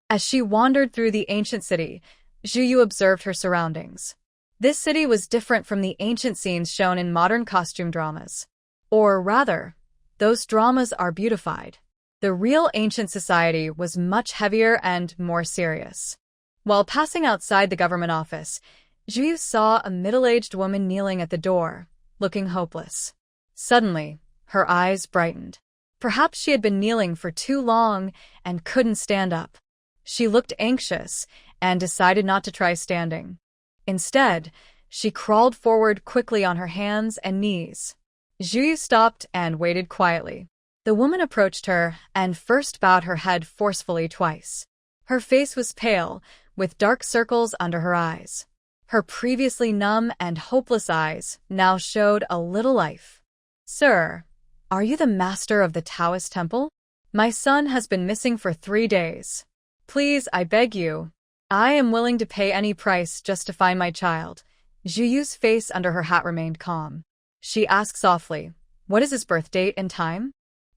As she wandered through the ancient city, Zhu observed her surroundings. This city was different from the ancient scenes shown in modern costume dramas. Or rather, those dramas are beautified. The real ancient society was much heavier and more serious. While passing outside the government office, Zhu saw a middle-aged woman kneeling at the door, looking hopeless. Suddenly, her eyes brightened. Perhaps she had been kneeling for too long and couldn't stand up. She looked anxious and decided not to try standing. Instead, she crawled forward quickly on her hands and knees. Zhu stopped and waited quietly. The woman approached her and first bowed her head forcefully twice. Her face was pale, with dark circles under her eyes. Her previously numb and hopeless eyes now showed a little life. "Sir, are you the master of the Taoist temple? My son has been missing for 3 days. Please, I beg you. I am willing to pay any price just to find my child." Zhu face under her hat remained calm. She asked softly, "What is his birth date and time?"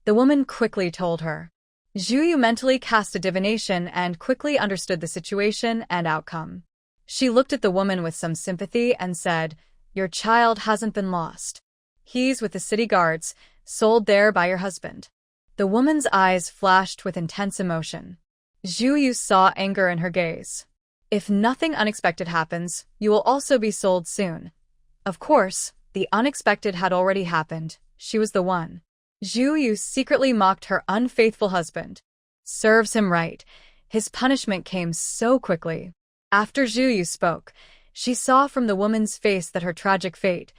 The woman quickly told her. Zhu mentally cast a divination and quickly understood the situation and outcome. She looked at the woman with some sympathy and said, "Your child hasn't been lost. He's with the city guards, sold there by your husband." The woman's eyes flashed with intense emotion. Zhu saw anger in her gaze. "If nothing unexpected happens, you will also be sold soon." Of course, the unexpected had already happened. She was the one. Zhu secretly mocked her unfaithful husband. Serves him right. His punishment came so quickly. After Zhu spoke, she saw from the woman's face that her tragic fate,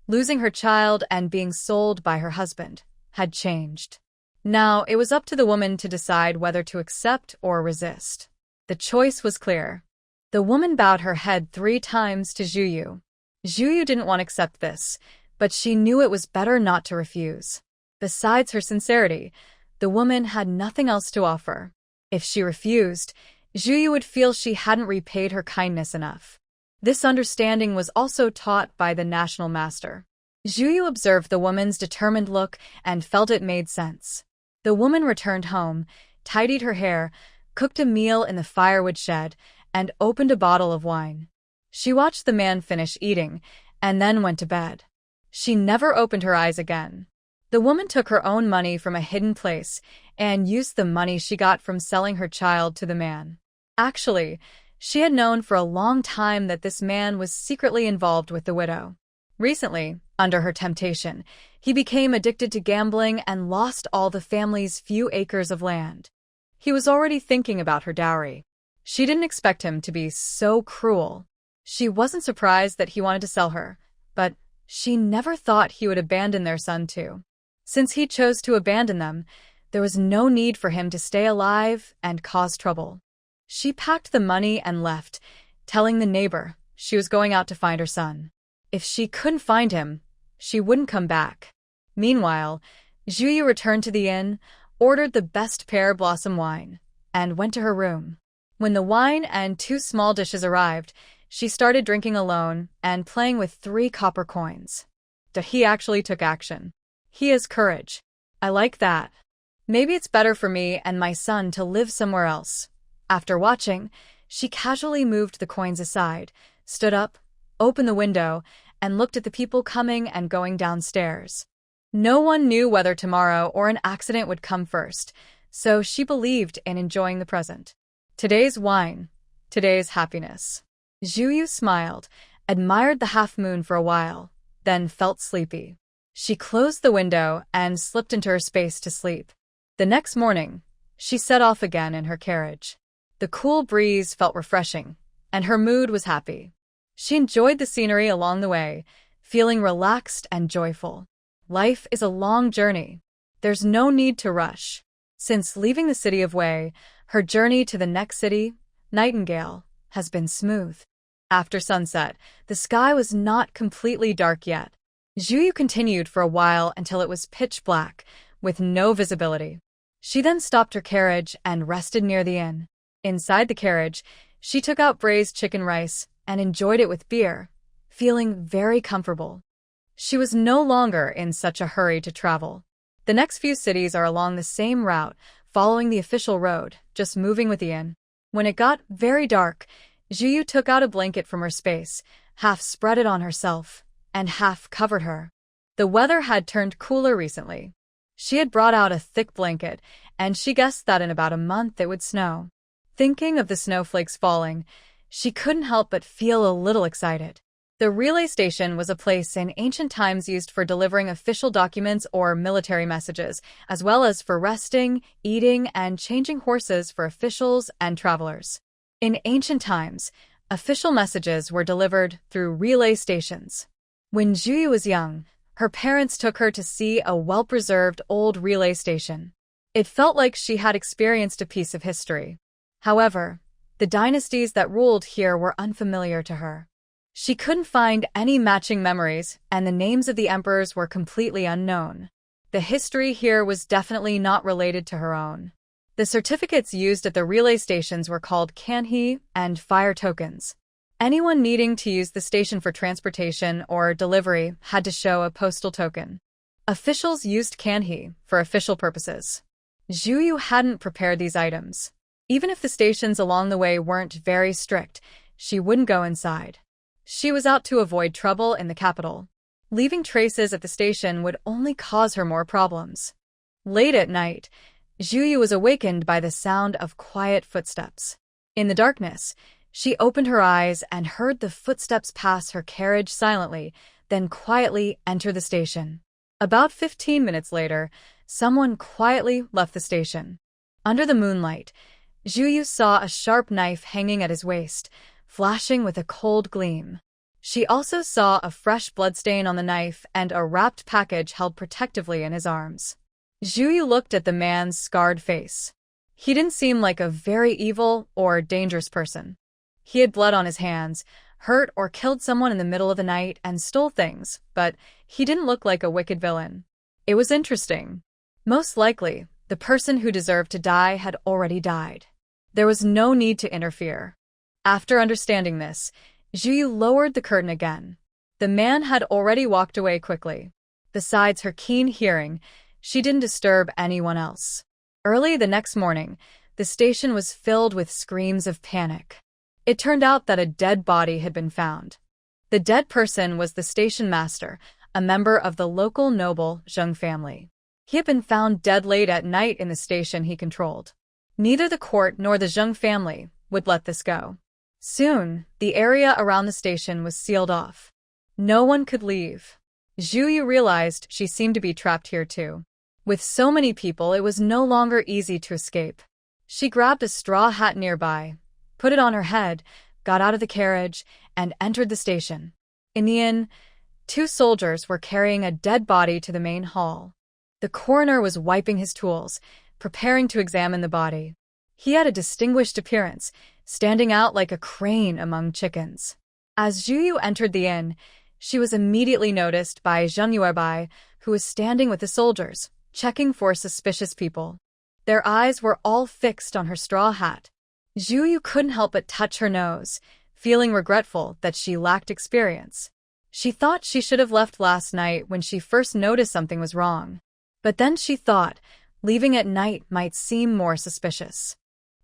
losing her child and being sold by her husband, had changed. Now it was up to the woman to decide whether to accept or resist. The choice was clear. The woman bowed her head 3 times to Zhu. Zhu didn't want to accept this, but she knew it was better not to refuse. Besides her sincerity, the woman had nothing else to offer. If she refused, Zhu would feel she hadn't repaid her kindness enough. This understanding was also taught by the national master. Zhu observed the woman's determined look and felt it made sense. The woman returned home, tidied her hair, cooked a meal in the firewood shed, and opened a bottle of wine. She watched the man finish eating, and then went to bed. She never opened her eyes again. The woman took her own money from a hidden place and used the money she got from selling her child to the man. Actually, she had known for a long time that this man was secretly involved with the widow. Recently, under her temptation, he became addicted to gambling and lost all the family's few acres of land. He was already thinking about her dowry. She didn't expect him to be so cruel. She wasn't surprised that he wanted to sell her, but she never thought he would abandon their son too. Since he chose to abandon them, there was no need for him to stay alive and cause trouble. She packed the money and left, telling the neighbor she was going out to find her son. If she couldn't find him, she wouldn't come back. Meanwhile, Zhu returned to the inn, ordered the best pear blossom wine, and went to her room. When the wine and 2 small dishes arrived, she started drinking alone and playing with 3 copper coins. He actually took action. He has courage. I like that. Maybe it's better for me and my son to live somewhere else. After watching, she casually moved the coins aside, stood up, opened the window, and looked at the people coming and going downstairs. No one knew whether tomorrow or an accident would come first, so she believed in enjoying the present. Today's wine, today's happiness. Zhu smiled, admired the half-moon for a while, then felt sleepy. She closed the window and slipped into her space to sleep. The next morning, she set off again in her carriage. The cool breeze felt refreshing, and her mood was happy. She enjoyed the scenery along the way, feeling relaxed and joyful. Life is a long journey. There's no need to rush. Since leaving the city of Wei, her journey to the next city, Nightingale, has been smooth. After sunset, the sky was not completely dark yet. Zhu continued for a while until it was pitch black, with no visibility. She then stopped her carriage and rested near the inn. Inside the carriage, she took out braised chicken rice and enjoyed it with beer, feeling very comfortable. She was no longer in such a hurry to travel. The next few cities are along the same route, following the official road, just moving with the inn. When it got very dark, Zhuyu took out a blanket from her space, half spread it on herself, and half covered her. The weather had turned cooler recently. She had brought out a thick blanket, and she guessed that in about a month it would snow. Thinking of the snowflakes falling, she couldn't help but feel a little excited. The relay station was a place in ancient times used for delivering official documents or military messages, as well as for resting, eating, and changing horses for officials and travelers. In ancient times, official messages were delivered through relay stations. When Zhuyu was young, her parents took her to see a well-preserved old relay station. It felt like she had experienced a piece of history. However, the dynasties that ruled here were unfamiliar to her. She couldn't find any matching memories, and the names of the emperors were completely unknown. The history here was definitely not related to her own. The certificates used at the relay stations were called kanhi and fire tokens. Anyone needing to use the station for transportation or delivery had to show a postal token. Officials used kanhi for official purposes. Zhuyu hadn't prepared these items. Even if the stations along the way weren't very strict, she wouldn't go inside. She was out to avoid trouble in the capital. Leaving traces at the station would only cause her more problems. Late at night, Zhuyu was awakened by the sound of quiet footsteps. In the darkness, she opened her eyes and heard the footsteps pass her carriage silently, then quietly enter the station. About 15 minutes later, someone quietly left the station. Under the moonlight, Zhuyu saw a sharp knife hanging at his waist, flashing with a cold gleam. She also saw a fresh bloodstain on the knife and a wrapped package held protectively in his arms. Zhuyu looked at the man's scarred face. He didn't seem like a very evil or dangerous person. He had blood on his hands, hurt or killed someone in the middle of the night, and stole things, but he didn't look like a wicked villain. It was interesting. Most likely, the person who deserved to die had already died. There was no need to interfere. After understanding this, Zhuyu lowered the curtain again. The man had already walked away quickly. Besides her keen hearing, she didn't disturb anyone else. Early the next morning, the station was filled with screams of panic. It turned out that a dead body had been found. The dead person was the station master, a member of the local noble Zheng family. He had been found dead late at night in the station he controlled. Neither the court nor the Zheng family would let this go. Soon, the area around the station was sealed off. No one could leave. Zhuyu realized she seemed to be trapped here too. With so many people, it was no longer easy to escape. She grabbed a straw hat nearby, put it on her head, got out of the carriage, and entered the station. In the inn, 2 soldiers were carrying a dead body to the main hall. The coroner was wiping his tools, preparing to examine the body. He had a distinguished appearance, standing out like a crane among chickens. As Zhuyu entered the inn, she was immediately noticed by Zheng Yuebai, who was standing with the soldiers, checking for suspicious people. Their eyes were all fixed on her straw hat. Zhuyu couldn't help but touch her nose, feeling regretful that she lacked experience. She thought she should have left last night when she first noticed something was wrong. But then she thought leaving at night might seem more suspicious.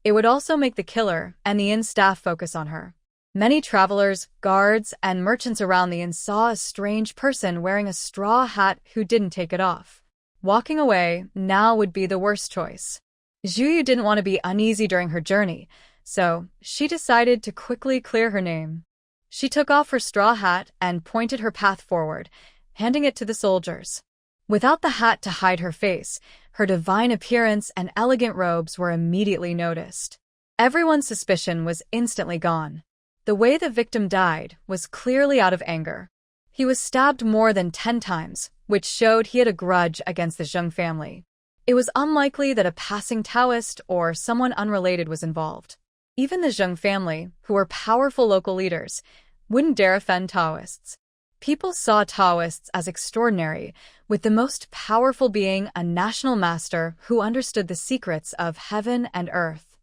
It would also make the killer and the inn staff focus on her. Many travelers, guards, and merchants around the inn saw a strange person wearing a straw hat who didn't take it off. Walking away now would be the worst choice. Zhuyu didn't want to be uneasy during her journey, so she decided to quickly clear her name. She took off her straw hat and pointed her path forward, handing it to the soldiers. Without the hat to hide her face, her divine appearance and elegant robes were immediately noticed. Everyone's suspicion was instantly gone. The way the victim died was clearly out of anger. He was stabbed more than 10 times, which showed he had a grudge against the Zheng family. It was unlikely that a passing Taoist or someone unrelated was involved. Even the Zheng family, who were powerful local leaders, wouldn't dare offend Taoists. People saw Taoists as extraordinary, with the most powerful being a national master who understood the secrets of heaven and earth.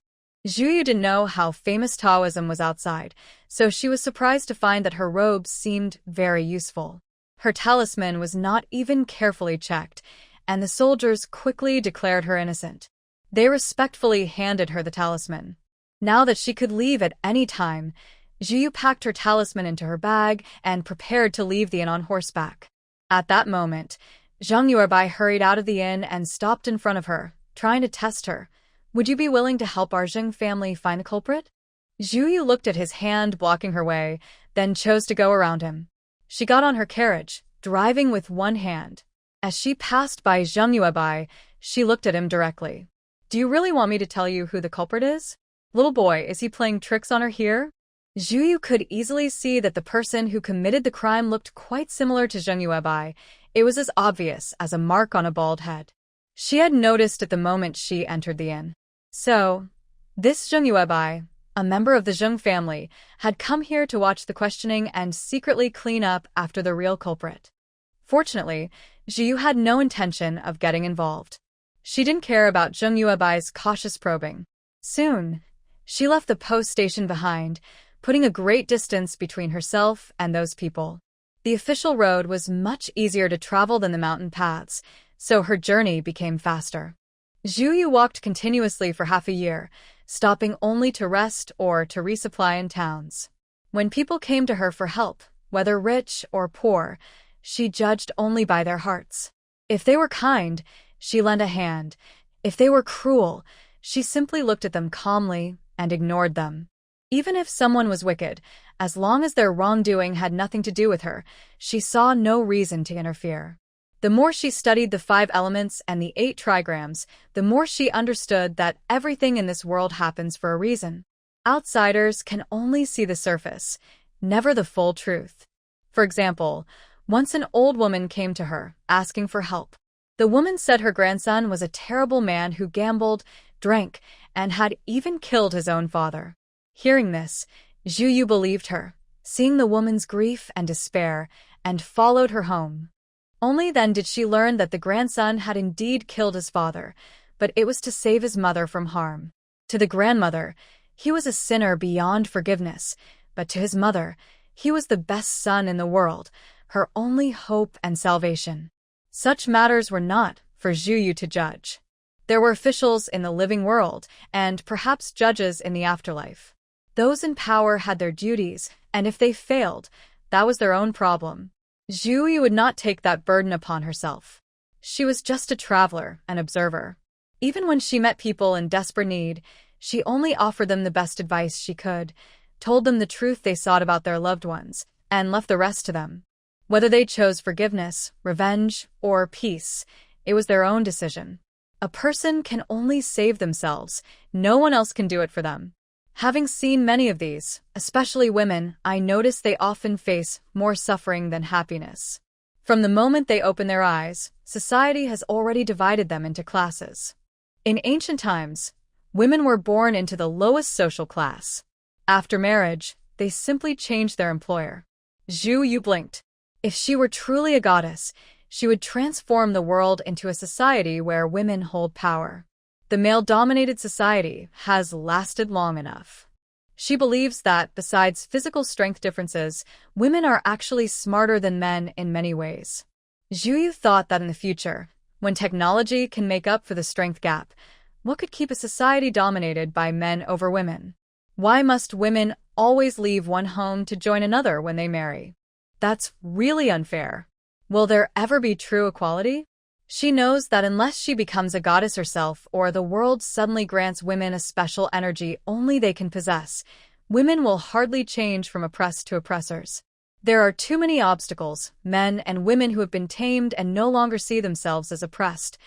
Zhuyu didn't know how famous Taoism was outside, so she was surprised to find that her robes seemed very useful. Her talisman was not even carefully checked, and the soldiers quickly declared her innocent. They respectfully handed her the talisman. Now that she could leave at any time, Zhu packed her talisman into her bag and prepared to leave the inn on horseback. At that moment, Zheng Yuebai hurried out of the inn and stopped in front of her, trying to test her. Would you be willing to help our Zheng family find the culprit? Zhu Yu looked at his hand blocking her way, then chose to go around him. She got on her carriage, driving with one hand. As she passed by Zheng Yuebai, she looked at him directly. Do you really want me to tell you who the culprit is? Little boy, is he playing tricks on her here? Zhu Yu could easily see that the person who committed the crime looked quite similar to Zheng Yuebai. It was as obvious as a mark on a bald head. She had noticed at the moment she entered the inn. So, this Zheng Yuebai, a member of the Zheng family, had come here to watch the questioning and secretly clean up after the real culprit. Fortunately, Zhu Yu had no intention of getting involved. She didn't care about Zheng Yuebai's cautious probing. Soon, she left the post station behind, putting a great distance between herself and those people. The official road was much easier to travel than the mountain paths, so her journey became faster. Zhu Yu walked continuously for half a year, stopping only to rest or to resupply in towns. When people came to her for help, whether rich or poor, she judged only by their hearts. If they were kind, she lent a hand. If they were cruel, she simply looked at them calmly and ignored them. Even if someone was wicked, as long as their wrongdoing had nothing to do with her, she saw no reason to interfere. The more she studied the 5 elements and the 8 trigrams, the more she understood that everything in this world happens for a reason. Outsiders can only see the surface, never the full truth. For example, once an old woman came to her, asking for help. The woman said her grandson was a terrible man who gambled, drank, and had even killed his own father. Hearing this, Zhu Yu believed her, seeing the woman's grief and despair, and followed her home. Only then did she learn that the grandson had indeed killed his father, but it was to save his mother from harm. To the grandmother, he was a sinner beyond forgiveness, but to his mother, he was the best son in the world, her only hope and salvation. Such matters were not for Zhu Yu to judge. There were officials in the living world, and perhaps judges in the afterlife. Those in power had their duties, and if they failed, that was their own problem. Zhu Yu would not take that burden upon herself. She was just a traveler, an observer. Even when she met people in desperate need, she only offered them the best advice she could, told them the truth they sought about their loved ones, and left the rest to them. Whether they chose forgiveness, revenge, or peace, it was their own decision. A person can only save themselves. No one else can do it for them. Having seen many of these, especially women, I notice they often face more suffering than happiness. From the moment they open their eyes, society has already divided them into classes. In ancient times, women were born into the lowest social class. After marriage, they simply changed their employer. Zhu Yu blinked. If she were truly a goddess, she would transform the world into a society where women hold power. The male-dominated society has lasted long enough. She believes that, besides physical strength differences, women are actually smarter than men in many ways. Zhu Yu thought that in the future, when technology can make up for the strength gap, what could keep a society dominated by men over women? Why must women always leave one home to join another when they marry? That's really unfair. Will there ever be true equality? She knows that unless she becomes a goddess herself or the world suddenly grants women a special energy only they can possess, women will hardly change from oppressed to oppressors. There are too many obstacles, men and women who have been tamed and no longer see themselves as oppressed.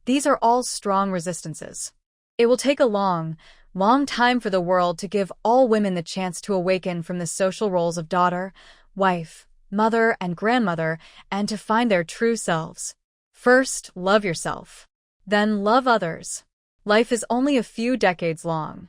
These are all strong resistances. It will take a long time for the world to give all women the chance to awaken from the social roles of daughter, wife, mother, and grandmother, and to find their true selves. First, love yourself. Then love others. Life is only a few decades long.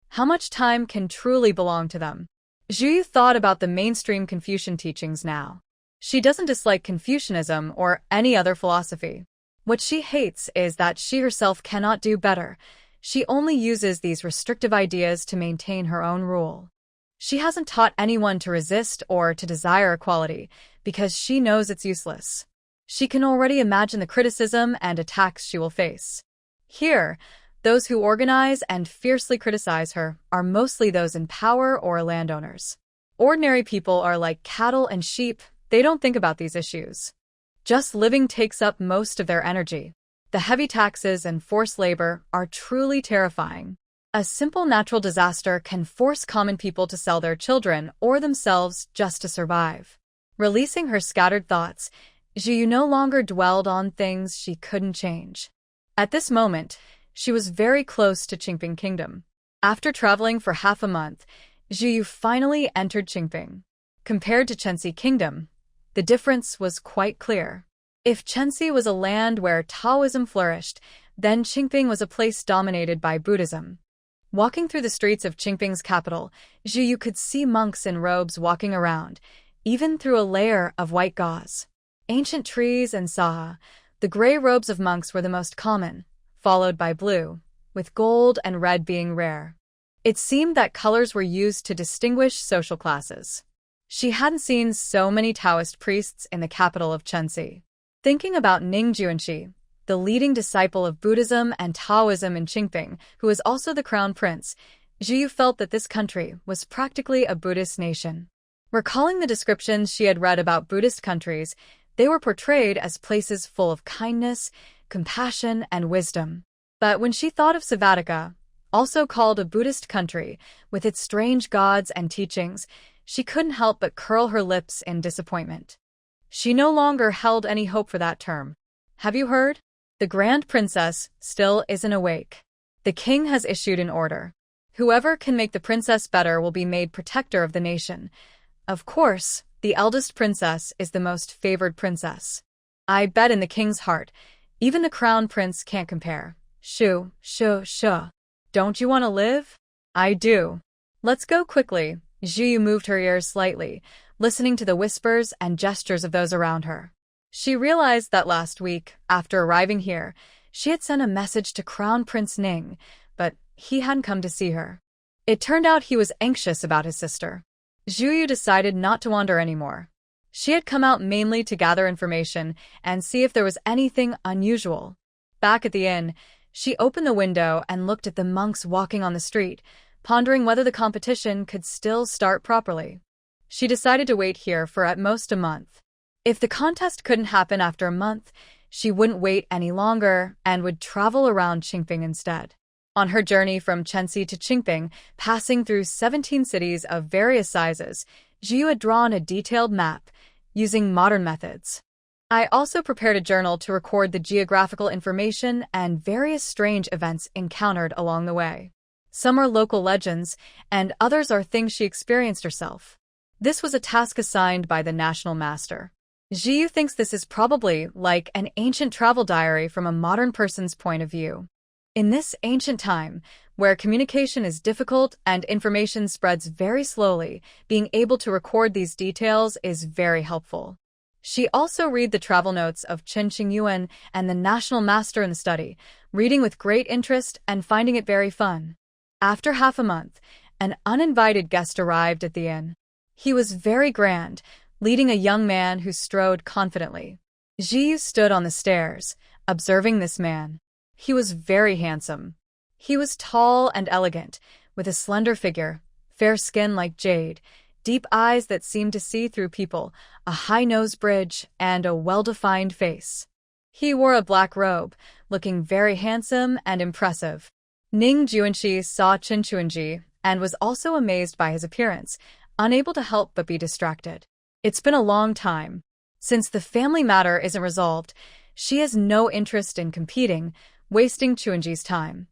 How much time can truly belong to them? Zhu Yu thought about the mainstream Confucian teachings now. She doesn't dislike Confucianism or any other philosophy. What she hates is that she herself cannot do better. She only uses these restrictive ideas to maintain her own rule. She hasn't taught anyone to resist or to desire equality because she knows it's useless. She can already imagine the criticism and attacks she will face. Here, Those who organize and fiercely criticize her are mostly those in power or landowners. Ordinary people are like cattle and sheep. They don't think about these issues. Just living takes up most of their energy. The heavy taxes and forced labor are truly terrifying. A simple natural disaster can force common people to sell their children or themselves just to survive. Releasing her scattered thoughts, Zhiyu no longer dwelled on things she couldn't change. At this moment, she was very close to Qingping Kingdom. After traveling for half a month, Zhiyu finally entered Qingping. Compared to Chenxi Kingdom, the difference was quite clear. If Chenxi was a land where Taoism flourished, then Qingping was a place dominated by Buddhism. Walking through the streets of Qingping's capital, Zhiyu could see monks in robes walking around, even through a layer of white gauze. Ancient trees and saha, the gray robes of monks were the most common, followed by blue, with gold and red being rare. It seemed that colors were used to distinguish social classes. She hadn't seen so many Taoist priests in the capital of Chenxi. Thinking about Ning Juanxi, the leading disciple of Buddhism and Taoism in Qingping, who was also the crown prince, Zhiyu felt that this country was practically a Buddhist nation. Recalling the descriptions she had read about Buddhist countries, they were portrayed as places full of kindness, compassion, and wisdom. But when she thought of Savatika, also called a Buddhist country, with its strange gods and teachings, she couldn't help but curl her lips in disappointment. She no longer held any hope for that term. Have you heard? The Grand Princess still isn't awake. The king has issued an order. Whoever can make the princess better will be made protector of the nation. Of course, the eldest princess is the most favored princess. I bet in the king's heart, even the crown prince can't compare. Shoo. Don't you want to live? I do. Let's go quickly. Zhiyu moved her ears slightly, listening to the whispers and gestures of those around her. She realized that last week, after arriving here, she had sent a message to Crown Prince Ning, but he hadn't come to see her. It turned out he was anxious about his sister. Zhiyu decided not to wander anymore. She had come out mainly to gather information and see if there was anything unusual. Back at the inn, she opened the window and looked at the monks walking on the street, pondering whether the competition could still start properly. She decided to wait here for at most a month. If the contest couldn't happen after a month, she wouldn't wait any longer and would travel around Qingping instead. On her journey from Chenxi to Qingping, passing through 17 cities of various sizes, Zhiyu had drawn a detailed map, using modern methods. I also prepared a journal to record the geographical information and various strange events encountered along the way. Some are local legends, and others are things she experienced herself. This was a task assigned by the national master. Zhiyu thinks this is probably like an ancient travel diary from a modern person's point of view. In this ancient time, where communication is difficult and information spreads very slowly, being able to record these details is very helpful. She also read the travel notes of Chen Qingyuan and the national master in the study, reading with great interest and finding it very fun. After half a month, an uninvited guest arrived at the inn. He was very grand, leading a young man who strode confidently. Zhiyu stood on the stairs, observing this man. He was very handsome. He was tall and elegant, with a slender figure, fair skin like jade, deep eyes that seemed to see through people, a high nose bridge, and a well-defined face. He wore a black robe, looking very handsome and impressive. Ning Juanxi saw Chen Chuanji and was also amazed by his appearance, unable to help but be distracted. It's been a long time. Since the family matter isn't resolved, she has no interest in competing, wasting Chuanji's time.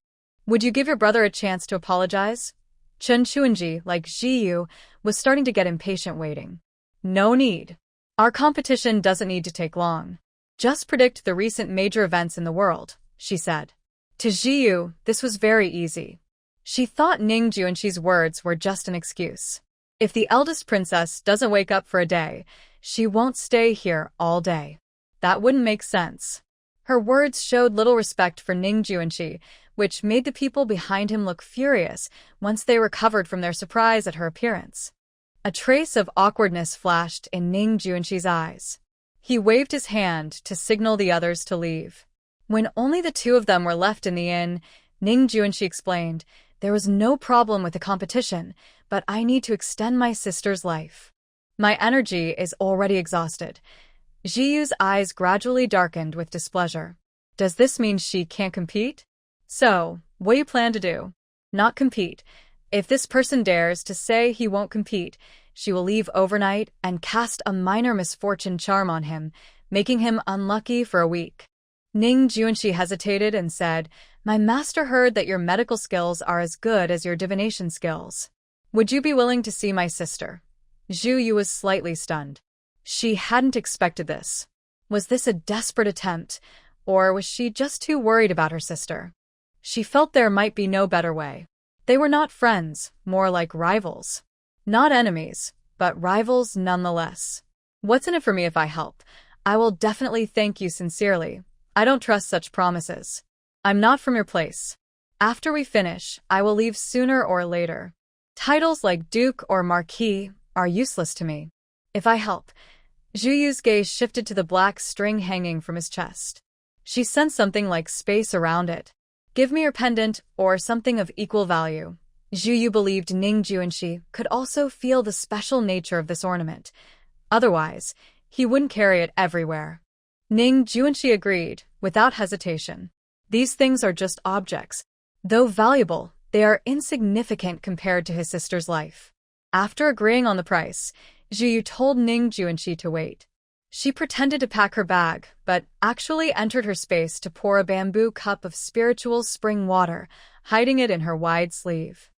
Would you give your brother a chance to apologize? Chen Chuanji, like Zhiyu, was starting to get impatient waiting. No need. Our competition doesn't need to take long. Just predict the recent major events in the world, she said. To Zhiyu, this was very easy. She thought Ning Juanxi's words were just an excuse. If the eldest princess doesn't wake up for a day, she won't stay here all day. That wouldn't make sense. Her words showed little respect for Ning Juanxi, which made the people behind him look furious once they recovered from their surprise at her appearance. A trace of awkwardness flashed in Ning Juanxi's eyes. He waved his hand to signal the others to leave. When only the two of them were left in the inn, Ning Juanxi explained, "There was no problem with the competition, but I need to extend my sister's life. My energy is already exhausted." Zhiyu's eyes gradually darkened with displeasure. Does this mean she can't compete? So, what do you plan to do? Not compete. If this person dares to say he won't compete, she will leave overnight and cast a minor misfortune charm on him, making him unlucky for a week. Ning Juanxi hesitated and said, "My master heard that your medical skills are as good as your divination skills. Would you be willing to see my sister?" Zhu Yu was slightly stunned. She hadn't expected this. Was this a desperate attempt, or was she just too worried about her sister? She felt there might be no better way. They were not friends, more like rivals. Not enemies, but rivals nonetheless. "What's in it for me if I help? I will definitely thank you sincerely. I don't trust such promises. I'm not from your place. After we finish, I will leave sooner or later. Titles like Duke or Marquis are useless to me. If I help..." Zhu Yu's gaze shifted to the black string hanging from his chest. She sensed something like space around it. "Give me your pendant, or something of equal value." Zhu Yu believed Ning Juanxi could also feel the special nature of this ornament. Otherwise, he wouldn't carry it everywhere. Ning Juanxi agreed, without hesitation. These things are just objects. Though valuable, they are insignificant compared to his sister's life. After agreeing on the price, Zhu Yu told Ning Juanxi to wait. She pretended to pack her bag, but actually entered her space to pour a bamboo cup of spiritual spring water, hiding it in her wide sleeve.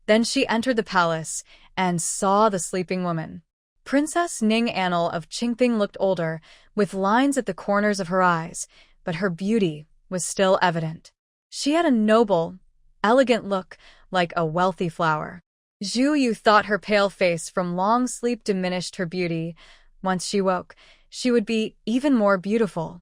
Then she entered the palace and saw the sleeping woman. Princess Ning Anil of Qingping looked older, with lines at the corners of her eyes, but her beauty was still evident. She had a noble, elegant look, like a wealthy flower. Zhu Yu thought her pale face from long sleep diminished her beauty. Once she woke, she would be even more beautiful.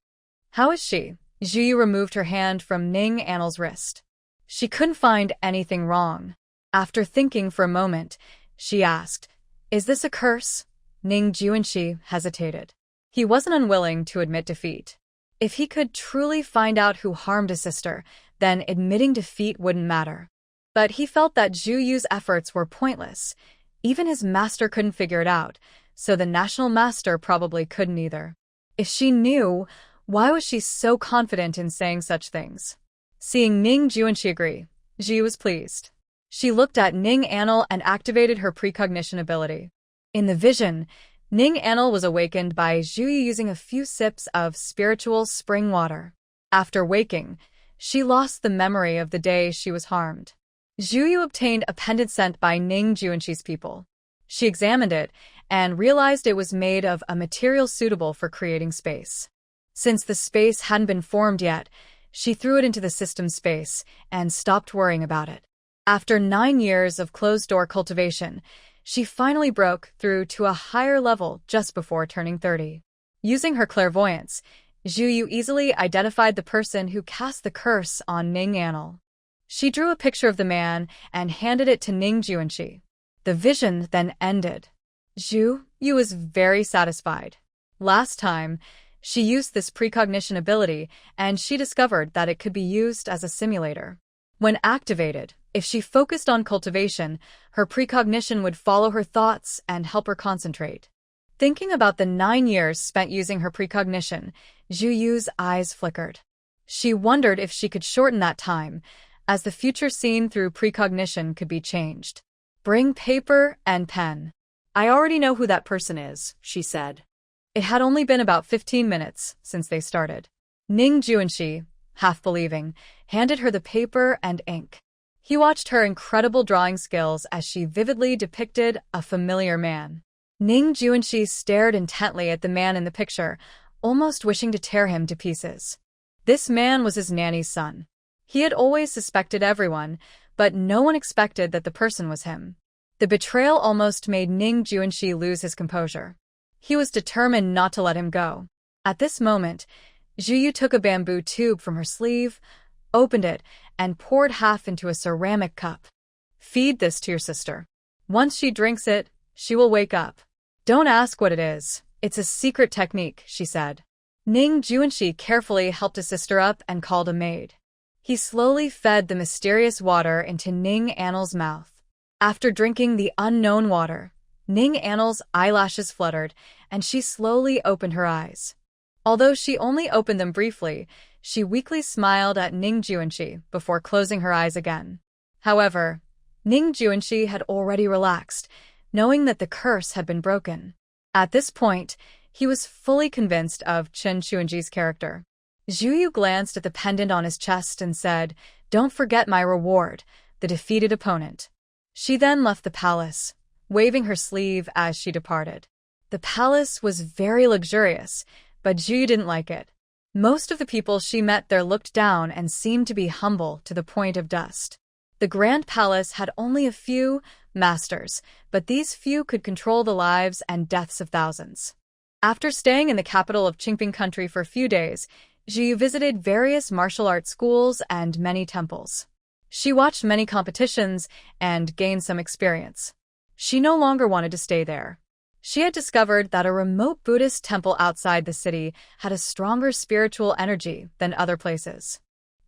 "How is she?" Zhu Yu removed her hand from Ning Anil's wrist. She couldn't find anything wrong. After thinking for a moment, she asked, "Is this a curse?" Ning Juanxi hesitated. He wasn't unwilling to admit defeat. If he could truly find out who harmed his sister, then admitting defeat wouldn't matter. But he felt that Zhu Yu's efforts were pointless. Even his master couldn't figure it out, so the national master probably couldn't either. If she knew, why was she so confident in saying such things? Seeing Ning Juanxi agree, Zhu Yu was pleased. She looked at Ning Anil and activated her precognition ability. In the vision, Ning Anil was awakened by Zhu Yu using a few sips of spiritual spring water. After waking, she lost the memory of the day she was harmed. Zhu Yu obtained a pendant sent by Ning Juanxi's people. She examined it and realized it was made of a material suitable for creating space. Since the space hadn't been formed yet, she threw it into the system space and stopped worrying about it. After 9 years of closed-door cultivation, she finally broke through to a higher level just before turning 30. Using her clairvoyance, Zhu Yu easily identified the person who cast the curse on Ning Anil. She drew a picture of the man and handed it to Ning Juanxi. The vision then ended. Zhu Yu was very satisfied. Last time, she used this precognition ability, and she discovered that it could be used as a simulator. When activated, if she focused on cultivation, her precognition would follow her thoughts and help her concentrate. Thinking about the 9 years spent using her precognition, Zhu Yu's eyes flickered. She wondered if she could shorten that time, as the future seen through precognition could be changed. "Bring paper and pen." "I already know who that person is," she said. It had only been about 15 minutes since they started. Ning Juanxi, half believing, handed her the paper and ink. He watched her incredible drawing skills as she vividly depicted a familiar man. Ning Juanxi stared intently at the man in the picture, almost wishing to tear him to pieces. This man was his nanny's son. He had always suspected everyone, but no one expected that the person was him. The betrayal almost made Ning Juanxi lose his composure. He was determined not to let him go. At this moment, Zhu Yu took a bamboo tube from her sleeve, opened it, and poured half into a ceramic cup. "Feed this to your sister. Once she drinks it, she will wake up. Don't ask what it is. It's a secret technique," she said. Ning Juanxi carefully helped his sister up and called a maid. He slowly fed the mysterious water into Ning Annal's mouth. After drinking the unknown water, Ning Annal's eyelashes fluttered, and she slowly opened her eyes. Although she only opened them briefly, she weakly smiled at Ning Juanxi before closing her eyes again. However, Ning Juanxi had already relaxed, knowing that the curse had been broken. At this point, he was fully convinced of Chen Xuanji's character. Zhu Yu glanced at the pendant on his chest and said, "Don't forget my reward, the defeated opponent." She then left the palace, waving her sleeve as she departed. The palace was very luxurious, but Zhu Yu didn't like it. Most of the people she met there looked down and seemed to be humble to the point of dust. The grand palace had only a few masters, but these few could control the lives and deaths of thousands. After staying in the capital of Qingping country for a few days, Zhu Yu visited various martial arts schools and many temples. She watched many competitions and gained some experience. She no longer wanted to stay there. She had discovered that a remote Buddhist temple outside the city had a stronger spiritual energy than other places.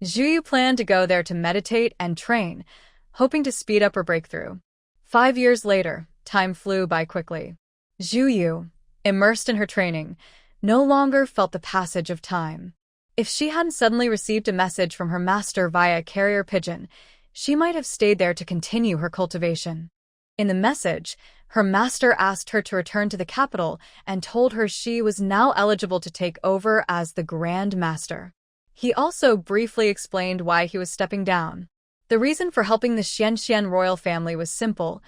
Zhu Yu planned to go there to meditate and train, hoping to speed up her breakthrough. 5 years later, time flew by quickly. Zhu Yu, immersed in her training, no longer felt the passage of time. If she hadn't suddenly received a message from her master via carrier pigeon, she might have stayed there to continue her cultivation. In the message, her master asked her to return to the capital and told her she was now eligible to take over as the Grand Master. He also briefly explained why he was stepping down. The reason for helping the Xianxian royal family was simple.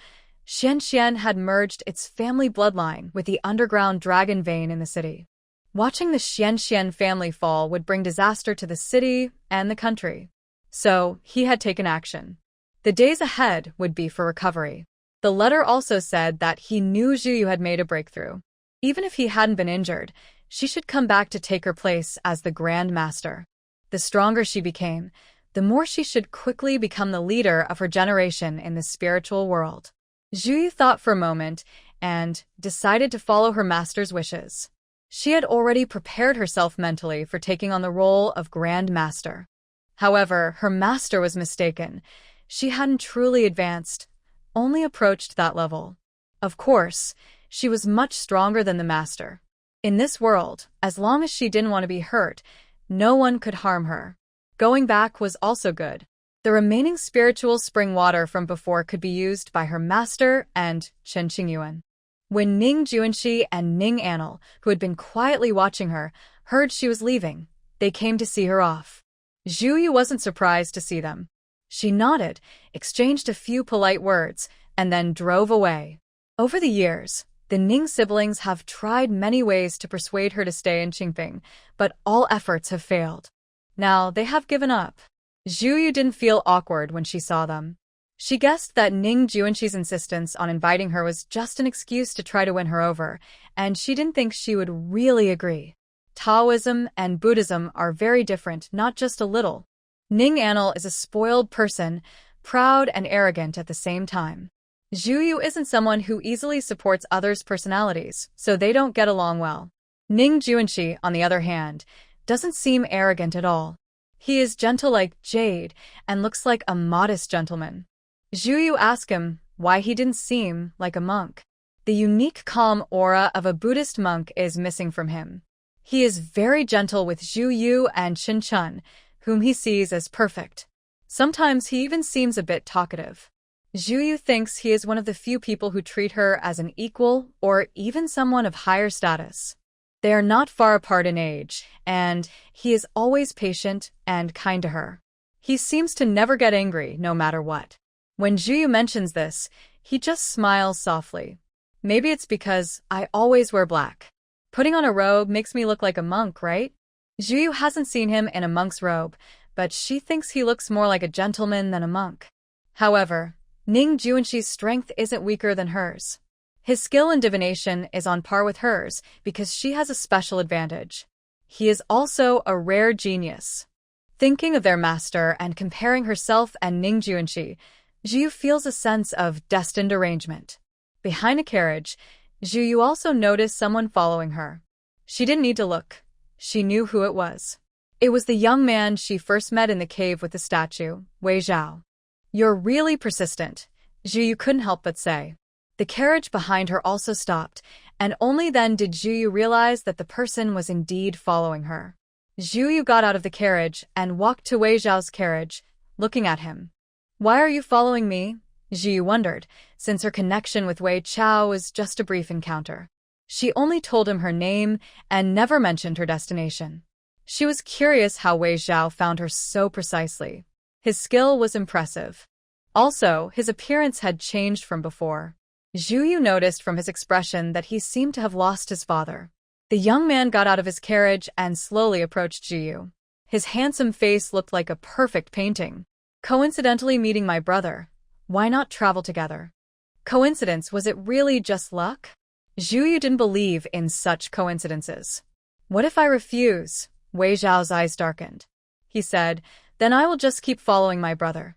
Xianxian had merged its family bloodline with the underground dragon vein in the city. Watching the Xianxian family fall would bring disaster to the city and the country. So, he had taken action. The days ahead would be for recovery. The letter also said that he knew Zhu Yu had made a breakthrough. Even if he hadn't been injured, she should come back to take her place as the Grand Master. The stronger she became, the more she should quickly become the leader of her generation in the spiritual world. Zhu Yu thought for a moment and decided to follow her master's wishes. She had already prepared herself mentally for taking on the role of Grand Master. However, her master was mistaken. She hadn't truly advanced, only approached that level. Of course, she was much stronger than the master. In this world, as long as she didn't want to be hurt, no one could harm her. Going back was also good. The remaining spiritual spring water from before could be used by her master and Chen Qingyuan. When Ning Juanxi and Ning Annal, who had been quietly watching her, heard she was leaving, they came to see her off. Zhu Yu wasn't surprised to see them. She nodded, exchanged a few polite words, and then drove away. Over the years, the Ning siblings have tried many ways to persuade her to stay in Qingping, but all efforts have failed. Now they have given up. Zhu Yu didn't feel awkward when she saw them. She guessed that Ning Juanxi's insistence on inviting her was just an excuse to try to win her over, and she didn't think she would really agree. Taoism and Buddhism are very different, not just a little. Ning Annal is a spoiled person, proud and arrogant at the same time. Zhu Yu isn't someone who easily supports others' personalities, so they don't get along well. Ning Juanxi, on the other hand, doesn't seem arrogant at all. He is gentle like jade and looks like a modest gentleman. Zhu Yu asked him why he didn't seem like a monk. The unique calm aura of a Buddhist monk is missing from him. He is very gentle with Zhu Yu and Qin Chun, whom he sees as perfect. Sometimes he even seems a bit talkative. Zhu Yu thinks he is one of the few people who treat her as an equal or even someone of higher status. They are not far apart in age, and he is always patient and kind to her. He seems to never get angry, no matter what. When Zhu Yu mentions this, he just smiles softly. Maybe it's because I always wear black. Putting on a robe makes me look like a monk, right? Zhu Yu hasn't seen him in a monk's robe, but she thinks he looks more like a gentleman than a monk. However, Ning Juanxi's strength isn't weaker than hers. His skill in divination is on par with hers because she has a special advantage. He is also a rare genius. Thinking of their master and comparing herself and Ning Juanxi, Zhu Yu feels a sense of destined arrangement. Behind a carriage, Zhu Yu also noticed someone following her. She didn't need to look. She knew who it was. It was the young man she first met in the cave with the statue, Wei Zhao. "You're really persistent," Zhu Yu couldn't help but say. The carriage behind her also stopped, and only then did Zhu Yu realize that the person was indeed following her. Zhu Yu got out of the carriage and walked to Wei Zhao's carriage, looking at him. "Why are you following me?" Zhu Yu wondered, since her connection with Wei Chao was just a brief encounter. She only told him her name and never mentioned her destination. She was curious how Wei Zhao found her so precisely. His skill was impressive. Also, his appearance had changed from before. Zhu Yu noticed from his expression that he seemed to have lost his father. The young man got out of his carriage and slowly approached Zhu Yu. His handsome face looked like a perfect painting. "Coincidentally meeting my brother. Why not travel together?" Coincidence, was it really just luck? Zhu Yu didn't believe in such coincidences. "What if I refuse?" Wei Zhao's eyes darkened. He said, "Then I will just keep following my brother."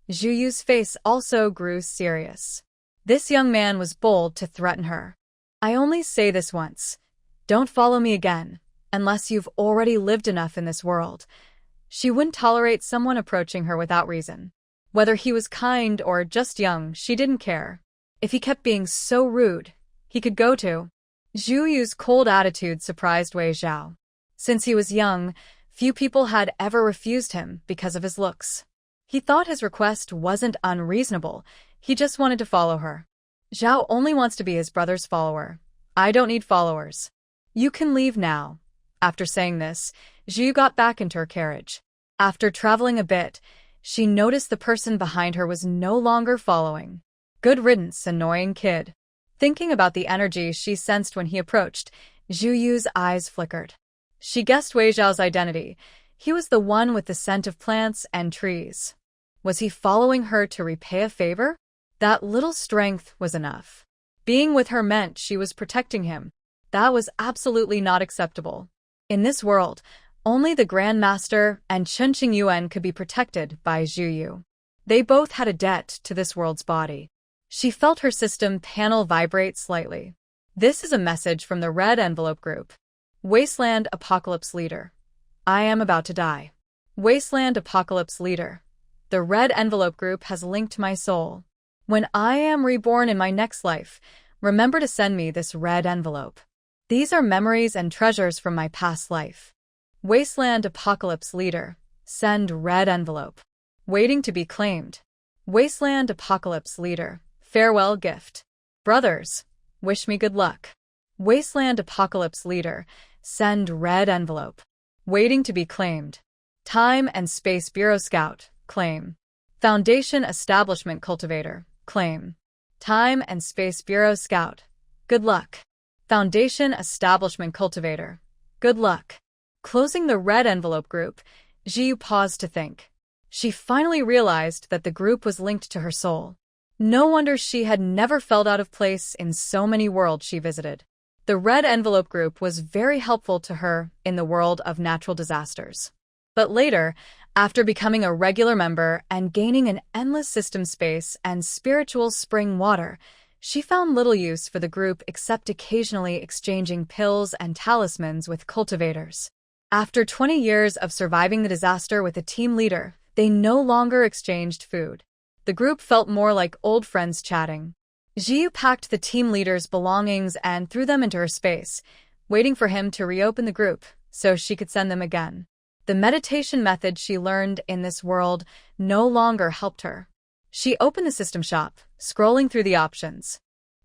Zhu Yu's face also grew serious. This young man was bold to threaten her. "I only say this once. Don't follow me again, unless you've already lived enough in this world." She wouldn't tolerate someone approaching her without reason. Whether he was kind or just young, she didn't care. If he kept being so rude, he could go to. Zhu Yu's cold attitude surprised Wei Zhao. Since he was young, few people had ever refused him because of his looks. He thought his request wasn't unreasonable, he just wanted to follow her. "Zhao only wants to be his brother's follower. I don't need followers. You can leave now." After saying this, Zhu got back into her carriage. After traveling a bit, she noticed the person behind her was no longer following. Good riddance, annoying kid. Thinking about the energy she sensed when he approached, Zhu Yu's eyes flickered. She guessed Wei Zhao's identity. He was the one with the scent of plants and trees. Was he following her to repay a favor? That little strength was enough. Being with her meant she was protecting him. That was absolutely not acceptable. In this world, only the Grand Master and Chunqing Yuan could be protected by Zhu Yu. They both had a debt to this world's body. She felt her system panel vibrate slightly. This is a message from the Red Envelope Group. Wasteland Apocalypse Leader. I am about to die. Wasteland Apocalypse Leader. The Red Envelope Group has linked my soul. When I am reborn in my next life, remember to send me this red envelope. These are memories and treasures from my past life. Wasteland Apocalypse Leader. Send red envelope. Waiting to be claimed. Wasteland Apocalypse Leader. Farewell gift. Brothers, wish me good luck. Wasteland Apocalypse Leader. Send red envelope. Waiting to be claimed. Time and Space Bureau Scout. Claim. Foundation Establishment Cultivator. Claim. Time and Space Bureau Scout. Good luck. Foundation Establishment Cultivator. Good luck. Closing the Red Envelope Group, Zhu Yu paused to think. She finally realized that the group was linked to her soul. No wonder she had never felt out of place in so many worlds she visited. The Red Envelope Group was very helpful to her in the world of natural disasters. But later, after becoming a regular member and gaining an endless system space and spiritual spring water, she found little use for the group except occasionally exchanging pills and talismans with cultivators. After 20 years of surviving the disaster with a team leader, they no longer exchanged food. The group felt more like old friends chatting. Zhu Yu packed the team leader's belongings and threw them into her space, waiting for him to reopen the group so she could send them again. The meditation method she learned in this world no longer helped her. She opened the system shop, scrolling through the options.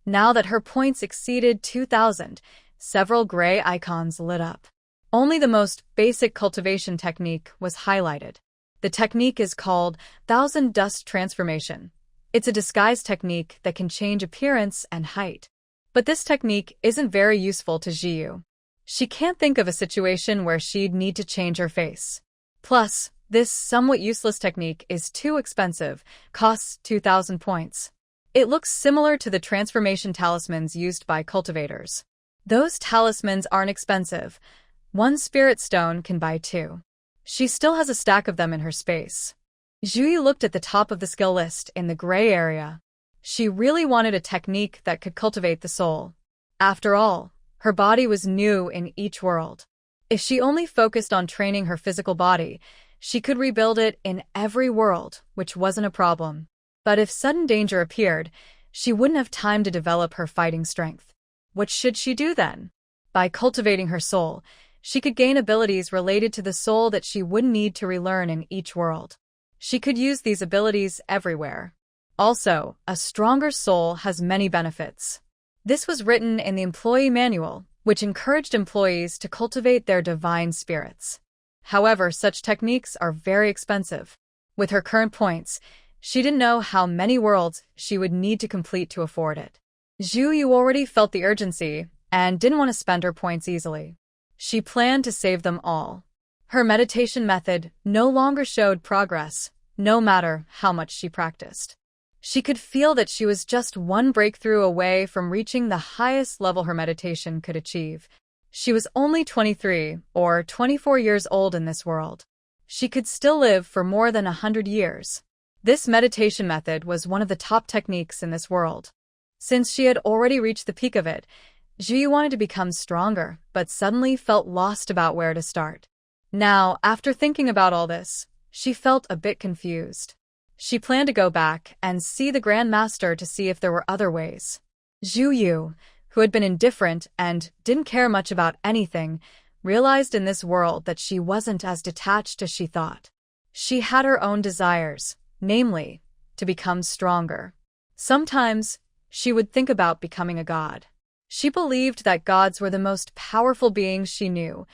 Now that her points exceeded 2,000, several gray icons lit up. Only the most basic cultivation technique was highlighted. The technique is called Thousand Dust Transformation. It's a disguise technique that can change appearance and height. But this technique isn't very useful to Zhu Yu. She can't think of a situation where she'd need to change her face. Plus, this somewhat useless technique is too expensive, costs 2,000 points. It looks similar to the transformation talismans used by cultivators. Those talismans aren't expensive. One spirit stone can buy 2. She still has a stack of them in her space. Zhu Yu looked at the top of the skill list in the gray area. She really wanted a technique that could cultivate the soul. After all, her body was new in each world. If she only focused on training her physical body, she could rebuild it in every world, which wasn't a problem. But if sudden danger appeared, she wouldn't have time to develop her fighting strength. What should she do then? By cultivating her soul, she could gain abilities related to the soul that she wouldn't need to relearn in each world. She could use these abilities everywhere. Also, a stronger soul has many benefits. This was written in the employee manual, which encouraged employees to cultivate their divine spirits. However, such techniques are very expensive. With her current points, she didn't know how many worlds she would need to complete to afford it. Zhu Yu already felt the urgency and didn't want to spend her points easily. She planned to save them all. Her meditation method no longer showed progress, no matter how much she practiced. She could feel that she was just one breakthrough away from reaching the highest level her meditation could achieve. She was only 23 or 24 years old in this world. She could still live for more than 100 years. This meditation method was one of the top techniques in this world. Since she had already reached the peak of it, Zhu Yu wanted to become stronger, but suddenly felt lost about where to start. Now, after thinking about all this, she felt a bit confused. She planned to go back and see the Grand Master to see if there were other ways. Zhu Yu, who had been indifferent and didn't care much about anything, realized in this world that she wasn't as detached as she thought. She had her own desires, namely, to become stronger. Sometimes, she would think about becoming a god. She believed that gods were the most powerful beings she knew,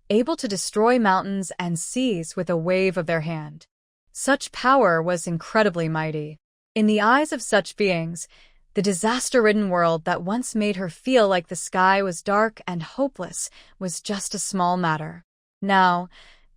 able to destroy mountains and seas with a wave of their hand. Such power was incredibly mighty. In the eyes of such beings, the disaster-ridden world that once made her feel like the sky was dark and hopeless was just a small matter. Now,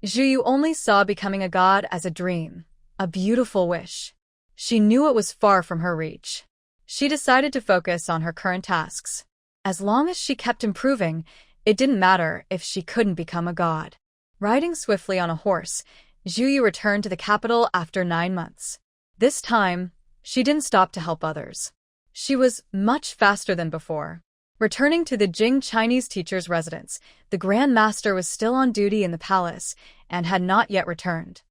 Zhu Yu only saw becoming a god as a dream, a beautiful wish. She knew it was far from her reach. She decided to focus on her current tasks. As long as she kept improving, it didn't matter if she couldn't become a god. Riding swiftly on a horse, Zhu Yu returned to the capital after 9 months. This time, she didn't stop to help others. She was much faster than before. Returning to the Jing Chinese teacher's residence, the Grand Master was still on duty in the palace and had not yet returned.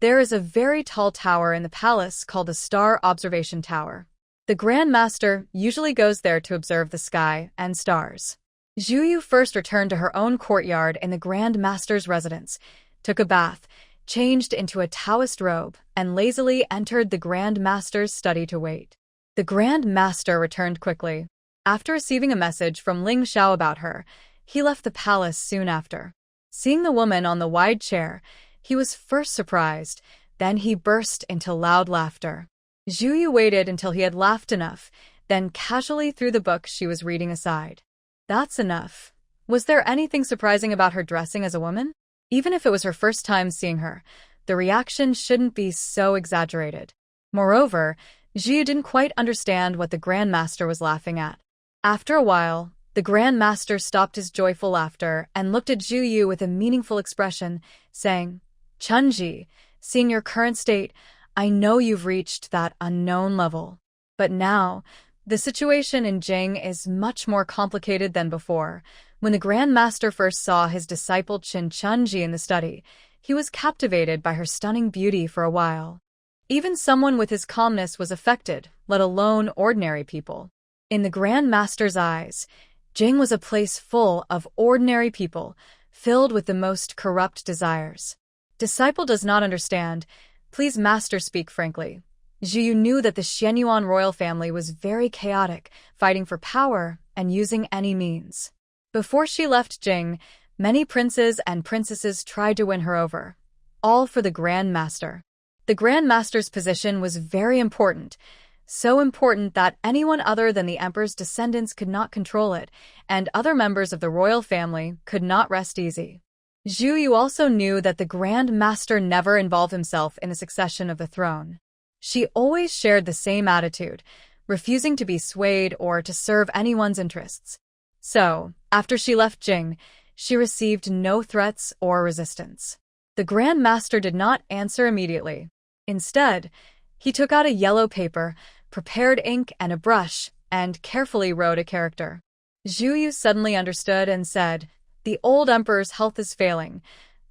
There is a very tall tower in the palace called the Star Observation Tower. The Grand Master usually goes there to observe the sky and stars. Zhu Yu first returned to her own courtyard in the Grand Master's residence, took a bath, changed into a Taoist robe, and lazily entered the Grand Master's study to wait. The Grand Master returned quickly. After receiving a message from Ling Xiao about her, he left the palace soon after. Seeing the woman on the wide chair, he was first surprised, then he burst into loud laughter. Zhu Yu waited until he had laughed enough, then casually threw the book she was reading aside. That's enough. Was there anything surprising about her dressing as a woman? Even if it was her first time seeing her, the reaction shouldn't be so exaggerated. Moreover, Zhu Yu didn't quite understand what the Grand Master was laughing at. After a while, the Grand Master stopped his joyful laughter and looked at Zhu Yu with a meaningful expression, saying, "Chunji, seeing your current state, I know you've reached that unknown level. But now, the situation in Jing is much more complicated than before. When the Grand Master first saw his disciple Chunji in the study, he was captivated by her stunning beauty for a while. Even someone with his calmness was affected, let alone ordinary people. In the Grand Master's eyes, Jing was a place full of ordinary people, filled with the most corrupt desires. Disciple does not understand. Please, Master, speak frankly. Zhu Yu knew that the Xianyuan royal family was very chaotic, fighting for power and using any means. Before she left Jing, many princes and princesses tried to win her over, all for the Grand Master. The Grand Master's position was very important, so important that anyone other than the emperor's descendants could not control it, and other members of the royal family could not rest easy. Zhu Yu also knew that the Grand Master never involved himself in the succession of the throne. She always shared the same attitude, refusing to be swayed or to serve anyone's interests. So, after she left Jing, she received no threats or resistance. The Grand Master did not answer immediately. Instead, he took out a yellow paper, prepared ink and a brush, and carefully wrote a character. Zhu Yu suddenly understood and said, The old emperor's health is failing.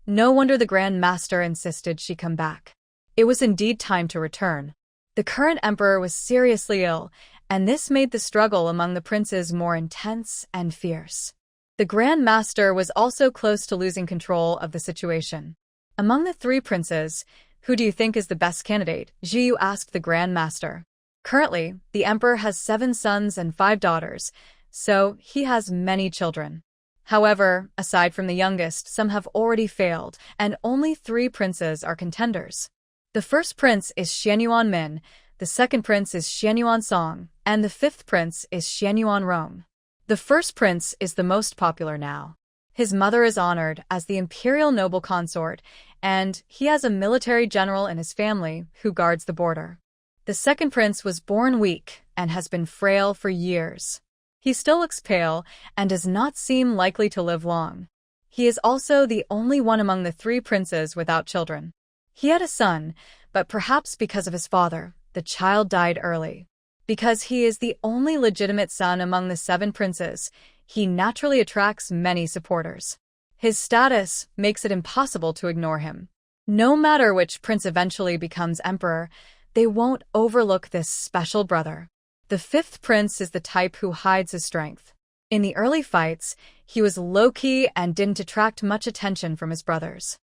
No wonder the Grand Master insisted she come back. It was indeed time to return. The current emperor was seriously ill, and this made the struggle among the princes more intense and fierce. The Grand Master was also close to losing control of the situation. Among the three princes, who do you think is the best candidate? Zhu Yu asked the Grand Master. Currently, the emperor has 7 sons and 5 daughters, so he has many children. However, aside from the youngest, some have already failed, and only 3 princes are contenders. The first prince is Xianyuan Min, the second prince is Xianyuan Song, and the 5th prince is Xianyuan Rong. The first prince is the most popular now. His mother is honored as the imperial noble consort, and he has a military general in his family who guards the border. The second prince was born weak and has been frail for years. He still looks pale and does not seem likely to live long. He is also the only one among the 3 princes without children. He had a son, but perhaps because of his father, the child died early. Because he is the only legitimate son among the 7 princes, he naturally attracts many supporters. His status makes it impossible to ignore him. No matter which prince eventually becomes emperor, they won't overlook this special brother. The 5th prince is the type who hides his strength. In the early fights, he was low-key and didn't attract much attention from his brothers.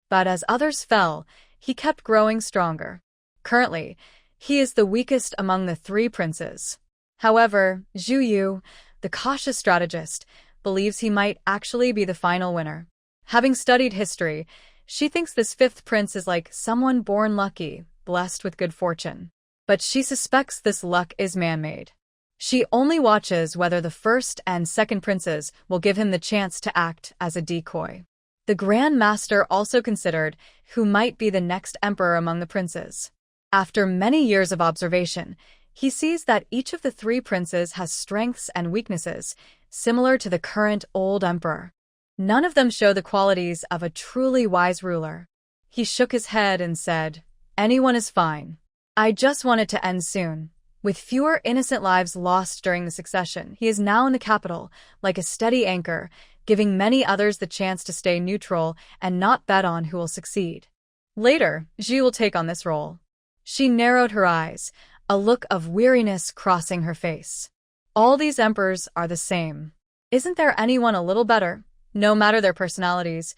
But as others fell, he kept growing stronger. Currently, he is the weakest among the 3 princes. However, Zhu Yu, the cautious strategist, believes he might actually be the final winner. Having studied history, she thinks this 5th prince is like someone born lucky, blessed with good fortune. But she suspects this luck is man-made. She only watches whether the first and second princes will give him the chance to act as a decoy. The Grand Master also considered who might be the next emperor among the princes. After many years of observation, he sees that each of the 3 princes has strengths and weaknesses, similar to the current old emperor. None of them show the qualities of a truly wise ruler. He shook his head and said, "Anyone is fine. I just want it to end soon." With fewer innocent lives lost during the succession, he is now in the capital, like a steady anchor, giving many others the chance to stay neutral and not bet on who will succeed. Later, Zhu will take on this role. She narrowed her eyes, a look of weariness crossing her face. All these emperors are the same. Isn't there anyone a little better? No matter their personalities,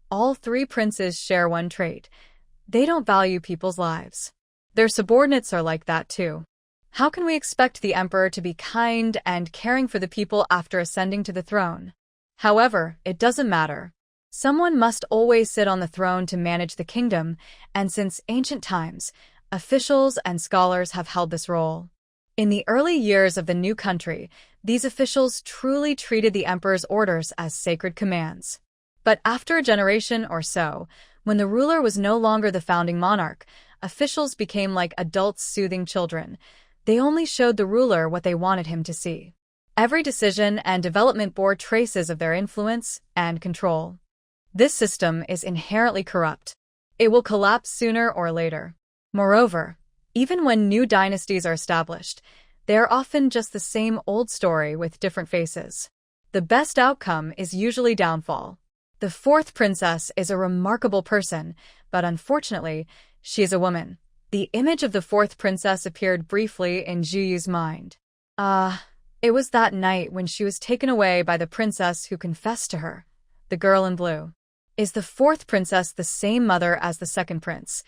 all 3 princes share one trait. They don't value people's lives. Their subordinates are like that too. How can we expect the emperor to be kind and caring for the people after ascending to the throne? However, it doesn't matter. Someone must always sit on the throne to manage the kingdom, and since ancient times, officials and scholars have held this role. In the early years of the new country, these officials truly treated the emperor's orders as sacred commands. But after a generation or so, when the ruler was no longer the founding monarch, officials became like adults soothing children. They only showed the ruler what they wanted him to see. Every decision and development bore traces of their influence and control. This system is inherently corrupt. It will collapse sooner or later. Moreover, even when new dynasties are established, they are often just the same old story with different faces. The best outcome is usually downfall. The 4th princess is a remarkable person, but unfortunately, she is a woman. The image of the 4th princess appeared briefly in Zhu Yu's mind. It was that night when she was taken away by the princess who confessed to her, the girl in blue. Is the 4th princess the same mother as the 2nd prince?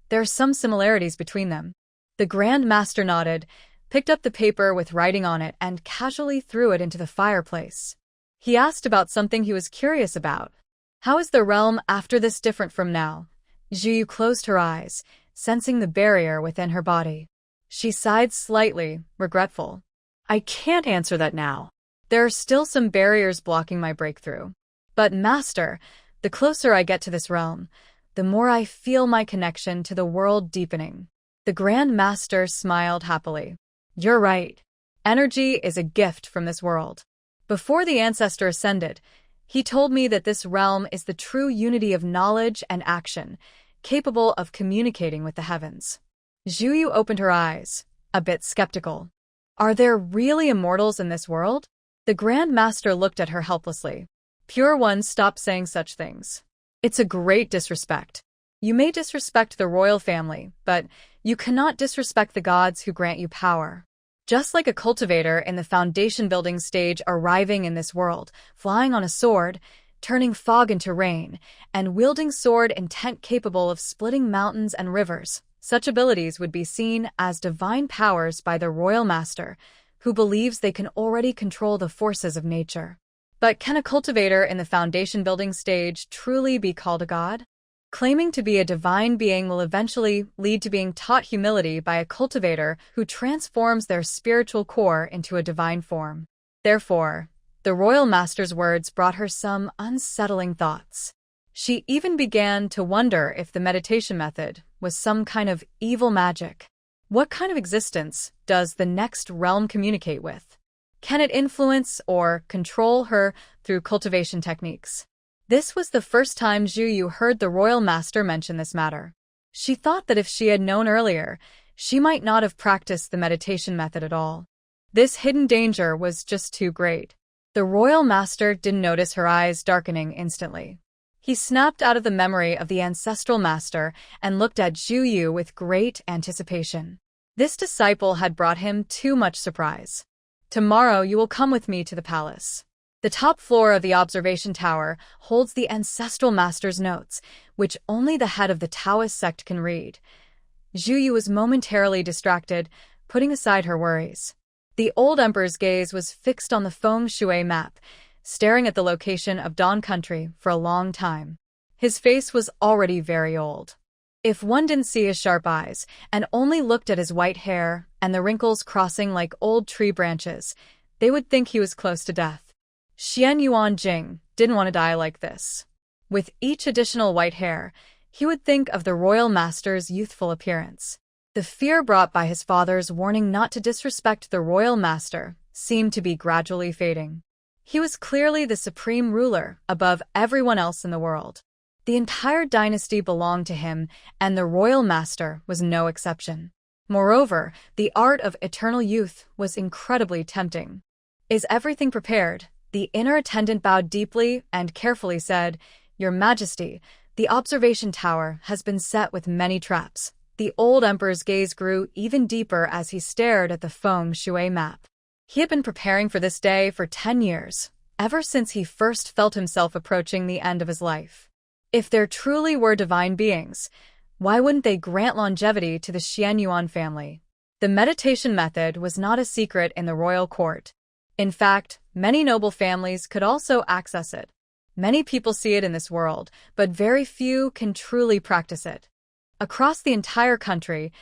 There are some similarities between them. The Grand Master nodded, picked up the paper with writing on it, and casually threw it into the fireplace. He asked about something he was curious about. How is the realm after this different from now? Zhu Yu closed her eyes, sensing the barrier within her body. She sighed slightly, regretful. I can't answer that now. There are still some barriers blocking my breakthrough. But Master, the closer I get to this realm, the more I feel my connection to the world deepening. The Grand Master smiled happily. You're right. Energy is a gift from this world. Before the ancestor ascended, he told me that this realm is the true unity of knowledge and action, capable of communicating with the heavens. Zhu Yu opened her eyes, a bit skeptical. Are there really immortals in this world? The Grand Master looked at her helplessly. Pure ones, stop saying such things. It's a great disrespect. You may disrespect the royal family, but you cannot disrespect the gods who grant you power. Just like a cultivator in the foundation building stage arriving in this world, flying on a sword, turning fog into rain, and wielding sword intent capable of splitting mountains and rivers, such abilities would be seen as divine powers by the royal master, who believes they can already control the forces of nature. But can a cultivator in the foundation building stage truly be called a god? Claiming to be a divine being will eventually lead to being taught humility by a cultivator who transforms their spiritual core into a divine form. Therefore, the royal master's words brought her some unsettling thoughts. She even began to wonder if the meditation method was some kind of evil magic. What kind of existence does the next realm communicate with? Can it influence or control her through cultivation techniques? This was the first time Zhu Yu heard the royal master mention this matter. She thought that if she had known earlier, she might not have practiced the meditation method at all. This hidden danger was just too great. The royal master didn't notice her eyes darkening instantly. He snapped out of the memory of the ancestral master and looked at Zhu Yu with great anticipation. This disciple had brought him too much surprise. Tomorrow you will come with me to the palace. The top floor of the observation tower holds the ancestral master's notes, which only the head of the Taoist sect can read. Zhu Yu was momentarily distracted, putting aside her worries. The old emperor's gaze was fixed on the feng shui map, staring at the location of Dawn Country for a long time. His face was already very old. If one didn't see his sharp eyes and only looked at his white hair and the wrinkles crossing like old tree branches, they would think he was close to death. Xian Yuan Jing didn't want to die like this. With each additional white hair, he would think of the royal master's youthful appearance. The fear brought by his father's warning not to disrespect the royal master seemed to be gradually fading. He was clearly the supreme ruler above everyone else in the world. The entire dynasty belonged to him, and the royal master was no exception. Moreover, the art of eternal youth was incredibly tempting. Is everything prepared? The inner attendant bowed deeply and carefully said, "Your Majesty, the observation tower has been set with many traps." The old emperor's gaze grew even deeper as he stared at the feng shui map. He had been preparing for this day for 10 years, ever since he first felt himself approaching the end of his life. If there truly were divine beings, why wouldn't they grant longevity to the Xian Yuan family? The meditation method was not a secret in the royal court. In fact, many noble families could also access it. Many people see it in this world, but very few can truly practice it. Across the entire country,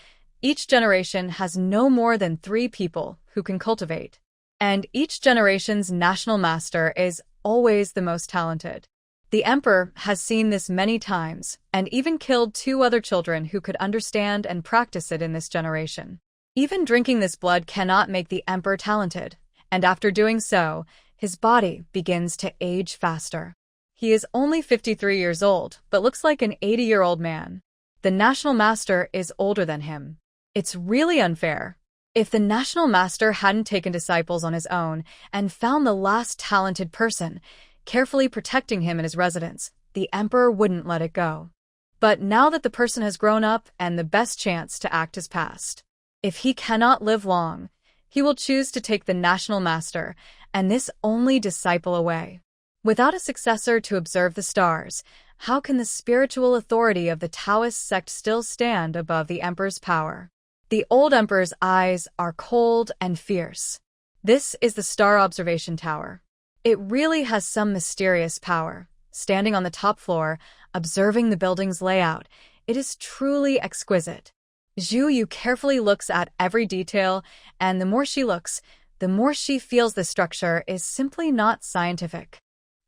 each generation has no more than 3 people who can cultivate. And each generation's national master is always the most talented. The emperor has seen this many times, and even killed 2 other children who could understand and practice it in this generation. Even drinking this blood cannot make the emperor talented, and after doing so, his body begins to age faster. He is only 53 years old, but looks like an 80-year-old man. The national master is older than him. It's really unfair. If the national master hadn't taken disciples on his own and found the last talented person, carefully protecting him in his residence, the emperor wouldn't let it go. But now that the person has grown up and the best chance to act has passed, if he cannot live long, he will choose to take the national master and this only disciple away. Without a successor to observe the stars, how can the spiritual authority of the Taoist sect still stand above the emperor's power? The old emperor's eyes are cold and fierce. This is the star observation tower. It really has some mysterious power. Standing on the top floor, observing the building's layout, it is truly exquisite. Zhu Yu carefully looks at every detail, and the more she looks, the more she feels the structure is simply not scientific.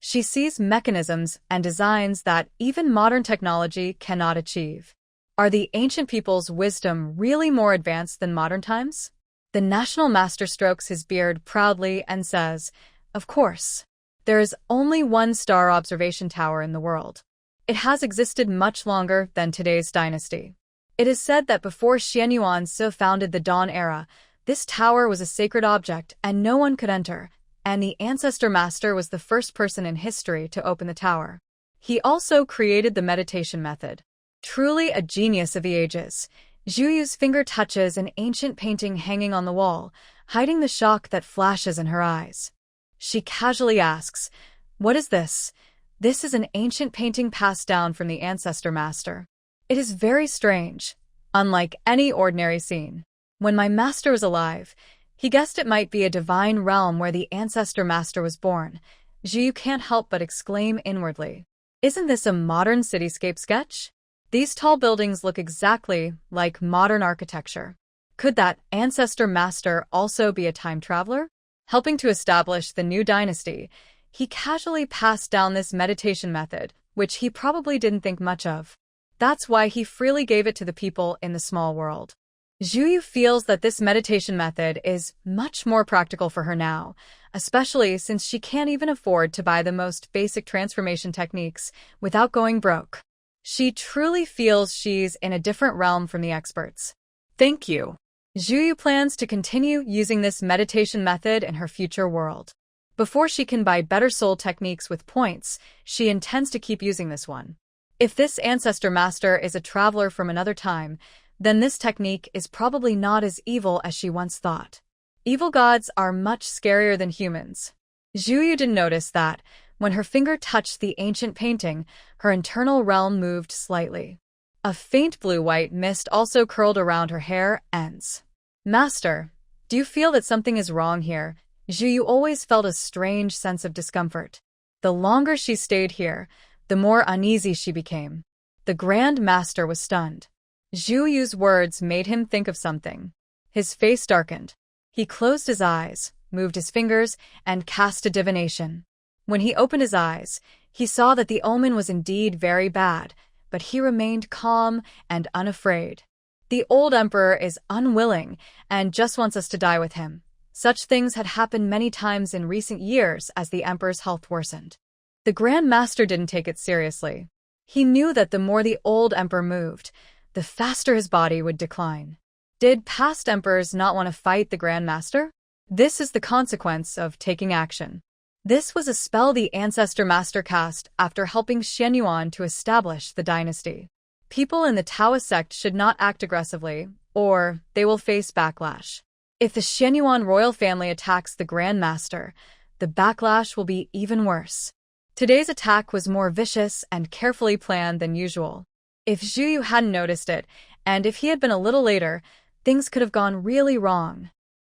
She sees mechanisms and designs that even modern technology cannot achieve. Are the ancient people's wisdom really more advanced than modern times? The national master strokes his beard proudly and says, "Of course. There is only one star observation tower in the world. It has existed much longer than today's dynasty. It is said that before Xian Yuan so founded the Dawn era, this tower was a sacred object and no one could enter, and the Ancestor Master was the first person in history to open the tower. He also created the meditation method. Truly a genius of the ages, Zhu Yu's finger touches an ancient painting hanging on the wall, hiding the shock that flashes in her eyes. She casually asks, "What is this?" This is an ancient painting passed down from the Ancestor Master. It is very strange, unlike any ordinary scene. When my master was alive, he guessed it might be a divine realm where the Ancestor Master was born. Zhu Yu can't help but exclaim inwardly, "Isn't this a modern cityscape sketch? These tall buildings look exactly like modern architecture. Could that Ancestor Master also be a time traveler? Helping to establish the new dynasty, he casually passed down this meditation method, which he probably didn't think much of. That's why he freely gave it to the people in the small world." Zhu Yu feels that this meditation method is much more practical for her now, especially since she can't even afford to buy the most basic transformation techniques without going broke. She truly feels she's in a different realm from the experts. Thank you. Zhu Yu plans to continue using this meditation method in her future world. Before she can buy better soul techniques with points, she intends to keep using this one. If this Ancestor Master is a traveler from another time, then this technique is probably not as evil as she once thought. Evil gods are much scarier than humans. Zhu Yu didn't notice that, when her finger touched the ancient painting, her internal realm moved slightly. A faint blue-white mist also curled around her hair ends. "Master, do you feel that something is wrong here?" Zhu Yu always felt a strange sense of discomfort. The longer she stayed here, the more uneasy she became. The Grand Master was stunned. Zhu Yu's words made him think of something. His face darkened. He closed his eyes, moved his fingers, and cast a divination. When he opened his eyes, he saw that the omen was indeed very bad, but he remained calm and unafraid. "The old emperor is unwilling and just wants us to die with him." Such things had happened many times in recent years as the emperor's health worsened. The Grand Master didn't take it seriously. He knew that the more the old emperor moved, the faster his body would decline. Did past emperors not want to fight the Grand Master? This is the consequence of taking action. This was a spell the Ancestor Master cast after helping Xianyuan to establish the dynasty. People in the Taoist sect should not act aggressively, or they will face backlash. If the Xianyuan royal family attacks the Grand Master, the backlash will be even worse. Today's attack was more vicious and carefully planned than usual. If Zhu Yu hadn't noticed it, and if he had been a little later, things could have gone really wrong.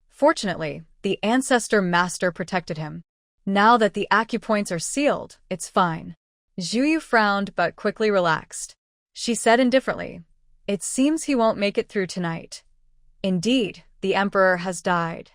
Fortunately, the Ancestor Master protected him. Now that the acupoints are sealed, it's fine. Zhu Yu frowned but quickly relaxed. She said indifferently, "It seems he won't make it through tonight." Indeed, the emperor has died.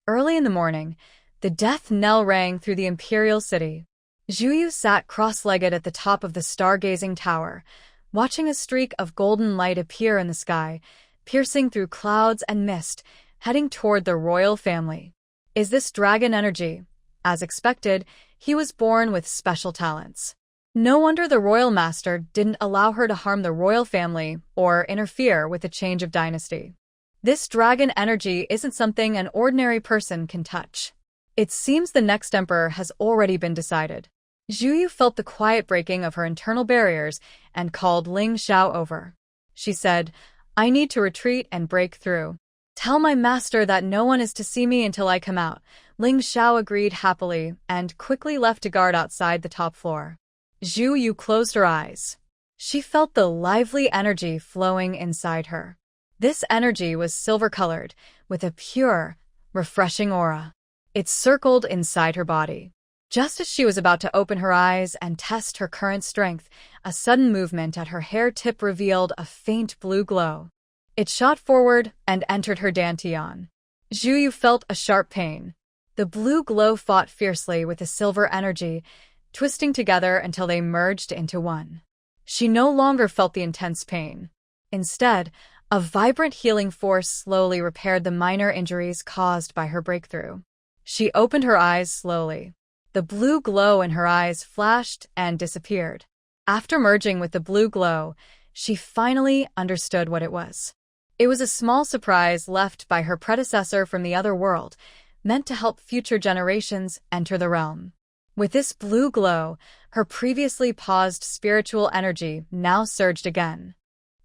Early in the morning, the death knell rang through the imperial city. Zhu Yu sat cross-legged at the top of the stargazing tower, watching a streak of golden light appear in the sky, piercing through clouds and mist, heading toward the royal family. Is this dragon energy? As expected, he was born with special talents. No wonder the royal master didn't allow her to harm the royal family or interfere with the change of dynasty. This dragon energy isn't something an ordinary person can touch. It seems the next emperor has already been decided. Zhu Yu felt the quiet breaking of her internal barriers and called Ling Xiao over. She said, "I need to retreat and break through. Tell my master that no one is to see me until I come out." Ling Xiao agreed happily and quickly left to guard outside the top floor. Zhu Yu closed her eyes. She felt the lively energy flowing inside her. This energy was silver-colored, with a pure, refreshing aura. It circled inside her body. Just as she was about to open her eyes and test her current strength, a sudden movement at her hair tip revealed a faint blue glow. It shot forward and entered her dantian. Zhu Yu felt a sharp pain. The blue glow fought fiercely with the silver energy, twisting together until they merged into one. She no longer felt the intense pain. Instead, a vibrant healing force slowly repaired the minor injuries caused by her breakthrough. She opened her eyes slowly. The blue glow in her eyes flashed and disappeared. After merging with the blue glow, she finally understood what it was. It was a small surprise left by her predecessor from the other world, meant to help future generations enter the realm. With this blue glow, her previously paused spiritual energy now surged again.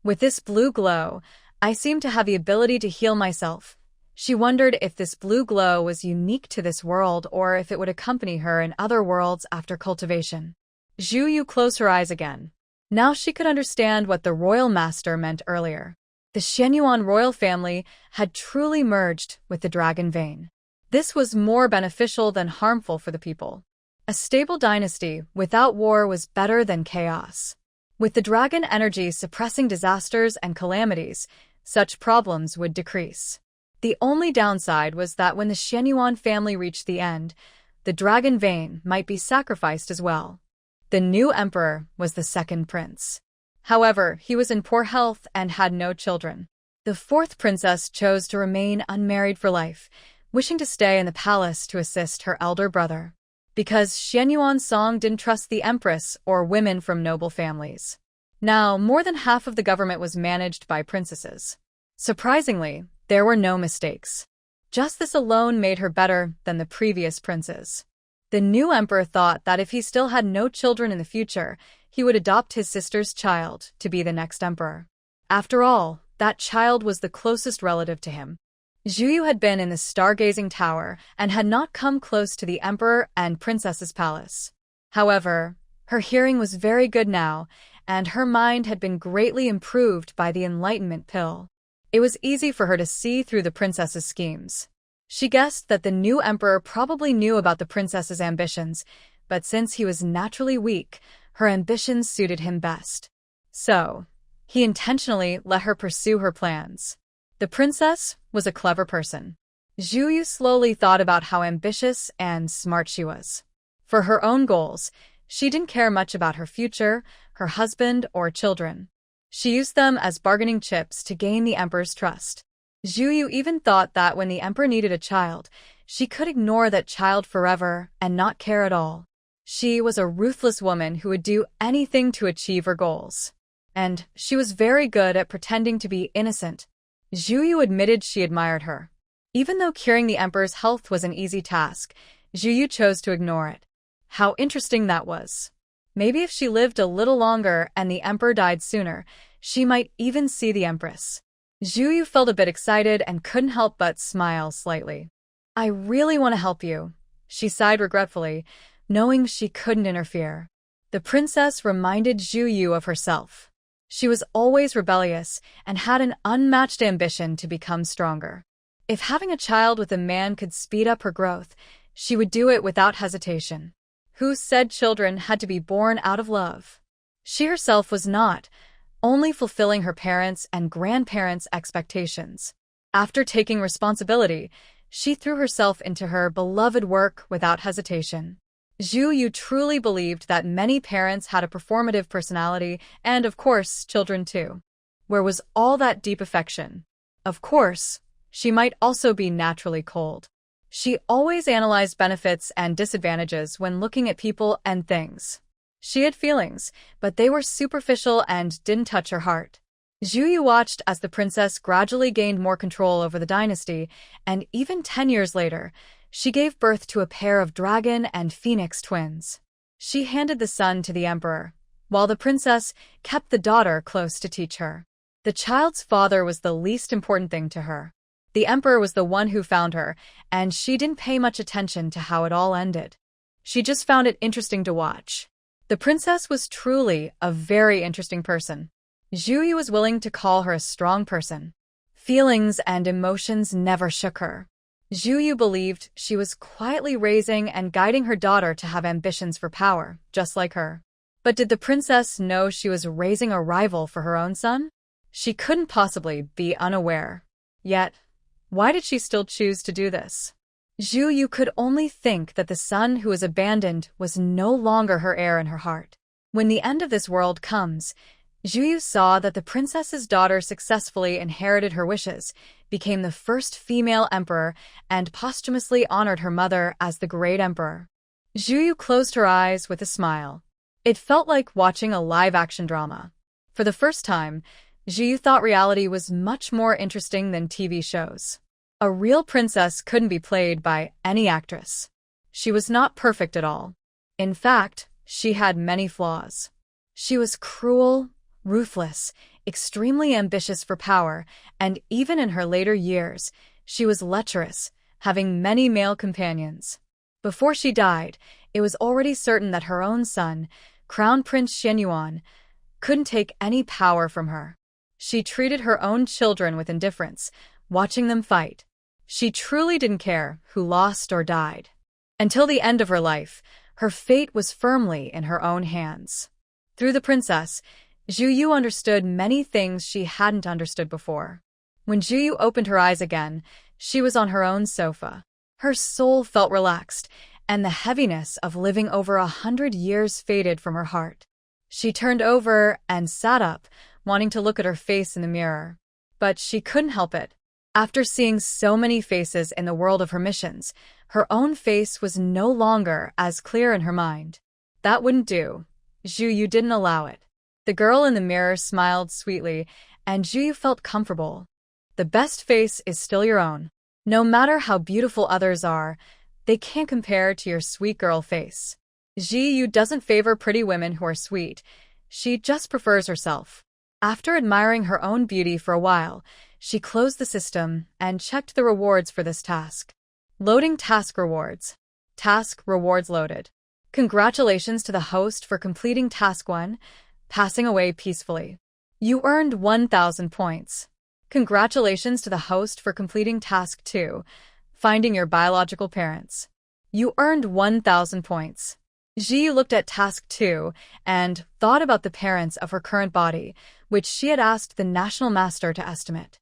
With this blue glow, I seem to have the ability to heal myself. She wondered if this blue glow was unique to this world or if it would accompany her in other worlds after cultivation. Zhu Yu closed her eyes again. Now she could understand what the royal master meant earlier. The Xianyuan royal family had truly merged with the dragon vein. This was more beneficial than harmful for the people. A stable dynasty without war was better than chaos. With the dragon energy suppressing disasters and calamities, such problems would decrease. The only downside was that when the Xianyuan family reached the end, the dragon vein might be sacrificed as well. The new emperor was the second prince. However, he was in poor health and had no children. The fourth princess chose to remain unmarried for life, wishing to stay in the palace to assist her elder brother. Because Xianyuan Song didn't trust the empress or women from noble families. Now, more than half of the government was managed by princesses. Surprisingly, there were no mistakes. Just this alone made her better than the previous princes. The new emperor thought that if he still had no children in the future, he would adopt his sister's child to be the next emperor. After all, that child was the closest relative to him. Zhu Yu had been in the stargazing tower and had not come close to the emperor and princess's palace. However, her hearing was very good now, and her mind had been greatly improved by the enlightenment pill. It was easy for her to see through the princess's schemes. She guessed that the new emperor probably knew about the princess's ambitions, but since he was naturally weak, her ambitions suited him best. So, he intentionally let her pursue her plans. The princess was a clever person. Zhu Yu slowly thought about how ambitious and smart she was. For her own goals, she didn't care much about her future, her husband, or children. She used them as bargaining chips to gain the emperor's trust. Zhu Yu even thought that when the emperor needed a child, she could ignore that child forever and not care at all. She was a ruthless woman who would do anything to achieve her goals. And she was very good at pretending to be innocent. Zhu Yu admitted she admired her. Even though curing the emperor's health was an easy task, Zhu Yu chose to ignore it. How interesting that was. Maybe if she lived a little longer and the emperor died sooner, she might even see the empress. Zhu Yu felt a bit excited and couldn't help but smile slightly. I really want to help you, she sighed regretfully, knowing she couldn't interfere. The princess reminded Zhu Yu of herself. She was always rebellious and had an unmatched ambition to become stronger. If having a child with a man could speed up her growth, she would do it without hesitation. Who said children had to be born out of love? She herself was not, only fulfilling her parents' and grandparents' expectations. After taking responsibility, she threw herself into her beloved work without hesitation. Zhu Yu truly believed that many parents had a performative personality and, of course, children too. Where was all that deep affection? Of course, she might also be naturally cold. She always analyzed benefits and disadvantages when looking at people and things. She had feelings, but they were superficial and didn't touch her heart. Zhu Yu watched as the princess gradually gained more control over the dynasty, and even 10 years later, she gave birth to a pair of dragon and phoenix twins. She handed the son to the emperor, while the princess kept the daughter close to teach her. The child's father was the least important thing to her. The emperor was the one who found her, and she didn't pay much attention to how it all ended. She just found it interesting to watch. The princess was truly a very interesting person. Zhu Yu was willing to call her a strong person. Feelings and emotions never shook her. Zhu Yu believed she was quietly raising and guiding her daughter to have ambitions for power, just like her. But did the princess know she was raising a rival for her own son? She couldn't possibly be unaware. Yet, why did she still choose to do this? Zhu Yu could only think that the son who was abandoned was no longer her heir in her heart. When the end of this world comes, Zhu Yu saw that the princess's daughter successfully inherited her wishes, became the first female emperor, and posthumously honored her mother as the great emperor. Zhu Yu closed her eyes with a smile. It felt like watching a live-action drama. For the first time, Zhu Yu thought reality was much more interesting than TV shows. A real princess couldn't be played by any actress. She was not perfect at all. In fact, she had many flaws. She was cruel, ruthless, extremely ambitious for power, and even in her later years, she was lecherous, having many male companions. Before she died, it was already certain that her own son, Crown Prince Xianyuan, couldn't take any power from her. She treated her own children with indifference, watching them fight. She truly didn't care who lost or died. Until the end of her life, her fate was firmly in her own hands. Through the princess, Zhu Yu understood many things she hadn't understood before. When Zhu Yu opened her eyes again, she was on her own sofa. Her soul felt relaxed, and the heaviness of living over 100 years faded from her heart. She turned over and sat up, wanting to look at her face in the mirror. But she couldn't help it. After seeing so many faces in the world of her missions, her own face was no longer as clear in her mind. That wouldn't do. Zhu Yu didn't allow it. The girl in the mirror smiled sweetly, and Zhu Yu felt comfortable. The best face is still your own. No matter how beautiful others are, they can't compare to your sweet girl face. Zhu Yu doesn't favor pretty women who are sweet. She just prefers herself. After admiring her own beauty for a while, she closed the system and checked the rewards for this task. Loading task rewards. Task rewards loaded. Congratulations to the host for completing Task 1, passing away peacefully. You earned 1,000 points. Congratulations to the host for completing Task 2, finding your biological parents. You earned 1,000 points. Ji looked at Task 2 and thought about the parents of her current body, which she had asked the National Master to estimate.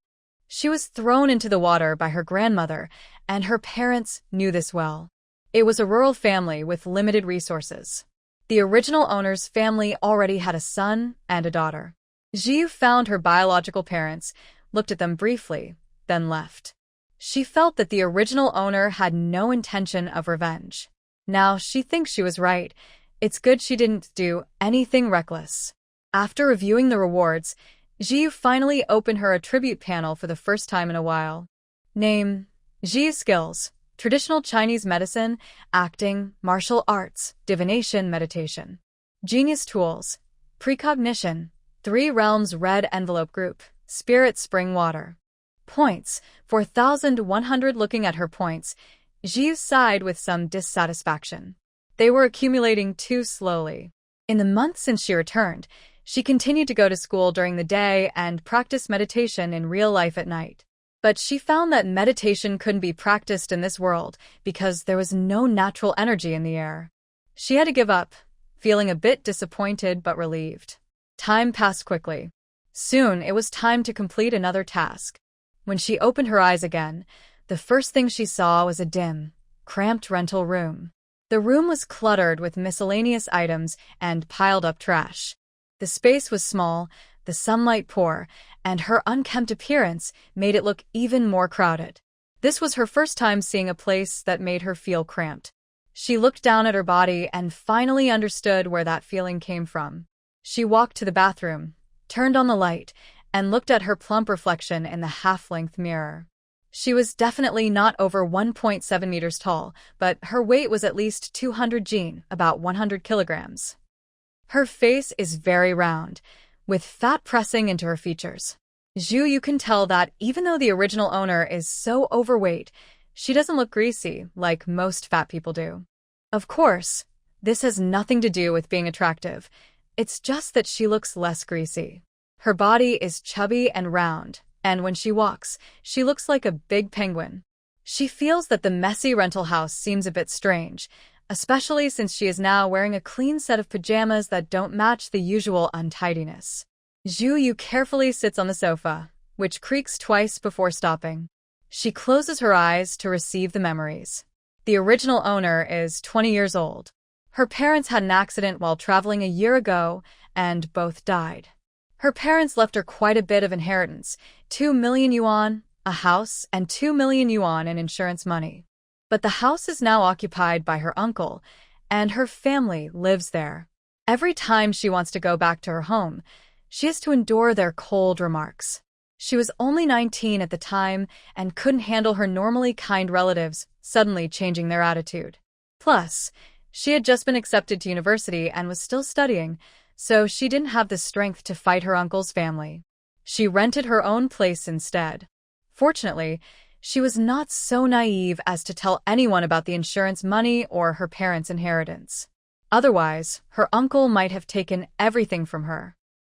She was thrown into the water by her grandmother, and her parents knew this well. It was a rural family with limited resources. The original owner's family already had a son and a daughter. Ji found her biological parents, looked at them briefly, then left. She felt that the original owner had no intention of revenge. Now she thinks she was right. It's good she didn't do anything reckless. After reviewing the rewards, Ji finally opened her attribute panel for the first time in a while. Name: Ji skills: traditional Chinese medicine, acting, martial arts, divination, meditation. Genius tools: precognition, 3 realms red envelope group, spirit spring water. Points: 4,100. Looking at her points, Ji sighed with some dissatisfaction. They were accumulating too slowly. In the months since she returned, she continued to go to school during the day and practice meditation in real life at night. But she found that meditation couldn't be practiced in this world because there was no natural energy in the air. She had to give up, feeling a bit disappointed but relieved. Time passed quickly. Soon it was time to complete another task. When she opened her eyes again, the first thing she saw was a dim, cramped rental room. The room was cluttered with miscellaneous items and piled-up trash. The space was small, the sunlight poor, and her unkempt appearance made it look even more crowded. This was her first time seeing a place that made her feel cramped. She looked down at her body and finally understood where that feeling came from. She walked to the bathroom, turned on the light, and looked at her plump reflection in the half-length mirror. She was definitely not over 1.7 meters tall, but her weight was at least 200 jin, about 100 kilograms. Her face is very round, with fat pressing into her features. Zhu, you can tell that even though the original owner is so overweight, she doesn't look greasy like most fat people do. Of course, this has nothing to do with being attractive. It's just that she looks less greasy. Her body is chubby and round, and when she walks, she looks like a big penguin. She feels that the messy rental house seems a bit strange, especially since she is now wearing a clean set of pajamas that don't match the usual untidiness. Zhu Yu carefully sits on the sofa, which creaks twice before stopping. She closes her eyes to receive the memories. The original owner is 20 years old. Her parents had an accident while traveling a year ago, and both died. Her parents left her quite a bit of inheritance, 2 million yuan, a house, and 2 million yuan in insurance money. But the house is now occupied by her uncle, and her family lives there. Every time she wants to go back to her home, she has to endure their cold remarks. She was only 19 at the time and couldn't handle her normally kind relatives suddenly changing their attitude. Plus, she had just been accepted to university and was still studying, so she didn't have the strength to fight her uncle's family. She rented her own place instead. Fortunately, she was not so naive as to tell anyone about the insurance money or her parents' inheritance. Otherwise, her uncle might have taken everything from her.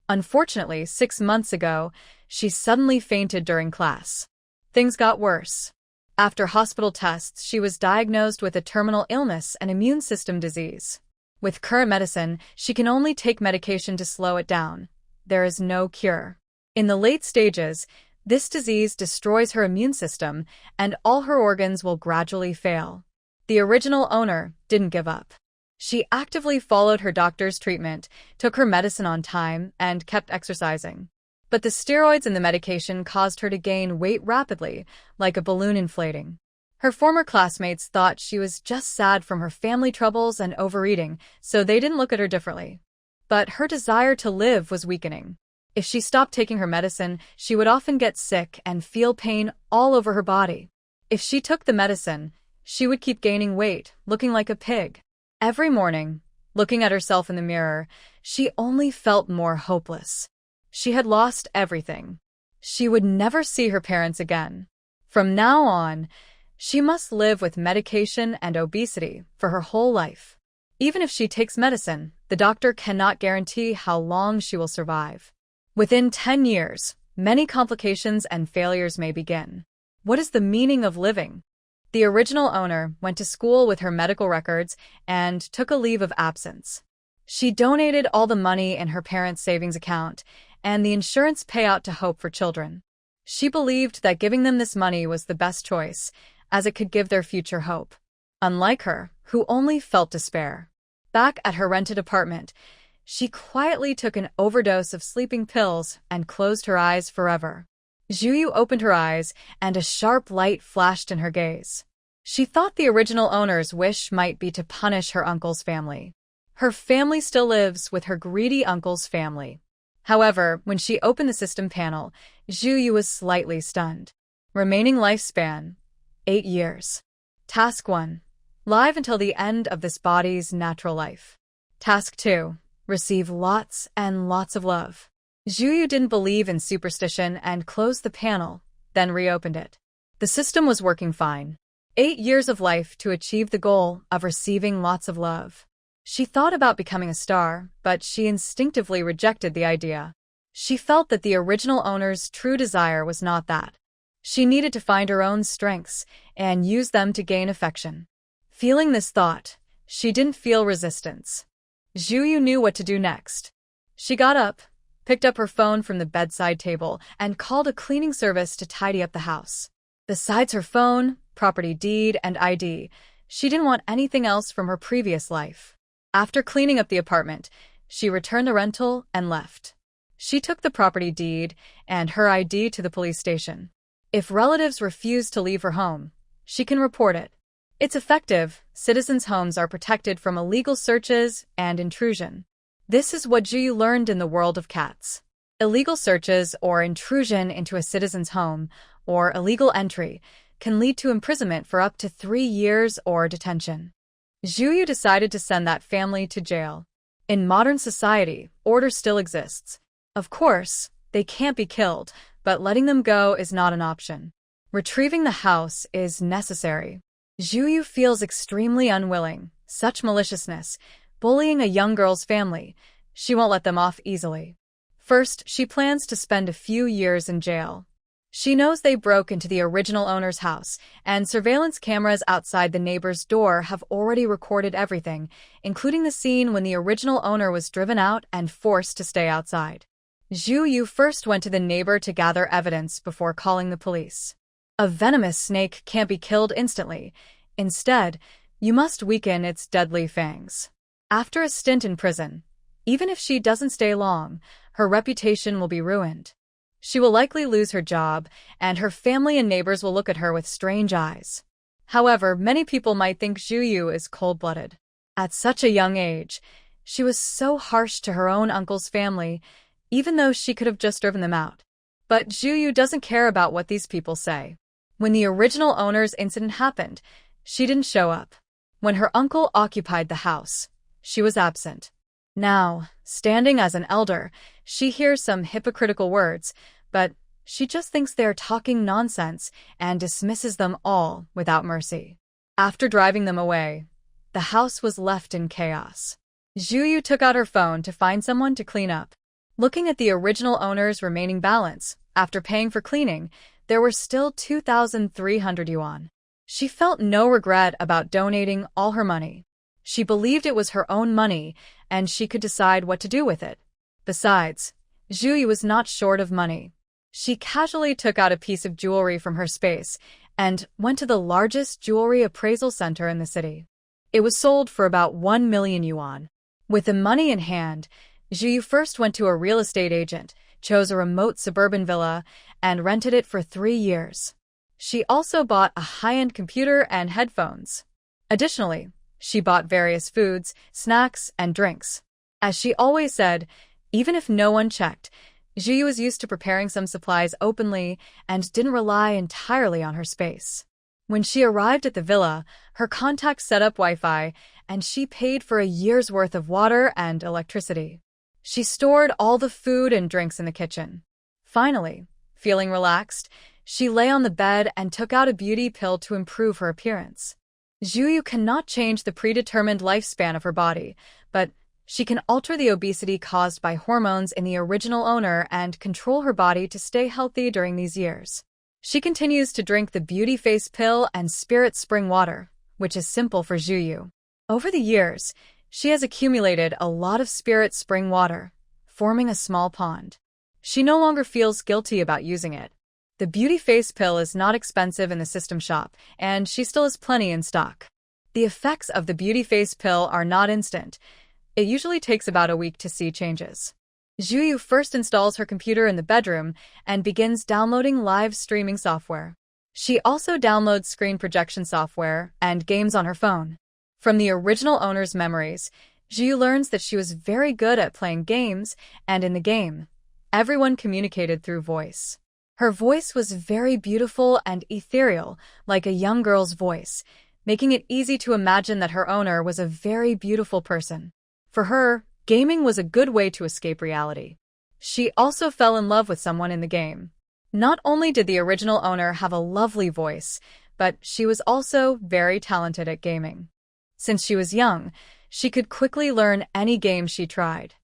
Unfortunately, 6 months ago, she suddenly fainted during class. Things got worse. After hospital tests, she was diagnosed with a terminal illness and immune system disease. With current medicine, she can only take medication to slow it down. There is no cure. In the late stages, this disease destroys her immune system, and all her organs will gradually fail. The original owner didn't give up. She actively followed her doctor's treatment, took her medicine on time, and kept exercising. But the steroids in the medication caused her to gain weight rapidly, like a balloon inflating. Her former classmates thought she was just sad from her family troubles and overeating, so they didn't look at her differently. But her desire to live was weakening. If she stopped taking her medicine, she would often get sick and feel pain all over her body. If she took the medicine, she would keep gaining weight, looking like a pig. Every morning, looking at herself in the mirror, she only felt more hopeless. She had lost everything. She would never see her parents again. From now on, she must live with medication and obesity for her whole life. Even if she takes medicine, the doctor cannot guarantee how long she will survive. Within 10 years, many complications and failures may begin. What is the meaning of living? The original owner went to school with her medical records and took a leave of absence. She donated all the money in her parents' savings account and the insurance payout to Hope for Children. She believed that giving them this money was the best choice, as it could give their future hope. Unlike her, who only felt despair. Back at her rented apartment, she quietly took an overdose of sleeping pills and closed her eyes forever. Juyu opened her eyes, and a sharp light flashed in her gaze. She thought the original owner's wish might be to punish her uncle's family. Her family still lives with her greedy uncle's family. However, when she opened the system panel, Juyu was slightly stunned. Remaining lifespan, 8 years. Task 1. Live until the end of this body's natural life. Task 2. Receive lots and lots of love. Juyu didn't believe in superstition and closed the panel, then reopened it. The system was working fine. 8 years of life to achieve the goal of receiving lots of love. She thought about becoming a star, but she instinctively rejected the idea. She felt that the original owner's true desire was not that. She needed to find her own strengths and use them to gain affection. Feeling this thought, she didn't feel resistance. Juyu knew what to do next. She got up, picked up her phone from the bedside table, and called a cleaning service to tidy up the house. Besides her phone, property deed, and ID, she didn't want anything else from her previous life. After cleaning up the apartment, she returned the rental and left. She took the property deed and her ID to the police station. If relatives refuse to leave her home, she can report it. It's effective. Citizens' homes are protected from illegal searches and intrusion. This is what Juyu learned in the world of cats. Illegal searches or intrusion into a citizen's home, or illegal entry, can lead to imprisonment for up to 3 years or detention. Juyu decided to send that family to jail. In modern society, order still exists. Of course, they can't be killed, but letting them go is not an option. Retrieving the house is necessary. Juyu feels extremely unwilling. Such maliciousness, bullying a young girl's family. She won't let them off easily. First, she plans to spend a few years in jail. She knows they broke into the original owner's house, and surveillance cameras outside the neighbor's door have already recorded everything, including the scene when the original owner was driven out and forced to stay outside. Juyu first went to the neighbor to gather evidence before calling the police. A venomous snake can't be killed instantly. Instead, you must weaken its deadly fangs. After a stint in prison, even if she doesn't stay long, her reputation will be ruined. She will likely lose her job, and her family and neighbors will look at her with strange eyes. However, many people might think Juyu is cold-blooded. At such a young age, she was so harsh to her own uncle's family, even though she could have just driven them out. But Zhu doesn't care about what these people say. When the original owner's incident happened, she didn't show up. When her uncle occupied the house, she was absent. Now, standing as an elder, she hears some hypocritical words, but she just thinks they're talking nonsense and dismisses them all without mercy. After driving them away, the house was left in chaos. Zhu took out her phone to find someone to clean up. Looking at the original owner's remaining balance, after paying for cleaning, there were still 2,300 yuan. She felt no regret about donating all her money. She believed it was her own money, and she could decide what to do with it. Besides, Zhu was not short of money. She casually took out a piece of jewelry from her space and went to the largest jewelry appraisal center in the city. It was sold for about 1 million yuan. With the money in hand, Zhu first went to a real estate agent, chose a remote suburban villa, and rented it for 3 years. She also bought a high-end computer and headphones. Additionally, she bought various foods, snacks, and drinks. As she always said, even if no one checked, Zhu was used to preparing some supplies openly and didn't rely entirely on her space. When she arrived at the villa, her contacts set up Wi-Fi, and she paid for a year's worth of water and electricity. She stored all the food and drinks in the kitchen. Finally, feeling relaxed, she lay on the bed and took out a beauty pill to improve her appearance. Zhu cannot change the predetermined lifespan of her body, but she can alter the obesity caused by hormones in the original owner and control her body to stay healthy during these years. She continues to drink the beauty face pill and spirit spring water, which is simple for Zhu. Over the years, she has accumulated a lot of spirit spring water, forming a small pond. She no longer feels guilty about using it. The beauty face pill is not expensive in the system shop, and she still has plenty in stock. The effects of the beauty face pill are not instant. It usually takes about a week to see changes. Zhu first installs her computer in the bedroom and begins downloading live streaming software. She also downloads screen projection software and games on her phone. From the original owner's memories, Zhu learns that she was very good at playing games, and in the game, everyone communicated through voice. Her voice was very beautiful and ethereal, like a young girl's voice, making it easy to imagine that her owner was a very beautiful person. For her, gaming was a good way to escape reality. She also fell in love with someone in the game. Not only did the original owner have a lovely voice, but she was also very talented at gaming. Since she was young, she could quickly learn any game she tried.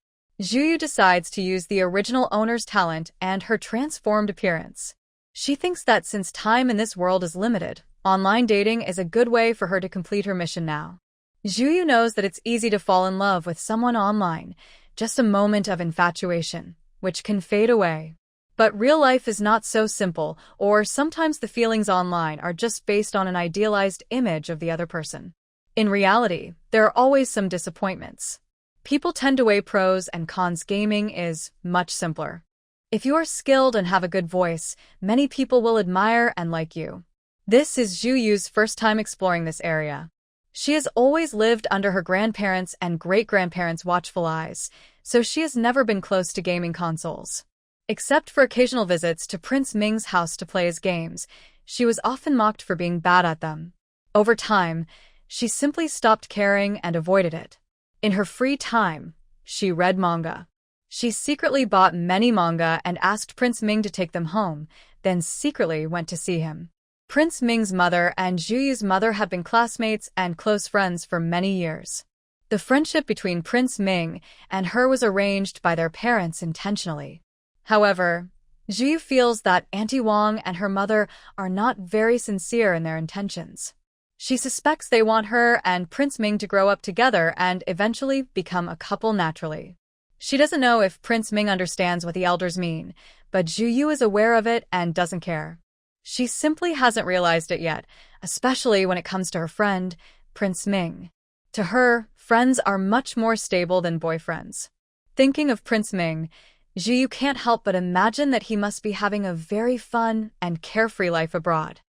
Zhu decides to use the original owner's talent and her transformed appearance. She thinks that since time in this world is limited, online dating is a good way for her to complete her mission now. Zhu knows that it's easy to fall in love with someone online, just a moment of infatuation, which can fade away. But real life is not so simple, or sometimes the feelings online are just based on an idealized image of the other person. In reality, there are always some disappointments. People tend to weigh pros and cons. Gaming is much simpler. If you are skilled and have a good voice, many people will admire and like you. This is Zhu first time exploring this area. She has always lived under her grandparents' and great-grandparents' watchful eyes, so she has never been close to gaming consoles. Except for occasional visits to Prince Ming's house to play his games, she was often mocked for being bad at them. Over time, she simply stopped caring and avoided it. In her free time, she read manga. She secretly bought many manga and asked Prince Ming to take them home, then secretly went to see him. Prince Ming's mother and Zhu's mother have been classmates and close friends for many years. The friendship between Prince Ming and her was arranged by their parents intentionally. However, Zhu feels that Auntie Wang and her mother are not very sincere in their intentions. She suspects they want her and Prince Ming to grow up together and eventually become a couple naturally. She doesn't know if Prince Ming understands what the elders mean, but Zhu is aware of it and doesn't care. She simply hasn't realized it yet, especially when it comes to her friend, Prince Ming. To her, friends are much more stable than boyfriends. Thinking of Prince Ming, Zhu can't help but imagine that he must be having a very fun and carefree life abroad.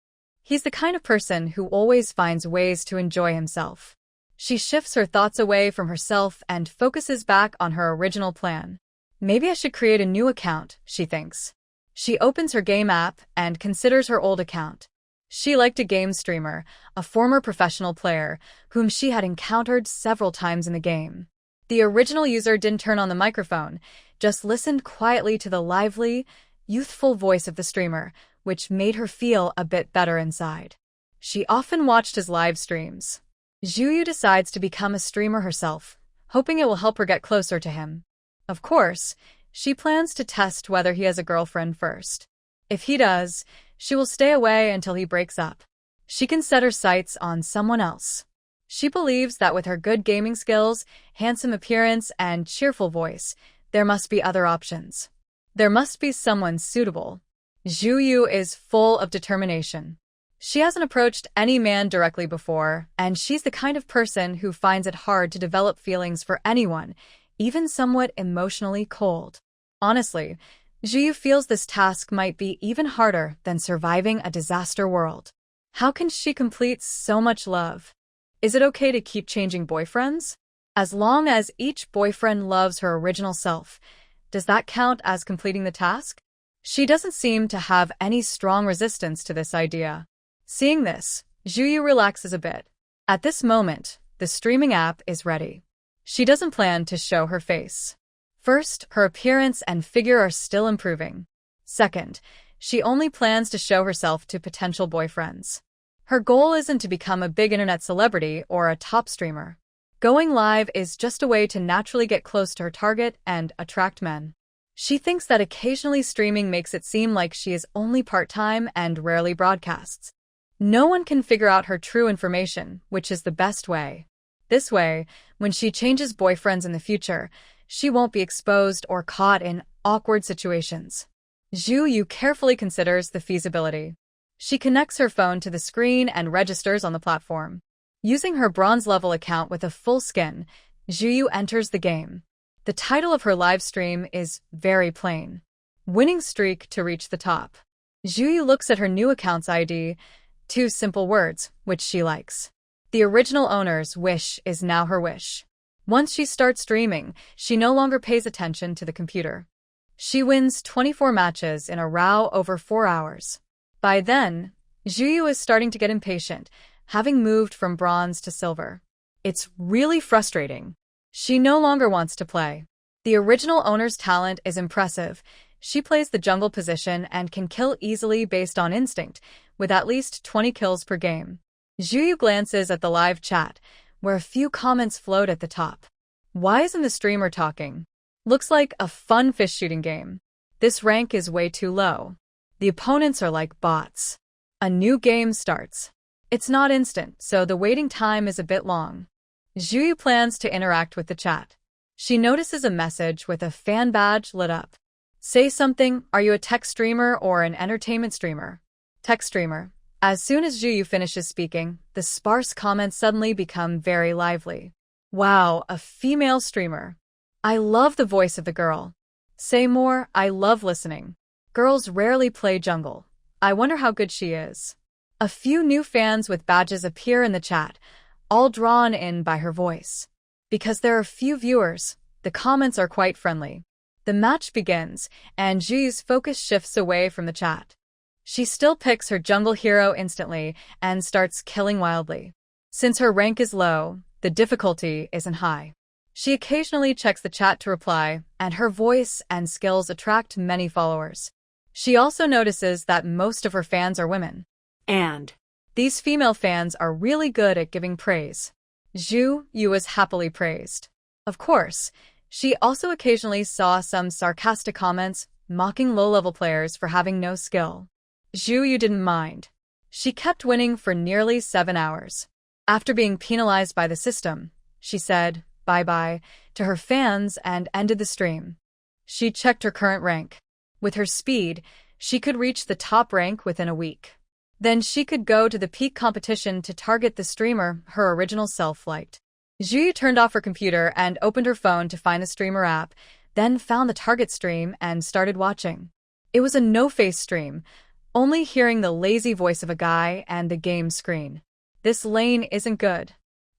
He's the kind of person who always finds ways to enjoy himself. She shifts her thoughts away from herself and focuses back on her original plan. Maybe I should create a new account, she thinks. She opens her game app and considers her old account. She liked a game streamer, a former professional player, whom she had encountered several times in the game. The original user didn't turn on the microphone, just listened quietly to the lively, youthful voice of the streamer, which made her feel a bit better inside. She often watched his live streams. Juyu decides to become a streamer herself, hoping it will help her get closer to him. Of course, she plans to test whether he has a girlfriend first. If he does, she will stay away until he breaks up. She can set her sights on someone else. She believes that with her good gaming skills, handsome appearance, and cheerful voice, there must be other options. There must be someone suitable. Juyu is full of determination. She hasn't approached any man directly before, and she's the kind of person who finds it hard to develop feelings for anyone, even somewhat emotionally cold. Honestly, Juyu feels this task might be even harder than surviving a disaster world. How can she complete so much love? Is it okay to keep changing boyfriends? As long as each boyfriend loves her original self, does that count as completing the task? She doesn't seem to have any strong resistance to this idea. Seeing this, Juyu relaxes a bit. At this moment, the streaming app is ready. She doesn't plan to show her face. First, her appearance and figure are still improving. Second, she only plans to show herself to potential boyfriends. Her goal isn't to become a big internet celebrity or a top streamer. Going live is just a way to naturally get close to her target and attract men. She thinks that occasionally streaming makes it seem like she is only part-time and rarely broadcasts. No one can figure out her true information, which is the best way. This way, when she changes boyfriends in the future, she won't be exposed or caught in awkward situations. Juyu carefully considers the feasibility. She connects her phone to the screen and registers on the platform. Using her bronze-level account with a full skin, Juyu enters the game. The title of her live stream is very plain: Winning Streak to Reach the Top. Juyu looks at her new account's ID, 2 simple words, which she likes. The original owner's wish is now her wish. Once she starts streaming, she no longer pays attention to the computer. She wins 24 matches in a row over 4 hours. By then, Juyu is starting to get impatient, having moved from bronze to silver. It's really frustrating. She no longer wants to play. The original owner's talent is impressive. She plays the jungle position and can kill easily based on instinct, with at least 20 kills per game. Juyu glances at the live chat, where a few comments float at the top. Why isn't the streamer talking? Looks like a fun fish shooting game. This rank is way too low. The opponents are like bots. A new game starts. It's not instant, so the waiting time is a bit long. Juyu plans to interact with the chat. She notices a message with a fan badge lit up. Say something. Are you a tech streamer or an entertainment streamer? Tech streamer. As soon as Juyu finishes speaking, the sparse comments suddenly become very lively. Wow, a female streamer. I love the voice of the girl. Say more. I love listening. Girls rarely play jungle. I wonder how good she is. A few new fans with badges appear in the chat, all drawn in by her voice. Because there are few viewers, the comments are quite friendly. The match begins, and Juyu's focus shifts away from the chat. She still picks her jungle hero instantly and starts killing wildly. Since her rank is low, the difficulty isn't high. She occasionally checks the chat to reply, and her voice and skills attract many followers. She also notices that most of her fans are women. And these female fans are really good at giving praise. Juyu is happily praised. Of course, she also occasionally saw some sarcastic comments, mocking low-level players for having no skill. Juyu didn't mind. She kept winning for nearly 7 hours. After being penalized by the system, she said bye-bye to her fans and ended the stream. She checked her current rank. With her speed, she could reach the top rank within a week. Then she could go to the peak competition to target the streamer her original self liked. Juyu turned off her computer and opened her phone to find the streamer app, then found the target stream and started watching. It was a no-face stream, only hearing the lazy voice of a guy and the game screen. This lane isn't good.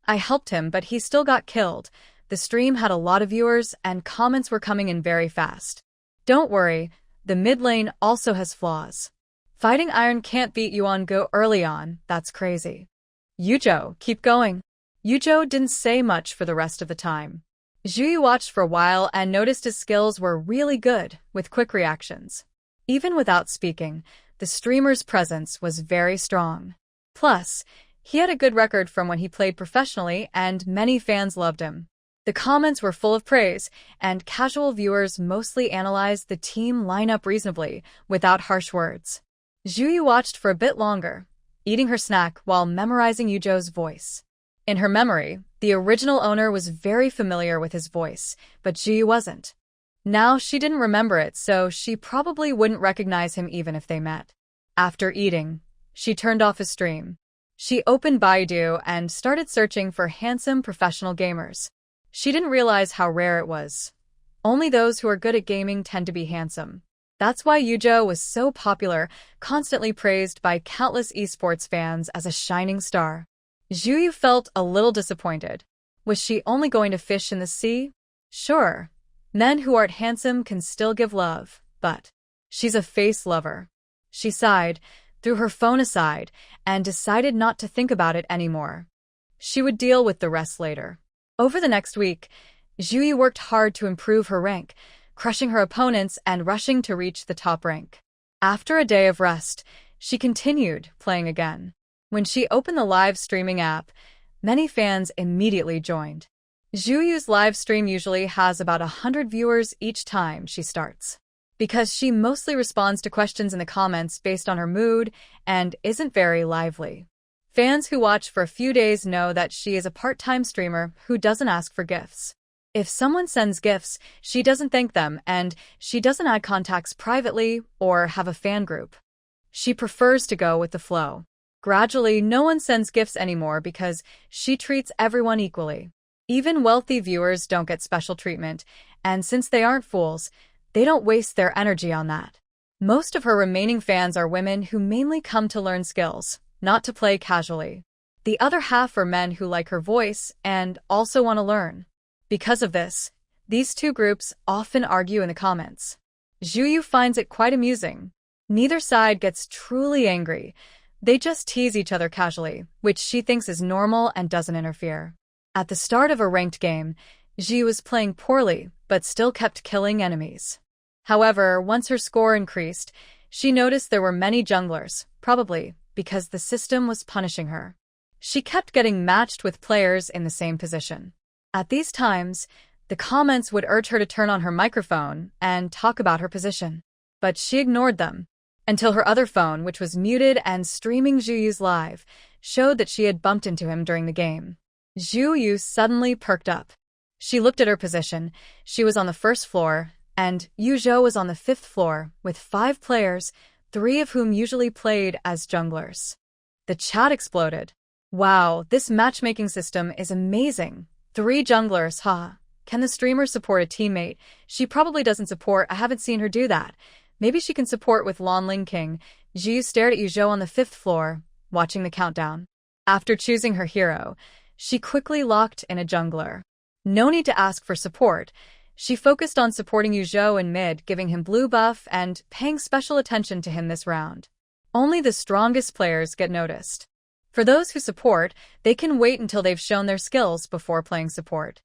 I helped him, but he still got killed. The stream had a lot of viewers and comments were coming in very fast. Don't worry, The mid lane also has flaws. Fighting Iron can't beat you on go early on, that's crazy. Yujo, keep going. Yujo didn't say much for the rest of the time. Zhuyu watched for a while and noticed his skills were really good, with quick reactions. Even without speaking, the streamer's presence was very strong. Plus, he had a good record from when he played professionally and many fans loved him. The comments were full of praise, and casual viewers mostly analyzed the team lineup reasonably, without harsh words. Zhuyu watched for a bit longer, eating her snack while memorizing Yujo's voice. In her memory, the original owner was very familiar with his voice, but Zhuyu wasn't. Now she didn't remember it, so she probably wouldn't recognize him even if they met. After eating, she turned off his stream. She opened Baidu and started searching for handsome professional gamers. She didn't realize how rare it was. Only those who are good at gaming tend to be handsome. That's why Yujo was so popular, constantly praised by countless esports fans as a shining star. Zhuyu felt a little disappointed. Was she only going to fish in the sea? Sure, men who aren't handsome can still give love, but she's a face lover. She sighed, threw her phone aside, and decided not to think about it anymore. She would deal with the rest later. Over the next week, Zhuyu worked hard to improve her rank, crushing her opponents and rushing to reach the top rank. After a day of rest, she continued playing again. When she opened the live streaming app, many fans immediately joined. Zhuyu's live stream usually has about 100 viewers each time she starts. Because she mostly responds to questions in the comments based on her mood and isn't very lively. Fans who watch for a few days know that she is a part-time streamer who doesn't ask for gifts. If someone sends gifts, she doesn't thank them, and she doesn't add contacts privately or have a fan group. She prefers to go with the flow. Gradually, no one sends gifts anymore because she treats everyone equally. Even wealthy viewers don't get special treatment, and since they aren't fools, they don't waste their energy on that. Most of her remaining fans are women who mainly come to learn skills, not to play casually. The other half are men who like her voice and also want to learn. Because of this, these two groups often argue in the comments. Zhuyu finds it quite amusing. Neither side gets truly angry. They just tease each other casually, which she thinks is normal and doesn't interfere. At the start of a ranked game, Zhuyu was playing poorly, but still kept killing enemies. However, once her score increased, she noticed there were many junglers, probably because the system was punishing her. She kept getting matched with players in the same position. At these times, the comments would urge her to turn on her microphone and talk about her position. But she ignored them, until her other phone, which was muted and streaming Zhuyu's live, showed that she had bumped into him during the game. Zhuyu suddenly perked up. She looked at her position. She was on the first floor, and Yujo was on the 5th floor, with 5 players, 3 of whom usually played as junglers. The chat exploded. Wow, this matchmaking system is amazing. 3 junglers, huh? Can the streamer support a teammate? She probably doesn't support. I haven't seen her do that. Maybe she can support with Lon Ling King. Zhu stared at Yujo on the 5th floor, watching the countdown. After choosing her hero, she quickly locked in a jungler. No need to ask for support. She focused on supporting Yujo in mid, giving him blue buff and paying special attention to him this round. Only the strongest players get noticed. For those who support, they can wait until they've shown their skills before playing support.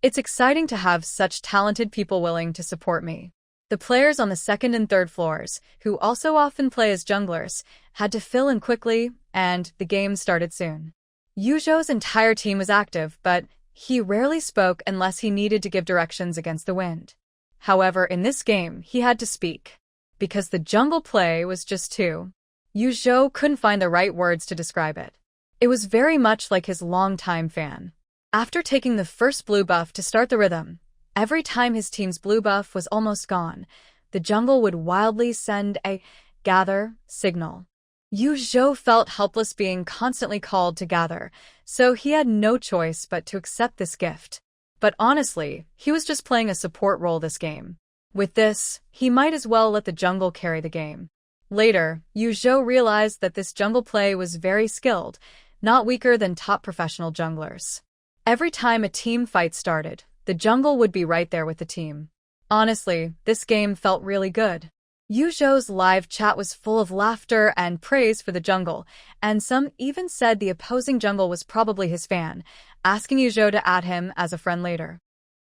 It's exciting to have such talented people willing to support me. The players on the 2nd and 3rd floors, who also often play as junglers, had to fill in quickly, and the game started soon. Yujo's entire team was active, but he rarely spoke unless he needed to give directions against the wind. However, in this game, he had to speak. Because the jungle play was just 2. Yujo couldn't find the right words to describe it. It was very much like his longtime fan. After taking the first blue buff to start the rhythm, every time his team's blue buff was almost gone, the jungle would wildly send a gather signal. Yujo felt helpless being constantly called to gather, so he had no choice but to accept this gift. But honestly, he was just playing a support role this game. With this, he might as well let the jungle carry the game. Later, Yujo realized that this jungle play was very skilled, not weaker than top professional junglers. Every time a team fight started, the jungle would be right there with the team. Honestly, this game felt really good. Yu Zhou's live chat was full of laughter and praise for the jungle, and some even said the opposing jungle was probably his fan, asking Yu Zhou to add him as a friend later.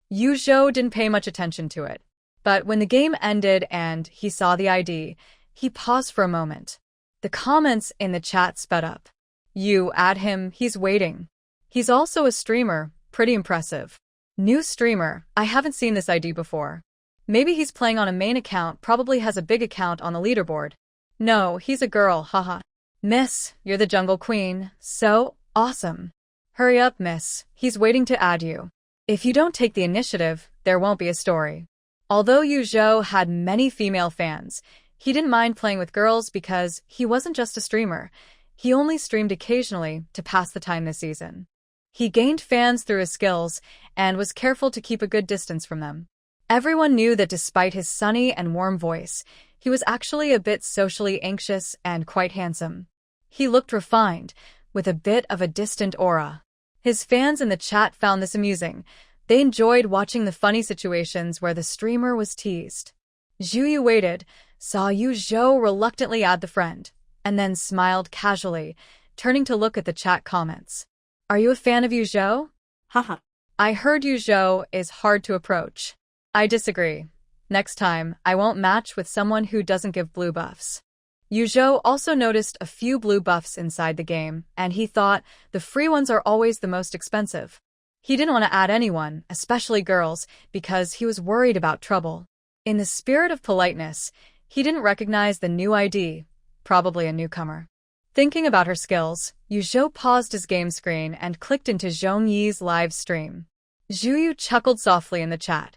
Yu Zhou didn't pay much attention to it, but when the game ended and he saw the ID, he paused for a moment. The comments in the chat sped up. You add him, he's waiting. He's also a streamer, pretty impressive. New streamer, I haven't seen this ID before. Maybe he's playing on a main account, probably has a big account on the leaderboard. No, he's a girl, haha. Miss, you're the jungle queen, so awesome. Hurry up, miss, he's waiting to add you. If you don't take the initiative, there won't be a story. Although Yu Zhou had many female fans, he didn't mind playing with girls because he wasn't just a streamer. He only streamed occasionally to pass the time this season. He gained fans through his skills and was careful to keep a good distance from them. Everyone knew that despite his sunny and warm voice, he was actually a bit socially anxious and quite handsome. He looked refined, with a bit of a distant aura. His fans in the chat found this amusing. They enjoyed watching the funny situations where the streamer was teased. Zhu Yu waited, saw Yu Zhou reluctantly add the friend, and then smiled casually, turning to look at the chat comments. Are you a fan of Yu Zhou? Haha. I heard Yu Zhou is hard to approach. I disagree. Next time, I won't match with someone who doesn't give blue buffs. Yu Zhou also noticed a few blue buffs inside the game, and he thought the free ones are always the most expensive. He didn't want to add anyone, especially girls, because he was worried about trouble. In the spirit of politeness, he didn't recognize the new ID, probably a newcomer. Thinking about her skills, Yu Zhou paused his game screen and clicked into Zhong Yi's live stream. Zhu Yu chuckled softly in the chat.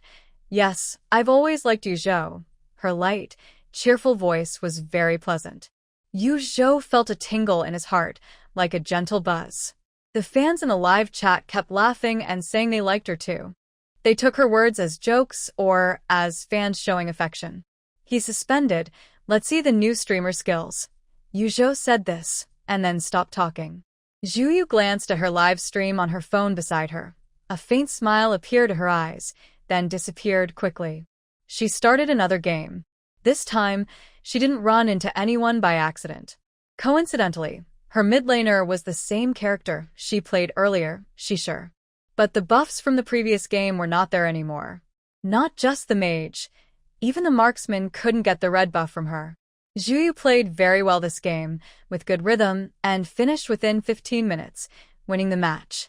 Yes, I've always liked Yu Zhou. Her light, cheerful voice was very pleasant. Yu Zhou felt a tingle in his heart, like a gentle buzz. The fans in the live chat kept laughing and saying they liked her too. They took her words as jokes or as fans showing affection. He suspended, let's see the new streamer skills. Yu Zhou said this, and then stopped talking. Zhu Yu glanced at her live stream on her phone beside her. A faint smile appeared to her eyes, then disappeared quickly. She started another game. This time, she didn't run into anyone by accident. Coincidentally, her mid laner was the same character she played earlier, she sure. But the buffs from the previous game were not there anymore. Not just the mage. Even the marksman couldn't get the red buff from her. Zhu Yu played very well this game, with good rhythm, and finished within 15 minutes, winning the match.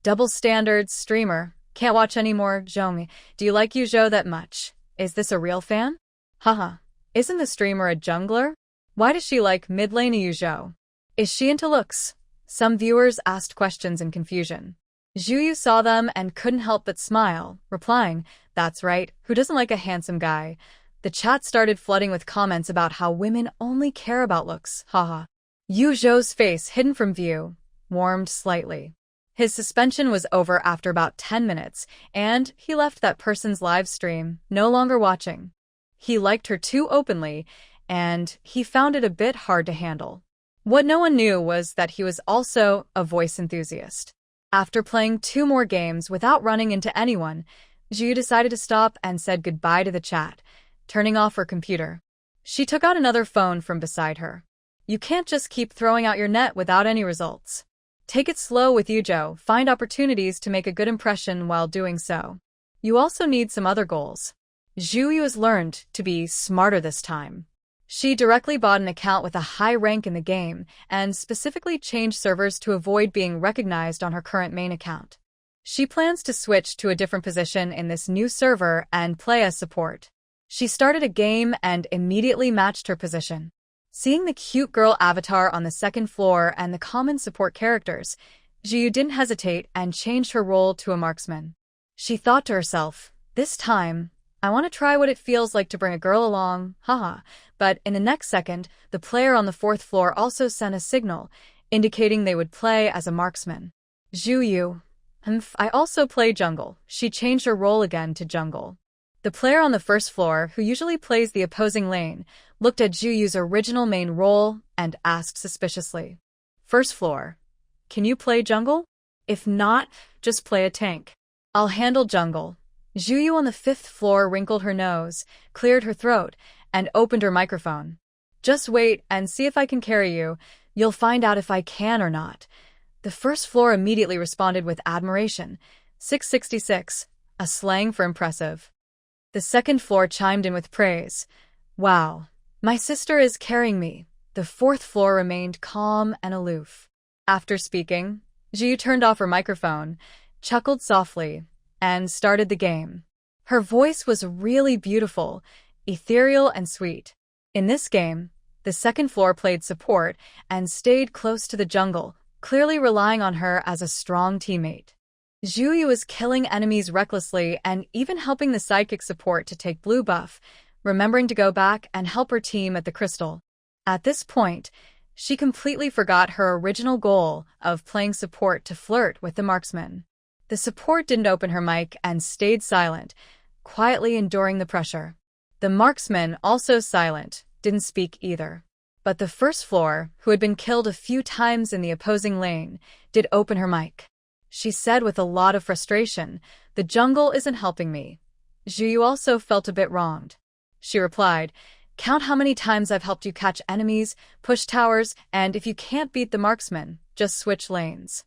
Double standards, streamer. Can't watch anymore, Zhong. Do you like Yu Zhou that much? Is this a real fan? Haha. Isn't the streamer a jungler? Why does she like mid lane Yu Zhou? Is she into looks? Some viewers asked questions in confusion. Zhu Yu saw them and couldn't help but smile, replying, that's right, who doesn't like a handsome guy? The chat started flooding with comments about how women only care about looks, haha. Yu Zhou's face, hidden from view, warmed slightly. His suspension was over after about 10 minutes, and he left that person's live stream, no longer watching. He liked her too openly, and he found it a bit hard to handle. What no one knew was that he was also a voice enthusiast. After playing 2 more games without running into anyone, Zhu decided to stop and said goodbye to the chat, turning off her computer. She took out another phone from beside her. You can't just keep throwing out your net without any results. Take it slow with Yu Zhou, find opportunities to make a good impression while doing so. You also need some other goals. Zhu Yu has learned to be smarter this time. She directly bought an account with a high rank in the game and specifically changed servers to avoid being recognized on her current main account. She plans to switch to a different position in this new server and play as support. She started a game and immediately matched her position. Seeing the cute girl avatar on the second floor and the common support characters, Zhu Yu didn't hesitate and changed her role to a marksman. She thought to herself, this time, I want to try what it feels like to bring a girl along, haha. But in the next second, the player on the 4th floor also sent a signal, indicating they would play as a marksman. Zhu Yu, I also play jungle. She changed her role again to jungle. The player on the 1st floor, who usually plays the opposing lane, looked at Zhu Yu's original main role and asked suspiciously, 1st floor, can you play jungle? If not, just play a tank. I'll handle jungle. Zhu Yu on the 5th floor wrinkled her nose, cleared her throat, and opened her microphone. "Just wait and see if I can carry you. You'll find out if I can or not." The first floor immediately responded with admiration. 666, a slang for impressive. The second floor chimed in with praise. "Wow, my sister is carrying me." The fourth floor remained calm and aloof. After speaking, Jiu turned off her microphone, chuckled softly, and started the game. Her voice was really beautiful, ethereal and sweet. In this game, the second floor played support and stayed close to the jungle, clearly relying on her as a strong teammate. Zhuyu was killing enemies recklessly and even helping the sidekick support to take blue buff, remembering to go back and help her team at the crystal. At this point, she completely forgot her original goal of playing support to flirt with the marksman. The support didn't open her mic and stayed silent, quietly enduring the pressure. The marksman, also silent, didn't speak either. But the first floor, who had been killed a few times in the opposing lane, did open her mic. She said with a lot of frustration, "The jungle isn't helping me." Zhuyu also felt a bit wronged. She replied, "Count how many times I've helped you catch enemies, push towers, and if you can't beat the marksman, just switch lanes."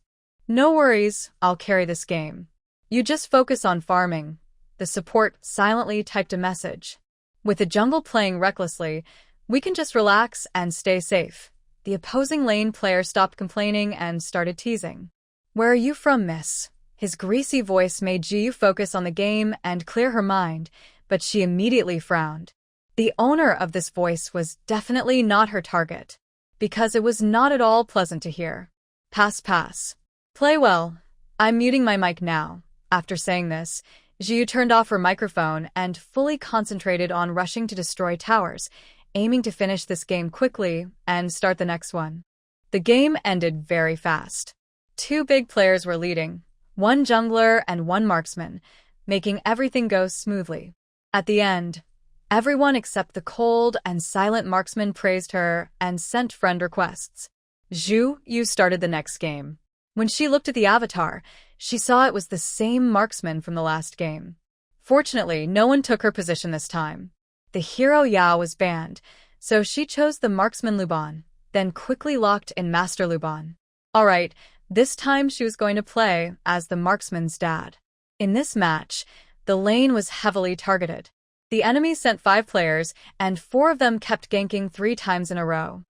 "No worries, I'll carry this game. You just focus on farming." The support silently typed a message. "With the jungle playing recklessly, we can just relax and stay safe." The opposing lane player stopped complaining and started teasing. "Where are you from, miss?" His greasy voice made Jiu focus on the game and clear her mind, but she immediately frowned. The owner of this voice was definitely not her target, because it was not at all pleasant to hear. Pass. "Play well. I'm muting my mic now." After saying this, Jiu turned off her microphone and fully concentrated on rushing to destroy towers, aiming to finish this game quickly and start the next one. The game ended very fast. 2 big players were leading, 1 jungler and 1 marksman, making everything go smoothly. At the end, everyone except the cold and silent marksman praised her and sent friend requests. Zhu started the next game. When she looked at the avatar, she saw it was the same marksman from the last game. Fortunately, no one took her position this time. The hero Yao was banned, so she chose the marksman Luban, then quickly locked in Master Luban. Alright, this time she was going to play as the marksman's dad. In this match, the lane was heavily targeted. The enemy sent 5 players, and 4 of them kept ganking 3 times in a row.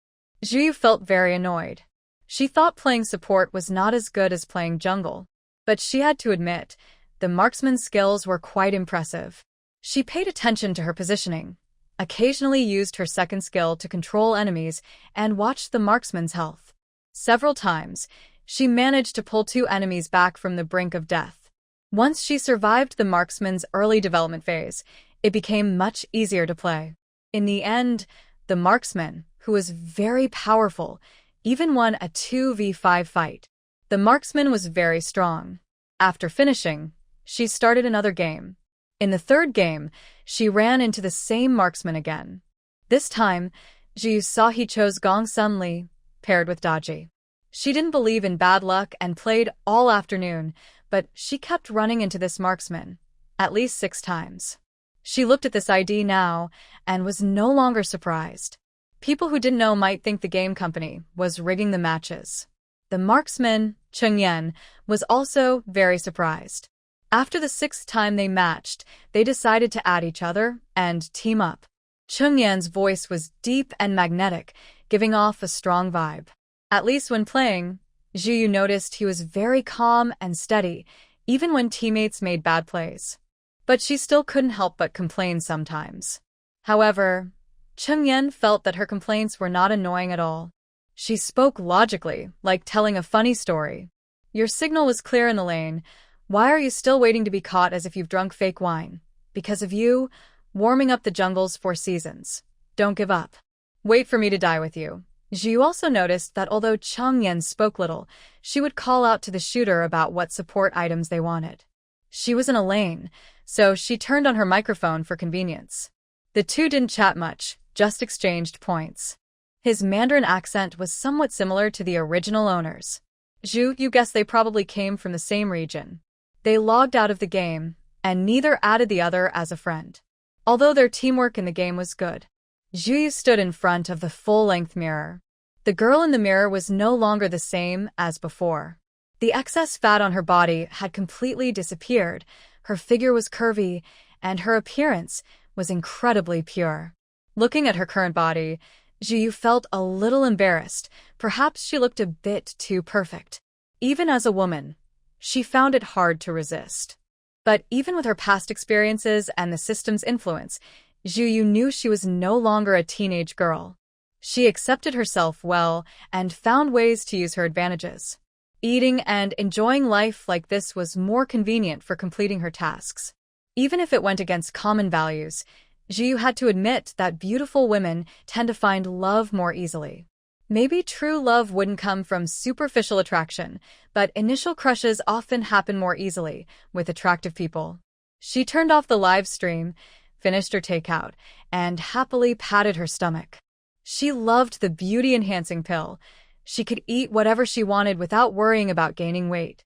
Zhu felt very annoyed. She thought playing support was not as good as playing jungle, but she had to admit, the marksman's skills were quite impressive. She paid attention to her positioning, occasionally used her second skill to control enemies, and watched the marksman's health. Several times, she managed to pull 2 enemies back from the brink of death. Once she survived the marksman's early development phase, it became much easier to play. In the end, the marksman, who was very powerful, even won a 2v5 fight. The marksman was very strong. After finishing, she started another game. In the third game, she ran into the same marksman again. This time, Jiu saw he chose Gong Sun Li, paired with Daji. She didn't believe in bad luck and played all afternoon, but she kept running into this marksman, at least 6 times. She looked at this ID now and was no longer surprised. People who didn't know might think the game company was rigging the matches. The marksman, Cheng Yan, was also very surprised. After the 6th time they matched, they decided to add each other and team up. Cheng Yan's voice was deep and magnetic, giving off a strong vibe. At least when playing, Zhu noticed he was very calm and steady, even when teammates made bad plays. But she still couldn't help but complain sometimes. However, Cheng Yan felt that her complaints were not annoying at all. She spoke logically, like telling a funny story. "Your signal was clear in the lane. Why are you still waiting to be caught as if you've drunk fake wine? Because of you, warming up the jungle's 4 seasons. Don't give up. Wait for me to die with you." Zhu also noticed that although Cheng Yan spoke little, she would call out to the shooter about what support items they wanted. She was in a lane, so she turned on her microphone for convenience. The two didn't chat much, just exchanged points. His Mandarin accent was somewhat similar to the original owners. Zhu, you guess they probably came from the same region. They logged out of the game, and neither added the other as a friend. Although their teamwork in the game was good, Zhuyu stood in front of the full-length mirror. The girl in the mirror was no longer the same as before. The excess fat on her body had completely disappeared, her figure was curvy, and her appearance was incredibly pure. Looking at her current body, Zhuyu felt a little embarrassed. Perhaps she looked a bit too perfect. Even as a woman, she found it hard to resist. But even with her past experiences and the system's influence, Zhuyu knew she was no longer a teenage girl. She accepted herself well and found ways to use her advantages. Eating and enjoying life like this was more convenient for completing her tasks. Even if it went against common values, Zhuyu had to admit that beautiful women tend to find love more easily. Maybe true love wouldn't come from superficial attraction, but initial crushes often happen more easily with attractive people. She turned off the live stream, finished her takeout, and happily patted her stomach. She loved the beauty-enhancing pill. She could eat whatever she wanted without worrying about gaining weight.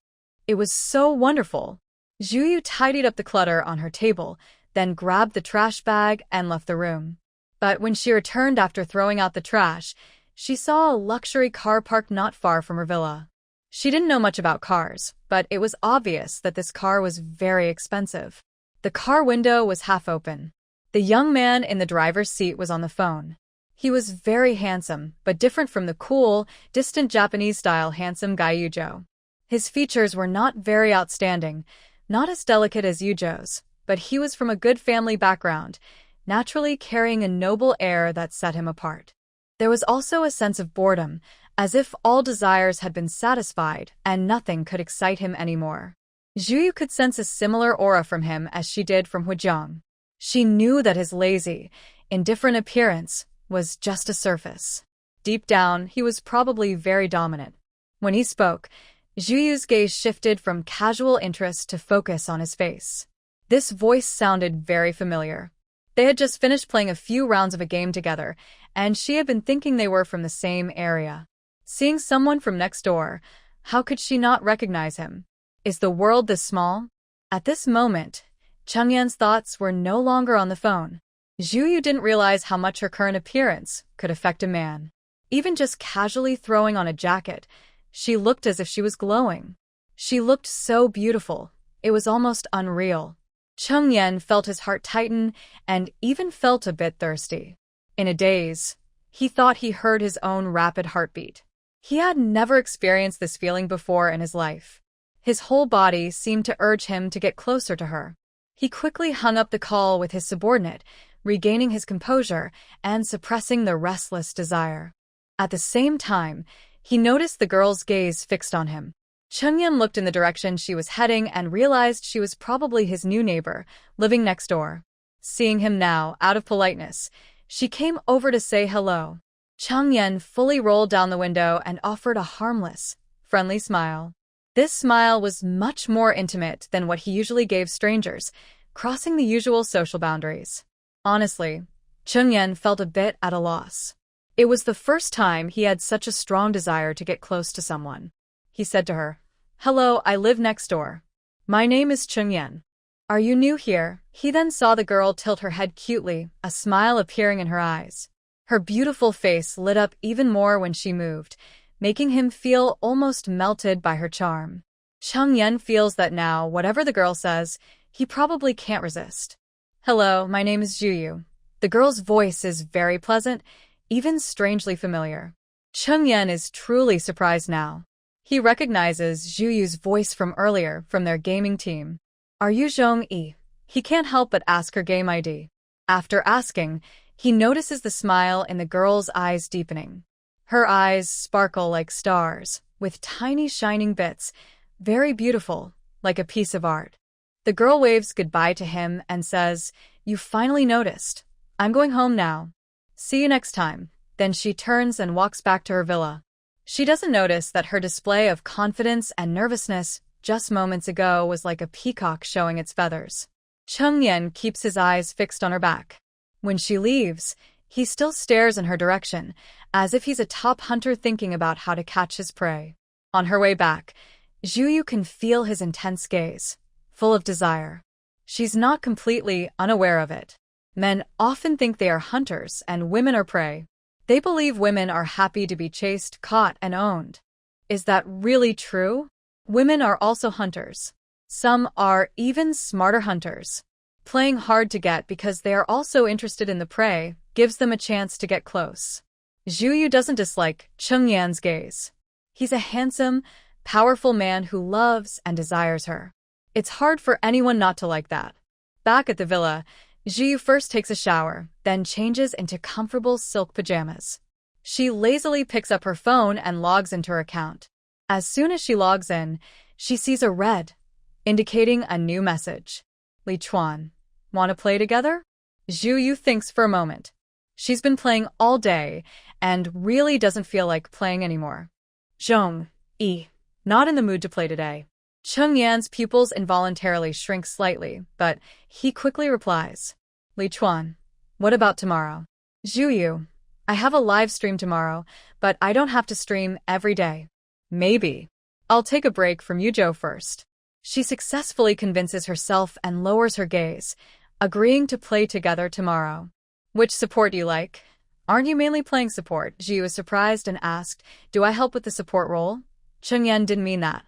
It was so wonderful. Zhuyu tidied up the clutter on her table, then grabbed the trash bag and left the room. But when she returned after throwing out the trash, she saw a luxury car parked not far from her villa. She didn't know much about cars, but it was obvious that this car was very expensive. The car window was half open. The young man in the driver's seat was on the phone. He was very handsome, but different from the cool, distant Japanese-style handsome guy Yujo. His features were not very outstanding, not as delicate as Yujo's, but he was from a good family background, naturally carrying a noble air that set him apart. There was also a sense of boredom, as if all desires had been satisfied and nothing could excite him anymore. Zhuyu could sense a similar aura from him as she did from Huizhang. She knew that his lazy, indifferent appearance was just a surface. Deep down, he was probably very dominant. When he spoke, Zhuyu's gaze shifted from casual interest to focus on his face. This voice sounded very familiar. They had just finished playing a few rounds of a game together, and she had been thinking they were from the same area. Seeing someone from next door, how could she not recognize him? Is the world this small? At this moment, Chengyan's thoughts were no longer on the phone. Zhuyu didn't realize how much her current appearance could affect a man. Even just casually throwing on a jacket, she looked as if she was glowing. She looked so beautiful, it was almost unreal. Chengyan felt his heart tighten and even felt a bit thirsty. In a daze, he thought he heard his own rapid heartbeat. He had never experienced this feeling before in his life. His whole body seemed to urge him to get closer to her. He quickly hung up the call with his subordinate, regaining his composure and suppressing the restless desire. At the same time, he noticed the girl's gaze fixed on him. Chengyan looked in the direction she was heading and realized she was probably his new neighbor, living next door. Seeing him now, out of politeness, she came over to say hello. Chengyan fully rolled down the window and offered a harmless, friendly smile. This smile was much more intimate than what he usually gave strangers, crossing the usual social boundaries. Honestly, Chengyan felt a bit at a loss. It was the first time he had such a strong desire to get close to someone. He said to her, "Hello, I live next door. My name is Chengyan. Are you new here?" He then saw the girl tilt her head cutely, a smile appearing in her eyes. Her beautiful face lit up even more when she moved, making him feel almost melted by her charm. Chengyan feels that now, whatever the girl says, he probably can't resist. "Hello, my name is Zhuyu." The girl's voice is very pleasant, even strangely familiar. Chengyan is truly surprised now. He recognizes Zhuyu's voice from earlier, from their gaming team. "Are you Zhong-yi?" He can't help but ask her game ID. After asking, he notices the smile in the girl's eyes deepening. Her eyes sparkle like stars, with tiny shining bits, very beautiful, like a piece of art. The girl waves goodbye to him and says, "You finally noticed. I'm going home now. See you next time." Then she turns and walks back to her villa. She doesn't notice that her display of confidence and nervousness just moments ago was like a peacock showing its feathers. Chengyan keeps his eyes fixed on her back. When she leaves, he still stares in her direction, as if he's a top hunter thinking about how to catch his prey. On her way back, Zhuyu can feel his intense gaze, full of desire. She's not completely unaware of it. Men often think they are hunters and women are prey. They believe women are happy to be chased, caught, and owned. Is that really true? Women are also hunters. Some are even smarter hunters. Playing hard to get because they are also interested in the prey gives them a chance to get close. Zhu Yu doesn't dislike Cheng Yan's gaze. He's a handsome, powerful man who loves and desires her. It's hard for anyone not to like that. Back at the villa, Zhu Yu first takes a shower, then changes into comfortable silk pajamas. She lazily picks up her phone and logs into her account. As soon as she logs in, she sees a red, indicating a new message. Li Chuan, want to play together? Zhu Yu thinks for a moment. She's been playing all day and really doesn't feel like playing anymore. Zhong, not in the mood to play today. Cheng Yan's pupils involuntarily shrink slightly, but he quickly replies. Li Chuan, what about tomorrow? Zhu Yu, I have a live stream tomorrow, but I don't have to stream every day. Maybe. I'll take a break from you, Zhou, first. She successfully convinces herself and lowers her gaze, agreeing to play together tomorrow. Which support do you like? Aren't you mainly playing support? Zhu was surprised and asked, do I help with the support role? Cheng Yan didn't mean that.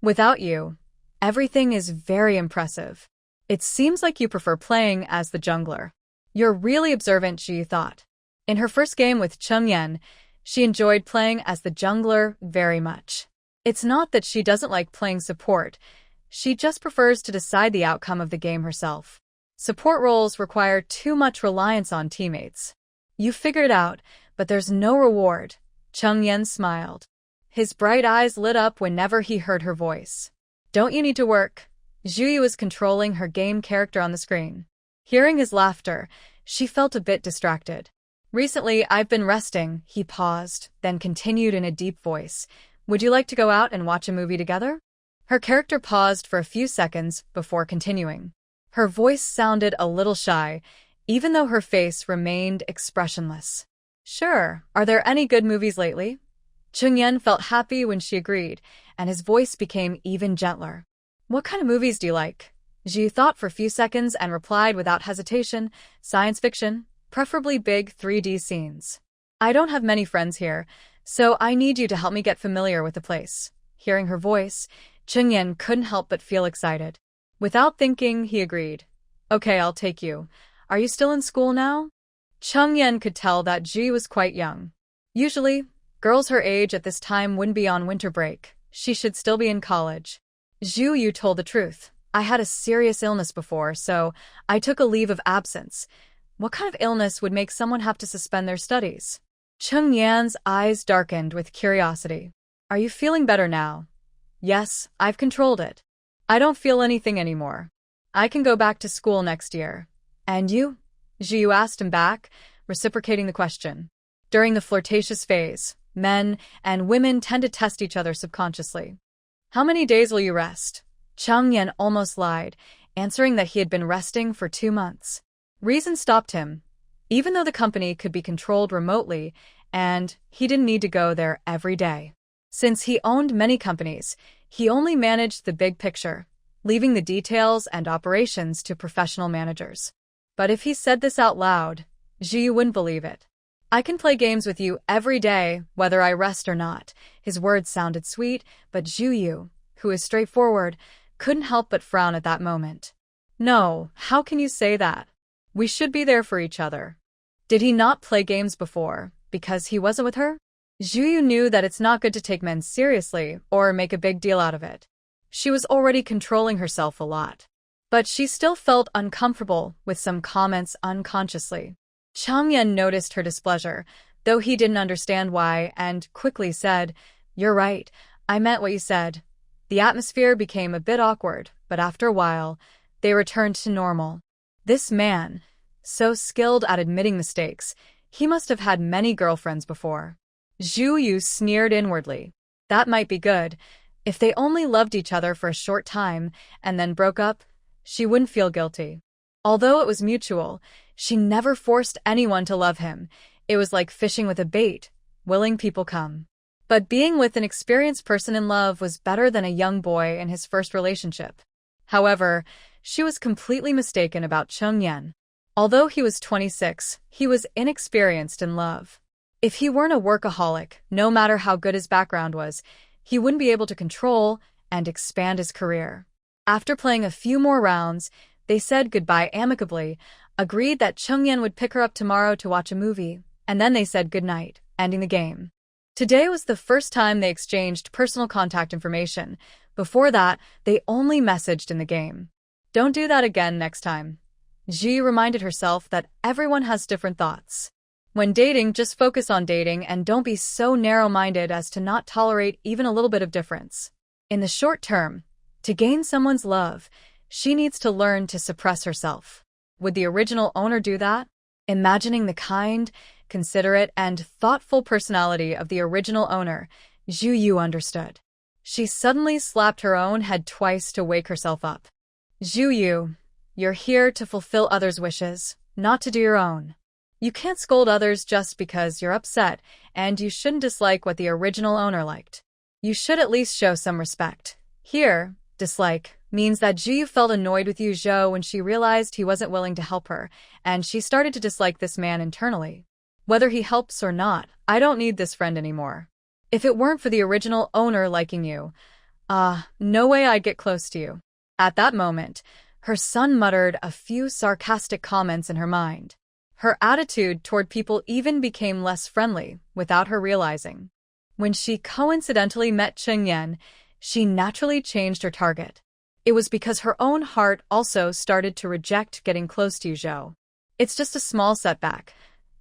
Without you, everything is very impressive. It seems like you prefer playing as the jungler. You're really observant, Zhu thought. In her first game with Cheng Yan, she enjoyed playing as the jungler very much. It's not that she doesn't like playing support, she just prefers to decide the outcome of the game herself. Support roles require too much reliance on teammates. You figured it out, but there's no reward. Cheng Yan smiled. His bright eyes lit up whenever he heard her voice. Don't you need to work? Zhu Yu was controlling her game character on the screen. Hearing his laughter, she felt a bit distracted. Recently, I've been resting, he paused, then continued in a deep voice. Would you like to go out and watch a movie together? Her character paused for a few seconds before continuing. Her voice sounded a little shy, even though her face remained expressionless. Sure, are there any good movies lately? Cheng Yan felt happy when she agreed, and his voice became even gentler. What kind of movies do you like? Zhu thought for a few seconds and replied without hesitation, science fiction, preferably big 3D scenes. I don't have many friends here, so I need you to help me get familiar with the place. Hearing her voice, Cheng Yan couldn't help but feel excited. Without thinking, he agreed. Okay, I'll take you. Are you still in school now? Cheng Yan could tell that Zhu was quite young. Usually, girls her age at this time wouldn't be on winter break. She should still be in college. Zhu Yu told the truth. I had a serious illness before, so I took a leave of absence. What kind of illness would make someone have to suspend their studies? Cheng Yan's eyes darkened with curiosity. Are you feeling better now? Yes, I've controlled it. I don't feel anything anymore. I can go back to school next year. And you? Zhu Yu asked him back, reciprocating the question. During the flirtatious phase, men and women tend to test each other subconsciously. How many days will you rest? Cheng Yan almost lied, answering that he had been resting for 2 months. Reason stopped him. Even though the company could be controlled remotely, and he didn't need to go there every day. Since he owned many companies, he only managed the big picture, leaving the details and operations to professional managers. But if he said this out loud, Zhu Yu wouldn't believe it. I can play games with you every day, whether I rest or not. His words sounded sweet, but Zhu Yu, who is straightforward, couldn't help but frown at that moment. No, how can you say that? We should be there for each other. Did he not play games before, because he wasn't with her? Zhu Yu knew that it's not good to take men seriously or make a big deal out of it. She was already controlling herself a lot. But she still felt uncomfortable with some comments unconsciously. Cheng Yan noticed her displeasure, though he didn't understand why, and quickly said, You're right, I meant what you said. The atmosphere became a bit awkward, but after a while, they returned to normal. This man, so skilled at admitting mistakes, he must have had many girlfriends before. Zhu Yu sneered inwardly. That might be good. If they only loved each other for a short time and then broke up, she wouldn't feel guilty. Although it was mutual, she never forced anyone to love him. It was like fishing with a bait, willing people come. But being with an experienced person in love was better than a young boy in his first relationship. However, she was completely mistaken about Cheng Yan. Although he was 26, he was inexperienced in love. If he weren't a workaholic, no matter how good his background was, he wouldn't be able to control and expand his career. After playing a few more rounds, they said goodbye amicably, agreed that Chungyan would pick her up tomorrow to watch a movie, and then they said goodnight, ending the game. Today was the first time they exchanged personal contact information. Before that, they only messaged in the game. Don't do that again next time. Ji reminded herself that everyone has different thoughts. When dating, just focus on dating and don't be so narrow-minded as to not tolerate even a little bit of difference. In the short term, to gain someone's love, she needs to learn to suppress herself. Would the original owner do that? Imagining the kind, considerate, and thoughtful personality of the original owner, Zhu Yu understood. She suddenly slapped her own head twice to wake herself up. Zhu Yu, you're here to fulfill others' wishes, not to do your own. You can't scold others just because you're upset, and you shouldn't dislike what the original owner liked. You should at least show some respect. Here, dislike means that Zhu Yu felt annoyed with Yu Zhou when she realized he wasn't willing to help her, and she started to dislike this man internally. Whether he helps or not, I don't need this friend anymore. If it weren't for the original owner liking you, no way I'd get close to you. At that moment, her son muttered a few sarcastic comments in her mind. Her attitude toward people even became less friendly, without her realizing. When she coincidentally met Cheng Yan, she naturally changed her target. It was because her own heart also started to reject getting close to Yu Zhou. It's just a small setback.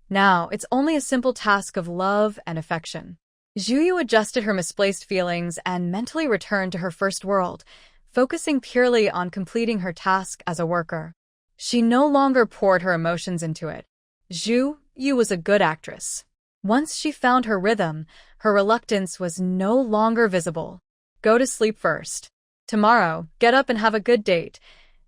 Now, it's only a simple task of love and affection. Zhu Yu adjusted her misplaced feelings and mentally returned to her first world, focusing purely on completing her task as a worker. She no longer poured her emotions into it. Zhu Yu was a good actress. Once she found her rhythm, her reluctance was no longer visible. Go to sleep first. Tomorrow, get up and have a good date.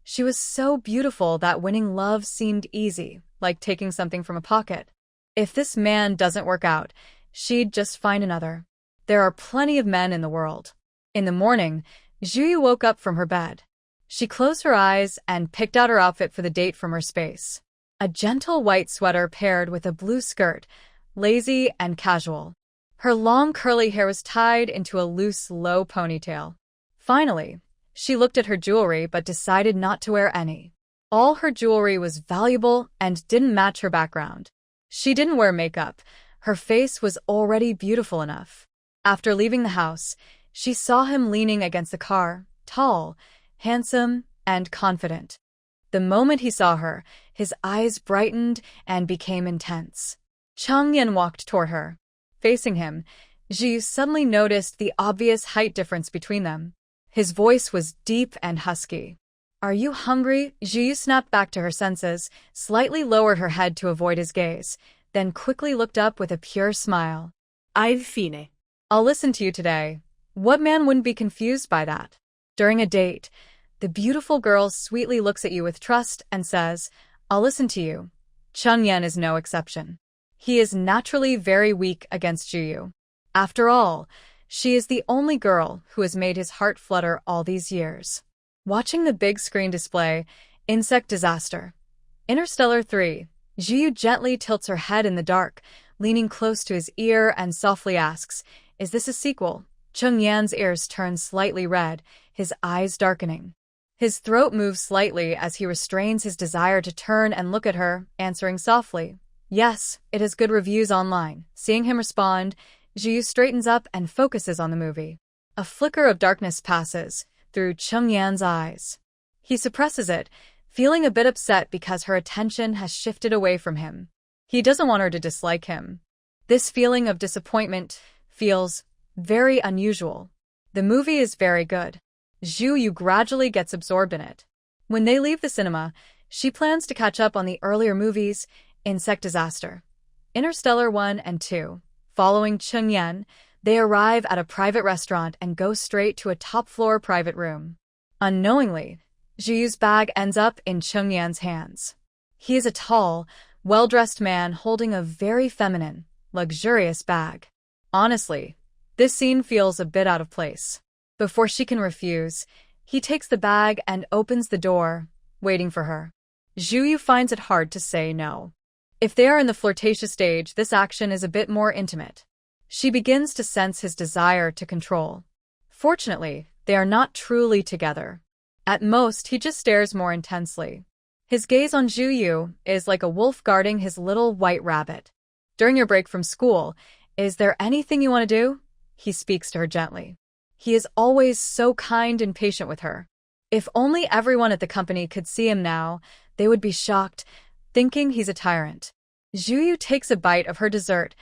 She was so beautiful that winning love seemed easy, like taking something from a pocket. If this man doesn't work out, she'd just find another. There are plenty of men in the world. In the morning, Zhu Yu woke up from her bed. She closed her eyes and picked out her outfit for the date from her space. A gentle white sweater paired with a blue skirt, lazy and casual. Her long curly hair was tied into a loose, low ponytail. Finally, she looked at her jewelry but decided not to wear any. All her jewelry was valuable and didn't match her background. She didn't wear makeup. Her face was already beautiful enough. After leaving the house, she saw him leaning against the car, tall, handsome, and confident. The moment he saw her, his eyes brightened and became intense. Cheng Yan walked toward her. Facing him, Ji suddenly noticed the obvious height difference between them. His voice was deep and husky. Are you hungry? Ji snapped back to her senses, slightly lowered her head to avoid his gaze, then quickly looked up with a pure smile. I've fine. I'll listen to you today. What man wouldn't be confused by that? During a date, the beautiful girl sweetly looks at you with trust and says, I'll listen to you. Cheng Yan is no exception. He is naturally very weak against Zhu Yu. After all, she is the only girl who has made his heart flutter all these years. Watching the big screen display, Insect Disaster. Interstellar 3. Zhu Yu gently tilts her head in the dark, leaning close to his ear and softly asks, Is this a sequel? Cheng Yan's ears turn slightly red, his eyes darkening. His throat moves slightly as he restrains his desire to turn and look at her, answering softly, Yes, it has good reviews online. Seeing him respond, Zhu Yu straightens up and focuses on the movie. A flicker of darkness passes through Cheng Yan's eyes. He suppresses it, feeling a bit upset because her attention has shifted away from him. He doesn't want her to dislike him. This feeling of disappointment feels very unusual. The movie is very good. Zhu Yu gradually gets absorbed in it. When they leave the cinema, she plans to catch up on the earlier movies, Insect Disaster, Interstellar 1 and 2. Following Cheng Yan, they arrive at a private restaurant and go straight to a top-floor private room. Unknowingly, Zhu Yu's bag ends up in Cheng Yan's hands. He is a tall, well-dressed man holding a very feminine, luxurious bag. Honestly, this scene feels a bit out of place. Before she can refuse, he takes the bag and opens the door, waiting for her. Zhu Yu finds it hard to say no. If they are in the flirtatious stage, this action is a bit more intimate. She begins to sense his desire to control. Fortunately, they are not truly together. At most, he just stares more intensely. His gaze on Zhu Yu is like a wolf guarding his little white rabbit. During your break from school, is there anything you want to do? He speaks to her gently. He is always so kind and patient with her. If only everyone at the company could see him now, they would be shocked, thinking he's a tyrant. Zhu Yu takes a bite of her dessert,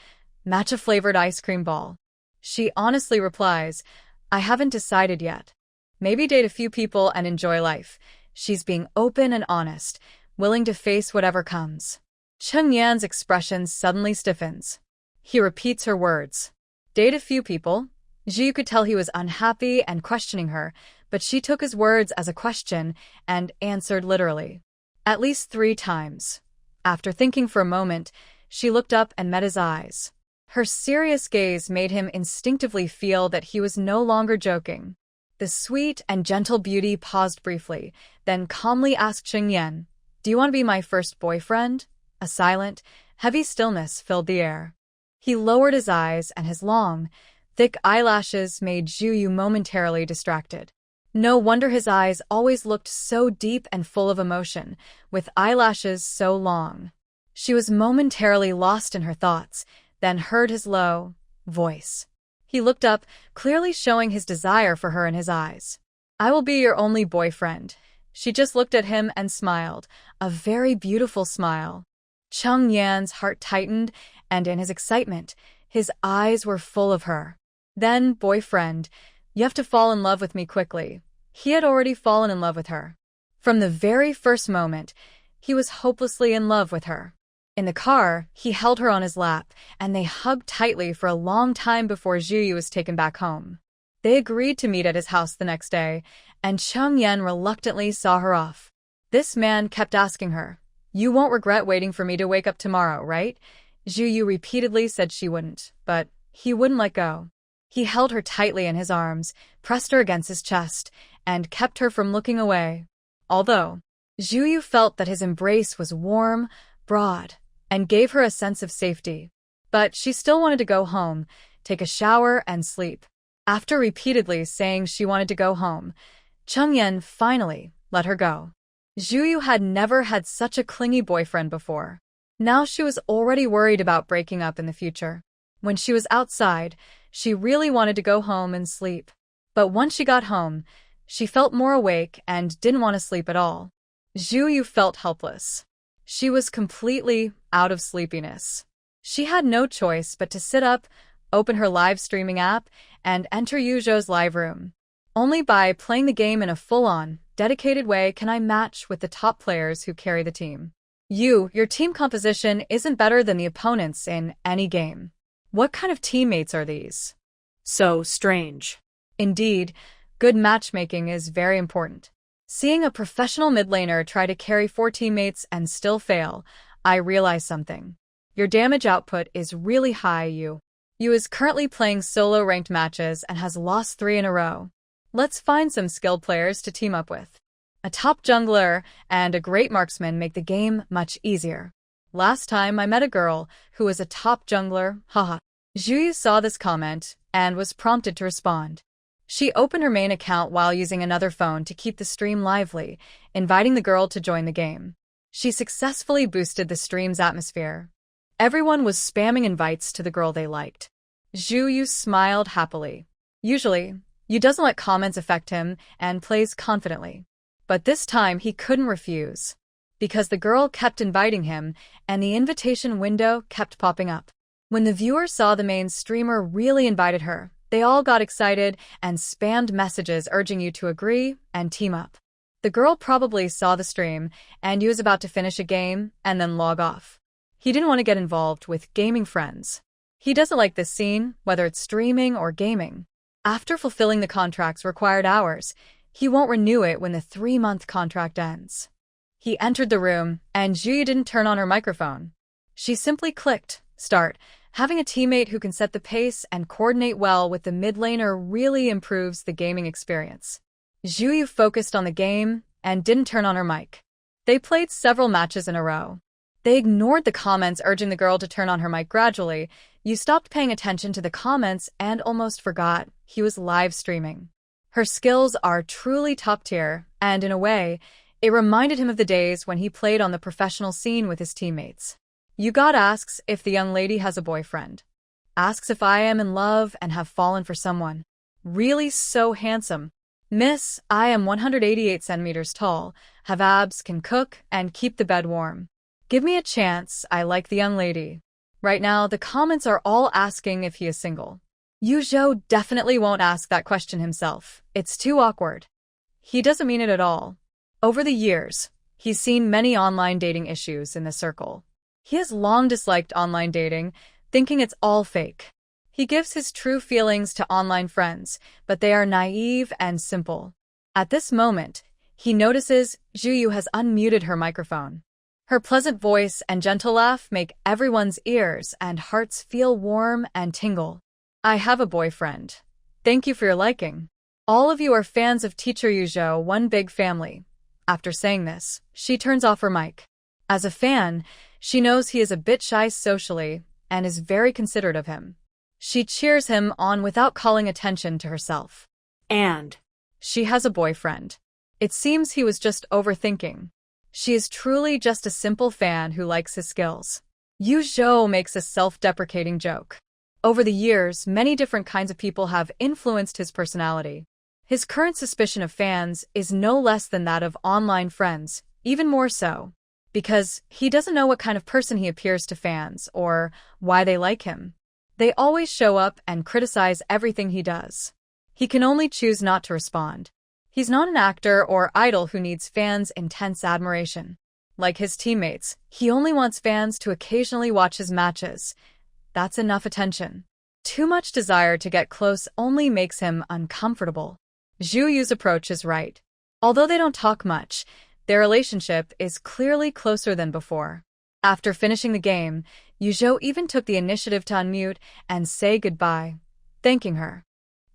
matcha-flavored ice cream ball. She honestly replies, I haven't decided yet. Maybe date a few people and enjoy life. She's being open and honest, willing to face whatever comes. Cheng Yan's expression suddenly stiffens. He repeats her words. Date a few people? Zhu Yu could tell he was unhappy and questioning her, but she took his words as a question and answered literally. At least 3 times. After thinking for a moment, she looked up and met his eyes. Her serious gaze made him instinctively feel that he was no longer joking. The sweet and gentle beauty paused briefly, then calmly asked Cheng Yan, Do you want to be my first boyfriend? A silent, heavy stillness filled the air. He lowered his eyes and his long, thick eyelashes made Zhu Yu momentarily distracted. No wonder his eyes always looked so deep and full of emotion, with eyelashes so long. She was momentarily lost in her thoughts, then heard his low voice. He looked up, clearly showing his desire for her in his eyes. I will be your only boyfriend. She just looked at him and smiled, a very beautiful smile. Cheng Yan's heart tightened, and in his excitement, his eyes were full of her. Then, boyfriend, you have to fall in love with me quickly. He had already fallen in love with her. From the very first moment, he was hopelessly in love with her. In the car, he held her on his lap, and they hugged tightly for a long time before Zhu Yu was taken back home. They agreed to meet at his house the next day, and Cheng Yan reluctantly saw her off. This man kept asking her, You won't regret waiting for me to wake up tomorrow, right? Zhu Yu repeatedly said she wouldn't, but he wouldn't let go. He held her tightly in his arms, pressed her against his chest, and kept her from looking away. Although Zhu Yu felt that his embrace was warm, broad, and gave her a sense of safety. But she still wanted to go home, take a shower, and sleep. After repeatedly saying she wanted to go home, Cheng Yan finally let her go. Zhu Yu had never had such a clingy boyfriend before. Now she was already worried about breaking up in the future. When she was outside, she really wanted to go home and sleep. But once she got home, she felt more awake and didn't want to sleep at all. Zhu Yu felt helpless. She was completely out of sleepiness. She had no choice but to sit up, open her live streaming app, and enter Yuzhou's live room. Only by playing the game in a full-on, dedicated way can I match with the top players who carry the team. Your team composition isn't better than the opponents in any game. What kind of teammates are these? So strange. Indeed, good matchmaking is very important. Seeing a professional mid laner try to carry 4 teammates and still fail, I realized something. Your damage output is really high, Yu. Yu is currently playing solo ranked matches and has lost 3 in a row. Let's find some skilled players to team up with. A top jungler and a great marksman make the game much easier. Last time I met a girl who was a top jungler, haha. Zhu Yu saw this comment and was prompted to respond. She opened her main account while using another phone to keep the stream lively, inviting the girl to join the game. She successfully boosted the stream's atmosphere. Everyone was spamming invites to the girl they liked. Zhu Yu smiled happily. Usually, Yu doesn't let comments affect him and plays confidently. But this time he couldn't refuse. Because the girl kept inviting him, and the invitation window kept popping up. When the viewer saw the main streamer really invited her, they all got excited and spammed messages urging Yu to agree and team up. The girl probably saw the stream, and Yu was about to finish a game and then log off. He didn't want to get involved with gaming friends. He doesn't like this scene, whether it's streaming or gaming. After fulfilling the contract's required hours, he won't renew it when the 3-month contract ends. He entered the room, and Zhu Yu didn't turn on her microphone. She simply clicked start. Having a teammate who can set the pace and coordinate well with the mid laner really improves the gaming experience. Zhu Yu focused on the game and didn't turn on her mic. They played several matches in a row. They ignored the comments urging the girl to turn on her mic gradually. You stopped paying attention to the comments and almost forgot he was live streaming. Her skills are truly top tier, and in a way, it reminded him of the days when he played on the professional scene with his teammates. Yugot asks if the young lady has a boyfriend. Asks if I am in love and have fallen for someone. Really so handsome. Miss, I am 188 centimeters tall, have abs, can cook, and keep the bed warm. Give me a chance, I like the young lady. Right now, the comments are all asking if he is single. Yuzhou definitely won't ask that question himself. It's too awkward. He doesn't mean it at all. Over the years, he's seen many online dating issues in the circle. He has long disliked online dating, thinking it's all fake. He gives his true feelings to online friends, but they are naive and simple. At this moment, he notices Zhuyu has unmuted her microphone. Her pleasant voice and gentle laugh make everyone's ears and hearts feel warm and tingle. I have a boyfriend. Thank you for your liking. All of you are fans of Teacher Yuzhou, one big family. After saying this, she turns off her mic. As a fan, she knows he is a bit shy socially and is very considerate of him. She cheers him on without calling attention to herself. And she has a boyfriend. It seems he was just overthinking. She is truly just a simple fan who likes his skills. Yuzhou makes a self-deprecating joke. Over the years, many different kinds of people have influenced his personality. His current suspicion of fans is no less than that of online friends, even more so, because he doesn't know what kind of person he appears to fans or why they like him. They always show up and criticize everything he does. He can only choose not to respond. He's not an actor or idol who needs fans' intense admiration. Like his teammates, he only wants fans to occasionally watch his matches. That's enough attention. Too much desire to get close only makes him uncomfortable. Zhu Yu's approach is right. Although they don't talk much, their relationship is clearly closer than before. After finishing the game, Yuzhou even took the initiative to unmute and say goodbye, thanking her.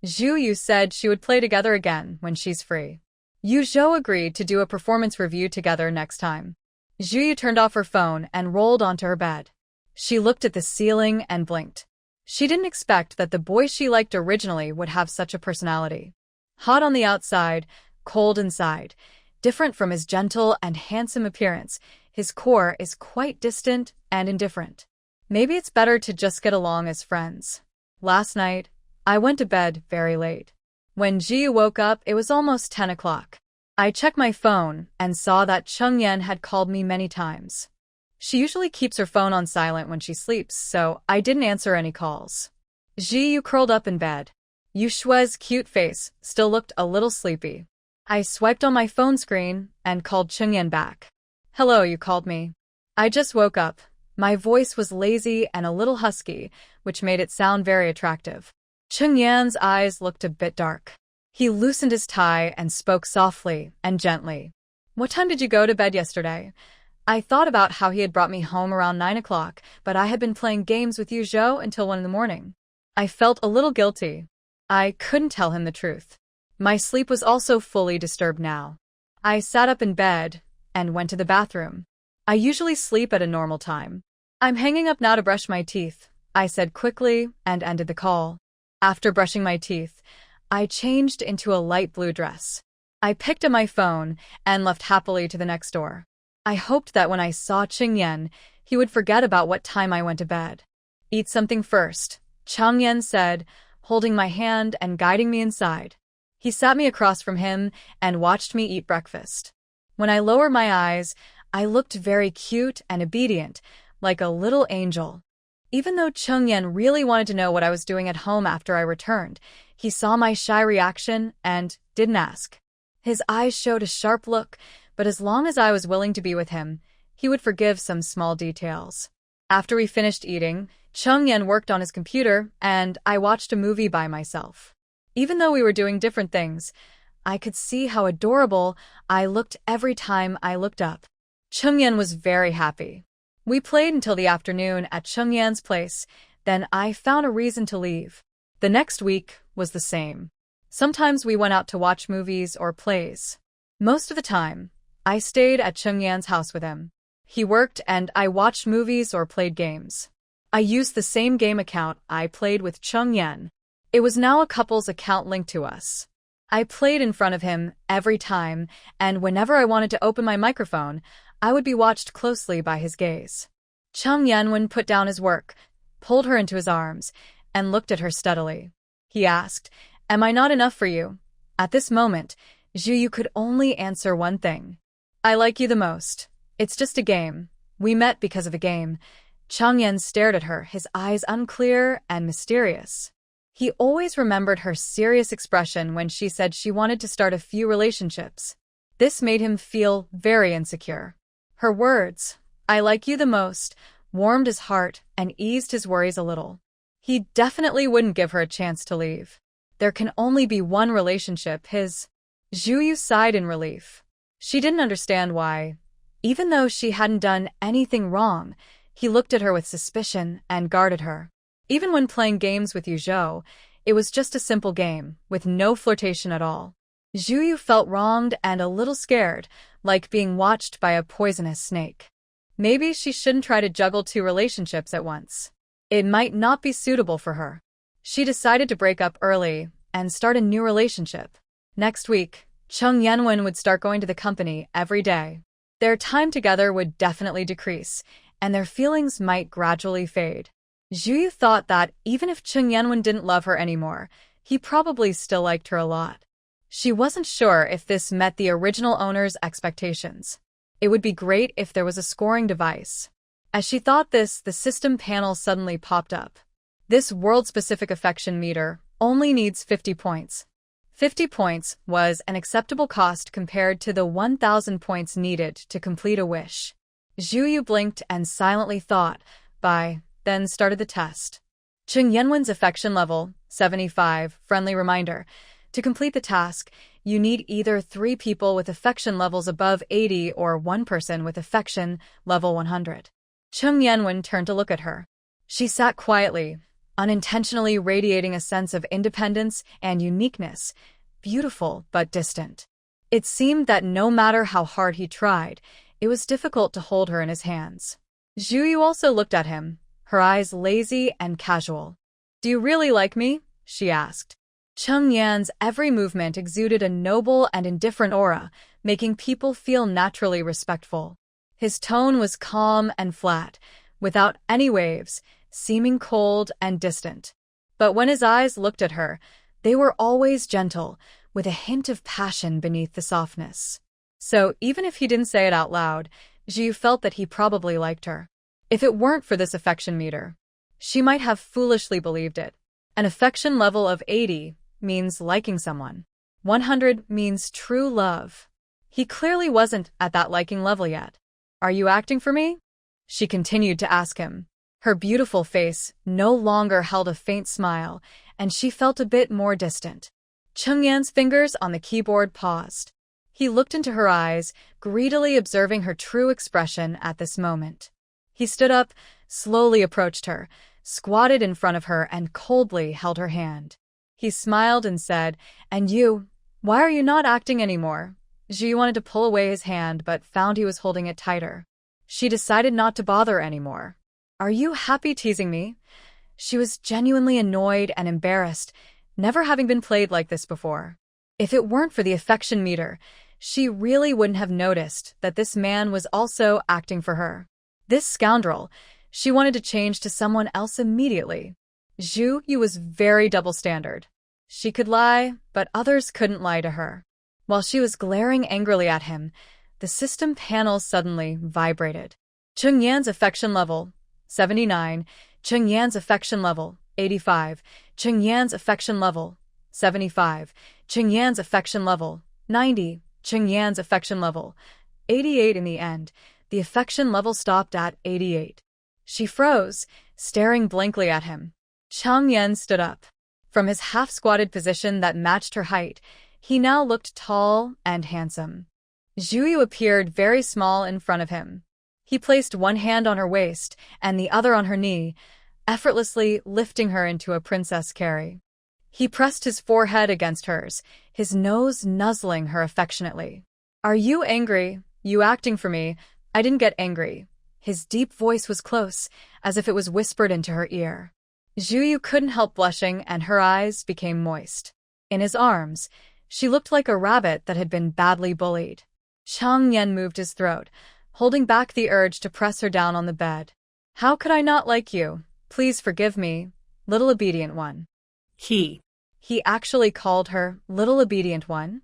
Zhu Yu said she would play together again when she's free. Yuzhou agreed to do a performance review together next time. Zhu Yu turned off her phone and rolled onto her bed. She looked at the ceiling and blinked. She didn't expect that the boy she liked originally would have such a personality. Hot on the outside, cold inside. Different from his gentle and handsome appearance, his core is quite distant and indifferent. Maybe it's better to just get along as friends. Last night, I went to bed very late. When Ji woke up, it was almost 10 o'clock. I checked my phone and saw that Cheng Yan had called me many times. She usually keeps her phone on silent when she sleeps, so I didn't answer any calls. Ji curled up in bed. Yu Shue's cute face still looked a little sleepy. I swiped on my phone screen and called Cheng Yan back. Hello, you called me. I just woke up. My voice was lazy and a little husky, which made it sound very attractive. Cheng Yan's eyes looked a bit dark. He loosened his tie and spoke softly and gently. What time did you go to bed yesterday? I thought about how he had brought me home around 9 o'clock, but I had been playing games with Yuzhou until 1 in the morning. I felt a little guilty. I couldn't tell him the truth. My sleep was also fully disturbed now. I sat up in bed and went to the bathroom. I usually sleep at a normal time. I'm hanging up now to brush my teeth, I said quickly and ended the call. After brushing my teeth, I changed into a light blue dress. I picked up my phone and left happily to the next door. I hoped that when I saw Cheng Yan, he would forget about what time I went to bed. Eat something first, Cheng Yan said, holding my hand and guiding me inside. He sat me across from him and watched me eat breakfast. When I lowered my eyes, I looked very cute and obedient, like a little angel. Even though Cheng Yan really wanted to know what I was doing at home after I returned, he saw my shy reaction and didn't ask. His eyes showed a sharp look, but as long as I was willing to be with him, he would forgive some small details. After we finished eating, Cheng Yan worked on his computer, and I watched a movie by myself. Even though we were doing different things, I could see how adorable I looked every time I looked up. Cheng Yan was very happy. We played until the afternoon at Cheng Yan's place, then I found a reason to leave. The next week was the same. Sometimes we went out to watch movies or plays. Most of the time, I stayed at Chungyan's house with him. He worked and I watched movies or played games. I used the same game account I played with Chungyan. It was now a couple's account linked to us. I played in front of him every time, and whenever I wanted to open my microphone, I would be watched closely by his gaze. Chung Yenwon put down his work, pulled her into his arms, and looked at her steadily. He asked, "Am I not enough for you?" At this moment, Zhu Yu could only answer one thing. "I like you the most. It's just a game. We met because of a game." Chung Yen stared at her, his eyes unclear and mysterious. He always remembered her serious expression when she said she wanted to start a few relationships. This made him feel very insecure. Her words, "I like you the most," warmed his heart and eased his worries a little. He definitely wouldn't give her a chance to leave. There can only be one relationship, his. Zhu Yu sighed in relief. She didn't understand why. Even though she hadn't done anything wrong, he looked at her with suspicion and guarded her. Even when playing games with Yu Zhou, it was just a simple game, with no flirtation at all. Zhu Yu felt wronged and a little scared, like being watched by a poisonous snake. Maybe she shouldn't try to juggle two relationships at once. It might not be suitable for her. She decided to break up early and start a new relationship. Next week, Chung Yenwon would start going to the company every day. Their time together would definitely decrease, and their feelings might gradually fade. Zhu Yu thought that even if Chung Yenwon didn't love her anymore, he probably still liked her a lot. She wasn't sure if this met the original owner's expectations. It would be great if there was a scoring device. As she thought this, the system panel suddenly popped up. This world-specific affection meter only needs 50 points. 50 points was an acceptable cost compared to the 1,000 points needed to complete a wish. Zhu Yu blinked and silently thought, then started the test. Chung Yenwon's affection level, 75, friendly reminder. To complete the task, you need either 3 people with affection levels above 80 or 1 person with affection level 100. Chung Yenwon turned to look at her. She sat quietly, unintentionally radiating a sense of independence and uniqueness, beautiful but distant. It seemed that no matter how hard he tried, it was difficult to hold her in his hands. Zhu Yu also looked at him, her eyes lazy and casual. "Do you really like me?" she asked. Chung Yan's every movement exuded a noble and indifferent aura, making people feel naturally respectful. His tone was calm and flat, without any waves, seeming cold and distant. But when his eyes looked at her, they were always gentle, with a hint of passion beneath the softness. So even if he didn't say it out loud, Zhu felt that he probably liked her. If it weren't for this affection meter, she might have foolishly believed it. An affection level of 80 means liking someone. 100 means true love. He clearly wasn't at that liking level yet. "Are you acting for me?" she continued to ask him. Her beautiful face no longer held a faint smile, and she felt a bit more distant. Chung Yan's fingers on the keyboard paused. He looked into her eyes, greedily observing her true expression at this moment. He stood up, slowly approached her, squatted in front of her, and coldly held her hand. He smiled and said, "And you, why are you not acting anymore?" Zhu wanted to pull away his hand but found he was holding it tighter. She decided not to bother anymore. "Are you happy teasing me?" She was genuinely annoyed and embarrassed, never having been played like this before. If it weren't for the affection meter, she really wouldn't have noticed that this man was also acting for her. This scoundrel, she wanted to change to someone else immediately. Zhu Yu was very double-standard. She could lie, but others couldn't lie to her. While she was glaring angrily at him, the system panel suddenly vibrated. Chung Yan's affection level, 79. Chung Yan's affection level, 85. Chung Yan's affection level, 75. Chung Yan's affection level, 90. Chung Yan's affection level, 88. In the end, the affection level stopped at 88. She froze, staring blankly at him. Chung Yan stood up. From his half-squatted position that matched her height, he now looked tall and handsome. Zhu Yu appeared very small in front of him. He placed one hand on her waist and the other on her knee, effortlessly lifting her into a princess carry. He pressed his forehead against hers, his nose nuzzling her affectionately. "Are you angry?" You acting for me. I didn't get angry. His deep voice was close, as if it was whispered into her ear. Zhu couldn't help blushing, and her eyes became moist. In his arms, she looked like a rabbit that had been badly bullied. Chang Yen moved his throat, holding back the urge to press her down on the bed. How could I not like you? Please forgive me, little obedient one. He actually called her little obedient one?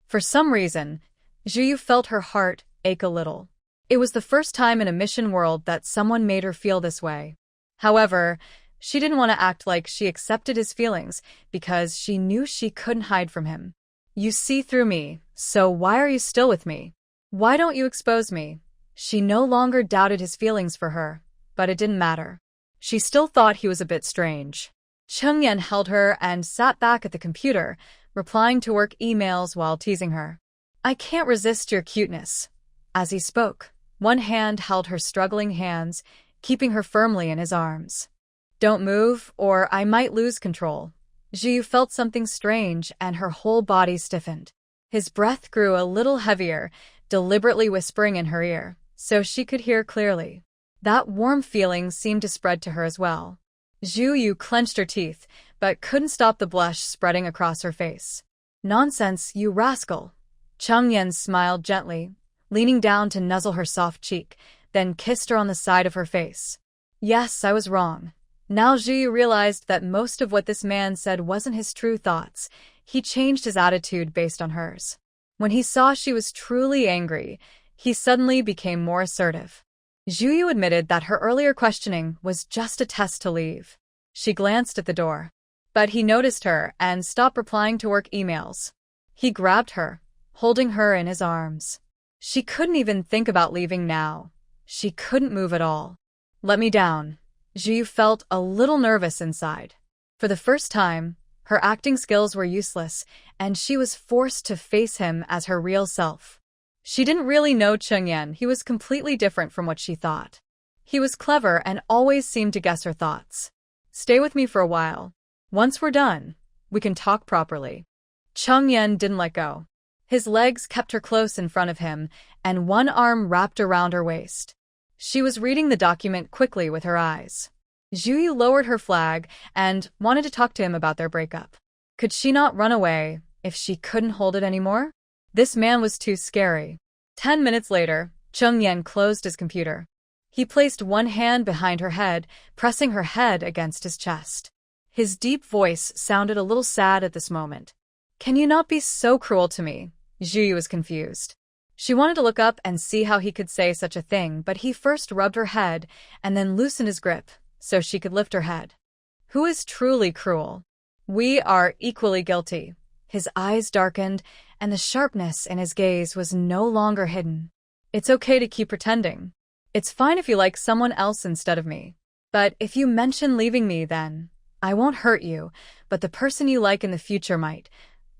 For some reason, Zhu felt her heart ache a little. It was the first time in a mission world that someone made her feel this way. However, she didn't want to act like she accepted his feelings because she knew she couldn't hide from him. You see through me, so why are you still with me? Why don't you expose me? She no longer doubted his feelings for her, but it didn't matter. She still thought he was a bit strange. Cheng Yan held her and sat back at the computer, replying to work emails while teasing her. I can't resist your cuteness. As he spoke, one hand held her struggling hands, keeping her firmly in his arms. Don't move, or I might lose control. Zhu felt something strange, and her whole body stiffened. His breath grew a little heavier, deliberately whispering in her ear, so she could hear clearly. That warm feeling seemed to spread to her as well. Zhu clenched her teeth, but couldn't stop the blush spreading across her face. Nonsense, you rascal. Cheng Yan smiled gently, leaning down to nuzzle her soft cheek, then kissed her on the side of her face. Yes, I was wrong. Now Zhu realized that most of what this man said wasn't his true thoughts. He changed his attitude based on hers. When he saw she was truly angry, he suddenly became more assertive. Zhu admitted that her earlier questioning was just a test to leave. She glanced at the door. But he noticed her and stopped replying to work emails. He grabbed her, holding her in his arms. She couldn't even think about leaving now. She couldn't move at all. Let me down. Zhu felt a little nervous inside. For the first time, her acting skills were useless, and she was forced to face him as her real self. She didn't really know Cheng Yan. He was completely different from what she thought. He was clever and always seemed to guess her thoughts. Stay with me for a while. Once we're done, we can talk properly. Cheng Yan didn't let go. His legs kept her close in front of him, and one arm wrapped around her waist. She was reading the document quickly with her eyes. Zhu lowered her flag and wanted to talk to him about their breakup. Could she not run away if she couldn't hold it anymore? This man was too scary. 10 minutes later, Cheng Yan closed his computer. He placed one hand behind her head, pressing her head against his chest. His deep voice sounded a little sad at this moment. Can you not be so cruel to me? Zhu was confused. She wanted to look up and see how he could say such a thing, but he first rubbed her head and then loosened his grip so she could lift her head. Who is truly cruel? We are equally guilty. His eyes darkened, and the sharpness in his gaze was no longer hidden. It's okay to keep pretending. It's fine if you like someone else instead of me. But if you mention leaving me, then I won't hurt you, but the person you like in the future might.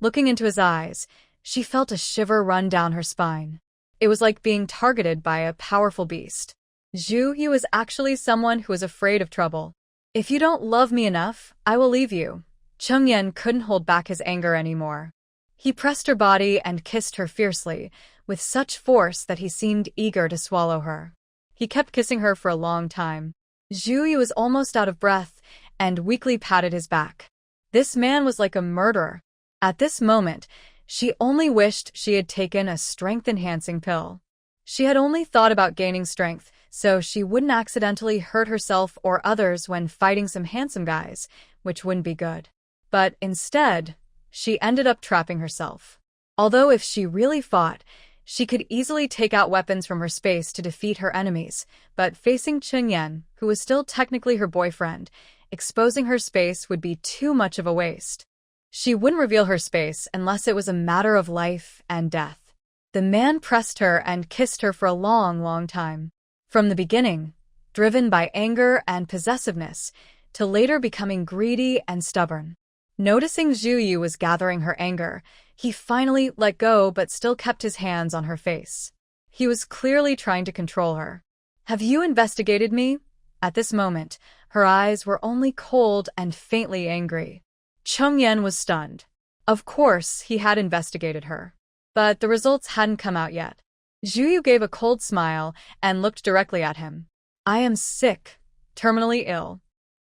Looking into his eyes, she felt a shiver run down her spine. It was like being targeted by a powerful beast. Zhu was actually someone who was afraid of trouble. If you don't love me enough, I will leave you. Cheng Yan couldn't hold back his anger anymore. He pressed her body and kissed her fiercely, with such force that he seemed eager to swallow her. He kept kissing her for a long time. Zhu was almost out of breath and weakly patted his back. This man was like a murderer. At this moment, she only wished she had taken a strength-enhancing pill. She had only thought about gaining strength, so she wouldn't accidentally hurt herself or others when fighting some handsome guys, which wouldn't be good. But instead, she ended up trapping herself. Although if she really fought, she could easily take out weapons from her space to defeat her enemies, but facing Cheng Yan, who was still technically her boyfriend, exposing her space would be too much of a waste. She wouldn't reveal her space unless it was a matter of life and death. The man pressed her and kissed her for a long, long time. From the beginning, driven by anger and possessiveness, to later becoming greedy and stubborn. Noticing Zhu was gathering her anger, he finally let go but still kept his hands on her face. He was clearly trying to control her. Have you investigated me? At this moment, her eyes were only cold and faintly angry. Cheng Yan was stunned. Of course, he had investigated her. But the results hadn't come out yet. Zhu Yu gave a cold smile and looked directly at him. I am sick, terminally ill.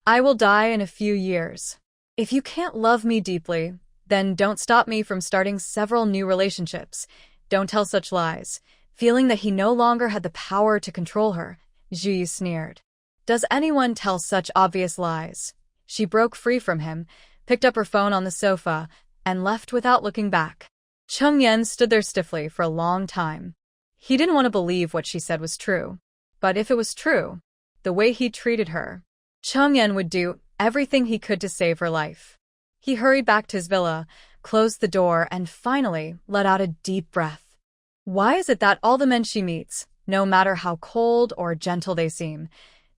I will die in a few years. If you can't love me deeply, then don't stop me from starting several new relationships. Don't tell such lies. Feeling that he no longer had the power to control her, Zhu Yu sneered. Does anyone tell such obvious lies? She broke free from him, picked up her phone on the sofa, and left without looking back. Cheng Yan stood there stiffly for a long time. He didn't want to believe what she said was true. But if it was true, the way he treated her, Cheng Yan would do everything he could to save her life. He hurried back to his villa, closed the door, and finally let out a deep breath. Why is it that all the men she meets, no matter how cold or gentle they seem,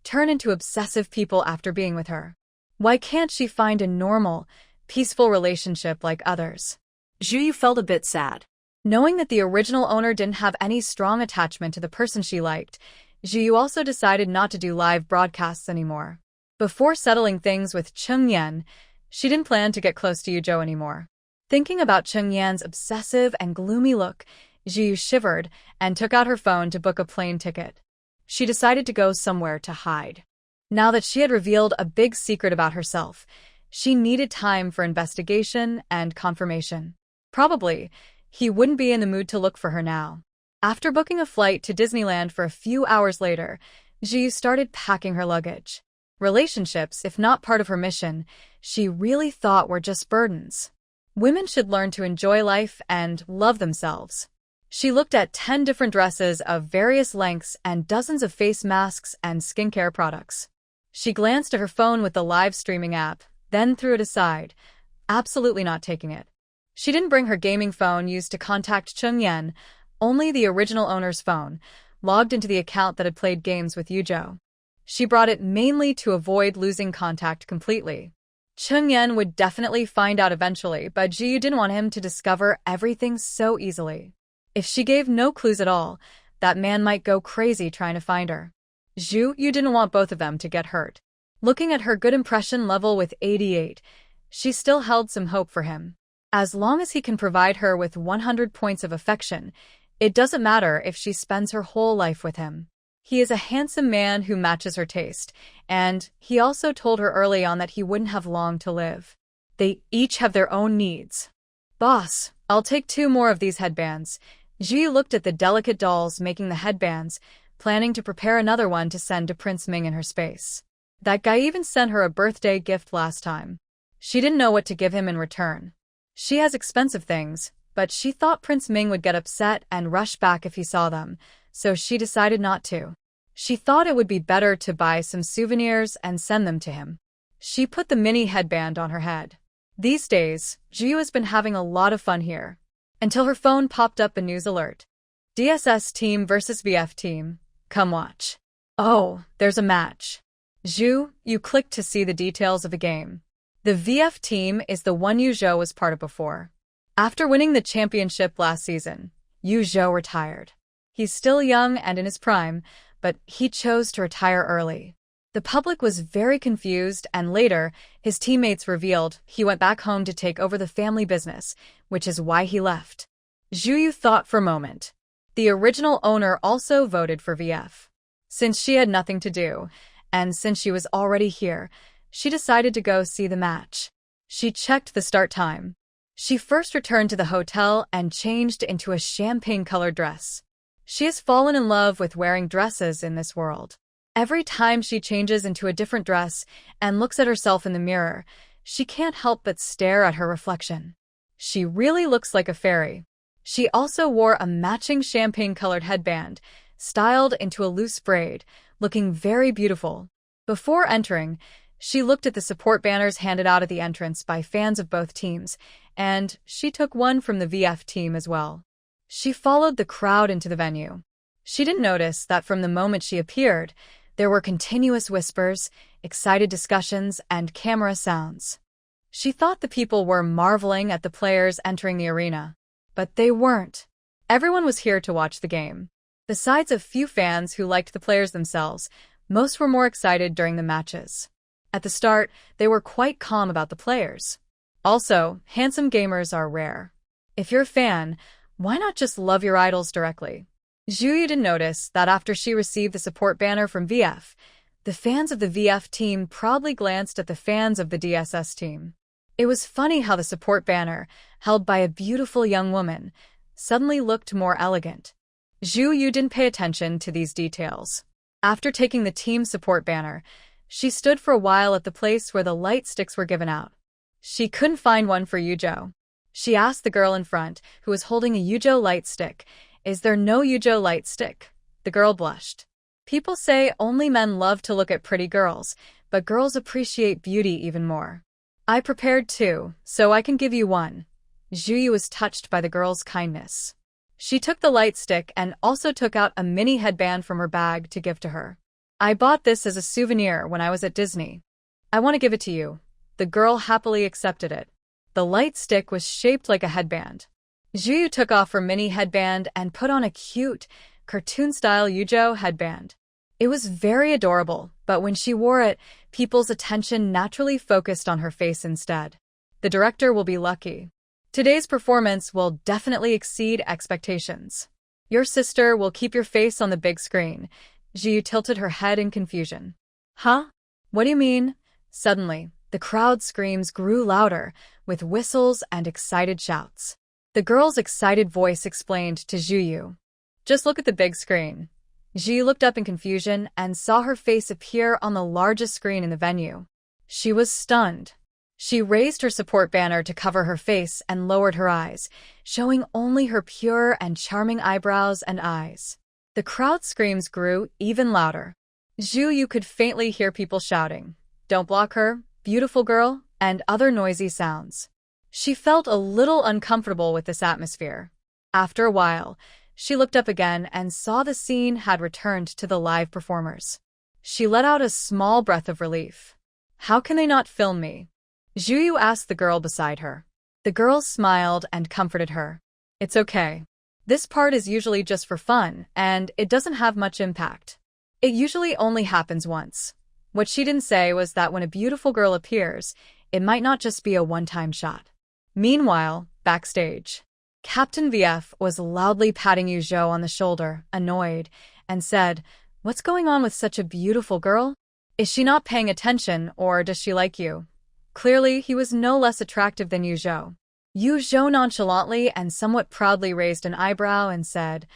turn into obsessive people after being with her? Why can't she find a normal, peaceful relationship like others? Zhu Yu felt a bit sad. Knowing that the original owner didn't have any strong attachment to the person she liked, Zhu Yu also decided not to do live broadcasts anymore. Before settling things with Cheng Yan, she didn't plan to get close to Yuzhou anymore. Thinking about Cheng Yan's obsessive and gloomy look, Zhu Yu shivered and took out her phone to book a plane ticket. She decided to go somewhere to hide. Now that she had revealed a big secret about herself, she needed time for investigation and confirmation. Probably, he wouldn't be in the mood to look for her now. After booking a flight to Disneyland for a few hours later, Zhu Yu started packing her luggage. Relationships, if not part of her mission, she really thought were just burdens. Women should learn to enjoy life and love themselves. She looked at 10 different dresses of various lengths and dozens of face masks and skincare products. She glanced at her phone with the live streaming app, then threw it aside, absolutely not taking it. She didn't bring her gaming phone used to contact Cheng Yan, only the original owner's phone, logged into the account that had played games with Yuzhou. She brought it mainly to avoid losing contact completely. Cheng Yan would definitely find out eventually, but Zhu Yu didn't want him to discover everything so easily. If she gave no clues at all, that man might go crazy trying to find her. Zhu Yu didn't want both of them to get hurt. Looking at her good impression level with 88, she still held some hope for him. As long as he can provide her with 100 points of affection, it doesn't matter if she spends her whole life with him. He is a handsome man who matches her taste, and he also told her early on that he wouldn't have long to live. They each have their own needs. Boss, I'll take 2 more of these headbands. Zhu Yu looked at the delicate dolls making the headbands, planning to prepare another one to send to Prince Ming in her space. That guy even sent her a birthday gift last time. She didn't know what to give him in return. She has expensive things, but she thought Prince Ming would get upset and rush back if he saw them, so she decided not to. She thought it would be better to buy some souvenirs and send them to him. She put the mini headband on her head. These days, Zhu Yu has been having a lot of fun here. Until her phone popped up a news alert. DSS team versus VF team. Come watch. Oh, there's a match. Zhu Yu clicked to see the details of the game. The VF team is the one Yuzhou was part of before. After winning the championship last season, Yuzhou retired. He's still young and in his prime, but he chose to retire early. The public was very confused, and later, his teammates revealed he went back home to take over the family business, which is why he left. Zhu Yu thought for a moment. The original owner also voted for VF. Since she had nothing to do, and since she was already here, she decided to go see the match. She checked the start time. She first returned to the hotel and changed into a champagne-colored dress. She has fallen in love with wearing dresses in this world. Every time she changes into a different dress and looks at herself in the mirror, she can't help but stare at her reflection. She really looks like a fairy. She also wore a matching champagne-colored headband, styled into a loose braid, looking very beautiful. Before entering, she looked at the support banners handed out at the entrance by fans of both teams, and she took one from the VF team as well. She followed the crowd into the venue. She didn't notice that from the moment she appeared, there were continuous whispers, excited discussions, and camera sounds. She thought the people were marveling at the players entering the arena. But they weren't. Everyone was here to watch the game. Besides a few fans who liked the players themselves, most were more excited during the matches. At the start, they were quite calm about the players. Also, handsome gamers are rare. If you're a fan, why not just love your idols directly? Zhu Yu didn't notice that after she received the support banner from VF, the fans of the VF team proudly glanced at the fans of the DSS team. It was funny how the support banner, held by a beautiful young woman, suddenly looked more elegant. Zhu Yu didn't pay attention to these details. After taking the team support banner, she stood for a while at the place where the light sticks were given out. She couldn't find one for Yuzhou. She asked the girl in front, who was holding a Yuzhou light stick, "Is there no Yuzhou light stick?" The girl blushed. People say only men love to look at pretty girls, but girls appreciate beauty even more. I prepared two, so I can give you one. Zhu Yu was touched by the girl's kindness. She took the light stick and also took out a mini headband from her bag to give to her. I bought this as a souvenir when I was at Disney. I want to give it to you. The girl happily accepted it. The light stick was shaped like a headband. Zhu Yu took off her mini headband and put on a cute, cartoon-style Yuzhou headband. It was very adorable, but when she wore it, people's attention naturally focused on her face instead. The director will be lucky. Today's performance will definitely exceed expectations. Your sister will keep your face on the big screen. Zhu Yu tilted her head in confusion. Huh? What do you mean? Suddenly, the crowd's screams grew louder, with whistles and excited shouts. The girl's excited voice explained to Zhu Yu. Just look at the big screen. Zhu Yu looked up in confusion and saw her face appear on the largest screen in the venue. She was stunned. She raised her support banner to cover her face and lowered her eyes, showing only her pure and charming eyebrows and eyes. The crowd's screams grew even louder. Zhu Yu could faintly hear people shouting, "Don't block her, beautiful girl," and other noisy sounds. She felt a little uncomfortable with this atmosphere. After a while, she looked up again and saw the scene had returned to the live performers. She let out a small breath of relief. How can they not film me? Zhu Yu asked the girl beside her. The girl smiled and comforted her. It's okay. This part is usually just for fun, and it doesn't have much impact. It usually only happens once. What she didn't say was that when a beautiful girl appears, it might not just be a one-time shot. Meanwhile, backstage, Captain VF was loudly patting Yuzhou on the shoulder, annoyed, and said, "What's going on with such a beautiful girl? Is she not paying attention, or does she like you?" Clearly, he was no less attractive than Yuzhou. Yuzhou nonchalantly and somewhat proudly raised an eyebrow and said,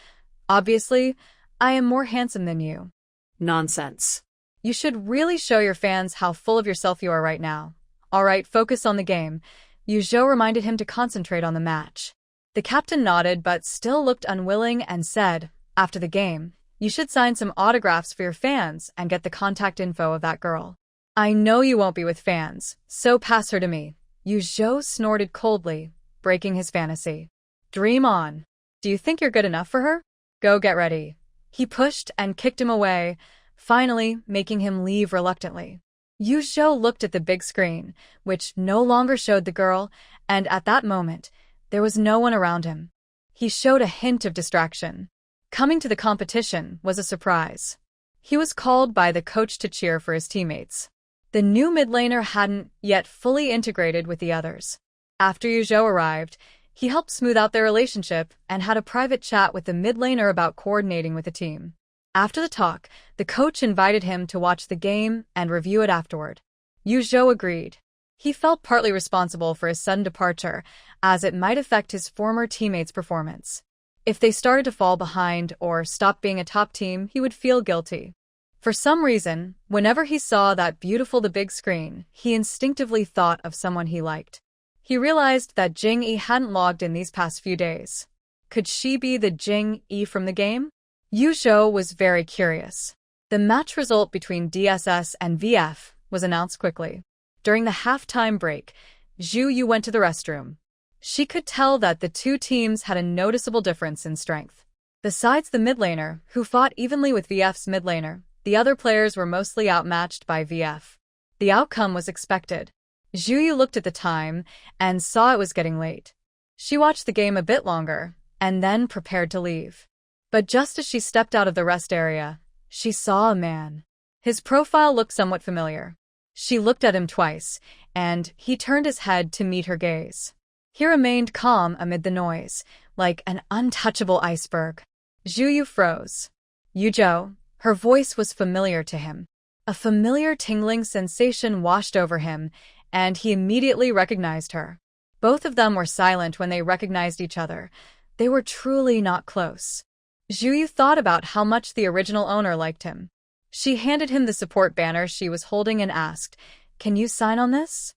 "Obviously, I am more handsome than you." Nonsense. You should really show your fans how full of yourself you are right now. All right, focus on the game. Yuzhou reminded him to concentrate on the match. The captain nodded but still looked unwilling and said, "After the game, you should sign some autographs for your fans and get the contact info of that girl." "I know you won't be with fans, so pass her to me." Yuzhou snorted coldly, breaking his fantasy. "Dream on. Do you think you're good enough for her? Go get ready." He pushed and kicked him away, finally making him leave reluctantly. Yuzhou looked at the big screen, which no longer showed the girl, and at that moment, there was no one around him. He showed a hint of distraction. Coming to the competition was a surprise. He was called by the coach to cheer for his teammates. The new mid laner hadn't yet fully integrated with the others. After Yuzhou arrived, he helped smooth out their relationship and had a private chat with the mid laner about coordinating with the team. After the talk, the coach invited him to watch the game and review it afterward. Yuzhou agreed. He felt partly responsible for his sudden departure, as it might affect his former teammates' performance. If they started to fall behind or stopped being a top team, he would feel guilty. For some reason, whenever he saw that beautiful the big screen, he instinctively thought of someone he liked. He realized that Jing Yi hadn't logged in these past few days. Could she be the Jing Yi from the game? Yuzhou was very curious. The match result between DSS and VF was announced quickly. During the halftime break, Zhu Yu went to the restroom. She could tell that the two teams had a noticeable difference in strength. Besides the mid laner, who fought evenly with VF's mid laner, the other players were mostly outmatched by VF. The outcome was expected. Zhu Yu looked at the time and saw it was getting late. She watched the game a bit longer and then prepared to leave. But just as she stepped out of the rest area, she saw a man. His profile looked somewhat familiar. She looked at him twice, and he turned his head to meet her gaze. He remained calm amid the noise, like an untouchable iceberg. Zhu Yu froze. Yuzhou, her voice was familiar to him. A familiar tingling sensation washed over him, and he immediately recognized her. Both of them were silent when they recognized each other. They were truly not close. Zhu Yu thought about how much the original owner liked him. She handed him the support banner she was holding and asked, "Can you sign on this?"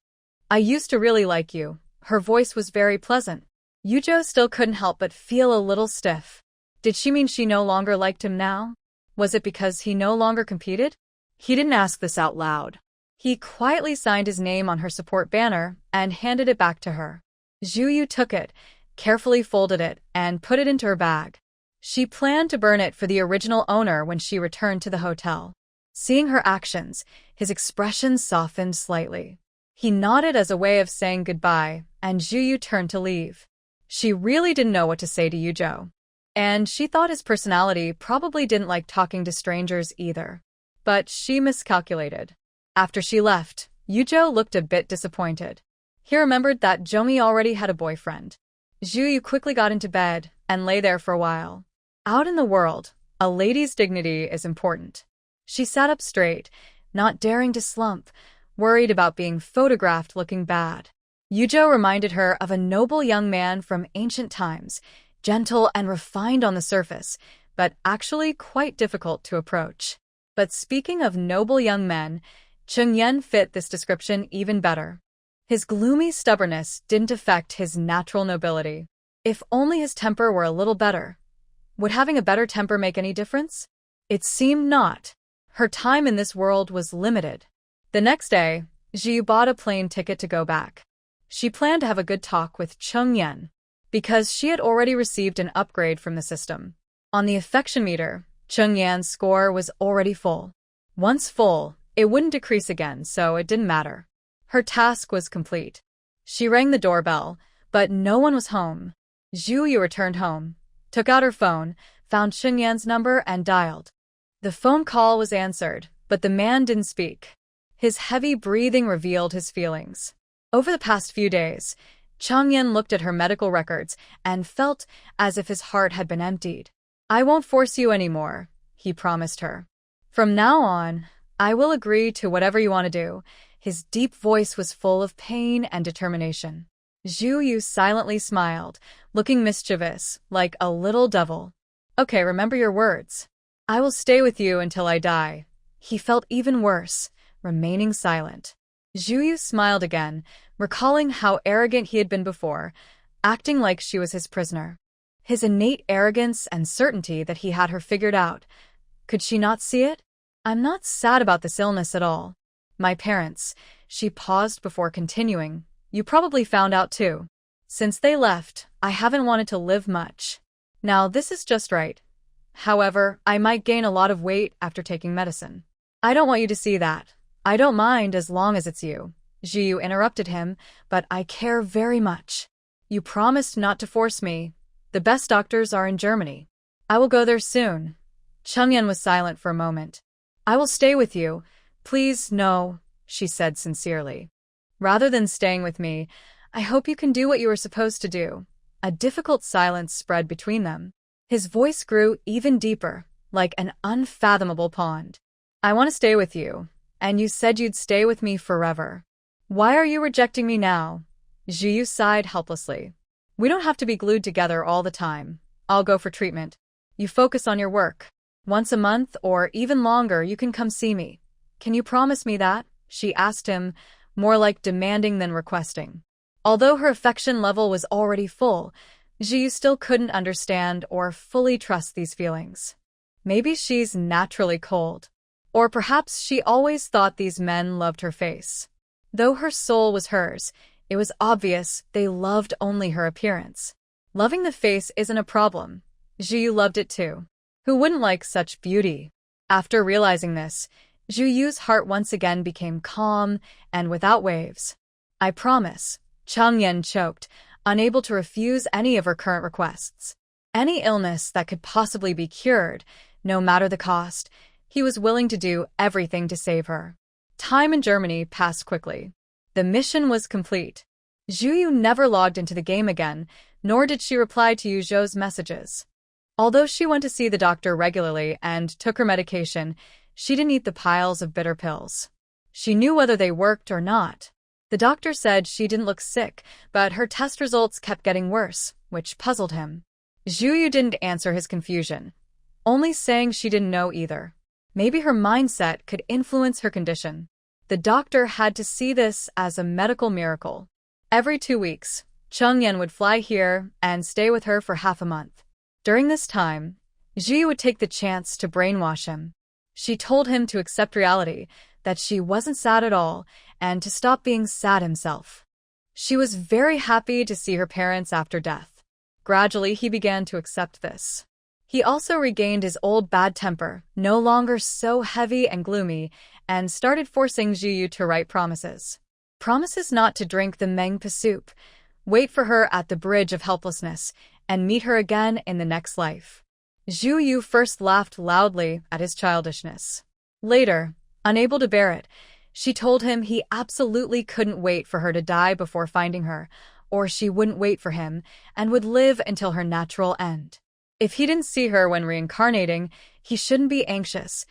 "I used to really like you." Her voice was very pleasant. Yuzhou still couldn't help but feel a little stiff. Did she mean she no longer liked him now? Was it because he no longer competed? He didn't ask this out loud. He quietly signed his name on her support banner and handed it back to her. Zhu Yu took it, carefully folded it, and put it into her bag. She planned to burn it for the original owner when she returned to the hotel. Seeing her actions, his expression softened slightly. He nodded as a way of saying goodbye, and Zhu Yu turned to leave. She really didn't know what to say to Yuzhou. And she thought his personality probably didn't like talking to strangers either. But she miscalculated. After she left, Yuzhou looked a bit disappointed. He remembered that Zhongyi already had a boyfriend. Zhu Yu quickly got into bed and lay there for a while. Out in the world, a lady's dignity is important. She sat up straight, not daring to slump, worried about being photographed looking bad. Yuzhou reminded her of a noble young man from ancient times, gentle and refined on the surface, but actually quite difficult to approach. But speaking of noble young men, Cheng Yan fit this description even better. His gloomy stubbornness didn't affect his natural nobility. If only his temper were a little better. Would having a better temper make any difference? It seemed not. Her time in this world was limited. The next day, Zhu Yu bought a plane ticket to go back. She planned to have a good talk with Cheng Yan, because she had already received an upgrade from the system. On the affection meter, Cheng Yan's score was already full. Once full, it wouldn't decrease again, so it didn't matter. Her task was complete. She rang the doorbell, but no one was home. Zhu Yu returned home, took out her phone, found Cheng Yan's number, and dialed. The phone call was answered, but the man didn't speak. His heavy breathing revealed his feelings. Over the past few days, Cheng Yan looked at her medical records and felt as if his heart had been emptied. "I won't force you anymore," he promised her. "From now on, I will agree to whatever you want to do." His deep voice was full of pain and determination. Zhu Yu silently smiled, looking mischievous, like a little devil. "Okay, remember your words. I will stay with you until I die." He felt even worse, remaining silent. Zhu Yu smiled again, recalling how arrogant he had been before, acting like she was his prisoner. His innate arrogance and certainty that he had her figured out. Could she not see it? "I'm not sad about this illness at all. My parents," she paused before continuing, "you probably found out too. Since they left, I haven't wanted to live much. Now this is just right. However, I might gain a lot of weight after taking medicine. I don't want you to see that. I don't mind as long as it's you." Zhu Yu interrupted him, "But I care very much. You promised not to force me. The best doctors are in Germany. I will go there soon." Cheng Yan was silent for a moment. "I will stay with you." "Please, no," she said sincerely. "Rather than staying with me, I hope you can do what you were supposed to do." A difficult silence spread between them. His voice grew even deeper, like an unfathomable pond. "I want to stay with you, and you said you'd stay with me forever. Why are you rejecting me now?" Zhu Yu sighed helplessly. "We don't have to be glued together all the time. I'll go for treatment. You focus on your work. Once a month or even longer you can come see me. Can you promise me that?" she asked him, more like demanding than requesting. Although her affection level was already full, Zhu Yu still couldn't understand or fully trust these feelings. Maybe she's naturally cold. Or perhaps she always thought these men loved her face. Though her soul was hers, it was obvious they loved only her appearance. Loving the face isn't a problem. Zhu Yu loved it too. Who wouldn't like such beauty? After realizing this, Zhu Yu's heart once again became calm and without waves. "I promise," Cheng Yan choked, unable to refuse any of her current requests. Any illness that could possibly be cured, no matter the cost, he was willing to do everything to save her. Time in Germany passed quickly. The mission was complete. Zhu Yu never logged into the game again, nor did she reply to Yuzhou's messages. Although she went to see the doctor regularly and took her medication, she didn't eat the piles of bitter pills. She knew whether they worked or not. The doctor said she didn't look sick, but her test results kept getting worse, which puzzled him. Zhu Yu didn't answer his confusion, only saying she didn't know either. Maybe her mindset could influence her condition. The doctor had to see this as a medical miracle. Every 2 weeks, Cheng Yan would fly here and stay with her for half a month. During this time, Zhu Yu would take the chance to brainwash him. She told him to accept reality, that she wasn't sad at all, and to stop being sad himself. She was very happy to see her parents after death. Gradually, he began to accept this. He also regained his old bad temper, no longer so heavy and gloomy, and started forcing Zhu Yu to write promises. Promises not to drink the Mengpa soup, wait for her at the bridge of helplessness, and meet her again in the next life. Zhu Yu first laughed loudly at his childishness. Later, unable to bear it, she told him he absolutely couldn't wait for her to die before finding her, or she wouldn't wait for him and would live until her natural end. If he didn't see her when reincarnating, he shouldn't be anxious.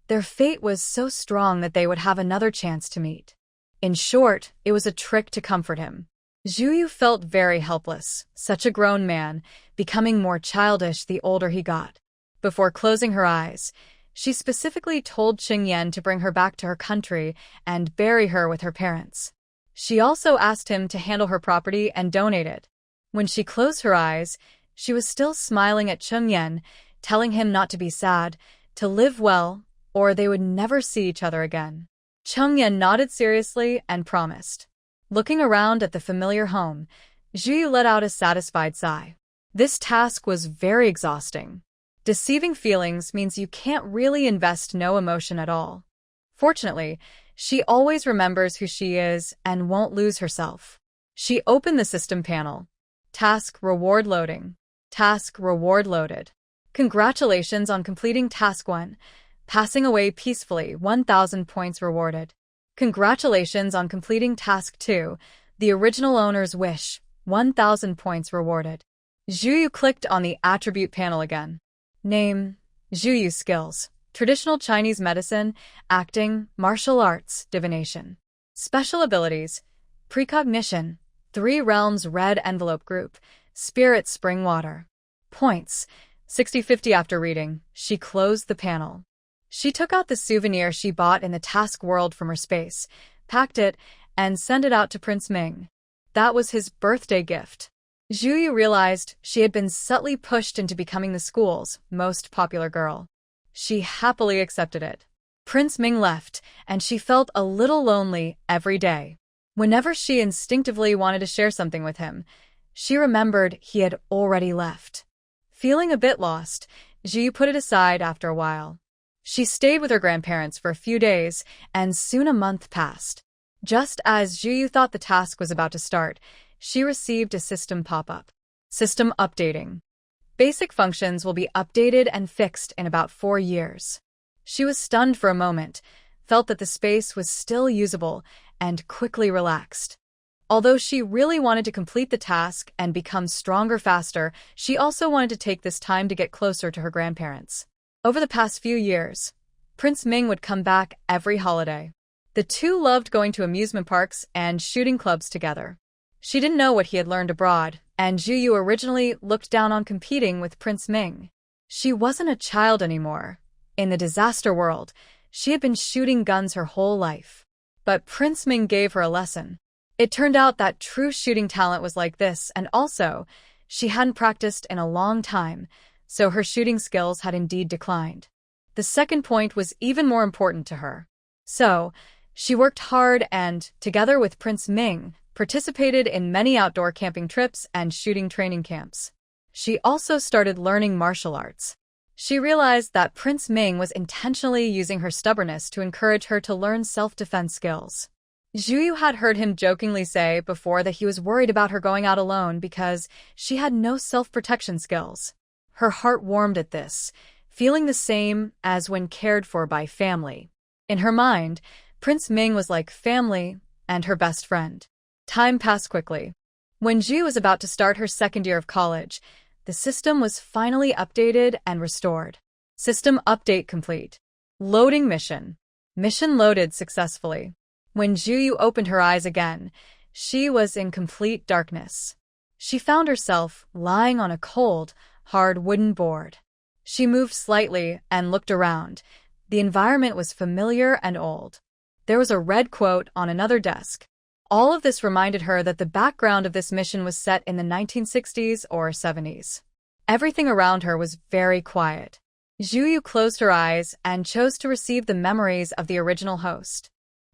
Their fate was so strong that they would have another chance to meet. In short, it was a trick to comfort him. Zhu Yu felt very helpless, such a grown man, becoming more childish the older he got. Before closing her eyes, she specifically told Qing Yan to bring her back to her country and bury her with her parents. She also asked him to handle her property and donate it. When she closed her eyes, she was still smiling at Qing Yan, telling him not to be sad, to live well, or they would never see each other again. Qing Yan nodded seriously and promised. Looking around at the familiar home, Zhu Yu let out a satisfied sigh. This task was very exhausting. Deceiving feelings means you can't really invest no emotion at all. Fortunately, she always remembers who she is and won't lose herself. She opened the system panel. Task reward loading. Task reward loaded. Congratulations on completing Task 1. Passing away peacefully, 1,000 points rewarded. Congratulations on completing Task 2, the original owner's wish, 1,000 points rewarded. Zhu Yu clicked on the attribute panel again. Name, Zhu Yu skills, traditional Chinese medicine, acting, martial arts, divination. Special abilities, precognition, 3 realms red envelope group, spirit spring water. Points, 60-50 after reading, she closed the panel. She took out the souvenir she bought in the task world from her space, packed it, and sent it out to Prince Ming. That was his birthday gift. Zhu Yu realized she had been subtly pushed into becoming the school's most popular girl. She happily accepted it. Prince Ming left, and she felt a little lonely every day. Whenever she instinctively wanted to share something with him, she remembered he had already left. Feeling a bit lost, Zhu Yu put it aside after a while. She stayed with her grandparents for a few days, and soon a month passed. Just as Zhu Yu thought the task was about to start, she received a system pop-up. System updating. Basic functions will be updated and fixed in about 4 years. She was stunned for a moment, felt that the space was still usable, and quickly relaxed. Although she really wanted to complete the task and become stronger faster, she also wanted to take this time to get closer to her grandparents. Over the past few years, Prince Ming would come back every holiday. The two loved going to amusement parks and shooting clubs together. She didn't know what he had learned abroad, and Zhu Yu originally looked down on competing with Prince Ming. She wasn't a child anymore. In the disaster world, she had been shooting guns her whole life. But Prince Ming gave her a lesson. It turned out that true shooting talent was like this, and also, she hadn't practiced in a long time, so her shooting skills had indeed declined. The second point was even more important to her. So, she worked hard and, together with Prince Ming, participated in many outdoor camping trips and shooting training camps. She also started learning martial arts. She realized that Prince Ming was intentionally using her stubbornness to encourage her to learn self-defense skills. Zhu Yu had heard him jokingly say before that he was worried about her going out alone because she had no self-protection skills. Her heart warmed at this, feeling the same as when cared for by family. In her mind, Prince Ming was like family and her best friend. Time passed quickly. When Zhu was about to start her second year of college, The system was finally updated and restored. System update complete. Loading mission. Mission loaded successfully. When Juyu opened her eyes again, she was in complete darkness. She found herself lying on a cold, hard wooden board. She moved slightly and looked around. The environment was familiar and old. There was a red quote on another desk. All of this reminded her that the background of this mission was set in the 1960s or 70s. Everything around her was very quiet. Juyu closed her eyes and chose to receive the memories of the original host.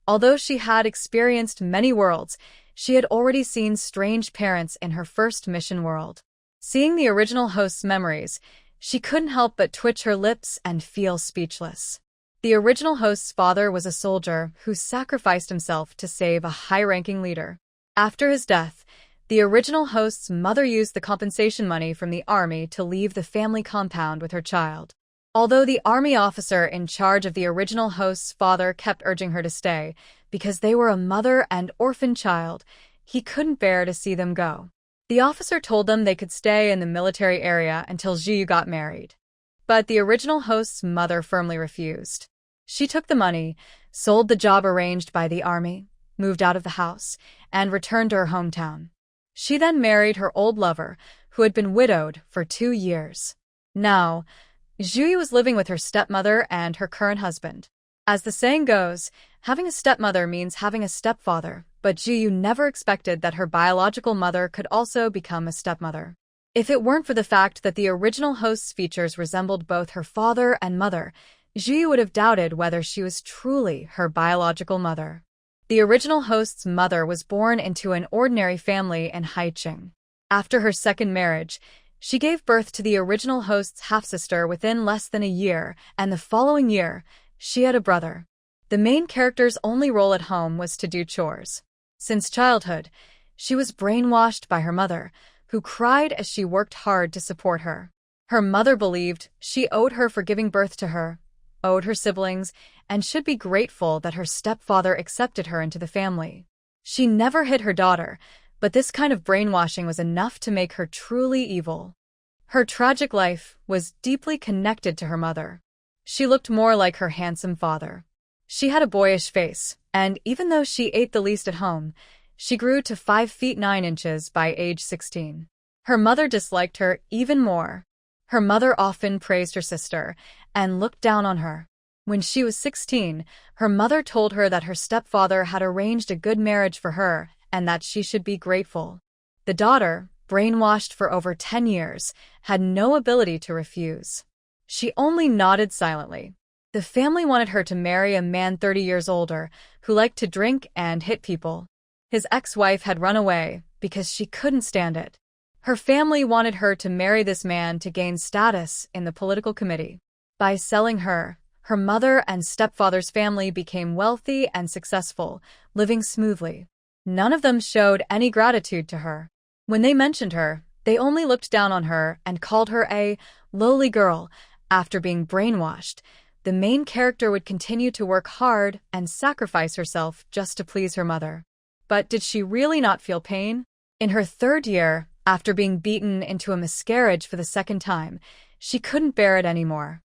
Although she had experienced many worlds, she had already seen strange parents in her first mission world. Seeing the original host's memories, she couldn't help but twitch her lips and feel speechless. The original host's father was a soldier who sacrificed himself to save a high-ranking leader. After his death, the original host's mother used the compensation money from the army to leave the family compound with her child. Although the army officer in charge of the original host's father kept urging her to stay, because they were a mother and orphan child, he couldn't bear to see them go. The officer told them they could stay in the military area until Juyu got married. But the original host's mother firmly refused. She took the money, sold the job arranged by the army, moved out of the house, and returned to her hometown. She then married her old lover, who had been widowed for 2 years. Now, Juyu was living with her stepmother and her current husband. As the saying goes, having a stepmother means having a stepfather, but Juyu never expected that her biological mother could also become a stepmother. If it weren't for the fact that the original host's features resembled both her father and mother, Juyu would have doubted whether she was truly her biological mother. The original host's mother was born into an ordinary family in Haicheng. After her second marriage, she gave birth to the original host's half-sister within less than a year, and the following year, she had a brother. The main character's only role at home was to do chores. Since childhood, she was brainwashed by her mother, who cried as she worked hard to support her. Her mother believed she owed her for giving birth to her, owed her siblings, and should be grateful that her stepfather accepted her into the family. She never hit her daughter, but this kind of brainwashing was enough to make her truly evil. Her tragic life was deeply connected to her mother. She looked more like her handsome father. She had a boyish face, and even though she ate the least at home, she grew to 5 feet 9 inches by age 16. Her mother disliked her even more. Her mother often praised her sister and looked down on her. When she was 16, her mother told her that her stepfather had arranged a good marriage for her and that she should be grateful. The daughter, brainwashed for over 10 years, had no ability to refuse. She only nodded silently. The family wanted her to marry a man 30 years older who liked to drink and hit people. His ex-wife had run away because she couldn't stand it. Her family wanted her to marry this man to gain status in the political committee. By selling her, her mother and stepfather's family became wealthy and successful, living smoothly. None of them showed any gratitude to her. When they mentioned her, they only looked down on her and called her a lowly girl. After being brainwashed, the main character would continue to work hard and sacrifice herself just to please her mother. But did she really not feel pain? In her 3rd year, after being beaten into a miscarriage for the 2nd time, she couldn't bear it anymore.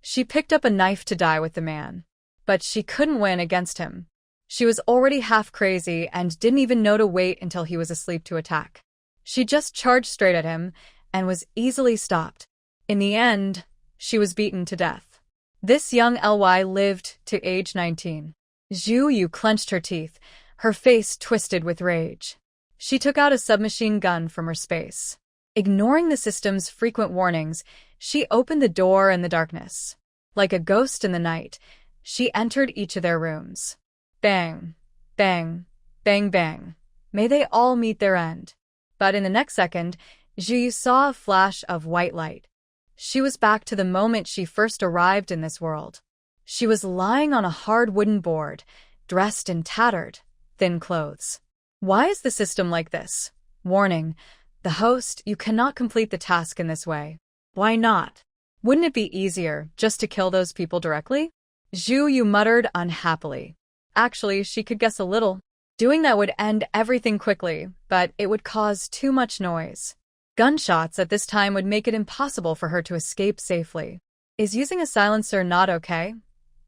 She picked up a knife to die with the man. But she couldn't win against him. She was already half crazy and didn't even know to wait until he was asleep to attack. She just charged straight at him and was easily stopped. In the end, she was beaten to death. This young Ly lived to age 19. Juyu clenched her teeth, her face twisted with rage. She took out a submachine gun from her space. Ignoring the system's frequent warnings, she opened the door in the darkness. Like a ghost in the night, she entered each of their rooms. Bang, bang, bang, bang. May they all meet their end. But in the next second, Juyu saw a flash of white light. She was back to the moment she first arrived in this world. She was lying on a hard wooden board, dressed in tattered, thin clothes. Why is the system like this? Warning, the host, you cannot complete the task in this way. Why not? Wouldn't it be easier just to kill those people directly? Juyu muttered unhappily. Actually, she could guess a little. Doing that would end everything quickly, but it would cause too much noise. Gunshots at this time would make it impossible for her to escape safely. Is using a silencer not okay?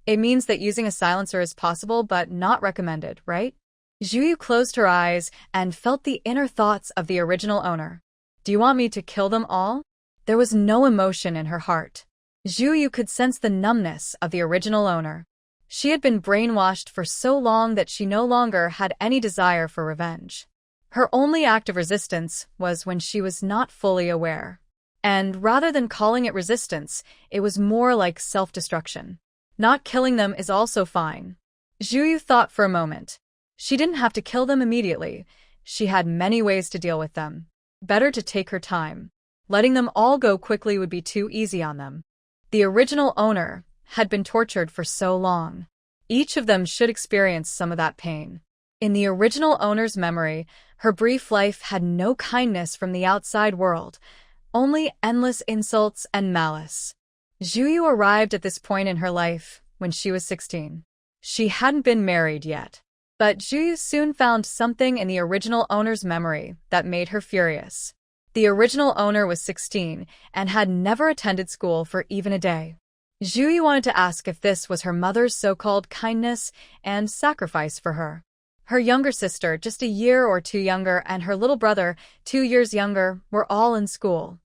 It means that using a silencer is possible but not recommended, right? Zhuyu closed her eyes and felt the inner thoughts of the original owner. Do you want me to kill them all? There was no emotion in her heart. Zhuyu could sense the numbness of the original owner. She had been brainwashed for so long that she no longer had any desire for revenge. Her only act of resistance was when she was not fully aware. And rather than calling it resistance, it was more like self-destruction. Not killing them is also fine. Zhuyu thought for a moment. She didn't have to kill them immediately. She had many ways to deal with them. Better to take her time. Letting them all go quickly would be too easy on them. The original owner had been tortured for so long. Each of them should experience some of that pain. In the original owner's memory, her brief life had no kindness from the outside world, only endless insults and malice. Zhuyu arrived at this point in her life when she was 16. She hadn't been married yet. But Zhuyu soon found something in the original owner's memory that made her furious. The original owner was 16 and had never attended school for even a day. Zhuyu wanted to ask if this was her mother's so-called kindness and sacrifice for her. Her younger sister, just a year or two younger, and her little brother, 2 years younger, were all in school.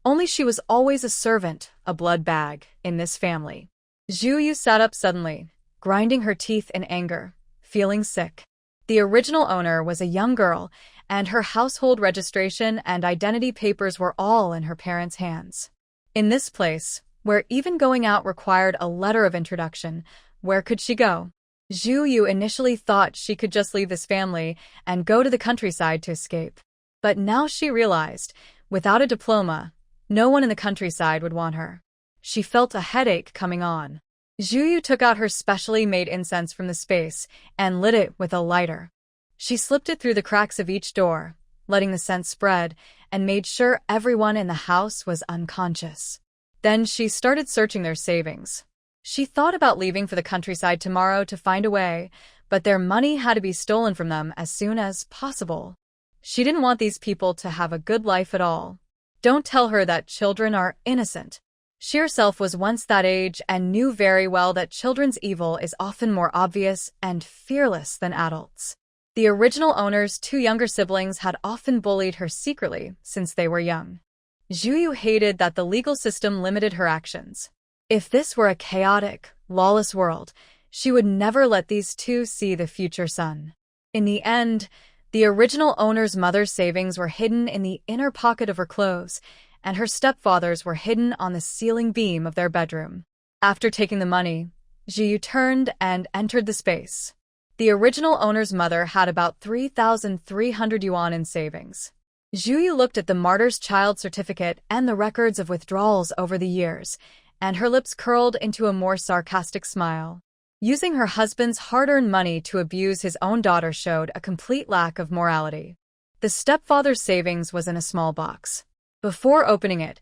Only she was always a servant, a blood bag, in this family. Zhuyu sat up suddenly, grinding her teeth in anger, feeling sick. The original owner was a young girl, and her household registration and identity papers were all in her parents' hands. In this place, where even going out required a letter of introduction, where could she go? Zhuyu initially thought she could just leave this family and go to the countryside to escape. But now she realized, without a diploma, no one in the countryside would want her. She felt a headache coming on. Zhuyu took out her specially made incense from the space and lit it with a lighter. She slipped it through the cracks of each door, letting the scent spread, and made sure everyone in the house was unconscious. Then she started searching their savings. She thought about leaving for the countryside tomorrow to find a way, but their money had to be stolen from them as soon as possible. She didn't want these people to have a good life at all. Don't tell her that children are innocent. She herself was once that age and knew very well that children's evil is often more obvious and fearless than adults. The original owner's 2 younger siblings had often bullied her secretly since they were young. Zhuyu hated that the legal system limited her actions. If this were a chaotic, lawless world, she would never let these 2 see the future son. In the end, the original owner's mother's savings were hidden in the inner pocket of her clothes, and her stepfather's were hidden on the ceiling beam of their bedroom. After taking the money, Zhuyu turned and entered the space. The original owner's mother had about 3,300 yuan in savings. Zhuyu looked at the martyr's child certificate and the records of withdrawals over the years, and her lips curled into a more sarcastic smile. Using her husband's hard-earned money to abuse his own daughter showed a complete lack of morality. The stepfather's savings was in a small box. Before opening it,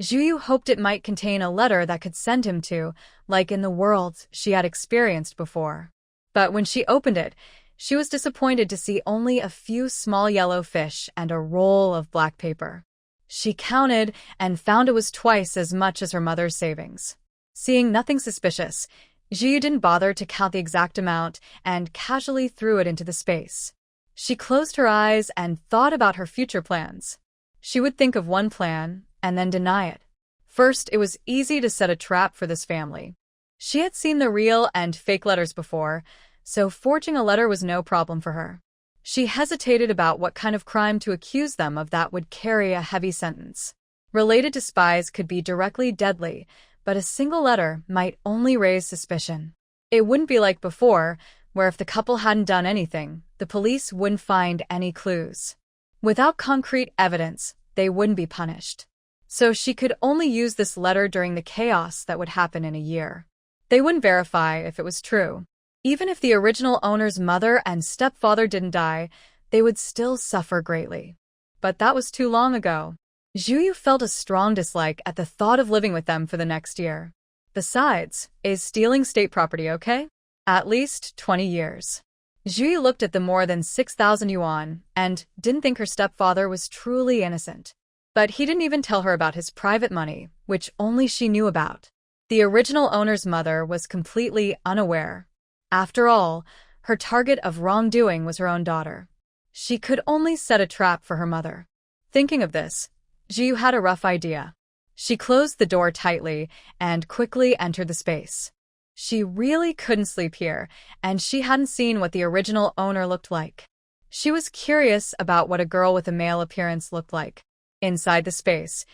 Zhuyu hoped it might contain a letter that could send him to, like in the worlds she had experienced before. But when she opened it, she was disappointed to see only a few small yellow fish and a roll of black paper. She counted and found it was twice as much as her mother's savings. Seeing nothing suspicious, Zhuyu didn't bother to count the exact amount and casually threw it into the space. She closed her eyes and thought about her future plans. She would think of one plan and then deny it. First, it was easy to set a trap for this family. She had seen the real and fake letters before, so forging a letter was no problem for her. She hesitated about what kind of crime to accuse them of that would carry a heavy sentence. Related to spies could be directly deadly, but a single letter might only raise suspicion. It wouldn't be like before, where if the couple hadn't done anything, the police wouldn't find any clues. Without concrete evidence, they wouldn't be punished. So she could only use this letter during the chaos that would happen in a year. They wouldn't verify if it was true. Even if the original owner's mother and stepfather didn't die, they would still suffer greatly. But that was too long ago. Zhuyu felt a strong dislike at the thought of living with them for the next year. Besides, is stealing state property okay? At least 20 years. Zhuyu looked at the more than 6,000 yuan and didn't think her stepfather was truly innocent. But he didn't even tell her about his private money, which only she knew about. The original owner's mother was completely unaware. After all, her target of wrongdoing was her own daughter. She could only set a trap for her mother. Thinking of this, Jiu had a rough idea. She closed the door tightly and quickly entered the space. She really couldn't sleep here, and she hadn't seen what the original owner looked like. She was curious about what a girl with a male appearance looked like. Inside the space,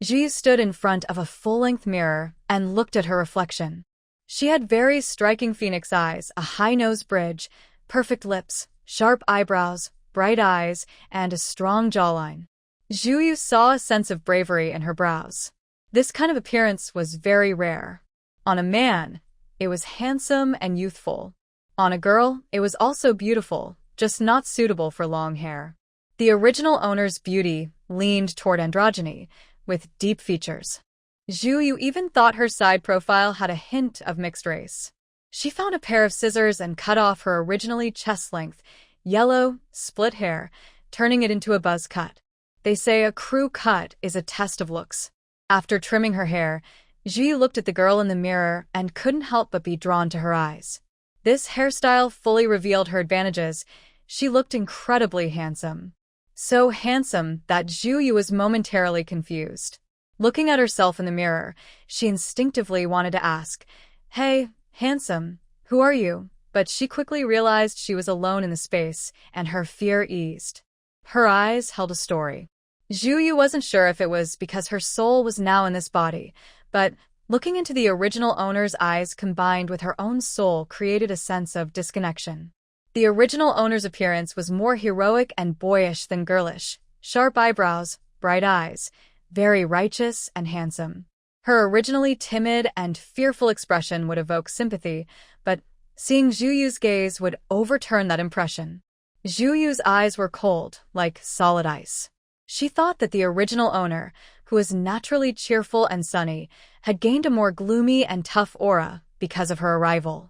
Jiu stood in front of a full-length mirror and looked at her reflection. She had very striking phoenix eyes, a high nose bridge, perfect lips, sharp eyebrows, bright eyes, and a strong jawline. Jiu saw a sense of bravery in her brows. This kind of appearance was very rare. On a man, it was handsome and youthful. On a girl, it was also beautiful, just not suitable for long hair. The original owner's beauty leaned toward androgyny, with deep features. Jiu even thought her side profile had a hint of mixed race. She found a pair of scissors and cut off her originally chest-length, yellow, split hair, turning it into a buzz cut. They say a crew cut is a test of looks. After trimming her hair, Jiu looked at the girl in the mirror and couldn't help but be drawn to her eyes. This hairstyle fully revealed her advantages. She looked incredibly handsome. So handsome that Jiu was momentarily confused. Looking at herself in the mirror, she instinctively wanted to ask, "Hey, handsome, who are you?" But she quickly realized she was alone in the space, and her fear eased. Her eyes held a story. Jiu wasn't sure if it was because her soul was now in this body, but looking into the original owner's eyes combined with her own soul created a sense of disconnection. The original owner's appearance was more heroic and boyish than girlish. Sharp eyebrows, bright eyes, very righteous and handsome. Her originally timid and fearful expression would evoke sympathy, but seeing Jiu's gaze would overturn that impression. Jiu's eyes were cold, like solid ice. She thought that the original owner, who was naturally cheerful and sunny, had gained a more gloomy and tough aura because of her arrival.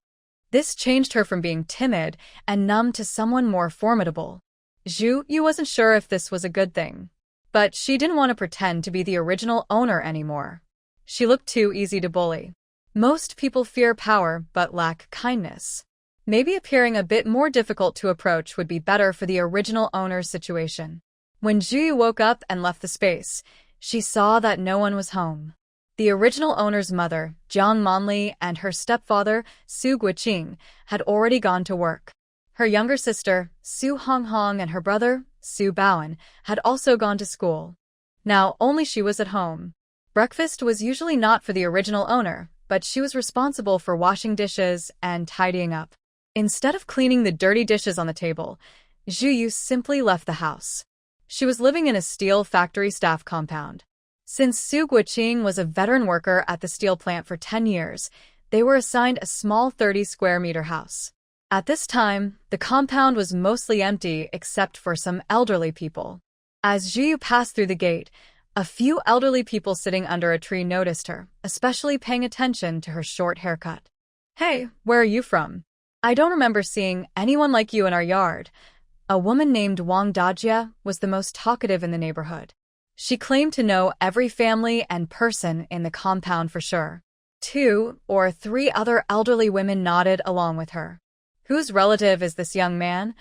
This changed her from being timid and numb to someone more formidable. Jiu wasn't sure if this was a good thing, but she didn't want to pretend to be the original owner anymore. She looked too easy to bully. Most people fear power but lack kindness. Maybe appearing a bit more difficult to approach would be better for the original owner's situation. When Jiu woke up and left the space, she saw that no one was home. The original owner's mother, Jiang Monli, and her stepfather, Su Guiqing, had already gone to work. Her younger sister, Su Honghong, and her brother, Su Baoan, had also gone to school. Now only she was at home. Breakfast was usually not for the original owner, but she was responsible for washing dishes and tidying up. Instead of cleaning the dirty dishes on the table, Jiu simply left the house. She was living in a steel factory staff compound. Since Su Guiqing was a veteran worker at the steel plant for 10 years, they were assigned a small 30-square-meter house. At this time, the compound was mostly empty except for some elderly people. As Jiu passed through the gate, a few elderly people sitting under a tree noticed her, especially paying attention to her short haircut. "Hey, where are you from? I don't remember seeing anyone like you in our yard." A woman named Wang Dajia was the most talkative in the neighborhood. She claimed to know every family and person in the compound for sure. 2 or 3 other elderly women nodded along with her. "Whose relative is this young man?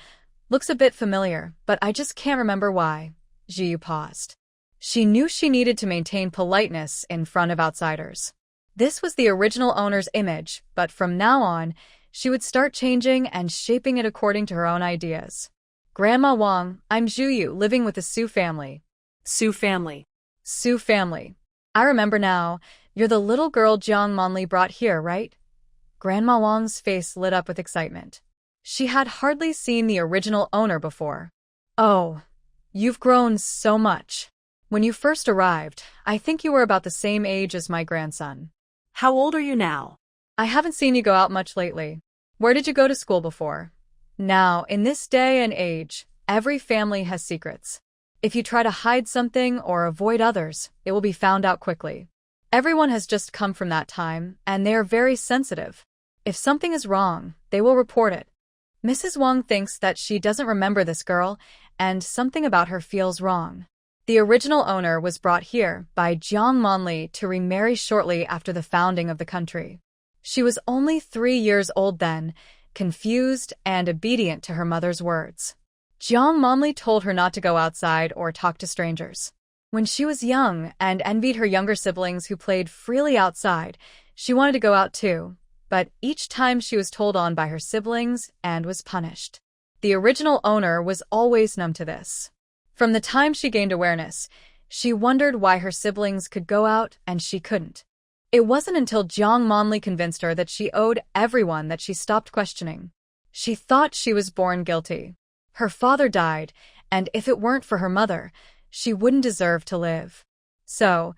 Looks a bit familiar, but I just can't remember why." Jiu paused. She knew she needed to maintain politeness in front of outsiders. This was the original owner's image, but from now on, she would start changing and shaping it according to her own ideas. "Grandma Wang, I'm Jiu, living with the Su family." Su family. "Su family. I remember now. You're the little girl Jiang Monli brought here, right?" Grandma Wang's face lit up with excitement. She had hardly seen the original owner before. "Oh, you've grown so much. When you first arrived, I think you were about the same age as my grandson." How old are you now? "I haven't seen you go out much lately. Where did you go to school before?" Now, in this day and age, every family has secrets. If you try to hide something or avoid others, it will be found out quickly. Everyone has just come from that time, and they are very sensitive. If something is wrong, they will report it. Mrs. Wang thinks that she doesn't remember this girl, and something about her feels wrong. The original owner was brought here by Jiang Monli to remarry shortly after the founding of the country. She was only 3 years old then, confused and obedient to her mother's words. Jiang Monli told her not to go outside or talk to strangers. When she was young and envied her younger siblings who played freely outside, she wanted to go out too, but each time she was told on by her siblings and was punished. The original owner was always numb to this. From the time she gained awareness, she wondered why her siblings could go out and she couldn't. It wasn't until Jiang Monli convinced her that she owed everyone that she stopped questioning. She thought she was born guilty. Her father died, and if it weren't for her mother, she wouldn't deserve to live. So,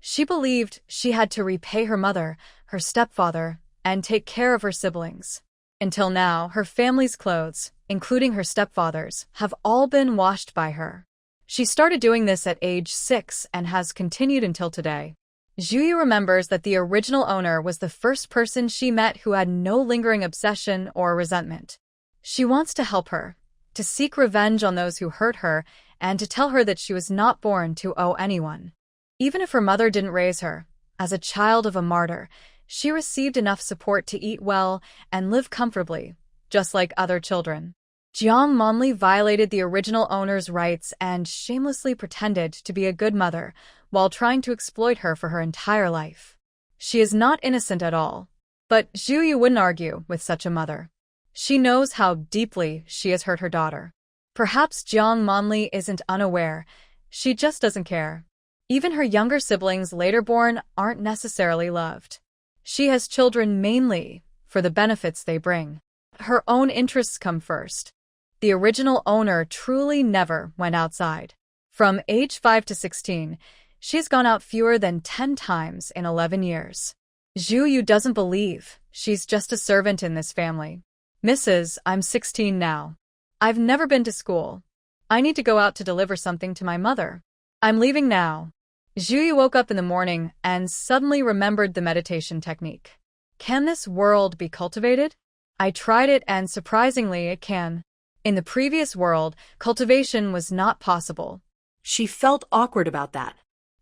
she believed she had to repay her mother, her stepfather, and take care of her siblings. Until now, her family's clothes, including her stepfather's, have all been washed by her. She started doing this at age 6 and has continued until today. Zhuyu remembers that the original owner was the first person she met who had no lingering obsession or resentment. She wants to help her, to seek revenge on those who hurt her, and to tell her that she was not born to owe anyone. Even if her mother didn't raise her, as a child of a martyr, she received enough support to eat well and live comfortably, just like other children. Jiang Monli violated the original owner's rights and shamelessly pretended to be a good mother while trying to exploit her for her entire life. She is not innocent at all, but Zhuyu wouldn't argue with such a mother. She knows how deeply she has hurt her daughter. Perhaps Jiang Monli isn't unaware, she just doesn't care. Even her younger siblings later born aren't necessarily loved. She has children mainly for the benefits they bring. Her own interests come first. The original owner truly never went outside. From age 5 to 16, she's gone out fewer than 10 times in 11 years. Zhuyu doesn't believe she's just a servant in this family. Mrs., I'm 16 now. I've never been to school. I need to go out to deliver something to my mother. I'm leaving now. Zhuyu woke up in the morning and suddenly remembered the meditation technique. Can this world be cultivated? I tried it and surprisingly it can. In the previous world, cultivation was not possible. She felt awkward about that.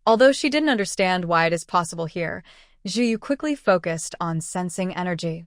Although she didn't understand why it is possible here, Zhuyu quickly focused on sensing energy.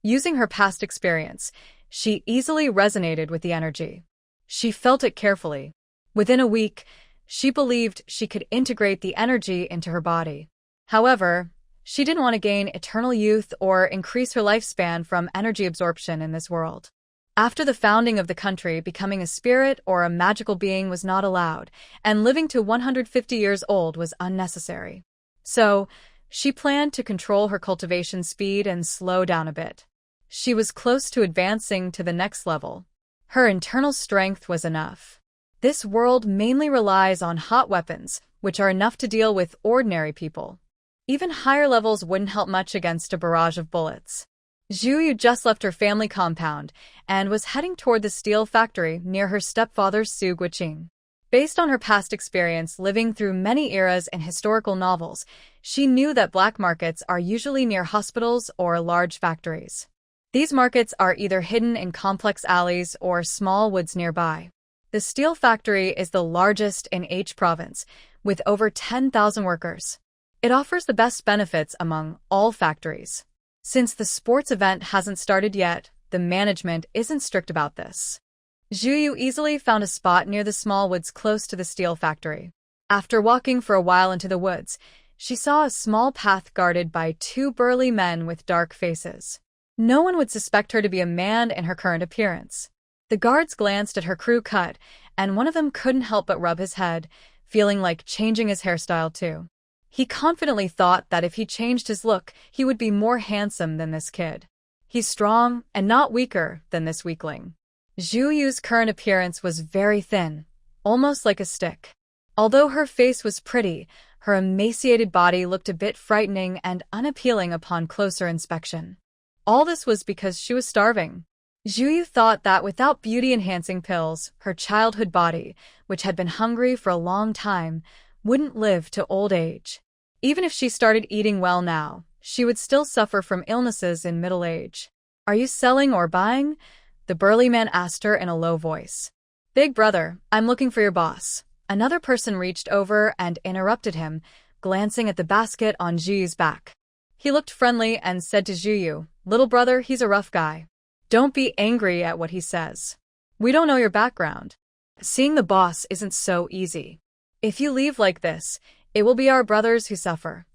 Using her past experience, she easily resonated with the energy. She felt it carefully. Within a week, she believed she could integrate the energy into her body. However, she didn't want to gain eternal youth or increase her lifespan from energy absorption in this world. After the founding of the country, becoming a spirit or a magical being was not allowed, and living to 150 years old was unnecessary. So, she planned to control her cultivation speed and slow down a bit. She was close to advancing to the next level. Her internal strength was enough. This world mainly relies on hot weapons, which are enough to deal with ordinary people. Even higher levels wouldn't help much against a barrage of bullets. Zhuyu just left her family compound and was heading toward the steel factory near her stepfather's Su Guiqing. Based on her past experience living through many eras in historical novels, she knew that black markets are usually near hospitals or large factories. These markets are either hidden in complex alleys or small woods nearby. The steel factory is the largest in H province, with over 10,000 workers. It offers the best benefits among all factories. Since the sports event hasn't started yet, the management isn't strict about this. Zhuyu easily found a spot near the small woods close to the steel factory. After walking for a while into the woods, she saw a small path guarded by 2 burly men with dark faces. No one would suspect her to be a man in her current appearance. The guards glanced at her crew cut, and one of them couldn't help but rub his head, feeling like changing his hairstyle too. He confidently thought that if he changed his look, he would be more handsome than this kid. He's strong and not weaker than this weakling. Zhuyu's current appearance was very thin, almost like a stick. Although her face was pretty, her emaciated body looked a bit frightening and unappealing upon closer inspection. All this was because she was starving. Zhuyu thought that without beauty-enhancing pills, her childhood body, which had been hungry for a long time, wouldn't live to old age. Even if she started eating well now, she would still suffer from illnesses in middle age. "Are you selling or buying?" the burly man asked her in a low voice. "Big brother, I'm looking for your boss. Another person reached over and interrupted him, glancing at the basket on Zhuyu's back. He looked friendly and said to Zhuyu, "Little brother, he's a rough guy. Don't be angry at what he says. We don't know your background. Seeing the boss isn't so easy. If you leave like this, it will be our brothers who suffer."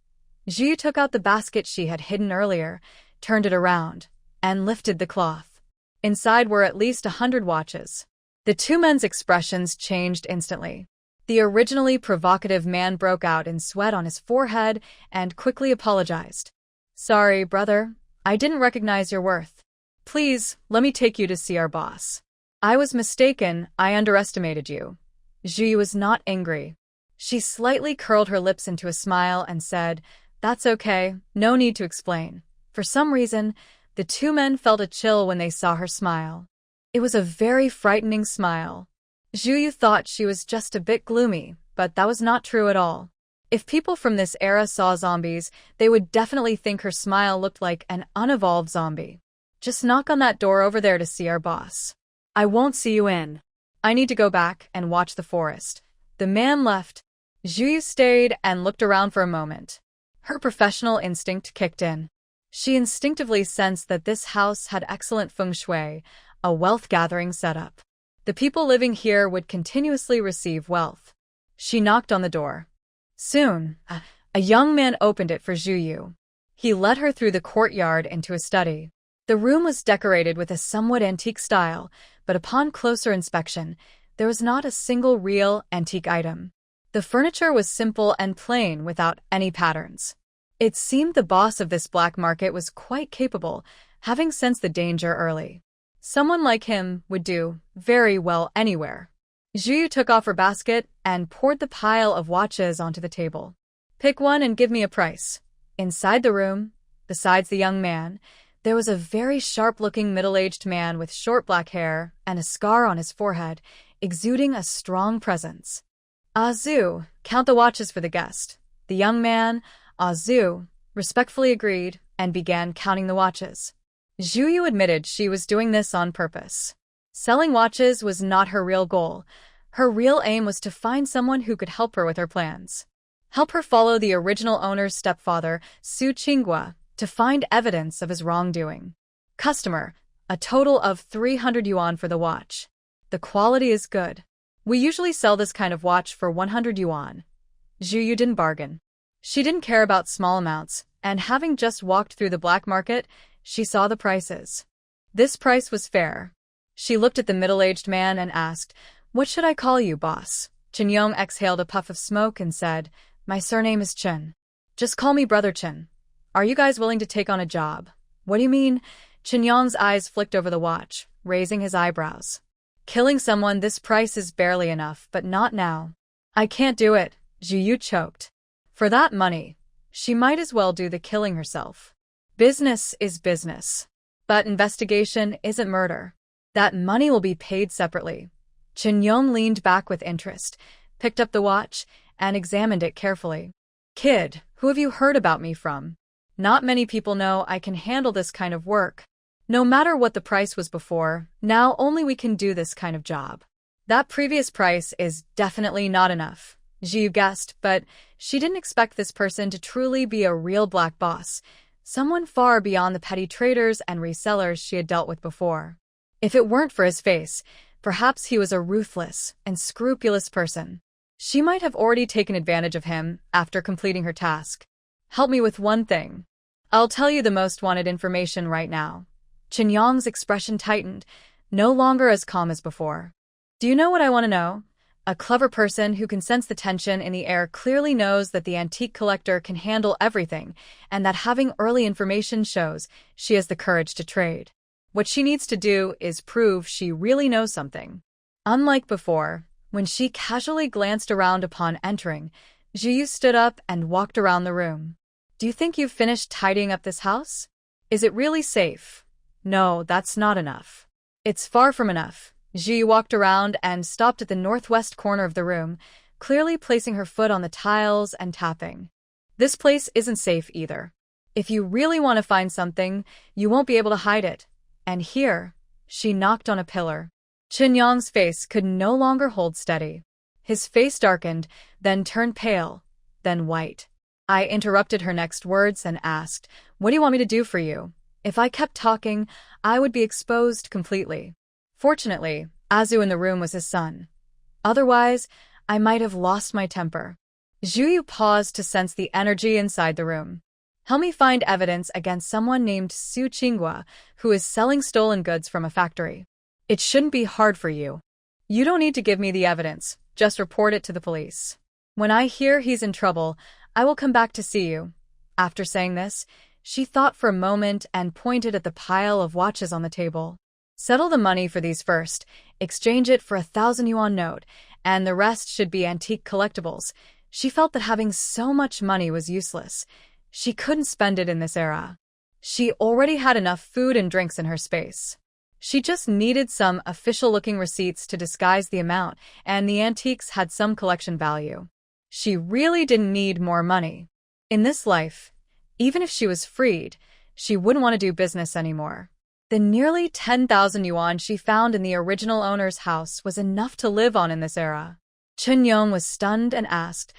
Zhuyu took out the basket she had hidden earlier, turned it around, and lifted the cloth. Inside were at least 100 watches. The two men's expressions changed instantly. The originally provocative man broke out in sweat on his forehead and quickly apologized. "Sorry, brother. I didn't recognize your worth. Please, let me take you to see our boss." "I was mistaken. I underestimated you." Zhuyu was not angry. She slightly curled her lips into a smile and said, "That's okay. No need to explain." For some reason, the two men felt a chill when they saw her smile. It was a very frightening smile. Zhuyu thought she was just a bit gloomy, but that was not true at all. If people from this era saw zombies, they would definitely think her smile looked like an unevolved zombie. "Just knock on that door over there to see our boss." I won't see you in. "I need to go back and watch the forest." The man left. Zhuyu stayed and looked around for a moment. Her professional instinct kicked in. She instinctively sensed that this house had excellent feng shui, a wealth-gathering setup. The people living here would continuously receive wealth. She knocked on the door. Soon, a young man opened it for Zhuyu. He led her through the courtyard into a study. The room was decorated with a somewhat antique style, but upon closer inspection, there was not a single real antique item. The furniture was simple and plain without any patterns. It seemed the boss of this black market was quite capable, having sensed the danger early. Someone like him would do very well anywhere. Zhuyu took off her basket and poured the pile of watches onto the table. "Pick one and give me a price." Inside the room, besides the young man, there was a very sharp-looking middle-aged man with short black hair and a scar on his forehead, exuding a strong presence. "Zhu, count the watches for the guest." The young man, Zhu, respectfully agreed and began counting the watches. Zhuyu admitted she was doing this on purpose. Selling watches was not her real goal. Her real aim was to find someone who could help her with her plans. Help her follow the original owner's stepfather, Su Qinghua, to find evidence of his wrongdoing. Customer, a total of 300 yuan for the watch. The quality is good. We usually sell this kind of watch for 100 yuan. Zhuyu didn't bargain. She didn't care about small amounts, and having just walked through the black market, she saw the prices. This price was fair. She looked at the middle-aged man and asked, "What should I call you, boss?" Chen Yong exhaled a puff of smoke and said, "My surname is Chen. Just call me Brother Chen. Are you guys willing to take on a job?" "What do you mean?" Chen Yong's eyes flicked over the watch, raising his eyebrows. "Killing someone this price is barely enough, but not now." "I can't do it," Zhuyu choked. For that money, she might as well do the killing herself. Business is business. But investigation isn't murder. That money will be paid separately. Chen Yong leaned back with interest, picked up the watch, and examined it carefully. "Kid, who have you heard about me from? Not many people know I can handle this kind of work. No matter what the price was before, now only we can do this kind of job." That previous price is definitely not enough, Zhu guessed, but she didn't expect this person to truly be a real black boss, someone far beyond the petty traders and resellers she had dealt with before. If it weren't for his face, perhaps he was a ruthless and scrupulous person. She might have already taken advantage of him after completing her task. "Help me with one thing. I'll tell you the most wanted information right now." Chen Yong's expression tightened, no longer as calm as before. "Do you know what I want to know?" A clever person who can sense the tension in the air clearly knows that the antique collector can handle everything, and that having early information shows she has the courage to trade. What she needs to do is prove she really knows something. Unlike before, when she casually glanced around upon entering, Zhuyu stood up and walked around the room. "Do you think you've finished tidying up this house? Is it really safe?" "No, that's not enough." "It's far from enough." Zhuyu walked around and stopped at the northwest corner of the room, clearly placing her foot on the tiles and tapping. "This place isn't safe either. If you really want to find something, you won't be able to hide it. And here," she knocked on a pillar. Chen Yong's face could no longer hold steady. His face darkened, then turned pale, then white. I interrupted her next words and asked, "What do you want me to do for you?" If I kept talking, I would be exposed completely. Fortunately, Azu in the room was his son. Otherwise, I might have lost my temper. Zhuyu paused to sense the energy inside the room. "Help me find evidence against someone named Su Qinghua, who is selling stolen goods from a factory. It shouldn't be hard for you. You don't need to give me the evidence, just report it to the police. When I hear he's in trouble, I will come back to see you." After saying this, she thought for a moment and pointed at the pile of watches on the table. "Settle the money for these first, exchange it for a 1,000 yuan note, and the rest should be antique collectibles." She felt that having so much money was useless. She couldn't spend it in this era. She already had enough food and drinks in her space. She just needed some official-looking receipts to disguise the amount, and the antiques had some collection value. She really didn't need more money. In this life, even if she was freed, she wouldn't want to do business anymore. The nearly 10,000 yuan she found in the original owner's house was enough to live on in this era. Chen Yong was stunned and asked,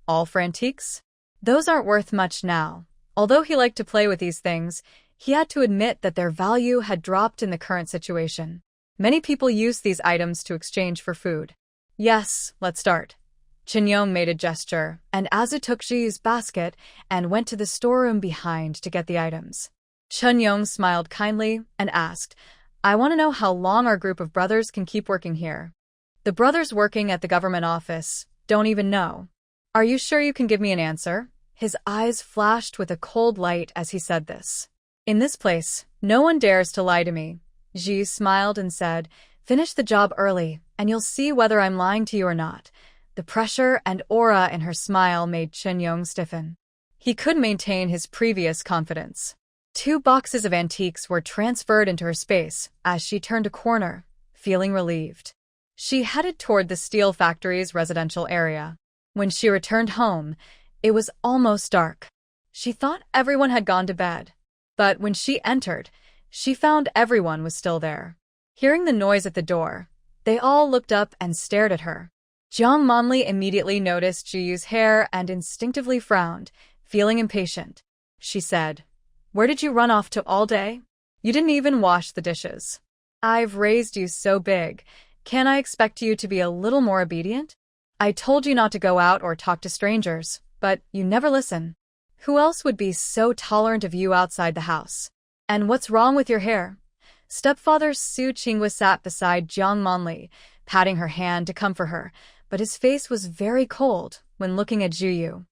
"All for antiques?" "Those aren't worth much now." Although he liked to play with these things, he had to admit that their value had dropped in the current situation. Many people use these items to exchange for food. "Yes, let's start." Chen Yong made a gesture, and Azu took Zhiyu's basket and went to the storeroom behind to get the items. Chen Yong smiled kindly and asked, "I want to know how long our group of brothers can keep working here." "The brothers working at the government office don't even know." "Are you sure you can give me an answer?" His eyes flashed with a cold light as he said this. "In this place, no one dares to lie to me." Zhi smiled and said, "Finish the job early, and you'll see whether I'm lying to you or not." The pressure and aura in her smile made Chen Yong stiffen. He couldn't maintain his previous confidence. 2 boxes of antiques were transferred into her space as she turned a corner, feeling relieved. She headed toward the steel factory's residential area. When she returned home, it was almost dark. She thought everyone had gone to bed. But when she entered, she found everyone was still there. Hearing the noise at the door, they all looked up and stared at her. Jiang Monli immediately noticed Jiyu's hair and instinctively frowned, feeling impatient. She said, "Where did you run off to all day? You didn't even wash the dishes. I've raised you so big. Can I expect you to be a little more obedient? I told you not to go out or talk to strangers, but you never listen. Who else would be so tolerant of you outside the house? And what's wrong with your hair?" Stepfather Su Qinghua sat beside Jiang Monli, patting her hand to comfort her, but his face was very cold when looking at Zhuyu.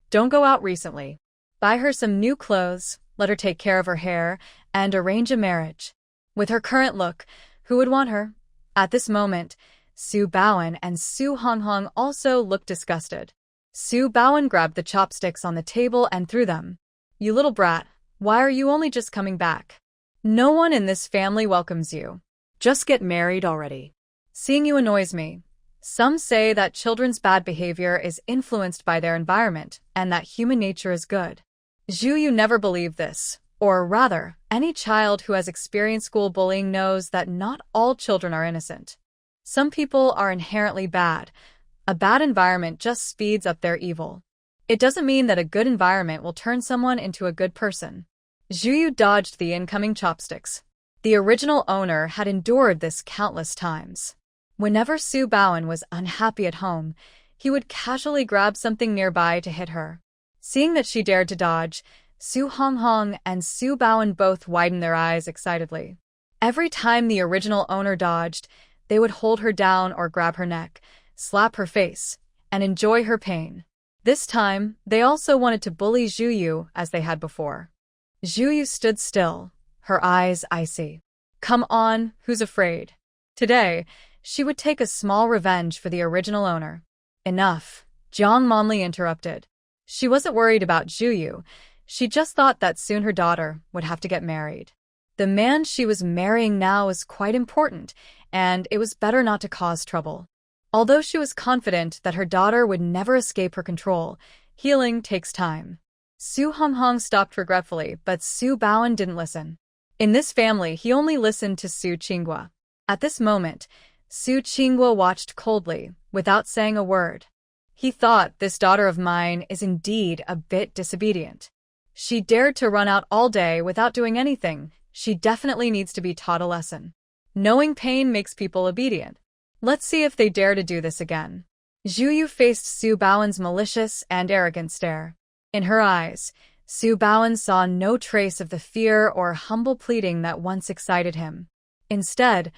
"Don't go out recently. Buy her some new clothes, let her take care of her hair, and arrange a marriage. With her current look, who would want her?" At this moment, Su Baoan and Su Honghong also looked disgusted. Su Baoan grabbed the chopsticks on the table and threw them. "You little brat, why are you only just coming back? No one in this family welcomes you. Just get married already. Seeing you annoys me." Some say that children's bad behavior is influenced by their environment and that human nature is good. Zhuyu never believed this. Or rather, any child who has experienced school bullying knows that not all children are innocent. Some people are inherently bad. A bad environment just speeds up their evil. It doesn't mean that a good environment will turn someone into a good person. Zhuyu dodged the incoming chopsticks. The original owner had endured this countless times. Whenever Su Baoan was unhappy at home, he would casually grab something nearby to hit her. Seeing that she dared to dodge, Su Honghong and Su Baoan both widened their eyes excitedly. Every time the original owner dodged, they would hold her down or grab her neck, slap her face, and enjoy her pain. This time, they also wanted to bully Zhuyu as they had before. Zhuyu stood still, her eyes icy. Come on, who's afraid? Today, she would take a small revenge for the original owner. Enough, Jiang Monli interrupted. She wasn't worried about Zhuyu. She just thought that soon her daughter would have to get married. The man she was marrying now was quite important, and it was better not to cause trouble. Although she was confident that her daughter would never escape her control, healing takes time. Su Honghong stopped regretfully, but Su Baoan didn't listen. In this family, he only listened to Su Qinghua. At this moment, Su Qinghua watched coldly, without saying a word. He thought, this daughter of mine is indeed a bit disobedient. She dared to run out all day without doing anything. She definitely needs to be taught a lesson. Knowing pain makes people obedient. Let's see if they dare to do this again. Zhu Yu faced Su Baoen's malicious and arrogant stare. In her eyes, Su Baoen saw no trace of the fear or humble pleading that once excited him. Instead,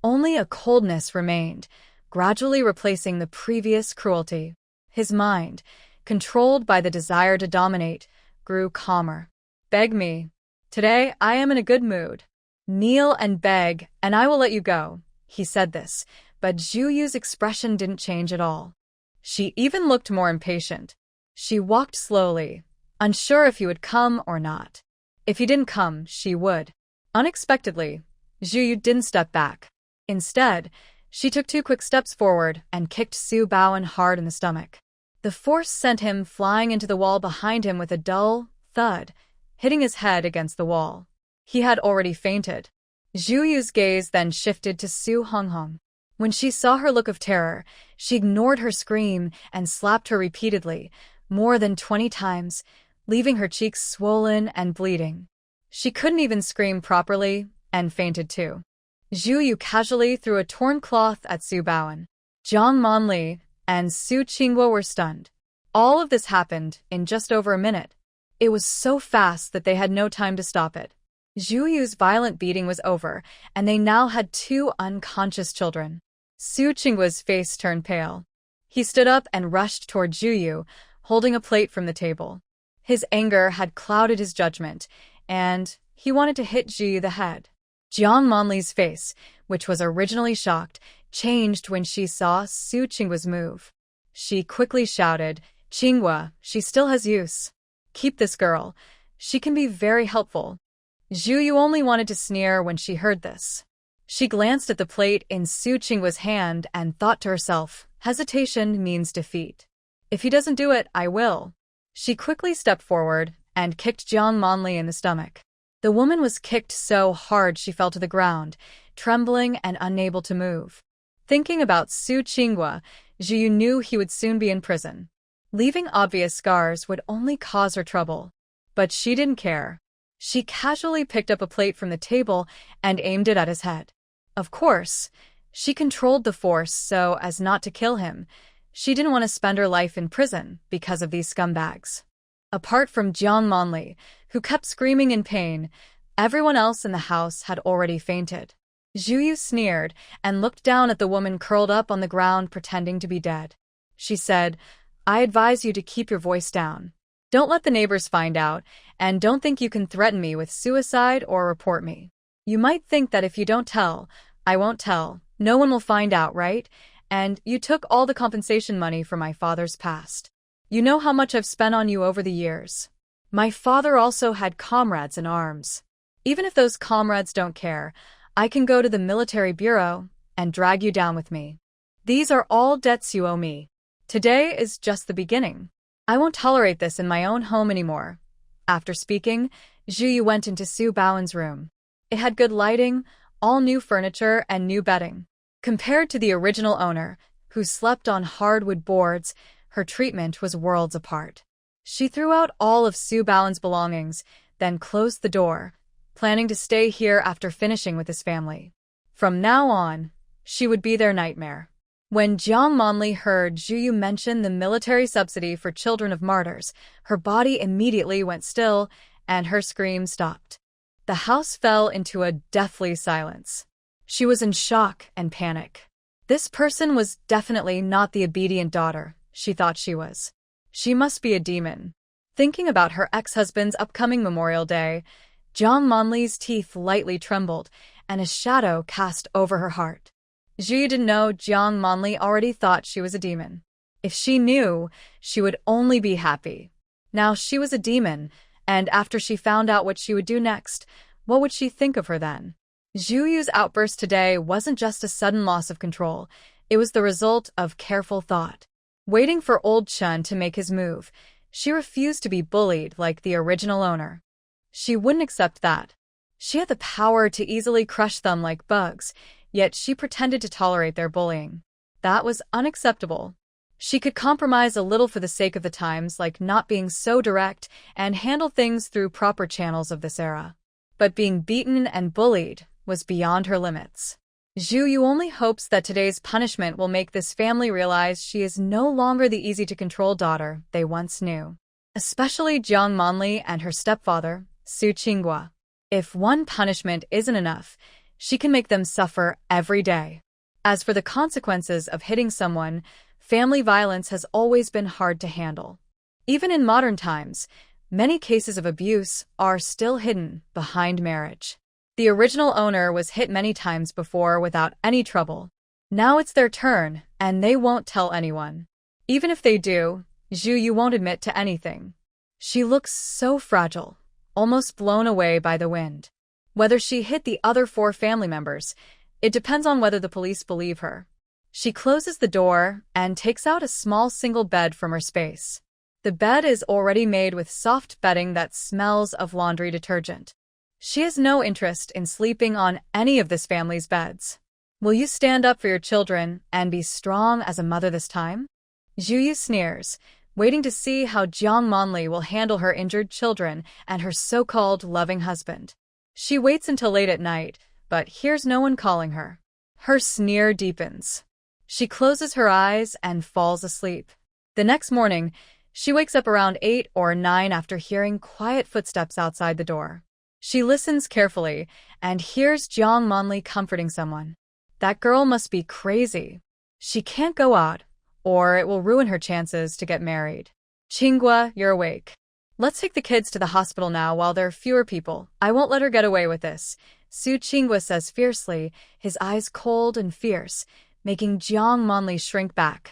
only a coldness remained, gradually replacing the previous cruelty. His mind, controlled by the desire to dominate, grew calmer. Beg me. Today, I am in a good mood. Kneel and beg, and I will let you go. He said this, but Zhu Yu's expression didn't change at all. She even looked more impatient. She walked slowly, unsure if he would come or not. If he didn't come, she would. Unexpectedly, Zhu Yu didn't step back. Instead, she took 2 quick steps forward and kicked Su Baoen hard in the stomach. The force sent him flying into the wall behind him with a dull thud, hitting his head against the wall. He had already fainted. Zhu Yu's gaze then shifted to Su Honghong. When she saw her look of terror, she ignored her scream and slapped her repeatedly, more than 20 times, leaving her cheeks swollen and bleeding. She couldn't even scream properly, and fainted too. Zhu Yu casually threw a torn cloth at Su Baoen. Jiang Manli and Su Qinghua were stunned. All of this happened in just over a minute. It was so fast that they had no time to stop it. Zhu Yu's violent beating was over, and they now had 2 unconscious children. Su Qinghua's face turned pale. He stood up and rushed toward Zhu Yu, holding a plate from the table. His anger had clouded his judgment, and he wanted to hit Zhu Yu the head. Jiang Manli's face, which was originally shocked, changed when she saw Su Qinghua's move. She quickly shouted, "Qinghua, she still has use. Keep this girl. She can be very helpful." Zhu Yu only wanted to sneer when she heard this. She glanced at the plate in Su Qinghua's hand and thought to herself, hesitation means defeat. If he doesn't do it, I will. She quickly stepped forward and kicked Jiang Manli in the stomach. The woman was kicked so hard she fell to the ground, trembling and unable to move. Thinking about Su Qinghua, Zhu Yu knew he would soon be in prison. Leaving obvious scars would only cause her trouble. But she didn't care. She casually picked up a plate from the table and aimed it at his head. Of course, she controlled the force so as not to kill him. She didn't want to spend her life in prison because of these scumbags. Apart from Jiang Manli, who kept screaming in pain, everyone else in the house had already fainted. Zhu Yu sneered and looked down at the woman curled up on the ground pretending to be dead. She said, "I advise you to keep your voice down. Don't let the neighbors find out, and don't think you can threaten me with suicide or report me. You might think that if you don't tell, I won't tell. No one will find out, right? And you took all the compensation money for my father's past. You know how much I've spent on you over the years. My father also had comrades in arms. Even if those comrades don't care, I can go to the military bureau and drag you down with me. These are all debts you owe me. Today is just the beginning. I won't tolerate this in my own home anymore." After speaking, Zhu Yu went into Su Baoen's room. It had good lighting, all new furniture, and new bedding. Compared to the original owner, who slept on hardwood boards, her treatment was worlds apart. She threw out all of Su Baoen's belongings, then closed the door, planning to stay here after finishing with his family. From now on, she would be their nightmare. When Jiang Manli heard Zhu Yu mention the military subsidy for children of martyrs, her body immediately went still, and her scream stopped. The house fell into a deathly silence. She was in shock and panic. This person was definitely not the obedient daughter she thought she was. She must be a demon. Thinking about her ex-husband's upcoming Memorial Day, Jiang Manli's teeth lightly trembled, and a shadow cast over her heart. Zhu Yu didn't know Jiang Manli already thought she was a demon. If she knew, she would only be happy. Now she was a demon, and after she found out what she would do next, what would she think of her then? Zhu Yu's outburst today wasn't just a sudden loss of control, it was the result of careful thought. Waiting for old Chun to make his move, she refused to be bullied like the original owner. She wouldn't accept that. She had the power to easily crush them like bugs, yet she pretended to tolerate their bullying. That was unacceptable. She could compromise a little for the sake of the times, like not being so direct, and handle things through proper channels of this era. But being beaten and bullied was beyond her limits. Zhu Yu only hopes that today's punishment will make this family realize she is no longer the easy-to-control daughter they once knew. Especially Jiang Manli and her stepfather, Su Qinghua. If one punishment isn't enough, she can make them suffer every day. As for the consequences of hitting someone, family violence has always been hard to handle. Even in modern times, many cases of abuse are still hidden behind marriage. The original owner was hit many times before without any trouble. Now it's their turn, and they won't tell anyone. Even if they do, Zhu Yu won't admit to anything. She looks so fragile, almost blown away by the wind. Whether she hit the other 4 family members, it depends on whether the police believe her. She closes the door and takes out a small single bed from her space. The bed is already made with soft bedding that smells of laundry detergent. She has no interest in sleeping on any of this family's beds. Will you stand up for your children and be strong as a mother this time? Zhu Yu sneers, waiting to see how Jiang Manli will handle her injured children and her so-called loving husband. She waits until late at night, but hears no one calling her. Her sneer deepens. She closes her eyes and falls asleep. The next morning, she wakes up around 8 or 9 after hearing quiet footsteps outside the door. She listens carefully and hears Jiang Manli comforting someone. That girl must be crazy. She can't go out, or it will ruin her chances to get married. Qinghua, you're awake. Let's take the kids to the hospital now while there are fewer people. I won't let her get away with this, Su Qinghua says fiercely, his eyes cold and fierce, making Jiang Manli shrink back.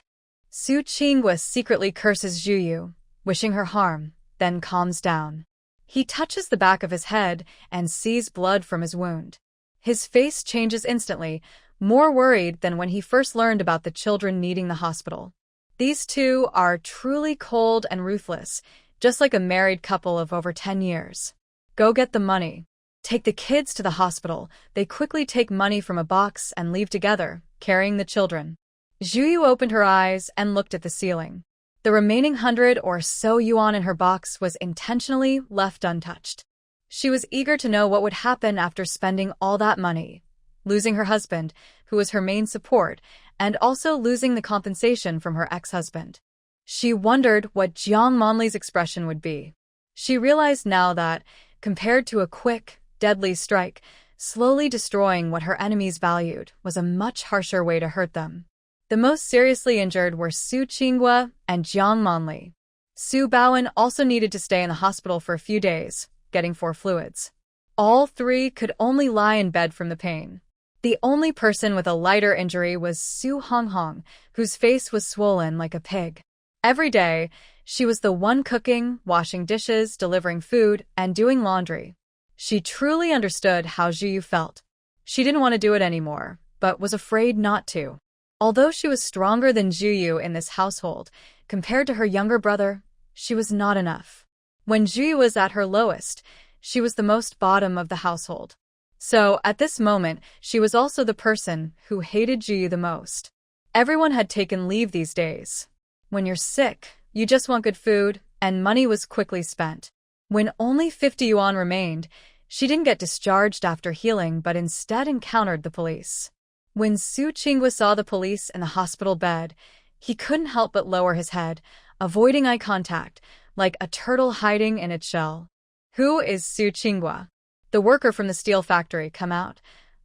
Su Qinghua secretly curses Zhu Yu, wishing her harm, then calms down. He touches the back of his head and sees blood from his wound. His face changes instantly, more worried than when he first learned about the children needing the hospital. These two are truly cold and ruthless, just like a married couple of over 10 years. Go get the money. Take the kids to the hospital. They quickly take money from a box and leave together, carrying the children. Zhu Yu opened her eyes and looked at the ceiling. The remaining 100 or so yuan in her box was intentionally left untouched. She was eager to know what would happen after spending all that money, losing her husband, who was her main support, and also losing the compensation from her ex-husband. She wondered what Jiang Manli's expression would be. She realized now that, compared to a quick, deadly strike, slowly destroying what her enemies valued was a much harsher way to hurt them. The most seriously injured were Su Qinghua and Jiang Manli. Su Baoan also needed to stay in the hospital for a few days, getting 4 fluids. All 3 could only lie in bed from the pain. The only person with a lighter injury was Su Honghong, whose face was swollen like a pig. Every day, she was the one cooking, washing dishes, delivering food, and doing laundry. She truly understood how Zhu Yu felt. She didn't want to do it anymore, but was afraid not to. Although she was stronger than Zhu Yu in this household, compared to her younger brother, she was not enough. When Zhu Yu was at her lowest, she was the most bottom of the household. So, at this moment, she was also the person who hated Zhu Yu the most. Everyone had taken leave these days. When you're sick, you just want good food, and money was quickly spent. When only 50 yuan remained, she didn't get discharged after healing but instead encountered the police. When Su Qinghua saw the police in the hospital bed, he couldn't help but lower his head, avoiding eye contact, like a turtle hiding in its shell. Who is Su Qinghua? The worker from the steel factory come out.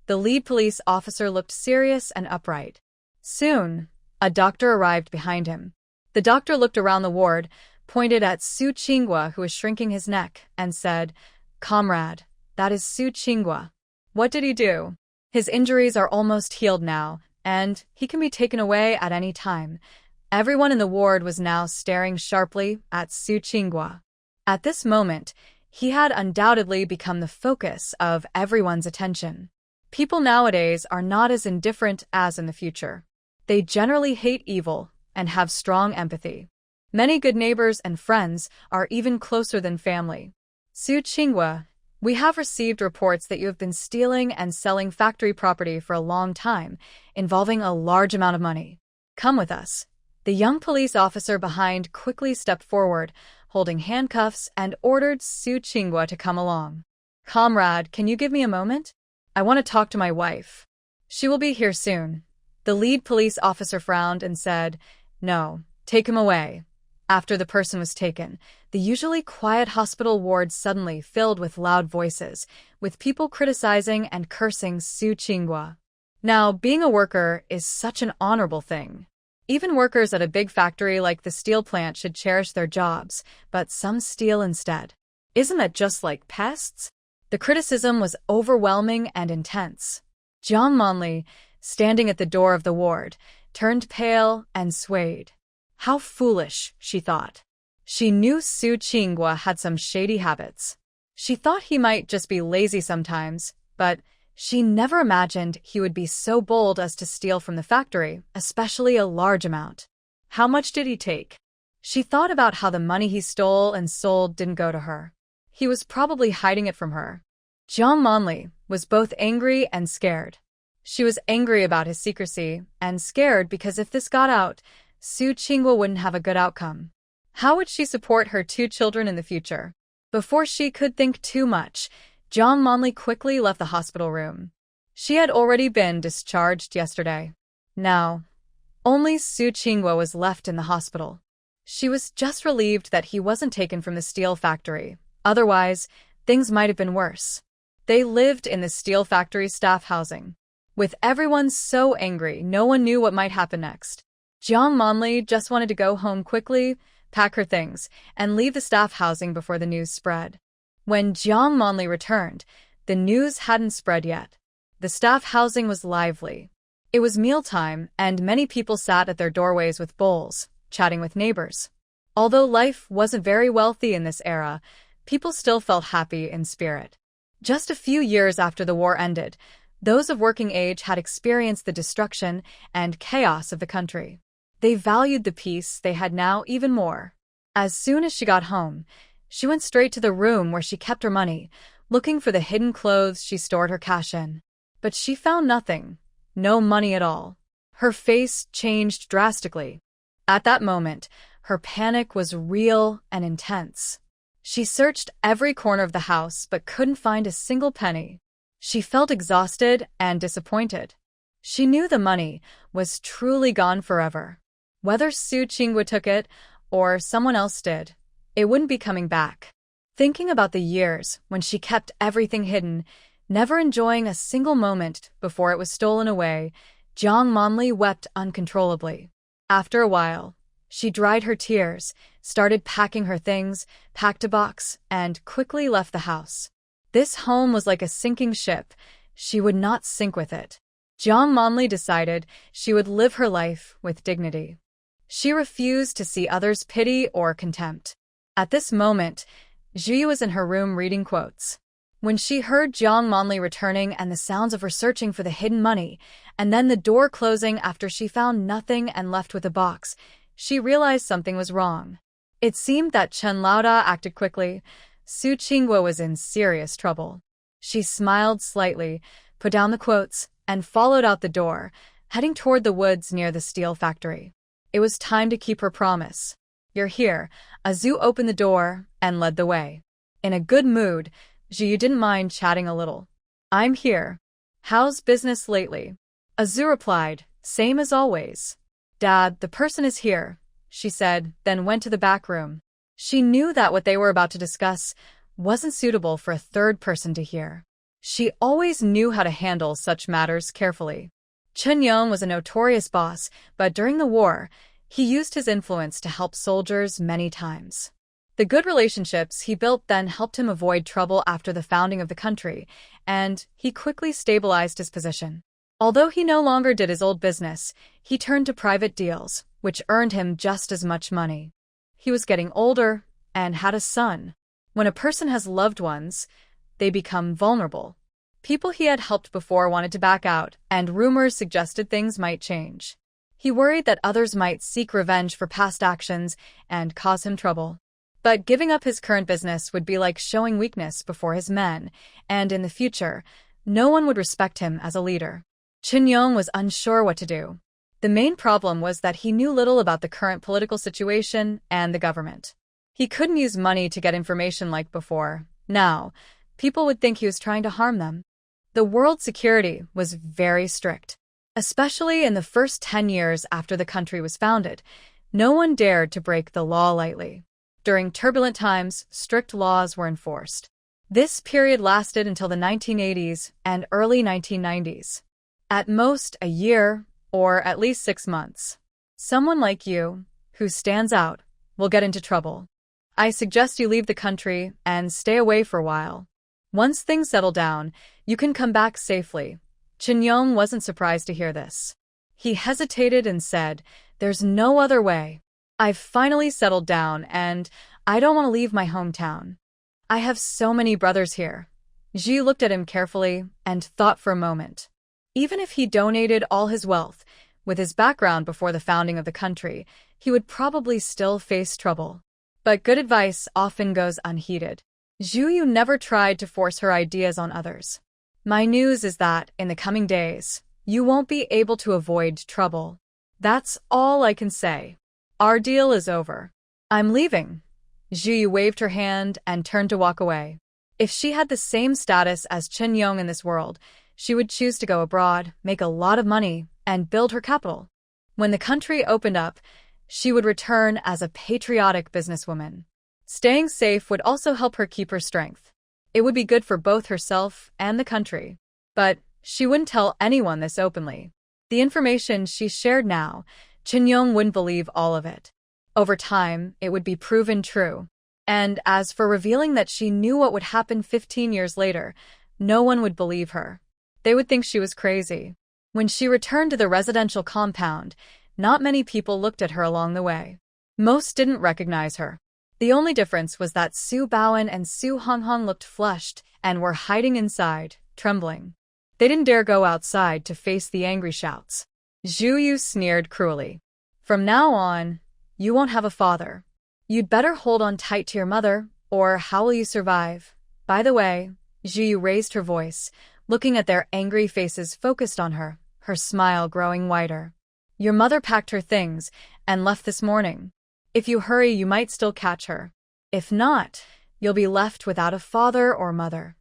The lead police officer looked serious and upright. Soon, a doctor arrived behind him. The doctor looked around the ward, pointed at Su Qinghua, who was shrinking his neck, and said, "Comrade, that is Su Qinghua. What did he do? His injuries are almost healed now, and he can be taken away at any time." Everyone in the ward was now staring sharply at Su Qinghua. At this moment, he had undoubtedly become the focus of everyone's attention. People nowadays are not as indifferent as in the future. They generally hate evil and have strong empathy. Many good neighbors and friends are even closer than family. Su Qinghua, We have received reports that you have been stealing and selling factory property for a long time, involving a large amount of money. Come with us. The young police officer behind quickly stepped forward, holding handcuffs, and ordered Su Qinghua to come along. Comrade, can you give me a moment? I want to talk to my wife. She will be here soon. The lead police officer frowned and said, No, take him away. After the person was taken, the usually quiet hospital ward suddenly filled with loud voices, with people criticizing and cursing Su Qinghua. Now, being a worker is such an honorable thing. Even workers at a big factory like the steel plant should cherish their jobs, but some steal instead. Isn't that just like pests? The criticism was overwhelming and intense. Jiang Monli, standing at the door of the ward, turned pale and swayed. How foolish, she thought. She knew Su Qinghua had some shady habits. She thought he might just be lazy sometimes, but she never imagined he would be so bold as to steal from the factory, especially a large amount. How much did he take? She thought about how the money he stole and sold didn't go to her. He was probably hiding it from her. Jiang Monli was both angry and scared. She was angry about his secrecy and scared because if this got out, Su Qinghua wouldn't have a good outcome. How would she support her 2 children in the future? Before she could think too much, Jiang Monli quickly left the hospital room. She had already been discharged yesterday. Now, only Su Qinghua was left in the hospital. She was just relieved that he wasn't taken from the steel factory. Otherwise, things might have been worse. They lived in the steel factory staff housing. With everyone so angry, no one knew what might happen next. Jiang Monli just wanted to go home quickly, pack her things, and leave the staff housing before the news spread. When Jiang Monli returned, the news hadn't spread yet. The staff housing was lively. It was mealtime, and many people sat at their doorways with bowls, chatting with neighbors. Although life wasn't very wealthy in this era, people still felt happy in spirit. Just a few years after the war ended, those of working age had experienced the destruction and chaos of the country. They valued the peace they had now even more. As soon as she got home, she went straight to the room where she kept her money, looking for the hidden clothes she stored her cash in. But she found nothing, no money at all. Her face changed drastically. At that moment, her panic was real and intense. She searched every corner of the house but couldn't find a single penny. She felt exhausted and disappointed. She knew the money was truly gone forever. Whether Su Qinghua took it or someone else did, it wouldn't be coming back. Thinking about the years when she kept everything hidden, never enjoying a single moment before it was stolen away, Jiang Monli wept uncontrollably. After a while, she dried her tears, started packing her things, packed a box, and quickly left the house. This home was like a sinking ship. She would not sink with it. Jiang Monli decided she would live her life with dignity. She refused to see others' pity or contempt. At this moment, Zhu was in her room reading quotes. When she heard Jiang Monli returning and the sounds of her searching for the hidden money, and then the door closing after she found nothing and left with a box, she realized something was wrong. It seemed that Chen Laoda acted quickly. Su Qinghua was in serious trouble. She smiled slightly, put down the quotes, and followed out the door, heading toward the woods near the steel factory. It was time to keep her promise. You're here. Zhu opened the door and led the way. In a good mood, Zhu didn't mind chatting a little. I'm here. How's business lately? Zhu replied, same as always. Dad, the person is here, she said, then went to the back room. She knew that what they were about to discuss wasn't suitable for a third person to hear. She always knew how to handle such matters carefully. Chen Yong was a notorious boss, but during the war, he used his influence to help soldiers many times. The good relationships he built then helped him avoid trouble after the founding of the country, and he quickly stabilized his position. Although he no longer did his old business, he turned to private deals, which earned him just as much money. He was getting older and had a son. When a person has loved ones, they become vulnerable. People he had helped before wanted to back out, and rumors suggested things might change. He worried that others might seek revenge for past actions and cause him trouble. But giving up his current business would be like showing weakness before his men, and in the future, no one would respect him as a leader. Chun Yong was unsure what to do. The main problem was that he knew little about the current political situation and the government. He couldn't use money to get information like before. Now, people would think he was trying to harm them. The world security was very strict. Especially in the first 10 years after the country was founded, no one dared to break the law lightly. During turbulent times, strict laws were enforced. This period lasted until the 1980s and early 1990s. At most a year, or at least 6 months. Someone like you, who stands out, will get into trouble. I suggest you leave the country and stay away for a while. Once things settle down, you can come back safely. Chun Yong wasn't surprised to hear this. He hesitated and said, "There's no other way. I've finally settled down and I don't want to leave my hometown. I have so many brothers here." Ji looked at him carefully and thought for a moment. Even if he donated all his wealth, with his background before the founding of the country, he would probably still face trouble. But good advice often goes unheeded. Zhu Yu never tried to force her ideas on others. My news is that, in the coming days, you won't be able to avoid trouble. That's all I can say. Our deal is over. I'm leaving. Zhu Yu waved her hand and turned to walk away. If she had the same status as Chun Yong in this world, she would choose to go abroad, make a lot of money, and build her capital. When the country opened up, she would return as a patriotic businesswoman. Staying safe would also help her keep her strength. It would be good for both herself and the country. But she wouldn't tell anyone this openly. The information she shared now, Chun Yong wouldn't believe all of it. Over time, it would be proven true. And as for revealing that she knew what would happen 15 years later, no one would believe her. They would think she was crazy. When she returned to the residential compound, not many people looked at her along the way. Most didn't recognize her. The only difference was that Su Baoan and Su Honghong looked flushed and were hiding inside, trembling. They didn't dare go outside to face the angry shouts. Zhu Yu sneered cruelly. From now on, you won't have a father. You'd better hold on tight to your mother, or how will you survive? By the way, Zhu Yu raised her voice, looking at their angry faces focused on her, her smile growing wider. Your mother packed her things and left this morning. If you hurry, you might still catch her. If not, you'll be left without a father or mother.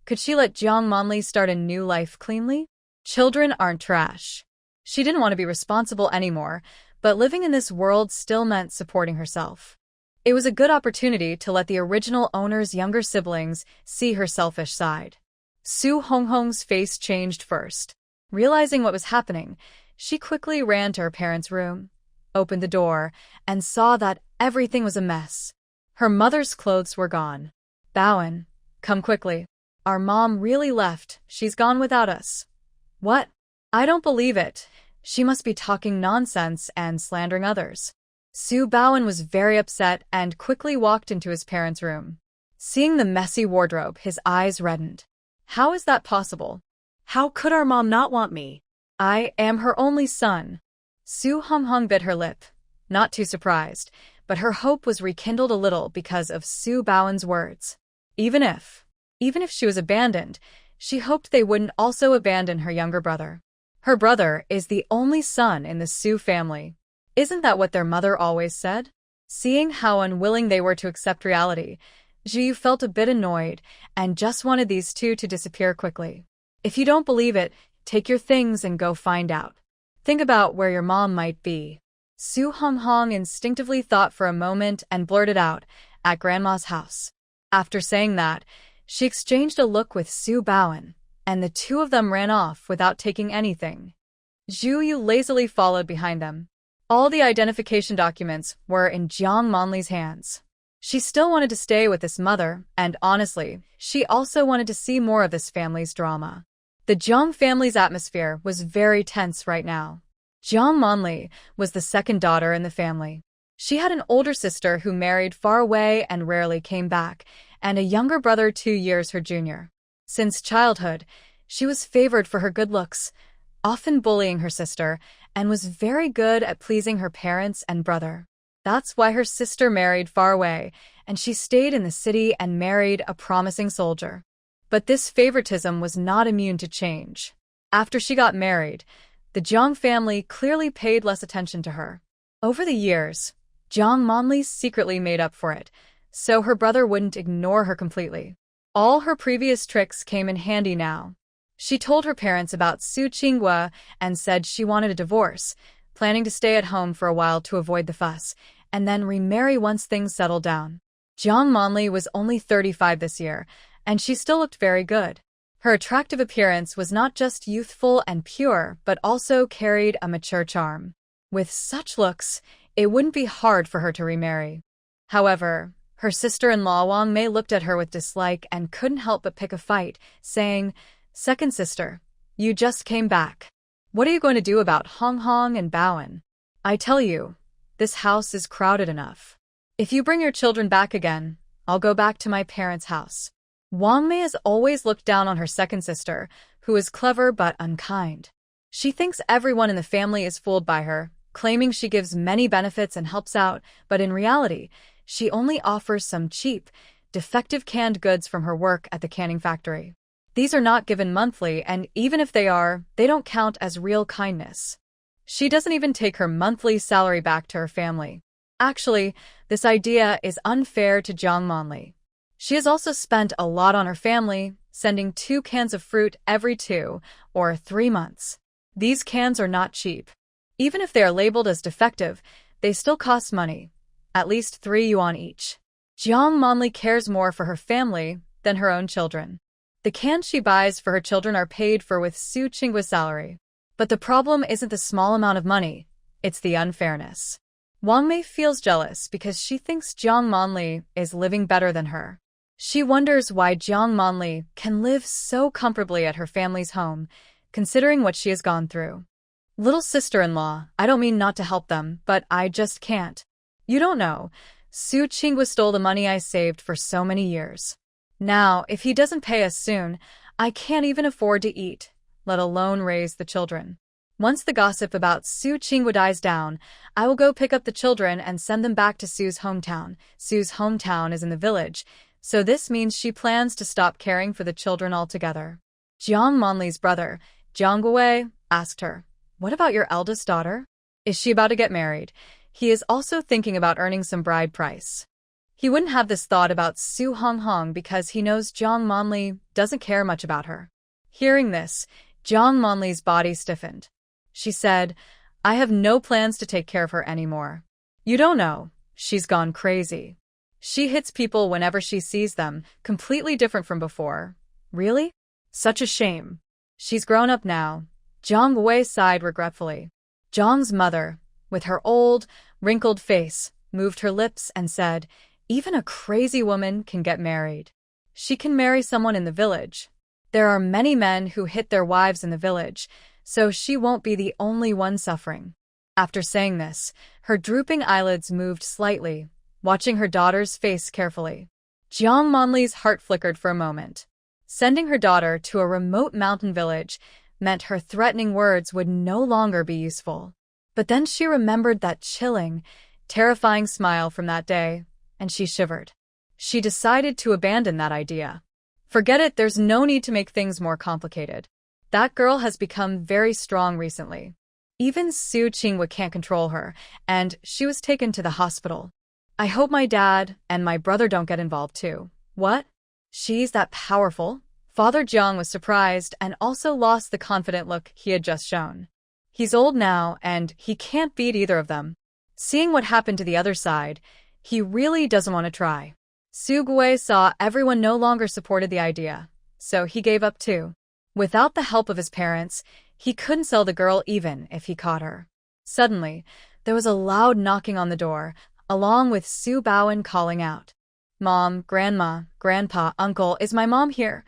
Could she let Jiang Monli start a new life cleanly? Children aren't trash. She didn't want to be responsible anymore, but living in this world still meant supporting herself. It was a good opportunity to let the original owner's younger siblings see her selfish side. Su Honghong's face changed first. Realizing what was happening, she quickly ran to her parents' room, opened the door, and saw that everything was a mess. Her mother's clothes were gone. Baoan, come quickly. Our mom really left. She's gone without us. What? I don't believe it. She must be talking nonsense and slandering others. Su Baoan was very upset and quickly walked into his parents' room. Seeing the messy wardrobe, his eyes reddened. How is that possible? How could our mom not want me? I am her only son. Su Honghong bit her lip, not too surprised, but her hope was rekindled a little because of Su Baoan's words. Even if she was abandoned, she hoped they wouldn't also abandon her younger brother. Her brother is the only son in the Su family. Isn't that what their mother always said? Seeing how unwilling they were to accept reality, Zhu Yu felt a bit annoyed and just wanted these two to disappear quickly. If you don't believe it, take your things and go find out. Think about where your mom might be. Su Honghong instinctively thought for a moment and blurted out, at Grandma's house. After saying that, she exchanged a look with Su Baoan, and the two of them ran off without taking anything. Zhu Yu lazily followed behind them. All the identification documents were in Jiang Monli's hands. She still wanted to stay with this mother, and honestly, she also wanted to see more of this family's drama. The Jiang family's atmosphere was very tense right now. Jiang Monli was the second daughter in the family. She had an older sister who married far away and rarely came back, and a younger brother 2 years her junior. Since childhood, she was favored for her good looks, often bullying her sister, and was very good at pleasing her parents and brother. That's why her sister married far away, and she stayed in the city and married a promising soldier. But this favoritism was not immune to change. After she got married, the Jiang family clearly paid less attention to her. Over the years, Jiang Manli secretly made up for it, so her brother wouldn't ignore her completely. All her previous tricks came in handy now. She told her parents about Su Qinghua and said she wanted a divorce, planning to stay at home for a while to avoid the fuss, and then remarry once things settled down. Jiang Manli was only 35 this year, and she still looked very good. Her attractive appearance was not just youthful and pure, but also carried a mature charm. With such looks, it wouldn't be hard for her to remarry. However, her sister-in-law Wang Mei looked at her with dislike and couldn't help but pick a fight, saying, "Second sister, you just came back. What are you going to do about Hong Hong and Bowen? I tell you, this house is crowded enough. If you bring your children back again, I'll go back to my parents' house." Wang Mei has always looked down on her second sister, who is clever but unkind. She thinks everyone in the family is fooled by her, claiming she gives many benefits and helps out, but in reality, she only offers some cheap, defective canned goods from her work at the canning factory. These are not given monthly, and even if they are, they don't count as real kindness. She doesn't even take her monthly salary back to her family. Actually, this idea is unfair to Jiang Manli. She has also spent a lot on her family, sending 2 cans of fruit every 2 or 3 months. These cans are not cheap. Even if they are labeled as defective, they still cost money, at least 3 yuan each. Jiang Manli cares more for her family than her own children. The cans she buys for her children are paid for with Su Qinggua's salary. But the problem isn't the small amount of money, it's the unfairness. Wang Mei feels jealous because she thinks Jiang Manli is living better than her. She wonders why Jiang Manli can live so comfortably at her family's home, considering what she has gone through. Little sister-in-law, I don't mean not to help them, but I just can't. You don't know, Su Qinghua stole the money I saved for so many years. Now, if he doesn't pay us soon, I can't even afford to eat, let alone raise the children. Once the gossip about Su Qinghua dies down, I will go pick up the children and send them back to Su's hometown. Su's hometown is in the village, so this means she plans to stop caring for the children altogether. Jiang Manli's brother, Jiang Guowei, asked her, "What about your eldest daughter? Is she about to get married?" He is also thinking about earning some bride price. He wouldn't have this thought about Su Honghong because he knows Jiang Manli doesn't care much about her. Hearing this, Jiang Manli's body stiffened. She said, "I have no plans to take care of her anymore. You don't know, she's gone crazy. She hits people whenever she sees them, completely different from before." "Really? Such a shame. She's grown up now." Jiang Wei sighed regretfully. Jiang's mother, with her old, wrinkled face, moved her lips and said, "Even a crazy woman can get married. She can marry someone in the village. There are many men who hit their wives in the village, so she won't be the only one suffering." After saying this, her drooping eyelids moved slightly, watching her daughter's face carefully. Jiang Manli's heart flickered for a moment. Sending her daughter to a remote mountain village meant her threatening words would no longer be useful. But then she remembered that chilling, terrifying smile from that day, and she shivered. She decided to abandon that idea. Forget it, there's no need to make things more complicated. That girl has become very strong recently. Even Su Qinghua can't control her, and she was taken to the hospital. I hope my dad and my brother don't get involved too. What? She's that powerful? Father Jiang was surprised and also lost the confident look he had just shown. He's old now, and he can't beat either of them. Seeing what happened to the other side, he really doesn't want to try. Su Guowei saw everyone no longer supported the idea, so he gave up too. Without the help of his parents, he couldn't sell the girl even if he caught her. Suddenly, there was a loud knocking on the door, along with Su Baowen calling out, "Mom, Grandma, Grandpa, Uncle, is my mom here?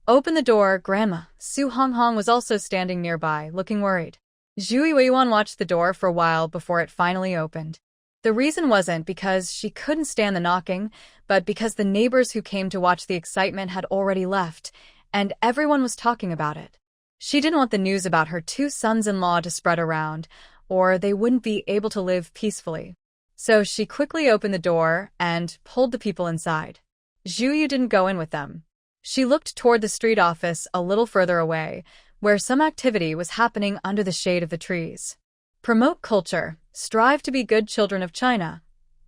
Open the door, Grandma." Su Honghong was also standing nearby, looking worried. Zhu Yuan watched the door for a while before it finally opened. The reason wasn't because she couldn't stand the knocking, but because the neighbors who came to watch the excitement had already left, and everyone was talking about it. She didn't want the news about her 2 sons-in-law to spread around, or they wouldn't be able to live peacefully. So she quickly opened the door and pulled the people inside. Zhu Yu didn't go in with them. She looked toward the street office a little further away, where some activity was happening under the shade of the trees. Promote culture, strive to be good children of China.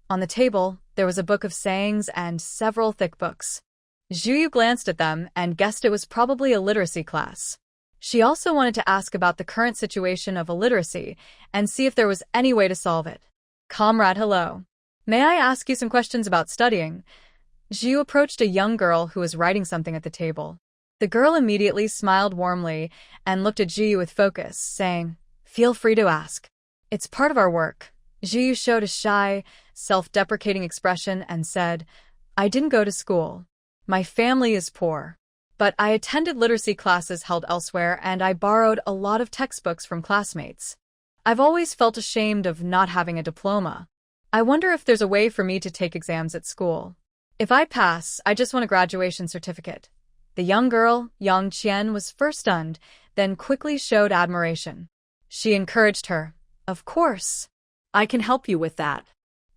On the table, there was a book of sayings and several thick books. Zhu Yu glanced at them and guessed it was probably a literacy class. She also wanted to ask about the current situation of illiteracy and see if there was any way to solve it. Comrade, hello. May I ask you some questions about studying? Zhu Yu approached a young girl who was writing something at the table. The girl immediately smiled warmly and looked at Zhu Yu with focus, saying, "Feel free to ask. It's part of our work." Zhu Yu showed a shy, self-deprecating expression and said, "I didn't go to school. My family is poor. But I attended literacy classes held elsewhere and I borrowed a lot of textbooks from classmates. I've always felt ashamed of not having a diploma. I wonder if there's a way for me to take exams at school. If I pass, I just want a graduation certificate." The young girl, Yang Qian, was first stunned, then quickly showed admiration. She encouraged her. "Of course. I can help you with that.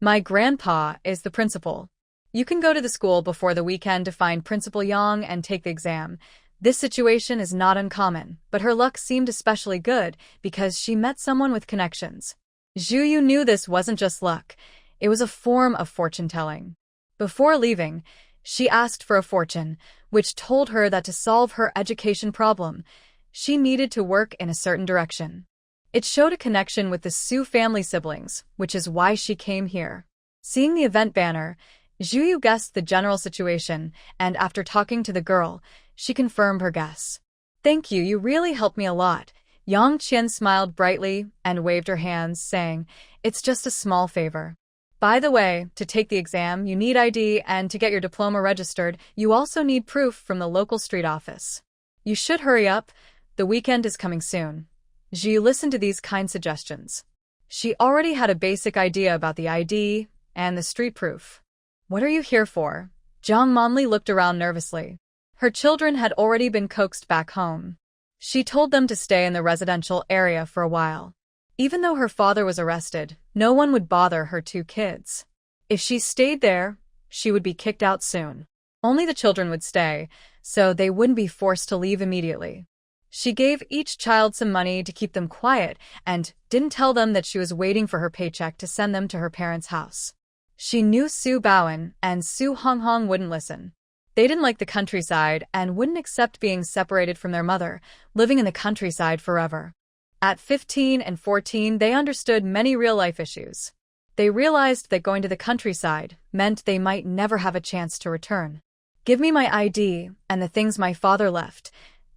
My grandpa is the principal. You can go to the school before the weekend to find Principal Yang and take the exam." This situation is not uncommon, but her luck seemed especially good because she met someone with connections. Zhu Yu knew this wasn't just luck, it was a form of fortune-telling. Before leaving, she asked for a fortune, which told her that to solve her education problem, she needed to work in a certain direction. It showed a connection with the Su family siblings, which is why she came here. Seeing the event banner, Zhu Yu guessed the general situation, and after talking to the girl, she confirmed her guess. "Thank you, you really helped me a lot." Yang Qian smiled brightly and waved her hands, saying, "It's just a small favor. By the way, to take the exam, you need ID, and to get your diploma registered, you also need proof from the local street office. You should hurry up, the weekend is coming soon." Zhu Yu listened to these kind suggestions. She already had a basic idea about the ID and the street proof. "What are you here for?" Zhang Monli looked around nervously. Her children had already been coaxed back home. She told them to stay in the residential area for a while. Even though her father was arrested, no one would bother her two kids. If she stayed there, she would be kicked out soon. Only the children would stay, so they wouldn't be forced to leave immediately. She gave each child some money to keep them quiet and didn't tell them that she was waiting for her paycheck to send them to her parents' house. She knew Su Baoan and Su Honghong wouldn't listen. They didn't like the countryside and wouldn't accept being separated from their mother, living in the countryside forever. At 15 and 14, they understood many real-life issues. They realized that going to the countryside meant they might never have a chance to return. "Give me my ID and the things my father left."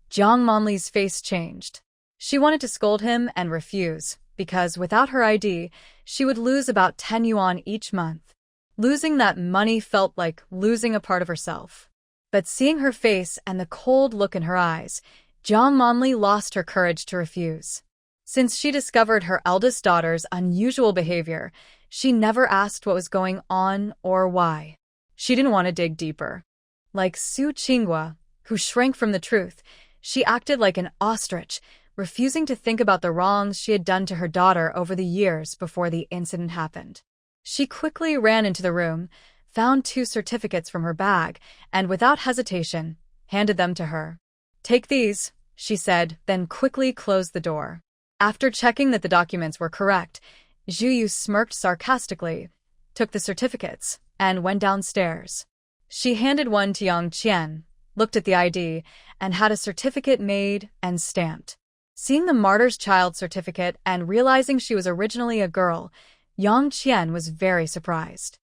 Zhang Monli's face changed. She wanted to scold him and refuse, because without her ID, she would lose about 10 yuan each month. Losing that money felt like losing a part of herself. But seeing her face and the cold look in her eyes, Zhang Monli lost her courage to refuse. Since she discovered her eldest daughter's unusual behavior, she never asked what was going on or why. She didn't want to dig deeper. Like Su Qinghua, who shrank from the truth, she acted like an ostrich, refusing to think about the wrongs she had done to her daughter over the years before the incident happened. She quickly ran into the room, found 2 certificates from her bag, and without hesitation, handed them to her. "Take these," she said, then quickly closed the door. After checking that the documents were correct, Zhu Yu smirked sarcastically, took the certificates, and went downstairs. She handed one to Yang Qian, looked at the ID, and had a certificate made and stamped. Seeing the martyr's child certificate and realizing she was originally a girl, Yang Qian was very surprised.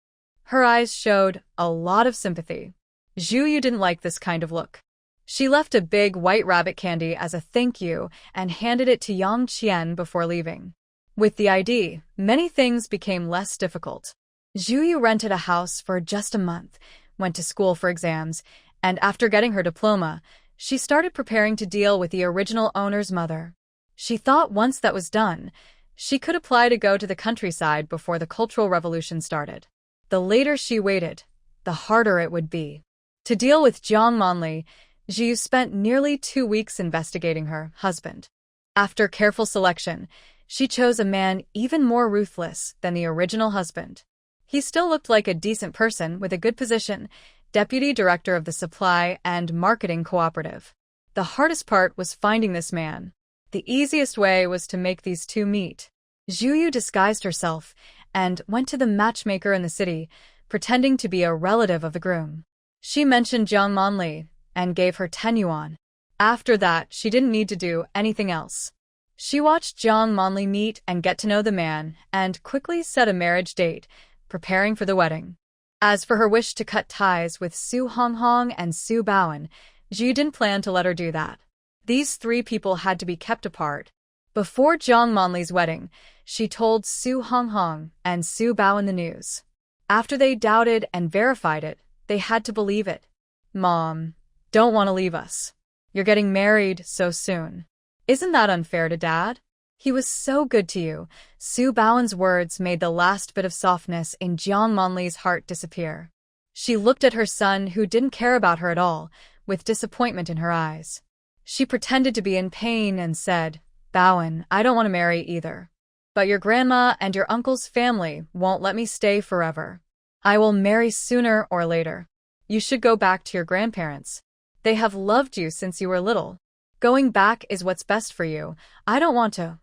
Her eyes showed a lot of sympathy. Zhu Yu didn't like this kind of look. She left a big white rabbit candy as a thank you and handed it to Yang Qian before leaving. With the ID, many things became less difficult. Zhu Yu rented a house for just a month, went to school for exams, and after getting her diploma, she started preparing to deal with the original owner's mother. She thought once that was done, she could apply to go to the countryside before the Cultural Revolution started. The later she waited, the harder it would be. To deal with Zhang Monli, Zhu Yu spent nearly 2 weeks investigating her husband. After careful selection, she chose a man even more ruthless than the original husband. He still looked like a decent person with a good position, deputy director of the supply and marketing cooperative. The hardest part was finding this man. The easiest way was to make these two meet. Zhu disguised herself and went to the matchmaker in the city, pretending to be a relative of the groom. She mentioned Jiang Manli and gave her 10 yuan. After that, she didn't need to do anything else. She watched Jiang Manli meet and get to know the man and quickly set a marriage date, preparing for the wedding. As for her wish to cut ties with Su Honghong and Su Baoan, Zhu didn't plan to let her do that. These three people had to be kept apart. Before Jiang Manli's wedding, she told Su Honghong and Su Baoan the news. After they doubted and verified it, they had to believe it. Mom, don't want to leave us. You're getting married so soon. Isn't that unfair to Dad? He was so good to you. Su Baoan's words made the last bit of softness in Jiang Manli's heart disappear. She looked at her son, who didn't care about her at all, with disappointment in her eyes. She pretended to be in pain and said, Baoan, I don't want to marry either. But your grandma and your uncle's family won't let me stay forever. I will marry sooner or later. You should go back to your grandparents. They have loved you since you were little. Going back is what's best for you. I don't want to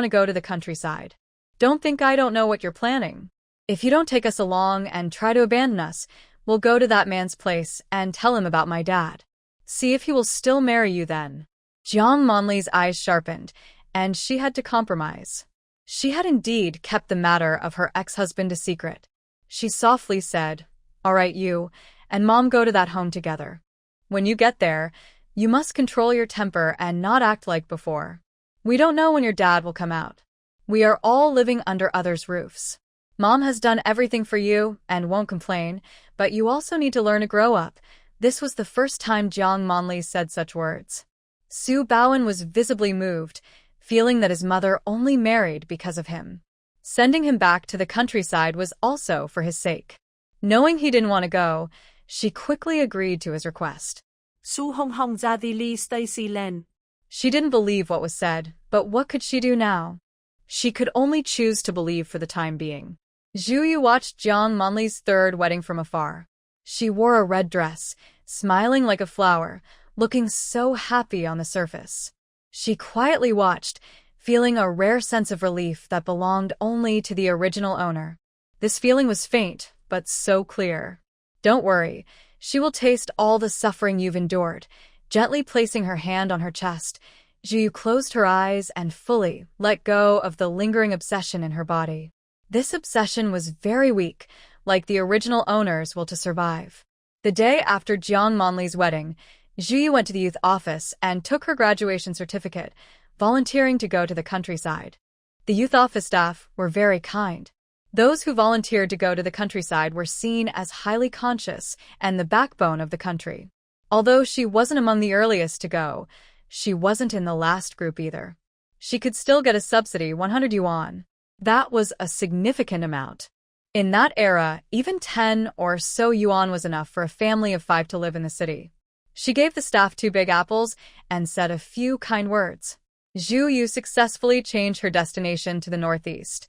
go to the countryside. Don't think I don't know what you're planning. If you don't take us along and try to abandon us, we'll go to that man's place and tell him about my dad. See if he will still marry you then. Jiang Manli's eyes sharpened, and she had to compromise. She had indeed kept the matter of her ex-husband a secret. She softly said, All right, you and Mom go to that home together. When you get there, you must control your temper and not act like before. We don't know when your dad will come out. We are all living under others' roofs. Mom has done everything for you and won't complain, but you also need to learn to grow up. This was the first time Jiang Manli said such words. Su Baoan was visibly moved, feeling that his mother only married because of him. Sending him back to the countryside was also for his sake. Knowing he didn't want to go, she quickly agreed to his request. Su Honghong Zadhi Li Stacy Len. She didn't believe what was said, but what could she do now? She could only choose to believe for the time being. Zhu Yu watched Jiang Manli's third wedding from afar. She wore a red dress, smiling like a flower, looking so happy on the surface. She quietly watched, feeling a rare sense of relief that belonged only to the original owner. This feeling was faint, but so clear. Don't worry, she will taste all the suffering you've endured. Gently placing her hand on her chest, Zhu Yu closed her eyes and fully let go of the lingering obsession in her body. This obsession was very weak, like the original owner's will to survive. The day after Jiang Manli's wedding, Zhu Yu went to the youth office and took her graduation certificate, volunteering to go to the countryside. The youth office staff were very kind. Those who volunteered to go to the countryside were seen as highly conscious and the backbone of the country. Although she wasn't among the earliest to go, she wasn't in the last group either. She could still get a subsidy, 100 yuan. That was a significant amount. In that era, even 10 or so yuan was enough for a family of 5 to live in the city. She gave the staff 2 big apples and said a few kind words. Zhu Yu successfully changed her destination to the northeast.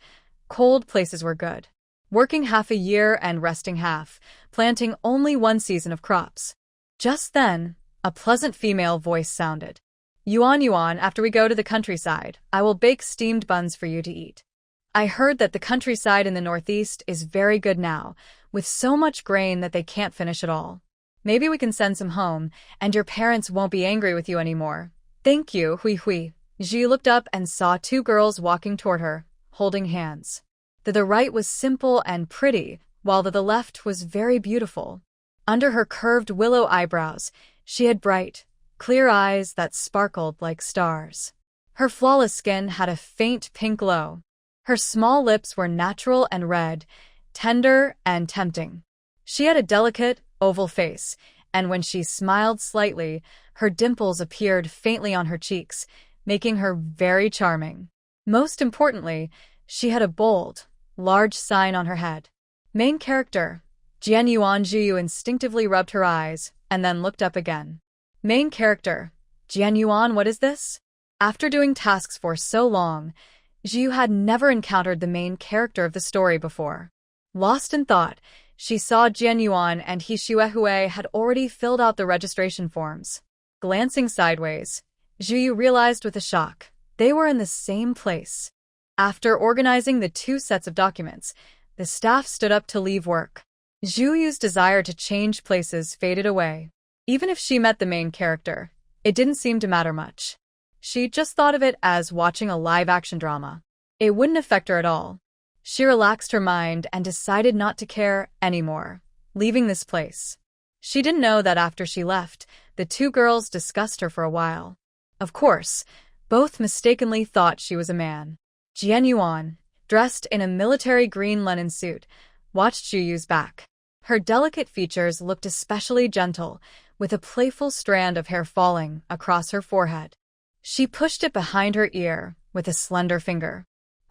Cold places were good. Working half a year and resting half, planting only 1 season of crops. Just then, a pleasant female voice sounded. Yuan, after we go to the countryside, I will bake steamed buns for you to eat. I heard that the countryside in the northeast is very good now, with so much grain that they can't finish it all. Maybe we can send some home, and your parents won't be angry with you anymore. Thank you, Hui. Zhu looked up and saw 2 girls walking toward her, holding hands. The right was simple and pretty, while the left was very beautiful. Under her curved willow eyebrows, she had bright, clear eyes that sparkled like stars. Her flawless skin had a faint pink glow. Her small lips were natural and red, tender and tempting. She had a delicate, oval face, and when she smiled slightly, her dimples appeared faintly on her cheeks, making her very charming. Most importantly, she had a bold, large sign on her head. Main character, Jian Yuan. Zhu Yu instinctively rubbed her eyes, and then looked up again. Main character, Jian Yuan, what is this? After doing tasks for so long, Zhu had never encountered the main character of the story before. Lost in thought, she saw Jian Yuan and He Xuehui had already filled out the registration forms. Glancing sideways, Zhu realized with a shock, they were in the same place. After organizing the two sets of documents, the staff stood up to leave work. Zhu desire to change places faded away. Even if she met the main character, it didn't seem to matter much. She just thought of it as watching a live-action drama. It wouldn't affect her at all. She relaxed her mind and decided not to care anymore, leaving this place. She didn't know that after she left, the two girls discussed her for a while. Of course, both mistakenly thought she was a man. Jian Yuan, dressed in a military green linen suit, watched Zhu back. Her delicate features looked especially gentle, with a playful strand of hair falling across her forehead. She pushed it behind her ear with a slender finger.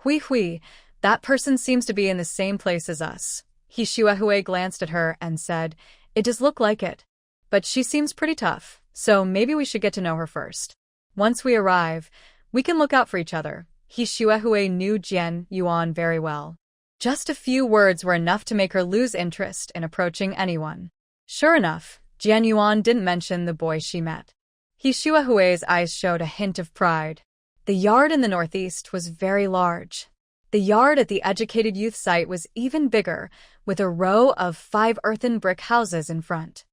Hui, that person seems to be in the same place as us. He Xuehui glanced at her and said, it does look like it. But she seems pretty tough, so maybe we should get to know her first. Once we arrive, we can look out for each other. He Xuehui knew Jian Yuan very well. Just a few words were enough to make her lose interest in approaching anyone. Sure enough, Jian Yuan didn't mention the boy she met. He Xuehui's eyes showed a hint of pride. The yard in the northeast was very large. The yard at the educated youth site was even bigger, with a row of 5 earthen brick houses in front.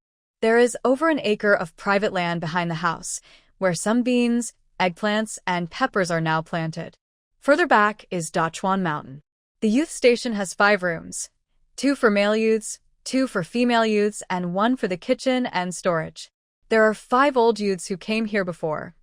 There is over an acre of private land behind the house, where some beans, eggplants, and peppers are now planted. Further back is Dachuan Mountain. The youth station has 5 rooms, 2 for male youths, 2 for female youths, and 1 for the kitchen and storage. There are 5 old youths who came here before.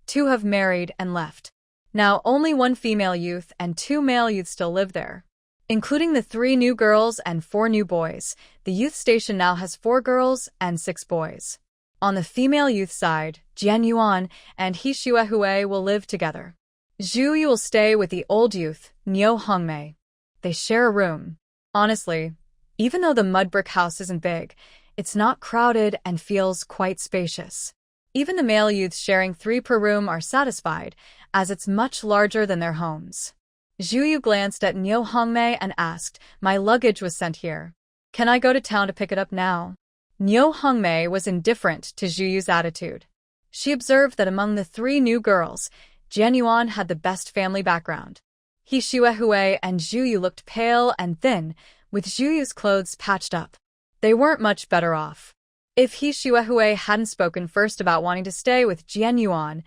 2 have married and left. Now only 1 female youth and 2 male youths still live there. Including the 3 new girls and 4 new boys, the youth station now has 4 girls and 6 boys. On the female youth side, Jian Yuan and He Xuehui will live together. Zhu will stay with the old youth, Niu Hongmei. They share a room. Honestly, even though the mud brick house isn't big, it's not crowded and feels quite spacious. Even the male youths sharing 3 per room are satisfied, as it's much larger than their homes. Zhu glanced at Niu Hongmei and asked, my luggage was sent here. Can I go to town to pick it up now? Niu Hongmei was indifferent to Zhu's attitude. She observed that among the 3 new girls, Jian Yuan had the best family background. He Xuehui and Zhu looked pale and thin, with Zhu's clothes patched up. They weren't much better off. If He Xuehui hadn't spoken first about wanting to stay with Jian Yuan,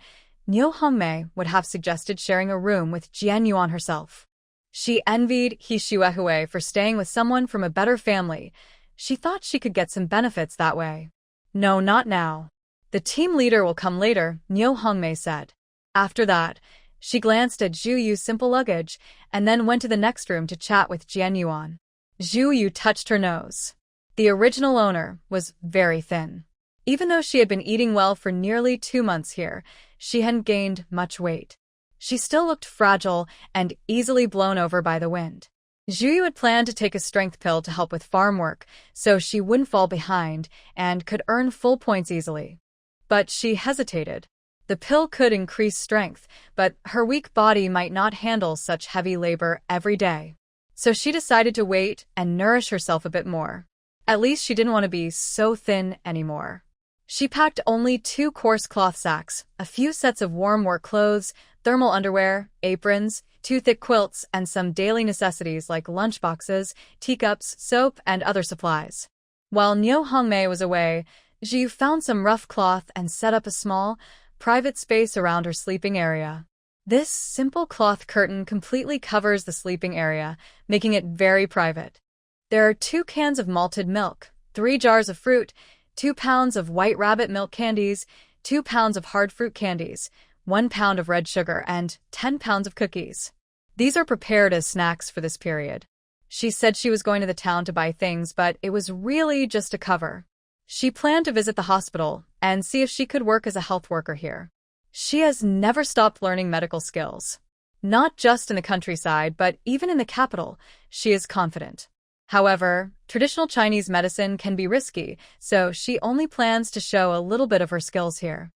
Niu Hongmei would have suggested sharing a room with Jian Yuan herself. She envied He Xuehui for staying with someone from a better family. She thought she could get some benefits that way. No, not now. The team leader will come later, Niu Hongmei said. After that, she glanced at Zhu's simple luggage and then went to the next room to chat with Jian Yuan. Zhu touched her nose. The original owner was very thin. Even though she had been eating well for nearly 2 months here, she hadn't gained much weight. She still looked fragile and easily blown over by the wind. Zhu had planned to take a strength pill to help with farm work, so she wouldn't fall behind and could earn full points easily. But she hesitated. The pill could increase strength, but her weak body might not handle such heavy labor every day. So she decided to wait and nourish herself a bit more. At least she didn't want to be so thin anymore. She packed only 2 coarse cloth sacks, a few sets of warm work clothes, thermal underwear, aprons, 2 thick quilts, and some daily necessities like lunchboxes, teacups, soap, and other supplies. While Niu Hongmei was away, Zhu found some rough cloth and set up a small, private space around her sleeping area. This simple cloth curtain completely covers the sleeping area, making it very private. There are 2 cans of malted milk, 3 jars of fruit, 2 pounds of white rabbit milk candies, 2 pounds of hard fruit candies, 1 pound of red sugar, and 10 pounds of cookies. These are prepared as snacks for this period. She said she was going to the town to buy things, but it was really just a cover. She planned to visit the hospital and see if she could work as a health worker here. She has never stopped learning medical skills. Not just in the countryside, but even in the capital, she is confident. However, traditional Chinese medicine can be risky, so she only plans to show a little bit of her skills here.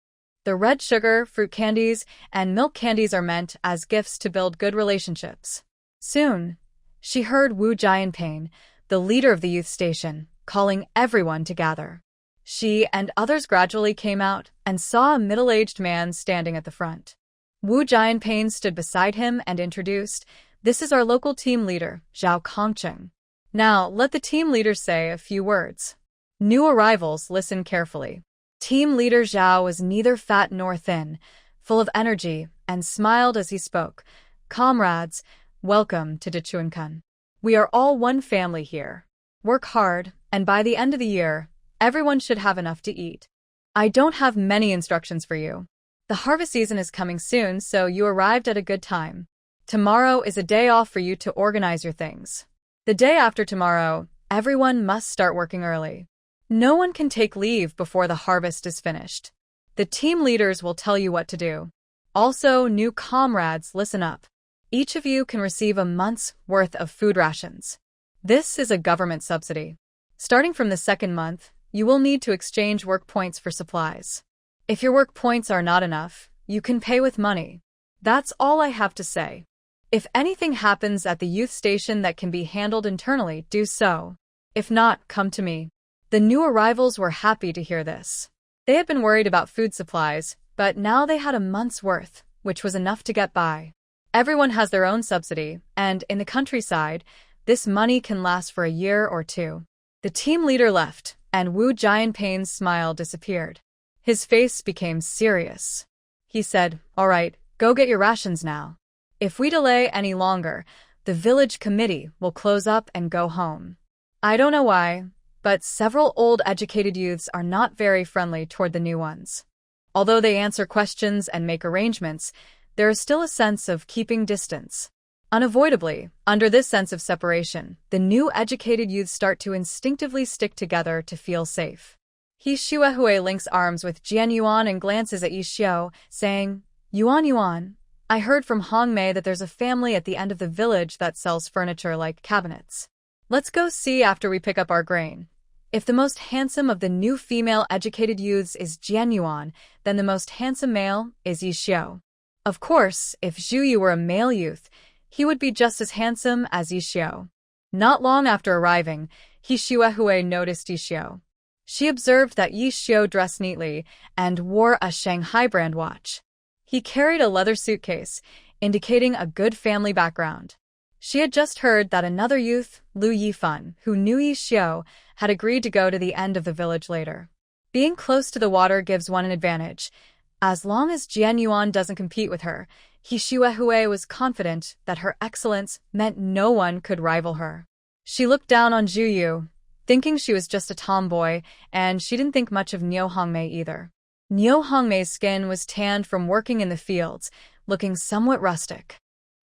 The red sugar, fruit candies, and milk candies are meant as gifts to build good relationships. Soon, she heard Wu Jianping, the leader of the youth station, calling everyone to gather. She and others gradually came out and saw a middle-aged man standing at the front. Wu Jianping stood beside him and introduced, "This is our local team leader, Zhao Kongcheng. Now, let the team leader say a few words." New arrivals listened carefully. Team leader Zhao was neither fat nor thin, full of energy, and smiled as he spoke. "Comrades, welcome to Dechuankun. We are all one family here. Work hard, and by the end of the year, everyone should have enough to eat. I don't have many instructions for you. The harvest season is coming soon, so you arrived at a good time. Tomorrow is a day off for you to organize your things. The day after tomorrow, everyone must start working early. No one can take leave before the harvest is finished. The team leaders will tell you what to do. Also, new comrades, listen up. Each of you can receive a month's worth of food rations. This is a government subsidy. Starting from the second month, you will need to exchange work points for supplies. If your work points are not enough, you can pay with money. That's all I have to say. If anything happens at the youth station that can be handled internally, do so. If not, come to me." The new arrivals were happy to hear this. They had been worried about food supplies, but now they had a month's worth, which was enough to get by. Everyone has their own subsidy, and in the countryside, this money can last for a year or two. The team leader left, and Wu Jianping's smile disappeared. His face became serious. He said, "All right, go get your rations now. If we delay any longer, the village committee will close up and go home." I don't know why, but several old educated youths are not very friendly toward the new ones. Although they answer questions and make arrangements, there is still a sense of keeping distance. Unavoidably, under this sense of separation, the new educated youths start to instinctively stick together to feel safe. He Shuehui links arms with Jian Yuan and glances at Yi Xiu, saying, "Yuan Yuan, I heard from Hong Mei that there's a family at the end of the village that sells furniture like cabinets. Let's go see after we pick up our grain. If the most handsome of the new female educated youths is Jian Yuan, then the most handsome male is Yi Xiu. Of course, if Zhu Yu were a male youth, he would be just as handsome as Yi Xiu." Not long after arriving, He Shuehui noticed Yi Xiu. She observed that Yi Xiu dressed neatly and wore a Shanghai brand watch. He carried a leather suitcase, indicating a good family background. She had just heard that another youth, Lu Yifan, who knew Yi Xiu, had agreed to go to the end of the village later. Being close to the water gives one an advantage. As long as Jian Yuan doesn't compete with her, He Shuehui was confident that her excellence meant no one could rival her. She looked down on Zhu Yu, thinking she was just a tomboy, and she didn't think much of Niu Hongmei either. Niu Hongmei's skin was tanned from working in the fields, looking somewhat rustic.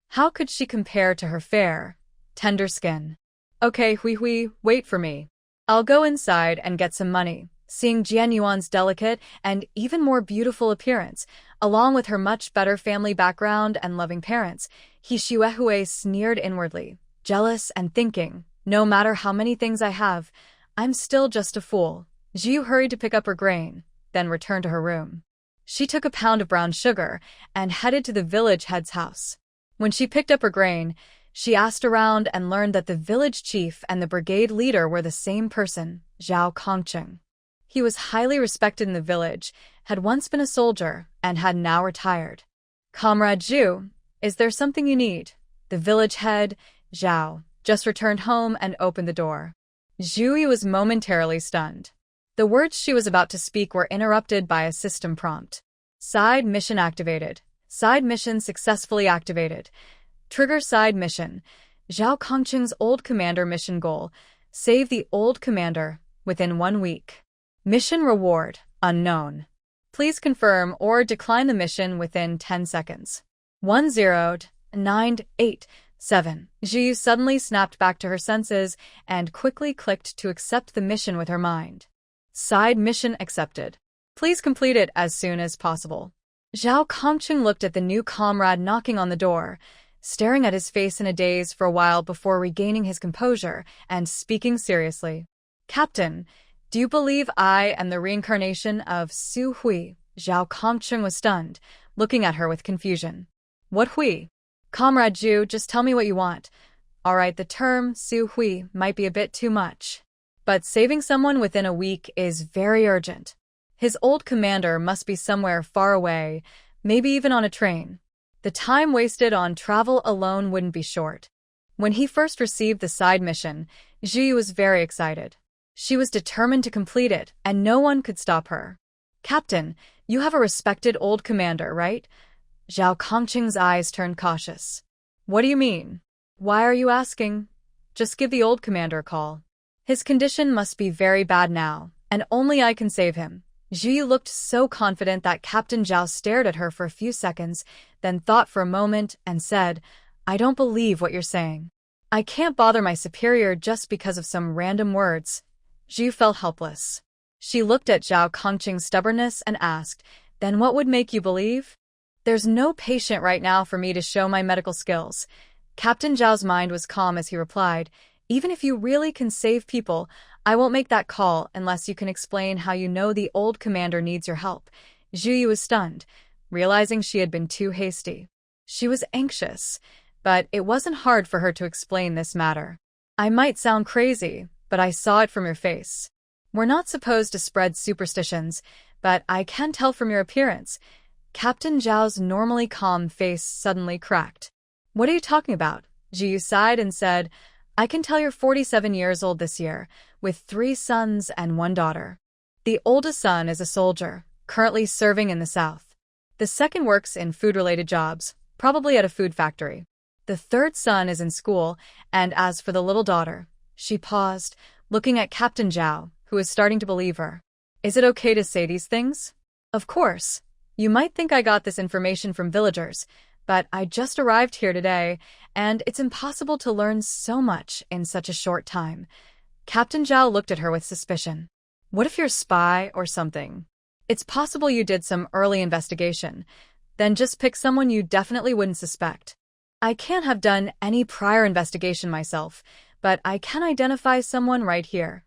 How could she compare to her fair, tender skin? "Okay, Hui, wait for me. I'll go inside and get some money." Seeing Jian Yuan's delicate and even more beautiful appearance, along with her much better family background and loving parents, He Shuehui sneered inwardly, jealous and thinking, "No matter how many things I have, I'm still just a fool." Zhu hurried to pick up her grain, then returned to her room. She took a pound of brown sugar and headed to the village head's house. When she picked up her grain, she asked around and learned that the village chief and the brigade leader were the same person, Zhao Kongcheng. He was highly respected in the village, had once been a soldier, and had now retired. "Comrade Zhu, is there something you need?" The village head, Zhao, just returned home and opened the door. Zhu was momentarily stunned. The words she was about to speak were interrupted by a system prompt. Side mission activated. Side mission successfully activated. Trigger side mission. Zhao Kongcheng's old commander mission goal. Save the old commander within 1 week. Mission reward, unknown. Please confirm or decline the mission within 10 seconds. 10987. Zhu suddenly snapped back to her senses and quickly clicked to accept the mission with her mind. Side mission accepted. Please complete it as soon as possible. Zhao Kongcheng looked at the new comrade knocking on the door, staring at his face in a daze for a while before regaining his composure and speaking seriously. "Captain, do you believe I am the reincarnation of Su Hui, Zhao Kongcheng was stunned, looking at her with confusion. What hui? Comrade Zhu, just tell me what you want. Alright, the term su hui might be a bit too much. But saving someone within a week is very urgent. His old commander must be somewhere far away, maybe even on a train. The time wasted on travel alone wouldn't be short. When he first received the side mission, Zhu was very excited. She was determined to complete it, and no one could stop her. Captain, you have a respected old commander, right? Zhao Kongqing's eyes turned cautious. What do you mean? Why are you asking? Just give the old commander a call. His condition must be very bad now, and only I can save him. Zhu looked so confident that Captain Zhao stared at her for a few seconds, then thought for a moment and said, I don't believe what you're saying. I can't bother my superior just because of some random words. Zhu felt helpless. She looked at Zhao Kongqing's stubbornness and asked, then what would make you believe? There's no patient right now for me to show my medical skills. Captain Zhao's mind was calm as he replied, even if you really can save people, I won't make that call unless you can explain how you know the old commander needs your help. Zhu was stunned, realizing she had been too hasty. She was anxious, but it wasn't hard for her to explain this matter. I might sound crazy, but I saw it from your face. We're not supposed to spread superstitions, but I can tell from your appearance. Captain Zhao's normally calm face suddenly cracked. What are you talking about? Zhu sighed and said, I can tell you're 47 years old this year, with 3 sons and 1 daughter. The oldest son is a soldier, currently serving in the south. The second works in food-related jobs, probably at a food factory. The third son is in school, and as for the little daughter, she paused, looking at Captain Zhao, who was starting to believe her. Is it okay to say these things? Of course. You might think I got this information from villagers, but I just arrived here today, and it's impossible to learn so much in such a short time. Captain Zhao looked at her with suspicion. What if you're a spy or something? It's possible you did some early investigation. Then just pick someone you definitely wouldn't suspect. I can't have done any prior investigation myself, but I can identify someone right here.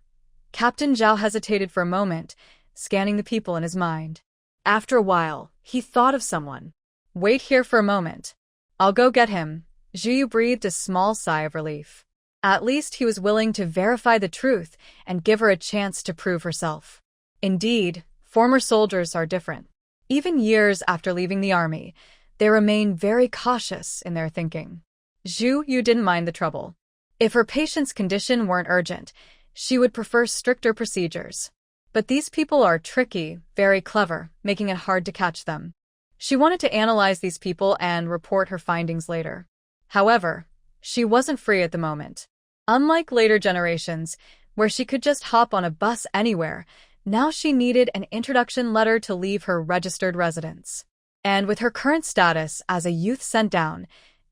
Captain Zhao hesitated for a moment, scanning the people in his mind. After a while, he thought of someone. Wait here for a moment. I'll go get him. Zhu breathed a small sigh of relief. At least he was willing to verify the truth and give her a chance to prove herself. Indeed, former soldiers are different. Even years after leaving the army, they remain very cautious in their thinking. Zhu, you didn't mind the trouble. If her patient's condition weren't urgent, she would prefer stricter procedures. But these people are tricky, very clever, making it hard to catch them. She wanted to analyze these people and report her findings later. However, she wasn't free at the moment. Unlike later generations, where she could just hop on a bus anywhere, now she needed an introduction letter to leave her registered residence. And with her current status as a youth sent down,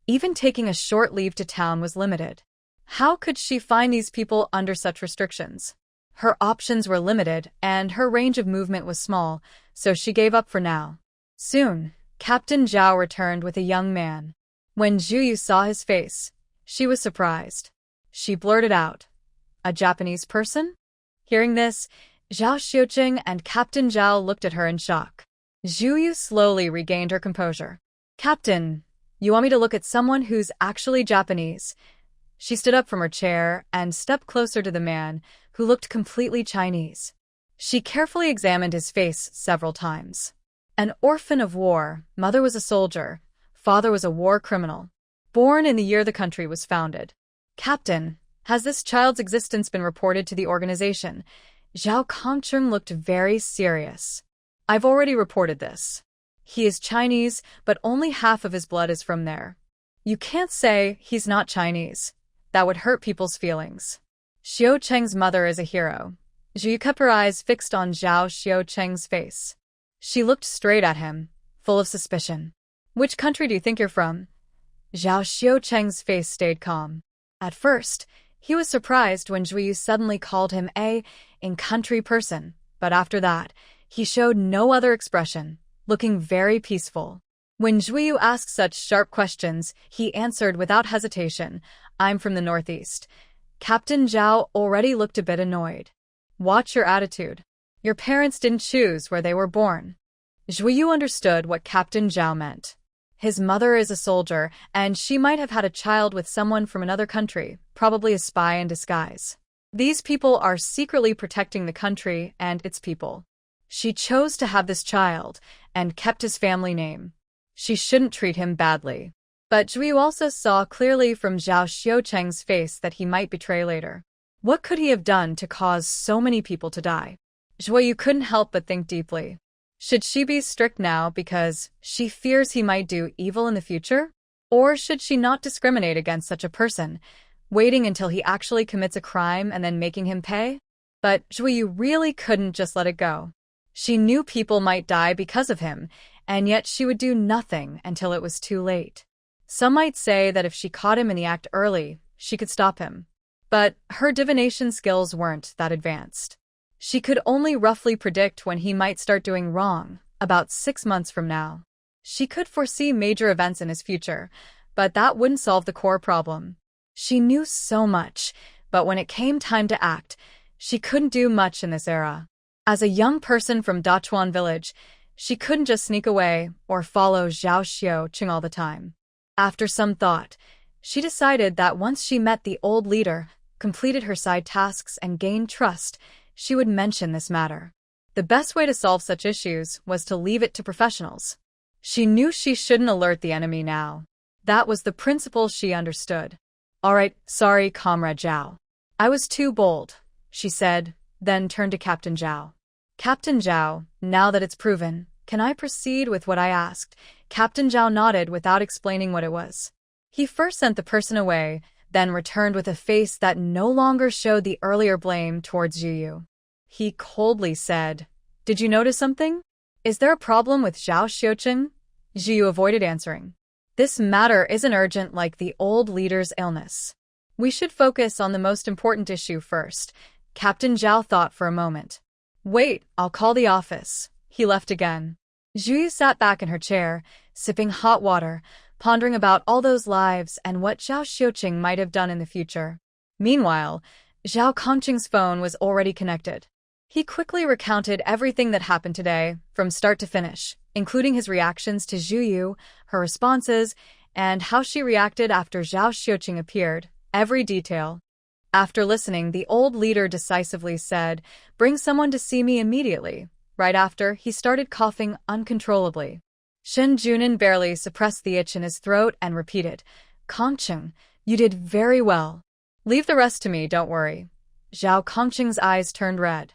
even taking a short leave to town was limited. How could she find these people under such restrictions? Her options were limited, and her range of movement was small, so she gave up for now. Soon, Captain Zhao returned with a young man. When Zhu saw his face, she was surprised. She blurted out, a Japanese person? Hearing this, Zhao Xiuqing and Captain Zhao looked at her in shock. Zhu slowly regained her composure. Captain, you want me to look at someone who's actually Japanese? She stood up from her chair and stepped closer to the man, who looked completely Chinese. She carefully examined his face several times. An orphan of war, mother was a soldier, father was a war criminal. Born in the year the country was founded. Captain, has this child's existence been reported to the organization? Zhao Kongcheng looked very serious. I've already reported this. He is Chinese, but only half of his blood is from there. You can't say he's not Chinese. That would hurt people's feelings. Xiao Cheng's mother is a hero. Zhu kept her eyes fixed on Xiao Cheng's face. She looked straight at him, full of suspicion. Which country do you think you're from? Xiao Cheng's face stayed calm. At first, he was surprised when Zhu suddenly called him a in-country person, but after that, he showed no other expression, looking very peaceful. When Zhu asked such sharp questions, he answered without hesitation, I'm from the northeast. Captain Zhao already looked a bit annoyed. Watch your attitude. Your parents didn't choose where they were born. Zhuyu understood what Captain Zhao meant. His mother is a soldier, and she might have had a child with someone from another country, probably a spy in disguise. These people are secretly protecting the country and its people. She chose to have this child, and kept his family name. She shouldn't treat him badly. But Zhuyu also saw clearly from Zhao Xiucheng's face that he might betray later. What could he have done to cause so many people to die? Zhuyu couldn't help but think deeply. Should she be strict now because she fears he might do evil in the future? Or should she not discriminate against such a person, waiting until he actually commits a crime and then making him pay? But Zhuyu really couldn't just let it go. She knew people might die because of him, and yet she would do nothing until it was too late. Some might say that if she caught him in the act early, she could stop him. But her divination skills weren't that advanced. She could only roughly predict when he might start doing wrong, about 6 months from now. She could foresee major events in his future, but that wouldn't solve the core problem. She knew so much, but when it came time to act, she couldn't do much in this era. As a young person from Dachuan village, she couldn't just sneak away or follow Zhao Xiucheng all the time. After some thought, she decided that once she met the old leader, completed her side tasks and gained trust, she would mention this matter. The best way to solve such issues was to leave it to professionals. She knew she shouldn't alert the enemy now. That was the principle she understood. "All right, sorry, Comrade Zhao. I was too bold," she said, then turned to Captain Zhao. "Captain Zhao, now that it's proven, can I proceed with what I asked?" Captain Zhao nodded without explaining what it was. He first sent the person away, then returned with a face that no longer showed the earlier blame towards Zhuyu. He coldly said, "Did you notice something? Is there a problem with Zhao Xiucheng?" Zhuyu avoided answering. "This matter isn't urgent like the old leader's illness. We should focus on the most important issue first." Captain Zhao thought for a moment. "Wait, I'll call the office." He left again. Zhuyu sat back in her chair, sipping hot water, pondering about all those lives and what Zhao Xiucheng might have done in the future. Meanwhile, Zhao Kongqing's phone was already connected. He quickly recounted everything that happened today, from start to finish, including his reactions to Zhuyu, her responses, and how she reacted after Zhao Xiucheng appeared, every detail. After listening, the old leader decisively said, "Bring someone to see me immediately." Right after, he started coughing uncontrollably. Shen Junin barely suppressed the itch in his throat and repeated, "Kongqing, you did very well. Leave the rest to me, don't worry." Zhao Kongqing's eyes turned red.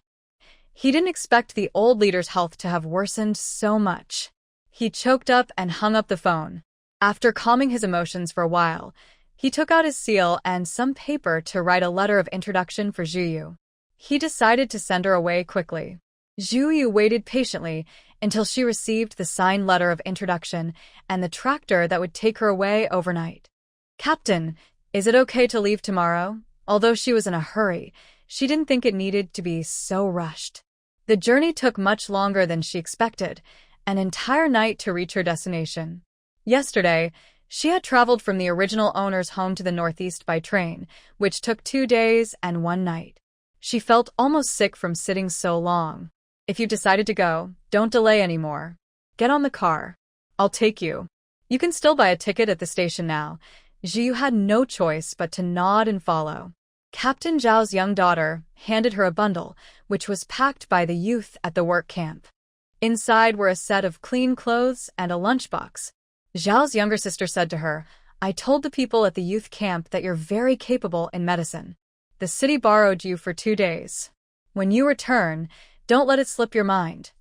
He didn't expect the old leader's health to have worsened so much. He choked up and hung up the phone. After calming his emotions for a while, he took out his seal and some paper to write a letter of introduction for Zhuyu. He decided to send her away quickly. Zhuyu waited patiently until she received the signed letter of introduction and the tractor that would take her away overnight. "Captain, is it okay to leave tomorrow?" Although she was in a hurry, she didn't think it needed to be so rushed. The journey took much longer than she expected, an entire night to reach her destination. Yesterday, she had traveled from the original owner's home to the northeast by train, which took 2 days and 1 night. She felt almost sick from sitting so long. "If you decided to go, don't delay anymore. Get on the car. I'll take you. You can still buy a ticket at the station now." Zhuyu had no choice but to nod and follow. Captain Zhao's young daughter handed her a bundle, which was packed by the youth at the work camp. Inside were a set of clean clothes and a lunchbox. Zhao's younger sister said to her, "I told the people at the youth camp that you're very capable in medicine. The city borrowed you for 2 days. When you return, don't let it slip your mind."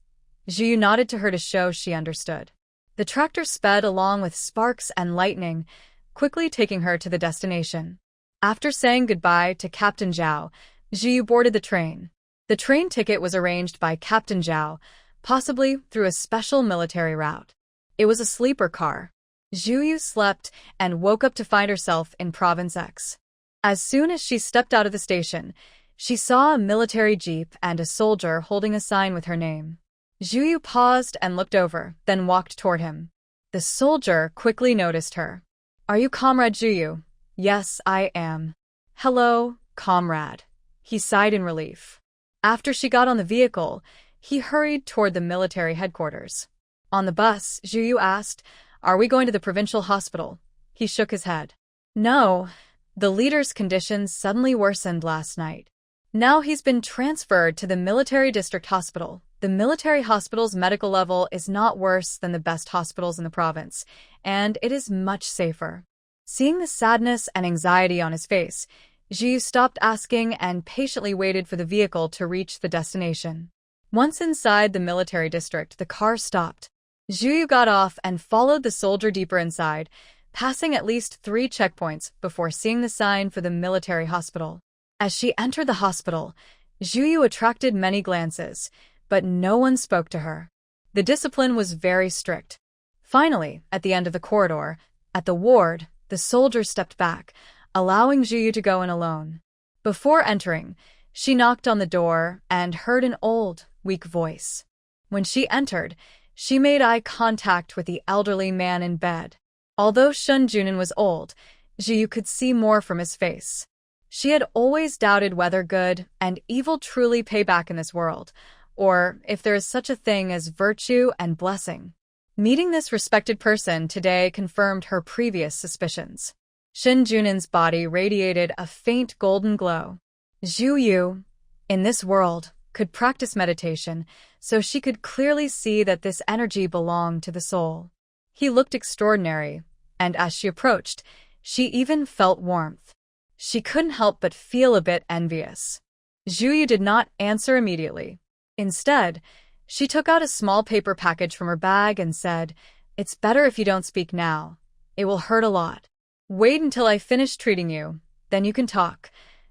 Zhuyu nodded to her to show she understood. The tractor sped along with sparks and lightning, quickly taking her to the destination. After saying goodbye to Captain Zhao, Zhuyu boarded the train. The train ticket was arranged by Captain Zhao, possibly through a special military route. It was a sleeper car. Zhuyu slept and woke up to find herself in Province X. As soon as she stepped out of the station, she saw a military jeep and a soldier holding a sign with her name. Zhuyu paused and looked over, then walked toward him. The soldier quickly noticed her. "Are you Comrade Zhuyu?" "Yes, I am." "Hello, comrade." He sighed in relief. After she got on the vehicle, he hurried toward the military headquarters. On the bus, Zhu Yu asked, "Are we going to the provincial hospital?" He shook his head. No, the leader's conditions suddenly worsened last night. Now he's been transferred to the military district hospital. The military hospital's medical level is not worse than the best hospitals in the province, and it is much safer. Seeing the sadness and anxiety on his face, Zhu Yu stopped asking and patiently waited for the vehicle to reach the destination. Once inside the military district, the car stopped. Zhu Yu got off and followed the soldier deeper inside, passing at least 3 checkpoints before seeing the sign for the military hospital. As she entered the hospital, Zhu Yu attracted many glances, but no one spoke to her. The discipline was very strict. Finally, at the end of the corridor, at the ward, the soldier stepped back, allowing Zhu Yu to go in alone. Before entering, she knocked on the door and heard an old, weak voice. When she entered, she made eye contact with the elderly man in bed. Although Shun Junin was old, Zhu Yu could see more from his face. She had always doubted whether good and evil truly pay back in this world, or if there is such a thing as virtue and blessing. Meeting this respected person today confirmed her previous suspicions. Shin Junin's body radiated a faint golden glow. Zhu Yu, in this world, could practice meditation, so she could clearly see that this energy belonged to the soul. He looked extraordinary, and as she approached, she even felt warmth. She couldn't help but feel a bit envious. Zhu Yu did not answer immediately. Instead, she took out a small paper package from her bag and said, "It's better if you don't speak now. It will hurt a lot. Wait until I finish treating you, then you can talk."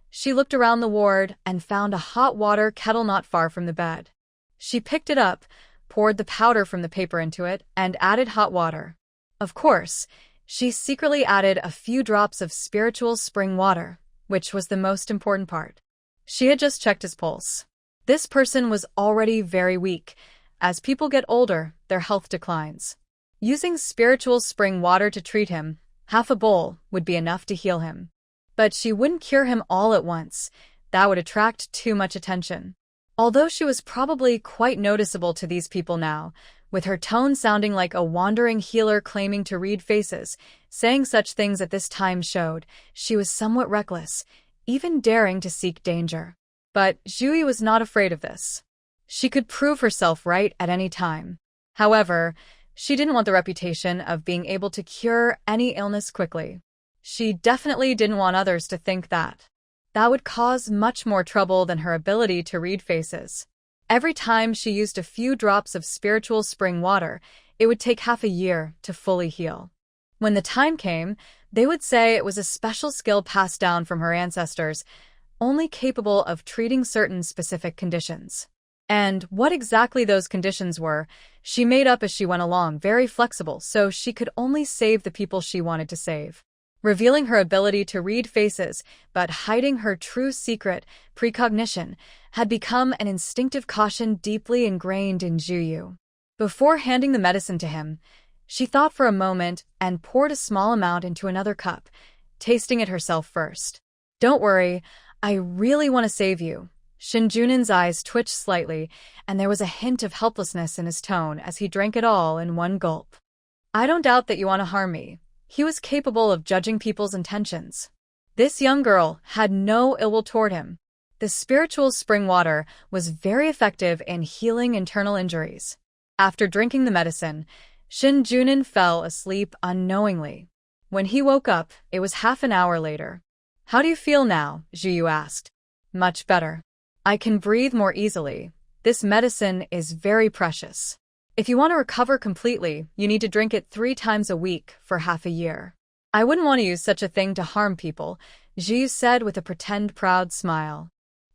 She looked around the ward and found a hot water kettle not far from the bed. She picked it up, poured the powder from the paper into it, and added hot water. Of course, she secretly added a few drops of spiritual spring water, which was the most important part. She had just checked his pulse. This person was already very weak. As people get older, their health declines. Using spiritual spring water to treat him, half a bowl would be enough to heal him. But she wouldn't cure him all at once. That would attract too much attention. Although she was probably quite noticeable to these people now, with her tone sounding like a wandering healer claiming to read faces, saying such things at this time showed she was somewhat reckless, even daring to seek danger. But Zhu Yu was not afraid of this. She could prove herself right at any time. However, she didn't want the reputation of being able to cure any illness quickly. She definitely didn't want others to think that. That would cause much more trouble than her ability to read faces. Every time she used a few drops of spiritual spring water, it would take half a year to fully heal. When the time came, they would say it was a special skill passed down from her ancestors, only capable of treating certain specific conditions. And what exactly those conditions were, she made up as she went along, very flexible, so she could only save the people she wanted to save. Revealing her ability to read faces, but hiding her true secret, precognition, had become an instinctive caution deeply ingrained in Zhu Yu. Before handing the medicine to him, she thought for a moment and poured a small amount into another cup, tasting it herself first. "Don't worry, I really want to save you." Shin Junin's eyes twitched slightly, and there was a hint of helplessness in his tone as he drank it all in one gulp. "I don't doubt that you want to harm me." He was capable of judging people's intentions. This young girl had no ill will toward him. The spiritual spring water was very effective in healing internal injuries. After drinking the medicine, Shin Junin fell asleep unknowingly. When he woke up, it was half an hour later. "How do you feel now?" Zhu Yu asked. "Much better. I can breathe more easily. This medicine is very precious. If you want to recover completely, you need to drink it 3 times a week for half a year." "I wouldn't want to use such a thing to harm people," Zhu Yu said with a pretend proud smile.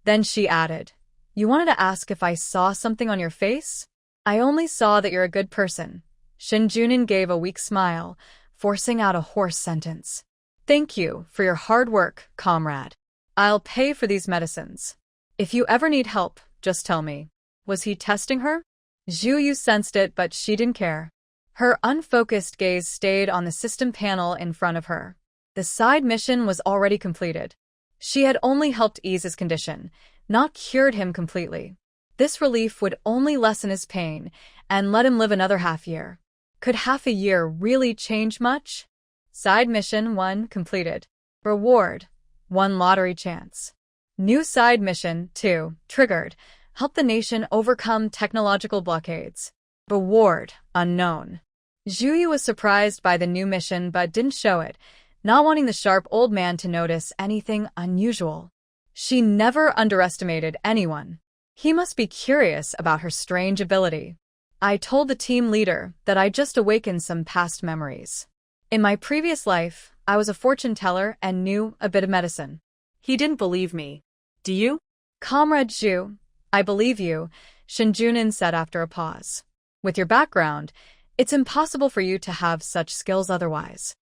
Then she added, "You wanted to ask if I saw something on your face?" "I only saw that you're a good person." Shin Junin gave a weak smile, forcing out a hoarse sentence. "Thank you for your hard work, comrade. I'll pay for these medicines. If you ever need help, just tell me." Was he testing her? Zhu Yu sensed it, but she didn't care. Her unfocused gaze stayed on the system panel in front of her. The side mission was already completed. She had only helped ease his condition, not cured him completely. This relief would only lessen his pain, and let him live another half-year. Could half a year really change much? Side mission 1 completed. Reward: 1 lottery chance. New side mission 2 triggered. Help the nation overcome technological blockades. Reward: unknown. Zhu Yu was surprised by the new mission but didn't show it, not wanting the sharp old man to notice anything unusual. She never underestimated anyone. He must be curious about her strange ability. I told the team leader that I just awakened some past memories. In my previous life, I was a fortune teller and knew a bit of medicine. He didn't believe me. Do you? Comrade Zhu, I believe you, Shen Junin said after a pause. With your background, it's impossible for you to have such skills otherwise.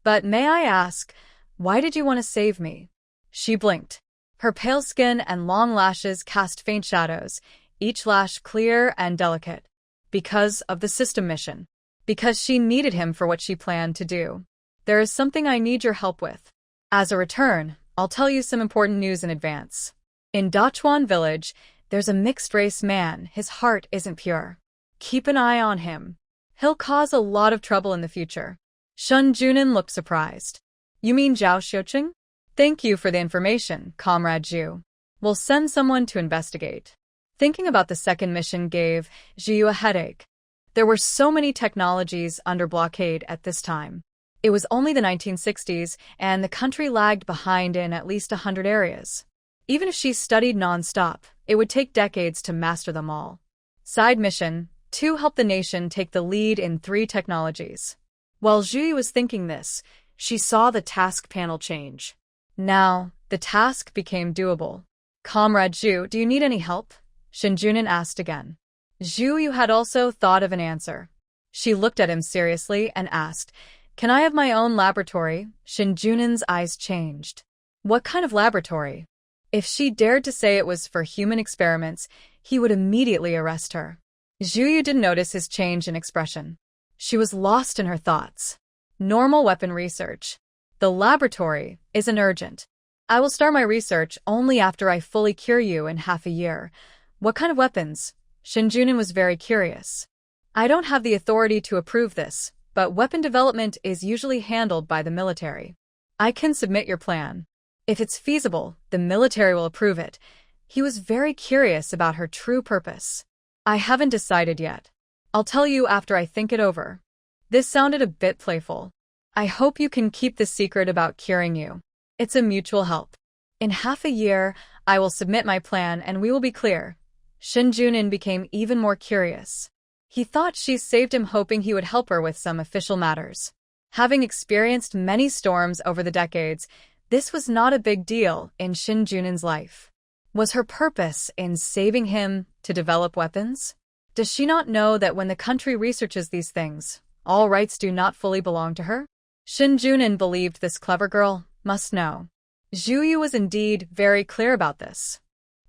But may I ask, why did you want to save me? She blinked. Her pale skin and long lashes cast faint shadows, each lash clear and delicate. Because of the system mission. Because she needed him for what she planned to do. There is something I need your help with. As a return, I'll tell you some important news in advance. In Dachuan village, there's a mixed-race man. His heart isn't pure. Keep an eye on him. He'll cause a lot of trouble in the future. Shen Junin looked surprised. You mean Zhao Xiuqing? Thank you for the information, Comrade Zhu. We'll send someone to investigate. Thinking about the second mission gave Zhu Yu a headache. There were so many technologies under blockade at this time. It was only the 1960s, and the country lagged behind in at least 100 areas. Even if she studied non-stop, it would take decades to master them all. Side mission 2 helped the nation take the lead in 3 technologies. While Zhu Yu was thinking this, she saw the task panel change. Now, the task became doable. Comrade Zhu, do you need any help? Shen Junin asked again. Zhu Yu had also thought of an answer. She looked at him seriously and asked, Can I have my own laboratory? Shen Junin's eyes changed. What kind of laboratory? If she dared to say it was for human experiments, he would immediately arrest her. Zhu Yu didn't notice his change in expression. She was lost in her thoughts. Normal weapon research. The laboratory isn't urgent. I will start my research only after I fully cure you in half a year. What kind of weapons? Shen Junin was very curious. I don't have the authority to approve this, but weapon development is usually handled by the military. I can submit your plan. If it's feasible, the military will approve it. He was very curious about her true purpose. I haven't decided yet. I'll tell you after I think it over. This sounded a bit playful. I hope you can keep the secret about curing you. It's a mutual help. In half a year, I will submit my plan and we will be clear. Shen Junin became even more curious. He thought she saved him hoping he would help her with some official matters. Having experienced many storms over the decades, this was not a big deal in Shen Junin's life. Was her purpose in saving him to develop weapons? Does she not know that when the country researches these things, all rights do not fully belong to her? Shen Junin believed this clever girl must know. Zhu Yu was indeed very clear about this.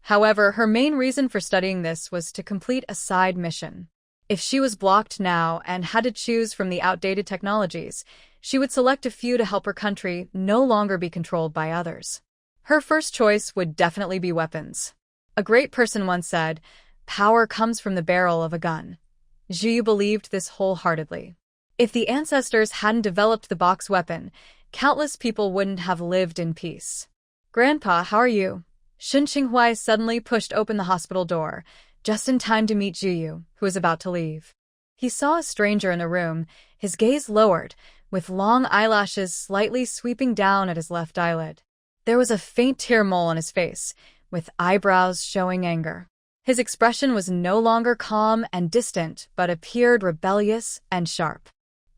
However, her main reason for studying this was to complete a side mission. If she was blocked now and had to choose from the outdated technologies, she would select a few to help her country no longer be controlled by others. Her first choice would definitely be weapons. A great person once said, "Power comes from the barrel of a gun." Zhu Yu believed this wholeheartedly. If the ancestors hadn't developed the box weapon, countless people wouldn't have lived in peace. "Grandpa, how are you?" Shen Qinghuai suddenly pushed open the hospital door, just in time to meet Zhu Yu, who was about to leave. He saw a stranger in the room, his gaze lowered, with long eyelashes slightly sweeping down at his left eyelid. There was a faint tear mole on his face, with eyebrows showing anger. His expression was no longer calm and distant, but appeared rebellious and sharp.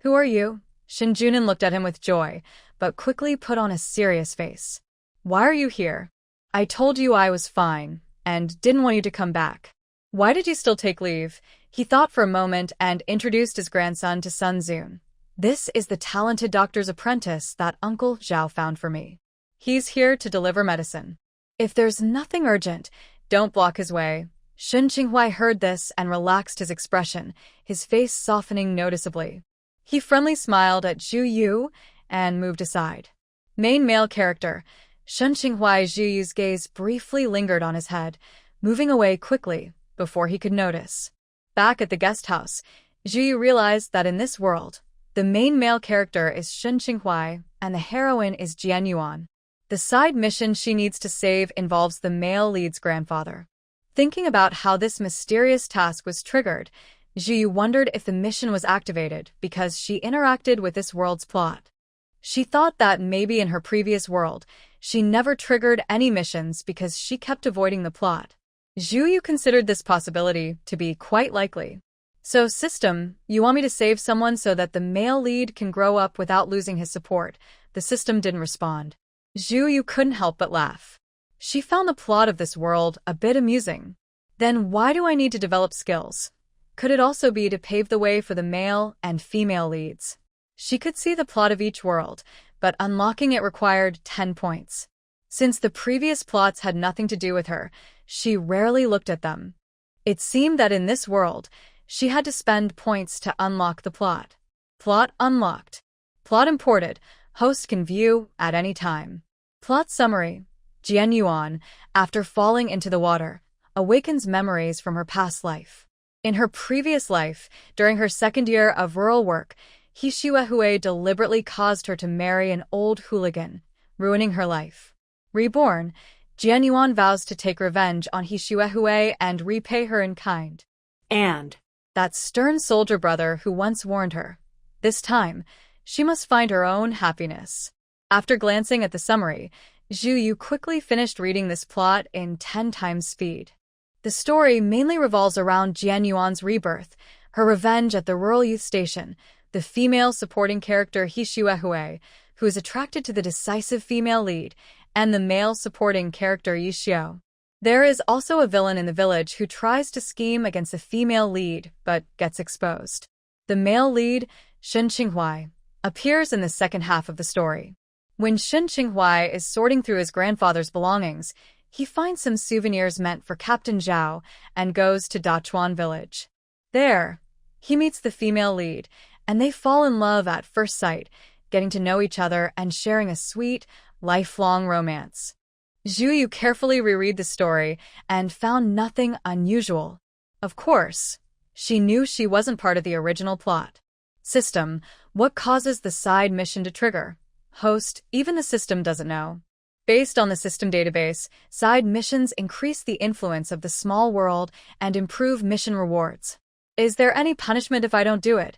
"Who are you?" Shen Junin looked at him with joy, but quickly put on a serious face. "Why are you here? I told you I was fine, and didn't want you to come back. Why did you still take leave?" He thought for a moment and introduced his grandson to Sun Zun. "This is the talented doctor's apprentice that Uncle Zhao found for me. He's here to deliver medicine. If there's nothing urgent, don't block his way." Shen Qinghuai heard this and relaxed his expression, his face softening noticeably. He friendly smiled at Zhu Yu and moved aside. Main male character, Shen Qinghuai. Zhu Yu's gaze briefly lingered on his head, moving away quickly before he could notice. Back at the guest house, Zhu realized that in this world, the main male character is Shen Qinghuai and the heroine is Jian Yuan. The side mission she needs to save involves the male lead's grandfather. Thinking about how this mysterious task was triggered, Zhu wondered if the mission was activated because she interacted with this world's plot. She thought that maybe in her previous world, she never triggered any missions because she kept avoiding the plot. Zhu considered this possibility to be quite likely. So, system, you want me to save someone so that the male lead can grow up without losing his support? The system didn't respond. Zhu couldn't help but laugh. She found the plot of this world a bit amusing. Then why do I need to develop skills? Could it also be to pave the way for the male and female leads? She could see the plot of each world, but unlocking it required 10 points. Since the previous plots had nothing to do with her, she rarely looked at them. It seemed that in this world, she had to spend points to unlock the plot. Plot unlocked. Plot imported. Host can view at any time. Plot summary. Jian Yuan, after falling into the water, awakens memories from her past life. In her previous life, during her second year of rural work, He Xuehui deliberately caused her to marry an old hooligan, ruining her life. Reborn, Jian Yuan vows to take revenge on He Xuehui and repay her in kind. And That stern soldier brother who once warned her. This time, she must find her own happiness. After glancing at the summary, Zhu quickly finished reading this plot in 10 times speed. The story mainly revolves around Jian Yuan's rebirth, her revenge at the rural youth station, the female supporting character He Xuehui, who is attracted to the decisive female lead, and the male supporting character Yi Xiao. There is also a villain in the village who tries to scheme against the female lead but gets exposed. The male lead, Shen Qinghuai, appears in the second half of the story. When Shen Qinghuai is sorting through his grandfather's belongings, he finds some souvenirs meant for Captain Zhao and goes to Dachuan village. There, he meets the female lead, and they fall in love at first sight, getting to know each other and sharing a sweet, lifelong romance. Zhu carefully reread the story and found nothing unusual. Of course, she knew she wasn't part of the original plot. System, what causes the side mission to trigger? Host, even the system doesn't know. Based on the system database, side missions increase the influence of the small world and improve mission rewards. Is there any punishment if I don't do it?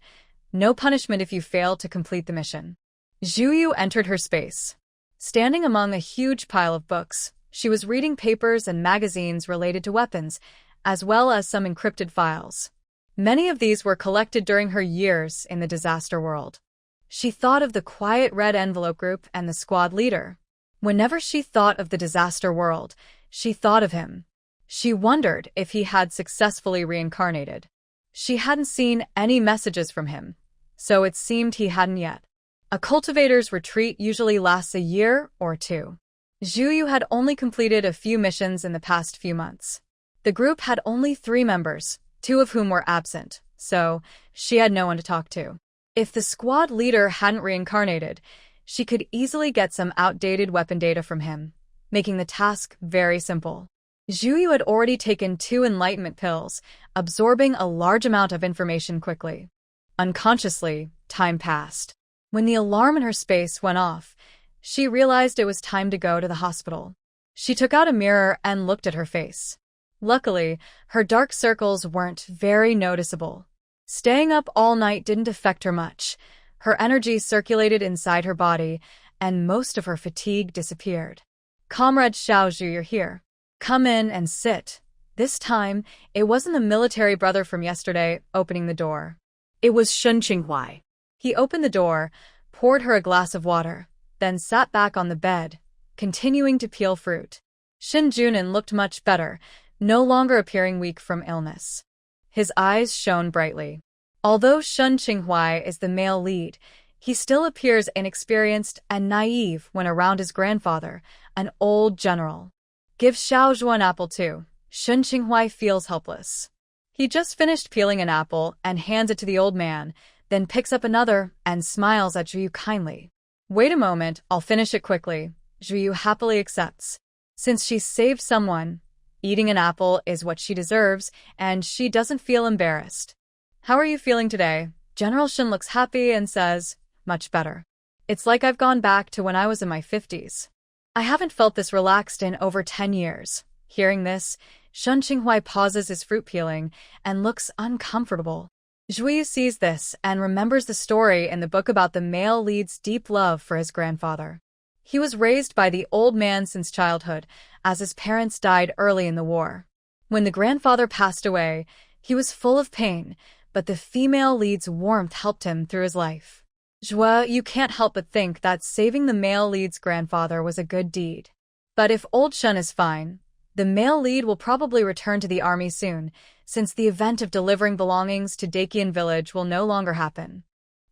No punishment if you fail to complete the mission. Zhu entered her space. Standing among a huge pile of books, she was reading papers and magazines related to weapons, as well as some encrypted files. Many of these were collected during her years in the disaster world. She thought of the quiet red envelope group and the squad leader. Whenever she thought of the disaster world, she thought of him. She wondered if he had successfully reincarnated. She hadn't seen any messages from him, so it seemed he hadn't yet. A cultivator's retreat usually lasts a year or two. Zhu had only completed a few missions in the past few months. The group had only 3 members, 2 of whom were absent, so she had no one to talk to. If the squad leader hadn't reincarnated, she could easily get some outdated weapon data from him, making the task very simple. Zhu had already taken 2 enlightenment pills, absorbing a large amount of information quickly. Unconsciously, time passed. When the alarm in her space went off, she realized it was time to go to the hospital. She took out a mirror and looked at her face. Luckily, her dark circles weren't very noticeable. Staying up all night didn't affect her much. Her energy circulated inside her body, and most of her fatigue disappeared. Comrade Xiaozhu, you're here. Come in and sit. This time, it wasn't the military brother from yesterday opening the door. it was Shen Qinghuai. He opened the door, poured her a glass of water, then sat back on the bed, continuing to peel fruit. Shin Junin looked much better, no longer appearing weak from illness. His eyes shone brightly. Although Shen Qinghuai is the male lead, he still appears inexperienced and naive when around his grandfather, an old general. Give Xiaozhu an apple too. Shen Qinghuai feels helpless. He just finished peeling an apple and hands it to the old man, then picks up another and smiles at Zhu kindly. Wait a moment, I'll finish it quickly. Zhu happily accepts. Since she saved someone, Eating an apple is what she deserves, and she doesn't feel embarrassed. How are you feeling today? General Shin looks happy and says, much better. It's like I've gone back to when I was in my 50s. I haven't felt this relaxed in over 10 years. Hearing this, Shun Qinghuai pauses his fruit peeling and looks uncomfortable. Zhuyu sees this and remembers the story in the book about the male lead's deep love for his grandfather. He was raised by the old man since childhood, as his parents died early in the war. When the grandfather passed away, he was full of pain, but the female lead's warmth helped him through his life. Zhua, you can't help but think that saving the male lead's grandfather was a good deed. But if old Shun is fine, the male lead will probably return to the army soon, since the event of delivering belongings to Dakian village will no longer happen.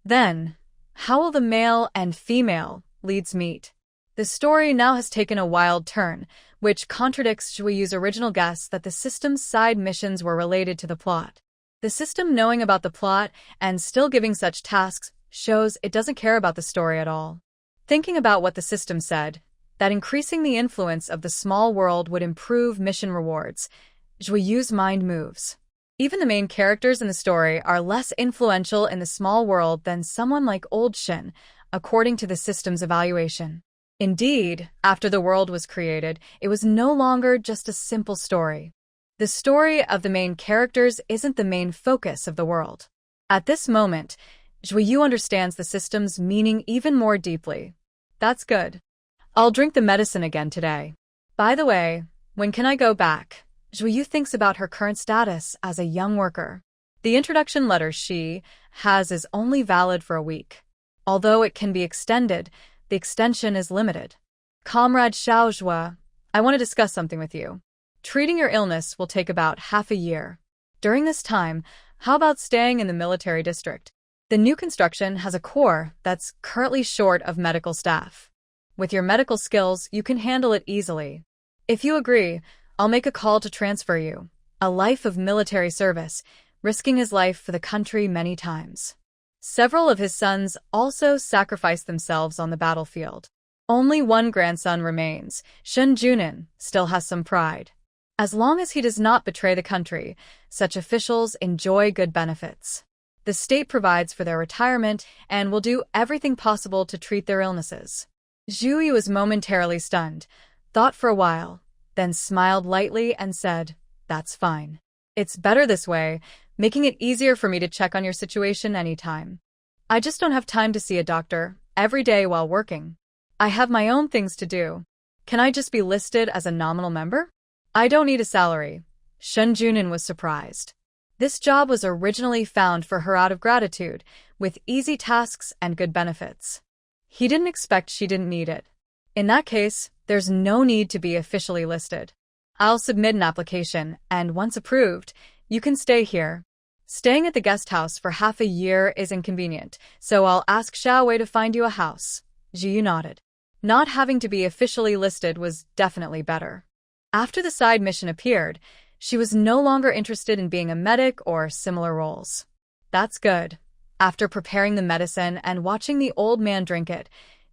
Then, how will the male and female leads meet? The story now has taken a wild turn, which contradicts Zhuiyu's original guess that the system's side missions were related to the plot. The system knowing about the plot and still giving such tasks shows it doesn't care about the story at all. Thinking about what the system said, that increasing the influence of the small world would improve mission rewards, Zhuiyu's mind moves. Even the main characters in the story are less influential in the small world than someone like Old Shin, according to the system's evaluation. Indeed, after the world was created, it was no longer just a simple story. The story of the main characters isn't the main focus of the world. At this moment, Zhuiyu understands the system's meaning even more deeply. That's good. I'll drink the medicine again today. By the way, when can I go back? Zhuiyu thinks about her current status as a young worker. The introduction letter she has is only valid for a week. Although it can be extended, the extension is limited. Comrade Xiao Zhua, I want to discuss something with you. Treating your illness will take about half a year. During this time, how about staying in the military district? The new construction has a corps that's currently short of medical staff. With your medical skills, you can handle it easily. If you agree, I'll make a call to transfer you. A life of military service, risking his life for the country many times. Several of his sons also sacrificed themselves on the battlefield. Only one grandson remains. Shun Junin still has some pride. As long as he does not betray the country, such officials enjoy good benefits. The state provides for their retirement and will do everything possible to treat their illnesses. Zhu Yu was momentarily stunned, thought for a while, then smiled lightly and said, "That's fine. It's better this way, making it easier for me to check on your situation anytime. I just don't have time to see a doctor every day while working. I have my own things to do. Can I just be listed as a nominal member? I don't need a salary." Shun Junin was surprised. This job was originally found for her out of gratitude, with easy tasks and good benefits. He didn't expect she didn't need it. In that case, there's no need to be officially listed. I'll submit an application, and once approved, you can stay here. Staying at the guest house for half a year is inconvenient, so I'll ask Xiao Wei to find you a house. Zhu nodded. Not having to be officially listed was definitely better. After the side mission appeared, she was no longer interested in being a medic or similar roles. That's good. After preparing the medicine and watching the old man drink it,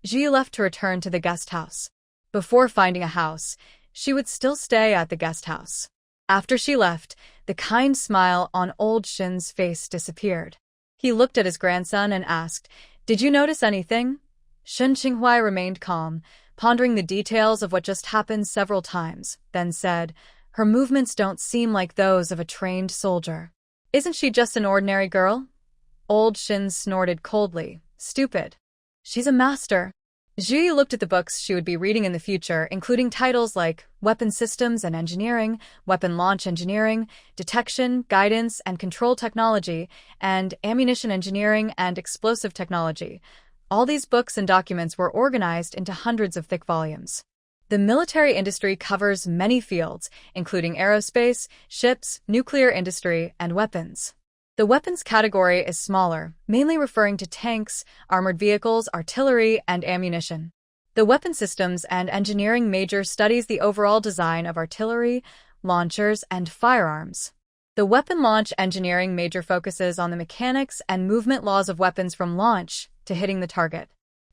Zhu left to return to the guest house. Before finding a house, she would still stay at the guest house. After she left, the kind smile on old Shin's face disappeared. He looked at his grandson and asked, "Did you notice anything?" Shun Qinghuai remained calm, pondering the details of what just happened several times, then said, "Her movements don't seem like those of a trained soldier. Isn't she just an ordinary girl?" Old Shin snorted coldly. "Stupid. She's a master." Zhu looked at the books she would be reading in the future, including titles like Weapon Systems and Engineering, Weapon Launch Engineering, Detection, Guidance and Control Technology, and Ammunition Engineering and Explosive Technology. All these books and documents were organized into hundreds of thick volumes. The military industry covers many fields, including aerospace, ships, nuclear industry, and weapons. The weapons category is smaller, mainly referring to tanks, armored vehicles, artillery, and ammunition. The weapon systems and engineering major studies the overall design of artillery, launchers, and firearms. The weapon launch engineering major focuses on the mechanics and movement laws of weapons from launch to hitting the target.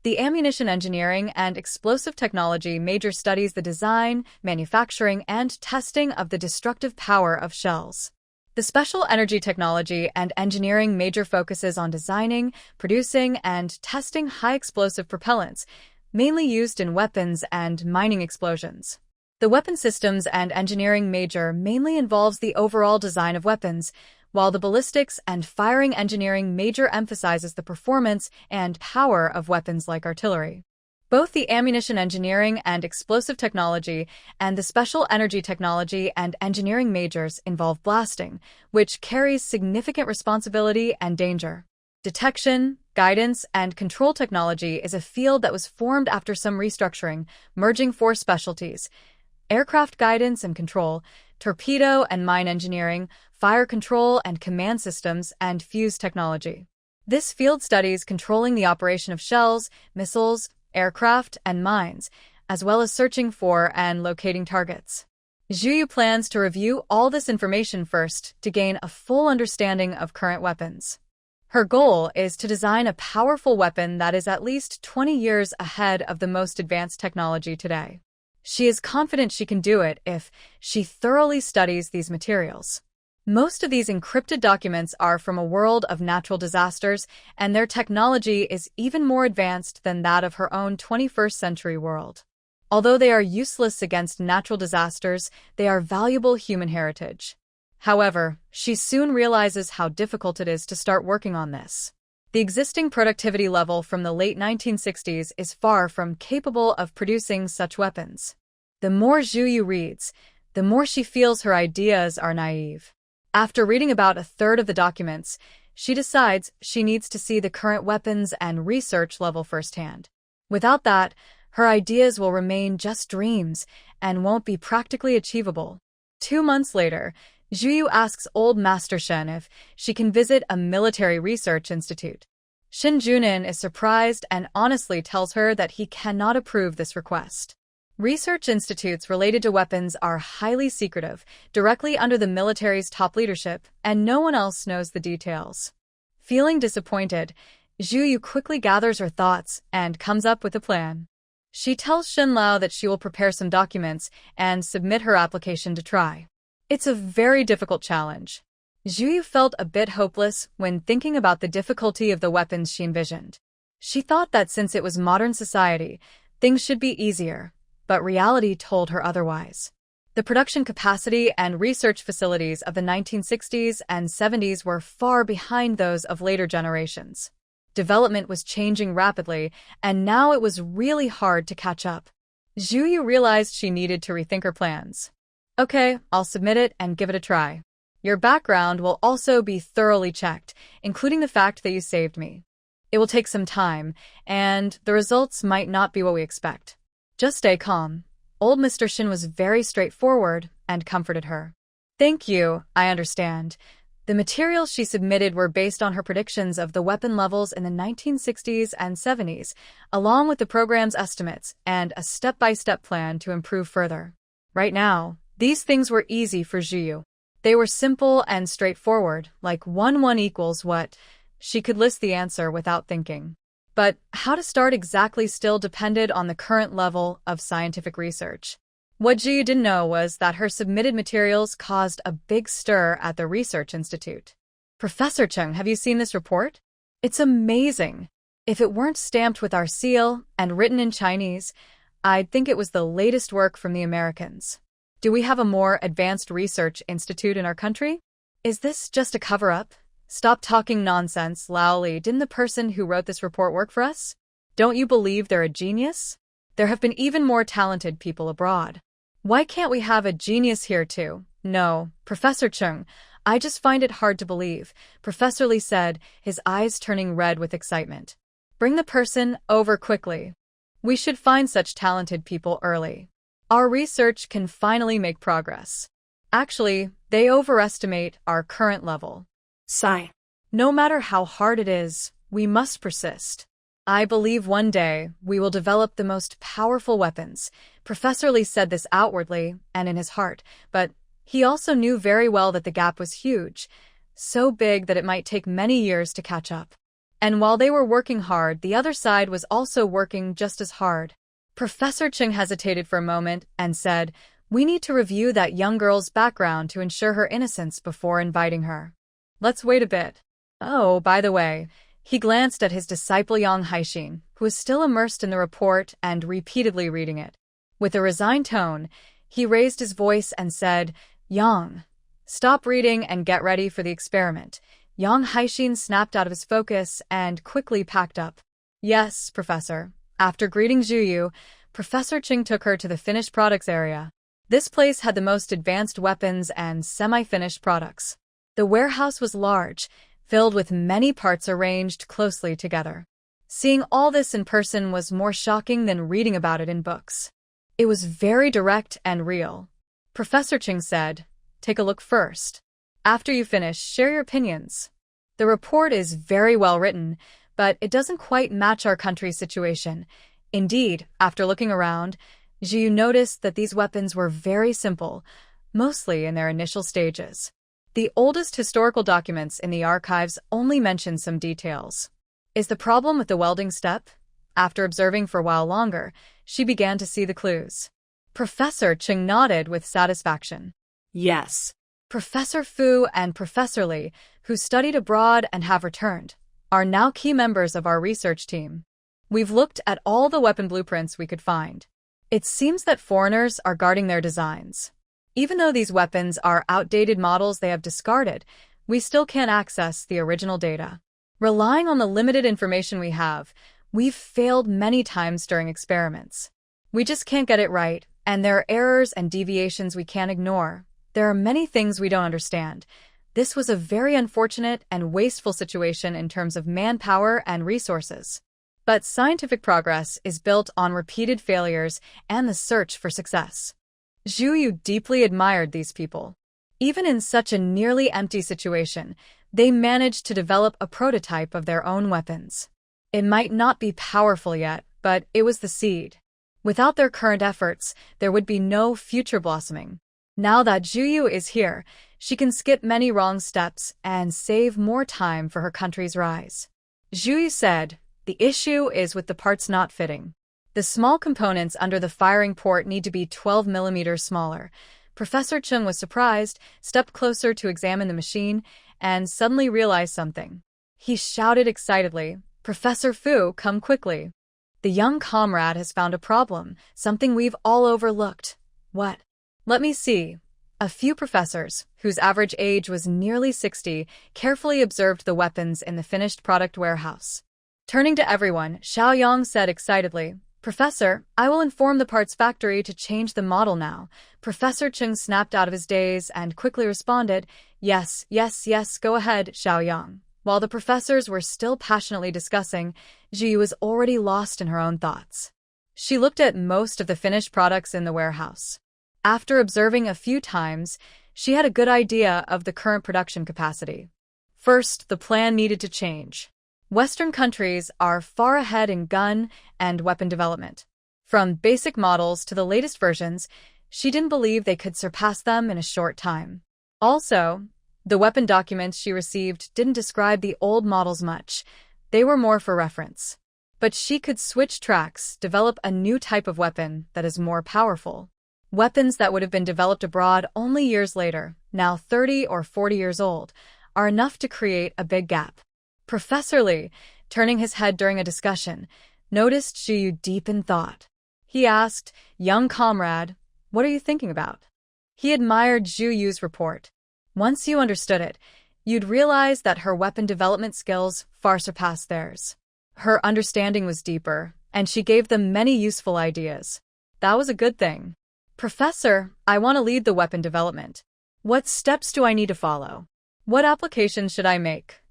The ammunition engineering and explosive technology major studies the design, manufacturing, and testing of the destructive power of shells. The special energy technology and engineering major focuses on designing, producing, and testing high-explosive propellants, mainly used in weapons and mining explosions. The weapon systems and engineering major mainly involves the overall design of weapons, while the ballistics and firing engineering major emphasizes the performance and power of weapons like artillery. Both the ammunition engineering and explosive technology and the special energy technology and engineering majors involve blasting, which carries significant responsibility and danger. Detection, guidance, and control technology is a field that was formed after some restructuring, merging four specialties: aircraft guidance and control, torpedo and mine engineering, fire control and command systems, and fuse technology. This field studies controlling the operation of shells, missiles, aircraft, and mines, as well as searching for and locating targets. Zhu Yu plans to review all this information first to gain a full understanding of current weapons. Her goal is to design a powerful weapon that is at least 20 years ahead of the most advanced technology today. She is confident she can do it if she thoroughly studies these materials. Most of these encrypted documents are from a world of natural disasters, and their technology is even more advanced than that of her own 21st century world. Although they are useless against natural disasters, they are valuable human heritage. However, she soon realizes how difficult it is to start working on this. The existing productivity level from the late 1960s is far from capable of producing such weapons. The more Zhu Yu reads, the more she feels her ideas are naive. After reading about a third of the documents, she decides she needs to see the current weapons and research level firsthand. Without that, her ideas will remain just dreams and won't be practically achievable. 2 months later, Zhu Yu asks Old Master Shen if she can visit a military research institute. Shen Junin is surprised and honestly tells her that he cannot approve this request. Research institutes related to weapons are highly secretive, directly under the military's top leadership, and no one else knows the details. Feeling disappointed, Zhu Yu quickly gathers her thoughts and comes up with a plan. She tells Shen Lao that she will prepare some documents and submit her application to try. It's a very difficult challenge. Zhu Yu felt a bit hopeless when thinking about the difficulty of the weapons she envisioned. She thought that since it was modern society, things should be easier, but reality told her otherwise. The production capacity and research facilities of the 1960s and 70s were far behind those of later generations. Development was changing rapidly, and now it was really hard to catch up. Zhu Yu realized she needed to rethink her plans. Okay, I'll submit it and give it a try. Your background will also be thoroughly checked, including the fact that you saved me. It will take some time, and the results might not be what we expect. Just stay calm. Old Mr. Shin was very straightforward and comforted her. Thank you, I understand. The materials she submitted were based on her predictions of the weapon levels in the 1960s and 70s, along with the program's estimates and a step-by-step plan to improve further. Right now, these things were easy for Zhu Yu. They were simple and straightforward, like 1 equals what? She could list the answer without thinking. But how to start exactly still depended on the current level of scientific research. What Zhu Yu didn't know was that her submitted materials caused a big stir at the research institute. Professor Chung, have you seen this report? It's amazing. If it weren't stamped with our seal and written in Chinese, I'd think it was the latest work from the Americans. Do we have a more advanced research institute in our country? Is this just a cover-up? Stop talking nonsense, Lao Li. Didn't the person who wrote this report work for us? Don't you believe they're a genius? There have been even more talented people abroad. Why can't we have a genius here too? No, Professor Chung, I just find it hard to believe, Professor Li said, his eyes turning red with excitement. Bring the person over quickly. We should find such talented people early. Our research can finally make progress. Actually, they overestimate our current level. Sigh. No matter how hard it is, we must persist. I believe one day we will develop the most powerful weapons. Professor Li said this outwardly and in his heart, but he also knew very well that the gap was huge, so big that it might take many years to catch up. And while they were working hard, the other side was also working just as hard. Professor Cheng hesitated for a moment and said, "We need to review that young girl's background to ensure her innocence before inviting her. Let's wait a bit. Oh, by the way," he glanced at his disciple Yang Haixin, who was still immersed in the report and repeatedly reading it. With a resigned tone, he raised his voice and said, "Yang, stop reading and get ready for the experiment." Yang Haixin snapped out of his focus and quickly packed up. "Yes, Professor." After greeting Zhu, Professor Cheng took her to the finished products area. This place had the most advanced weapons and semi-finished products. The warehouse was large, filled with many parts arranged closely together. Seeing all this in person was more shocking than reading about it in books. It was very direct and real. Professor Cheng said, "Take a look first. After you finish, share your opinions." The report is very well written, but it doesn't quite match our country's situation. Indeed, after looking around, Zhu noticed that these weapons were very simple, mostly in their initial stages. The oldest historical documents in the archives only mention some details. Is the problem with the welding step? After observing for a while longer, she began to see the clues. Professor Cheng nodded with satisfaction. Yes. Professor Fu and Professor Li, who studied abroad and have returned, are now key members of our research team. We've looked at all the weapon blueprints we could find. It seems that foreigners are guarding their designs. Even though these weapons are outdated models they have discarded, we still can't access the original data. Relying on the limited information we have, we've failed many times during experiments. We just can't get it right, and there are errors and deviations we can't ignore. There are many things we don't understand. This was a very unfortunate and wasteful situation in terms of manpower and resources. But scientific progress is built on repeated failures and the search for success. Zhu deeply admired these people. Even in such a nearly empty situation, they managed to develop a prototype of their own weapons. It might not be powerful yet, but it was the seed. Without their current efforts, there would be no future blossoming. Now that Zhu is here, she can skip many wrong steps and save more time for her country's rise. Zhu said, "The issue is with the parts not fitting. The small components under the firing port need to be 12 millimeters smaller." Professor Chung was surprised, stepped closer to examine the machine, and suddenly realized something. He shouted excitedly, "Professor Fu, come quickly. The young comrade has found a problem, something we've all overlooked." "What?" "Let me see." A few professors, whose average age was nearly 60, carefully observed the weapons in the finished product warehouse. Turning to everyone, Xiaoyang said excitedly, "Professor, I will inform the parts factory to change the model now." Professor Chung snapped out of his daze and quickly responded, "Yes, yes, yes, go ahead, Xiaoyang." While the professors were still passionately discussing, Zhu was already lost in her own thoughts. She looked at most of the finished products in the warehouse. After observing a few times, she had a good idea of the current production capacity. First, the plan needed to change. Western countries are far ahead in gun and weapon development. From basic models to the latest versions, she didn't believe they could surpass them in a short time. Also, the weapon documents she received didn't describe the old models much. They were more for reference. But she could switch tracks, develop a new type of weapon that is more powerful. Weapons that would have been developed abroad only years later, now 30 or 40 years old, are enough to create a big gap. Professor Li, turning his head during a discussion, noticed Zhu deep in thought. He asked, "Young comrade, what are you thinking about?" He admired Zhu's report. Once you understood it, you'd realize that her weapon development skills far surpassed theirs. Her understanding was deeper, and she gave them many useful ideas. That was a good thing. "Professor, I want to lead the weapon development. What steps do I need to follow? What applications should I make?"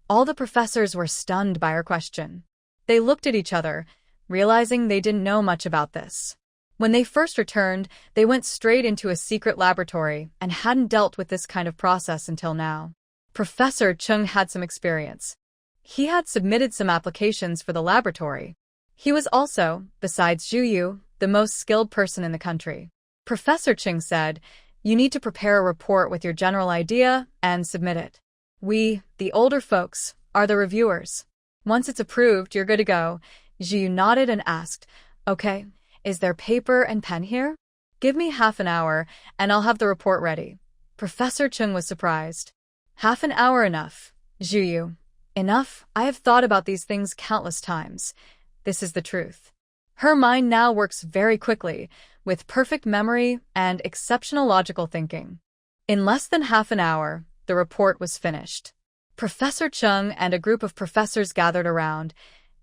All the professors were stunned by her question. They looked at each other, realizing they didn't know much about this. When they first returned, they went straight into a secret laboratory and hadn't dealt with this kind of process until now. Professor Chung had some experience. He had submitted some applications for the laboratory. He was also, besides Zhu, the most skilled person in the country. Professor Chung said, "You need to prepare a report with your general idea and submit it. We, the older folks, are the reviewers. Once it's approved, you're good to go. Zhu Yu nodded and asked, Okay, is there paper and pen here? Give me half an hour, and I'll have the report ready. Professor Chung was surprised. Half an hour enough, Zhu Yu. Enough? I have thought about these things countless times. This is the truth. Her mind now works very quickly, with perfect memory and exceptional logical thinking. In less than half an hour, the report was finished. Professor Chung and a group of professors gathered around,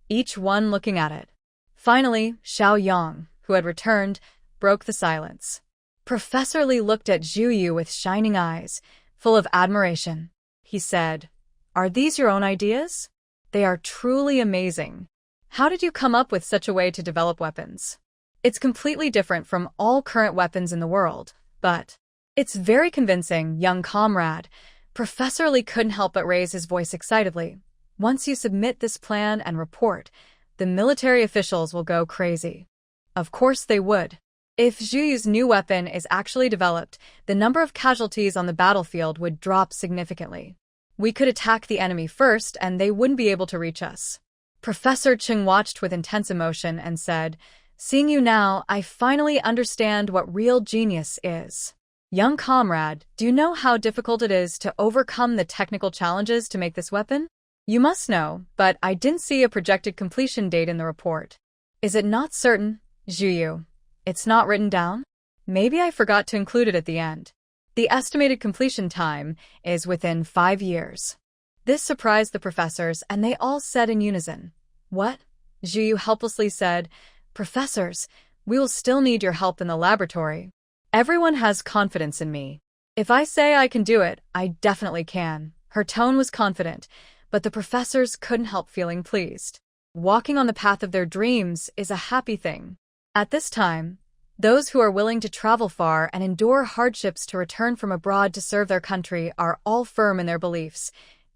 each one looking at it. Finally, Xiao Yang, who had returned, broke the silence. Professor Li looked at Zhu Yu with shining eyes, full of admiration. He said, Are these your own ideas? They are truly amazing. How did you come up with such a way to develop weapons? It's completely different from all current weapons in the world, but it's very convincing, young comrade. Professor Li couldn't help but raise his voice excitedly. Once you submit this plan and report, the military officials will go crazy. Of course they would. If Zhu Yu's new weapon is actually developed, the number of casualties on the battlefield would drop significantly. We could attack the enemy first, and they wouldn't be able to reach us. Professor Chung watched with intense emotion and said, Seeing you now, I finally understand what real genius is. Young comrade, do you know how difficult it is to overcome the technical challenges to make this weapon? You must know, but I didn't see a projected completion date in the report. Is it not certain, Zhu Yu? It's not written down? Maybe I forgot to include it at the end. The estimated completion time is within 5 years. This surprised the professors, and they all said in unison, What? Zhu Yu helplessly said, Professors, we will still need your help in the laboratory. Everyone has confidence in me. If I say I can do it, I definitely can. Her tone was confident, but the professors couldn't help feeling pleased. Walking on the path of their dreams is a happy thing. At this time, those who are willing to travel far and endure hardships to return from abroad to serve their country are all firm in their beliefs,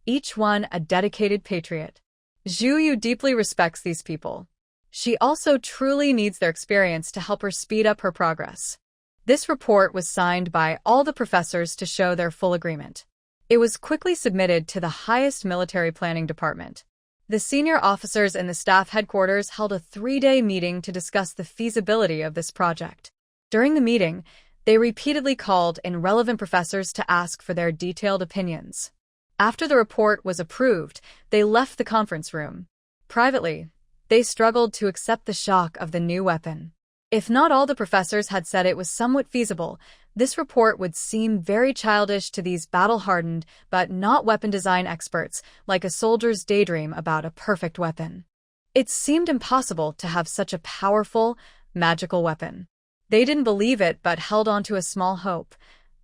each one a dedicated patriot. Zhu Yu deeply respects these people. She also truly needs their experience to help her speed up her progress. This report was signed by all the professors to show their full agreement. It was quickly submitted to the highest military planning department. The senior officers in the staff headquarters held a 3-day meeting to discuss the feasibility of this project. During the meeting, they repeatedly called in relevant professors to ask for their detailed opinions. After the report was approved, they left the conference room. Privately, they struggled to accept the shock of the new weapon. If not all the professors had said it was somewhat feasible, this report would seem very childish to these battle-hardened but not weapon design experts, like a soldier's daydream about a perfect weapon. It seemed impossible to have such a powerful, magical weapon. They didn't believe it but held on to a small hope.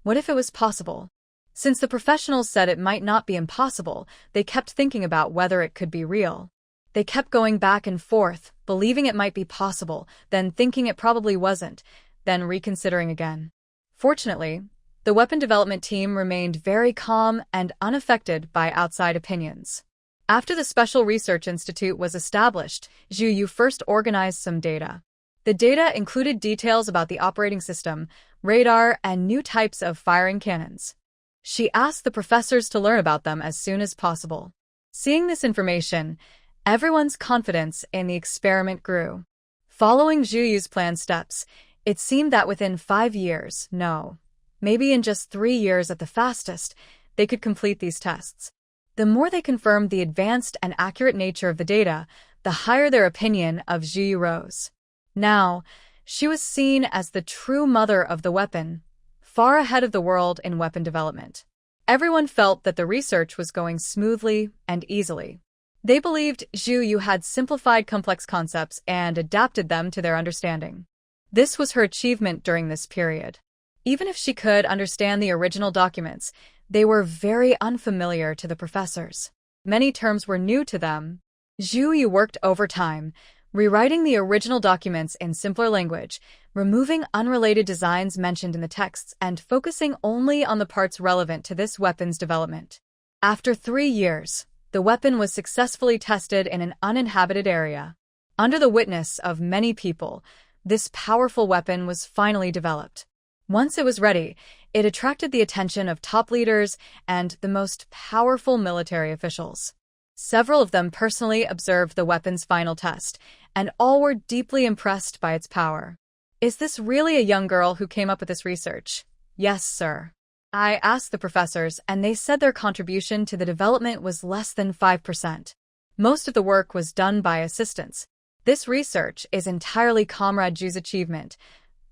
What if it was possible? Since the professionals said it might not be impossible, they kept thinking about whether it could be real. They kept going back and forth, believing it might be possible, then thinking it probably wasn't, then reconsidering again. Fortunately, the weapon development team remained very calm and unaffected by outside opinions. After the Special Research Institute was established, Zhu Yu first organized some data. The data included details about the operating system, radar, and new types of firing cannons. She asked the professors to learn about them as soon as possible. Seeing this information, everyone's confidence in the experiment grew. Following Zhu Yu's planned steps, it seemed that within 5 years, no, maybe in just 3 years at the fastest, they could complete these tests. The more they confirmed the advanced and accurate nature of the data, the higher their opinion of Zhu Yu rose. Now, she was seen as the true mother of the weapon, far ahead of the world in weapon development. Everyone felt that the research was going smoothly and easily. They believed Zhu Yu had simplified complex concepts and adapted them to their understanding. This was her achievement during this period. Even if she could understand the original documents, they were very unfamiliar to the professors. Many terms were new to them. Zhu Yu worked overtime, rewriting the original documents in simpler language, removing unrelated designs mentioned in the texts, and focusing only on the parts relevant to this weapon's development. After 3 years, the weapon was successfully tested in an uninhabited area. Under the witness of many people, this powerful weapon was finally developed. Once it was ready, it attracted the attention of top leaders and the most powerful military officials. Several of them personally observed the weapon's final test, and all were deeply impressed by its power. Is this really a young girl who came up with this research? Yes, sir. I asked the professors, and they said their contribution to the development was less than 5%. Most of the work was done by assistants. This research is entirely Comrade Zhu's achievement.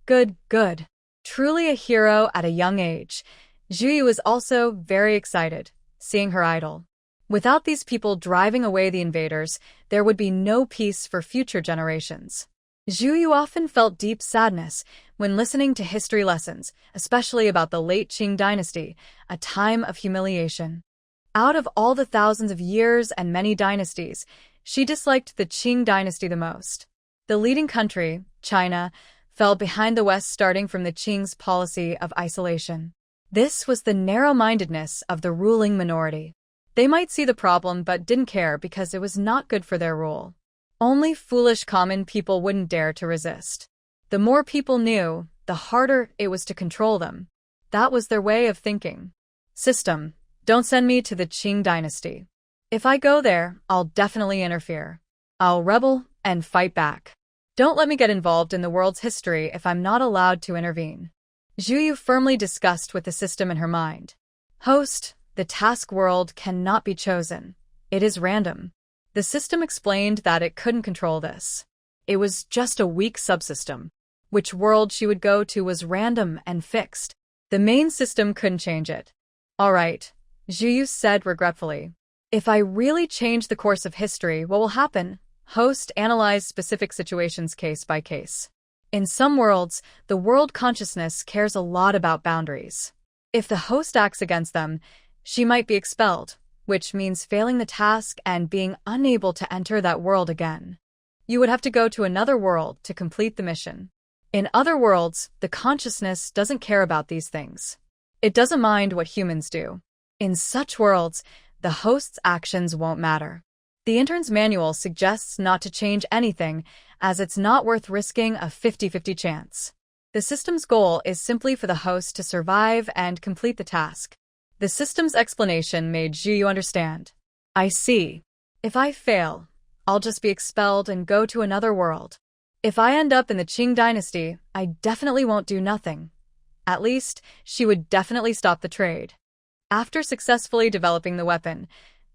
Good, good. Truly a hero at a young age. Zhu was also very excited, seeing her idol. Without these people driving away the invaders, there would be no peace for future generations. Zhu often felt deep sadness when listening to history lessons, especially about the late Qing dynasty, a time of humiliation. Out of all the thousands of years and many dynasties, she disliked the Qing dynasty the most. The leading country, China, fell behind the West starting from the Qing's policy of isolation. This was the narrow-mindedness of the ruling minority. They might see the problem but didn't care because it was not good for their rule. Only foolish common people wouldn't dare to resist. The more people knew, the harder it was to control them. That was their way of thinking. System, don't send me to the Qing dynasty. If I go there, I'll definitely interfere. I'll rebel and fight back. Don't let me get involved in the world's history if I'm not allowed to intervene. Zhu firmly discussed with the system in her mind. Host, the task world cannot be chosen. It is random. The system explained that it couldn't control this. It was just a weak subsystem. Which world she would go to was random and fixed. The main system couldn't change it. All right, Zhu said regretfully. If I really change the course of history, what will happen? Host analyzed specific situations case by case. In some worlds, the world consciousness cares a lot about boundaries. If the host acts against them, she might be expelled, which means failing the task and being unable to enter that world again. You would have to go to another world to complete the mission. In other worlds, the consciousness doesn't care about these things. It doesn't mind what humans do. In such worlds, the host's actions won't matter. The intern's manual suggests not to change anything, as it's not worth risking a 50-50 chance. The system's goal is simply for the host to survive and complete the task. The system's explanation made Zhu understand. I see. If I fail, I'll just be expelled and go to another world. If I end up in the Qing dynasty, I definitely won't do nothing. At least, she would definitely stop the trade. After successfully developing the weapon,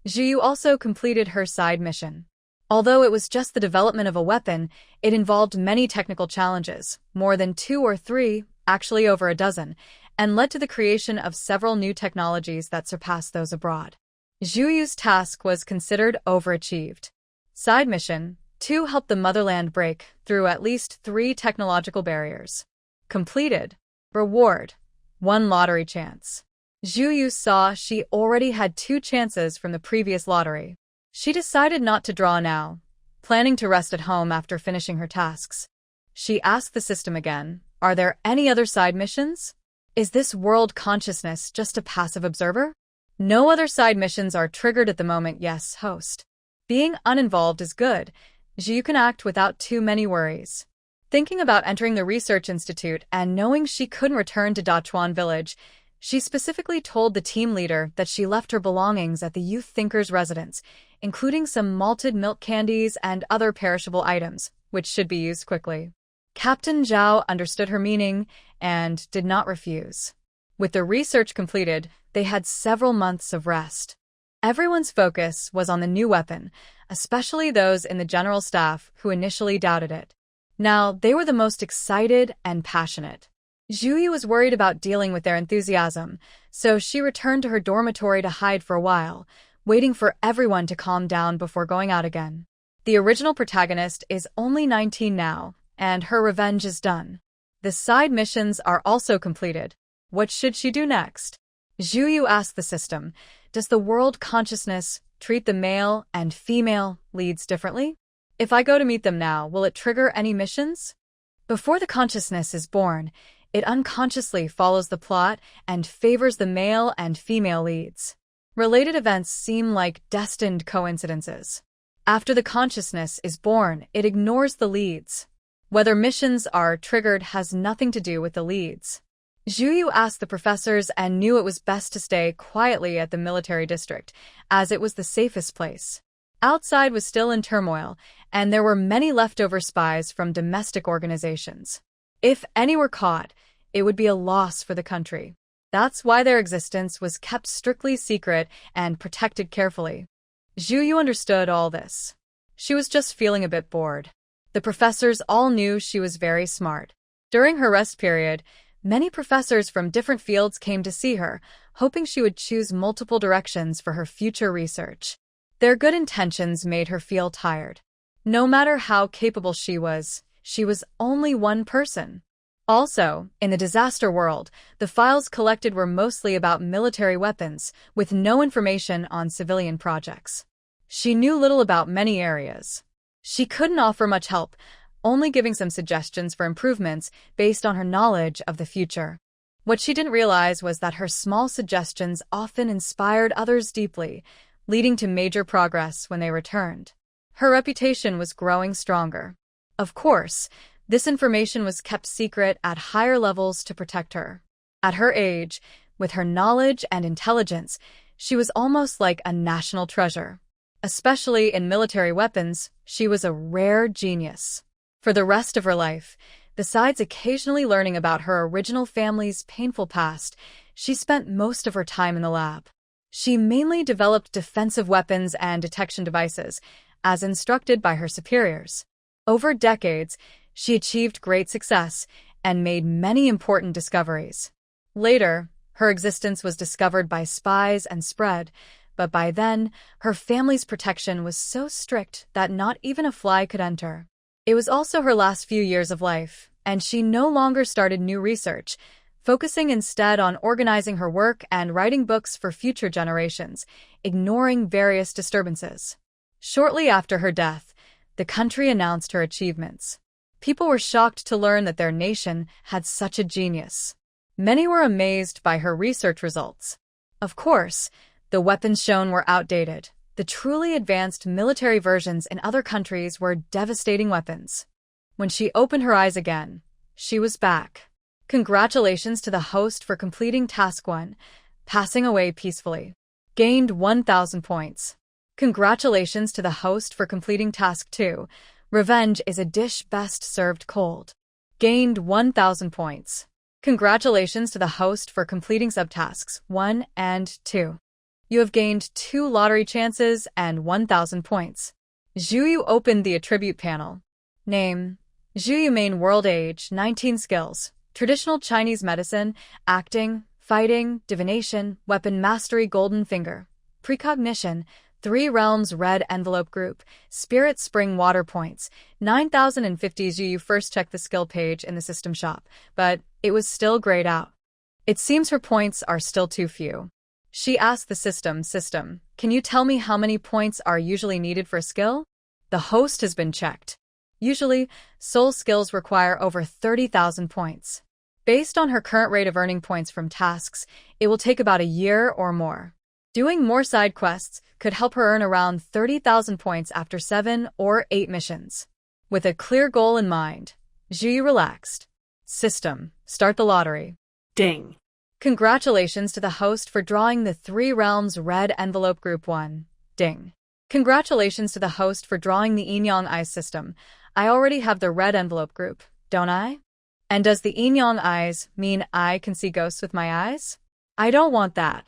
Zhu also completed her side mission. Although it was just the development of a weapon, it involved many technical challenges, more than 2 or 3, actually over a dozen, and led to the creation of several new technologies that surpassed those abroad. Zhu's task was considered overachieved. Side mission 2 helped the motherland break through at least 3 technological barriers. Completed. Reward 1 lottery chance. Zhu saw she already had 2 chances from the previous lottery. She decided not to draw now, planning to rest at home after finishing her tasks. She asked the system again, are there any other side missions? Is this world consciousness just a passive observer? No other side missions are triggered at the moment, yes, host. Being uninvolved is good. Zhu can act without too many worries. Thinking about entering the research institute and knowing she couldn't return to Dachuan village, she specifically told the team leader that she left her belongings at the Youth Thinker's residence, including some malted milk candies and other perishable items, which should be used quickly. Captain Zhao understood her meaning and did not refuse. With the research completed, they had several months of rest. Everyone's focus was on the new weapon, especially those in the general staff who initially doubted it. Now, they were the most excited and passionate. Zhu was worried about dealing with their enthusiasm, so she returned to her dormitory to hide for a while, waiting for everyone to calm down before going out again. The original protagonist is only 19 now, and her revenge is done. The side missions are also completed. What should she do next? Zhu asked the system, does the world consciousness treat the male and female leads differently? If I go to meet them now, will it trigger any missions? Before the consciousness is born, it unconsciously follows the plot and favors the male and female leads. Related events seem like destined coincidences. After the consciousness is born, it ignores the leads. Whether missions are triggered has nothing to do with the leads. Zhu Yu asked the professors and knew it was best to stay quietly at the military district, as it was the safest place. Outside was still in turmoil, and there were many leftover spies from domestic organizations. If any were caught, it would be a loss for the country. That's why their existence was kept strictly secret and protected carefully. Zhu Yu understood all this. She was just feeling a bit bored. The professors all knew she was very smart. During her rest period, many professors from different fields came to see her, hoping she would choose multiple directions for her future research. Their good intentions made her feel tired. No matter how capable she was only one person. Also, in the disaster world, the files collected were mostly about military weapons, with no information on civilian projects. She knew little about many areas. She couldn't offer much help, only giving some suggestions for improvements based on her knowledge of the future. What she didn't realize was that her small suggestions often inspired others deeply, leading to major progress when they returned. Her reputation was growing stronger. Of course, this information was kept secret at higher levels to protect her. At her age, with her knowledge and intelligence, she was almost like a national treasure. Especially in military weapons, she was a rare genius. For the rest of her life, besides occasionally learning about her original family's painful past, she spent most of her time in the lab. She mainly developed defensive weapons and detection devices, as instructed by her superiors. Over decades, she achieved great success and made many important discoveries. Later, her existence was discovered by spies and spread, but by then, her family's protection was so strict that not even a fly could enter. It was also her last few years of life, and she no longer started new research, focusing instead on organizing her work and writing books for future generations, ignoring various disturbances. Shortly after her death, the country announced her achievements. People were shocked to learn that their nation had such a genius. Many were amazed by her research results. Of course, the weapons shown were outdated. The truly advanced military versions in other countries were devastating weapons. When she opened her eyes again, she was back. Congratulations to the host for completing Task 1, passing away peacefully. Gained 1,000 points. Congratulations to the host for completing Task 2, Revenge is a dish best served cold. Gained 1,000 points. Congratulations to the host for completing subtasks 1 and 2. You have gained 2 lottery chances and 1,000 points. Zhu Yu opened the attribute panel. Name: Zhu Yu. Main world age 19 skills: traditional Chinese medicine, acting, fighting, divination, weapon mastery, golden finger. Precognition: 3 realms red envelope group, spirit spring water points, 9,050. Zhu Yu first checked the skill page in the system shop, but it was still grayed out. It seems her points are still too few. She asked the system, can you tell me how many points are usually needed for a skill? The host has been checked. Usually, soul skills require over 30,000 points. Based on her current rate of earning points from tasks, it will take about a year or more. Doing more side quests could help her earn around 30,000 points after 7 or 8 missions. With a clear goal in mind, Zhu Yu relaxed. System, start the lottery. Ding. Congratulations to the host for drawing the 3 realms red envelope group 1. Ding. Congratulations to the host for drawing the Yin-Yang Eyes system. I already have the red envelope group, don't I? And does the Yin-Yang Eyes mean I can see ghosts with my eyes? I don't want that.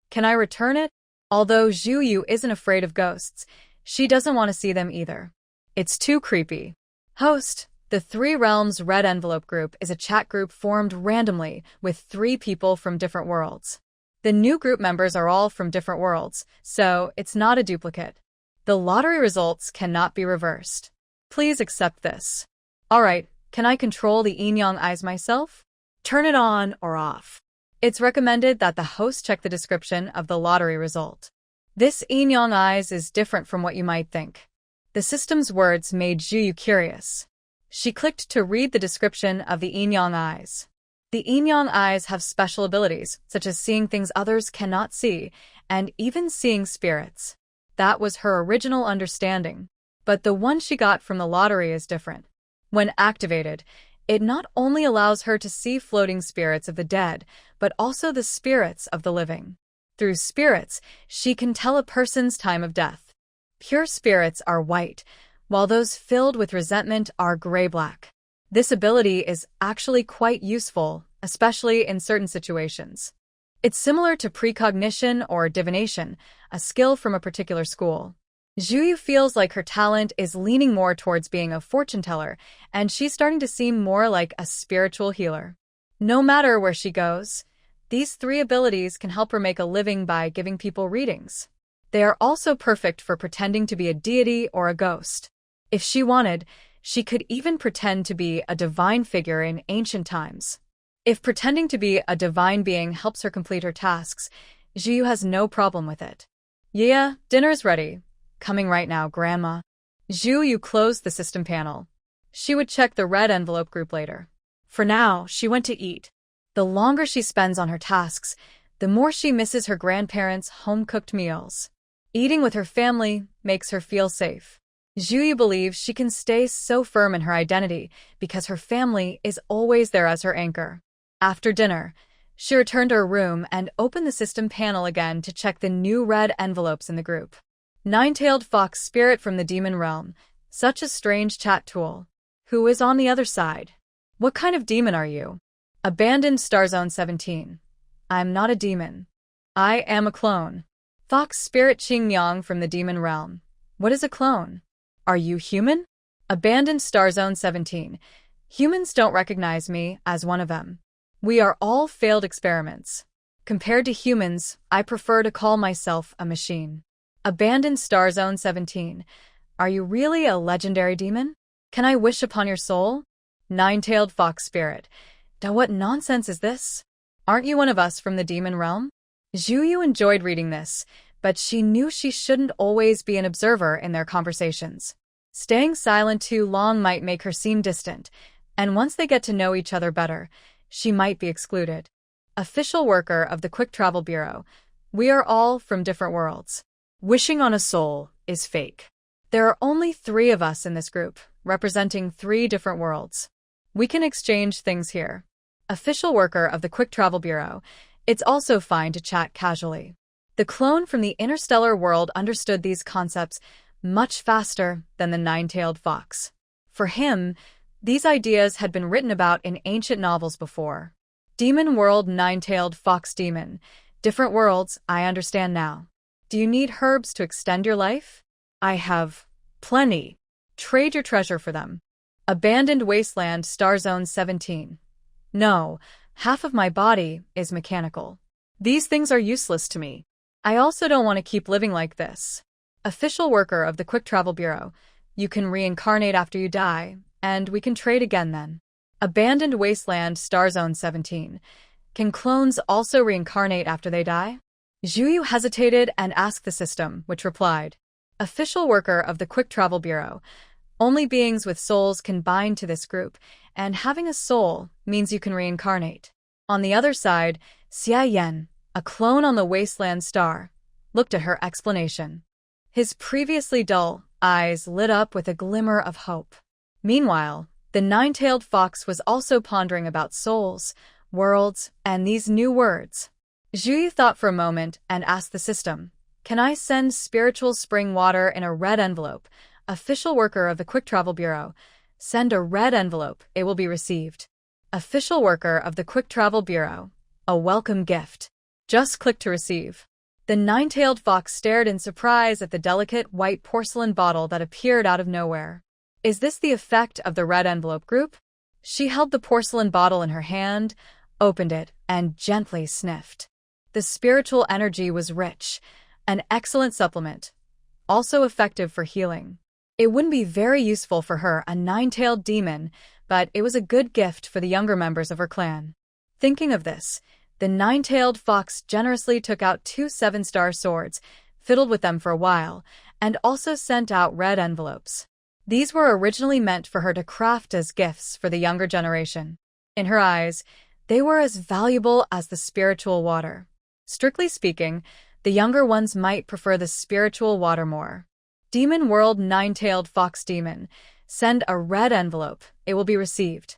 Can I return it? Although Zhu Yu isn't afraid of ghosts, she doesn't want to see them either. It's too creepy. Host, the 3 realms red envelope group is a chat group formed randomly with 3 people from different worlds. The new group members are all from different worlds, so it's not a duplicate. The lottery results cannot be reversed. Please accept this. Alright, can I control the Yin-Yang Eyes myself? Turn it on or off. It's recommended that the host check the description of the lottery result. This Yin-Yang Eyes is different from what you might think. The system's words made Zhu Yu curious. She clicked to read the description of the Yin-Yang Eyes. The Yin-Yang Eyes have special abilities, such as seeing things others cannot see, and even seeing spirits. That was her original understanding. But the one she got from the lottery is different. When activated, It not only allows her to see floating spirits of the dead, but also the spirits of the living. Through spirits, she can tell a person's time of death. Pure spirits are white, while those filled with resentment are gray-black. This ability is actually quite useful, especially in certain situations. It's similar to precognition or divination, a skill from a particular school. Juyu feels like her talent is leaning more towards being a fortune teller, and she's starting to seem more like a spiritual healer. No matter where she goes, these three abilities can help her make a living by giving people readings. They are also perfect for pretending to be a deity or a ghost. If she wanted, she could even pretend to be a divine figure in ancient times. If pretending to be a divine being helps her complete her tasks, Juyu has no problem with it. Yeah, dinner's ready. Coming right now, Grandma. Juyu closed the system panel. She would check the red envelope group later. For now, she went to eat. The longer she spends on her tasks, the more she misses her grandparents' home-cooked meals. Eating with her family makes her feel safe. Juyu believes she can stay so firm in her identity because her family is always there as her anchor. After dinner, she returned to her room and opened the system panel again to check the new red envelopes in the group. Nine-tailed fox spirit from the demon realm, such a strange chat tool. Who is on the other side? What kind of demon are you? Abandoned Star Zone 17. I'm not a demon. I am a clone. Fox spirit Qingmyang from the demon realm. What is a clone? Are you human? Abandoned Star Zone 17. Humans don't recognize me as one of them. We are all failed experiments. Compared to humans, I prefer to call myself a machine. Abandoned Star Zone 17. Are you really a legendary demon? Can I wish upon your soul? Nine-tailed fox spirit. What nonsense is this? Aren't you one of us from the demon realm? Juyu enjoyed reading this, but she knew she shouldn't always be an observer in their conversations. Staying silent too long might make her seem distant, and once they get to know each other better, she might be excluded. Official worker of the Quick Travel Bureau. We are all from different worlds. Wishing on a soul is fake. There are only 3 of us in this group, representing 3 different worlds. We can exchange things here. Official worker of the Quick Travel Bureau. It's also fine to chat casually. The clone from the interstellar world understood these concepts much faster than the nine-tailed fox. For him, these ideas had been written about in ancient novels before. Demon world, nine-tailed fox demon. Different worlds, I understand now. Do you need herbs to extend your life? I have plenty. Trade your treasure for them. Abandoned wasteland, Star Zone 17. No, half of my body is mechanical. These things are useless to me. I also don't want to keep living like this. Official worker of the Quick Travel Bureau. You can reincarnate after you die, and we can trade again then. Abandoned wasteland, Star Zone 17. Can clones also reincarnate after they die? Juyu hesitated and asked the system, which replied. Official worker of the Quick Travel Bureau. Only beings with souls can bind to this group, and having a soul means you can reincarnate. On the other side, Xia Yan, a clone on the wasteland star, looked at her explanation. His previously dull eyes lit up with a glimmer of hope. Meanwhile, the nine-tailed fox was also pondering about souls, worlds, and these new words. Juyu thought for a moment and asked the system, Can I send spiritual spring water in a red envelope? Official worker of the Quick Travel Bureau. Send a red envelope, it will be received. Official worker of the Quick Travel Bureau. A welcome gift. Just click to receive. The nine-tailed fox stared in surprise at the delicate white porcelain bottle that appeared out of nowhere. Is this the effect of the red envelope group? She held the porcelain bottle in her hand, opened it, and gently sniffed. The spiritual energy was rich, an excellent supplement, also effective for healing. It wouldn't be very useful for her, a nine-tailed demon, but it was a good gift for the younger members of her clan. Thinking of this, the nine-tailed fox generously took out 2 seven-star swords, fiddled with them for a while, and also sent out red envelopes. These were originally meant for her to craft as gifts for the younger generation. In her eyes, they were as valuable as the spiritual water. Strictly speaking, the younger ones might prefer the spiritual water more. Demon World, nine-tailed fox demon. Send a red envelope, it will be received.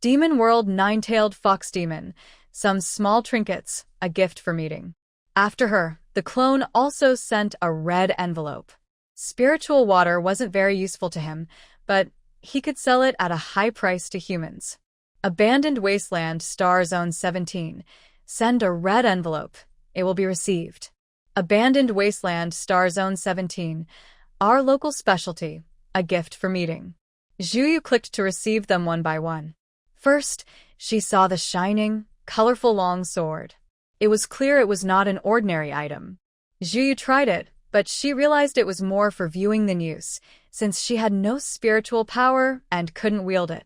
Demon World Nine-Tailed Fox Demon. Some small trinkets, a gift for meeting. After her, the clone also sent a red envelope. Spiritual water wasn't very useful to him, but he could sell it at a high price to humans. Abandoned Wasteland Star Zone 17. Send a red envelope. It will be received. Abandoned Wasteland Star Zone 17. Our local specialty, a gift for meeting. Zhuyu clicked to receive them one by one. First, she saw the shining, colorful long sword. It was clear it was not an ordinary item. Zhuyu tried it, but she realized it was more for viewing than use, since she had no spiritual power and couldn't wield it.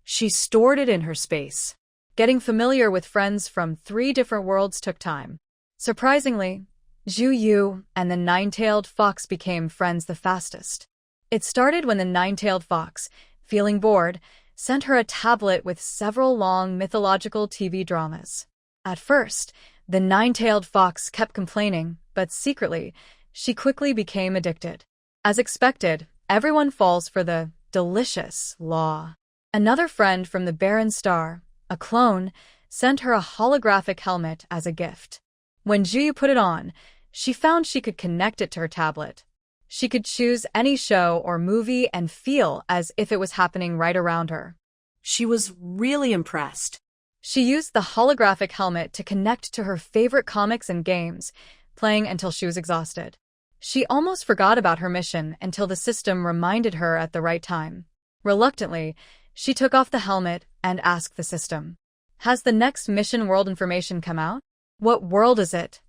She stored it in her space. Getting familiar with friends from 3 different worlds took time. Surprisingly, Zhuyu and the Nine-Tailed Fox became friends the fastest. It started when the Nine-Tailed Fox, feeling bored, sent her a tablet with several long mythological TV dramas. At first, the Nine-Tailed Fox kept complaining, but secretly, she quickly became addicted. As expected, everyone falls for the delicious law. Another friend from the Barren Star, a clone, sent her a holographic helmet as a gift. When Zhuyu put it on, she found she could connect it to her tablet. She could choose any show or movie and feel as if it was happening right around her. She was really impressed. She used the holographic helmet to connect to her favorite comics and games, playing until she was exhausted. She almost forgot about her mission until the system reminded her at the right time. Reluctantly, she took off the helmet and asked the system, "Has the next mission world information come out? What world is it?"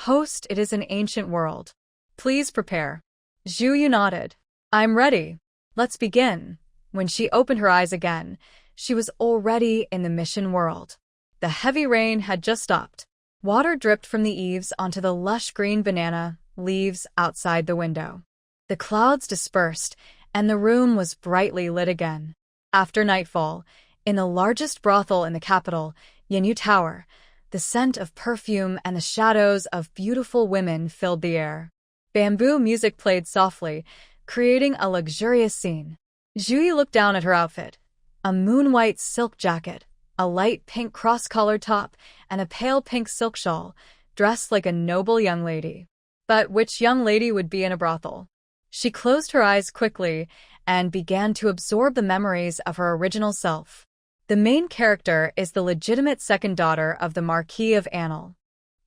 "Host, it is an ancient world. Please prepare." Zhuyu nodded. "I'm ready. Let's begin." When she opened her eyes again, she was already in the mission world. The heavy rain had just stopped. Water dripped from the eaves onto the lush green banana leaves outside the window. The clouds dispersed, and the room was brightly lit again. After nightfall, in the largest brothel in the capital, Yanyu Tower, the scent of perfume and the shadows of beautiful women filled the air. Bamboo music played softly, creating a luxurious scene. Zhuyu looked down at her outfit. A moon-white silk jacket, a light pink cross-collared top, and a pale pink silk shawl, dressed like a noble young lady. But which young lady would be in a brothel? She closed her eyes quickly and began to absorb the memories of her original self. The main character is the legitimate second daughter of the Marquis of Anil.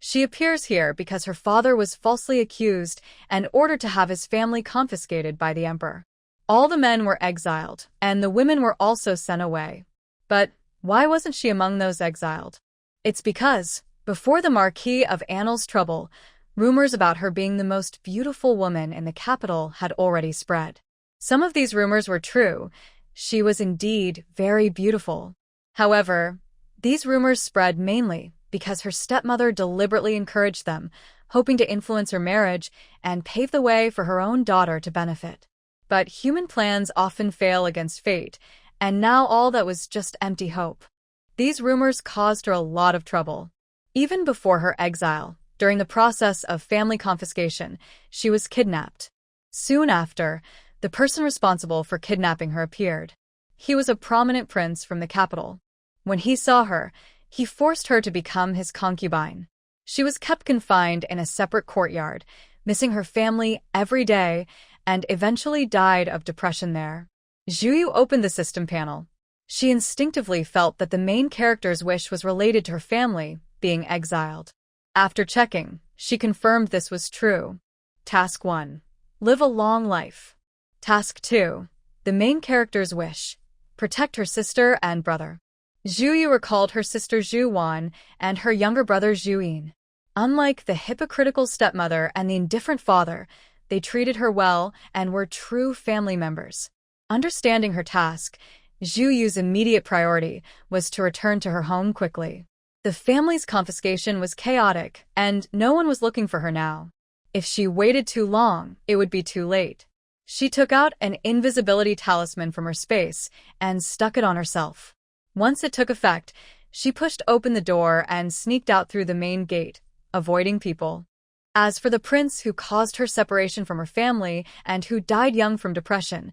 She appears here because her father was falsely accused and ordered to have his family confiscated by the emperor. All the men were exiled, and the women were also sent away. But why wasn't she among those exiled? It's because, before the Marquis of Anil's trouble, rumors about her being the most beautiful woman in the capital had already spread. Some of these rumors were true. She was indeed very beautiful. However, these rumors spread mainly because her stepmother deliberately encouraged them, hoping to influence her marriage and pave the way for her own daughter to benefit. But human plans often fail against fate, and now all that was just empty hope. These rumors caused her a lot of trouble. Even before her exile, during the process of family confiscation, she was kidnapped. Soon after, the person responsible for kidnapping her appeared. He was a prominent prince from the capital. When he saw her, he forced her to become his concubine. She was kept confined in a separate courtyard, missing her family every day, and eventually died of depression there. Zhuyu opened the system panel. She instinctively felt that the main character's wish was related to her family being exiled. After checking, she confirmed this was true. Task 1. Live a long life. Task 2. The main character's wish. Protect her sister and brother. Zhuyu recalled her sister Zhu Wan and her younger brother Zhu Yin. Unlike the hypocritical stepmother and the indifferent father, they treated her well and were true family members. Understanding her task, Zhuyu's immediate priority was to return to her home quickly. The family's confiscation was chaotic, and no one was looking for her now. If she waited too long, it would be too late. She took out an invisibility talisman from her space and stuck it on herself. Once it took effect, she pushed open the door and sneaked out through the main gate, avoiding people. As for the prince who caused her separation from her family and who died young from depression,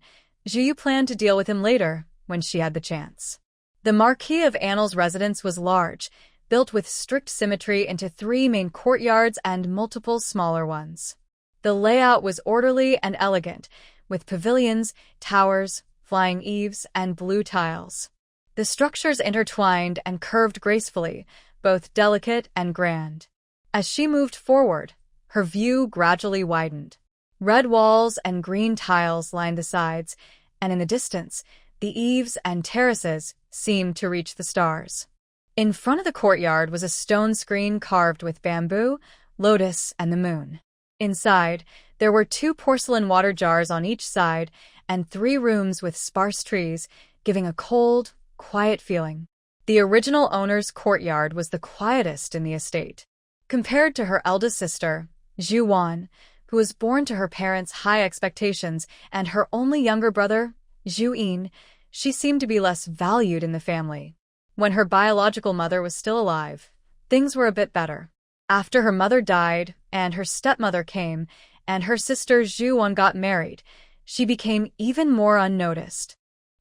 Zhuyu planned to deal with him later, when she had the chance. The Marquis of Annal's residence was large, built with strict symmetry into 3 main courtyards and multiple smaller ones. The layout was orderly and elegant, with pavilions, towers, flying eaves, and blue tiles. The structures intertwined and curved gracefully, both delicate and grand. As she moved forward, her view gradually widened. Red walls and green tiles lined the sides, and in the distance, the eaves and terraces seemed to reach the stars. In front of the courtyard was a stone screen carved with bamboo, lotus, and the moon. Inside, there were 2 porcelain water jars on each side and 3 rooms with sparse trees, giving a cold, quiet feeling. The original owner's courtyard was the quietest in the estate. Compared to her eldest sister, Zhu Wan, who was born to her parents' high expectations, and her only younger brother, Zhu Yin, she seemed to be less valued in the family. When her biological mother was still alive, things were a bit better. After her mother died and her stepmother came, and her sister Zhu Wan got married, she became even more unnoticed.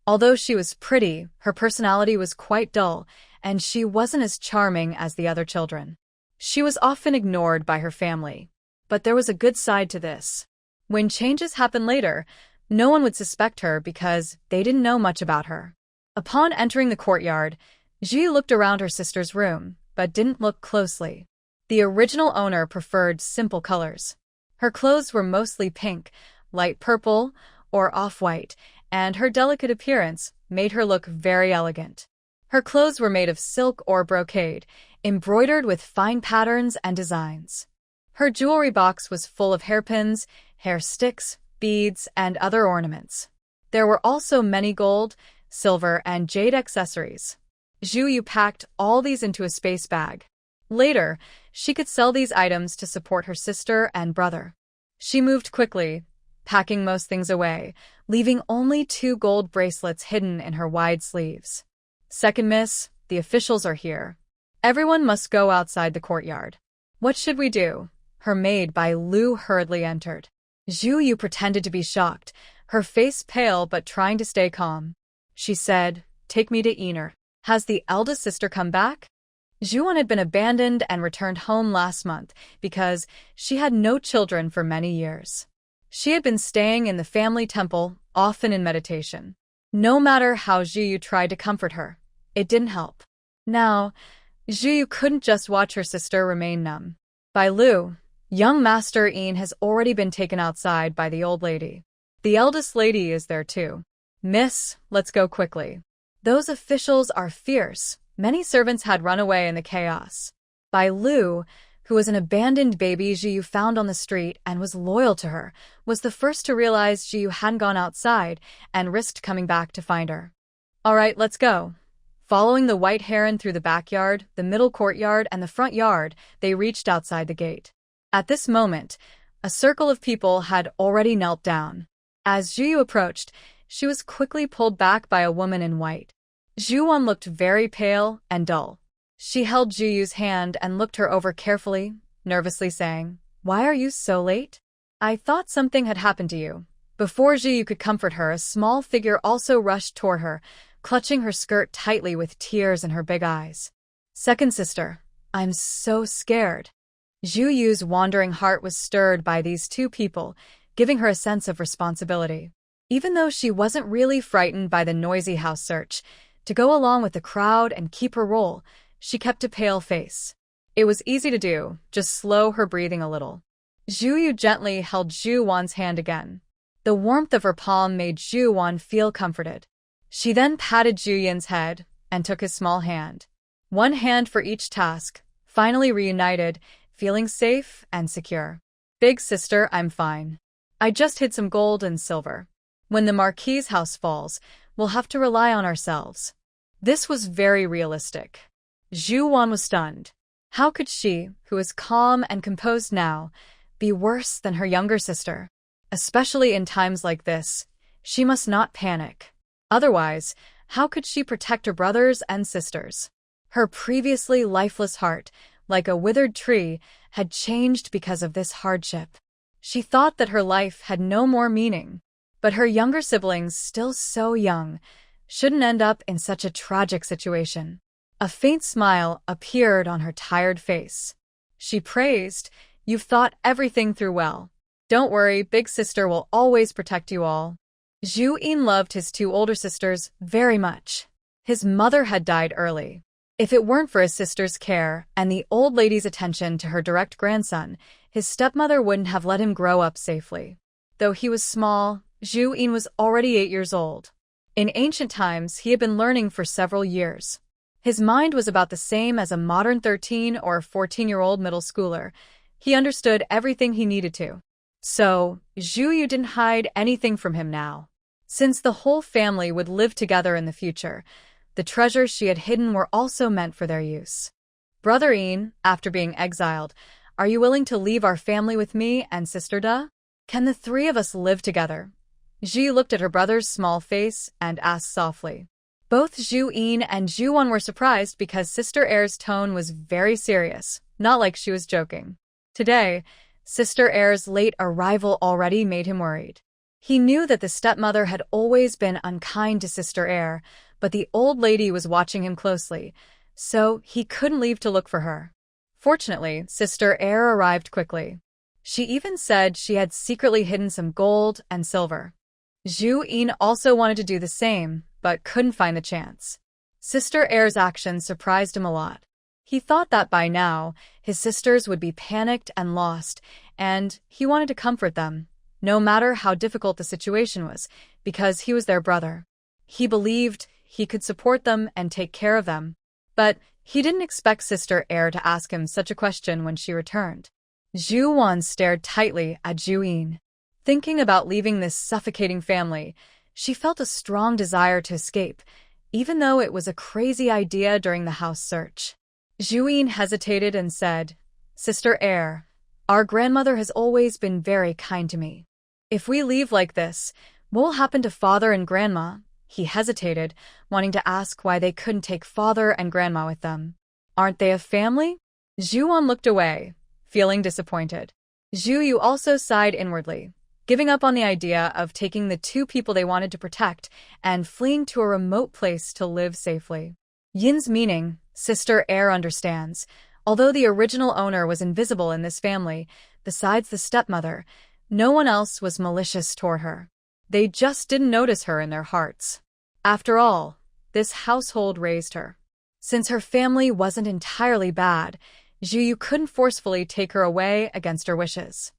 Although she was pretty, her personality was quite dull, and she wasn't as charming as the other children. She was often ignored by her family. But there was a good side to this. When changes happened later, no one would suspect her because they didn't know much about her. Upon entering the courtyard, Ji looked around her sister's room, but didn't look closely. The original owner preferred simple colors. Her clothes were mostly pink, light purple, or off-white, and her delicate appearance made her look very elegant. Her clothes were made of silk or brocade, embroidered with fine patterns and designs. Her jewelry box was full of hairpins, hair sticks, beads, and other ornaments. There were also many gold, silver, and jade accessories. Zhu Yu packed all these into a space bag. Later, she could sell these items to support her sister and brother. She moved quickly, packing most things away, leaving only 2 gold bracelets hidden in her wide sleeves. "Second miss, the officials are here. Everyone must go outside the courtyard." "What should we do?" Her maid Bai Lu hurriedly entered. Zhu Yu pretended to be shocked, her face pale but trying to stay calm. She said, "Take me to Ener. Has the eldest sister come back?" Zhuan had been abandoned and returned home last month because she had no children for many years. She had been staying in the family temple, often in meditation. No matter how Zhu Yu tried to comfort her, it didn't help. Now, Zhu Yu couldn't just watch her sister remain numb. Bai Lu, young Master Yin has already been taken outside by the old lady. The eldest lady is there too. "Miss, let's go quickly." Those officials are fierce. Many servants had run away in the chaos. Bai Lu, who was an abandoned baby Zhu Yu found on the street and was loyal to her, was the first to realize Zhu Yu hadn't gone outside and risked coming back to find her. "All right, let's go." Following the white heron through the backyard, the middle courtyard, and the front yard, they reached outside the gate. At this moment, a circle of people had already knelt down. As Zhu Yu approached, she was quickly pulled back by a woman in white. Zhu Wan looked very pale and dull. She held Zhu Yu's hand and looked her over carefully, nervously saying, "Why are you so late? I thought something had happened to you." Before Zhu Yu could comfort her, a small figure also rushed toward her, clutching her skirt tightly with tears in her big eyes. "Second sister, I'm so scared." Zhu Yu's wandering heart was stirred by these 2 people, giving her a sense of responsibility. Even though she wasn't really frightened by the noisy house search, to go along with the crowd and keep her role, she kept a pale face. It was easy to do, just slow her breathing a little. Zhu Yu gently held Zhu Wan's hand again. The warmth of her palm made Zhu Wan feel comforted. She then patted Zhu Yin's head and took his small hand. One hand for each task, finally reunited, feeling safe and secure. "Big sister, I'm fine. I just hid some gold and silver. When the Marquis' house falls, we'll have to rely on ourselves." This was very realistic. Zhu Wan was stunned. How could she, who is calm and composed now, be worse than her younger sister? Especially in times like this, she must not panic. Otherwise, how could she protect her brothers and sisters? Her previously lifeless heart, like a withered tree, had changed because of this hardship. She thought that her life had no more meaning. But her younger siblings, still so young, shouldn't end up in such a tragic situation. A faint smile appeared on her tired face. She praised, "You've thought everything through well. Don't worry, big sister will always protect you all." Zhu Yin loved his two older sisters very much. His mother had died early. If it weren't for his sister's care and the old lady's attention to her direct grandson, his stepmother wouldn't have let him grow up safely. Though he was small, Zhu Yin was already 8 years old. In ancient times, he had been learning for several years. His mind was about the same as a modern 13 or 14-year-old middle schooler. He understood everything he needed to. So, Zhu Yu didn't hide anything from him now. Since the whole family would live together in the future, the treasures she had hidden were also meant for their use. "Brother Yin, after being exiled, are you willing to leave our family with me and Sister Da? Can the three of us live together?" Zhu looked at her brother's small face and asked softly. Both Zhu Yin and Zhu Wan were surprised because Sister Air's tone was very serious, not like she was joking. Today, Sister Air's late arrival already made him worried. He knew that the stepmother had always been unkind to Sister Air, but the old lady was watching him closely, so he couldn't leave to look for her. Fortunately, Sister Air arrived quickly. She even said she had secretly hidden some gold and silver. Zhu Yin also wanted to do the same, but couldn't find the chance. Sister Air's actions surprised him a lot. He thought that by now, his sisters would be panicked and lost, and he wanted to comfort them, no matter how difficult the situation was, because he was their brother. He believed he could support them and take care of them. But he didn't expect Sister Air to ask him such a question when she returned. Zhu Wan stared tightly at Zhu Yin. Thinking about leaving this suffocating family, she felt a strong desire to escape, even though it was a crazy idea during the house search. Zhu Yin hesitated and said, "Sister Air, our grandmother has always been very kind to me. If we leave like this, what will happen to Father and Grandma?" He hesitated, wanting to ask why they couldn't take Father and Grandma with them. "Aren't they a family?" Zhu Wan looked away, feeling disappointed. Zhu Yu also sighed inwardly, giving up on the idea of taking the two people they wanted to protect and fleeing to a remote place to live safely. Yin's meaning, Sister Air understands. Although the original owner was invisible in this family, besides the stepmother, no one else was malicious toward her. They just didn't notice her in their hearts. After all, this household raised her. Since her family wasn't entirely bad, Zhu Yu couldn't forcefully take her away against her wishes.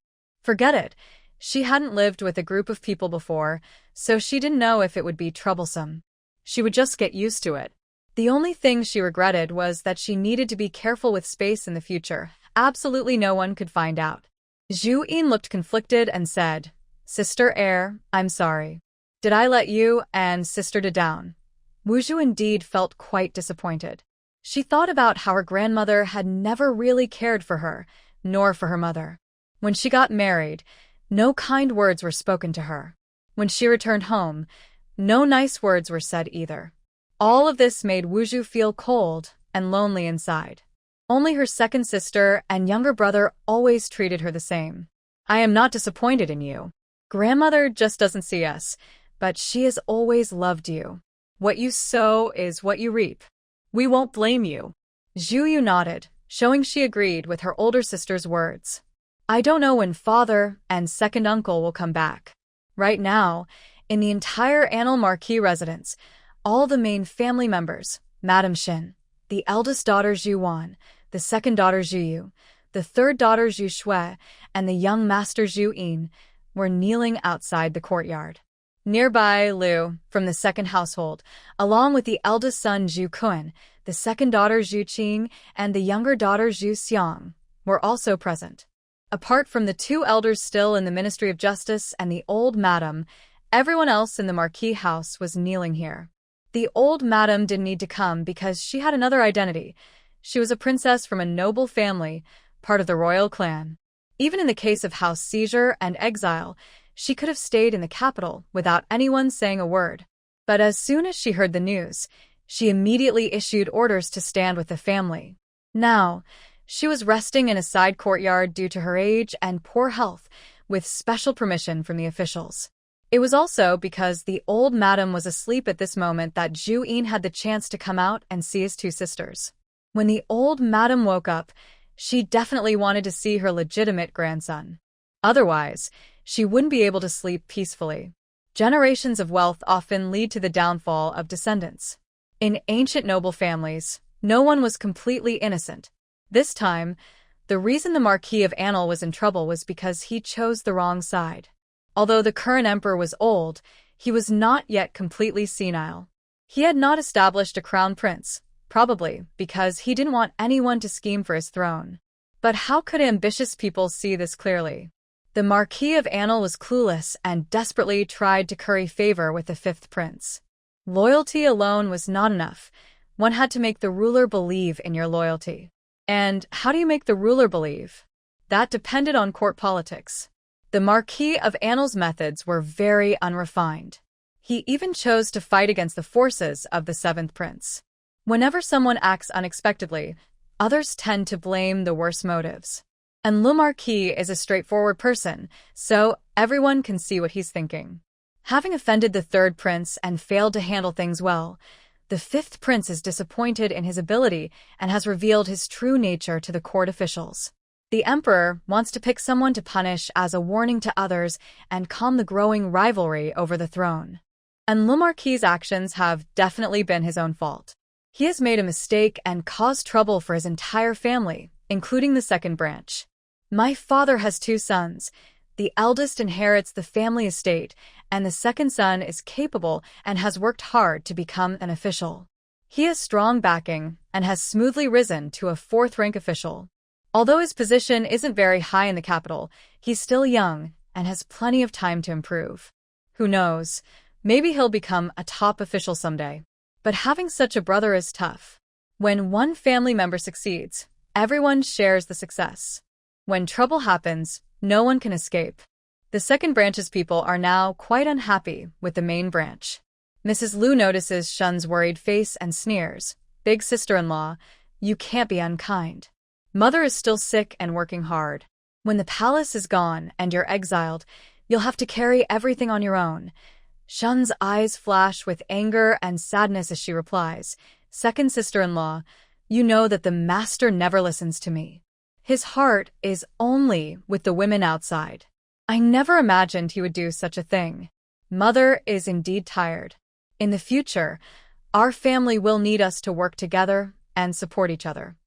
Forget it. She hadn't lived with a group of people before, so she didn't know if it would be troublesome. She would just get used to it. The only thing she regretted was that she needed to be careful with space in the future. Absolutely no one could find out. Zhu Yin looked conflicted and said, "Sister Air, I'm sorry. Did I let you and Sister Da down?" Wu Zhu indeed felt quite disappointed. She thought about how her grandmother had never really cared for her, nor for her mother. When she got married, no kind words were spoken to her. When she returned home, no nice words were said either. All of this made Wu Zhu feel cold and lonely inside. Only her second sister and younger brother always treated her the same. "I am not disappointed in you. Grandmother just doesn't see us, but she has always loved you. What you sow is what you reap. We won't blame you." Zhu Yu nodded, showing she agreed with her older sister's words. "I don't know when Father and second uncle will come back. Right now, in the entire Anil Marquis residence, all the main family members, Madame Xin, the eldest daughter Zhu Wan, the second daughter Zhu Yu, the third daughter Zhu Shui, and the young master Zhu Yin, were kneeling outside the courtyard. Nearby, Liu, from the second household, along with the eldest son Zhu Kun, the second daughter Zhu Qing, and the younger daughter Zhu Xiang, were also present. Apart from the two elders still in the Ministry of Justice and the old madam, everyone else in the Marquis house was kneeling here. The old madam didn't need to come because she had another identity. She was a princess from a noble family, part of the royal clan. Even in the case of house seizure and exile, she could have stayed in the capital without anyone saying a word. But as soon as she heard the news, she immediately issued orders to stand with the family. Now, she was resting in a side courtyard due to her age and poor health, with special permission from the officials. It was also because the old madam was asleep at this moment that Zhu had the chance to come out and see his two sisters. When the old madam woke up, she definitely wanted to see her legitimate grandson. Otherwise, she wouldn't be able to sleep peacefully. Generations of wealth often lead to the downfall of descendants. In ancient noble families, no one was completely innocent. This time, the reason the Marquis of Anil was in trouble was because he chose the wrong side. Although the current emperor was old, he was not yet completely senile. He had not established a crown prince, probably because he didn't want anyone to scheme for his throne. But how could ambitious people see this clearly? The Marquis of Anil was clueless and desperately tried to curry favor with the fifth prince. Loyalty alone was not enough. One had to make the ruler believe in your loyalty. And how do you make the ruler believe? That depended on court politics. The Marquis of Anil's methods were very unrefined. He even chose to fight against the forces of the seventh prince. Whenever someone acts unexpectedly, others tend to blame the worst motives. And Le Marquis is a straightforward person, so everyone can see what he's thinking. Having offended the third prince and failed to handle things well, the fifth prince is disappointed in his ability and has revealed his true nature to the court officials. The emperor wants to pick someone to punish as a warning to others and calm the growing rivalry over the throne. And Le Marquis's actions have definitely been his own fault. He has made a mistake and caused trouble for his entire family, including the second branch. My father has two sons. The eldest inherits the family estate, and the second son is capable and has worked hard to become an official. He has strong backing and has smoothly risen to a fourth-rank official. Although his position isn't very high in the capital, he's still young and has plenty of time to improve. Who knows, maybe he'll become a top official someday. But having such a brother is tough. When one family member succeeds, everyone shares the success. When trouble happens, no one can escape. The second branch's people are now quite unhappy with the main branch. Mrs. Liu notices Shun's worried face and sneers. Big sister-in-law, you can't be unkind. Mother is still sick and working hard. When the palace is gone and you're exiled, you'll have to carry everything on your own. Shun's eyes flash with anger and sadness as she replies, Second sister-in-law, you know that the master never listens to me. His heart is only with the women outside. I never imagined he would do such a thing. Mother is indeed tired. In the future, our family will need us to work together and support each other.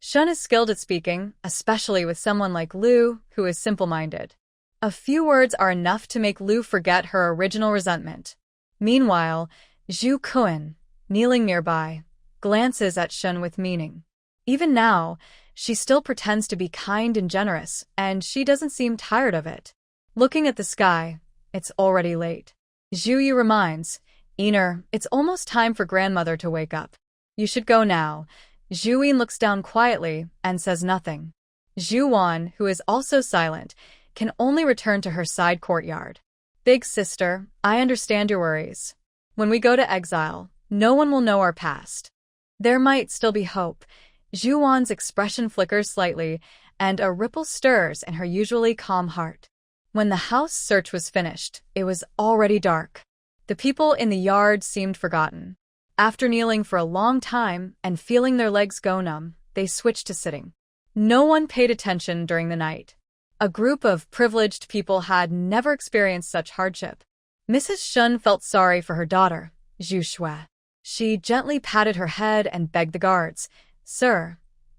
Shun is skilled at speaking, especially with someone like Liu, who is simple-minded. A few words are enough to make Liu forget her original resentment. Meanwhile, Zhu Kun, kneeling nearby, glances at Shun with meaning. Even now, she still pretends to be kind and generous, and she doesn't seem tired of it. Looking at the sky, it's already late. Zhu Yu reminds, Ener, it's almost time for grandmother to wake up. You should go now. Zhu Yin looks down quietly and says nothing. Zhu Wan, who is also silent, can only return to her side courtyard. Big sister, I understand your worries. When we go to exile, no one will know our past. There might still be hope. Zhu Wan's expression flickers slightly, and a ripple stirs in her usually calm heart. When the house search was finished, it was already dark. The people in the yard seemed forgotten. After kneeling for a long time and feeling their legs go numb, they switched to sitting. No one paid attention during the night. A group of privileged people had never experienced such hardship. Mrs. Shun felt sorry for her daughter, Zhu Shui. She gently patted her head and begged the guards, Sir,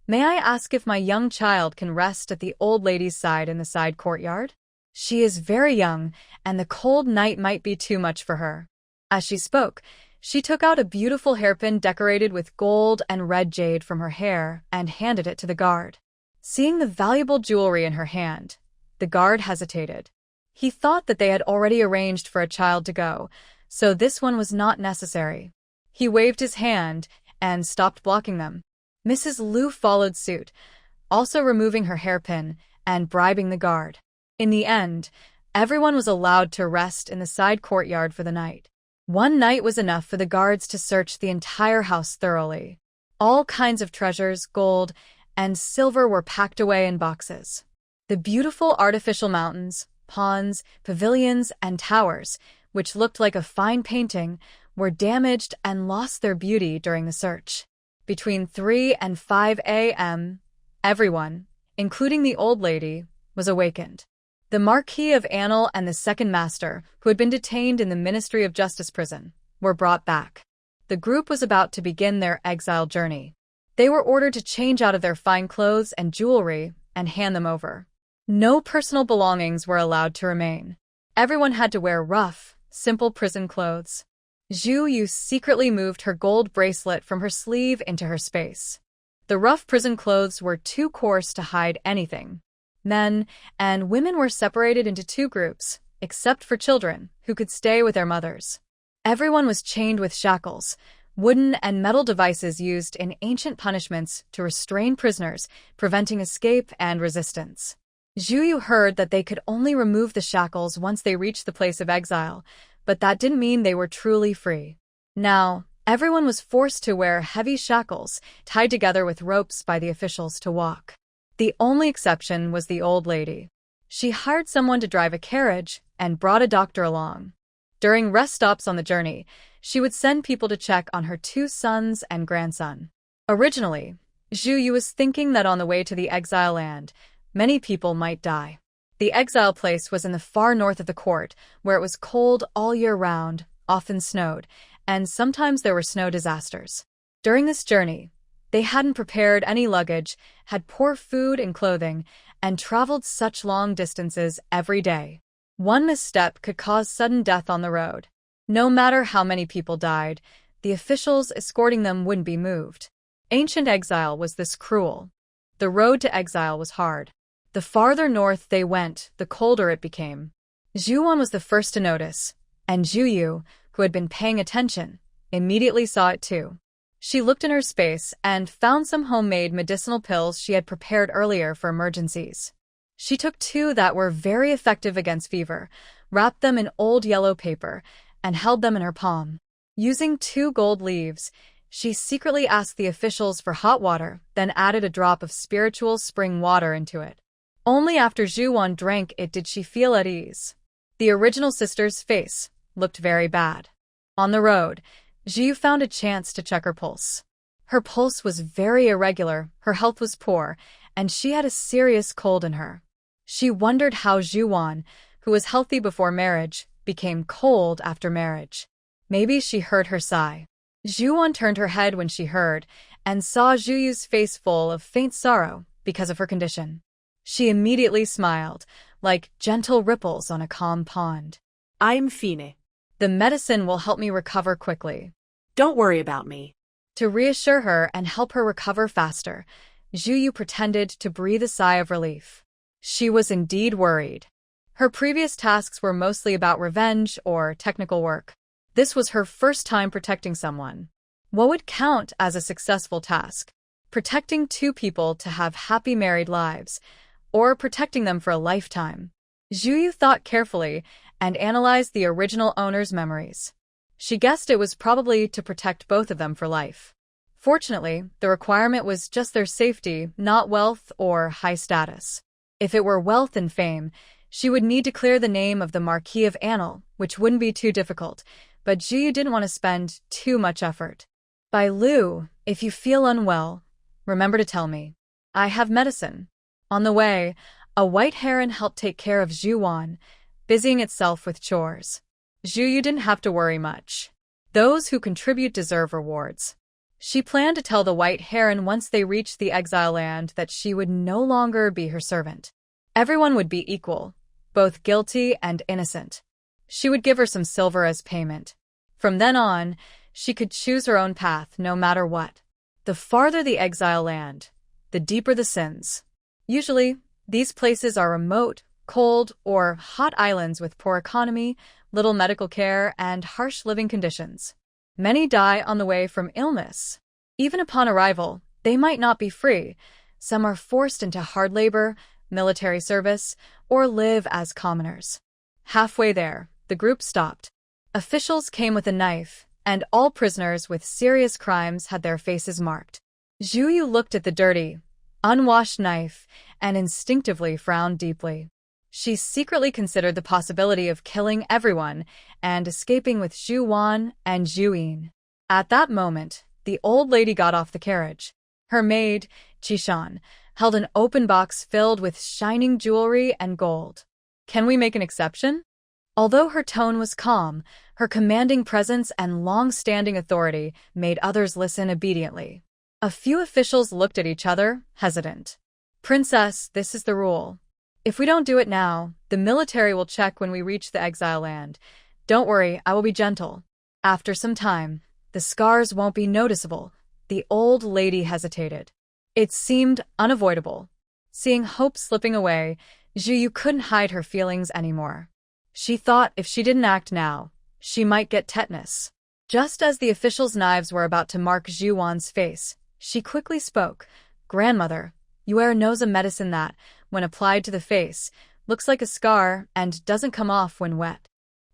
may I ask if my young child can rest at the old lady's side in the side courtyard? She is very young, and the cold night might be too much for her. As she spoke, she took out a beautiful hairpin decorated with gold and red jade from her hair and handed it to the guard. Seeing the valuable jewelry in her hand, the guard hesitated. He thought that they had already arranged for a child to go, so this one was not necessary. He waved his hand and stopped blocking them. Mrs. Liu followed suit, also removing her hairpin and bribing the guard. In the end, everyone was allowed to rest in the side courtyard for the night. One night was enough for the guards to search the entire house thoroughly. All kinds of treasures, gold, and silver were packed away in boxes. The beautiful artificial mountains, ponds, pavilions, and towers, which looked like a fine painting, were damaged and lost their beauty during the search. Between 3 and 5 a.m., everyone, including the old lady, was awakened. The Marquis of Anil and the second master, who had been detained in the Ministry of Justice prison, were brought back. The group was about to begin their exile journey. They were ordered to change out of their fine clothes and jewelry and hand them over. No personal belongings were allowed to remain. Everyone had to wear rough, simple prison clothes. Zhu Yu secretly moved her gold bracelet from her sleeve into her space. The rough prison clothes were too coarse to hide anything. Men and women were separated into two groups, except for children, who could stay with their mothers. Everyone was chained with shackles, wooden and metal devices used in ancient punishments to restrain prisoners, preventing escape and resistance. Zhu Yu heard that they could only remove the shackles once they reached the place of exile, but that didn't mean they were truly free. Now, everyone was forced to wear heavy shackles, tied together with ropes by the officials to walk. The only exception was the old lady. She hired someone to drive a carriage and brought a doctor along. During rest stops on the journey, she would send people to check on her two sons and grandson. Originally, Zhu Yu was thinking that on the way to the exile land, many people might die. The exile place was in the far north of the court, where it was cold all year round, often snowed, and sometimes there were snow disasters. During this journey, they hadn't prepared any luggage, had poor food and clothing, and traveled such long distances every day. One misstep could cause sudden death on the road. No matter how many people died, the officials escorting them wouldn't be moved. Ancient exile was this cruel. The road to exile was hard. The farther north they went, the colder it became. Zhuan was the first to notice, and Zhu Yu, who had been paying attention, immediately saw it too. She looked in her space and found some homemade medicinal pills she had prepared earlier for emergencies. She took 2 that were very effective against fever, wrapped them in old yellow paper, and held them in her palm. Using 2 gold leaves, she secretly asked the officials for hot water, then added a drop of spiritual spring water into it. Only after Zhuan drank it did she feel at ease. The original sister's face looked very bad. On the road, Zhu found a chance to check her pulse. Her pulse was very irregular, her health was poor, and she had a serious cold in her. She wondered how Zhuan, who was healthy before marriage, became cold after marriage. Maybe she heard her sigh. Zhuan turned her head when she heard, and saw Zhu Yu's face full of faint sorrow because of her condition. She immediately smiled, like gentle ripples on a calm pond. I'm fine. The medicine will help me recover quickly. Don't worry about me. To reassure her and help her recover faster, Zhu Yu pretended to breathe a sigh of relief. She was indeed worried. Her previous tasks were mostly about revenge or technical work. This was her first time protecting someone. What would count as a successful task? Protecting 2 people to have happy married lives, or protecting them for a lifetime? Zhu Yu thought carefully and analyzed the original owner's memories. She guessed it was probably to protect both of them for life. Fortunately, the requirement was just their safety, not wealth or high status. If it were wealth and fame, she would need to clear the name of the Marquis of Anil, which wouldn't be too difficult, but Zhu Yu didn't want to spend too much effort. Bai Lu, if you feel unwell, remember to tell me. I have medicine. On the way, a white heron helped take care of Zhuan, busying itself with chores. Zhu Yu didn't have to worry much. Those who contribute deserve rewards. She planned to tell the white heron once they reached the exile land that she would no longer be her servant. Everyone would be equal, both guilty and innocent. She would give her some silver as payment. From then on, she could choose her own path no matter what. The farther the exile land, the deeper the sins. Usually, these places are remote, cold, or hot islands with poor economy, little medical care, and harsh living conditions. Many die on the way from illness. Even upon arrival, they might not be free. Some are forced into hard labor, military service, or live as commoners. Halfway there, the group stopped. Officials came with a knife, and all prisoners with serious crimes had their faces marked. Zhu Yu looked at the dirty, unwashed knife and instinctively frowned deeply. She secretly considered the possibility of killing everyone and escaping with Zhu Wan and Zhu Yin. At that moment, the old lady got off the carriage. Her maid, Qishan, held an open box filled with shining jewelry and gold. Can we make an exception? Although her tone was calm, her commanding presence and long-standing authority made others listen obediently. A few officials looked at each other, hesitant. Princess, this is the rule. If we don't do it now, the military will check when we reach the exile land. Don't worry, I will be gentle. After some time, the scars won't be noticeable. The old lady hesitated. It seemed unavoidable. Seeing hope slipping away, Zhu Yu couldn't hide her feelings anymore. She thought if she didn't act now, she might get tetanus. Just as the officials' knives were about to mark Zhu Wan's face, she quickly spoke. Grandmother, Yuer knows a medicine that, when applied to the face, looks like a scar and doesn't come off when wet.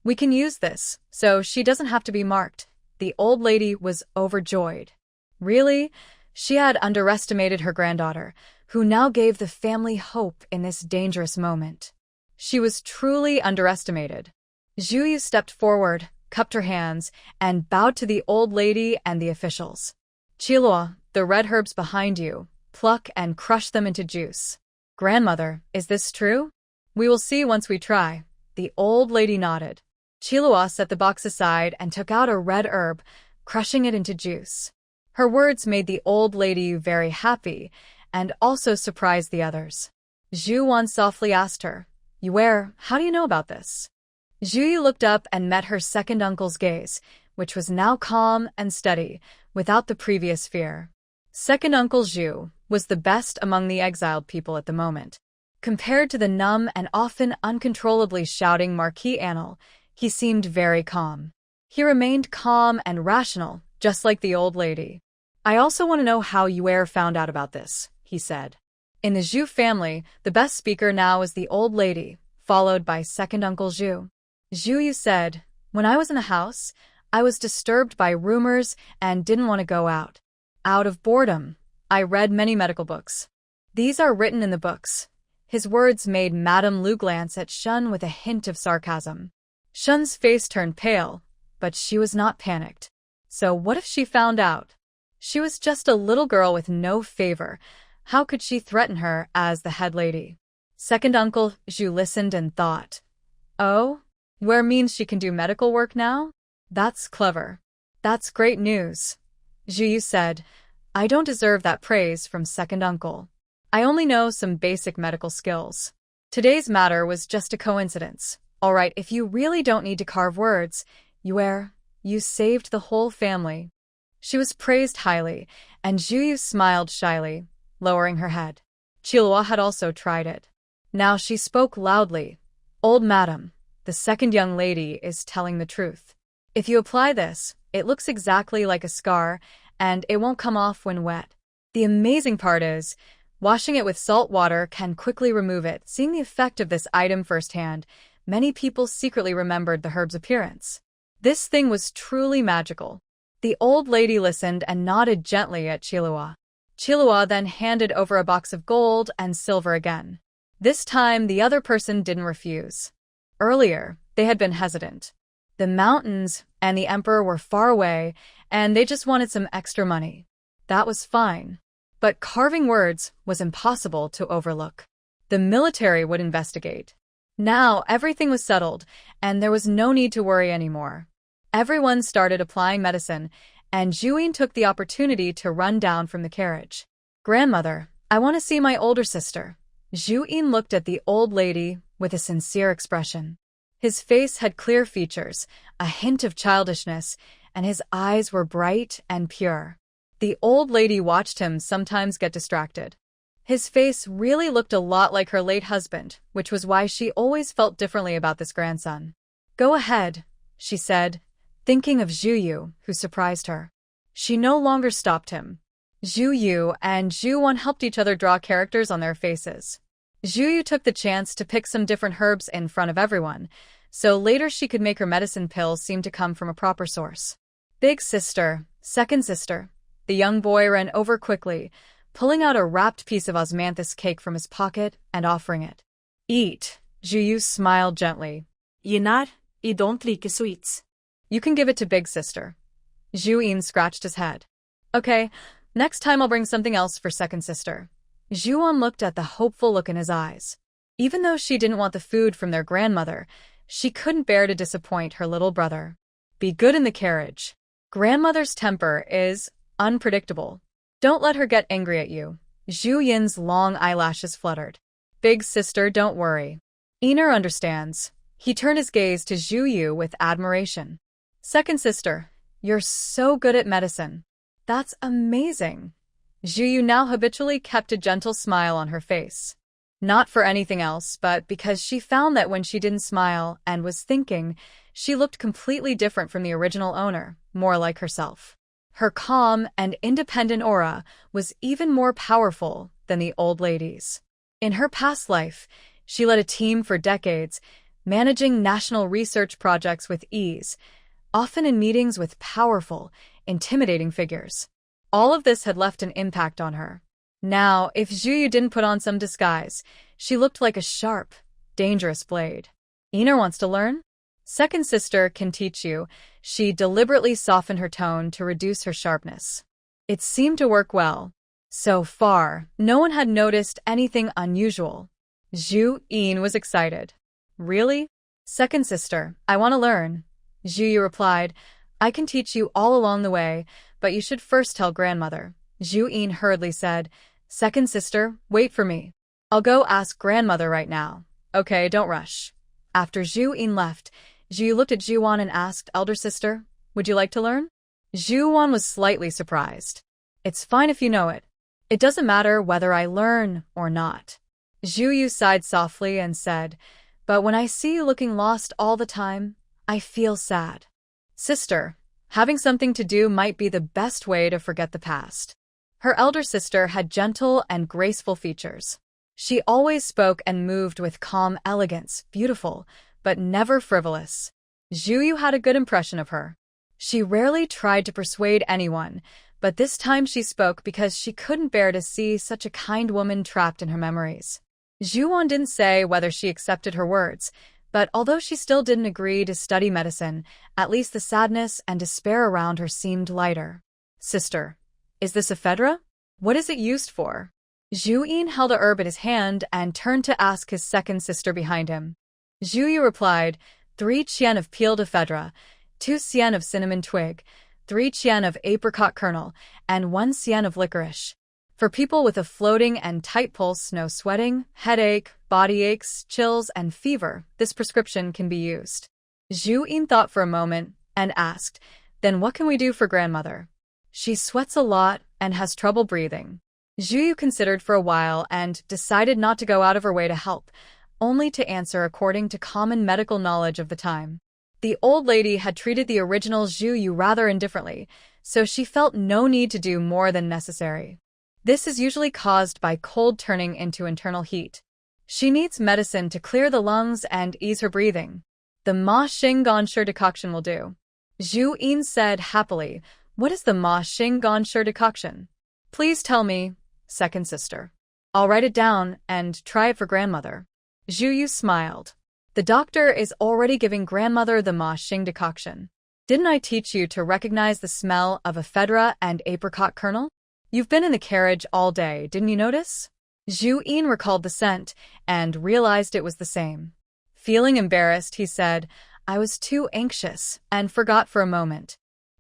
We can use this, so she doesn't have to be marked. The old lady was overjoyed. Really? She had underestimated her granddaughter, who now gave the family hope in this dangerous moment. She was truly underestimated. Zhu Yu stepped forward, cupped her hands, and bowed to the old lady and the officials. Qilua, the red herbs behind you, pluck and crush them into juice. Grandmother, is this true? We will see once we try. The old lady nodded. Qilua set the box aside and took out a red herb, crushing it into juice. Her words made the old lady very happy and also surprised the others. Zhu Wan softly asked her, Yuer, how do you know about this? Zhu Yu looked up and met her second uncle's gaze, which was now calm and steady, without the previous fear. Second Uncle Zhu was the best among the exiled people at the moment. Compared to the numb and often uncontrollably shouting Marquis Anil, he seemed very calm. He remained calm and rational, just like the old lady. I also want to know how Yuer found out about this, he said. In the Zhu family, the best speaker now is the old lady, followed by second Uncle Zhu. Zhu Yu said, when I was in the house, I was disturbed by rumors and didn't want to go out. Out of boredom, I read many medical books. These are written in the books. His words made Madame Lu glance at Shun with a hint of sarcasm. Shun's face turned pale, but she was not panicked. So what if she found out? She was just a little girl with no favor. How could she threaten her as the head lady? Second Uncle Zhu listened and thought, oh, where means she can do medical work now? That's clever. That's great news. Zhu Yu said, I don't deserve that praise from second uncle. I only know some basic medical skills. Today's matter was just a coincidence. All right, if you really don't need to carve words, Yuer, you saved the whole family. She was praised highly, and Zhu Yu smiled shyly, lowering her head. Qilua had also tried it. Now she spoke loudly. Old madam, the second young lady is telling the truth. If you apply this, it looks exactly like a scar, and it won't come off when wet. The amazing part is, washing it with salt water can quickly remove it. Seeing the effect of this item firsthand, many people secretly remembered the herb's appearance. This thing was truly magical. The old lady listened and nodded gently at Qilua. Qilua then handed over a box of gold and silver again. This time, the other person didn't refuse. Earlier, they had been hesitant. The mountains and the emperor were far away, and they just wanted some extra money. That was fine. But carving words was impossible to overlook. The military would investigate. Now, everything was settled, and there was no need to worry anymore. Everyone started applying medicine, and Zhu Yin took the opportunity to run down from the carriage. Grandmother, I want to see my older sister. Zhu Yin looked at the old lady with a sincere expression. His face had clear features, a hint of childishness, and his eyes were bright and pure. The old lady watched him sometimes get distracted. His face really looked a lot like her late husband, which was why she always felt differently about this grandson. Go ahead, she said, thinking of Zhu Yu, who surprised her. She no longer stopped him. Zhu Yu and Zhu Wan helped each other draw characters on their faces. Zhu Yu took the chance to pick some different herbs in front of everyone, so later she could make her medicine pills seem to come from a proper source. Big sister, second sister. The young boy ran over quickly, pulling out a wrapped piece of osmanthus cake from his pocket and offering it. Eat, Zhu smiled gently. Not, I don't like sweets. You can give it to big sister. Zhu scratched his head. Okay, next time I'll bring something else for second sister. Zhu looked at the hopeful look in his eyes. Even though she didn't want the food from their grandmother, she couldn't bear to disappoint her little brother. Be good in the carriage. Grandmother's temper is unpredictable. Don't let her get angry at you. Zhu Yin's long eyelashes fluttered. Big sister, don't worry. Einer understands. He turned his gaze to Zhu Yu with admiration. Second sister, you're so good at medicine. That's amazing. Zhu Yu now habitually kept a gentle smile on her face. Not for anything else, but because she found that when she didn't smile and was thinking, she looked completely different from the original owner, more like herself. Her calm and independent aura was even more powerful than the old lady's. In her past life, she led a team for decades, managing national research projects with ease, often in meetings with powerful, intimidating figures. All of this had left an impact on her. Now, if Zhu Yu didn't put on some disguise, she looked like a sharp, dangerous blade. Einer wants to learn? Second sister can teach you. She deliberately softened her tone to reduce her sharpness. It seemed to work well. So far, no one had noticed anything unusual. Zhu Yin was excited. Really? Second sister, I want to learn. Zhu Yu replied, I can teach you all along the way, but you should first tell grandmother. Zhu Yin hurriedly said, Second sister, wait for me. I'll go ask grandmother right now. Okay, don't rush. After Zhu Yin left, Zhu Yu looked at Zhu Wan and asked, Elder sister, would you like to learn? Zhu Wan was slightly surprised. It's fine if you know it. It doesn't matter whether I learn or not. Zhu Yu sighed softly and said, But when I see you looking lost all the time, I feel sad. Sister, having something to do might be the best way to forget the past. Her elder sister had gentle and graceful features. She always spoke and moved with calm elegance, beautiful, but never frivolous. Zhu Yu had a good impression of her. She rarely tried to persuade anyone, but this time she spoke because she couldn't bear to see such a kind woman trapped in her memories. Zhu Wan didn't say whether she accepted her words, but although she still didn't agree to study medicine, at least the sadness and despair around her seemed lighter. Sister, is this a ephedra? What is it used for? Zhu Yin held a herb in his hand and turned to ask his second sister behind him. Zhu Yu replied, 3 qian of peeled ephedra, 2 qian of cinnamon twig, 3 qian of apricot kernel, and 1 qian of licorice. For people with a floating and tight pulse, no sweating, headache, body aches, chills, and fever, this prescription can be used. Zhu Yin thought for a moment and asked, Then what can we do for grandmother? She sweats a lot and has trouble breathing. Zhu Yu considered for a while and decided not to go out of her way to help, only to answer according to common medical knowledge of the time. The old lady had treated the original Zhu Yu rather indifferently, so she felt no need to do more than necessary. This is usually caused by cold turning into internal heat. She needs medicine to clear the lungs and ease her breathing. The Ma Xing Ganshi decoction will do. Zhu Yin said happily, What is the Ma Xing Ganshi decoction? Please tell me, second sister. I'll write it down and try it for grandmother. Zhu Yu smiled. The doctor is already giving grandmother the Ma Xing decoction. Didn't I teach you to recognize the smell of ephedra and apricot kernel? You've been in the carriage all day, didn't you notice? Zhu Yin recalled the scent and realized it was the same. Feeling embarrassed, he said, I was too anxious and forgot for a moment.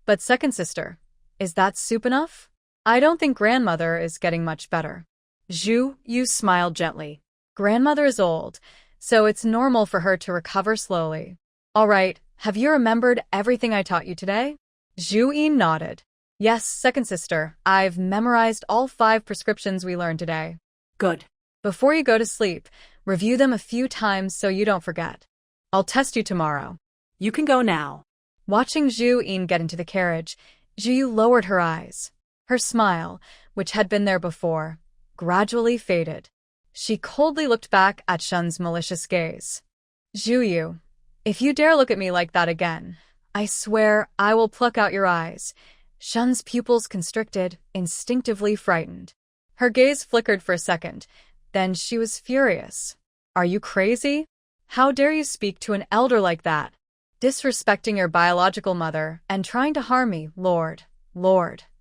But second sister, is that soup enough? I don't think grandmother is getting much better. Zhu Yu smiled gently. Grandmother is old, so it's normal for her to recover slowly. All right, have you remembered everything I taught you today? Zhu Yin nodded. Yes, second sister, I've memorized all 5 prescriptions we learned today. Good. Before you go to sleep, review them a few times so you don't forget. I'll test you tomorrow. You can go now. Watching Zhu Yin get into the carriage, Zhu Yu lowered her eyes. Her smile, which had been there before, gradually faded. She coldly looked back at Shun's malicious gaze. Zhu Yu, if you dare look at me like that again, I swear I will pluck out your eyes. Shun's pupils constricted, instinctively frightened. Her gaze flickered for a second, then she was furious. Are you crazy? How dare you speak to an elder like that? Disrespecting your biological mother and trying to harm me, Lord,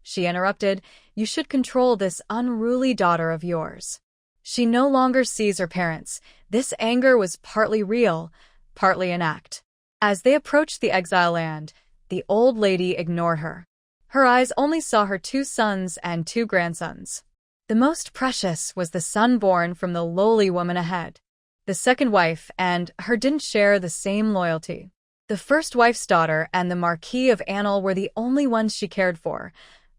she interrupted. You should control this unruly daughter of yours. She no longer sees her parents. This anger was partly real, partly an act. As they approached the exile land, the old lady ignored her. Her eyes only saw her 2 sons and 2 grandsons. The most precious was the son born from the lowly woman ahead. The second wife and her didn't share the same loyalty. The first wife's daughter and the Marquis of Anil were the only ones she cared for.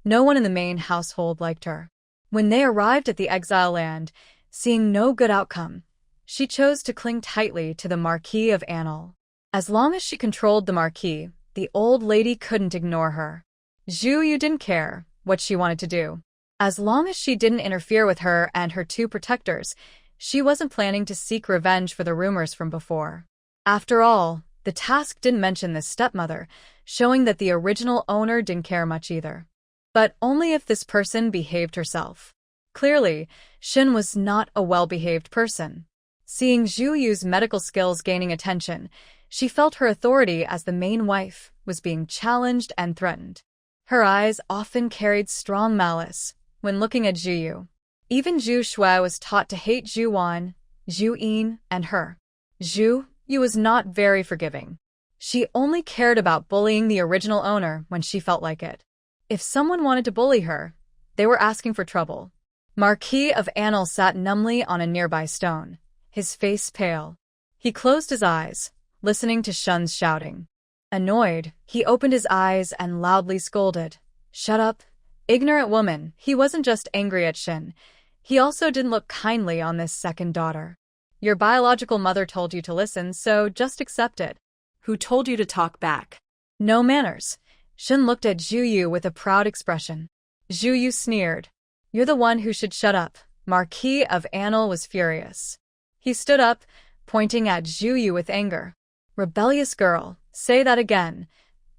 No one in the main household liked her. When they arrived at the exile land, seeing no good outcome, she chose to cling tightly to the Marquis of Anil. As long as she controlled the Marquis, the old lady couldn't ignore her. Zhu Yu didn't care what she wanted to do. As long as she didn't interfere with her and her 2 protectors, she wasn't planning to seek revenge for the rumors from before. After all, the task didn't mention the stepmother, showing that the original owner didn't care much either. But only if this person behaved herself. Clearly, Shin was not a well-behaved person. Seeing Zhu Yu's medical skills gaining attention, she felt her authority as the main wife was being challenged and threatened. Her eyes often carried strong malice when looking at Zhu Yu. Even Zhu Shui was taught to hate Zhu Wan, Zhu Yin, and her. Zhu Yu was not very forgiving. She only cared about bullying the original owner when she felt like it. If someone wanted to bully her, they were asking for trouble. Marquis of Anil sat numbly on a nearby stone, his face pale. He closed his eyes, listening to Shun's shouting. Annoyed, he opened his eyes and loudly scolded. Shut up, ignorant woman. He wasn't just angry at Shin. He also didn't look kindly on this second daughter. Your biological mother told you to listen, so just accept it. Who told you to talk back? No manners. Shin looked at Zhu Yu with a proud expression. Zhu Yu sneered. You're the one who should shut up. Marquis of Anil was furious. He stood up, pointing at Zhu Yu with anger. Rebellious girl, say that again.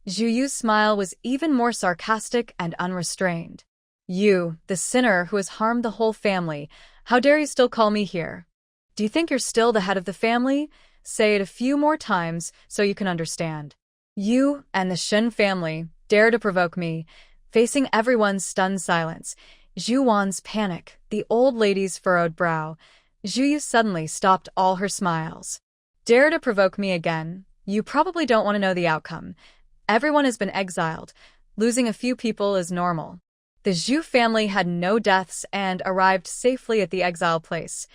Zhu Yu's smile was even more sarcastic and unrestrained. You, the sinner who has harmed the whole family, how dare you still call me here? Do you think you're still the head of the family? Say it a few more times so you can understand. You and the Shin family dare to provoke me. Facing everyone's stunned silence, Zhu Wan's panic, the old lady's furrowed brow, Zhu Yu suddenly stopped all her smiles. Dare to provoke me again? You probably don't want to know the outcome. Everyone has been exiled. Losing a few people is normal. The Zhu family had no deaths and arrived safely at the exile place,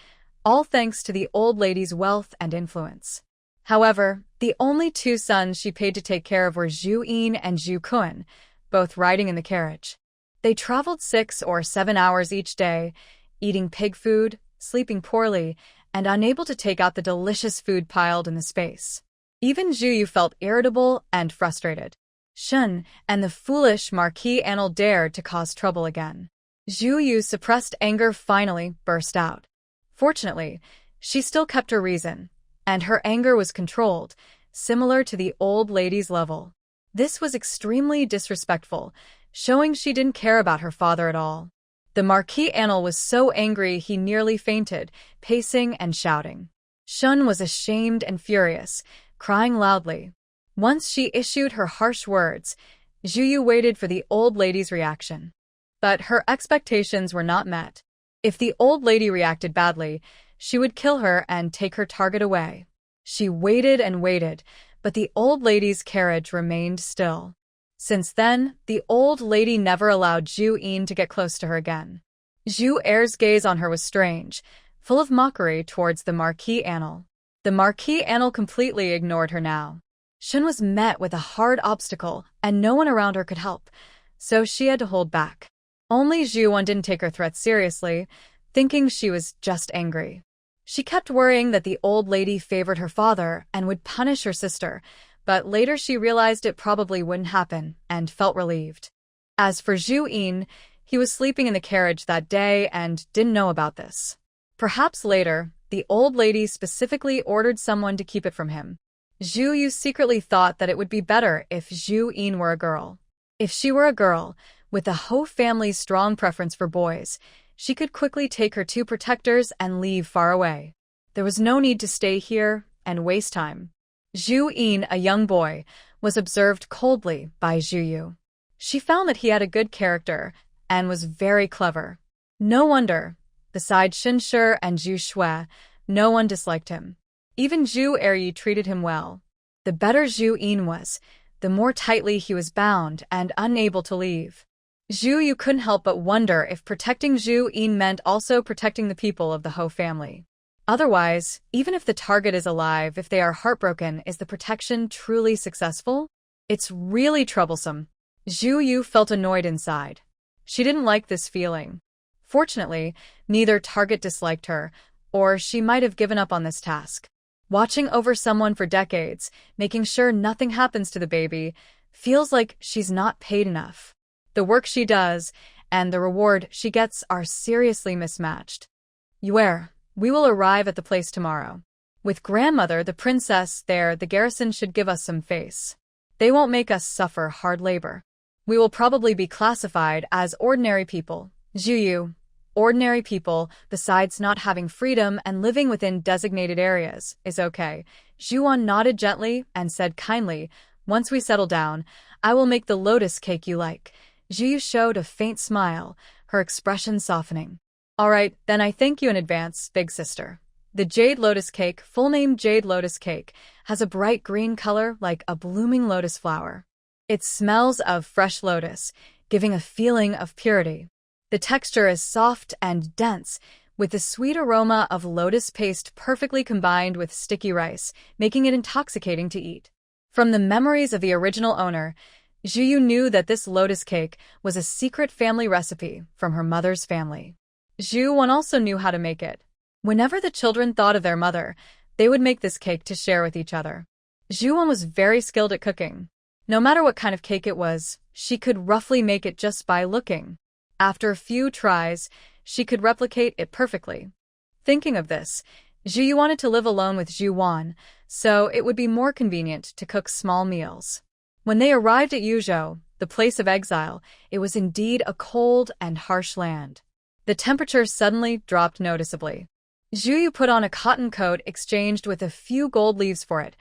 all thanks to the old lady's wealth and influence. However, the only 2 sons she paid to take care of were Zhu Yin and Zhu Kun, both riding in the carriage. They traveled 6 or 7 hours each day, eating pig food, sleeping poorly, and unable to take out the delicious food piled in the space. Even Zhu Yu felt irritable and frustrated. Shun and the foolish Marquis Anil dared to cause trouble again. Zhu Yu's suppressed anger finally burst out. Fortunately, she still kept her reason, and her anger was controlled, similar to the old lady's level. This was extremely disrespectful, showing she didn't care about her father at all. The Marquis Anil was so angry he nearly fainted, pacing and shouting. Shun was ashamed and furious, crying loudly. Once she issued her harsh words, Zhu Yu waited for the old lady's reaction. But her expectations were not met. If the old lady reacted badly, she would kill her and take her target away. She waited and waited, but the old lady's carriage remained still. Since then, the old lady never allowed Zhu Yin to get close to her again. Zhu Er's gaze on her was strange, full of mockery towards the Marquis Anil. The Marquis Anil completely ignored her now. Shun was met with a hard obstacle, and no one around her could help, so she had to hold back. Only Zhu Wan didn't take her threats seriously, thinking she was just angry. She kept worrying that the old lady favored her father and would punish her sister, but later she realized it probably wouldn't happen and felt relieved. As for Zhu Yin, he was sleeping in the carriage that day and didn't know about this. Perhaps later, the old lady specifically ordered someone to keep it from him. Zhu Yu secretly thought that it would be better if Zhu Yin were a girl. If she were a girl, with the Ho family's strong preference for boys, she could quickly take her 2 protectors and leave far away. There was no need to stay here, and waste time. Zhu Yin, a young boy, was observed coldly by Zhu Yu. She found that he had a good character and was very clever. No wonder, besides Xin Shi and Zhu Shui, no one disliked him. Even Zhu Eryi treated him well. The better Zhu Yin was, the more tightly he was bound and unable to leave. Zhu Yu couldn't help but wonder if protecting Zhu Yin meant also protecting the people of the Ho family. Otherwise, even if the target is alive, if they are heartbroken, is the protection truly successful? It's really troublesome. Zhu Yu felt annoyed inside. She didn't like this feeling. Fortunately, neither target disliked her, or she might have given up on this task. Watching over someone for decades, making sure nothing happens to the baby, feels like she's not paid enough. The work she does and the reward she gets are seriously mismatched. Yuer, we will arrive at the place tomorrow. With grandmother, the princess there, the garrison should give us some face. They won't make us suffer hard labor. We will probably be classified as ordinary people. Zhu Yu, ordinary people, besides not having freedom and living within designated areas, is okay. Zhuan nodded gently and said kindly, once we settle down, I will make the lotus cake you like. Zhu Yu showed a faint smile, her expression softening. All right, then I thank you in advance, big sister. The jade lotus cake, full name jade lotus cake, has a bright green color like a blooming lotus flower. It smells of fresh lotus, giving a feeling of purity. The texture is soft and dense, with the sweet aroma of lotus paste perfectly combined with sticky rice, making it intoxicating to eat. From the memories of the original owner, Zhu Yu knew that this lotus cake was a secret family recipe from her mother's family. Zhu Wan also knew how to make it. Whenever the children thought of their mother, they would make this cake to share with each other. Zhu Wan was very skilled at cooking. No matter what kind of cake it was, she could roughly make it just by looking. After a few tries, she could replicate it perfectly. Thinking of this, Zhu Yu wanted to live alone with Zhu Wan, so it would be more convenient to cook small meals. When they arrived at Yuzhou, the place of exile, it was indeed a cold and harsh land. The temperature suddenly dropped noticeably. Zhu Yu put on a cotton coat exchanged with a few gold leaves for it,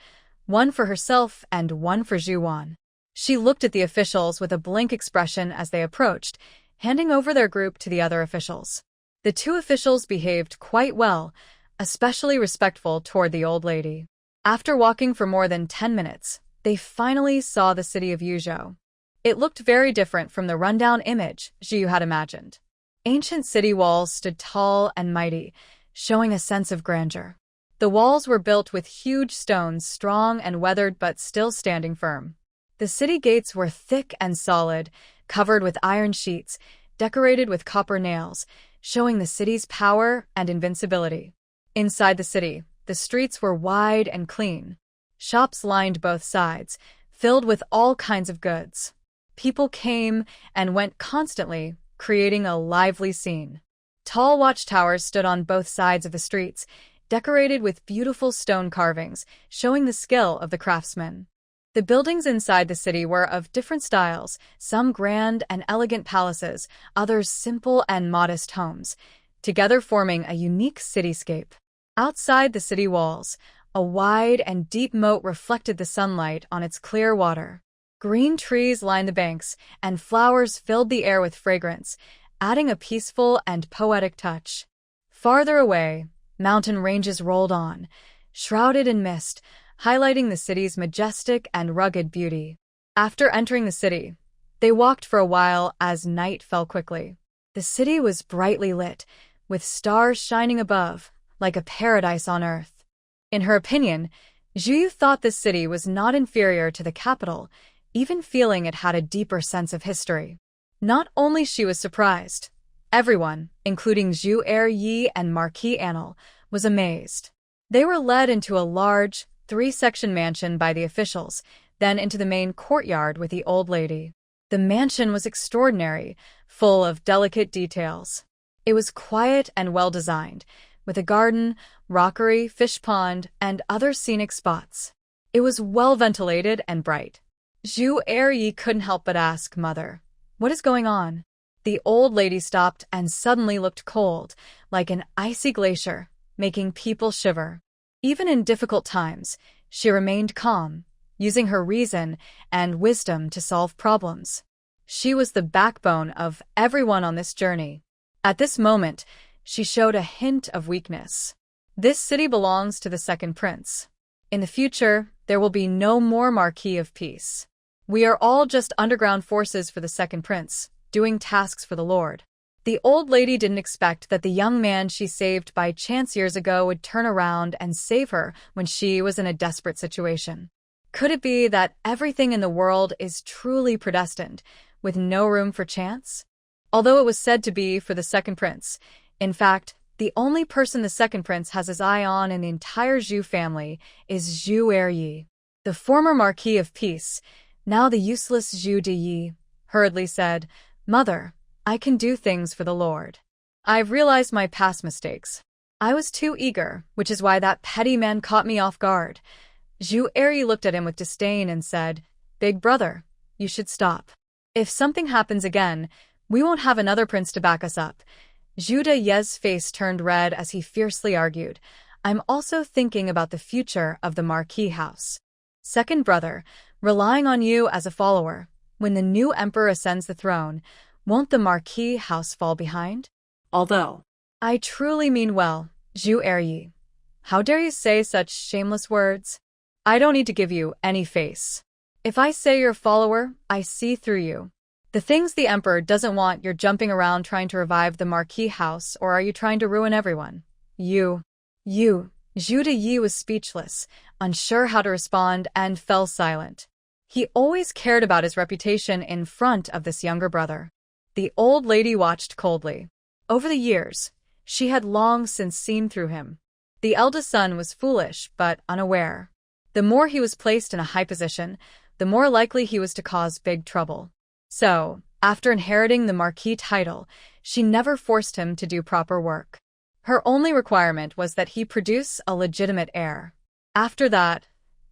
one for herself and one for Zhu Wan. She looked at the officials with a blank expression as they approached, handing over their group to the other officials. The two officials behaved quite well, especially respectful toward the old lady. After walking for more than 10 minutes, they finally saw the city of Yuzhou. It looked very different from the rundown image Zhu Yu had imagined. Ancient city walls stood tall and mighty, showing a sense of grandeur. The walls were built with huge stones, strong and weathered but still standing firm. The city gates were thick and solid, covered with iron sheets, decorated with copper nails, showing the city's power and invincibility. Inside the city, the streets were wide and clean. Shops lined both sides, filled with all kinds of goods. People came and went constantly, creating a lively scene. Tall watchtowers stood on both sides of the streets, decorated with beautiful stone carvings, showing the skill of the craftsmen. The buildings inside the city were of different styles, some grand and elegant palaces, others simple and modest homes, together forming a unique cityscape. Outside the city walls, a wide and deep moat reflected the sunlight on its clear water. Green trees lined the banks, and flowers filled the air with fragrance, adding a peaceful and poetic touch. Farther away, mountain ranges rolled on, shrouded in mist, highlighting the city's majestic and rugged beauty. After entering the city, they walked for a while as night fell quickly. The city was brightly lit, with stars shining above, like a paradise on earth. In her opinion, Zhu Yu thought this city was not inferior to the capital, even feeling it had a deeper sense of history. Not only she was surprised, everyone, including Zhu Eryi and Marquis Anil, was amazed. They were led into a large, 3-section mansion by the officials, then into the main courtyard with the old lady. The mansion was extraordinary, full of delicate details. It was quiet and well-designed, with a garden, rockery, fish pond, and other scenic spots. It was well-ventilated and bright. Zhu Eryi couldn't help but ask, "Mother, what is going on?" The old lady stopped and suddenly looked cold, like an icy glacier, making people shiver. Even in difficult times, she remained calm, using her reason and wisdom to solve problems. She was the backbone of everyone on this journey. At this moment, she showed a hint of weakness. This city belongs to the second prince. In the future, there will be no more Marquis of Peace. We are all just underground forces for the second prince, doing tasks for the Lord. The old lady didn't expect that the young man she saved by chance years ago would turn around and save her when she was in a desperate situation. Could it be that everything in the world is truly predestined, with no room for chance? Although it was said to be for the second prince, in fact, the only person the second prince has his eye on in the entire Zhu family is Zhu Eryi, the former Marquis of Peace, now the useless Zhu Deyi, hurriedly said, "Mother, I can do things for the Lord. I've realized my past mistakes. I was too eager, which is why that petty man caught me off guard." Zhu Eryi looked at him with disdain and said, "Big brother, you should stop. If something happens again, we won't have another prince to back us up." Zhu Deyi's face turned red as he fiercely argued, "I'm also thinking about the future of the Marquis house. Second brother, relying on you as a follower, when the new emperor ascends the throne, won't the Marquis house fall behind?" Although "I truly mean well, Zhu Eryi. How dare you say such shameless words? I don't need to give you any face. If I say you're a follower, I see through you. The things the emperor doesn't want, you're jumping around trying to revive the Marquis house, or are you trying to ruin everyone? You. Zhu Deyi was speechless, unsure how to respond, and fell silent. He always cared about his reputation in front of this younger brother. The old lady watched coldly. Over the years, she had long since seen through him. The eldest son was foolish but unaware. The more he was placed in a high position, the more likely he was to cause big trouble. So, after inheriting the Marquis title, she never forced him to do proper work. Her only requirement was that he produce a legitimate heir. After that,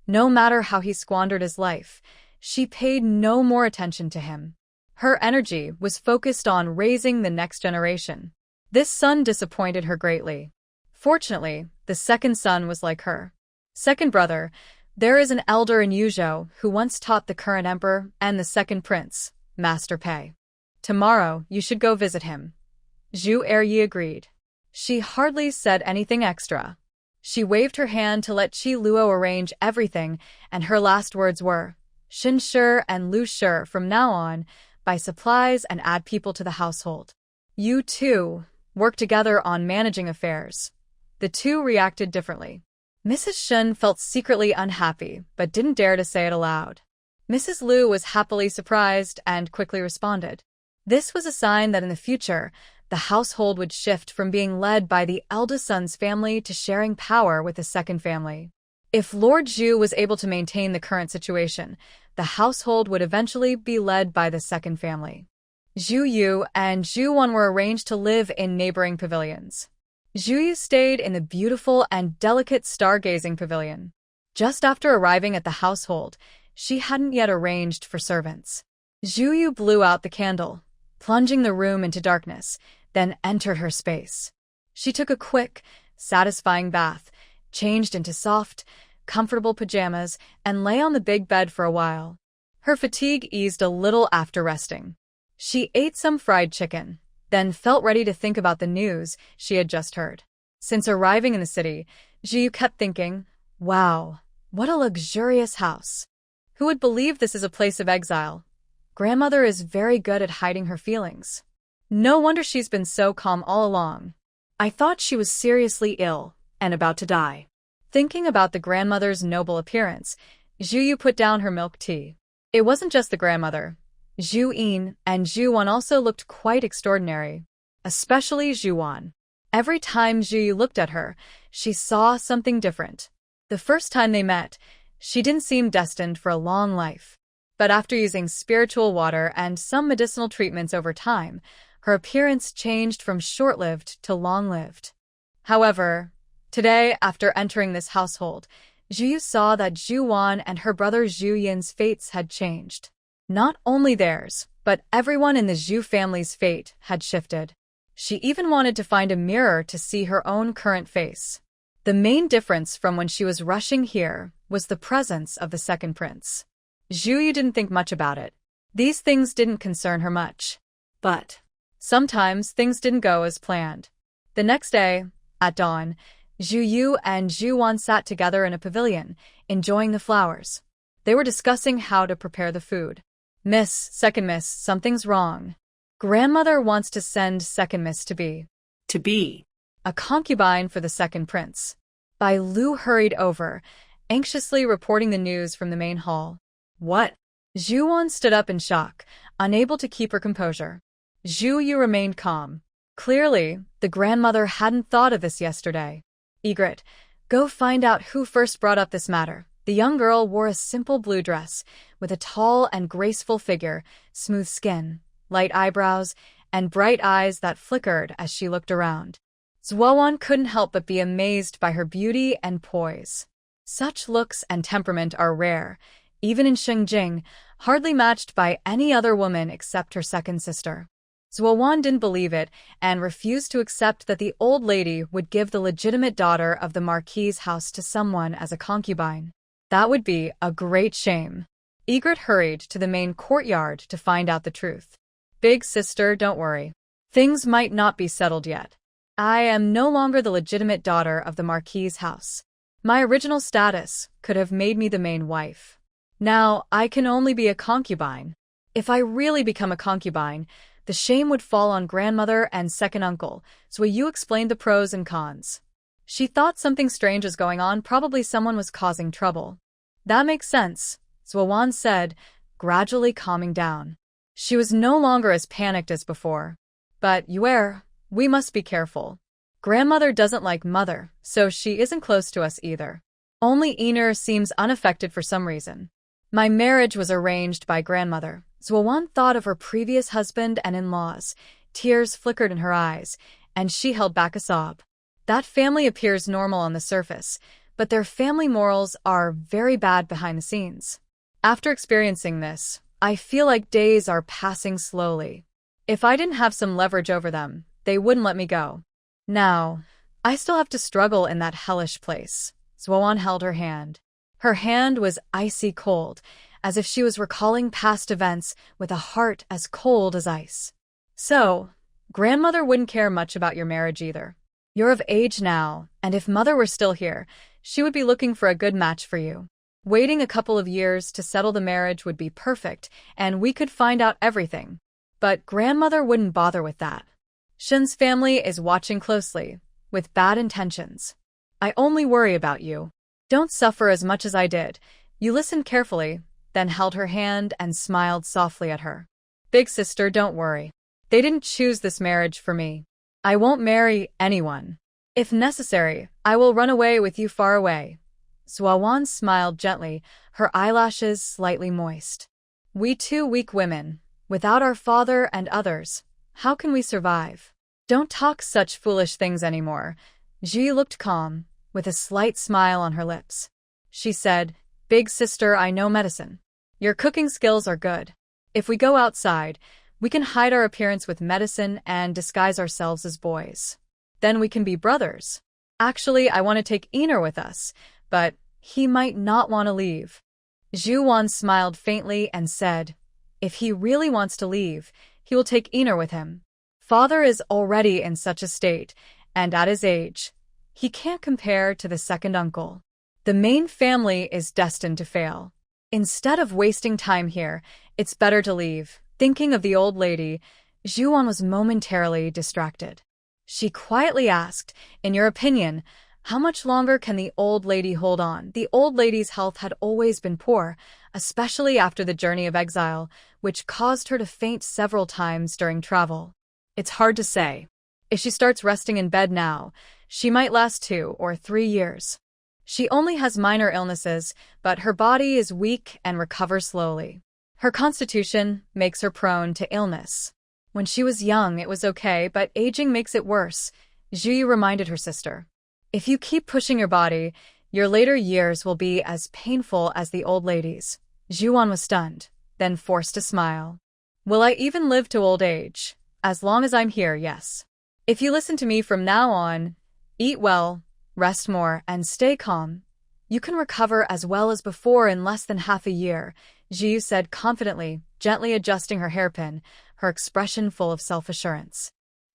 no matter how he squandered his life, she paid no more attention to him. Her energy was focused on raising the next generation. This son disappointed her greatly. Fortunately, the second son was like her. Second brother, there is an elder in Yuzhou who once taught the current emperor and the second prince, Master Pei. Tomorrow, you should go visit him." Zhu Eryi agreed. She hardly said anything extra. She waved her hand to let Qi Luo arrange everything, and her last words were, "Xin Shi and Lu Shi from now on, buy supplies and add people to the household. You two work together on managing affairs." The two reacted differently. Mrs. Shen felt secretly unhappy, but didn't dare to say it aloud. Mrs. Lu was happily surprised and quickly responded. This was a sign that in the future, the household would shift from being led by the eldest son's family to sharing power with the second family. If Lord Zhu was able to maintain the current situation, the household would eventually be led by the second family. Zhu Yu and Zhu Wan were arranged to live in neighboring pavilions. Zhu Yu stayed in the beautiful and delicate stargazing pavilion. Just after arriving at the household, she hadn't yet arranged for servants. Zhu Yu blew out the candle, plunging the room into darkness, then entered her space. She took a quick, satisfying bath, changed into soft, comfortable pajamas, and lay on the big bed for a while. Her fatigue eased a little after resting. She ate some fried chicken, then felt ready to think about the news she had just heard. Since arriving in the city, Zhu kept thinking, "Wow, what a luxurious house. Who would believe this is a place of exile? Grandmother is very good at hiding her feelings. No wonder she's been so calm all along. I thought she was seriously ill and about to die." Thinking about the grandmother's noble appearance, Zhu Yu put down her milk tea. It wasn't just the grandmother. Zhu Yin and Zhu Wan also looked quite extraordinary, especially Zhu Wan. Every time Zhu Yu looked at her, she saw something different. The first time they met, she didn't seem destined for a long life. But after using spiritual water and some medicinal treatments over time, her appearance changed from short-lived to long-lived. However, today, after entering this household, Zhu Yu saw that Zhu Wan and her brother Zhu Yin's fates had changed. Not only theirs, but everyone in the Zhu family's fate had shifted. She even wanted to find a mirror to see her own current face. The main difference from when she was rushing here was the presence of the second prince. Zhu Yu didn't think much about it. These things didn't concern her much. But sometimes things didn't go as planned. The next day, at dawn, Zhu Yu and Zhu Wan sat together in a pavilion, enjoying the flowers. They were discussing how to prepare the food. Second miss, something's wrong. Grandmother wants to send second miss to be a concubine for the second prince. Bai Lu hurried over, anxiously reporting the news from the main hall. What? Zhu Wan stood up in shock, unable to keep her composure. Zhu Yu remained calm. Clearly, the grandmother hadn't thought of this yesterday. Egret, go find out who first brought up this matter. The young girl wore a simple blue dress, with a tall and graceful figure, smooth skin, light eyebrows, and bright eyes that flickered as she looked around. Zuowan couldn't help but be amazed by her beauty and poise. Such looks and temperament are rare, even in Shengjing, hardly matched by any other woman except her second sister. Zuowan didn't believe it and refused to accept that the old lady would give the legitimate daughter of the Marquis's house to someone as a concubine. That would be a great shame. Egret hurried to the main courtyard to find out the truth. Big sister, don't worry. Things might not be settled yet. I am no longer the legitimate daughter of the Marquis's house. My original status could have made me the main wife. Now, I can only be a concubine. If I really become a concubine, the shame would fall on grandmother and second uncle, so you explained the pros and cons. She thought something strange was going on, probably someone was causing trouble. That makes sense, Zuowan said, gradually calming down. She was no longer as panicked as before. But, Yuer, we must be careful. Grandmother doesn't like mother, so she isn't close to us either. Only Ener seems unaffected for some reason. My marriage was arranged by grandmother. Zuowan thought of her previous husband and in-laws. Tears flickered in her eyes, and she held back a sob. That family appears normal on the surface, but their family morals are very bad behind the scenes. After experiencing this, I feel like days are passing slowly. If I didn't have some leverage over them, they wouldn't let me go. Now, I still have to struggle in that hellish place. Zuowan held her hand. Her hand was icy cold, as if she was recalling past events with a heart as cold as ice. So, grandmother wouldn't care much about your marriage either. You're of age now, and if mother were still here, she would be looking for a good match for you. Waiting a couple of years to settle the marriage would be perfect, and we could find out everything. But grandmother wouldn't bother with that. Shen's family is watching closely, with bad intentions. I only worry about you. Don't suffer as much as I did. You listened carefully, then held her hand and smiled softly at her. Big sister, don't worry. They didn't choose this marriage for me. I won't marry anyone. If necessary, I will run away with you far away. Zuowan smiled gently, her eyelashes slightly moist. We two weak women, without our father and others, how can we survive? Don't talk such foolish things anymore. Ji looked calm, with a slight smile on her lips. She said, Big sister, I know medicine. Your cooking skills are good. If we go outside, we can hide our appearance with medicine and disguise ourselves as boys. Then we can be brothers. Actually, I want to take Ener with us, but he might not want to leave. Zhu Wan smiled faintly and said, If he really wants to leave, he will take Ener with him. Father is already in such a state, and at his age, he can't compare to the second uncle. The main family is destined to fail. Instead of wasting time here, it's better to leave. Thinking of the old lady, Zhu Wan was momentarily distracted. She quietly asked, In your opinion, how much longer can the old lady hold on? The old lady's health had always been poor, especially after the journey of exile, which caused her to faint several times during travel. It's hard to say. If she starts resting in bed now, she might last 2 or 3 years. She only has minor illnesses, but her body is weak and recovers slowly. Her constitution makes her prone to illness. When she was young, it was okay, but aging makes it worse, Zhu Yu reminded her sister. If you keep pushing your body, your later years will be as painful as the old lady's. Zhu Wan was stunned, then forced to smile. Will I even live to old age? As long as I'm here, yes. If you listen to me from now on, eat well, Rest more and stay calm. You can recover as well as before in less than half a year, Zhiyu said confidently, gently adjusting her hairpin, her expression full of self-assurance.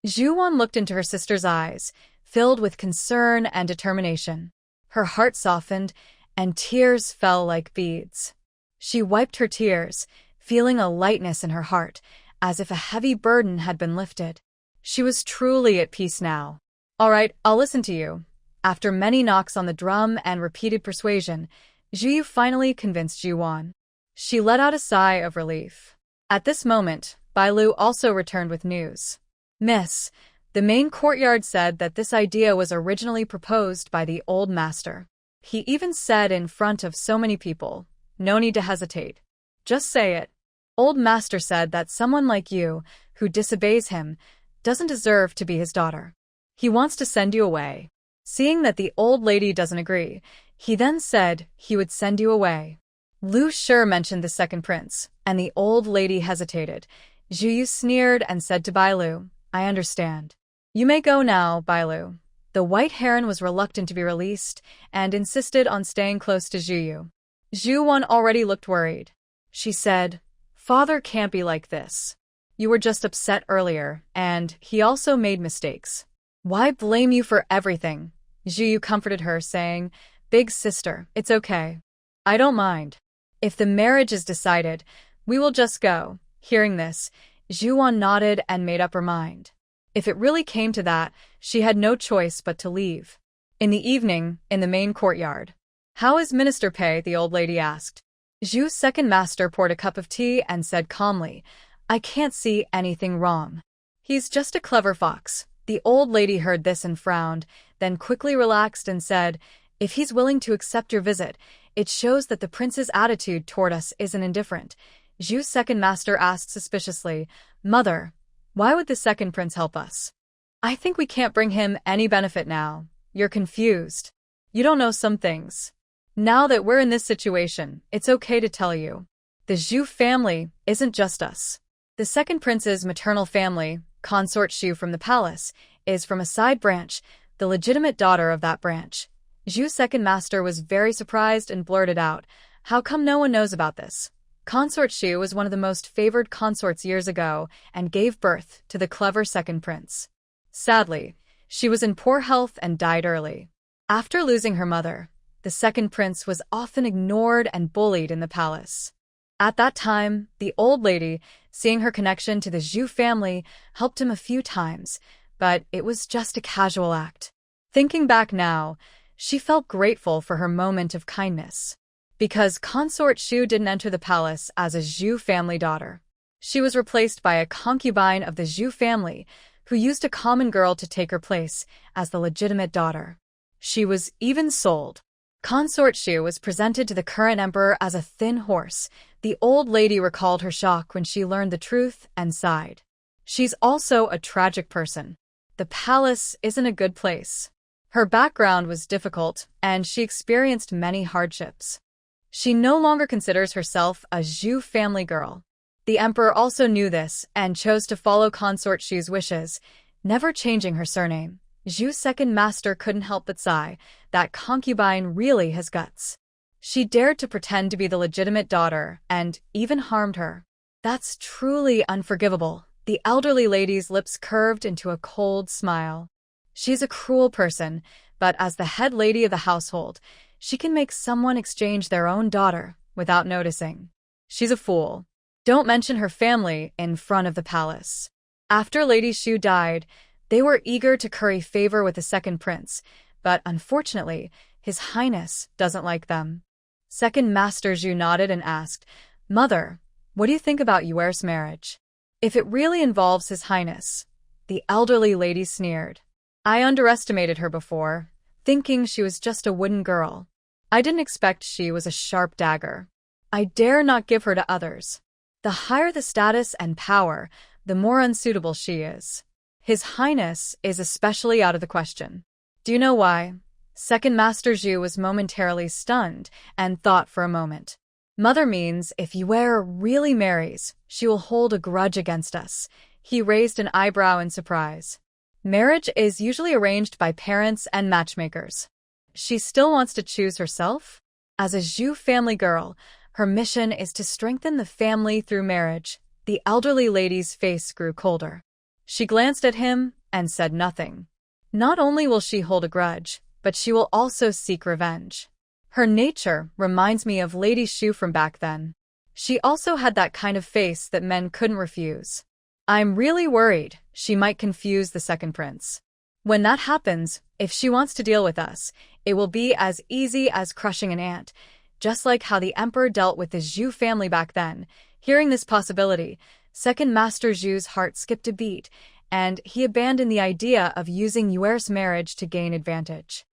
Zhuwan looked into her sister's eyes, filled with concern and determination. Her heart softened, and tears fell like beads. She wiped her tears, feeling a lightness in her heart, as if a heavy burden had been lifted. She was truly at peace now. All right, I'll listen to you. After many knocks on the drum and repeated persuasion, Zhiyu finally convinced Zhuwan. She let out a sigh of relief. At this moment, Bailu also returned with news. Miss, the main courtyard said that this idea was originally proposed by the old master. He even said in front of so many people, no need to hesitate. Just say it. Old master said that someone like you, who disobeys him, doesn't deserve to be his daughter. He wants to send you away. Seeing that the old lady doesn't agree, he then said he would send you away. Lu Shi mentioned the second prince, and the old lady hesitated. Zhuyu sneered and said to Bailu, I understand. You may go now, Bailu. The white heron was reluctant to be released and insisted on staying close to Zhuyu. Zhuwan already looked worried. She said, Father can't be like this. You were just upset earlier, and he also made mistakes. Why blame you for everything? Zhuyu comforted her, saying, Big sister, it's okay. I don't mind. If the marriage is decided, we will just go. Hearing this, Zhuwan nodded and made up her mind. If it really came to that, she had no choice but to leave. In the evening, in the main courtyard. How is Minister Pei? The old lady asked. Zhu's second master poured a cup of tea and said calmly, I can't see anything wrong. He's just a clever fox. The old lady heard this and frowned, then quickly relaxed and said, If he's willing to accept your visit, it shows that the prince's attitude toward us isn't indifferent. Zhu's second master asked suspiciously, Mother, why would the second prince help us? I think we can't bring him any benefit now. You're confused. You don't know some things. Now that we're in this situation, it's okay to tell you. The Zhu family isn't just us. The second prince's maternal family, Consort Zhu from the palace, is from a side branch, the legitimate daughter of that branch. Zhu's second master was very surprised and blurted out, How come no one knows about this? Consort Zhu was one of the most favored consorts years ago and gave birth to the clever second prince. Sadly, she was in poor health and died early. After losing her mother, the second prince was often ignored and bullied in the palace. At that time, the old lady, seeing her connection to the Zhu family, helped him a few times, but it was just a casual act. Thinking back now, she felt grateful for her moment of kindness. Because Consort Zhu didn't enter the palace as a Zhu family daughter. She was replaced by a concubine of the Zhu family, who used a common girl to take her place as the legitimate daughter. She was even sold. Consort Zhu was presented to the current emperor as a thin horse. The old lady recalled her shock when she learned the truth and sighed. She's also a tragic person. The palace isn't a good place. Her background was difficult, and she experienced many hardships. She no longer considers herself a Zhu family girl. The emperor also knew this and chose to follow Consort Zhu's wishes, never changing her surname. Zhu's second master couldn't help but sigh, that concubine really has guts. She dared to pretend to be the legitimate daughter and even harmed her. That's truly unforgivable. The elderly lady's lips curved into a cold smile. She's a cruel person, but as the head lady of the household, she can make someone exchange their own daughter without noticing. She's a fool. Don't mention her family in front of the palace. After Lady Zhu died, they were eager to curry favor with the second prince, but unfortunately, His Highness doesn't like them. Second Master Zhu nodded and asked, Mother, what do you think about Yuer's marriage? If it really involves His Highness, the elderly lady sneered. I underestimated her before, thinking she was just a wooden girl. I didn't expect she was a sharp dagger. I dare not give her to others. The higher the status and power, the more unsuitable she is. His Highness is especially out of the question. Do you know why? Second Master Zhu was momentarily stunned and thought for a moment. Mother means if Yuer really marries, she will hold a grudge against us. He raised an eyebrow in surprise. Marriage is usually arranged by parents and matchmakers. She still wants to choose herself? As a Zhu family girl, her mission is to strengthen the family through marriage. The elderly lady's face grew colder. She glanced at him and said nothing. Not only will she hold a grudge, but she will also seek revenge. Her nature reminds me of Lady Shu from back then. She also had that kind of face that men couldn't refuse. I'm really worried she might confuse the second prince. When that happens, if she wants to deal with us, it will be as easy as crushing an ant, just like how the emperor dealt with the Zhu family back then. Hearing this possibility, Second Master Zhu's heart skipped a beat, and he abandoned the idea of using Yuer's marriage to gain advantage.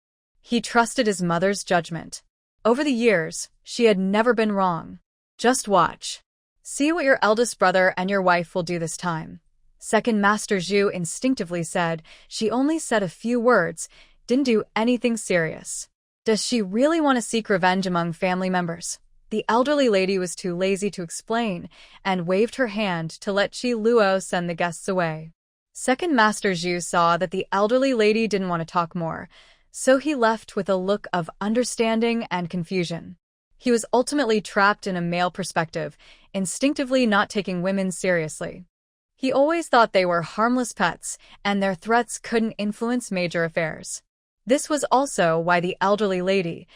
He trusted his mother's judgment. Over the years, she had never been wrong. Just watch. See what your eldest brother and your wife will do this time. Second Master Zhu instinctively said. She only said a few words, didn't do anything serious. Does she really want to seek revenge among family members? The elderly lady was too lazy to explain and waved her hand to let Qi Luo send the guests away. Second Master Zhu saw that the elderly lady didn't want to talk more, so he left with a look of understanding and confusion. He was ultimately trapped in a male perspective, instinctively not taking women seriously. He always thought they were harmless pets, and their threats couldn't influence major affairs. This was also why the elderly lady,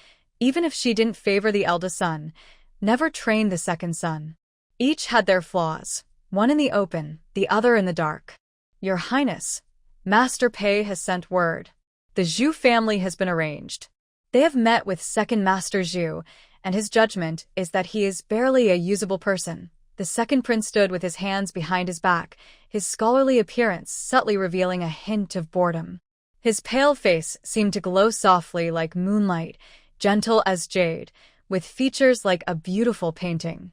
even if she didn't favor the eldest son, never trained the second son. Each had their flaws, one in the open, the other in the dark. Your Highness, Master Pei has sent word. The Zhu family has been arranged. They have met with Second Master Zhu, and his judgment is that he is barely a usable person. The second prince stood with his hands behind his back, his scholarly appearance subtly revealing a hint of boredom. His pale face seemed to glow softly like moonlight, gentle as jade, with features like a beautiful painting.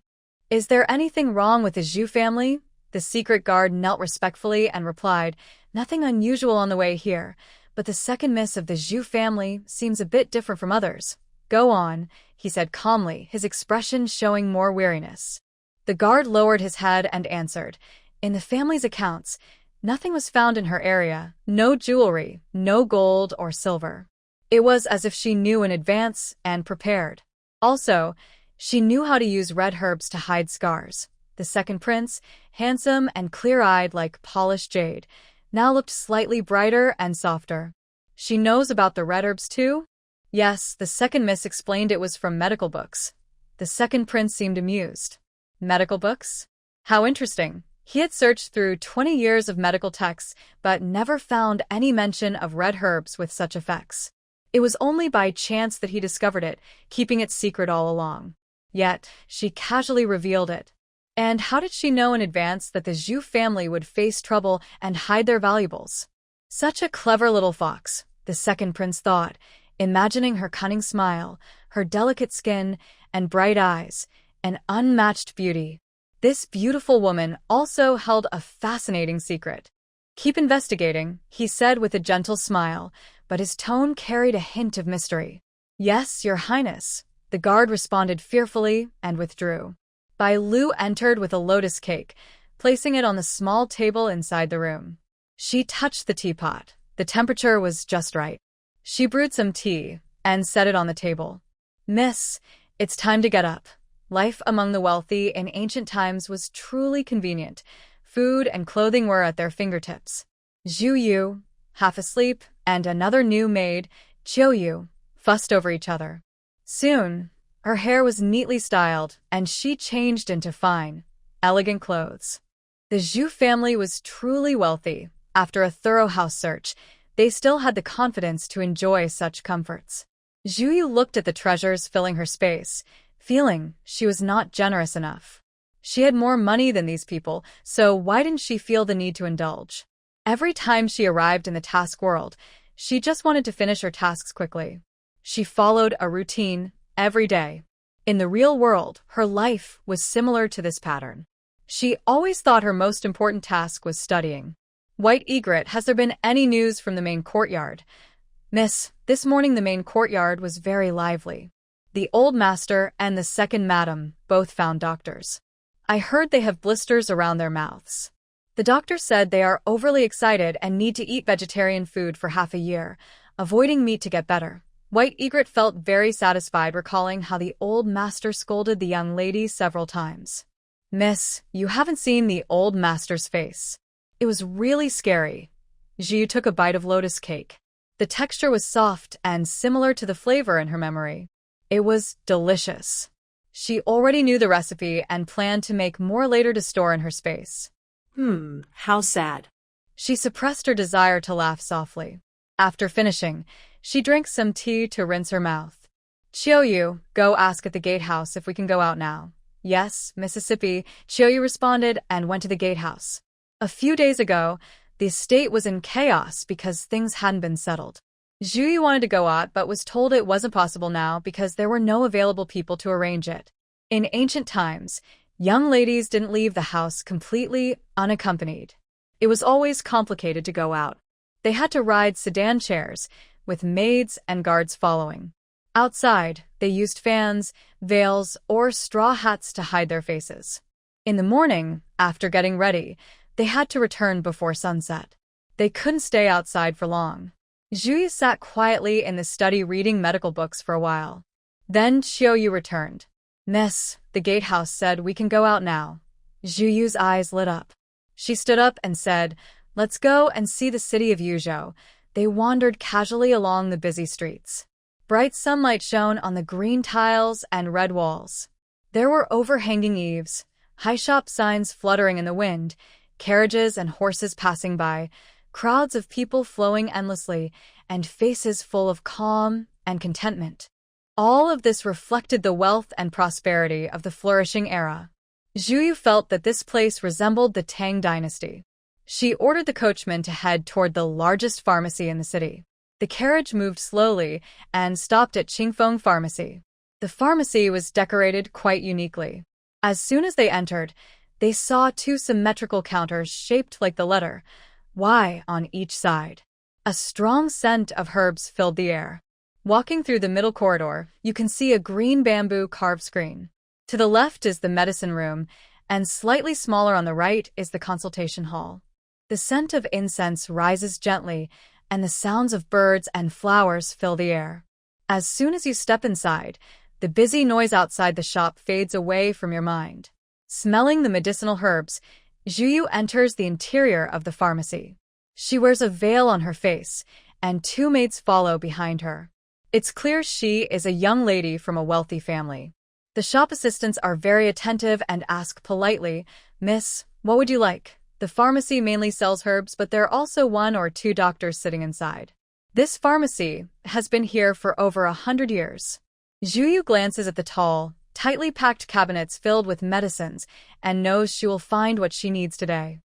Is there anything wrong with the Zhu family? The secret guard knelt respectfully and replied, nothing unusual on the way here, but the second miss of the Zhu family seems a bit different from others. Go on, he said calmly, his expression showing more weariness. The guard lowered his head and answered, in the family's accounts, nothing was found in her area, no jewelry, no gold or silver. It was as if she knew in advance and prepared. Also, she knew how to use red herbs to hide scars. The second prince, handsome and clear-eyed like polished jade, now looked slightly brighter and softer. She knows about the red herbs too? Yes, the second miss explained it was from medical books. The second prince seemed amused. Medical books? How interesting. He had searched through 20 years of medical texts, but never found any mention of red herbs with such effects. It was only by chance that he discovered it, keeping it secret all along. Yet, she casually revealed it. And how did she know in advance that the Zhu family would face trouble and hide their valuables? Such a clever little fox, the second prince thought, imagining her cunning smile, her delicate skin, and bright eyes, an unmatched beauty. This beautiful woman also held a fascinating secret. Keep investigating, he said with a gentle smile, but his tone carried a hint of mystery. Yes, Your Highness, the guard responded fearfully and withdrew. Bai Lu entered with a lotus cake, placing it on the small table inside the room. She touched the teapot. The temperature was just right. She brewed some tea and set it on the table. Miss, it's time to get up. Life among the wealthy in ancient times was truly convenient. Food and clothing were at their fingertips. Zhu Yu, half asleep, and another new maid, Chiu Yu, fussed over each other. Soon, her hair was neatly styled, and she changed into fine, elegant clothes. The Zhu family was truly wealthy. After a thorough house search, they still had the confidence to enjoy such comforts. Zhu Yu looked at the treasures filling her space, feeling she was not generous enough. She had more money than these people, so why didn't she feel the need to indulge? Every time she arrived in the task world, she just wanted to finish her tasks quickly. She followed a routine every day. In the real world, her life was similar to this pattern. She always thought her most important task was studying. White Egret, has there been any news from the main courtyard? Miss, this morning the main courtyard was very lively. The old master and the second madam both found doctors. I heard they have blisters around their mouths. The doctor said they are overly excited and need to eat vegetarian food for half a year, avoiding meat to get better. White Egret felt very satisfied recalling how the old master scolded the young lady several times. Miss, you haven't seen the old master's face. It was really scary. Zhu took a bite of lotus cake. The texture was soft and similar to the flavor in her memory. It was delicious. She already knew the recipe and planned to make more later to store in her space. How sad. She suppressed her desire to laugh softly. After finishing, she drank some tea to rinse her mouth. Chiou, go ask at the gatehouse if we can go out now. Yes, Mississippi, Chiou responded and went to the gatehouse. A few days ago, the estate was in chaos because things hadn't been settled. Zhu wanted to go out but was told it wasn't possible now because there were no available people to arrange it. In ancient times, young ladies didn't leave the house completely unaccompanied. It was always complicated to go out. They had to ride sedan chairs, with maids and guards following. Outside, they used fans, veils, or straw hats to hide their faces. In the morning, after getting ready, they had to return before sunset. They couldn't stay outside for long. Zhu sat quietly in the study reading medical books for a while. Then Chiou returned. Miss, the gatehouse said we can go out now. Zhu's eyes lit up. She stood up and said, let's go and see the city of Yuzhou. They wandered casually along the busy streets. Bright sunlight shone on the green tiles and red walls. There were overhanging eaves, high shop signs fluttering in the wind, carriages and horses passing by, crowds of people flowing endlessly, and faces full of calm and contentment. All of this reflected the wealth and prosperity of the flourishing era. Zhu felt that this place resembled the Tang dynasty. She ordered the coachman to head toward the largest pharmacy in the city. The carriage moved slowly and stopped at Qingfeng Pharmacy. The pharmacy was decorated quite uniquely. As soon as they entered, they saw two symmetrical counters shaped like the letter Y on each side. A strong scent of herbs filled the air. Walking through the middle corridor, you can see a green bamboo carved screen. To the left is the medicine room, and slightly smaller on the right is the consultation hall. The scent of incense rises gently, and the sounds of birds and flowers fill the air. As soon as you step inside, the busy noise outside the shop fades away from your mind. Smelling the medicinal herbs, Zhu enters the interior of the pharmacy. She wears a veil on her face, and two maids follow behind her. It's clear she is a young lady from a wealthy family. The shop assistants are very attentive and ask politely, Miss, what would you like? The pharmacy mainly sells herbs, but there are also 1 or 2 doctors sitting inside. This pharmacy has been here for over 100 years. Zhu glances at the tall, tightly packed cabinets filled with medicines and knows she will find what she needs today.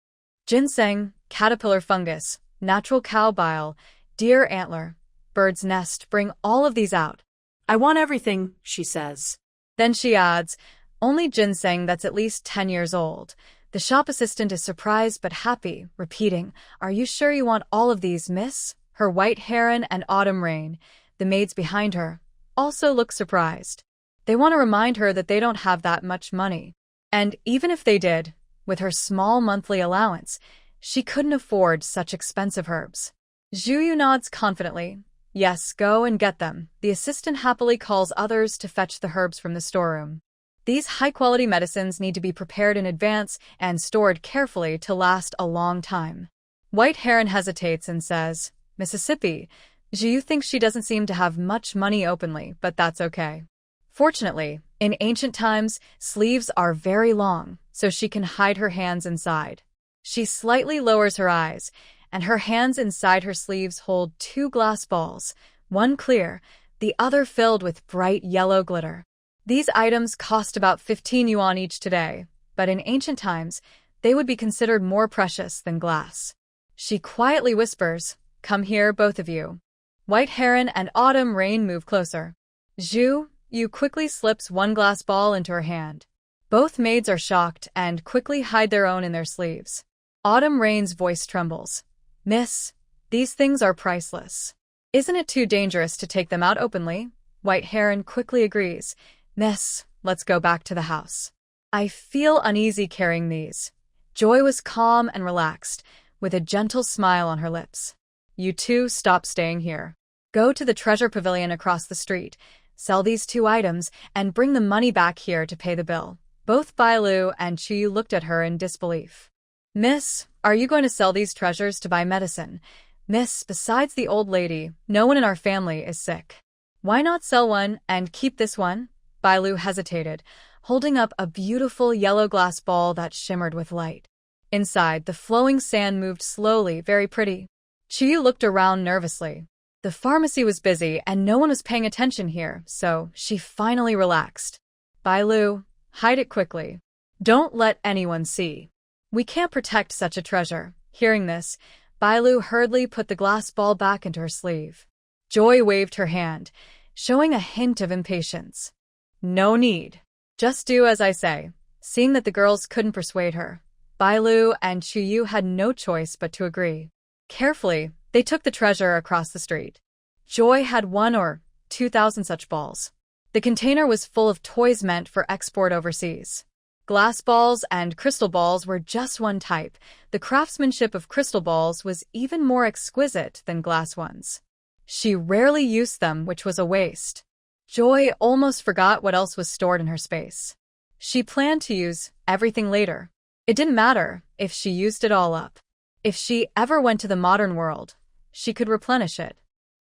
Ginseng, caterpillar fungus, natural cow bile, deer antler, bird's nest, bring all of these out. I want everything, she says. Then she adds, only ginseng that's at least 10 years old. The shop assistant is surprised but happy, repeating, are you sure you want all of these, miss? Her white heron and autumn rain, the maids behind her, also look surprised. They want to remind her that they don't have that much money. And even if they did, with her small monthly allowance, she couldn't afford such expensive herbs. Zhu nods confidently. Yes, go and get them. The assistant happily calls others to fetch the herbs from the storeroom. These high-quality medicines need to be prepared in advance and stored carefully to last a long time. White Heron hesitates and says, Mississippi, Zhu thinks she doesn't seem to have much money openly, but that's okay. Fortunately, in ancient times, sleeves are very long, so she can hide her hands inside. She slightly lowers her eyes, and her hands inside her sleeves hold 2 glass balls, one clear, the other filled with bright yellow glitter. These items cost about 15 yuan each today, but in ancient times, they would be considered more precious than glass. She quietly whispers, come here, both of you. White Heron and Autumn Rain move closer. Zhu quickly slips 1 glass ball into her hand. Both maids are shocked and quickly hide their own in their sleeves. Autumn Rain's voice trembles. Miss, these things are priceless. Isn't it too dangerous to take them out openly? White Heron quickly agrees. Miss, let's go back to the house. I feel uneasy carrying these. Joy was calm and relaxed, with a gentle smile on her lips. You two stop staying here. Go to the treasure pavilion across the street, sell these 2 items, and bring the money back here to pay the bill. Both Bailu and Chuyu looked at her in disbelief. Miss, are you going to sell these treasures to buy medicine? Miss, besides the old lady, no one in our family is sick. Why not sell one and keep this one? Bailu hesitated, holding up a beautiful yellow glass ball that shimmered with light. Inside, the flowing sand moved slowly, very pretty. Chuyu looked around nervously. The pharmacy was busy and no one was paying attention here, so she finally relaxed. Bailu, hide it quickly. Don't let anyone see. We can't protect such a treasure. Hearing this, Bailu hurriedly put the glass ball back into her sleeve. Joy waved her hand, showing a hint of impatience. No need. Just do as I say. Seeing that the girls couldn't persuade her, Bailu and Chuyu had no choice but to agree. Carefully, they took the treasure across the street. Joy had 1 or 2,000 such balls. The container was full of toys meant for export overseas. Glass balls and crystal balls were just one type. The craftsmanship of crystal balls was even more exquisite than glass ones. She rarely used them, which was a waste. Joy almost forgot what else was stored in her space. She planned to use everything later. It didn't matter if she used it all up. If she ever went to the modern world, she could replenish it.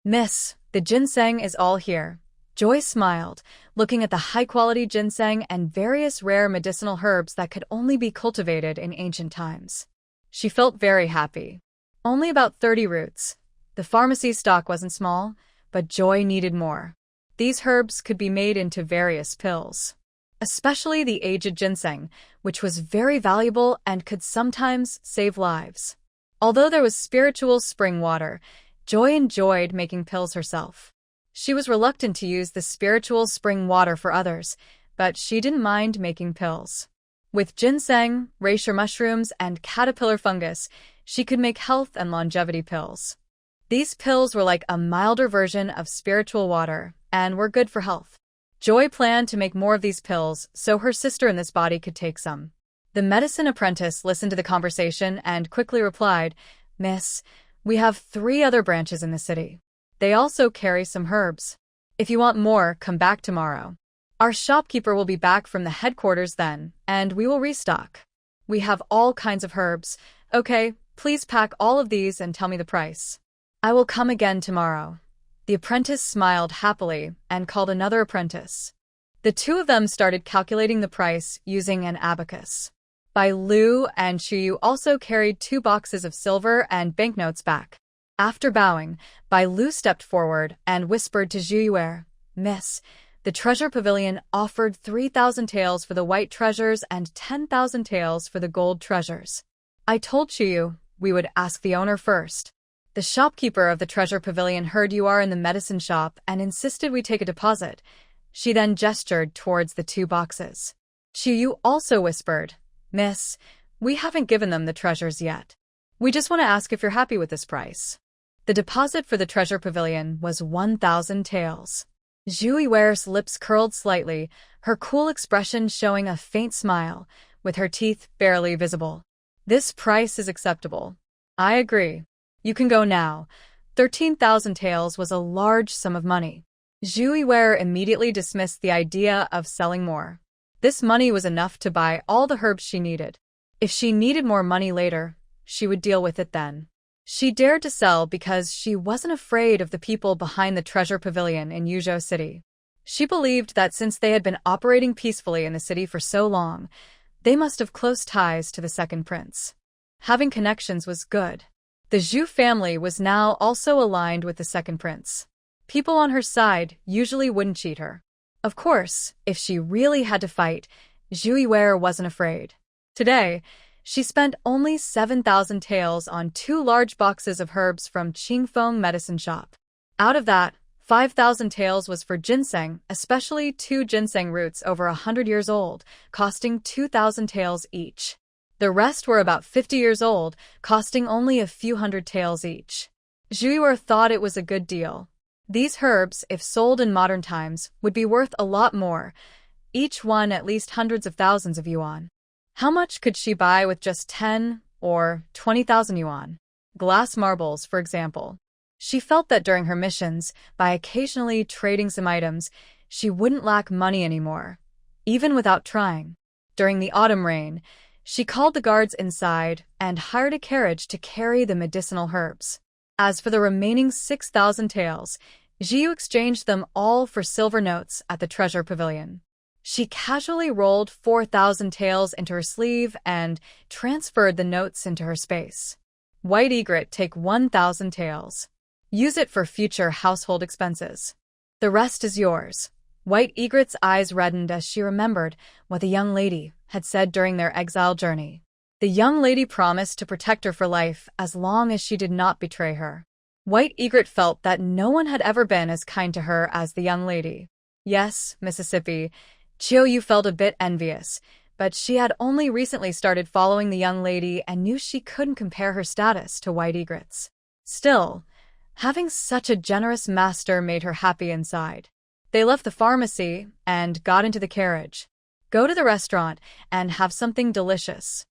Miss, the ginseng is all here. Joy smiled, looking at the high-quality ginseng and various rare medicinal herbs that could only be cultivated in ancient times. She felt very happy. Only about 30 roots. The pharmacy stock wasn't small, but Joy needed more. These herbs could be made into various pills. Especially the aged ginseng, which was very valuable and could sometimes save lives. Although there was spiritual spring water, Joy enjoyed making pills herself. She was reluctant to use the spiritual spring water for others, but she didn't mind making pills. With ginseng, reishi mushrooms, and caterpillar fungus, she could make health and longevity pills. These pills were like a milder version of spiritual water and were good for health. Joy planned to make more of these pills so her sister in this body could take some. The medicine apprentice listened to the conversation and quickly replied, Miss, we have 3 other branches in the city. They also carry some herbs. If you want more, come back tomorrow. Our shopkeeper will be back from the headquarters then, and we will restock. We have all kinds of herbs. Okay, please pack all of these and tell me the price. I will come again tomorrow. The apprentice smiled happily and called another apprentice. The 2 of them started calculating the price using an abacus. Bailu and Chuyu also carried 2 boxes of silver and banknotes back. After bowing, Bailu stepped forward and whispered to Zhuyu, Miss, the treasure pavilion offered 3,000 taels for the white treasures and 10,000 taels for the gold treasures. I told Chuyu we would ask the owner first. The shopkeeper of the treasure pavilion heard you are in the medicine shop and insisted we take a deposit. She then gestured towards the 2 boxes. Chuyu also whispered, Miss, we haven't given them the treasures yet. We just want to ask if you're happy with this price. The deposit for the treasure pavilion was 1,000 taels. Zhu Yuer's lips curled slightly, her cool expression showing a faint smile, with her teeth barely visible. This price is acceptable. I agree. You can go now. 13,000 taels was a large sum of money. Zhu Yuer immediately dismissed the idea of selling more. This money was enough to buy all the herbs she needed. If she needed more money later, she would deal with it then. She dared to sell because she wasn't afraid of the people behind the treasure pavilion in Yuzhou City. She believed that since they had been operating peacefully in the city for so long, they must have close ties to the second prince. Having connections was good. The Zhu family was now also aligned with the second prince. People on her side usually wouldn't cheat her. Of course, if she really had to fight, Zhu Yuer wasn't afraid. Today, she spent only 7,000 taels on 2 large boxes of herbs from Qingfeng Medicine Shop. Out of that, 5,000 taels was for ginseng, especially 2 ginseng roots over 100 years old, costing 2,000 taels each. The rest were about 50 years old, costing only a few hundred taels each. Zhu Yuer thought it was a good deal. These herbs, if sold in modern times, would be worth a lot more, each one at least hundreds of thousands of yuan. How much could she buy with just 10 or 20,000 yuan? Glass marbles, for example. She felt that during her missions, by occasionally trading some items, she wouldn't lack money anymore, even without trying. During the autumn rain, she called the guards inside and hired a carriage to carry the medicinal herbs. As for the remaining 6,000 taels, Jiu exchanged them all for silver notes at the treasure pavilion. She casually rolled 4,000 taels into her sleeve and transferred the notes into her space. White Egret, take 1,000 taels. Use it for future household expenses. The rest is yours. White Egret's eyes reddened as she remembered what the young lady had said during their exile journey. The young lady promised to protect her for life as long as she did not betray her. White Egret felt that no one had ever been as kind to her as the young lady. Yes, Mississippi, Chiou felt a bit envious, but she had only recently started following the young lady and knew she couldn't compare her status to White Egret's. Still, having such a generous master made her happy inside. They left the pharmacy and got into the carriage. Go to the restaurant and have something delicious.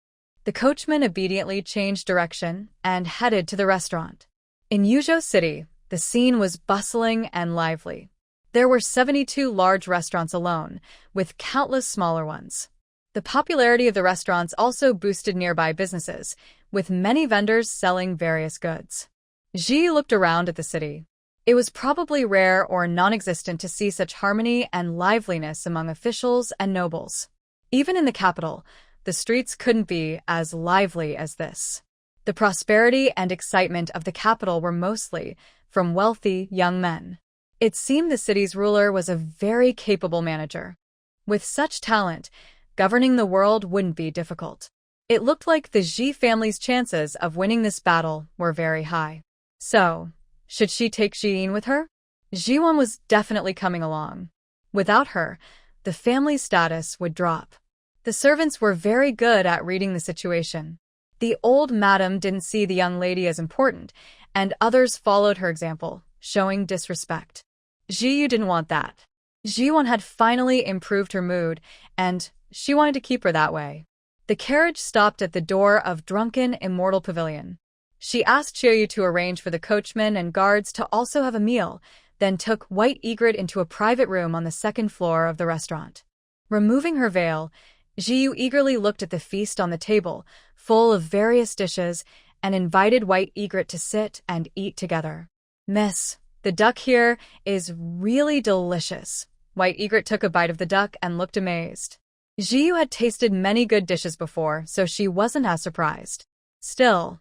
The coachman obediently changed direction and headed to the restaurant. In Yuzhou City, the scene was bustling and lively. There were 72 large restaurants alone, with countless smaller ones. The popularity of the restaurants also boosted nearby businesses, with many vendors selling various goods. Ji looked around at the city. It was probably rare or non-existent to see such harmony and liveliness among officials and nobles. Even in the capital, the streets couldn't be as lively as this. The prosperity and excitement of the capital were mostly from wealthy young men. It seemed the city's ruler was a very capable manager. With such talent, governing the world wouldn't be difficult. It looked like the Ji family's chances of winning this battle were very high. So, should she take Jiyin with her? Jiwon was definitely coming along. Without her, the family's status would drop. The servants were very good at reading the situation. The old madam didn't see the young lady as important, and others followed her example, showing disrespect. Jiyu didn't want that. Jiwon had finally improved her mood, and she wanted to keep her that way. The carriage stopped at the door of Drunken Immortal Pavilion. She asked Chiou to arrange for the coachman and guards to also have a meal, then took White Egret into a private room on the second floor of the restaurant. Removing her veil, Jiu eagerly looked at the feast on the table, full of various dishes, and invited White Egret to sit and eat together. Miss, the duck here is really delicious. White Egret took a bite of the duck and looked amazed. Jiu had tasted many good dishes before, so she wasn't as surprised. Still,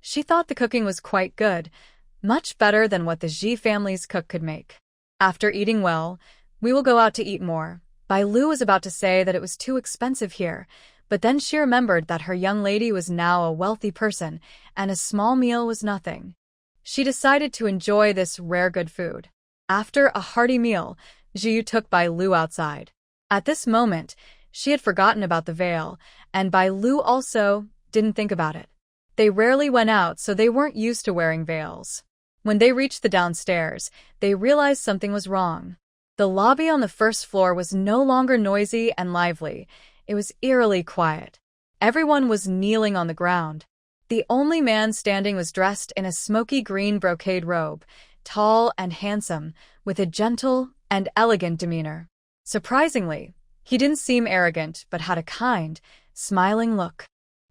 she thought the cooking was quite good, much better than what the Ji family's cook could make. After eating well, we will go out to eat more. Bai Lu was about to say that it was too expensive here, but then she remembered that her young lady was now a wealthy person, and a small meal was nothing. She decided to enjoy this rare good food. After a hearty meal, Jiu took Bai Lu outside. At this moment, she had forgotten about the veil, and Bai Lu also didn't think about it. They rarely went out, so they weren't used to wearing veils. When they reached the downstairs, they realized something was wrong. The lobby on the first floor was no longer noisy and lively. It was eerily quiet. Everyone was kneeling on the ground. The only man standing was dressed in a smoky green brocade robe, tall and handsome, with a gentle and elegant demeanor. Surprisingly, he didn't seem arrogant, but had a kind, smiling look.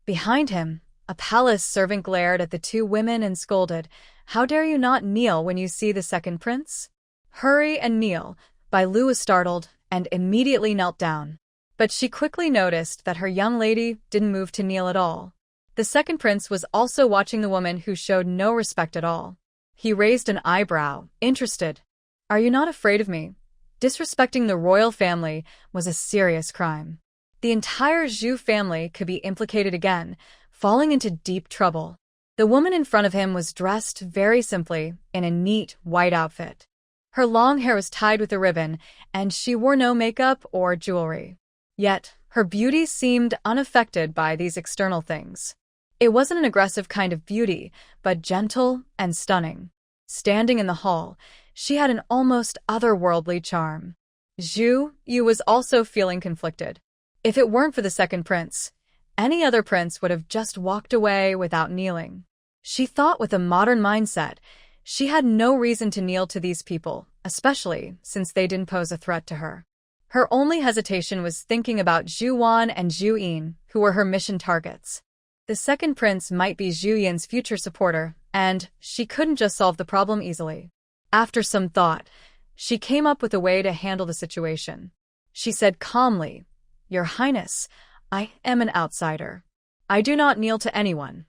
Behind him, a palace servant glared at the two women and scolded, "How dare you not kneel when you see the second prince? Hurry and kneel." Bai Lu was startled and immediately knelt down. But she quickly noticed that her young lady didn't move to kneel at all. The second prince was also watching the woman, who showed no respect at all. He raised an eyebrow, interested. "Are you not afraid of me?" Disrespecting the royal family was a serious crime. The entire Zhu family could be implicated again, falling into deep trouble. The woman in front of him was dressed very simply in a neat white outfit. Her long hair was tied with a ribbon, and she wore no makeup or jewelry. Yet, her beauty seemed unaffected by these external things. It wasn't an aggressive kind of beauty, but gentle and stunning. Standing in the hall, she had an almost otherworldly charm. Zhu Yu was also feeling conflicted. If it weren't for the second prince, any other prince would have just walked away without kneeling. She thought with a modern mindset, She had no reason to kneel to these people, especially since they didn't pose a threat to her. Her only hesitation was thinking about Zhu Wan and Zhu Yin, who were her mission targets. The second prince might be Zhu Yin's future supporter, and she couldn't just solve the problem easily. After some thought, she came up with a way to handle the situation. She said calmly, "Your Highness, I am an outsider. I do not kneel to anyone.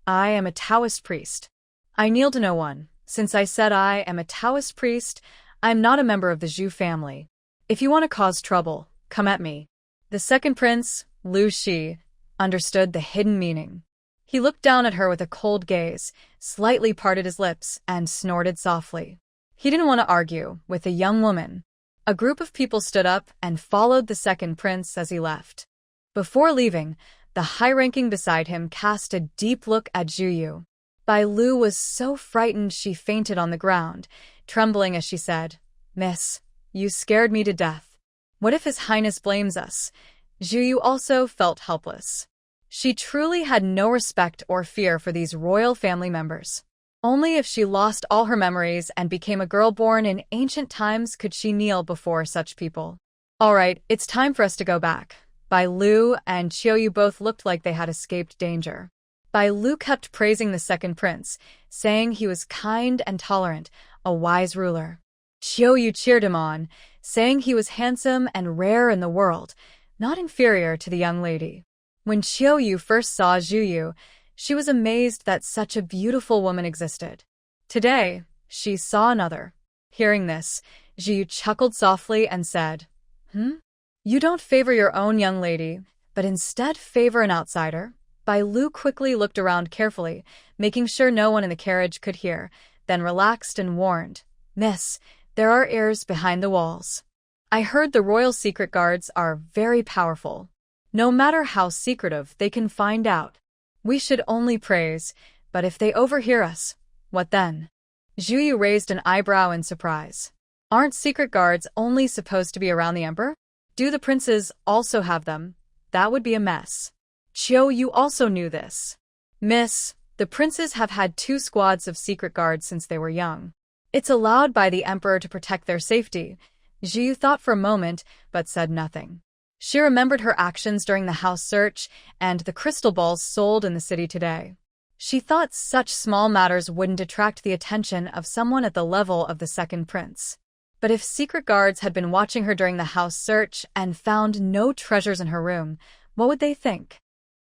I am a Taoist priest. I kneel to no one. Since I said I am a Taoist priest, I am not a member of the Zhu family. If you want to cause trouble, come at me." The second prince, Lu Shi, understood the hidden meaning. He looked down at her with a cold gaze, slightly parted his lips, and snorted softly. He didn't want to argue with a young woman. A group of people stood up and followed the second prince as he left. Before leaving, the high-ranking beside him cast a deep look at Zhu Yu. Bai Lu was so frightened she fainted on the ground, trembling as she said, "Miss, you scared me to death. What if His Highness blames us?" Zhu Yu also felt helpless. She truly had no respect or fear for these royal family members. Only if she lost all her memories and became a girl born in ancient times could she kneel before such people. "All right, it's time for us to go back." Bai Lu and Qiuyu both looked like they had escaped danger. Bai Lu kept praising the second prince, saying he was kind and tolerant, a wise ruler. Qiuyu cheered him on, saying he was handsome and rare in the world, not inferior to the young lady. When Qiuyu first saw Zhu Yu, she was amazed that such a beautiful woman existed. Today, she saw another. Hearing this, Zhu Yu chuckled softly and said, You don't favor your own young lady, but instead favor an outsider?" Bai Lu quickly looked around carefully, making sure no one in the carriage could hear, then relaxed and warned, "Miss, there are ears behind the walls. I heard the royal secret guards are very powerful. No matter how secretive, they can find out. We should only praise, but if they overhear us, what then?" Zhu Yu raised an eyebrow in surprise. "Aren't secret guards only supposed to be around the emperor? Do the princes also have them? That would be a mess." Qiuyu also knew this. "Miss, the princes have had 2 squads of secret guards since they were young. It's allowed by the emperor to protect their safety." Zhu Yu thought for a moment, but said nothing. She remembered her actions during the house search and the crystal balls sold in the city today. She thought such small matters wouldn't attract the attention of someone at the level of the second prince. But if secret guards had been watching her during the house search and found no treasures in her room, what would they think?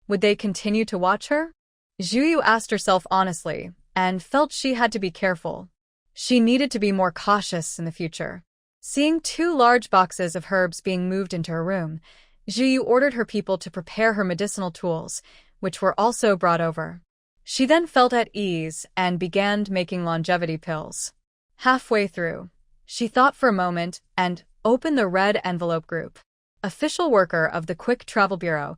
Would they continue to watch her? Zhu Yu asked herself honestly, and felt she had to be careful. She needed to be more cautious in the future. Seeing 2 large boxes of herbs being moved into her room, Zhu Yu ordered her people to prepare her medicinal tools, which were also brought over. She then felt at ease and began making longevity pills. Halfway through, she thought for a moment and opened the red envelope group. "Official worker of the Quick Travel Bureau.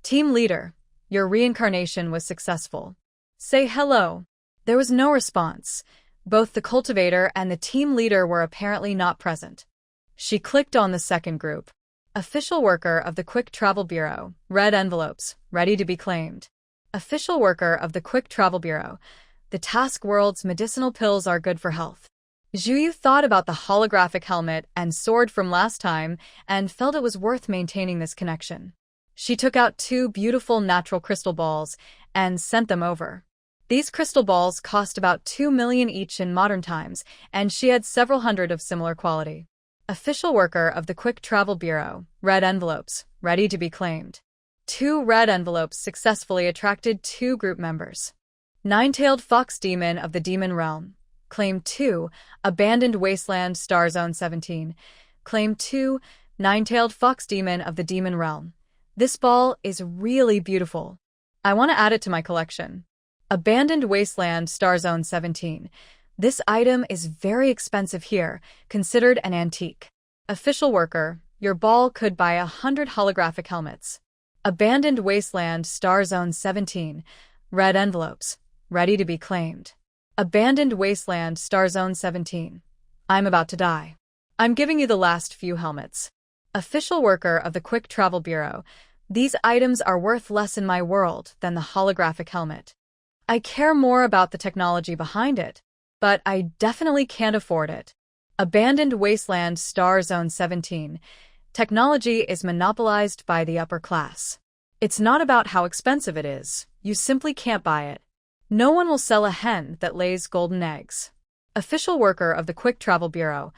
Team leader, your reincarnation was successful. Say hello." There was no response. Both the cultivator and the team leader were apparently not present. She clicked on the second group. "Official worker of the Quick Travel Bureau. Red envelopes, ready to be claimed." Official worker of the Quick Travel Bureau. The Task World's medicinal pills are good for health. Zhu Yu thought about the holographic helmet and sword from last time and felt it was worth maintaining this connection. She took out 2 beautiful natural crystal balls and sent them over. These crystal balls cost about 2 million each in modern times, and she had several hundred of similar quality. "Official worker of the Quick Travel Bureau. Red envelopes, ready to be claimed." 2 red envelopes successfully attracted 2 group members. Nine-tailed fox demon of the demon realm. Claim 2, abandoned wasteland star zone 17. Claim 2, nine-tailed fox demon of the demon realm. This ball is really beautiful. I want to add it to my collection. Abandoned wasteland star zone 17. This item is very expensive here, considered an antique. Official worker, your ball could buy 100 holographic helmets. Abandoned wasteland star zone 17. Red envelopes, ready to be claimed. Abandoned wasteland star zone 17. I'm about to die. I'm giving you the last few helmets. Official worker of the Quick Travel Bureau. These items are worth less in my world than the holographic helmet. I care more about the technology behind it. but I definitely can't afford it. Abandoned Wasteland Star Zone 17. Technology is monopolized by the upper class. It's not about how expensive it is. You simply can't buy it. No one will sell a hen that lays golden eggs. Official worker of the Quick Travel Bureau.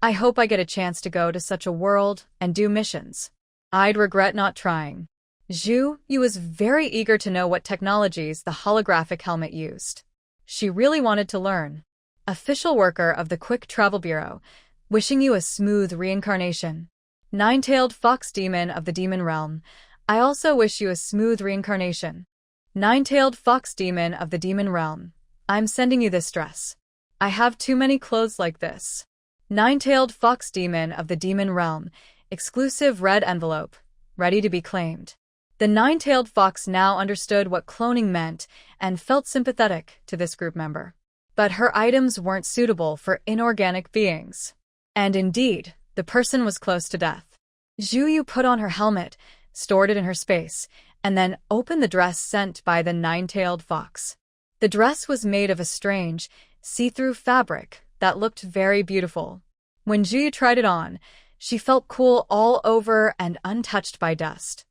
I hope I get a chance to go to such a world and do missions. I'd regret not trying. Zhu Yu was very eager to know what technologies the holographic helmet used. She really wanted to learn. Official worker of the Quick Travel Bureau. Wishing you a smooth reincarnation. Nine-tailed fox demon of the demon realm. I also wish you a smooth reincarnation. Nine-tailed fox demon of the demon realm. I'm sending you this dress. I have too many clothes like this. Nine-tailed fox demon of the demon realm. Exclusive red envelope. Ready to be claimed. The nine-tailed fox now understood what cloning meant and felt sympathetic to this group member. But her items weren't suitable for inorganic beings. And indeed, the person was close to death. Zhu Yu put on her helmet, stored it in her space, and then opened the dress sent by the nine-tailed fox. The dress was made of a strange, see-through fabric that looked very beautiful. When Zhu Yu tried it on, she felt cool all over and untouched by dust.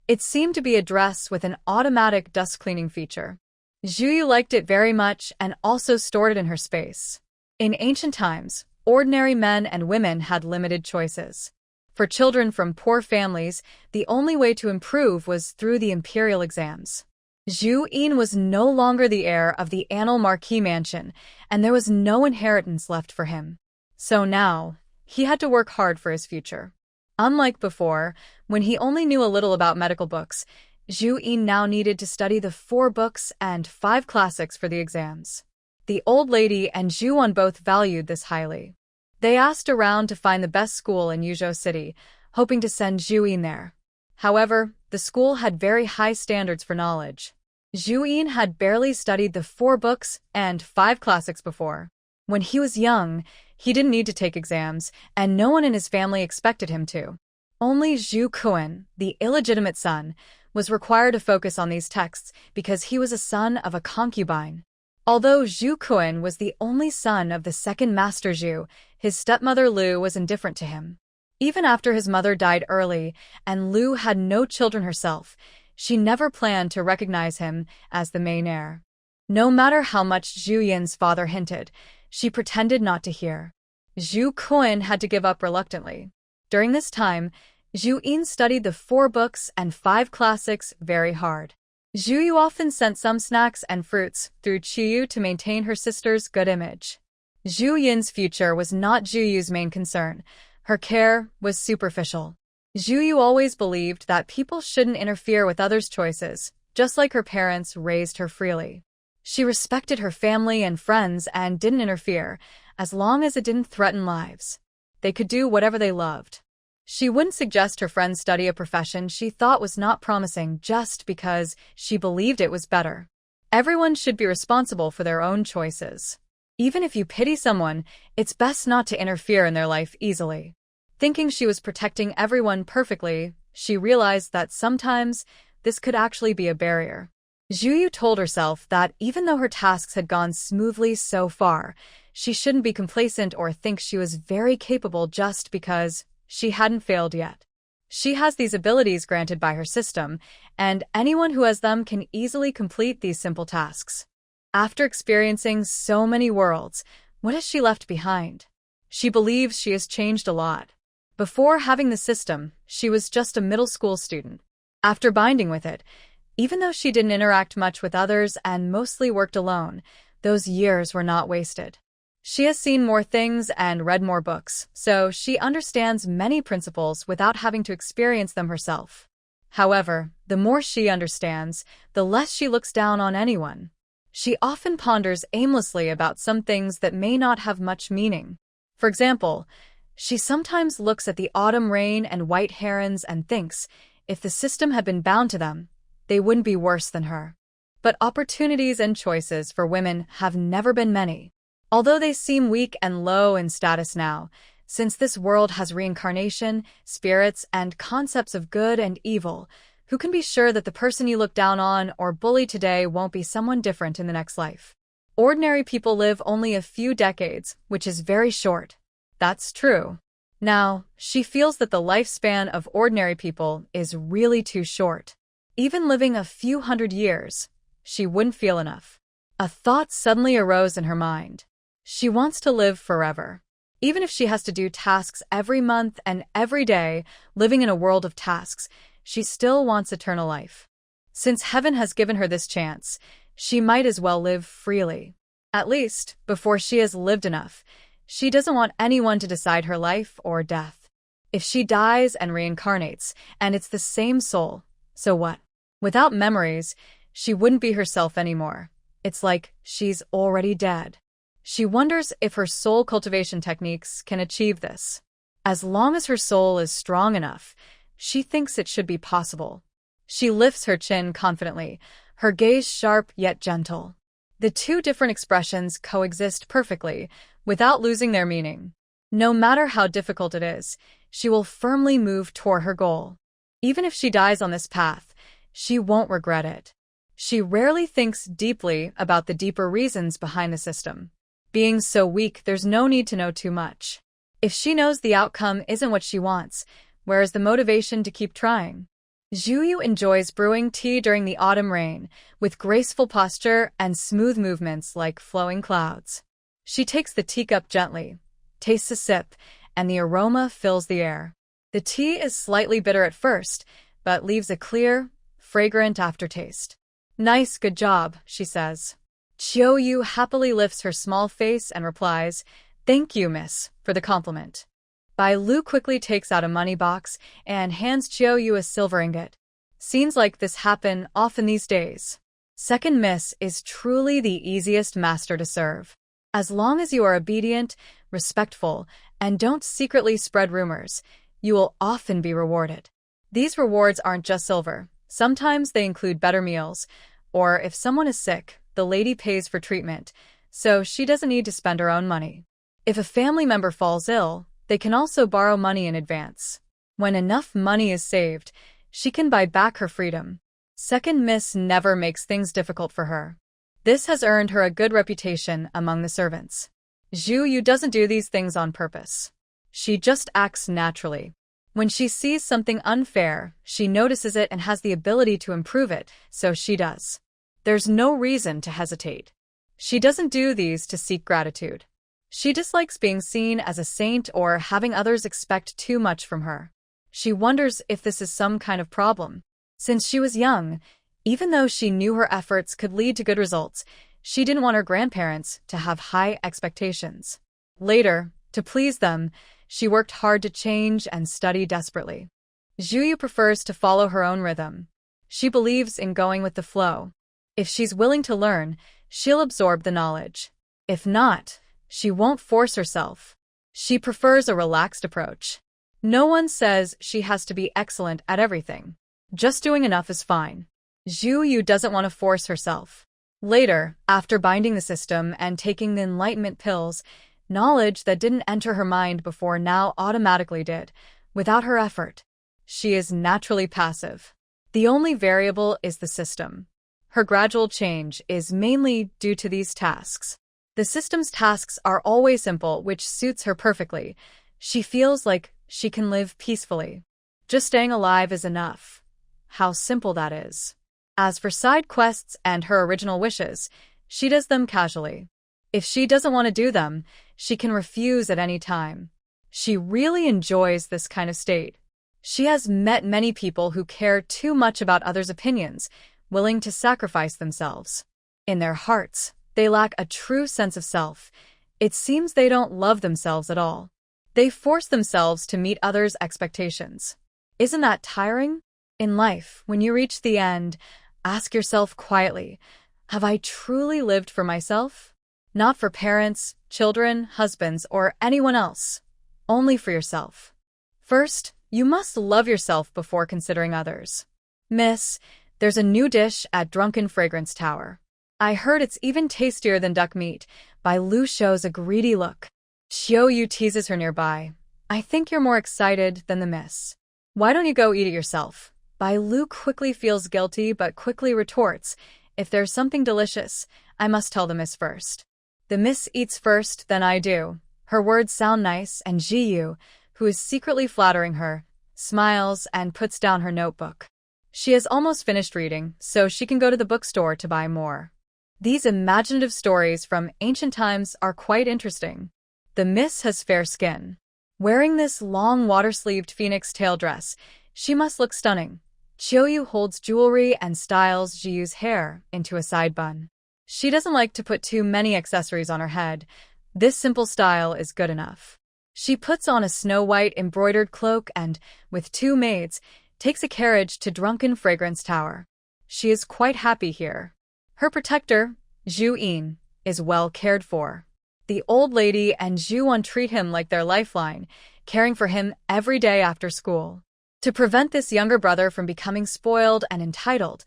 It seemed to be a dress with an automatic dust-cleaning feature. Zhu Yu liked it very much and also stored it in her space. In ancient times, ordinary men and women had limited choices. For children from poor families, the only way to improve was through the imperial exams. Zhu Yin was no longer the heir of the Annal Marquis mansion, and there was no inheritance left for him. So now, he had to work hard for his future. Unlike before, when he only knew a little about medical books, Zhu Yin now needed to study the 4 books and 5 classics for the exams. The old lady and Zhu Wan both valued this highly. They asked around to find the best school in Yuzhou City, hoping to send Zhu Yin there. However, the school had very high standards for knowledge. Zhu Yin had barely studied the 4 books and 5 classics before. When he was young, he didn't need to take exams, and no one in his family expected him to. Only Zhu Kuan, the illegitimate son, was required to focus on these texts because he was a son of a concubine. Although Zhu Kuan was the only son of the second Master Zhu, his stepmother Lu was indifferent to him. Even after his mother died early and Lu had no children herself, she never planned to recognize him as the main heir. No matter how much Zhu Yin's father hinted, she pretended not to hear. Zhu Kuan had to give up reluctantly. During this time, Zhu Yin studied the 4 books and 5 classics very hard. Zhu Yu often sent some snacks and fruits through Qiyu to maintain her sister's good image. Zhu Yin's future was not Zhu Yu's main concern. Her care was superficial. Zhu Yu always believed that people shouldn't interfere with others' choices, just like her parents raised her freely. She respected her family and friends and didn't interfere, as long as it didn't threaten lives. They could do whatever they loved. She wouldn't suggest her friends study a profession she thought was not promising just because she believed it was better. Everyone should be responsible for their own choices. Even if you pity someone, it's best not to interfere in their life easily. Thinking she was protecting everyone perfectly, she realized that sometimes this could actually be a barrier. Zhu Yu told herself that even though her tasks had gone smoothly so far, she shouldn't be complacent or think she was very capable just because she hadn't failed yet. She has these abilities granted by her system, and anyone who has them can easily complete these simple tasks. After experiencing so many worlds, what has she left behind? She believes she has changed a lot. Before having the system, she was just a middle school student. After binding with it, even though she didn't interact much with others and mostly worked alone, those years were not wasted. She has seen more things and read more books, so she understands many principles without having to experience them herself. However, the more she understands, the less she looks down on anyone. She often ponders aimlessly about some things that may not have much meaning. For example, she sometimes looks at the autumn rain and white herons and thinks, if the system had been bound to them, they wouldn't be worse than her. But opportunities and choices for women have never been many. Although they seem weak and low in status now, since this world has reincarnation, spirits, and concepts of good and evil, who can be sure that the person you look down on or bully today won't be someone different in the next life? Ordinary people live only a few decades, which is very short. That's true. Now, she feels that the lifespan of ordinary people is really too short. Even living a few hundred years, she wouldn't feel enough. A thought suddenly arose in her mind. She wants to live forever. Even if she has to do tasks every month and every day, living in a world of tasks, she still wants eternal life. Since heaven has given her this chance, she might as well live freely. At least, before she has lived enough, she doesn't want anyone to decide her life or death. If she dies and reincarnates, and it's the same soul, so what? Without memories, she wouldn't be herself anymore. It's like she's already dead. She wonders if her soul cultivation techniques can achieve this. As long as her soul is strong enough, she thinks it should be possible. She lifts her chin confidently, her gaze sharp yet gentle. The two different expressions coexist perfectly, without losing their meaning. No matter how difficult it is, she will firmly move toward her goal. Even if she dies on this path, she won't regret it. She rarely thinks deeply about the deeper reasons behind the system. Being so weak, there's no need to know too much. If she knows the outcome isn't what she wants, where is the motivation to keep trying? Zhuyu enjoys brewing tea during the autumn rain, with graceful posture and smooth movements like flowing clouds. She takes the teacup gently, tastes a sip, and the aroma fills the air. The tea is slightly bitter at first, but leaves a clear, fragrant aftertaste. Nice, good job, she says. Qiuyu happily lifts her small face and replies, "Thank you, miss, for the compliment." Bai Lu quickly takes out a money box and hands Qiuyu a silver ingot. Scenes like this happen often these days. Second miss is truly the easiest master to serve. As long as you are obedient, respectful, and don't secretly spread rumors, you will often be rewarded. These rewards aren't just silver. Sometimes they include better meals, or if someone is sick, the lady pays for treatment, so she doesn't need to spend her own money. If a family member falls ill, they can also borrow money in advance. When enough money is saved, she can buy back her freedom. Second miss never makes things difficult for her. This has earned her a good reputation among the servants. Zhuyu doesn't do these things on purpose. She just acts naturally. When she sees something unfair, she notices it and has the ability to improve it, so she does. There's no reason to hesitate. She doesn't do these to seek gratitude. She dislikes being seen as a saint or having others expect too much from her. She wonders if this is some kind of problem. Since she was young, even though she knew her efforts could lead to good results, she didn't want her grandparents to have high expectations. Later, to please them, she worked hard to change and study desperately. Zhuyu prefers to follow her own rhythm. She believes in going with the flow. If she's willing to learn, she'll absorb the knowledge. If not, she won't force herself. She prefers a relaxed approach. No one says she has to be excellent at everything. Just doing enough is fine. Zhuyu doesn't want to force herself. Later, after binding the system and taking the enlightenment pills, knowledge that didn't enter her mind before now automatically did, without her effort. She is naturally passive. The only variable is the system. Her gradual change is mainly due to these tasks. The system's tasks are always simple, which suits her perfectly. She feels like she can live peacefully. Just staying alive is enough. How simple that is. As for side quests and her original wishes, she does them casually. If she doesn't want to do them, she can refuse at any time. She really enjoys this kind of state. She has met many people who care too much about others' opinions, willing to sacrifice themselves. In their hearts, they lack a true sense of self. It seems they don't love themselves at all. They force themselves to meet others' expectations. Isn't that tiring? In life, when you reach the end, ask yourself quietly, have I truly lived for myself? Not for parents, children, husbands, or anyone else. Only for yourself. First, you must love yourself before considering others. Miss, there's a new dish at Drunken Fragrance Tower. I heard it's even tastier than duck meat. Bai Lu shows a greedy look. Qiuyu teases her nearby. I think you're more excited than the miss. Why don't you go eat it yourself? Bai Lu quickly feels guilty but quickly retorts, if there's something delicious, I must tell the miss first. The miss eats first, then I do. Her words sound nice, and Ji-yu, who is secretly flattering her, smiles and puts down her notebook. She has almost finished reading, so she can go to the bookstore to buy more. These imaginative stories from ancient times are quite interesting. The miss has fair skin. Wearing this long water-sleeved phoenix tail dress, she must look stunning. Chiyo holds jewelry and styles Ji-yu's hair into a side bun. She doesn't like to put too many accessories on her head. This simple style is good enough. She puts on a snow-white embroidered cloak and, with 2 maids, takes a carriage to Drunken Fragrance Tower. She is quite happy here. Her protector, Zhu-in, is well cared for. The old lady and Zhu-won treat him like their lifeline, caring for him every day after school. To prevent this younger brother from becoming spoiled and entitled,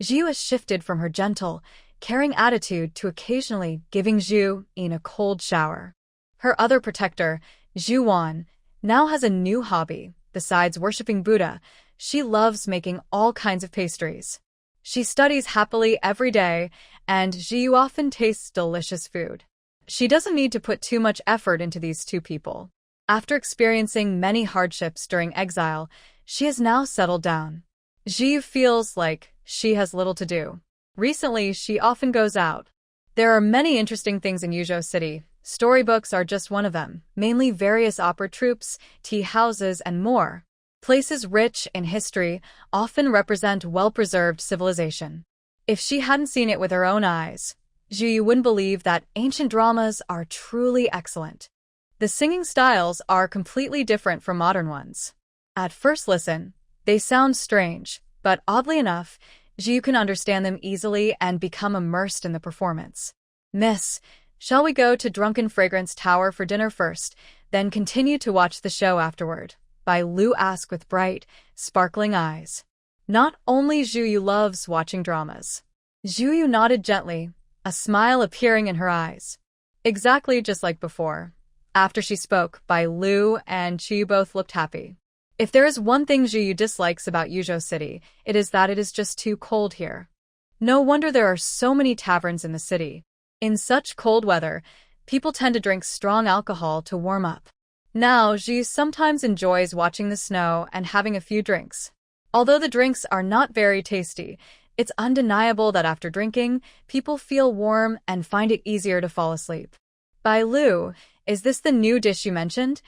Zhu has shifted from her gentle, caring attitude to occasionally giving Zhu-in a cold shower. Her other protector, Zhu-won, now has a new hobby. Besides worshipping Buddha, she loves making all kinds of pastries. She studies happily every day, and Zhu often tastes delicious food. She doesn't need to put too much effort into these 2 people. After experiencing many hardships during exile, she has now settled down. Zhu feels like she has little to do. Recently, she often goes out. There are many interesting things in Yuzhou City. Storybooks are just one of them, mainly various opera troupes, tea houses, and more. Places rich in history often represent well-preserved civilization. If she hadn't seen it with her own eyes, Zhu wouldn't believe that ancient dramas are truly excellent. The singing styles are completely different from modern ones. At first listen, they sound strange, but oddly enough, Zhu can understand them easily and become immersed in the performance. Miss, shall we go to Drunken Fragrance Tower for dinner first, then continue to watch the show afterward? Bai Lu asked with bright, sparkling eyes. Not only Zhu loves watching dramas. Zhu nodded gently, a smile appearing in her eyes. Exactly just like before. After she spoke, Bai Lu and Chi both looked happy. If there is one thing Zhu dislikes about Yuzhou City, it is that it is just too cold here. No wonder there are so many taverns in the city. In such cold weather, people tend to drink strong alcohol to warm up. Now, Zhu sometimes enjoys watching the snow and having a few drinks. Although the drinks are not very tasty, it's undeniable that after drinking, people feel warm and find it easier to fall asleep. Bai Lu, is this the new dish you mentioned?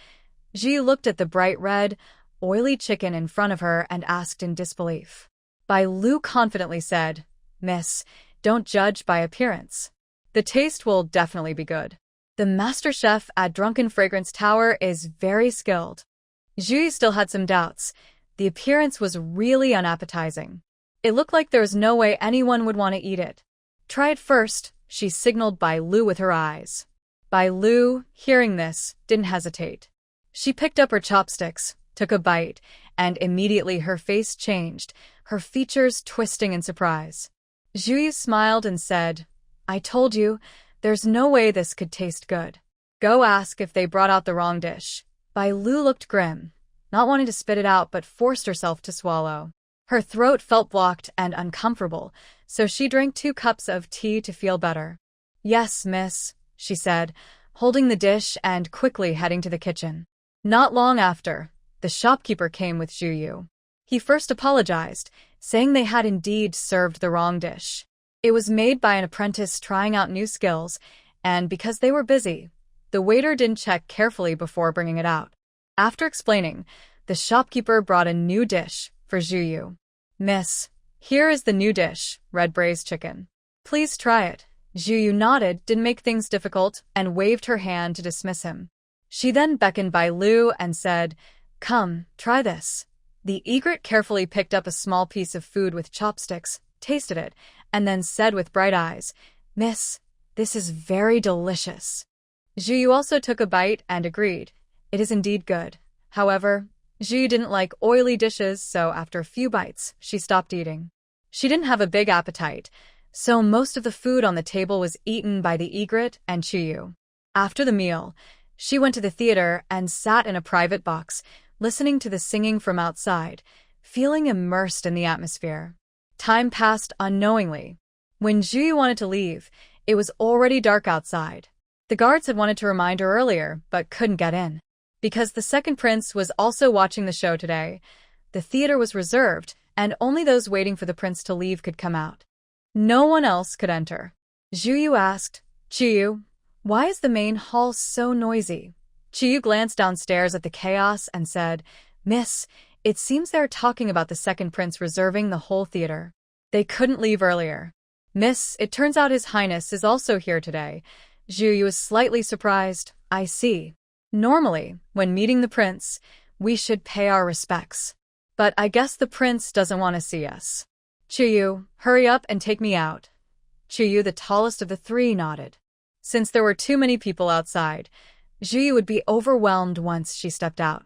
Zhu looked at the bright red, oily chicken in front of her and asked in disbelief. Bai Lu confidently said, Miss, don't judge by appearance. The taste will definitely be good. The master chef at Drunken Fragrance Tower is very skilled. Zhu still had some doubts. The appearance was really unappetizing. It looked like there was no way anyone would want to eat it. Try it first, she signaled Bai Lu with her eyes. Bai Lu, hearing this, didn't hesitate. She picked up her chopsticks, took a bite, and immediately her face changed, her features twisting in surprise. Zhu smiled and said, I told you, there's no way this could taste good. Go ask if they brought out the wrong dish. Bai Lu looked grim, not wanting to spit it out but forced herself to swallow. Her throat felt blocked and uncomfortable, so she drank 2 cups of tea to feel better. Yes, miss, she said, holding the dish and quickly heading to the kitchen. Not long after, the shopkeeper came with Zhu. He first apologized, saying they had indeed served the wrong dish. It was made by an apprentice trying out new skills, and because they were busy, the waiter didn't check carefully before bringing it out. After explaining, the shopkeeper brought a new dish for Zhu. Miss, here is the new dish, red braised chicken. Please try it. Zhu nodded, didn't make things difficult, and waved her hand to dismiss him. She then beckoned Bai Lu and said, Come, try this. The egret carefully picked up a small piece of food with chopsticks, tasted it, and then said with bright eyes, Miss, this is very delicious. Zhu also took a bite and agreed. It is indeed good. However, Zhu didn't like oily dishes, so after a few bites, she stopped eating. She didn't have a big appetite, so most of the food on the table was eaten by the egret and Chiyu. After the meal, she went to the theater and sat in a private box, listening to the singing from outside, feeling immersed in the atmosphere. Time passed unknowingly. When Zhu wanted to leave, It was already dark outside. The guards had wanted to remind her earlier, but couldn't get in. Because the second prince was also watching the show today, the theater was reserved, and only those waiting for the prince to leave could come out. No one else could enter. Zhu asked, "Chiyu, why is the main hall so noisy?" Chiyu glanced downstairs at the chaos and said, "Miss, it seems they're talking about the second prince reserving the whole theater. They couldn't leave earlier." "Miss, it turns out His Highness is also here today." Zhu was slightly surprised. "I see. Normally, when meeting the prince, we should pay our respects. But I guess the prince doesn't want to see us." "Chiyu, hurry up and take me out." Chiyu, the tallest of the three, nodded. Since there were too many people outside, Zhu would be overwhelmed once she stepped out.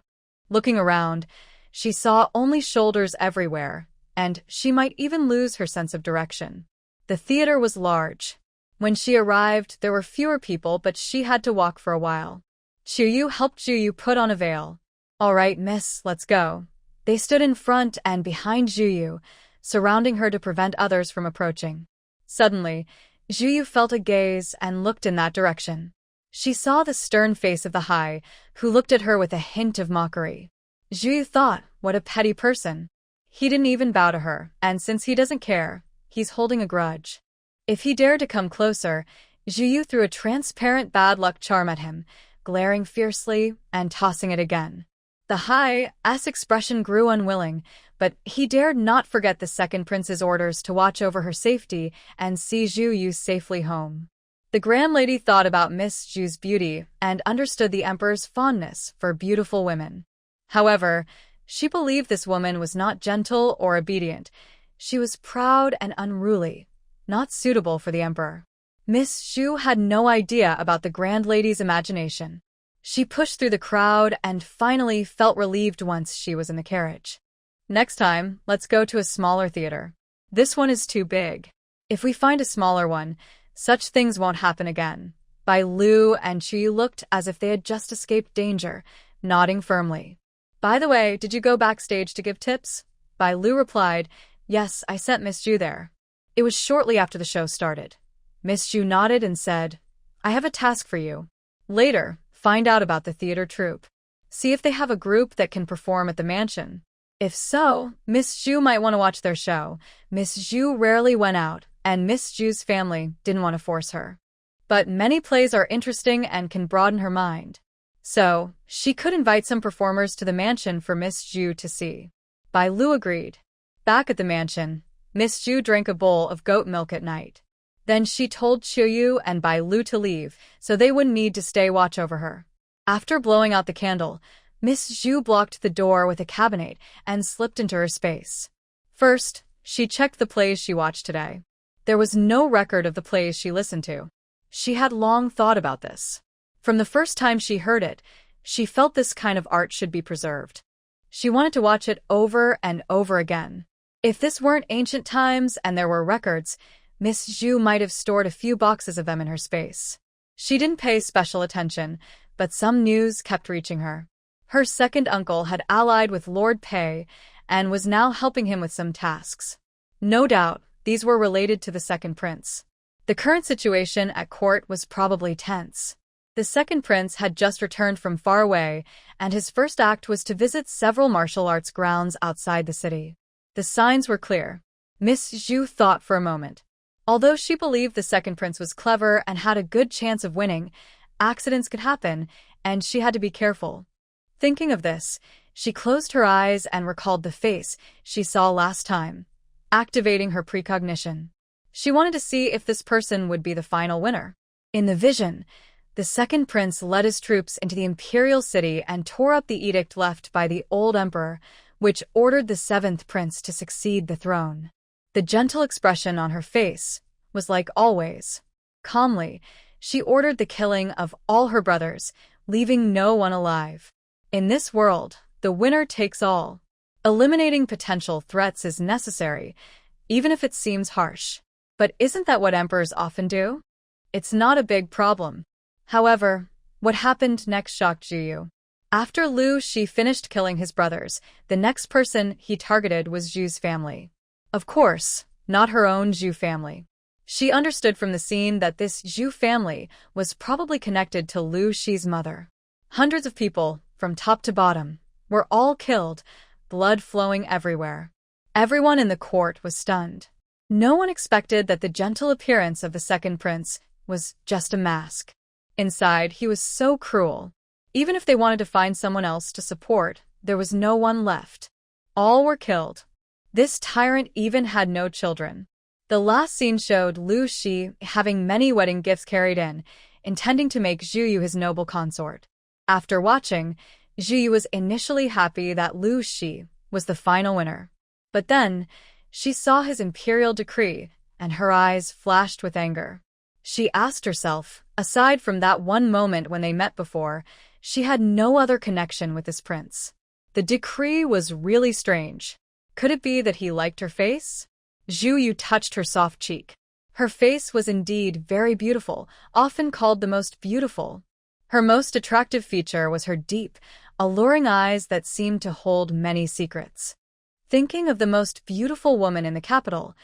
Looking around, she saw only shoulders everywhere, and she might even lose her sense of direction. The theater was large. When she arrived, there were fewer people, but she had to walk for a while. Chiyu helped Zhu put on a veil. "All right, miss, let's go." They stood in front and behind Zhu, surrounding her to prevent others from approaching. Suddenly, Zhu felt a gaze and looked in that direction. She saw the stern face of the Hai, who looked at her with a hint of mockery. Zhu thought, what a petty person. He didn't even bow to her, and since he doesn't care, he's holding a grudge. If he dared to come closer, Zhu threw a transparent bad luck charm at him, glaring fiercely and tossing it again. The Hai's expression grew unwilling, but he dared not forget the second prince's orders to watch over her safety and see Zhu safely home. The Grand Lady thought about Miss Zhu's beauty and understood the emperor's fondness for beautiful women. However, she believed this woman was not gentle or obedient. She was proud and unruly, not suitable for the emperor. Miss Zhu had no idea about the Grand Lady's imagination. She pushed through the crowd and finally felt relieved once she was in the carriage. "Next time, let's go to a smaller theater. This one is too big. If we find a smaller one, such things won't happen again." Bai Lu and Chu looked as if they had just escaped danger, nodding firmly. "By the way, did you go backstage to give tips?" Bai Lu replied, "Yes, I sent Miss Zhu there." It was shortly after the show started. Miss Zhu nodded and said, "I have a task for you. Later, find out about the theater troupe. See if they have a group that can perform at the mansion. If so, Miss Zhu might want to watch their show." Miss Zhu rarely went out, and Miss Zhu's family didn't want to force her. But many plays are interesting and can broaden her mind. So, she could invite some performers to the mansion for Miss Zhu to see. Bai Lu agreed. Back at the mansion, Miss Zhu drank a bowl of goat milk at night. Then she told Qiuyu and Bai Lu to leave, so they wouldn't need to stay watch over her. After blowing out the candle, Miss Zhu blocked the door with a cabinet and slipped into her space. First, she checked the plays she watched today. There was no record of the plays she listened to. She had long thought about this. From the first time she heard it, she felt this kind of art should be preserved. She wanted to watch it over and over again. If this weren't ancient times and there were records, Miss Zhu might have stored a few boxes of them in her space. She didn't pay special attention, but some news kept reaching her. Her second uncle had allied with Lord Pei and was now helping him with some tasks. No doubt, these were related to the second prince. The current situation at court was probably tense. The second prince had just returned from far away, and his first act was to visit several martial arts grounds outside the city. The signs were clear. Miss Zhu thought for a moment. Although she believed the second prince was clever and had a good chance of winning, accidents could happen, and she had to be careful. Thinking of this, she closed her eyes and recalled the face she saw last time, activating her precognition. She wanted to see if this person would be the final winner. In the vision, the second prince led his troops into the imperial city and tore up the edict left by the old emperor, which ordered the seventh prince to succeed the throne. The gentle expression on her face was like always. Calmly, she ordered the killing of all her brothers, leaving no one alive. In this world, the winner takes all. Eliminating potential threats is necessary, even if it seems harsh. But isn't that what emperors often do? It's not a big problem. However, what happened next shocked Zhu. After Lu Shi finished killing his brothers, the next person he targeted was Zhu's family. Of course, not her own Zhu family. She understood from the scene that this Zhu family was probably connected to Lu Shi's mother. Hundreds of people, from top to bottom, were all killed, blood flowing everywhere. Everyone in the court was stunned. No one expected that the gentle appearance of the second prince was just a mask. Inside, he was so cruel. Even if they wanted to find someone else to support, there was no one left. All were killed. This tyrant even had no children. The last scene showed Lu Shi having many wedding gifts carried in, intending to make Zhu Yu his noble consort. After watching, Zhu Yu was initially happy that Lu Shi was the final winner. But then, she saw his imperial decree, and her eyes flashed with anger. She asked herself, aside from that one moment when they met before, she had no other connection with this prince. The decree was really strange. Could it be that he liked her face? Zhu Yu touched her soft cheek. Her face was indeed very beautiful, often called the most beautiful. Her most attractive feature was her deep, alluring eyes that seemed to hold many secrets. Thinking of the most beautiful woman in the capital,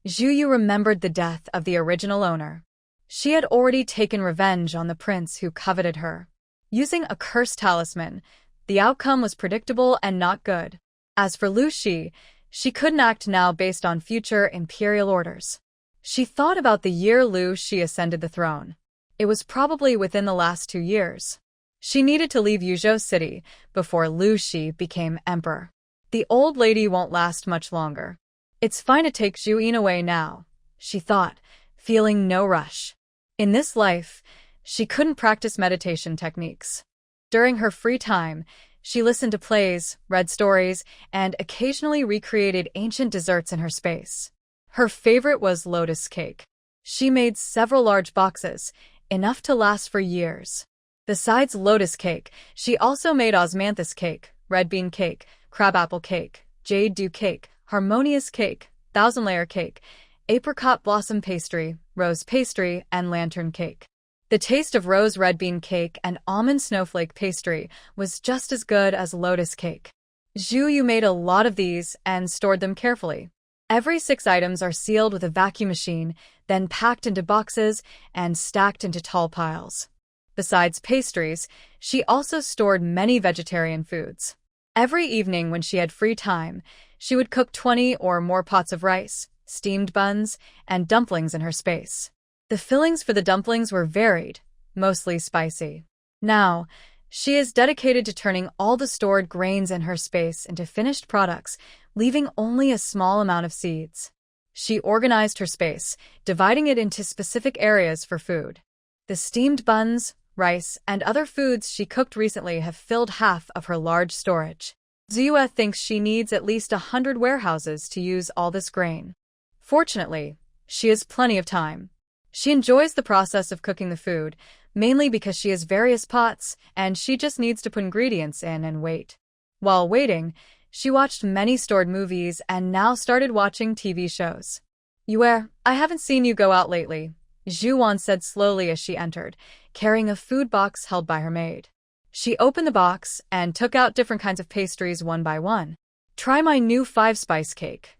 Zhu Yu remembered the death of the original owner. She had already taken revenge on the prince who coveted her. Using a cursed talisman, the outcome was predictable and not good. As for Lu Shi, she couldn't act now based on future imperial orders. She thought about the year Lu Shi ascended the throne. It was probably within the last 2 years. She needed to leave Yuzhou City before Lu Shi became emperor. The old lady won't last much longer. It's fine to take Zhu Yin away now, she thought, feeling no rush. In this life, she couldn't practice meditation techniques. During her free time, she listened to plays, read stories, and occasionally recreated ancient desserts in her space. Her favorite was lotus cake. She made several large boxes, enough to last for years. Besides lotus cake, she also made osmanthus cake, red bean cake, crabapple cake, jade dew cake, harmonious cake, thousand-layer cake, apricot blossom pastry, rose pastry, and lantern cake. The taste of rose red bean cake and almond snowflake pastry was just as good as lotus cake. Zhu Yu made a lot of these and stored them carefully. Every 6 items are sealed with a vacuum machine, then packed into boxes and stacked into tall piles. Besides pastries, she also stored many vegetarian foods. Every evening when she had free time, she would cook 20 or more pots of rice, steamed buns, and dumplings in her space. The fillings for the dumplings were varied, mostly spicy. Now, she is dedicated to turning all the stored grains in her space into finished products, leaving only a small amount of seeds. She organized her space, dividing it into specific areas for food. The steamed buns, rice, and other foods she cooked recently have filled half of her large storage. Ziyue thinks she needs at least 100 warehouses to use all this grain. Fortunately, she has plenty of time. She enjoys the process of cooking the food, mainly because she has various pots and she just needs to put ingredients in and wait. While waiting, she watched many stored movies and now started watching TV shows. Yue, I haven't seen you go out lately, Zhu Wan said slowly as she entered, carrying a food box held by her maid. She opened the box and took out different kinds of pastries one by one. Try my new 5-spice cake.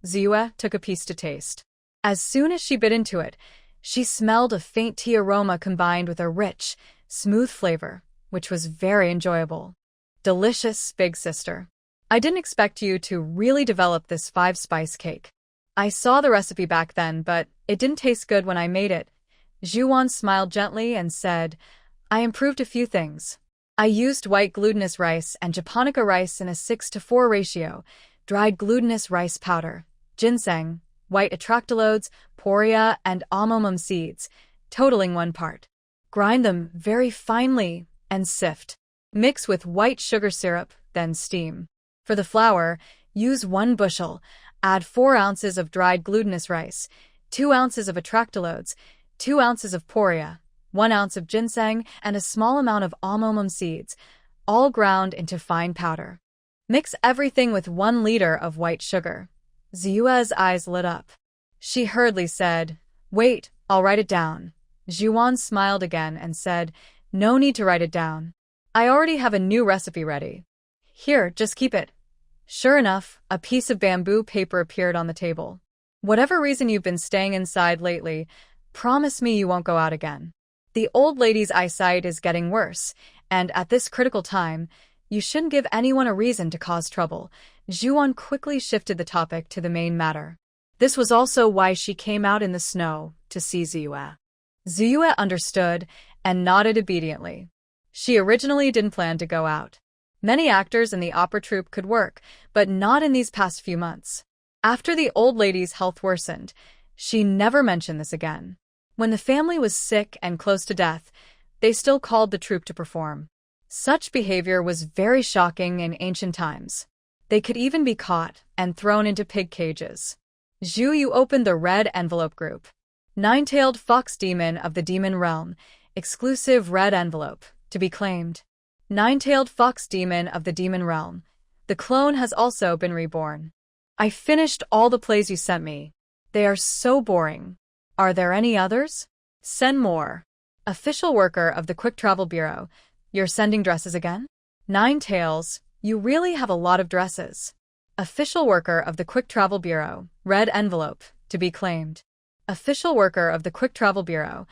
Ziyue took a piece to taste. As soon as she bit into it, she smelled a faint tea aroma combined with a rich, smooth flavor, which was very enjoyable. Delicious, big sister. I didn't expect you to really develop this 5-spice cake. I saw the recipe back then, but it didn't taste good when I made it. Zhu Wan smiled gently and said, I improved a few things. I used white glutinous rice and japonica rice in a 6:4 ratio, dried glutinous rice powder, ginseng, white atractylodes, poria, and amomum seeds, totaling 1 part. Grind them very finely and sift. Mix with white sugar syrup, then steam. For the flour, use 1 bushel, add 4 ounces of dried glutinous rice, 2 ounces of atractylodes, 2 ounces of poria, 1 ounce of ginseng, and a small amount of amomum seeds, all ground into fine powder. Mix everything with 1 liter of white sugar. Ziyue's eyes lit up. She hurriedly said, Wait, I'll write it down. Zhu Wan smiled again and said, No need to write it down. I already have a new recipe ready. Here, just keep it. Sure enough, a piece of bamboo paper appeared on the table. Whatever reason you've been staying inside lately, promise me you won't go out again. The old lady's eyesight is getting worse, and at this critical time, you shouldn't give anyone a reason to cause trouble. Zhuan quickly shifted the topic to the main matter. This was also why she came out in the snow, to see Ziyue. Ziyue understood and nodded obediently. She originally didn't plan to go out. Many actors in the opera troupe could work, but not in these past few months. After the old lady's health worsened, she never mentioned this again. When the family was sick and close to death, they still called the troupe to perform. Such behavior was very shocking in ancient times. They could even be caught and thrown into pig cages. Zhu Yu opened the red envelope group. Nine-tailed fox demon of the demon realm, exclusive red envelope, to be claimed. Nine-tailed fox demon of the demon realm. The clone has also been reborn. I finished all the plays you sent me. They are so boring. Are there any others? Send more. Official worker of the Quick Travel Bureau. You're sending dresses again? Nine Tails, you really have a lot of dresses. Official worker of the Quick Travel Bureau. Red envelope, to be claimed. Official worker of the Quick Travel Bureau.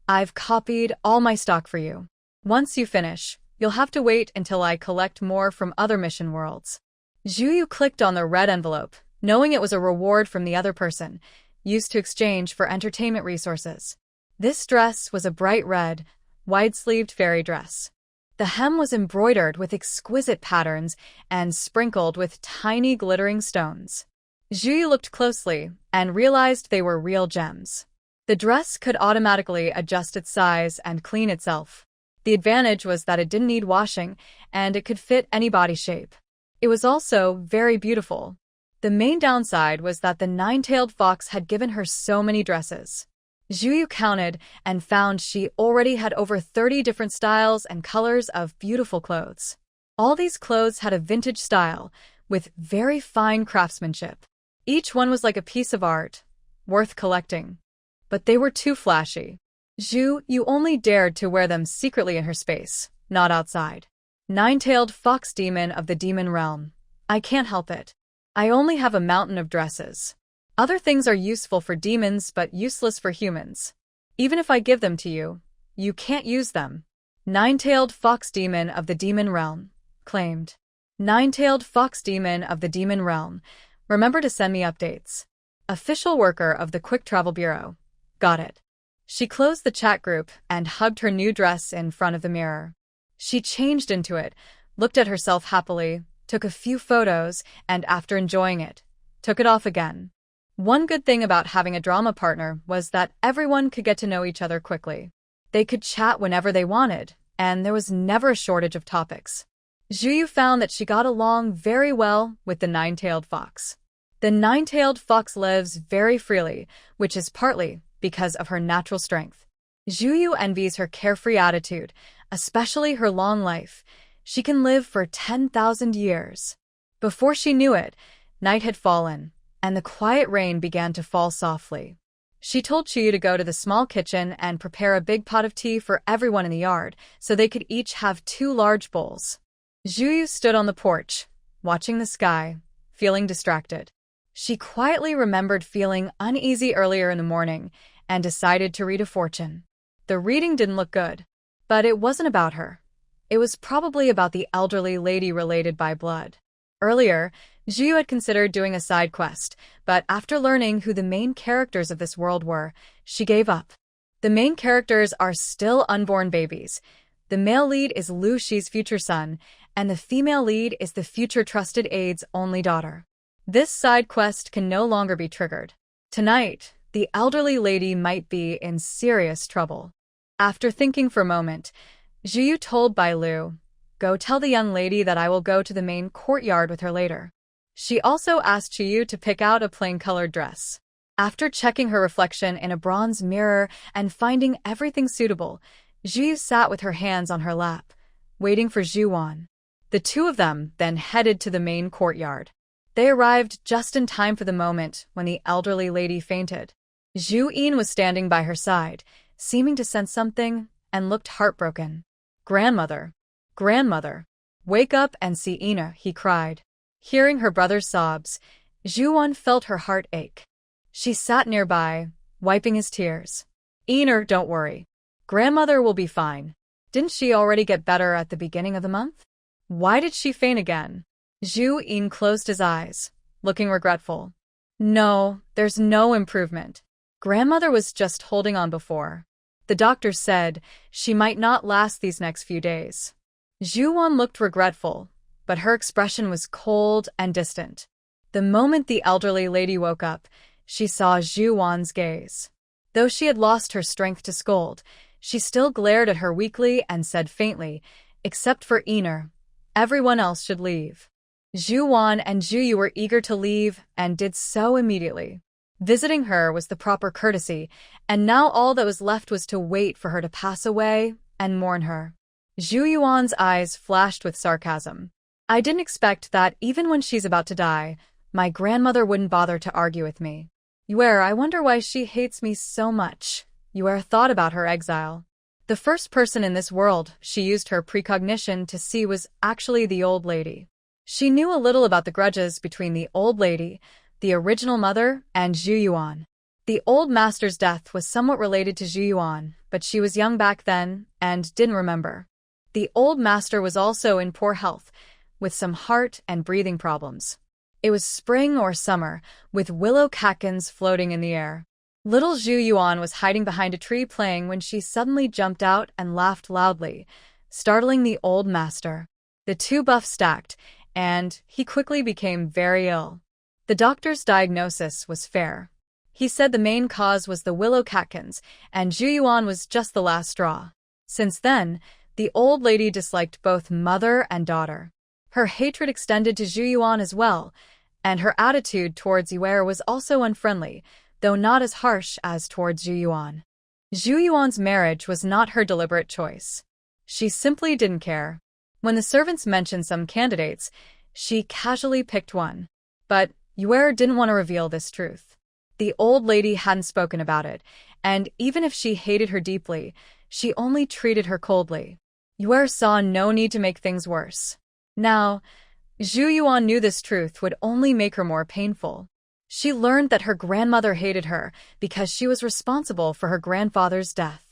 I've copied all my stock for you. Once you finish, you'll have to wait until I collect more from other mission worlds. Zhu Yu clicked on the red envelope, knowing it was a reward from the other person, used to exchange for entertainment resources. This dress was a bright red, wide-sleeved fairy dress. The hem was embroidered with exquisite patterns and sprinkled with tiny glittering stones. Zhu Yu looked closely and realized they were real gems. The dress could automatically adjust its size and clean itself. The advantage was that it didn't need washing, and it could fit any body shape. It was also very beautiful. The main downside was that the nine-tailed fox had given her so many dresses. Zhu Yu counted and found she already had over 30 different styles and colors of beautiful clothes. All these clothes had a vintage style, with very fine craftsmanship. Each one was like a piece of art, worth collecting. But they were too flashy. Zhu Yu only dared to wear them secretly in her space, not outside. Nine-tailed fox demon of the demon realm. I can't help it. I only have a mountain of dresses. Other things are useful for demons but useless for humans. Even if I give them to you, you can't use them. Nine-tailed fox demon of the demon realm. Claimed. Nine-tailed fox demon of the demon realm. Remember to send me updates. Official worker of the Quick Travel Bureau. Got it. She closed the chat group and hugged her new dress in front of the mirror. She changed into it, looked at herself happily, took a few photos, and after enjoying it, took it off again. One good thing about having a drama partner was that everyone could get to know each other quickly. They could chat whenever they wanted, and there was never a shortage of topics. Zhu Yu found that she got along very well with the nine-tailed fox. The nine-tailed fox lives very freely, which is partly because of her natural strength. Zhu Yu envies her carefree attitude, especially her long life. She can live for 10,000 years. Before she knew it, night had fallen, and the quiet rain began to fall softly. She told Chuyu to go to the small kitchen and prepare a big pot of tea for everyone in the yard, so they could each have 2 large bowls. Zhu Yu stood on the porch, watching the sky, feeling distracted. She quietly remembered feeling uneasy earlier in the morning and decided to read a fortune. The reading didn't look good, but it wasn't about her. It was probably about the elderly lady related by blood. Earlier, Zhu Yu had considered doing a side quest, but after learning who the main characters of this world were, she gave up. The main characters are still unborn babies. The male lead is Lu Shi's future son, and the female lead is the future trusted aide's only daughter. This side quest can no longer be triggered. Tonight, the elderly lady might be in serious trouble. After thinking for a moment, Zhu Yu told Bai Lu, "Go tell the young lady that I will go to the main courtyard with her later." She also asked Chuyu to pick out a plain-colored dress. After checking her reflection in a bronze mirror and finding everything suitable, Zhu Yu sat with her hands on her lap, waiting for Zhuan. The two of them then headed to the main courtyard. They arrived just in time for the moment when the elderly lady fainted. Zhu Yin was standing by her side, seeming to sense something, and looked heartbroken. "Grandmother! Grandmother! Wake up and see Ina," he cried. Hearing her brother's sobs, Zhuan felt her heart ache. She sat nearby, wiping his tears. "Ener, don't worry. Grandmother will be fine. Didn't she already get better at the beginning of the month? Why did she faint again?" Zhu Yin closed his eyes, looking regretful. "No, there's no improvement. Grandmother was just holding on before. The doctor said she might not last these next few days." Zhu Wan looked regretful, but her expression was cold and distant. The moment the elderly lady woke up, she saw Zhu Wan's gaze. Though she had lost her strength to scold, she still glared at her weakly and said faintly, "Except for Ener, everyone else should leave." Zhu Wan and Zhu Yu were eager to leave and did so immediately. Visiting her was the proper courtesy, and now all that was left was to wait for her to pass away and mourn her. Zhu Yuan's eyes flashed with sarcasm. "I didn't expect that even when she's about to die, my grandmother wouldn't bother to argue with me. Yuer, I wonder why she hates me so much." Yuer thought about her exile. The first person in this world she used her precognition to see was actually the old lady. She knew a little about the grudges between the old lady, the original mother, and Zhu Yuan. The old master's death was somewhat related to Zhu Yuan, but she was young back then and didn't remember. The old master was also in poor health, with some heart and breathing problems. It was spring or summer, with willow catkins floating in the air. Little Zhu Yuan was hiding behind a tree playing when she suddenly jumped out and laughed loudly, startling the old master. The two buffs stacked, and he quickly became very ill. The doctor's diagnosis was fair. He said the main cause was the willow catkins, and Zhu Yuan was just the last straw. Since then, the old lady disliked both mother and daughter. Her hatred extended to Zhu Yuan as well, and her attitude towards Yuer was also unfriendly, though not as harsh as towards Zhu Yuan. Zhu Yuan's marriage was not her deliberate choice. She simply didn't care. When the servants mentioned some candidates, she casually picked one. But Yuer didn't want to reveal this truth. The old lady hadn't spoken about it, and even if she hated her deeply, she only treated her coldly. Yuer saw no need to make things worse. Now, Zhu Yuan knew this truth would only make her more painful. She learned that her grandmother hated her because she was responsible for her grandfather's death.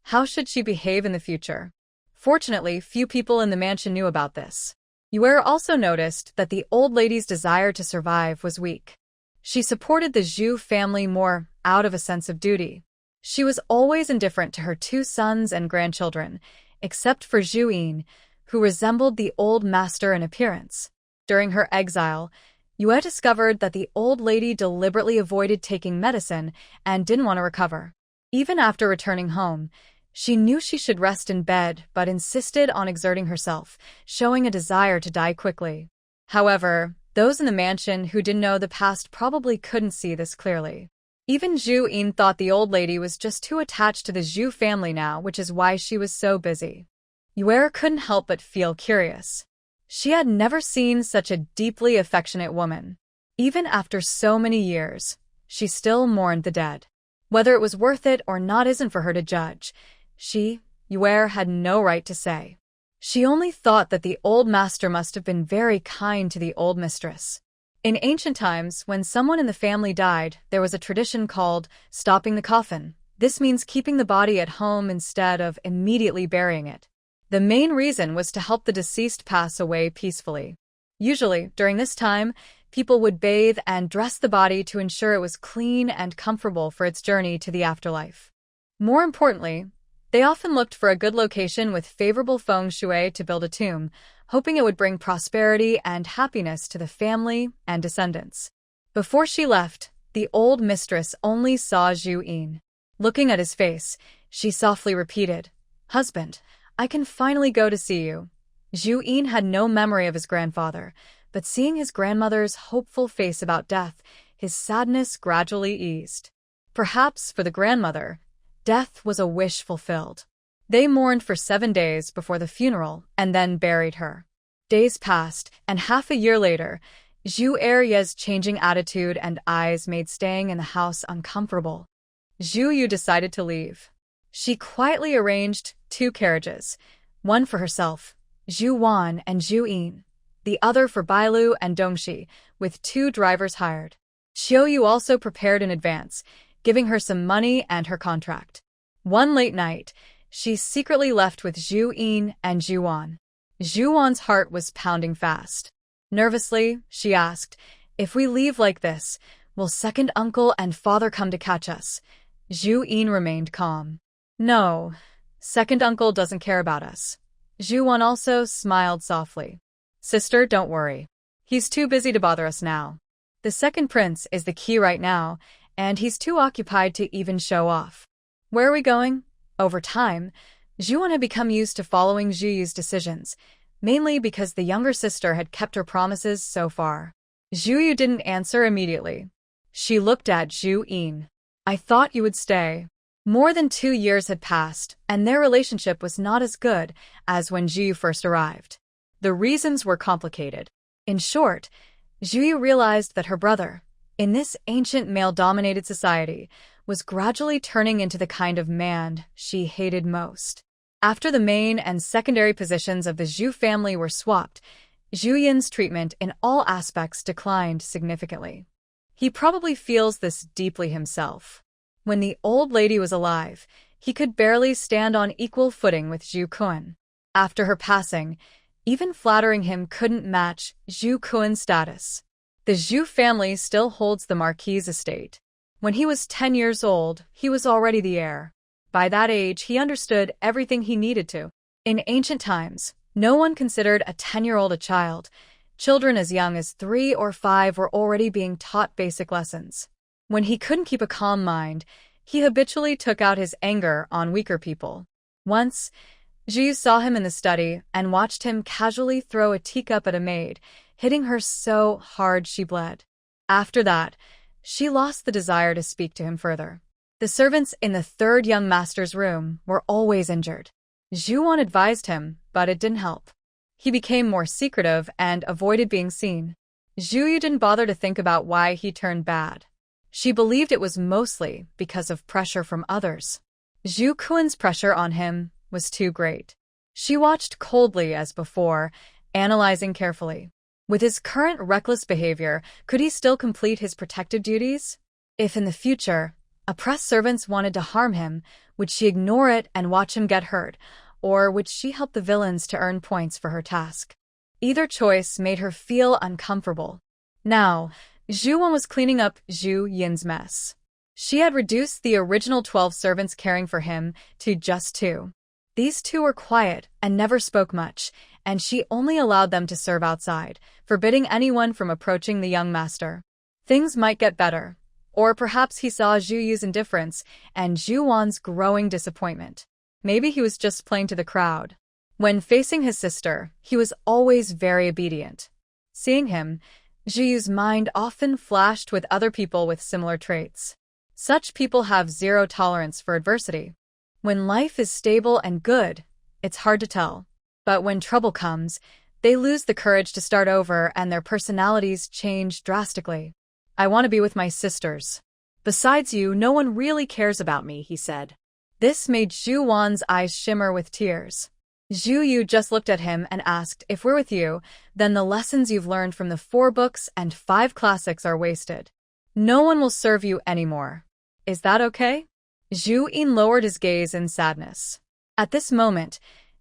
How should she behave in the future? Fortunately, few people in the mansion knew about this. Yuer also noticed that the old lady's desire to survive was weak. She supported the Zhu family more out of a sense of duty. She was always indifferent to her two sons and grandchildren, except for Zhu Yin, who resembled the old master in appearance. During her exile, Yue discovered that the old lady deliberately avoided taking medicine and didn't want to recover. Even after returning home, she knew she should rest in bed but insisted on exerting herself, showing a desire to die quickly. However, those in the mansion who didn't know the past probably couldn't see this clearly. Even Zhu Yin thought the old lady was just too attached to the Zhu family now, which is why she was so busy. Yue couldn't help but feel curious. She had never seen such a deeply affectionate woman. Even after so many years, she still mourned the dead. Whether it was worth it or not isn't for her to judge. She, Yue, had no right to say. She only thought that the old master must have been very kind to the old mistress. In ancient times, when someone in the family died, there was a tradition called stopping the coffin. This means keeping the body at home instead of immediately burying it. The main reason was to help the deceased pass away peacefully. Usually, during this time, people would bathe and dress the body to ensure it was clean and comfortable for its journey to the afterlife. More importantly, they often looked for a good location with favorable feng shui to build a tomb, hoping it would bring prosperity and happiness to the family and descendants. Before she left, the old mistress only saw Zhu Yin. Looking at his face, she softly repeated, "Husband, I can finally go to see you." Zhu Yin had no memory of his grandfather, but seeing his grandmother's hopeful face about death, his sadness gradually eased. Perhaps for the grandmother, death was a wish fulfilled. They mourned for 7 days before the funeral and then buried her. Days passed, and half a year later, Zhu Erye's changing attitude and eyes made staying in the house uncomfortable. Zhu Yu decided to leave. She quietly arranged 2 carriages, one for herself, Zhu Wan and Zhu Yin, the other for Bailu and Dongxi, with 2 drivers hired. Xiaoyu also prepared in advance, giving her some money and her contract. One late night, she secretly left with Zhu Yin and Zhu Wan. Zhu Wan's heart was pounding fast. Nervously, she asked, "If we leave like this, will second uncle and father come to catch us?" Zhu Yin remained calm. "No, second uncle doesn't care about us." Zhu Wan also smiled softly. "Sister, don't worry. He's too busy to bother us now. The second prince is the key right now, and he's too occupied to even show off." "Where are we going?" Over time, Zhu Wan had become used to following Zhu Yu's decisions, mainly because the younger sister had kept her promises so far. Zhu Yu didn't answer immediately. She looked at Zhu Yin. "I thought you would stay." More than 2 years had passed, and their relationship was not as good as when Zhu Yu first arrived. The reasons were complicated. In short, Zhu Yu realized that her brother, in this ancient male-dominated society, was gradually turning into the kind of man she hated most. After the main and secondary positions of the Zhu family were swapped, Zhu Yin's treatment in all aspects declined significantly. He probably feels this deeply himself. When the old lady was alive, he could barely stand on equal footing with Zhu Kun. After her passing, even flattering him couldn't match Zhu Kun's status. The Zhu family still holds the Marquis' estate. When he was 10 years old, he was already the heir. By that age, he understood everything he needed to. In ancient times, no one considered a 10-year-old a child. Children as young as 3 or 5 were already being taught basic lessons. When he couldn't keep a calm mind, he habitually took out his anger on weaker people. Once, Zhu saw him in the study and watched him casually throw a teacup at a maid, hitting her so hard she bled. After that, she lost the desire to speak to him further. The servants in the third young master's room were always injured. Zhu Wan advised him, but it didn't help. He became more secretive and avoided being seen. Zhu Yu didn't bother to think about why he turned bad. She believed it was mostly because of pressure from others. Zhu Kun's pressure on him was too great. She watched coldly as before, analyzing carefully. With his current reckless behavior, could he still complete his protective duties? If in the future, oppressed servants wanted to harm him, would she ignore it and watch him get hurt, or would she help the villains to earn points for her task? Either choice made her feel uncomfortable. Now, Zhu Wan was cleaning up Zhu Yin's mess. She had reduced the original 12 servants caring for him to just 2. These 2 were quiet and never spoke much, and she only allowed them to serve outside, forbidding anyone from approaching the young master. Things might get better. Or perhaps he saw Zhu Yu's indifference and Zhu Wan's growing disappointment. Maybe he was just playing to the crowd. When facing his sister, he was always very obedient. Seeing him, Zhu Yu's mind often flashed with other people with similar traits. Such people have zero tolerance for adversity. When life is stable and good, it's hard to tell. But when trouble comes, they lose the courage to start over and their personalities change drastically. "I want to be with my sisters. Besides you, no one really cares about me," he said. This made Zhu Wan's eyes shimmer with tears. Zhu Yu just looked at him and asked, "If we're with you, then the lessons you've learned from the 4 books and 5 classics are wasted. No one will serve you anymore. Is that okay?" Zhu Yin lowered his gaze in sadness. At this moment,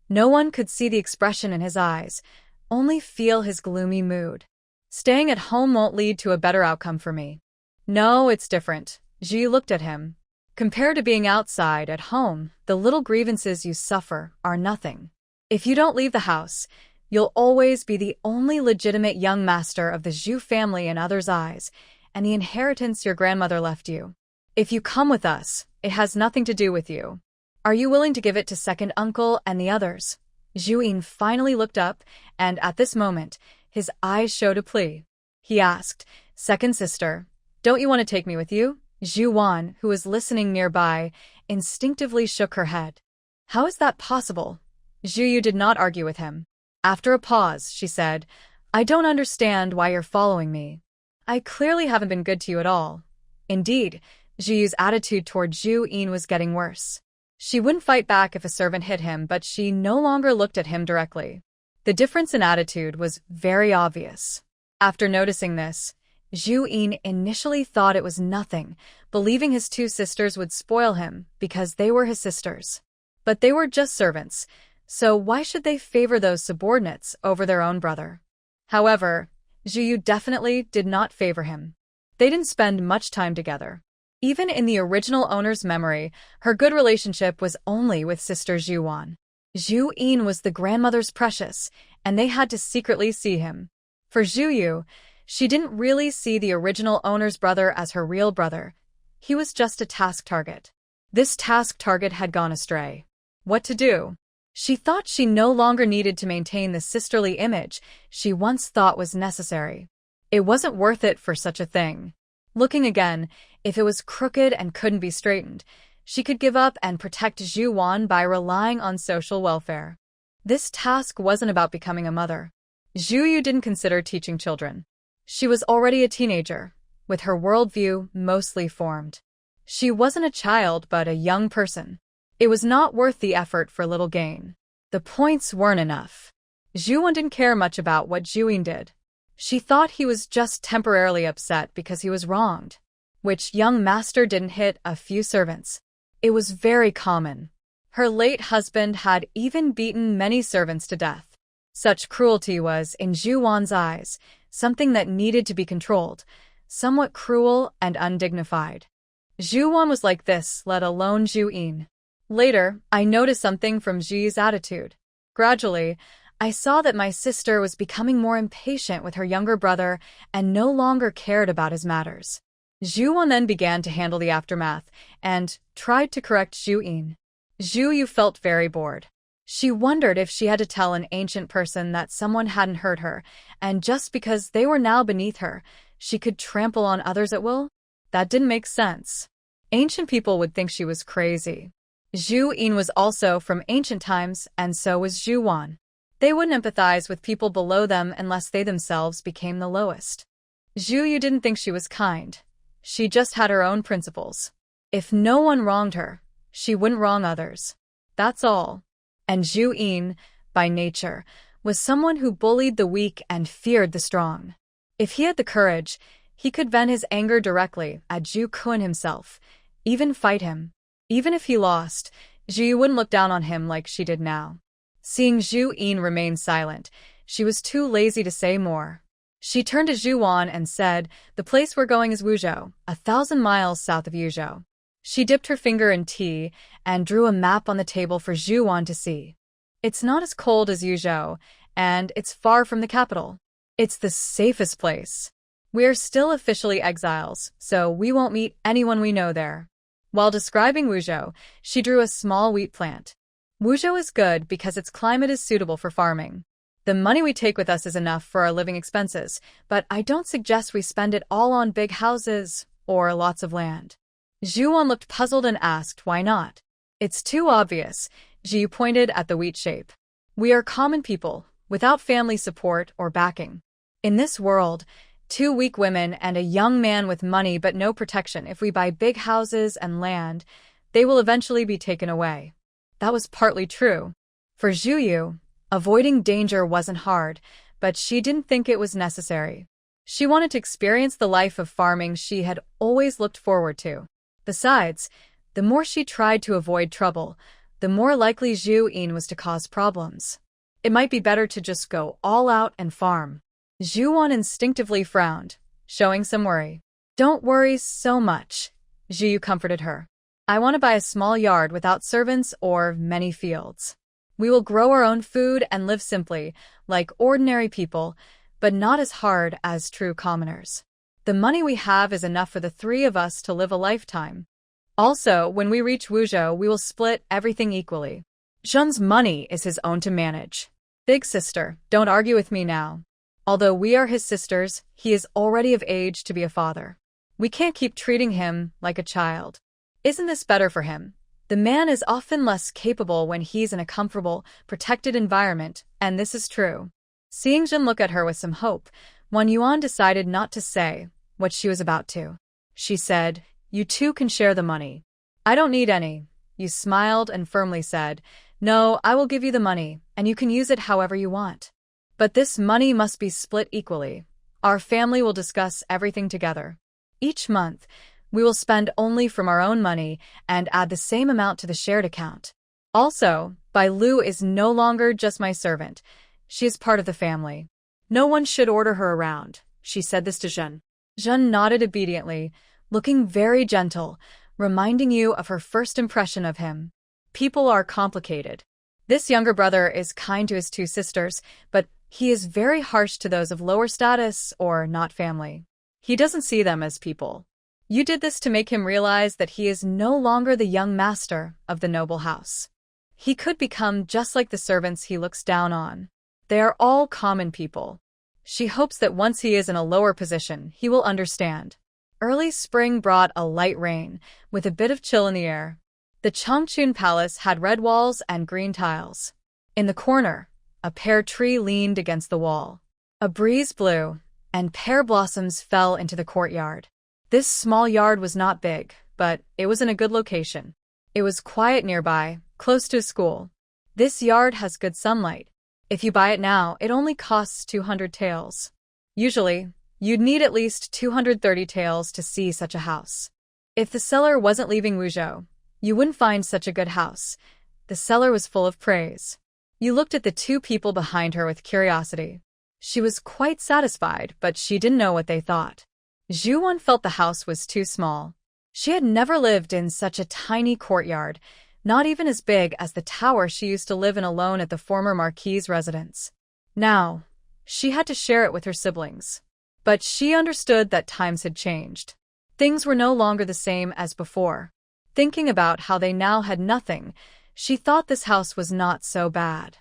no one could see the expression in his eyes, only feel his gloomy mood. "Staying at home won't lead to a better outcome for me." "No, it's different." Zhu looked at him. "Compared to being outside, at home, the little grievances you suffer are nothing. If you don't leave the house, you'll always be the only legitimate young master of the Zhu family in others' eyes, and the inheritance your grandmother left you. If you come with us, it has nothing to do with you. Are you willing to give it to second uncle and the others?" Zhu Yin finally looked up, and at this moment, his eyes showed a plea. He asked, "Second sister, don't you want to take me with you?" Zhu Wan, who was listening nearby, instinctively shook her head. "How is that possible?" Zhu Yu did not argue with him. After a pause, she said, "I don't understand why you're following me. I clearly haven't been good to you at all." Indeed, Zhu Yu's attitude toward Zhu Yin was getting worse. She wouldn't fight back if a servant hit him, but she no longer looked at him directly. The difference in attitude was very obvious. After noticing this, Zhu Yin initially thought it was nothing, believing his two sisters would spoil him because they were his sisters. But they were just servants, so why should they favor those subordinates over their own brother? However, Zhu Yu definitely did not favor him. They didn't spend much time together. Even in the original owner's memory, her good relationship was only with sister Zhu Wan. Zhu Yin was the grandmother's precious, and they had to secretly see him. For Zhu Yu, she didn't really see the original owner's brother as her real brother. He was just a task target. This task target had gone astray. What to do? She thought she no longer needed to maintain the sisterly image she once thought was necessary. It wasn't worth it for such a thing. Looking again, if it was crooked and couldn't be straightened, she could give up and protect Zhu Wan by relying on social welfare. This task wasn't about becoming a mother. Zhu Yu didn't consider teaching children. She was already a teenager, with her worldview mostly formed. She wasn't a child but a young person. It was not worth the effort for little gain. The points weren't enough. Zhu Wan didn't care much about what Zhu Yin did. She thought he was just temporarily upset because he was wronged. Which young master didn't hit a few servants? It was very common. Her late husband had even beaten many servants to death. Such cruelty was, in Zhu Wan's eyes, something that needed to be controlled, somewhat cruel and undignified. Zhu Wan was like this, let alone Zhu Yin. Later, I noticed something from Zhu's attitude. Gradually, I saw that my sister was becoming more impatient with her younger brother and no longer cared about his matters. Zhu Wan then began to handle the aftermath and tried to correct Zhu Yin. Zhu Yu felt very bored. She wondered if she had to tell an ancient person that someone hadn't hurt her, and just because they were now beneath her, she could trample on others at will? That didn't make sense. Ancient people would think she was crazy. Zhu Yin was also from ancient times, and so was Zhu Wan. They wouldn't empathize with people below them unless they themselves became the lowest. Zhu Yu didn't think she was kind. She just had her own principles. If no one wronged her, she wouldn't wrong others. That's all. And Zhu Yin, by nature, was someone who bullied the weak and feared the strong. If he had the courage, he could vent his anger directly at Zhu Kun himself, even fight him. Even if he lost, Zhu Yu wouldn't look down on him like she did now. Seeing Zhu Yin remain silent, she was too lazy to say more. She turned to Zhu Wan and said, "The place we're going is Wuzhou, 1,000 miles south of Yuzhou." She dipped her finger in tea and drew a map on the table for Zhu Wan to see. It's not as cold as Yuzhou, and it's far from the capital. It's the safest place. We're still officially exiles, so we won't meet anyone we know there. While describing Wuzhou, she drew a small wheat plant. Wuzhou is good because its climate is suitable for farming. The money we take with us is enough for our living expenses, but I don't suggest we spend it all on big houses or lots of land. Zhu Wan looked puzzled and asked, why not? It's too obvious. Zhu pointed at the wheat shape. We are common people, without family support or backing. In this world, 2 weak women and a young man with money but no protection. If we buy big houses and land, they will eventually be taken away. That was partly true. For Zhu Yu, avoiding danger wasn't hard, but she didn't think it was necessary. She wanted to experience the life of farming she had always looked forward to. Besides, the more she tried to avoid trouble, the more likely Zhu Yin was to cause problems. It might be better to just go all out and farm. Zhu Wan instinctively frowned, showing some worry. Don't worry so much, Zhu Yu comforted her. I want to buy a small yard without servants or many fields. We will grow our own food and live simply, like ordinary people, but not as hard as true commoners. The money we have is enough for the 3 of us to live a lifetime. Also, when we reach Wuzhou, we will split everything equally. Zhen's money is his own to manage. Big sister, don't argue with me now. Although we are his sisters, he is already of age to be a father. We can't keep treating him like a child. Isn't this better for him? The man is often less capable when he's in a comfortable, protected environment, and this is true. Seeing Zhen look at her with some hope, Wan Yuan decided not to say what she was about to. She said, "You two can share the money." "I don't need any." Yu smiled and firmly said, "No, I will give you the money, and you can use it however you want. But this money must be split equally. Our family will discuss everything together. Each month, we will spend only from our own money and add the same amount to the shared account. Also, Bai Lu is no longer just my servant. She is part of the family. No one should order her around. She said this to Zhen. Zhen nodded obediently, looking very gentle, reminding you of her first impression of him. People are complicated. This younger brother is kind to his two sisters, but he is very harsh to those of lower status or not family. He doesn't see them as people. You did this to make him realize that he is no longer the young master of the noble house. He could become just like the servants he looks down on. They are all common people. She hopes that once he is in a lower position, he will understand. Early spring brought a light rain, with a bit of chill in the air. The Changchun Palace had red walls and green tiles. In the corner, a pear tree leaned against the wall. A breeze blew, and pear blossoms fell into the courtyard. This small yard was not big, but it was in a good location. It was quiet nearby, close to a school. This yard has good sunlight. If you buy it now, it only costs 200 taels. Usually, you'd need at least 230 taels to see such a house. If the seller wasn't leaving Wuzhou, you wouldn't find such a good house. The seller was full of praise. You looked at the two people behind her with curiosity. She was quite satisfied, but she didn't know what they thought. Zhu Wan felt the house was too small. She had never lived in such a tiny courtyard, not even as big as the tower she used to live in alone at the former marquis's residence. Now, she had to share it with her siblings. But she understood that times had changed. Things were no longer the same as before. Thinking about how they now had nothing, she thought this house was not so bad.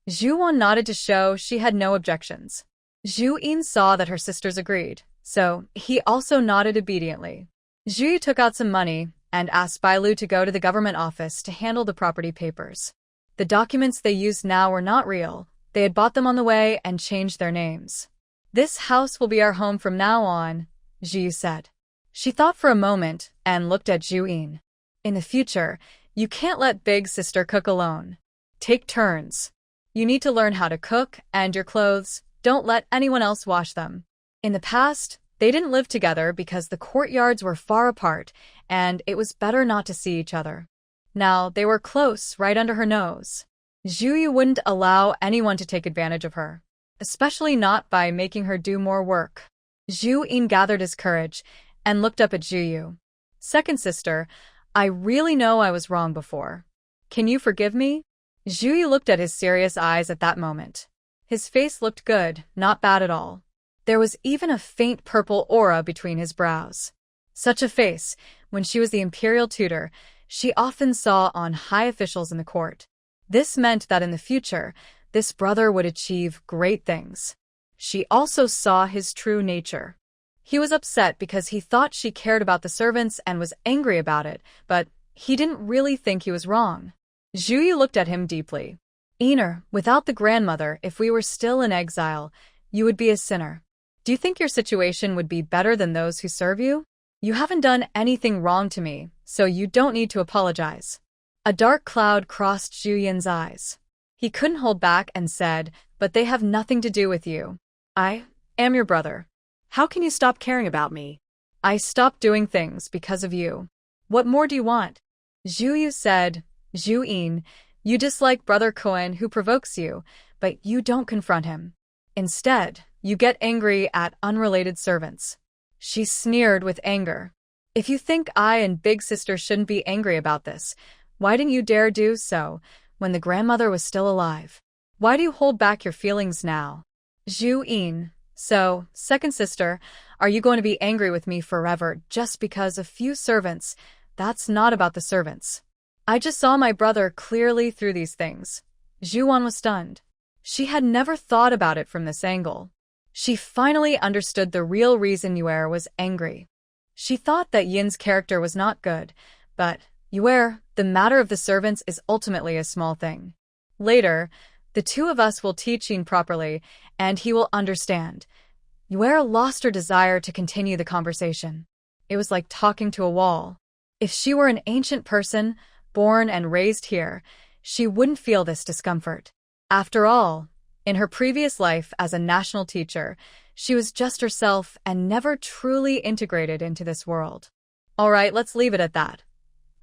Zhu Wan nodded to show she had no objections. Zhu Yin saw that her sisters agreed, so he also nodded obediently. Zhu Yu took out some money and asked Bai Lu to go to the government office to handle the property papers. The documents they used now were not real. They had bought them on the way and changed their names. "This house will be our home from now on," Zhu Yu said. She thought for a moment and looked at Zhu Yin. "In the future, you can't let big sister cook alone. Take turns. You need to learn how to cook, and your clothes, don't let anyone else wash them." In the past, they didn't live together because the courtyards were far apart, and it was better not to see each other. Now they were close, right under her nose. Zhu Yu wouldn't allow anyone to take advantage of her, especially not by making her do more work. Zhu Yin gathered his courage and looked up at Zhu Yu. "Second sister, I really know I was wrong before. Can you forgive me?" Zhu Yu looked at his serious eyes at that moment. His face looked good, not bad at all. There was even a faint purple aura between his brows. Such a face, when she was the imperial tutor, she often saw on high officials in the court. This meant that in the future, this brother would achieve great things. She also saw his true nature. He was upset because he thought she cared about the servants and was angry about it, but he didn't really think he was wrong. Zhu Yu looked at him deeply. "Einer, without the grandmother, if we were still in exile, you would be a sinner. Do you think your situation would be better than those who serve you? You haven't done anything wrong to me, so you don't need to apologize." A dark cloud crossed Zhu Yin's eyes. He couldn't hold back and said, "But they have nothing to do with you. I am your brother. How can you stop caring about me? I stopped doing things because of you. What more do you want?" Zhu Yu said, "Zhu Yin, you dislike Brother Cohen who provokes you, but you don't confront him. Instead, you get angry at unrelated servants." She sneered with anger. "If you think I and Big Sister shouldn't be angry about this, why didn't you dare do so when the grandmother was still alive? Why do you hold back your feelings now?" Zhu Yin, "So, second sister, are you going to be angry with me forever just because a few servants? That's not about the servants. I just saw my brother clearly through these things." Zhu Wan was stunned. She had never thought about it from this angle. She finally understood the real reason Yuer was angry. She thought that Yin's character was not good, but Yuer, the matter of the servants is ultimately a small thing. Later, the two of us will teach Yin properly, and he will understand. Yuer lost her desire to continue the conversation. It was like talking to a wall. If she were an ancient person, born and raised here, she wouldn't feel this discomfort. After all, In her previous life as a national teacher, she was just herself and never truly integrated into this world. Alright, let's leave it at that.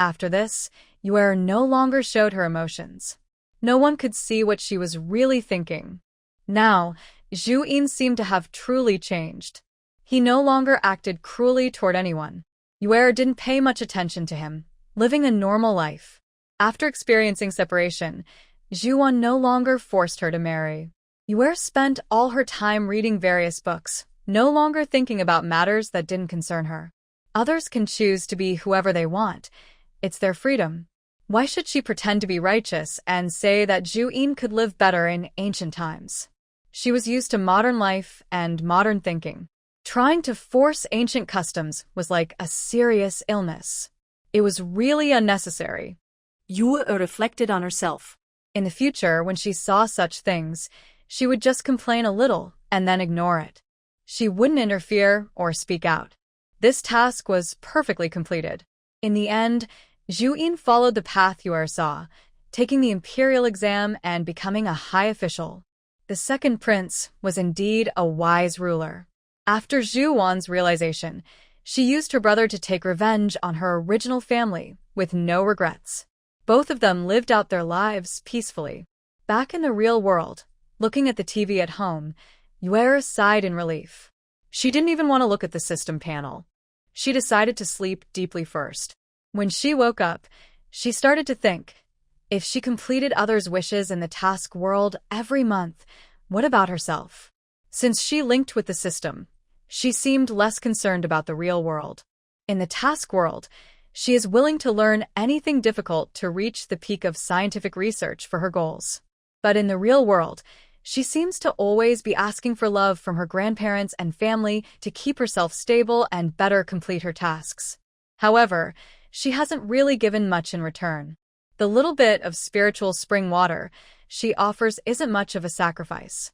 After this, Yue no longer showed her emotions. No one could see what she was really thinking. Now, Zhu Yin seemed to have truly changed. He no longer acted cruelly toward anyone. Yue didn't pay much attention to him, living a normal life. After experiencing separation, Zhu no longer forced her to marry. Yue spent all her time reading various books, no longer thinking about matters that didn't concern her. Others can choose to be whoever they want. It's their freedom. Why should she pretend to be righteous and say that Zhu Yin could live better in ancient times? She was used to modern life and modern thinking. Trying to force ancient customs was like a serious illness. It was really unnecessary. Yue reflected on herself. In the future, when she saw such things, she would just complain a little and then ignore it. She wouldn't interfere or speak out. This task was perfectly completed. In the end, Zhu Yin followed the path Yue saw, taking the imperial exam and becoming a high official. The second prince was indeed a wise ruler. After Zhu Wan's realization, she used her brother to take revenge on her original family with no regrets. Both of them lived out their lives peacefully. Back in the real world, looking at the TV at home, Yue sighed in relief. She didn't even want to look at the system panel. She decided to sleep deeply first. When she woke up, she started to think, if she completed others' wishes in the task world every month, what about herself? Since she linked with the system, she seemed less concerned about the real world. In the task world, she is willing to learn anything difficult to reach the peak of scientific research for her goals. But in the real world, she seems to always be asking for love from her grandparents and family to keep herself stable and better complete her tasks. However, she hasn't really given much in return. The little bit of spiritual spring water she offers isn't much of a sacrifice.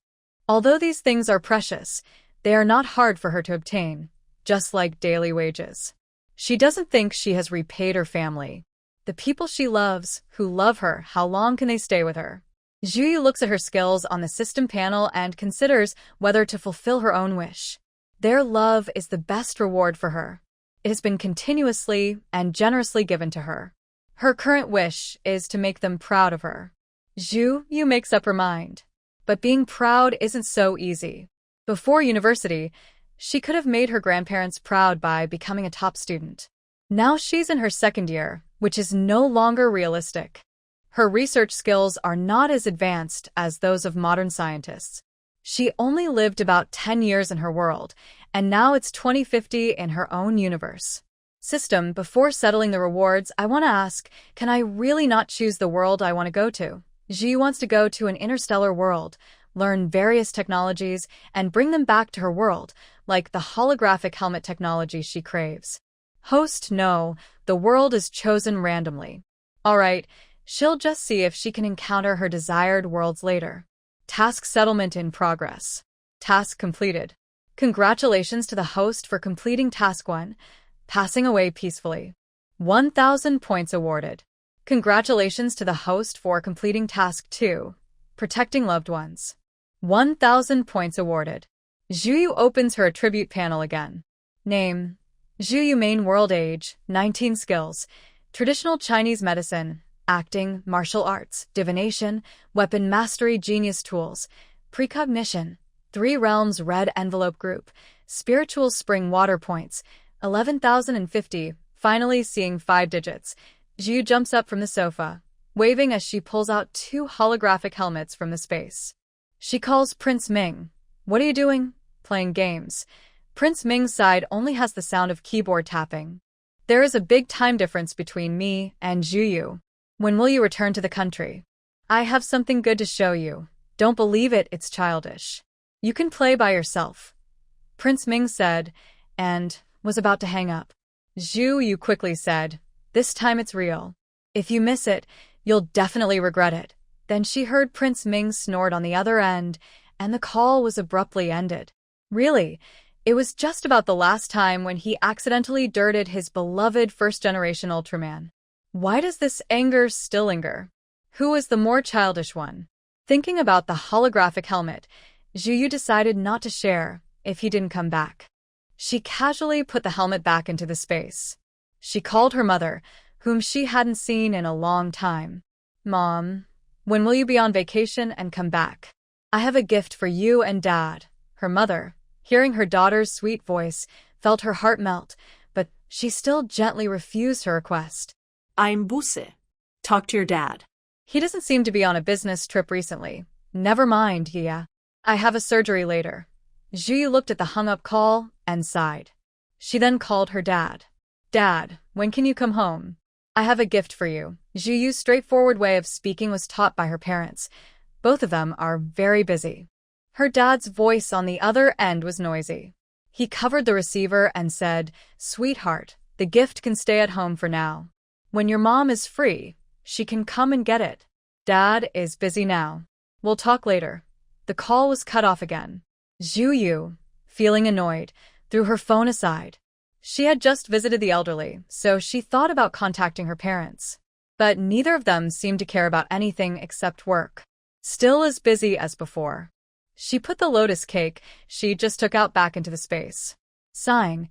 Although these things are precious, they are not hard for her to obtain, just like daily wages. She doesn't think she has repaid her family. The people she loves, who love her, how long can they stay with her? Zhu looks at her skills on the system panel and considers whether to fulfill her own wish. Their love is the best reward for her. It has been continuously and generously given to her. Her current wish is to make them proud of her. Zhu makes up her mind. But being proud isn't so easy. Before university, she could have made her grandparents proud by becoming a top student. Now she's in her second year, which is no longer realistic. Her research skills are not as advanced as those of modern scientists. She only lived about 10 years in her world, and now it's 2050 in her own universe. System, before settling the rewards, I want to ask, can I really not choose the world I want to go to? Zhu wants to go to an interstellar world, learn various technologies, and bring them back to her world, like the holographic helmet technology she craves. Host, no, the world is chosen randomly. Alright, she'll just see if she can encounter her desired worlds later. Task settlement in progress. Task completed. Congratulations to the host for completing Task 1, passing away peacefully. 1,000 points awarded. Congratulations to the host for completing Task 2, protecting loved ones. 1,000 points awarded. Zhu opens her attribute panel again. Name: Zhu main world age, 19 skills, traditional Chinese medicine, acting, martial arts, divination, weapon mastery, genius tools, precognition, 3 realms red envelope group, spiritual spring water points, 11,050, finally seeing 5 digits. Zhu jumps up from the sofa, waving as she pulls out 2 holographic helmets from the space. She calls Prince Ming. What are you doing? Playing games. Prince Ming's side only has the sound of keyboard tapping. There is a big time difference between me and Zhu. When will you return to the country? I have something good to show you. Don't believe it, it's childish. You can play by yourself. Prince Ming said, and was about to hang up. Zhu quickly said, this time it's real. If you miss it, you'll definitely regret it. Then she heard Prince Ming snort on the other end, and the call was abruptly ended. Really, it was just about the last time when he accidentally dirted his beloved first-generation Ultraman. Why does this anger still linger? Who was the more childish one? Thinking about the holographic helmet, Zhuyu decided not to share if he didn't come back. She casually put the helmet back into the space. She called her mother, whom she hadn't seen in a long time. "Mom, when will you be on vacation and come back? I have a gift for you and Dad." Her mother, hearing her daughter's sweet voice, felt her heart melt, but she still gently refused her request. I'm Buse. Talk to your dad. He doesn't seem to be on a business trip recently. Never mind, yeah. I have a surgery later. Zhuyu looked at the hung-up call and sighed. She then called her dad. "Dad, when can you come home? I have a gift for you." Zhuyu's straightforward way of speaking was taught by her parents. Both of them are very busy. Her dad's voice on the other end was noisy. He covered the receiver and said, "Sweetheart, the gift can stay at home for now. When your mom is free, she can come and get it. Dad is busy now. We'll talk later." The call was cut off again. Zhuyu, feeling annoyed, threw her phone aside. She had just visited the elderly, so she thought about contacting her parents. But neither of them seemed to care about anything except work. Still as busy as before. She put the lotus cake she just took out back into the space. Sighing,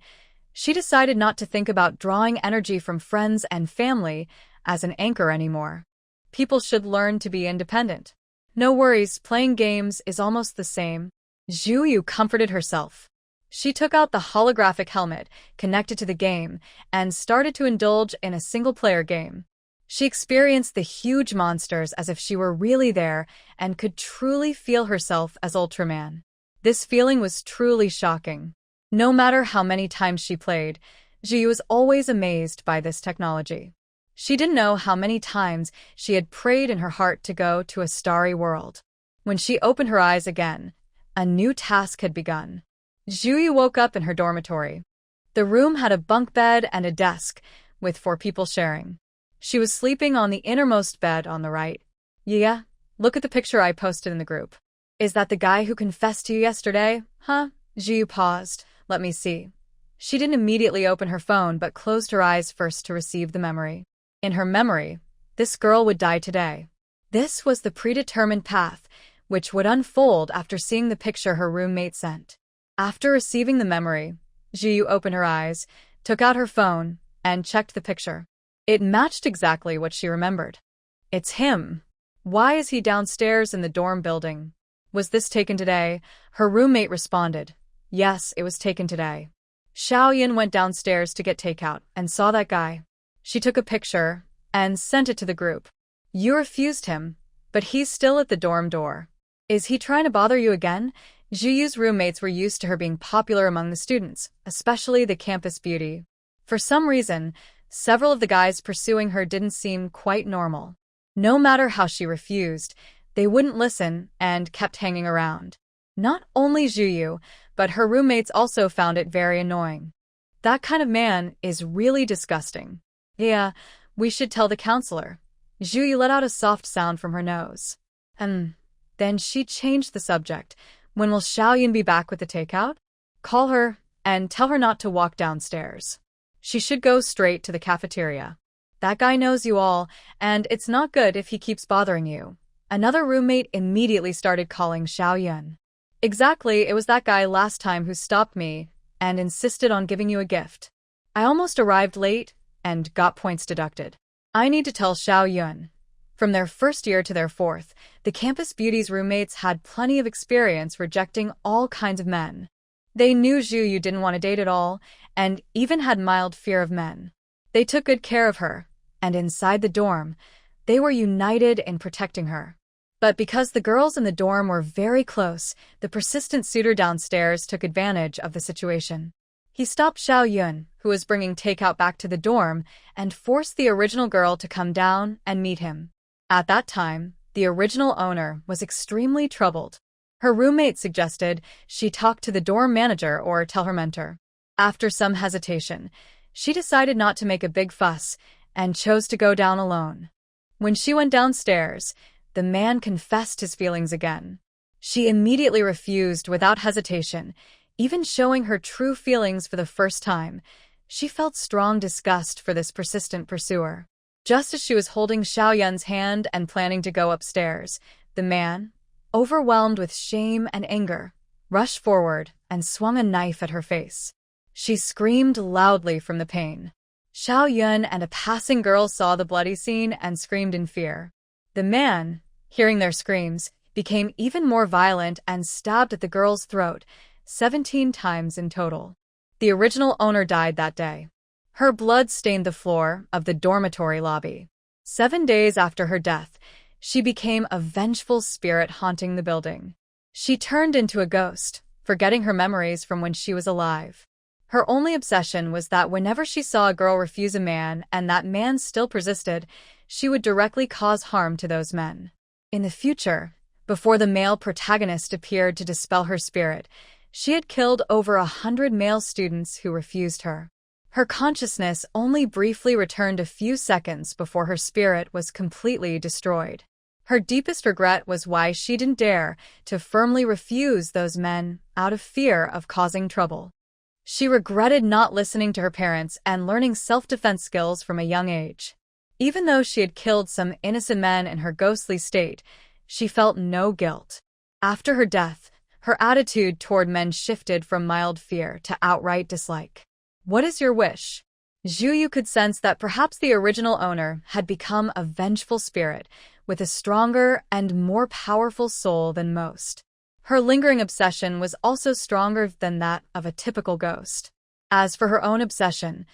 she decided not to think about drawing energy from friends and family as an anchor anymore. People should learn to be independent. No worries, playing games is almost the same. Zhuyu comforted herself. She took out the holographic helmet connected to the game and started to indulge in a single-player game. She experienced the huge monsters as if she were really there and could truly feel herself as Ultraman. This feeling was truly shocking. No matter how many times she played, Zhuyu was always amazed by this technology. She didn't know how many times she had prayed in her heart to go to a starry world. When she opened her eyes again, a new task had begun. Zhuyu woke up in her dormitory. The room had a bunk bed and a desk, with 4 people sharing. She was sleeping on the innermost bed on the right. "Yeah, look at the picture I posted in the group. Is that the guy who confessed to you yesterday, huh?" Zhuyu paused. "Let me see." She didn't immediately open her phone but closed her eyes first to receive the memory. In her memory, this girl would die today. This was the predetermined path, which would unfold after seeing the picture her roommate sent. After receiving the memory, Zhuyu opened her eyes, took out her phone, and checked the picture. It matched exactly what she remembered. It's him. Why is he downstairs in the dorm building? Was this taken today? Her roommate responded. Yes, it was taken today. Xiaoyan went downstairs to get takeout and saw that guy. She took a picture and sent it to the group. You refused him, but he's still at the dorm door. Is he trying to bother you again? Zhuyu's roommates were used to her being popular among the students, especially the campus beauty. For some reason, several of the guys pursuing her didn't seem quite normal. No matter how she refused, they wouldn't listen and kept hanging around. Not only Zhuyu, but her roommates also found it very annoying. That kind of man is really disgusting. Yeah, we should tell the counselor. Zhuyu let out a soft sound from her nose. Then she changed the subject. When will Xiaoyan be back with the takeout? Call her and tell her not to walk downstairs. She should go straight to the cafeteria. That guy knows you all, and it's not good if he keeps bothering you. Another roommate immediately started calling Xiaoyan. Exactly, it was that guy last time who stopped me and insisted on giving you a gift. I almost arrived late and got points deducted. I need to tell Xiaoyan. From their first year to their fourth, the campus beauty's roommates had plenty of experience rejecting all kinds of men. They knew Zhuyu didn't want to date at all, and even had mild fear of men. They took good care of her, and inside the dorm, they were united in protecting her. But because the girls in the dorm were very close, the persistent suitor downstairs took advantage of the situation. He stopped Xiaoyan, who was bringing takeout back to the dorm, and forced the original girl to come down and meet him. At that time, the original owner was extremely troubled. Her roommate suggested she talk to the dorm manager or tell her mentor. After some hesitation, she decided not to make a big fuss and chose to go down alone. When she went downstairs, the man confessed his feelings again. She immediately refused without hesitation, even showing her true feelings for the first time. She felt strong disgust for this persistent pursuer. Just as she was holding Xiaoyan's hand and planning to go upstairs, The man, overwhelmed with shame and anger, rushed forward and swung a knife at her face. She screamed loudly from the pain. Xiao Yun and a passing girl saw the bloody scene and screamed in fear. The man, hearing their screams, became even more violent and stabbed at the girl's throat, 17 times in total. The original owner died that day. Her blood stained the floor of the dormitory lobby. 7 days after her death, she became a vengeful spirit haunting the building. She turned into a ghost, forgetting her memories from when she was alive. Her only obsession was that whenever she saw a girl refuse a man and that man still persisted, she would directly cause harm to those men. In the future, before the male protagonist appeared to dispel her spirit, she had killed over 100 male students who refused her. Her consciousness only briefly returned a few seconds before her spirit was completely destroyed. Her deepest regret was why she didn't dare to firmly refuse those men out of fear of causing trouble. She regretted not listening to her parents and learning self-defense skills from a young age. Even though she had killed some innocent men in her ghostly state, she felt no guilt. After her death, her attitude toward men shifted from mild fear to outright dislike. What is your wish? Zhu Yu could sense that perhaps the original owner had become a vengeful spirit with a stronger and more powerful soul than most. Her lingering obsession was also stronger than that of a typical ghost. As for her own obsession,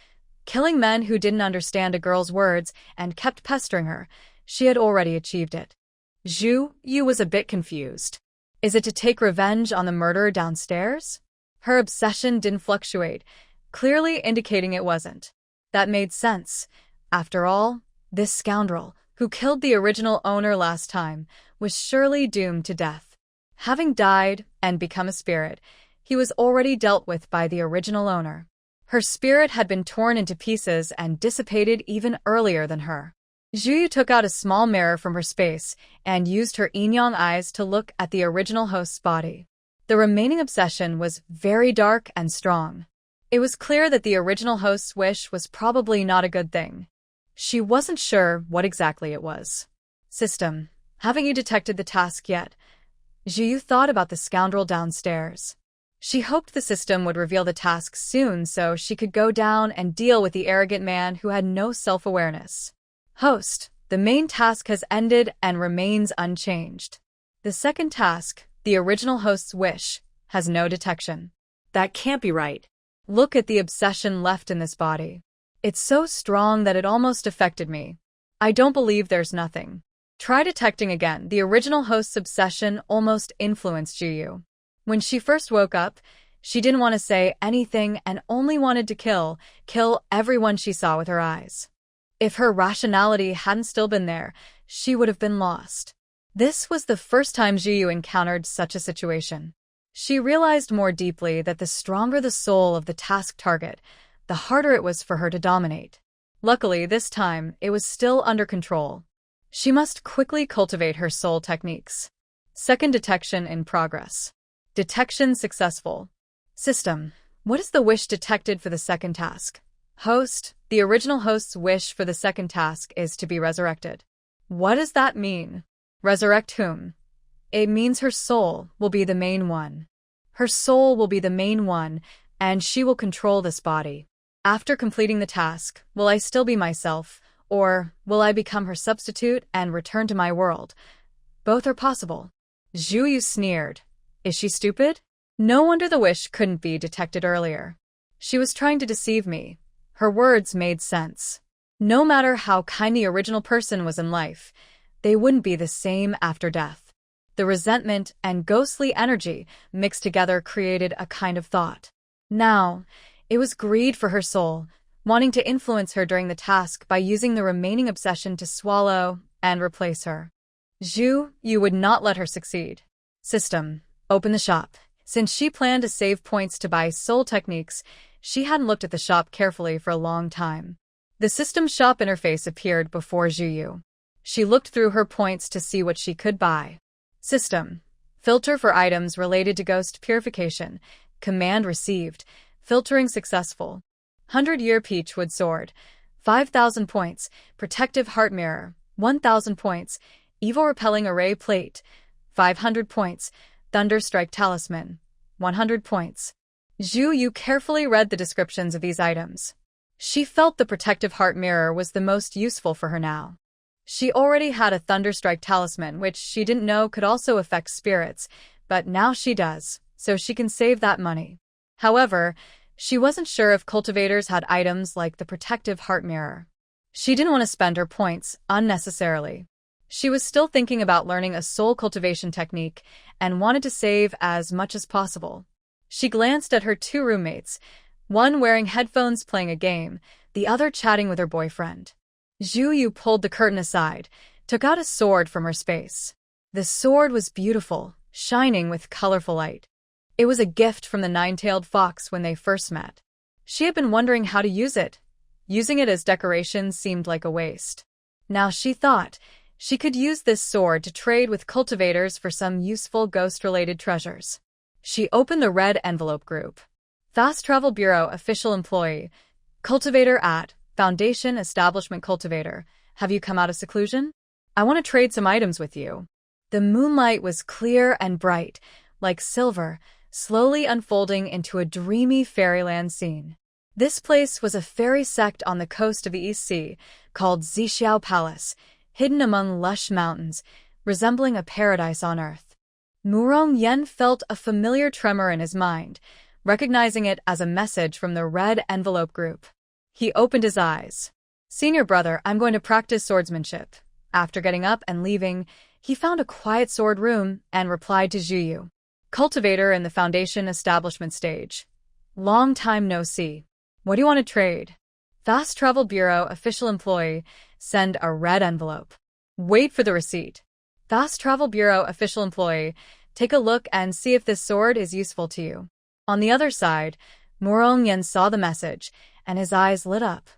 killing men who didn't understand a girl's words and kept pestering her, she had already achieved it. Zhu Yu was a bit confused. Is it to take revenge on the murderer downstairs? Her obsession didn't fluctuate, clearly indicating it wasn't. That made sense. After all, this scoundrel, who killed the original owner last time, was surely doomed to death. Having died and become a spirit, he was already dealt with by the original owner. Her spirit had been torn into pieces and dissipated even earlier than her. Zhu Yu took out a small mirror from her space and used her yin-yang eyes to look at the original host's body. The remaining obsession was very dark and strong. It was clear that the original host's wish was probably not a good thing. She wasn't sure what exactly it was. System, haven't you detected the task yet? Zhu Yu thought about the scoundrel downstairs. She hoped the system would reveal the task soon so she could go down and deal with the arrogant man who had no self-awareness. Host, the main task has ended and remains unchanged. The second task, the original host's wish, has no detection. That can't be right. Look at the obsession left in this body. It's so strong that it almost affected me. I don't believe there's nothing. Try detecting again. The original host's obsession almost influenced Zhu Yu. When she first woke up, she didn't want to say anything and only wanted to kill everyone she saw with her eyes. If her rationality hadn't still been there, she would have been lost. This was the first time Zhu Yu encountered such a situation. She realized more deeply that the stronger the soul of the task target, the harder it was for her to dominate. Luckily, this time, it was still under control. She must quickly cultivate her soul techniques. Second detection in progress. Detection successful. System, what is the wish detected for the second task? Host, the original host's wish for the second task is to be resurrected. What does that mean? Resurrect whom? It means her soul will be the main one. Her soul will be the main one, and she will control this body. After completing the task, will I still be myself, or will I become her substitute and return to my world? Both are possible. Zhu Yu sneered. Is she stupid? No wonder the wish couldn't be detected earlier. She was trying to deceive me. Her words made sense. No matter how kind the original person was in life, they wouldn't be the same after death. The resentment and ghostly energy mixed together created a kind of thought. Now, it was greed for her soul, wanting to influence her during the task by using the remaining obsession to swallow and replace her. Zhu Yu would not let her succeed. System, open the shop. Since she planned to save points to buy soul techniques, she hadn't looked at the shop carefully for a long time. The system shop interface appeared before Zhu Yu. She looked through her points to see what she could buy. System, filter for items related to ghost purification. Command received. Filtering successful. 100-year Peachwood Sword, 5,000 points. Protective Heart Mirror, 1,000 points. Evil Repelling Array Plate, 500 points. Thunder Strike Talisman, 100 points. Zhu Yu carefully read the descriptions of these items. She felt the protective heart mirror was the most useful for her now. She already had a Thunderstrike talisman, which she didn't know could also affect spirits, but now she does, so she can save that money. However, she wasn't sure if cultivators had items like the protective heart mirror. She didn't want to spend her points unnecessarily. She was still thinking about learning a soul cultivation technique and wanted to save as much as possible. She glanced at her two roommates, one wearing headphones playing a game, the other chatting with her boyfriend. Zhu Yu pulled the curtain aside, took out a sword from her space. The sword was beautiful, shining with colorful light. It was a gift from the nine-tailed fox when they first met. She had been wondering how to use it. Using it as decoration seemed like a waste. Now she thought she could use this sword to trade with cultivators for some useful ghost-related treasures. She opened the red envelope group. Fast Travel Bureau Official Employee, Cultivator at Foundation Establishment Cultivator. Have you come out of seclusion? I want to trade some items with you. The moonlight was clear and bright, like silver, slowly unfolding into a dreamy fairyland scene. This place was a fairy sect on the coast of the East Sea, called Zixiao Palace, hidden among lush mountains, resembling a paradise on earth. Murong Yen felt a familiar tremor in his mind, recognizing it as a message from the red envelope group. He opened his eyes. Senior brother, I'm going to practice swordsmanship. After getting up and leaving, he found a quiet sword room and replied to Zhu Yu. Cultivator in the Foundation Establishment Stage. Long time no see. What do you want to trade? Fast Travel Bureau Official Employee, send a red envelope. Wait for the receipt. Fast Travel Bureau Official Employee, take a look and see if this sword is useful to you. On the other side, Murong Yen saw the message, and his eyes lit up.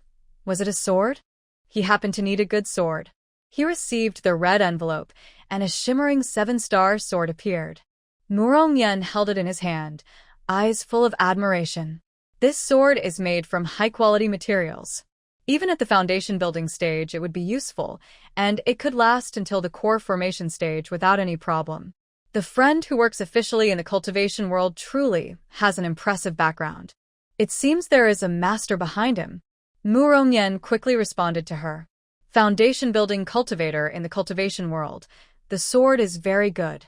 Was it a sword? He happened to need a good sword. He received the red envelope, and a shimmering 7-star sword appeared. Murong Yen held it in his hand, eyes full of admiration. This sword is made from high-quality materials. Even at the foundation building stage, it would be useful, and it could last until the core formation stage without any problem. The friend who works officially in the cultivation world truly has an impressive background. It seems there is a master behind him. Murong Yen quickly responded to her. Foundation building cultivator in the cultivation world. The sword is very good.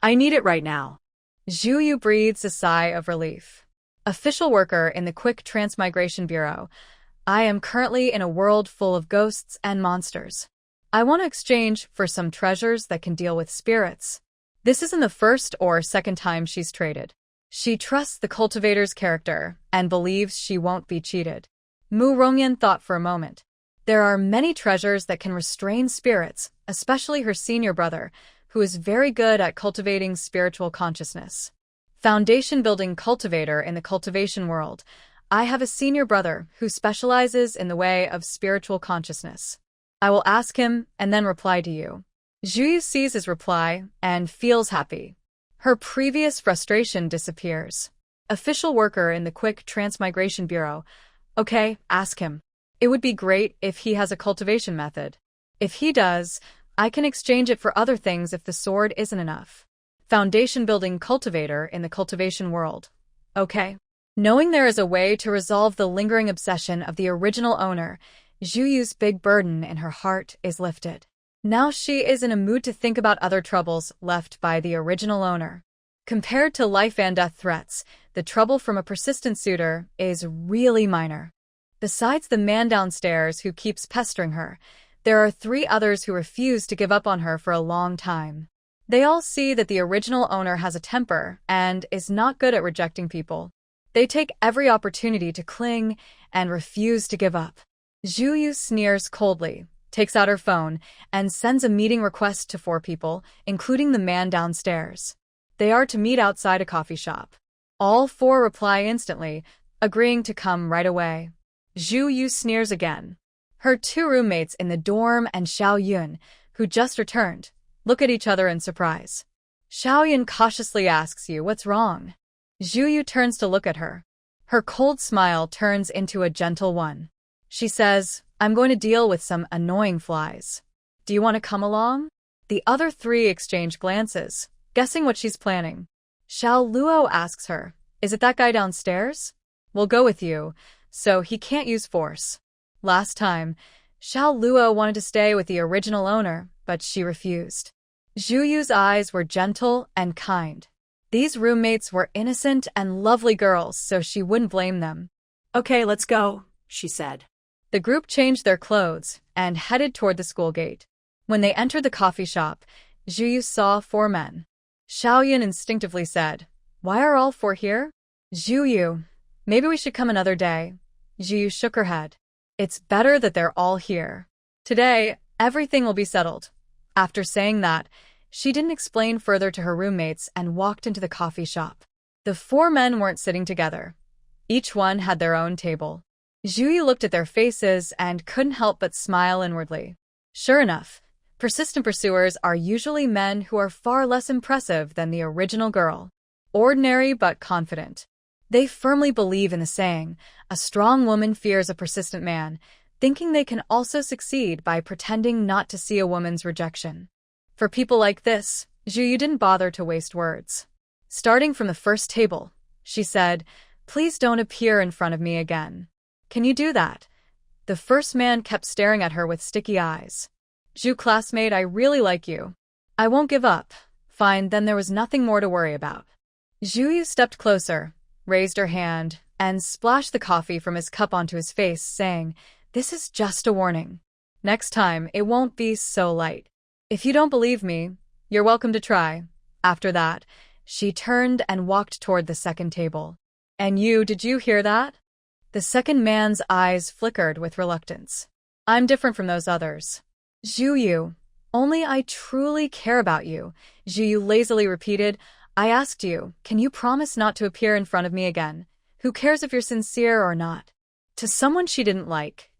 I need it right now. Zhu Yu breathes a sigh of relief. Official worker in the Quick Transmigration Bureau. I am currently in a world full of ghosts and monsters. I want to exchange for some treasures that can deal with spirits. This isn't the first or second time she's traded. She trusts the cultivator's character and believes she won't be cheated. Mu Rongyan thought for a moment. There are many treasures that can restrain spirits, especially her senior brother, who is very good at cultivating spiritual consciousness. Foundation building cultivator in the cultivation world. I have a senior brother who specializes in the way of spiritual consciousness. I will ask him and then reply to you. Zhu Yu sees his reply and feels happy. Her previous frustration disappears. Official worker in the Quick Transmigration Bureau. Okay, ask him. It would be great if he has a cultivation method. If he does, I can exchange it for other things if the sword isn't enough. Foundation building cultivator in the cultivation world. Okay. Knowing there is a way to resolve the lingering obsession of the original owner, Zhu Yu's big burden in her heart is lifted. Now she is in a mood to think about other troubles left by the original owner. Compared to life and death threats, the trouble from a persistent suitor is really minor. Besides the man downstairs who keeps pestering her, there are 3 others who refuse to give up on her for a long time. They all see that the original owner has a temper and is not good at rejecting people. They take every opportunity to cling and refuse to give up. Zhu Yu sneers coldly, takes out her phone, and sends a meeting request to 4 people, including the man downstairs. They are to meet outside a coffee shop. All 4 reply instantly, agreeing to come right away. Zhu Yu sneers again. Her 2 roommates in the dorm and Xiao Yun, who just returned, look at each other in surprise. Xiao Yun cautiously asks you what's wrong. Zhu Yu turns to look at her. Her cold smile turns into a gentle one. She says, I'm going to deal with some annoying flies. Do you want to come along? The other three exchange glances, guessing what she's planning. Xiao Luo asks her, "Is it that guy downstairs? We'll go with you, so he can't use force." Last time, Xiao Luo wanted to stay with the original owner, but she refused. Zhu Yu's eyes were gentle and kind. These roommates were innocent and lovely girls, so she wouldn't blame them. "Okay, let's go," she said. The group changed their clothes and headed toward the school gate. When they entered the coffee shop, Zhu Yu saw 4 men. Xiaoyan instinctively said, "Why are all 4 here?" "Zhu Yu, maybe we should come another day." Zhu Yu shook her head. "It's better that they're all here. Today, everything will be settled." After saying that, she didn't explain further to her roommates and walked into the coffee shop. The 4 men weren't sitting together. Each one had their own table. Zhu Yu looked at their faces and couldn't help but smile inwardly. Sure enough, persistent pursuers are usually men who are far less impressive than the original girl. Ordinary but confident. They firmly believe in the saying, "A strong woman fears a persistent man," thinking they can also succeed by pretending not to see a woman's rejection. For people like this, Zhu Yu didn't bother to waste words. Starting from the first table, she said, "Please don't appear in front of me again." "Can you do that?" The first man kept staring at her with sticky eyes. "Zhu classmate, I really like you. I won't give up." Fine, then there was nothing more to worry about. Zhu Yu stepped closer, raised her hand, and splashed the coffee from his cup onto his face, saying, "This is just a warning. Next time, it won't be so light. If you don't believe me, you're welcome to try." After that, she turned and walked toward the second table. "And you, did you hear that?" The second man's eyes flickered with reluctance. "I'm different from those others." "Zhu Yu, only I truly care about you," Zhu Yu lazily repeated. "I asked you, can you promise not to appear in front of me again? Who cares if you're sincere or not?" To someone she didn't like,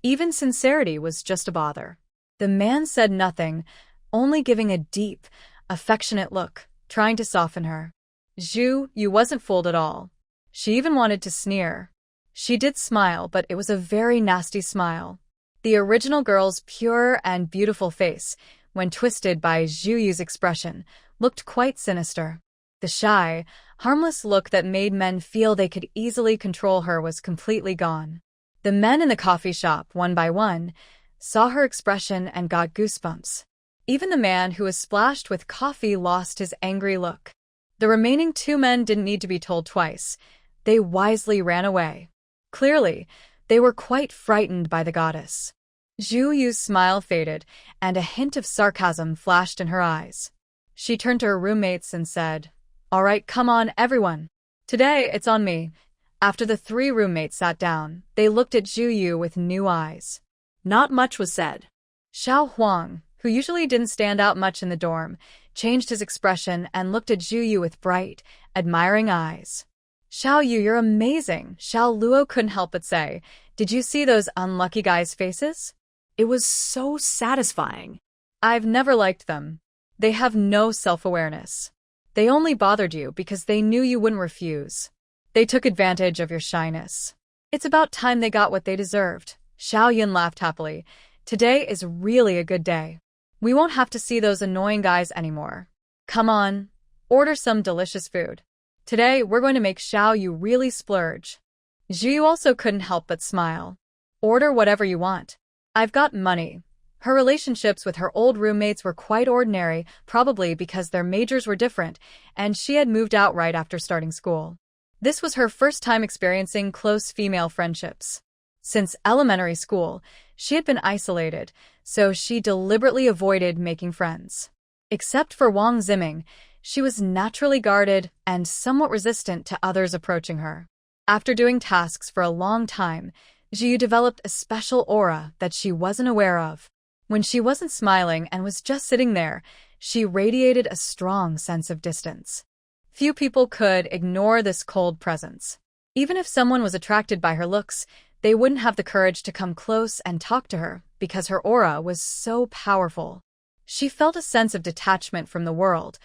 even sincerity was just a bother. The man said nothing, only giving a deep, affectionate look, trying to soften her. Zhu Yu wasn't fooled at all. She even wanted to sneer. She did smile, but it was a very nasty smile. The original girl's pure and beautiful face, when twisted by Zhu Yu's expression, looked quite sinister. The shy, harmless look that made men feel they could easily control her was completely gone. The men in the coffee shop, one by one, saw her expression and got goosebumps. Even the man who was splashed with coffee lost his angry look. The remaining 2 men didn't need to be told twice. They wisely ran away. Clearly, they were quite frightened by the goddess. Zhu Yu's smile faded, and a hint of sarcasm flashed in her eyes. She turned to her roommates and said, "All right, come on, everyone. Today, it's on me." After the 3 roommates sat down, they looked at Zhu Yu with new eyes. Not much was said. Xiao Huang, who usually didn't stand out much in the dorm, changed his expression and looked at Zhu Yu with bright, admiring eyes. "Xiao Yu, you're amazing," Xiao Luo couldn't help but say. "Did you see those unlucky guys' faces?" It was so satisfying. "I've never liked them. They have no self-awareness. They only bothered you because they knew you wouldn't refuse. They took advantage of your shyness. It's about time they got what they deserved." Xiao Yun laughed happily. "Today is really a good day. We won't have to see those annoying guys anymore. Come on, order some delicious food. Today, we're going to make Xiao Yu really splurge." Zhu Yu also couldn't help but smile. "Order whatever you want. I've got money." Her relationships with her old roommates were quite ordinary, probably because their majors were different, and she had moved out right after starting school. This was her first time experiencing close female friendships. Since elementary school, she had been isolated, so she deliberately avoided making friends. Except for Wang Ziming, she was naturally guarded and somewhat resistant to others approaching her. After doing tasks for a long time, Zhu Yu developed a special aura that she wasn't aware of. When she wasn't smiling and was just sitting there, she radiated a strong sense of distance. Few people could ignore this cold presence. Even if someone was attracted by her looks, they wouldn't have the courage to come close and talk to her because her aura was so powerful. She felt a sense of detachment from the world,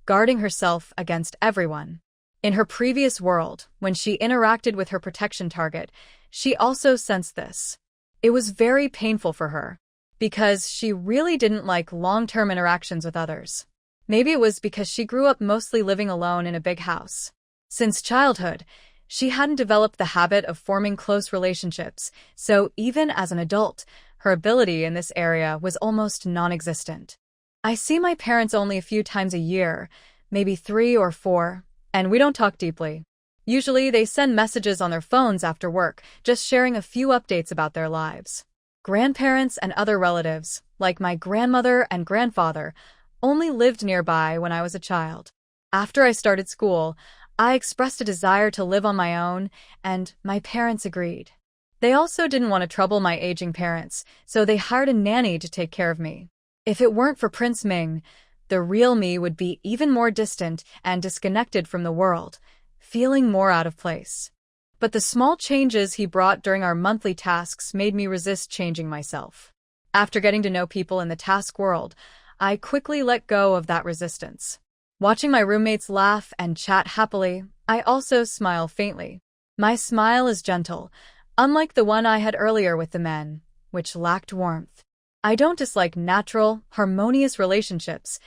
guarding herself against everyone. In her previous world, when she interacted with her protection target, she also sensed this. It was very painful for her. because she really didn't like long-term interactions with others. Maybe it was because she grew up mostly living alone in a big house. Since childhood, she hadn't developed the habit of forming close relationships, so even as an adult, her ability in this area was almost non-existent. I see my parents only a few times a year, maybe 3 or 4, and we don't talk deeply. Usually, they send messages on their phones after work, just sharing a few updates about their lives. Grandparents and other relatives, like my grandmother and grandfather, only lived nearby when I was a child. After I started school, I expressed a desire to live on my own, and my parents agreed. They also didn't want to trouble my aging parents, so they hired a nanny to take care of me. If it weren't for Prince Ming, the real me would be even more distant and disconnected from the world, feeling more out of place. But the small changes he brought during our monthly tasks made me resist changing myself. After getting to know people in the task world, I quickly let go of that resistance. Watching my roommates laugh and chat happily, I also smile faintly. My smile is gentle, unlike the one I had earlier with the men, which lacked warmth. I don't dislike natural, harmonious relationships.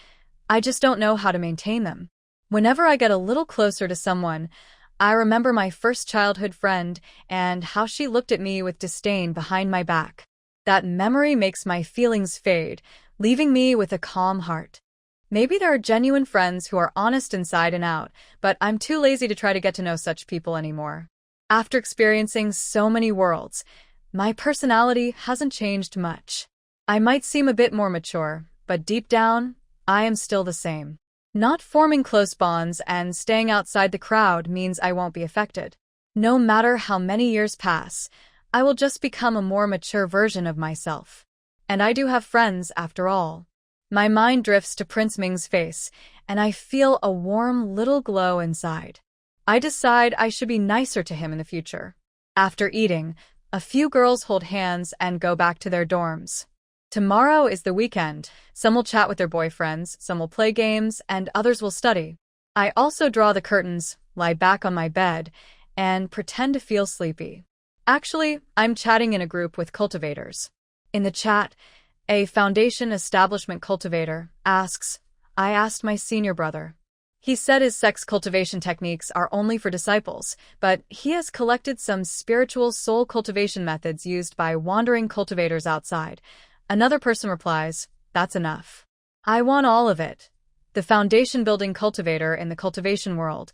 I just don't know how to maintain them. Whenever I get a little closer to someone, I remember my first childhood friend and how she looked at me with disdain behind my back. That memory makes my feelings fade, leaving me with a calm heart. Maybe there are genuine friends who are honest inside and out, but I'm too lazy to try to get to know such people anymore. After experiencing so many worlds, my personality hasn't changed much. I might seem a bit more mature, but deep down, I am still the same. Not forming close bonds and staying outside the crowd means I won't be affected. No matter how many years pass, I will just become a more mature version of myself. And I do have friends, after all. My mind drifts to Prince Ming's face, and I feel a warm little glow inside. I decide I should be nicer to him in the future. After eating, a few girls hold hands and go back to their dorms. Tomorrow is the weekend. Some will chat with their boyfriends, some will play games, and others will study. I also draw the curtains, lie back on my bed, and pretend to feel sleepy. Actually, I'm chatting in a group with cultivators. In the chat, a foundation establishment cultivator asks, I asked my senior brother. He said his sex cultivation techniques are only for disciples, but he has collected some spiritual soul cultivation methods used by wandering cultivators outside. Another person replies, that's enough. I want all of it. The foundation building cultivator in the cultivation world.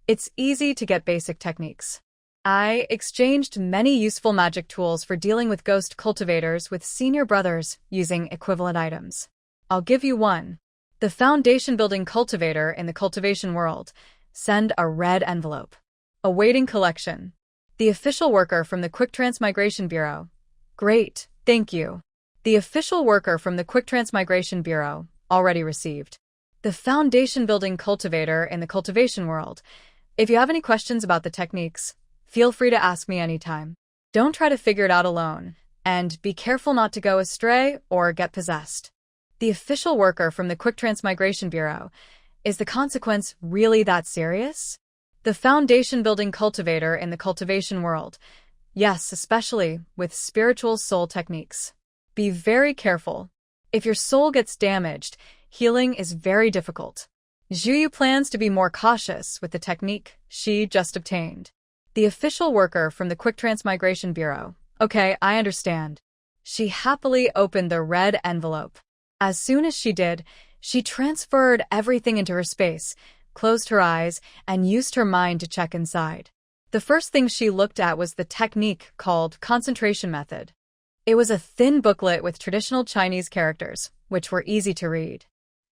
It's easy to get basic techniques. I exchanged many useful magic tools for dealing with ghost cultivators with senior brothers using equivalent items. I'll give you one. The foundation building cultivator in the cultivation world. Send a red envelope. Awaiting collection. The official worker from the Quick Transmigration Bureau. Great, thank you. The official worker from the Quick Transmigration Bureau. Already received. The foundation building cultivator in the cultivation world. If you have any questions about the techniques, feel free to ask me anytime. Don't try to figure it out alone, and be careful not to go astray or get possessed. The official worker from the Quick Transmigration Bureau. Is the consequence really that serious? The foundation building cultivator in the cultivation world. Yes, especially with spiritual soul techniques. Be very careful. If your soul gets damaged, healing is very difficult. Zhuyu plans to be more cautious with the technique she just obtained. The official worker from the Quick Transmigration Bureau. Okay, I understand. She happily opened the red envelope. As soon as she did, she transferred everything into her space, closed her eyes, and used her mind to check inside. The first thing she looked at was the technique called concentration method. It was a thin booklet with traditional Chinese characters, which were easy to read.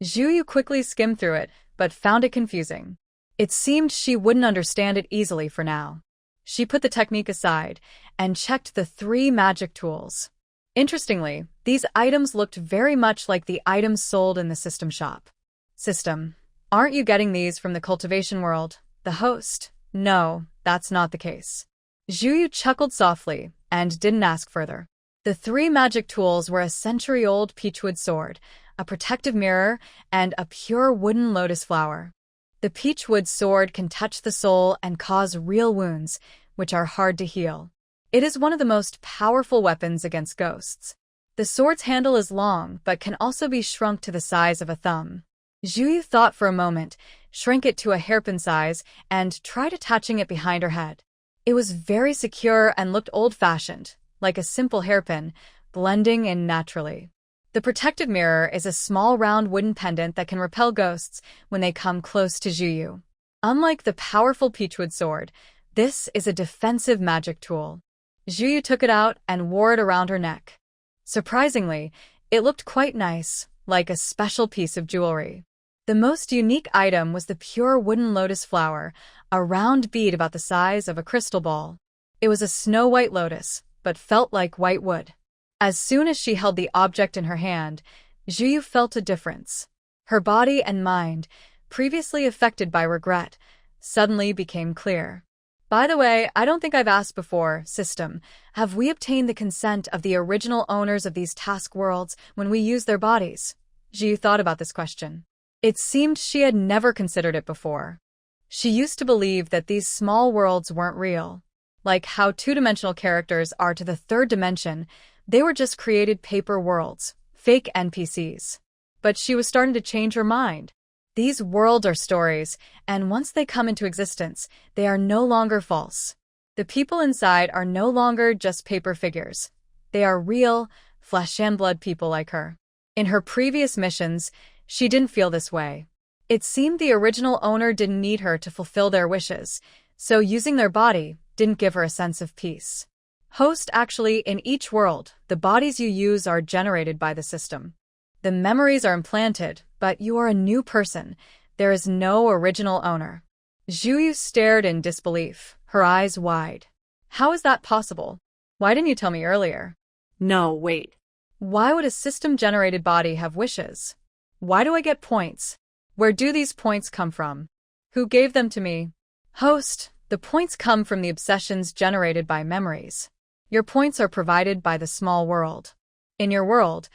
Zhuyu quickly skimmed through it, but found it confusing. It seemed she wouldn't understand it easily for now. She put the technique aside and checked the 3 magic tools. Interestingly, these items looked very much like the items sold in the system shop. System. Aren't you getting these from the cultivation world? The host. No, that's not the case. Zhuyu chuckled softly and didn't ask further. The 3 magic tools were a century-old peachwood sword, a protective mirror, and a pure wooden lotus flower. The peachwood sword can touch the soul and cause real wounds, which are hard to heal. It is one of the most powerful weapons against ghosts. The sword's handle is long, but can also be shrunk to the size of a thumb. Zhuyu thought for a moment, shrank it to a hairpin size, and tried attaching it behind her head. It was very secure and looked old-fashioned, like a simple hairpin, blending in naturally. The protective mirror is a small round wooden pendant that can repel ghosts when they come close to Zhuyu. Unlike the powerful peachwood sword, this is a defensive magic tool. Zhuyu took it out and wore it around her neck. Surprisingly, it looked quite nice, like a special piece of jewelry. The most unique item was the pure wooden lotus flower, a round bead about the size of a crystal ball. It was a snow-white lotus, but felt like white wood. As soon as she held the object in her hand, Zhuyu felt a difference. Her body and mind, previously affected by regret, suddenly became clear. By the way, I don't think I've asked before, system, have we obtained the consent of the original owners of these task worlds when we use their bodies? Zhuyu thought about this question. It seemed she had never considered it before. She used to believe that these small worlds weren't real. Like how two-dimensional characters are to the third dimension, they were just created paper worlds, fake NPCs. But she was starting to change her mind. These worlds are stories, and once they come into existence, they are no longer false. The people inside are no longer just paper figures. They are real, flesh and blood people like her. In her previous missions, she didn't feel this way. It seemed the original owner didn't need her to fulfill their wishes, so using their body didn't give her a sense of peace. Host, actually, in each world, the bodies you use are generated by the system. The memories are implanted, but you are a new person. There is no original owner. Zhuyu stared in disbelief, her eyes wide. How is that possible? Why didn't you tell me earlier? No, wait. Why would a system-generated body have wishes? Why do I get points? Where do these points come from? Who gave them to me? Host, the points come from the obsessions generated by memories. Your points are provided by the small world. In your world,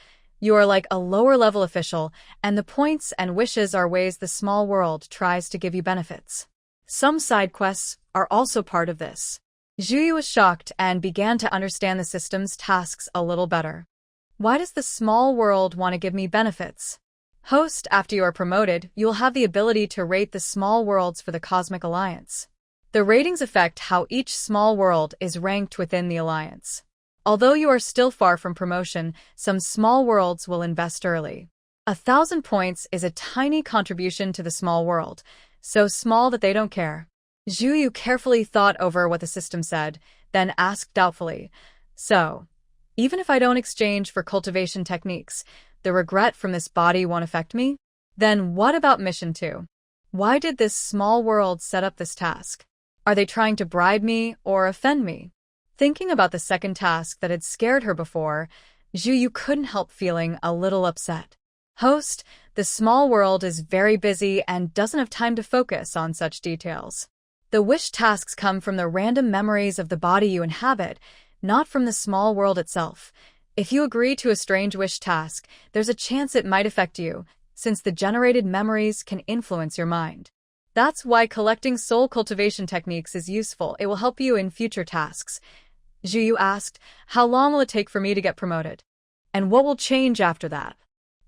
you are like a lower-level official, and the points and wishes are ways the small world tries to give you benefits. Some side quests are also part of this. Zhuyu was shocked and began to understand the system's tasks a little better. Why does the small world want to give me benefits? Host, after you are promoted, you will have the ability to rate the small worlds for the Cosmic Alliance. The ratings affect how each small world is ranked within the Alliance. Although you are still far from promotion, some small worlds will invest early. 1,000 points is a tiny contribution to the small world, so small that they don't care. Zhuyu carefully thought over what the system said, then asked doubtfully, so, even if I don't exchange for cultivation techniques, the regret from this body won't affect me? Then what about mission 2? Why did this small world set up this task? Are they trying to bribe me or offend me? Thinking about the second task that had scared her before, Zhuyu couldn't help feeling a little upset. Host, the small world is very busy and doesn't have time to focus on such details. The wish tasks come from the random memories of the body you inhabit, not from the small world itself. If you agree to a strange wish task, there's a chance it might affect you, since the generated memories can influence your mind. That's why collecting soul cultivation techniques is useful. It will help you in future tasks. Zhuyu asked, how long will it take for me to get promoted? And what will change after that?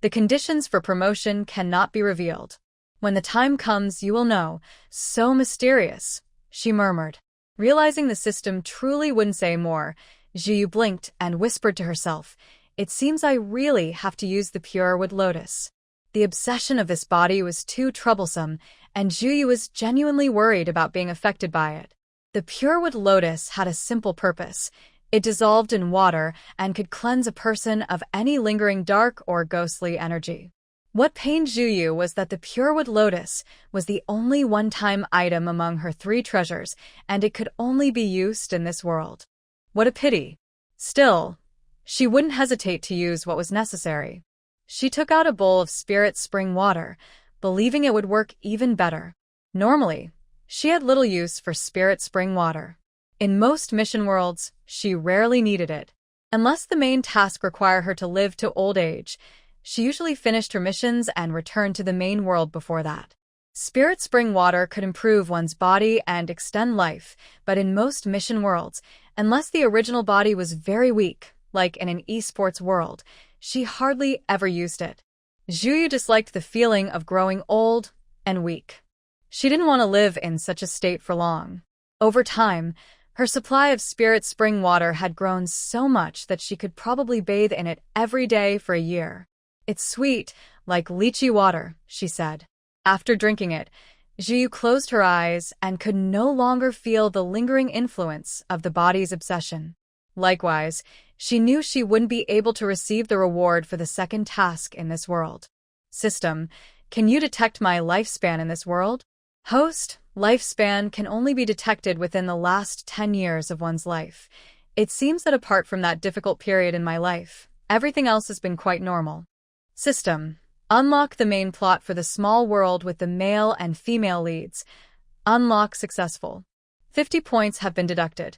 The conditions for promotion cannot be revealed. When the time comes, you will know. So mysterious, she murmured. Realizing the system truly wouldn't say more, Zhuyu blinked and whispered to herself, it seems I really have to use the pure wood lotus. The obsession of this body was too troublesome, and Zhuyu was genuinely worried about being affected by it. The purewood lotus had a simple purpose. It dissolved in water and could cleanse a person of any lingering dark or ghostly energy. What pained Zhuyu was that the purewood lotus was the only one-time item among her 3 treasures, and it could only be used in this world. What a pity. Still, she wouldn't hesitate to use what was necessary. She took out a bowl of spirit spring water, believing it would work even better. Normally, she had little use for spirit spring water. In most mission worlds, she rarely needed it. Unless the main task required her to live to old age, she usually finished her missions and returned to the main world before that. Spirit spring water could improve one's body and extend life, but in most mission worlds, unless the original body was very weak, like in an esports world, she hardly ever used it. Zhuyu disliked the feeling of growing old and weak. She didn't want to live in such a state for long. Over time, her supply of spirit spring water had grown so much that she could probably bathe in it every day for a year. "It's sweet, like lychee water," she said. After drinking it, Zhuyu closed her eyes and could no longer feel the lingering influence of the body's obsession. Likewise, she knew she wouldn't be able to receive the reward for the second task in this world. System, can you detect my lifespan in this world? Host, lifespan can only be detected within the last 10 years of one's life. It seems that apart from that difficult period in my life, everything else has been quite normal. System, unlock the main plot for the small world with the male and female leads. Unlock successful. 50 points have been deducted.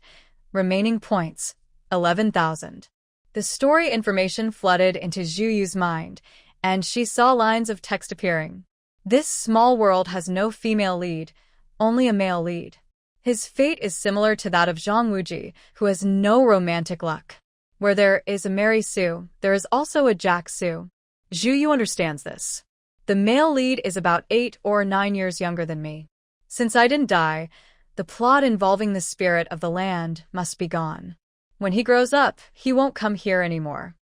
Remaining points, 11,000. The story information flooded into Zhuyu's mind, and she saw lines of text appearing. This small world has no female lead, only a male lead. His fate is similar to that of Zhang Wuji, who has no romantic luck. Where there is a Mary Sue, there is also a Jack Sue. Zhuyu understands this. The male lead is about 8 or 9 years younger than me. Since I didn't die, the plot involving the spirit of the land must be gone. When he grows up, he won't come here anymore.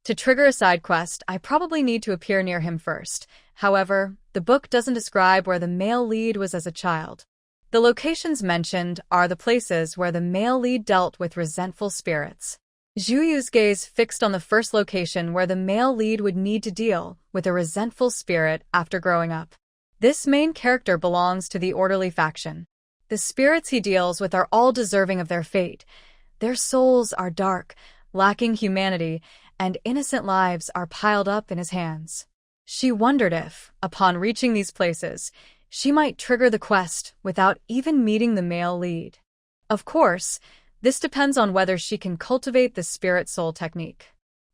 To trigger a side quest, I probably need to appear near him first. However, the book doesn't describe where the male lead was as a child. The locations mentioned are the places where the male lead dealt with resentful spirits. Zhuyu's gaze fixed on the first location where the male lead would need to deal with a resentful spirit after growing up. This main character belongs to the orderly faction. The spirits he deals with are all deserving of their fate. Their souls are dark, lacking humanity, and innocent lives are piled up in his hands. She wondered if, upon reaching these places, she might trigger the quest without even meeting the male lead. Of course, this depends on whether she can cultivate the spirit soul technique.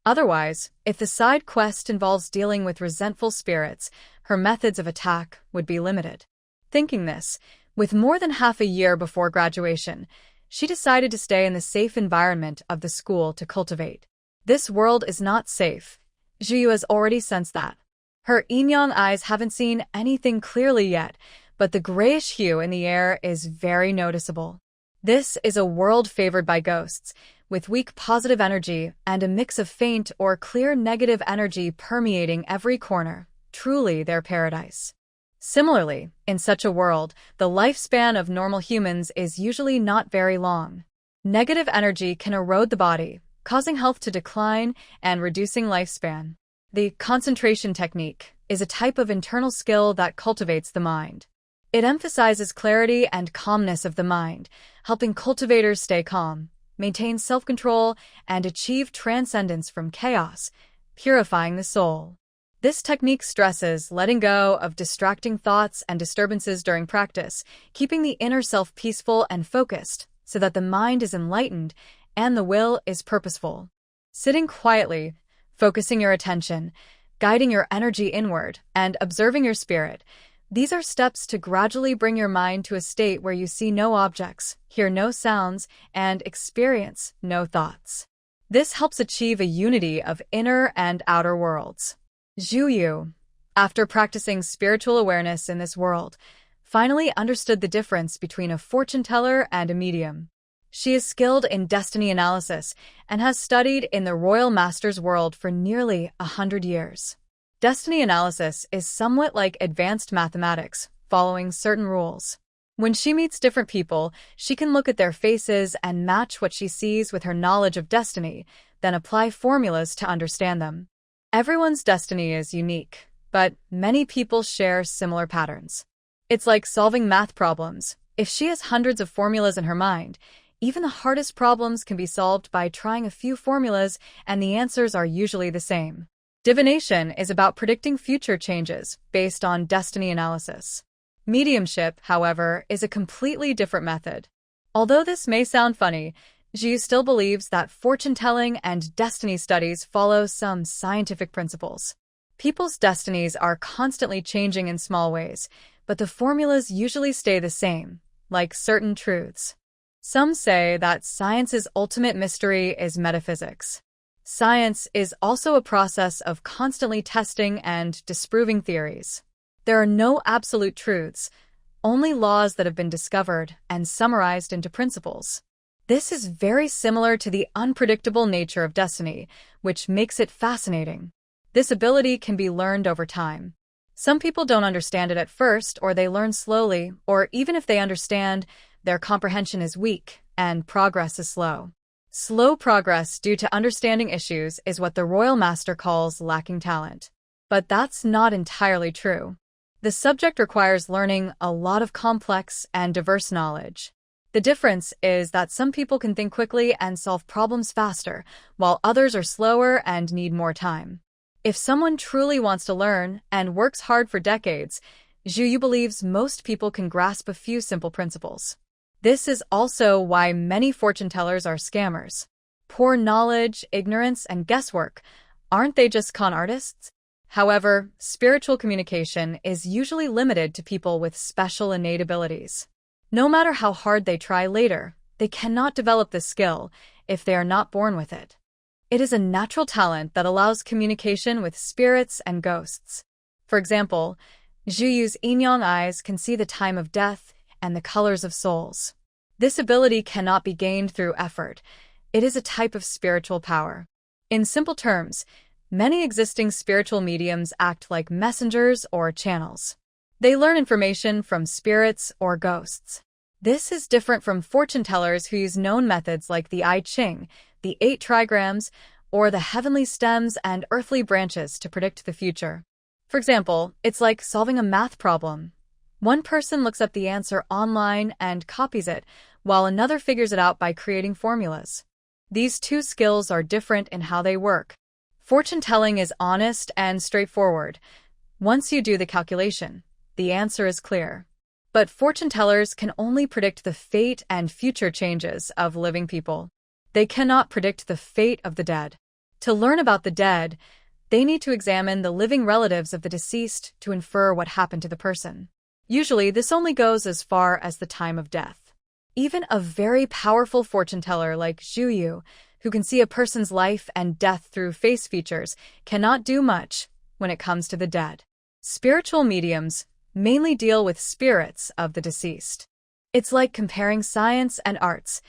Otherwise, if the side quest involves dealing with resentful spirits, her methods of attack would be limited. Thinking this, with more than half a year before graduation, she decided to stay in the safe environment of the school to cultivate. This world is not safe. Zhuyu has already sensed that. Her yin-yang eyes haven't seen anything clearly yet, but the grayish hue in the air is very noticeable. This is a world favored by ghosts, with weak positive energy and a mix of faint or clear negative energy permeating every corner, truly their paradise. Similarly, in such a world, the lifespan of normal humans is usually not very long. Negative energy can erode the body, causing health to decline and reducing lifespan. The concentration technique is a type of internal skill that cultivates the mind. It emphasizes clarity and calmness of the mind, helping cultivators stay calm, maintain self-control, and achieve transcendence from chaos, purifying the soul. This technique stresses letting go of distracting thoughts and disturbances during practice, keeping the inner self peaceful and focused so that the mind is enlightened and the will is purposeful. Sitting quietly, focusing your attention, guiding your energy inward, and observing your spirit. These are steps to gradually bring your mind to a state where you see no objects, hear no sounds, and experience no thoughts. This helps achieve a unity of inner and outer worlds. Zhuyu, after practicing spiritual awareness in this world, finally understood the difference between a fortune teller and a medium. She is skilled in destiny analysis and has studied in the Royal Master's world for nearly 100 years. Destiny analysis is somewhat like advanced mathematics, following certain rules. When she meets different people, she can look at their faces and match what she sees with her knowledge of destiny, then apply formulas to understand them. Everyone's destiny is unique, but many people share similar patterns. It's like solving math problems. If she has hundreds of formulas in her mind, even the hardest problems can be solved by trying a few formulas, and the answers are usually the same. Divination is about predicting future changes based on destiny analysis. Mediumship, however, is a completely different method. Although this may sound funny, Zhu still believes that fortune-telling and destiny studies follow some scientific principles. People's destinies are constantly changing in small ways, but the formulas usually stay the same, like certain truths. Some say that science's ultimate mystery is metaphysics. Science is also a process of constantly testing and disproving theories. There are no absolute truths, only laws that have been discovered and summarized into principles. This is very similar to the unpredictable nature of destiny, which makes it fascinating. This ability can be learned over time. Some people don't understand it at first, or they learn slowly, or even if they understand, their comprehension is weak and progress is slow. Slow progress due to understanding issues is what the Royal Master calls lacking talent. But that's not entirely true. The subject requires learning a lot of complex and diverse knowledge. The difference is that some people can think quickly and solve problems faster, while others are slower and need more time. If someone truly wants to learn and works hard for decades, Zhu Yu believes most people can grasp a few simple principles. This is also why many fortune tellers are scammers. Poor knowledge, ignorance, and guesswork. Aren't they just con artists? However, spiritual communication is usually limited to people with special innate abilities. No matter how hard they try later, they cannot develop this skill if they are not born with it. It is a natural talent that allows communication with spirits and ghosts. For example, Zhu Yu's yin-yang eyes can see the time of death and the colors of souls. This ability cannot be gained through effort. It is a type of spiritual power. In simple terms, many existing spiritual mediums act like messengers or channels. They learn information from spirits or ghosts. This is different from fortune tellers who use known methods like the I Ching, the 8 trigrams, or the heavenly stems and earthly branches to predict the future. For example, it's like solving a math problem. One person looks up the answer online and copies it, while another figures it out by creating formulas. These two skills are different in how they work. Fortune telling is honest and straightforward. Once you do the calculation, the answer is clear. But fortune tellers can only predict the fate and future changes of living people. They cannot predict the fate of the dead. To learn about the dead, they need to examine the living relatives of the deceased to infer what happened to the person. Usually, this only goes as far as the time of death. Even a very powerful fortune teller like Zhu Yu, who can see a person's life and death through face features, cannot do much when it comes to the dead. Spiritual mediums mainly deal with spirits of the deceased. It's like comparing science and arts.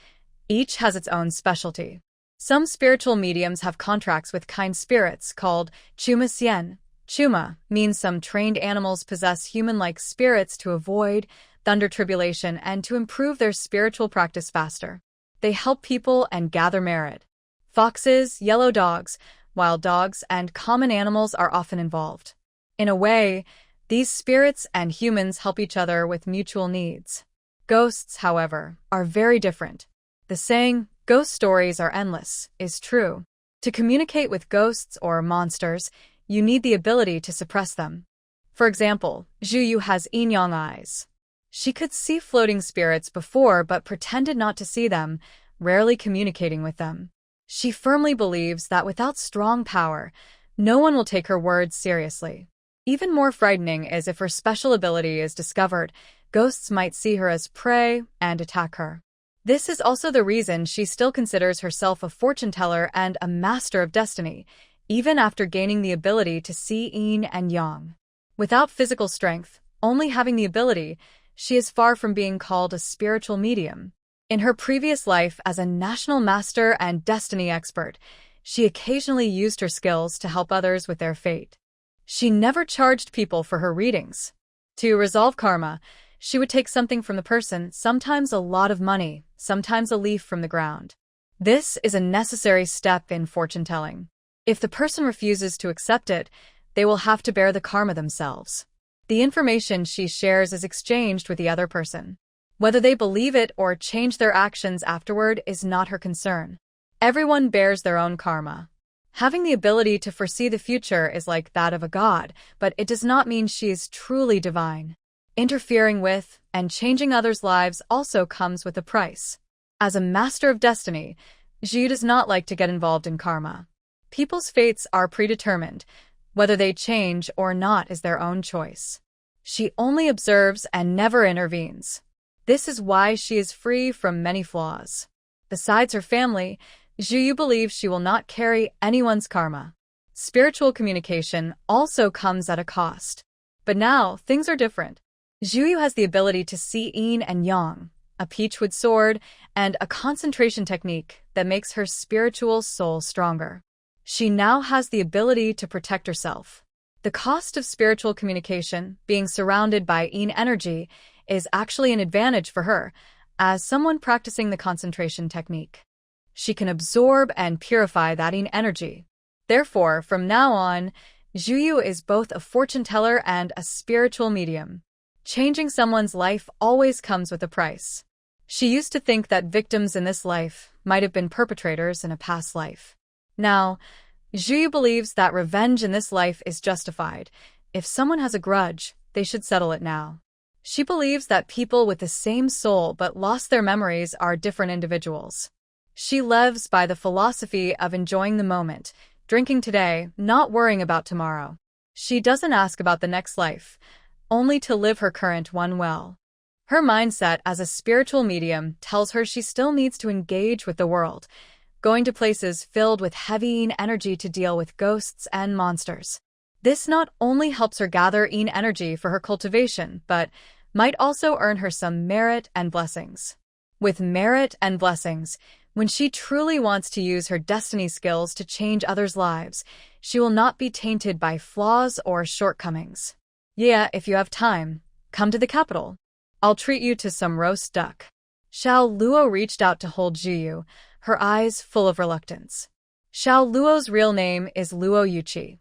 Each has its own specialty. Some spiritual mediums have contracts with kind spirits called Chuma Xian. Chuma means some trained animals possess human-like spirits to avoid thunder tribulation and to improve their spiritual practice faster. They help people and gather merit. Foxes, yellow dogs, wild dogs, and common animals are often involved. In a way, these spirits and humans help each other with mutual needs. Ghosts, however, are very different. The saying, "Ghost stories are endless," is true. To communicate with ghosts or monsters, you need the ability to suppress them. For example, Zhu Yu has yin-yang eyes. She could see floating spirits before but pretended not to see them, rarely communicating with them. She firmly believes that without strong power, no one will take her words seriously. Even more frightening is if her special ability is discovered, ghosts might see her as prey and attack her. This is also the reason she still considers herself a fortune teller and a master of destiny, even after gaining the ability to see yin and yang. Without physical strength, only having the ability, she is far from being called a spiritual medium. In her previous life as a national master and destiny expert, she occasionally used her skills to help others with their fate. She never charged people for her readings. To resolve karma, she would take something from the person, sometimes a lot of money, sometimes a leaf from the ground. This is a necessary step in fortune telling. If the person refuses to accept it, they will have to bear the karma themselves. The information she shares is exchanged with the other person. Whether they believe it or change their actions afterward is not her concern. Everyone bears their own karma. Having the ability to foresee the future is like that of a god, but it does not mean she is truly divine. Interfering with and changing others' lives also comes with a price. As a master of destiny, Zhu does not like to get involved in karma. People's fates are predetermined. Whether they change or not is their own choice. She only observes and never intervenes. This is why she is free from many flaws. Besides her family, Zhuyu believes she will not carry anyone's karma. Spiritual communication also comes at a cost. But now, things are different. Zhuyu has the ability to see yin and yang, a peachwood sword, and a concentration technique that makes her spiritual soul stronger. She now has the ability to protect herself. The cost of spiritual communication, being surrounded by yin energy, is actually an advantage for her, as someone practicing the concentration technique. She can absorb and purify that yin energy. Therefore, from now on, Zhuyu is both a fortune teller and a spiritual medium. Changing someone's life always comes with a price. She used to think that victims in this life might have been perpetrators in a past life. Now, Zhuyu believes that revenge in this life is justified. If someone has a grudge, they should settle it now. She believes that people with the same soul but lost their memories are different individuals. She lives by the philosophy of enjoying the moment, drinking today, not worrying about tomorrow. She doesn't ask about the next life, only to live her current one well. Her mindset as a spiritual medium tells her she still needs to engage with the world, going to places filled with heavy yin energy to deal with ghosts and monsters. This not only helps her gather yin energy for her cultivation, but might also earn her some merit and blessings. With merit and blessings, when she truly wants to use her destiny skills to change others' lives, she will not be tainted by flaws or shortcomings. Yeah, if you have time, come to the capital. I'll treat you to some roast duck. Xiao Luo reached out to hold Zhuyu, her eyes full of reluctance. Xiao Luo's real name is Luo Yuqi.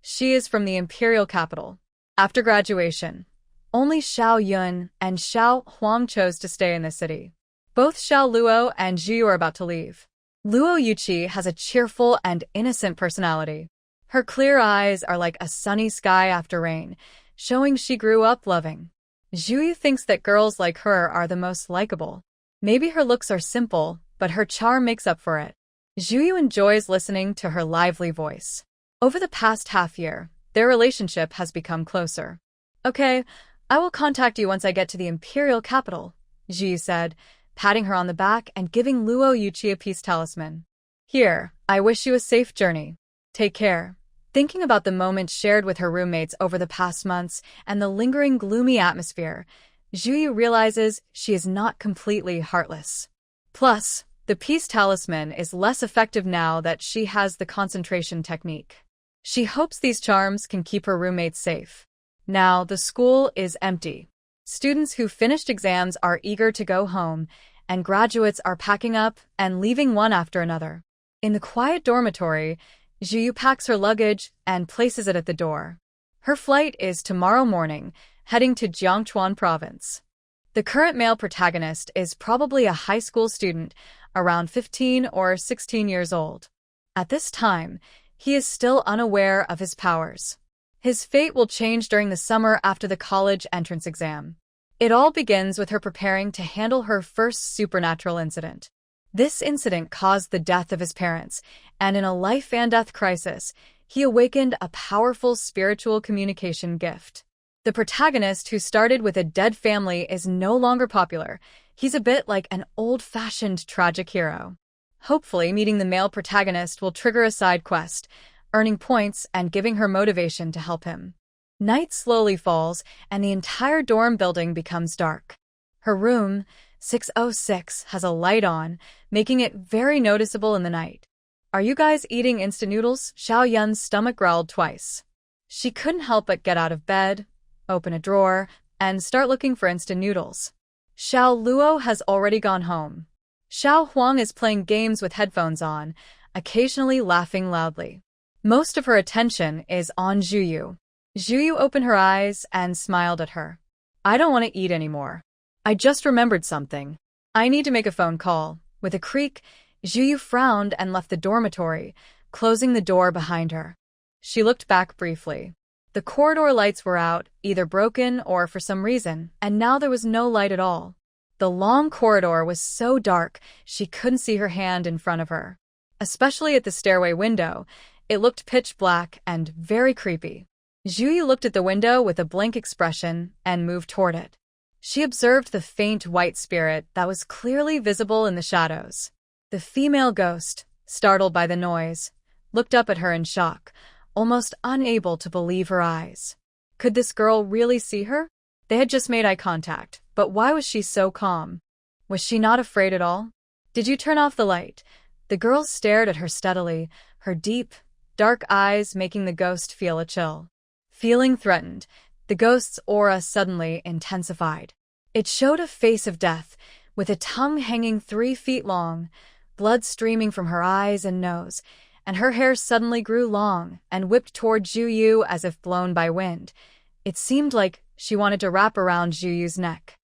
She is from the imperial capital. After graduation, only Xiao Yun and Xiao Huang chose to stay in the city. Both Xiao Luo and Zhuyu are about to leave. Luo Yuqi has a cheerful and innocent personality. Her clear eyes are like a sunny sky after rain, showing she grew up loving. Zhuyu thinks that girls like her are the most likable. Maybe her looks are simple, but her charm makes up for it. Zhuyu enjoys listening to her lively voice. Over the past half year, their relationship has become closer. Okay, I will contact you once I get to the imperial capital, Zhuyu said, patting her on the back and giving Luo Yuqi a peace talisman. Here, I wish you a safe journey. Take care. Thinking about the moments shared with her roommates over the past months and the lingering gloomy atmosphere, Zhuyu realizes she is not completely heartless. Plus, the peace talisman is less effective now that she has the concentration technique. She hopes these charms can keep her roommates safe. Now, the school is empty. Students who finished exams are eager to go home, and graduates are packing up and leaving one after another. In the quiet dormitory, Zhuyu packs her luggage and places it at the door. Her flight is tomorrow morning, heading to Jiangchuan province. The current male protagonist is probably a high school student, around 15 or 16 years old. At this time, he is still unaware of his powers. His fate will change during the summer after the college entrance exam. It all begins with her preparing to handle her first supernatural incident. This incident caused the death of his parents, and in a life and death crisis, he awakened a powerful spiritual communication gift. The protagonist, who started with a dead family, is no longer popular. He's a bit like an old-fashioned tragic hero. Hopefully, meeting the male protagonist will trigger a side quest, earning points and giving her motivation to help him. Night slowly falls, and the entire dorm building becomes dark. Her room, 606, has a light on, making it very noticeable in the night. Are you guys eating instant noodles? Xiao Yun's stomach growled twice. She couldn't help but get out of bed, open a drawer, and start looking for instant noodles. Xiao Luo has already gone home. Xiao Huang is playing games with headphones on, occasionally laughing loudly. Most of her attention is on Zhuyu. Zhuyu opened her eyes and smiled at her. I don't want to eat anymore. I just remembered something. I need to make a phone call. With a creak, Zhuyu frowned and left the dormitory, closing the door behind her. She looked back briefly. The corridor lights were out, either broken or for some reason, and now there was no light at all. The long corridor was so dark she couldn't see her hand in front of her. Especially at the stairway window, it looked pitch black and very creepy. Zhuyu looked at the window with a blank expression and moved toward it. She observed the faint white spirit that was clearly visible in the shadows. The female ghost, startled by the noise, looked up at her in shock, almost unable to believe her eyes. Could this girl really see her? They had just made eye contact, but why was she so calm? Was she not afraid at all? Did you turn off the light? The girl stared at her steadily, her deep, dark eyes making the ghost feel a chill. Feeling threatened, the ghost's aura suddenly intensified. It showed a face of death, with a tongue hanging 3 feet long, blood streaming from her eyes and nose, and her hair suddenly grew long and whipped toward Juyu as if blown by wind. It seemed like she wanted to wrap around Juyu's neck.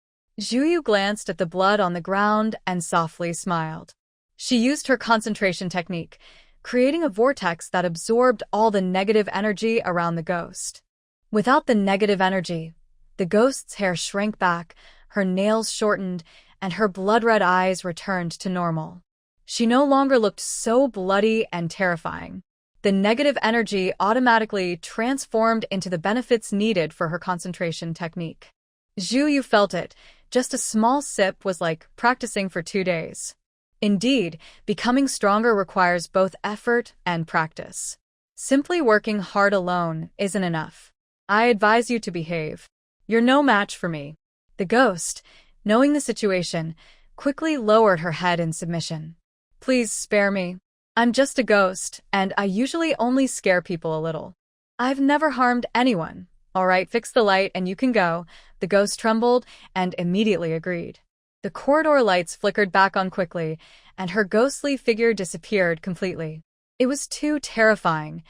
Juyu glanced at the blood on the ground and softly smiled. She used her concentration technique, creating a vortex that absorbed all the negative energy around the ghost. Without the negative energy, the ghost's hair shrank back, her nails shortened, and her blood-red eyes returned to normal. She no longer looked so bloody and terrifying. The negative energy automatically transformed into the benefits needed for her concentration technique. Juyu felt it. Just a small sip was like practicing for 2 days. Indeed, becoming stronger requires both effort and practice. Simply working hard alone isn't enough. I advise you to behave. You're no match for me. The ghost, knowing the situation, quickly lowered her head in submission. Please spare me. I'm just a ghost, and I usually only scare people a little. I've never harmed anyone. All right, fix the light and you can go. The ghost trembled and immediately agreed. The corridor lights flickered back on quickly, and her ghostly figure disappeared completely. It was too terrifying.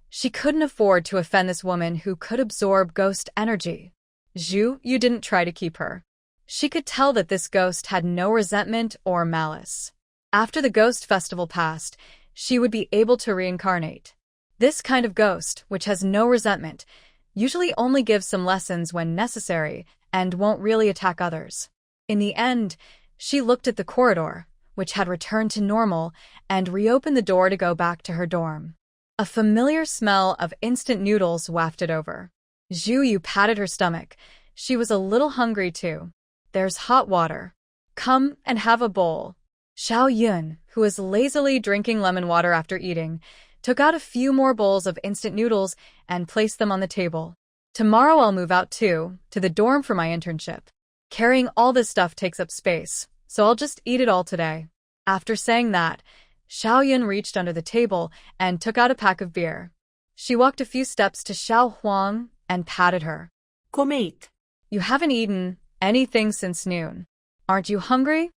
She couldn't afford to offend this woman who could absorb ghost energy. Zhu, you didn't try to keep her. She could tell that this ghost had no resentment or malice. After the ghost festival passed, she would be able to reincarnate. This kind of ghost, which has no resentment, usually only gives some lessons when necessary and won't really attack others. In the end, she looked at the corridor, which had returned to normal, and reopened the door to go back to her dorm. A familiar smell of instant noodles wafted over. Juyu patted her stomach. She was a little hungry too. There's hot water. Come and have a bowl. Xiao Yun, who was lazily drinking lemon water after eating, took out a few more bowls of instant noodles and placed them on the table. Tomorrow I'll move out too, to the dorm for my internship. Carrying all this stuff takes up space, so I'll just eat it all today. After saying that, Xiao Yun reached under the table and took out a pack of beer. She walked a few steps to Xiao Huang and patted her. Come eat. You haven't eaten anything since noon. Aren't you hungry?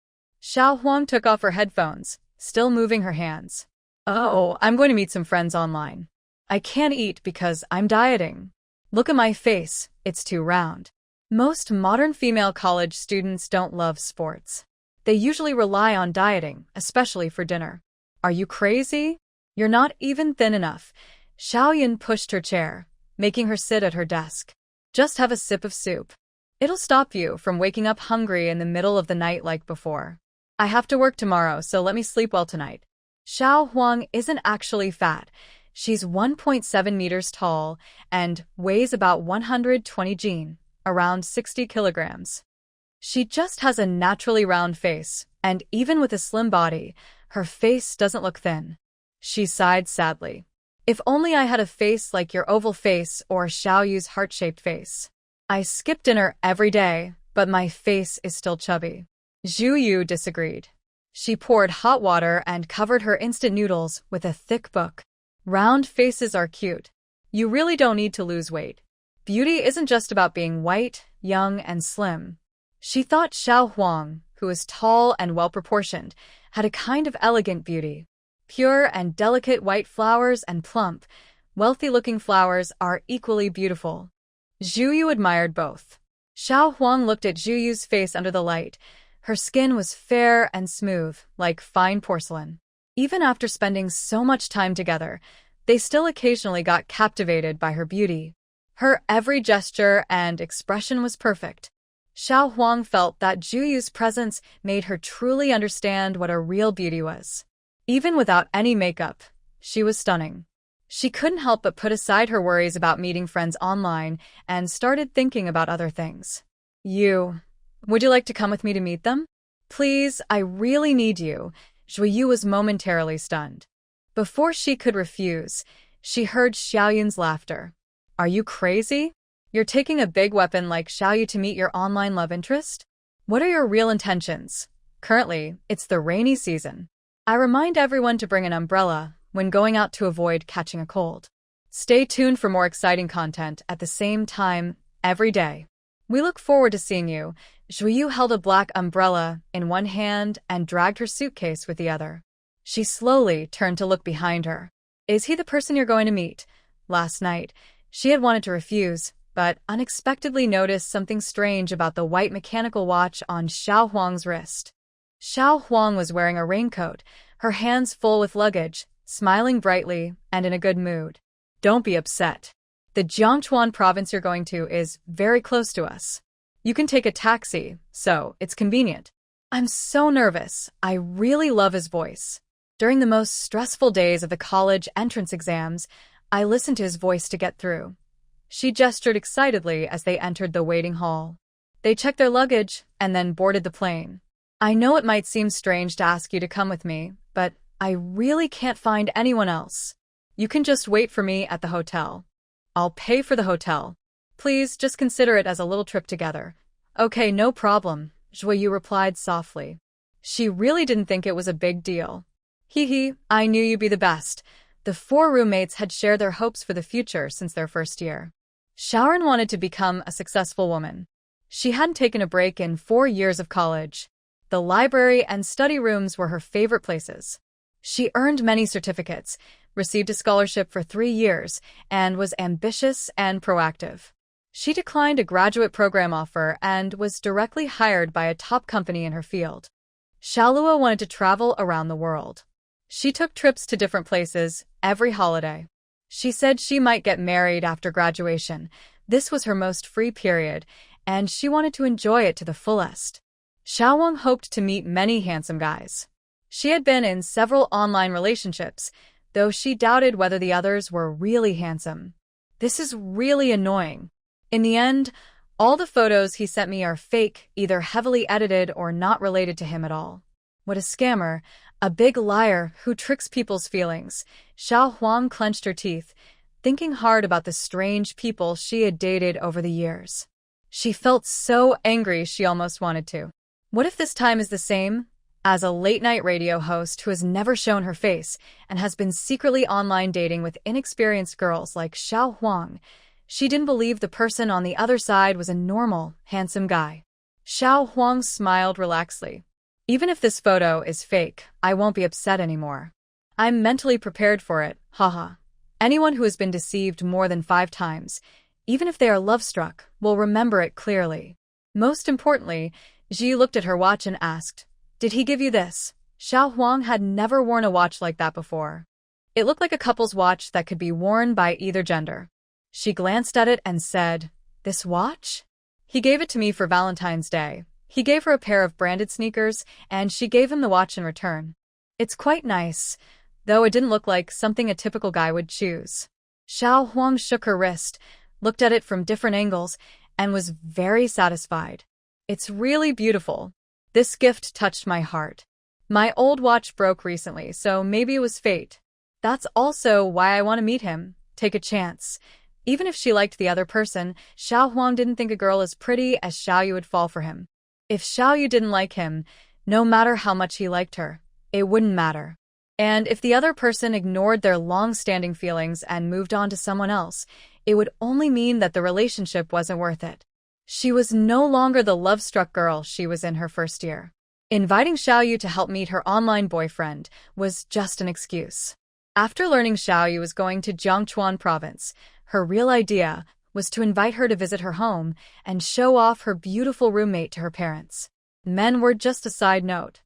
Xiao Huang took off her headphones, still moving her hands. Oh, I'm going to meet some friends online. I can't eat because I'm dieting. Look at my face, it's too round. Most modern female college students don't love sports. They usually rely on dieting, especially for dinner. Are you crazy? You're not even thin enough. Xiao Yun pushed her chair, making her sit at her desk. Just have a sip of soup. It'll stop you from waking up hungry in the middle of the night like before. I have to work tomorrow, so let me sleep well tonight. Xiao Huang isn't actually fat. She's 1.7 meters tall and weighs about 120 jin, around 60 kilograms. She just has a naturally round face, and even with a slim body, her face doesn't look thin. She sighed sadly. If only I had a face like your oval face or Xiao Yu's heart-shaped face. I skip dinner every day, but my face is still chubby. Zhu Yu disagreed. She poured hot water and covered her instant noodles with a thick book. Round faces are cute. You really don't need to lose weight. Beauty isn't just about being white, young, and slim. She thought Xiao Huang, who was tall and well-proportioned, had a kind of elegant beauty. Pure and delicate white flowers and plump, wealthy-looking flowers are equally beautiful. Zhu Yu admired both. Xiao Huang looked at Zhu Yu's face under the light. Her skin was fair and smooth, like fine porcelain. Even after spending so much time together, they still occasionally got captivated by her beauty. Her every gesture and expression was perfect. Xiao Huang felt that Zhu Yu's presence made her truly understand what a real beauty was. Even without any makeup, she was stunning. She couldn't help but put aside her worries about meeting friends online and started thinking about other things. Would you like to come with me to meet them? Please, I really need you. Zhuyu was momentarily stunned. Before she could refuse, she heard Xiaoyun's laughter. Are you crazy? You're taking a big weapon like Xiaoyu to meet your online love interest? What are your real intentions? Currently, it's the rainy season. I remind everyone to bring an umbrella when going out to avoid catching a cold. Stay tuned for more exciting content at the same time every day. We look forward to seeing you. Zhuyu held a black umbrella in one hand and dragged her suitcase with the other. She slowly turned to look behind her. Is he the person you're going to meet? Last night, she had wanted to refuse, but unexpectedly noticed something strange about the white mechanical watch on Xiao Huang's wrist. Xiao Huang was wearing a raincoat, her hands full with luggage, smiling brightly and in a good mood. Don't be upset. The Jiangchuan province you're going to is very close to us. You can take a taxi, so it's convenient. I'm so nervous. I really love his voice. During the most stressful days of the college entrance exams, I listened to his voice to get through. She gestured excitedly as they entered the waiting hall. They checked their luggage and then boarded the plane. I know it might seem strange to ask you to come with me, but I really can't find anyone else. You can just wait for me at the hotel. I'll pay for the hotel. Please just consider it as a little trip together. Okay, no problem, Zhuyu replied softly. She really didn't think it was a big deal. Hee, I knew you'd be the best. The four roommates had shared their hopes for the future since their first year. Shaoran wanted to become a successful woman. She hadn't taken a break in 4 years of college. The library and study rooms were her favorite places. She earned many certificates, received a scholarship for 3 years, and was ambitious and proactive. She declined a graduate program offer and was directly hired by a top company in her field. Xiaolua wanted to travel around the world. She took trips to different places every holiday. She said she might get married after graduation. This was her most free period, and she wanted to enjoy it to the fullest. Xiaowang hoped to meet many handsome guys. She had been in several online relationships, though she doubted whether the others were really handsome. This is really annoying. In the end, all the photos he sent me are fake, either heavily edited or not related to him at all. What a scammer, a big liar who tricks people's feelings. Xiao Huang clenched her teeth, thinking hard about the strange people she had dated over the years. She felt so angry she almost wanted to. What if this time is the same? As a late-night radio host who has never shown her face and has been secretly online dating with inexperienced girls like Xiao Huang, she didn't believe the person on the other side was a normal, handsome guy. Xiao Huang smiled relaxedly. Even if this photo is fake, I won't be upset anymore. I'm mentally prepared for it, haha. Anyone who has been deceived more than 5 times, even if they are love-struck, will remember it clearly. Most importantly, Ji looked at her watch and asked, "Did he give you this?" Xiao Huang had never worn a watch like that before. It looked like a couple's watch that could be worn by either gender. She glanced at it and said, "This watch?" He gave it to me for Valentine's Day. He gave her a pair of branded sneakers, and she gave him the watch in return. It's quite nice, though it didn't look like something a typical guy would choose. Xiao Huang shook her wrist, looked at it from different angles, and was very satisfied. It's really beautiful. This gift touched my heart. My old watch broke recently, so maybe it was fate. That's also why I want to meet him, take a chance. Even if she liked the other person, Xiao Huang didn't think a girl as pretty as Xiaoyu would fall for him. If Xiaoyu didn't like him, no matter how much he liked her, it wouldn't matter. And if the other person ignored their long-standing feelings and moved on to someone else, it would only mean that the relationship wasn't worth it. She was no longer the love-struck girl she was in her first year. Inviting Xiaoyu to help meet her online boyfriend was just an excuse. After learning Xiaoyu was going to Jiangchuan province, her real idea was to invite her to visit her home and show off her beautiful roommate to her parents. Men were just a side note.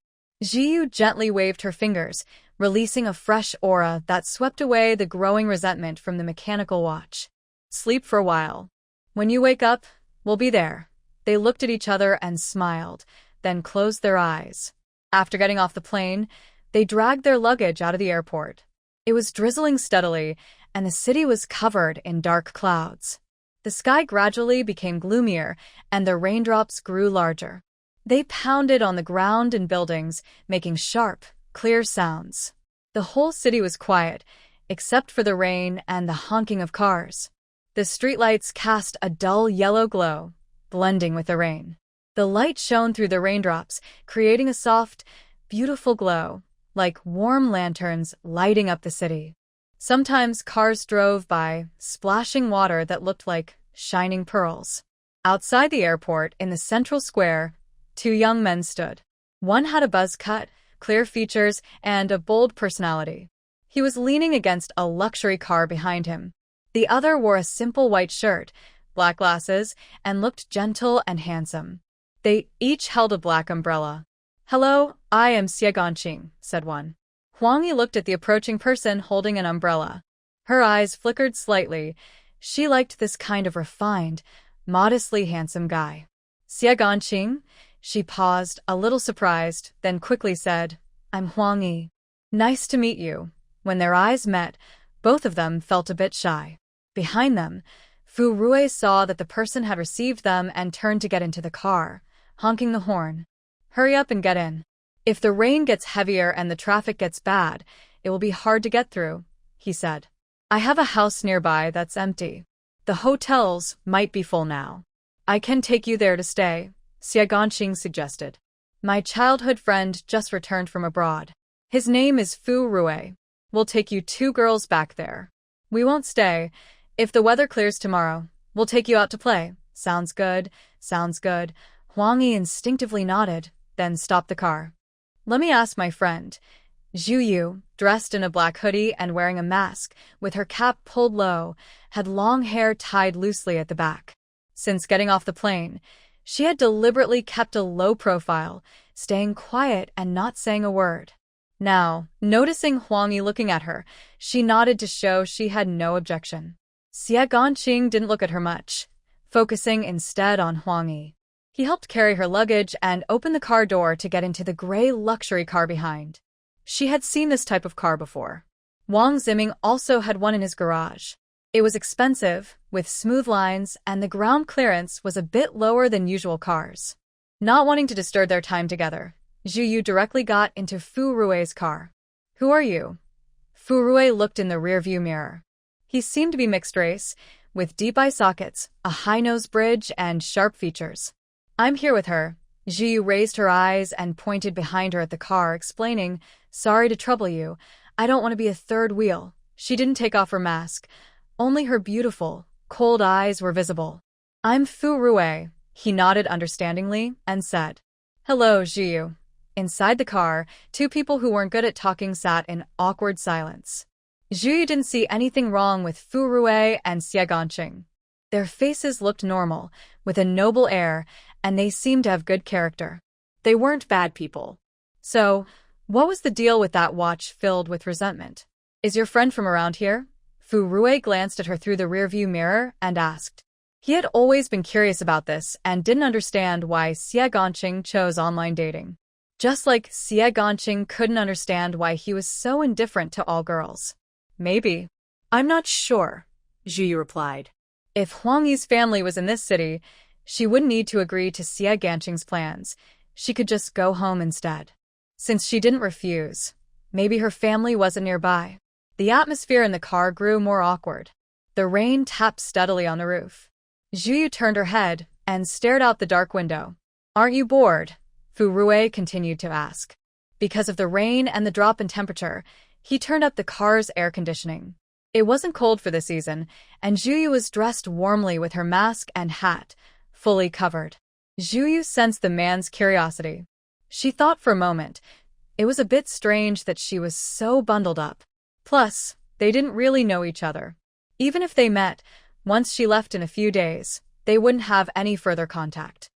Jiyu gently waved her fingers, releasing a fresh aura that swept away the growing resentment from the mechanical watch. Sleep for a while. When you wake up, we'll be there. They looked at each other and smiled, then closed their eyes. After getting off the plane, they dragged their luggage out of the airport. It was drizzling steadily, and the city was covered in dark clouds. The sky gradually became gloomier, and the raindrops grew larger. They pounded on the ground and buildings, making sharp, clear sounds. The whole city was quiet, except for the rain and the honking of cars. The streetlights cast a dull yellow glow, blending with the rain. The light shone through the raindrops, creating a soft, beautiful glow, like warm lanterns lighting up the city. Sometimes cars drove by, splashing water that looked like shining pearls. Outside the airport, in the central square, two young men stood. One had a buzz cut, clear features, and a bold personality. He was leaning against a luxury car behind him. The other wore a simple white shirt, black glasses, and looked gentle and handsome. They each held a black umbrella. "Hello, I am Xie Ganqing," said one. Huang Yi looked at the approaching person holding an umbrella. Her eyes flickered slightly. She liked this kind of refined, modestly handsome guy. "Xie Ganqing?" She paused, a little surprised, then quickly said, "I'm Huang Yi. Nice to meet you." When their eyes met, both of them felt a bit shy. Behind them, Fu Rui saw that the person had received them and turned to get into the car, honking the horn. "Hurry up and get in. If the rain gets heavier and the traffic gets bad, it will be hard to get through," he said. "I have a house nearby that's empty. The hotels might be full now. I can take you there to stay," Xie Ganqing suggested. "My childhood friend just returned from abroad. His name is Fu Rui. We'll take you two girls back there. We won't stay. If the weather clears tomorrow, we'll take you out to play." "Sounds good, sounds good." Huang Yi instinctively nodded, then stopped the car. "Let me ask my friend." Zhu Yu, dressed in a black hoodie and wearing a mask, with her cap pulled low, had long hair tied loosely at the back. Since getting off the plane, she had deliberately kept a low profile, staying quiet and not saying a word. Now, noticing Huang Yi looking at her, she nodded to show she had no objection. Xie Ganqing didn't look at her much, focusing instead on Huang Yi. He helped carry her luggage and opened the car door to get into the gray luxury car behind. She had seen this type of car before. Wang Ziming also had one in his garage. It was expensive, with smooth lines, and the ground clearance was a bit lower than usual cars. Not wanting to disturb their time together, Zhu Yu directly got into Fu Rui's car. "Who are you?" Fu Rui looked in the rearview mirror. He seemed to be mixed race, with deep eye sockets, a high-nose bridge, and sharp features. "I'm here with her." Zhu Yu raised her eyes and pointed behind her at the car, explaining, "Sorry to trouble you. I don't want to be a third wheel." She didn't take off her mask. Only her beautiful, cold eyes were visible. "I'm Fu Rui." He nodded understandingly and said, "Hello, Zhu Yu." Inside the car, two people who weren't good at talking sat in awkward silence. Zhu Yu didn't see anything wrong with Fu Rui and Xie Ganqing. Their faces looked normal, with a noble air, and they seemed to have good character. They weren't bad people. So, what was the deal with that watch filled with resentment? "Is your friend from around here?" Fu Rui glanced at her through the rearview mirror and asked. He had always been curious about this and didn't understand why Xie Ganqing chose online dating. Just like Xie Ganqing couldn't understand why he was so indifferent to all girls. "Maybe. I'm not sure," Zhu Yu replied. If Huang Yi's family was in this city, she wouldn't need to agree to Xie Ganqing's plans. She could just go home instead. Since she didn't refuse, maybe her family wasn't nearby. The atmosphere in the car grew more awkward. The rain tapped steadily on the roof. Zhu Yu turned her head and stared out the dark window. "Aren't you bored?" Fu Rui continued to ask. Because of the rain and the drop in temperature, he turned up the car's air conditioning. It wasn't cold for the season, and Zhu Yu was dressed warmly with her mask and hat, fully covered. Zhu Yu sensed the man's curiosity. She thought for a moment. It was a bit strange that she was so bundled up. Plus, they didn't really know each other. Even if they met, once she left in a few days, they wouldn't have any further contact.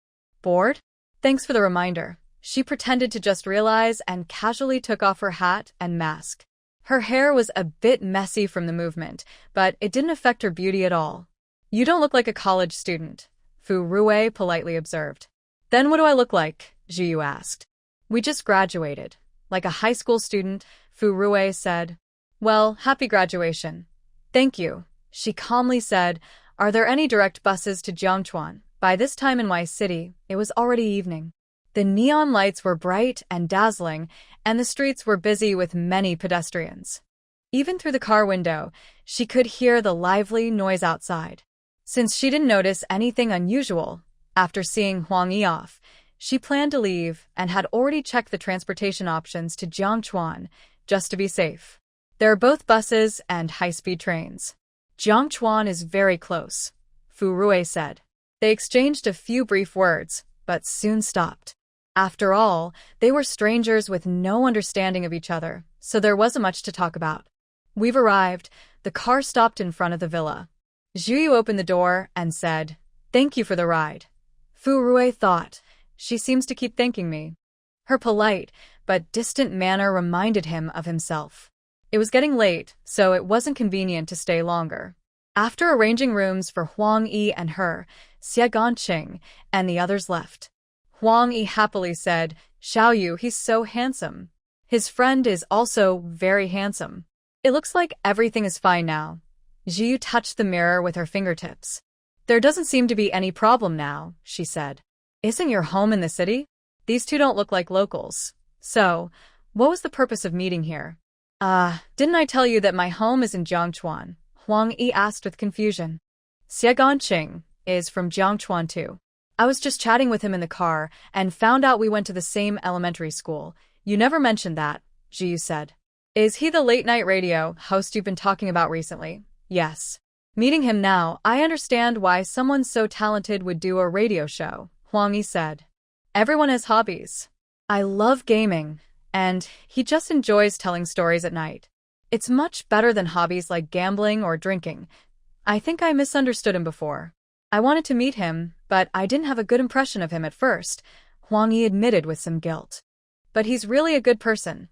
"Bored? Thanks for the reminder." She pretended to just realize and casually took off her hat and mask. Her hair was a bit messy from the movement, but it didn't affect her beauty at all. "You don't look like a college student," Fu Rui politely observed. "Then what do I look like?" Zhu Yu asked. "We just graduated. Like a high school student," Fu Rui said. "Well, happy graduation." "Thank you," she calmly said. "Are there any direct buses to Jiangchuan?" By this time in Y City, it was already evening. The neon lights were bright and dazzling, and the streets were busy with many pedestrians. Even through the car window, she could hear the lively noise outside. Since she didn't notice anything unusual, after seeing Huang Yi off, she planned to leave and had already checked the transportation options to Jiangchuan, just to be safe. There are both buses and high-speed trains. Jiangchuan is very close, Fu Rui said. They exchanged a few brief words, but soon stopped. After all, they were strangers with no understanding of each other, so there wasn't much to talk about. We've arrived. The car stopped in front of the villa. Zhu Yu opened the door and said, "Thank you for the ride." Fu Rui thought, "She seems to keep thanking me." Her polite but distant manner reminded him of himself. It was getting late, so it wasn't convenient to stay longer. After arranging rooms for Huang Yi and her, Xie Ganqing and the others left. Huang Yi happily said, "Xiao Yu, he's so handsome. His friend is also very handsome. It looks like everything is fine now." Zhu Yu touched the mirror with her fingertips. "There doesn't seem to be any problem now," she said. "Isn't your home in the city? These two don't look like locals. So, what was the purpose of meeting here?" Didn't I tell you that my home is in Jiangchuan?" Huang Yi asked with confusion. "Xie Ganqing is from Jiangchuan too. I was just chatting with him in the car and found out we went to the same elementary school. You never mentioned that," Zhu Yu said. "Is he the late-night radio host you've been talking about recently?" "Yes. Meeting him now, I understand why someone so talented would do a radio show," Huang Yi said. "Everyone has hobbies. I love gaming, and he just enjoys telling stories at night. It's much better than hobbies like gambling or drinking. I think I misunderstood him before. I wanted to meet him, but I didn't have a good impression of him at first," Huang Yi admitted with some guilt. "But he's really a good person.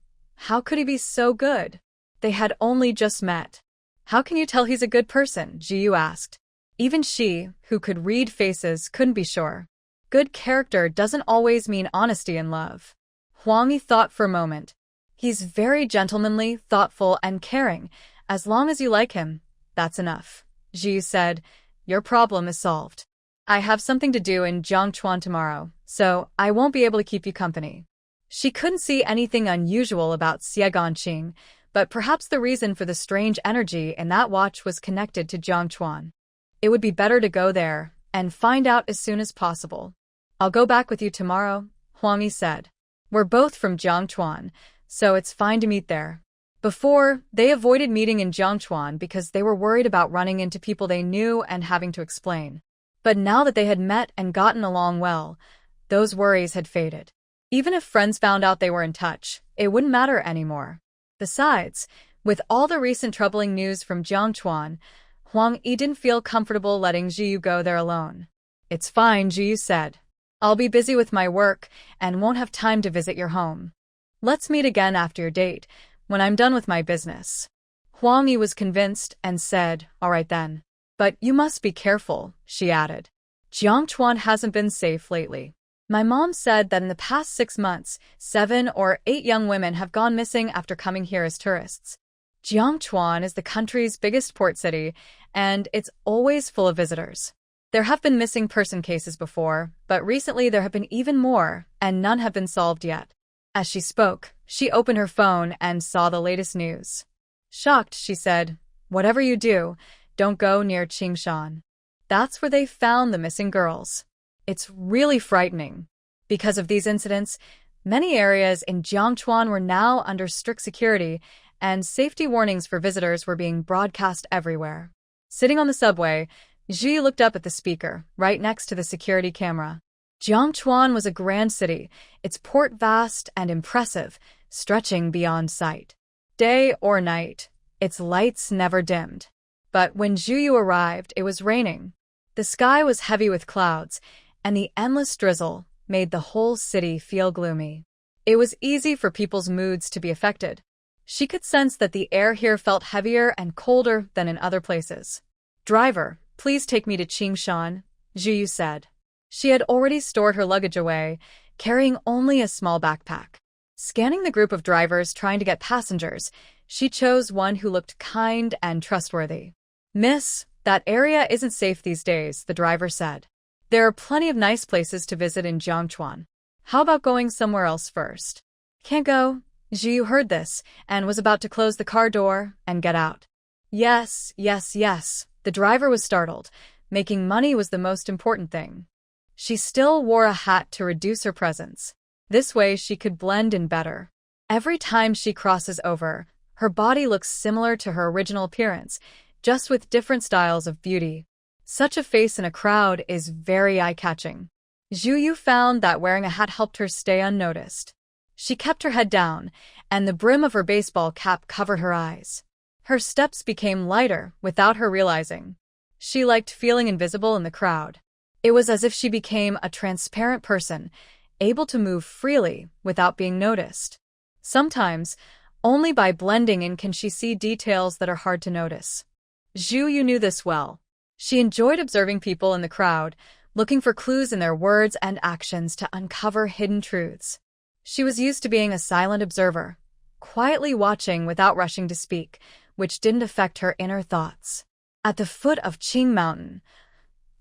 How could he be so good?" They had only just met. "How can you tell he's a good person?" Zhu Yu asked. Even she, who could read faces, couldn't be sure. Good character doesn't always mean honesty in love. Huang Yi thought for a moment. "He's very gentlemanly, thoughtful, and caring. As long as you like him, that's enough," Zhu Yu said. "Your problem is solved. I have something to do in Jiangchuan tomorrow, so I won't be able to keep you company." She couldn't see anything unusual about Xie Ganqing, but perhaps the reason for the strange energy in that watch was connected to Jiangchuan. It would be better to go there and find out as soon as possible. "I'll go back with you tomorrow," Huang Yi said. "We're both from Jiangchuan, so it's fine to meet there." Before, they avoided meeting in Jiangchuan because they were worried about running into people they knew and having to explain. But now that they had met and gotten along well, those worries had faded. Even if friends found out they were in touch, it wouldn't matter anymore. Besides, with all the recent troubling news from Jiangchuan, Huang Yi didn't feel comfortable letting Zhu Yu go there alone. "It's fine," Zhu Yu said. "I'll be busy with my work and won't have time to visit your home. Let's meet again after your date, when I'm done with my business." Huang Yi was convinced and said, "All right then. But you must be careful," she added. "Jiangchuan hasn't been safe lately. My mom said that in the past 6 months, 7 or 8 young women have gone missing after coming here as tourists. Jiangchuan is the country's biggest port city, and it's always full of visitors. There have been missing person cases before, but recently there have been even more, and none have been solved yet." As she spoke, she opened her phone and saw the latest news. Shocked, she said, "Whatever you do, don't go near Qingshan. That's where they found the missing girls. It's really frightening." Because of these incidents, many areas in Jiangchuan were now under strict security, and safety warnings for visitors were being broadcast everywhere. Sitting on the subway, Zhu Yu looked up at the speaker, right next to the security camera. Jiangchuan was a grand city, its port vast and impressive, stretching beyond sight. Day or night, its lights never dimmed. But when Zhu Yu arrived, it was raining. The sky was heavy with clouds, and the endless drizzle made the whole city feel gloomy. It was easy for people's moods to be affected. She could sense that the air here felt heavier and colder than in other places. "Driver, please take me to Qingshan," Zhu Yu said. She had already stored her luggage away, carrying only a small backpack. Scanning the group of drivers trying to get passengers, she chose one who looked kind and trustworthy. "Miss, that area isn't safe these days," the driver said. "There are plenty of nice places to visit in Jiangchuan. How about going somewhere else first? Can't go. Zhu heard this and was about to close the car door and get out. Yes, yes, yes. The driver was startled. Making money was the most important thing. She still wore a hat to reduce her presence. This way she could blend in better. Every time she crosses over, her body looks similar to her original appearance, just with different styles of beauty. Such a face in a crowd is very eye-catching. Zhu found that wearing a hat helped her stay unnoticed. She kept her head down, and the brim of her baseball cap covered her eyes. Her steps became lighter without her realizing. She liked feeling invisible in the crowd. It was as if she became a transparent person, able to move freely without being noticed. Sometimes, only by blending in can she see details that are hard to notice. Zhu knew this well. She enjoyed observing people in the crowd, looking for clues in their words and actions to uncover hidden truths. She was used to being a silent observer, quietly watching without rushing to speak, which didn't affect her inner thoughts. At the foot of Qing Mountain,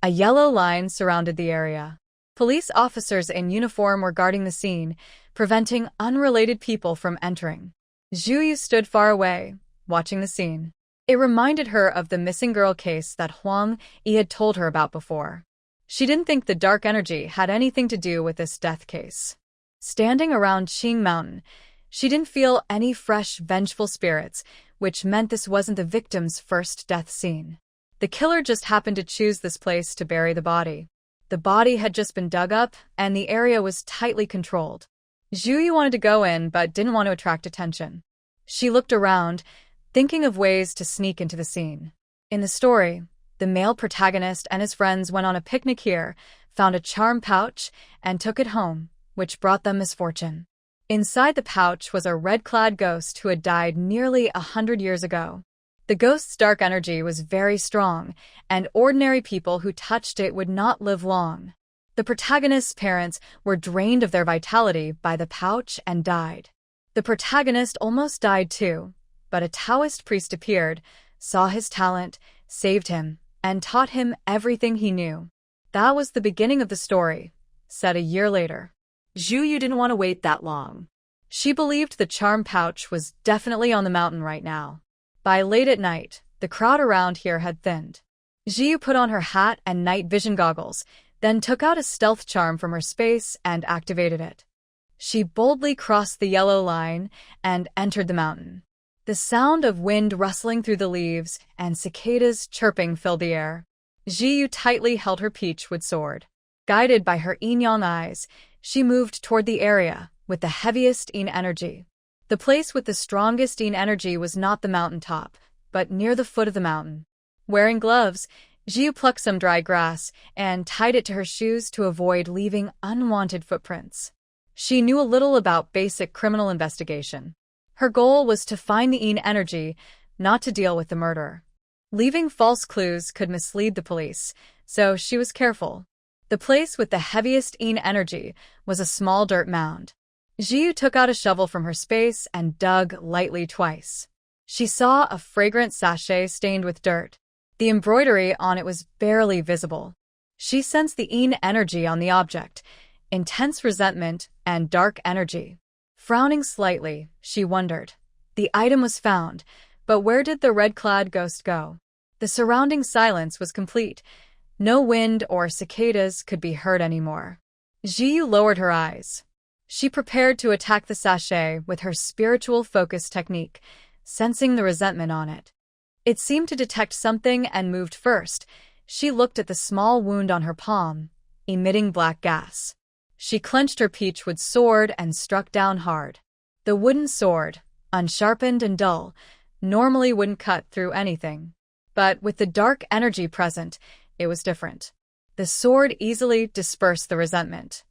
a yellow line surrounded the area. Police officers in uniform were guarding the scene, preventing unrelated people from entering. Zhu stood far away, watching the scene. It reminded her of the missing girl case that Huang Yi had told her about before. She didn't think the dark energy had anything to do with this death case. Standing around Qing Mountain, she didn't feel any fresh, vengeful spirits, which meant this wasn't the victim's first death scene. The killer just happened to choose this place to bury the body. The body had just been dug up, and the area was tightly controlled. Zhu wanted to go in but didn't want to attract attention. She looked around, thinking of ways to sneak into the scene. In the story, the male protagonist and his friends went on a picnic here, found a charm pouch, and took it home, which brought them misfortune. Inside the pouch was a red-clad ghost who had died nearly 100 years ago. The ghost's dark energy was very strong, and ordinary people who touched it would not live long. The protagonist's parents were drained of their vitality by the pouch and died. The protagonist almost died too, but a Taoist priest appeared, saw his talent, saved him, and taught him everything he knew. That was the beginning of the story, said a year later. Zhu didn't want to wait that long. She believed the charm pouch was definitely on the mountain right now. By late at night, the crowd around here had thinned. Zhu put on her hat and night vision goggles, then took out a stealth charm from her space and activated it. She boldly crossed the yellow line and entered the mountain. The sound of wind rustling through the leaves and cicadas chirping filled the air. Zhu tightly held her peachwood sword. Guided by her yin-yang eyes, she moved toward the area with the heaviest yin energy. The place with the strongest yin energy was not the mountaintop, but near the foot of the mountain. Wearing gloves, Zhu plucked some dry grass and tied it to her shoes to avoid leaving unwanted footprints. She knew a little about basic criminal investigation. Her goal was to find the yin energy, not to deal with the murder. Leaving false clues could mislead the police, so she was careful. The place with the heaviest yin energy was a small dirt mound. Zhu took out a shovel from her space and dug lightly twice. She saw a fragrant sachet stained with dirt. The embroidery on it was barely visible. She sensed the yin energy on the object, intense resentment and dark energy. Frowning slightly, she wondered. The item was found, but where did the red-clad ghost go? The surrounding silence was complete. No wind or cicadas could be heard anymore. Zhu lowered her eyes. She prepared to attack the sachet with her spiritual focus technique, sensing the resentment on it. It seemed to detect something and moved first. She looked at the small wound on her palm, emitting black gas. She clenched her peachwood sword and struck down hard. The wooden sword, unsharpened and dull, normally wouldn't cut through anything. But with the dark energy present, it was different. The sword easily dispersed the resentment.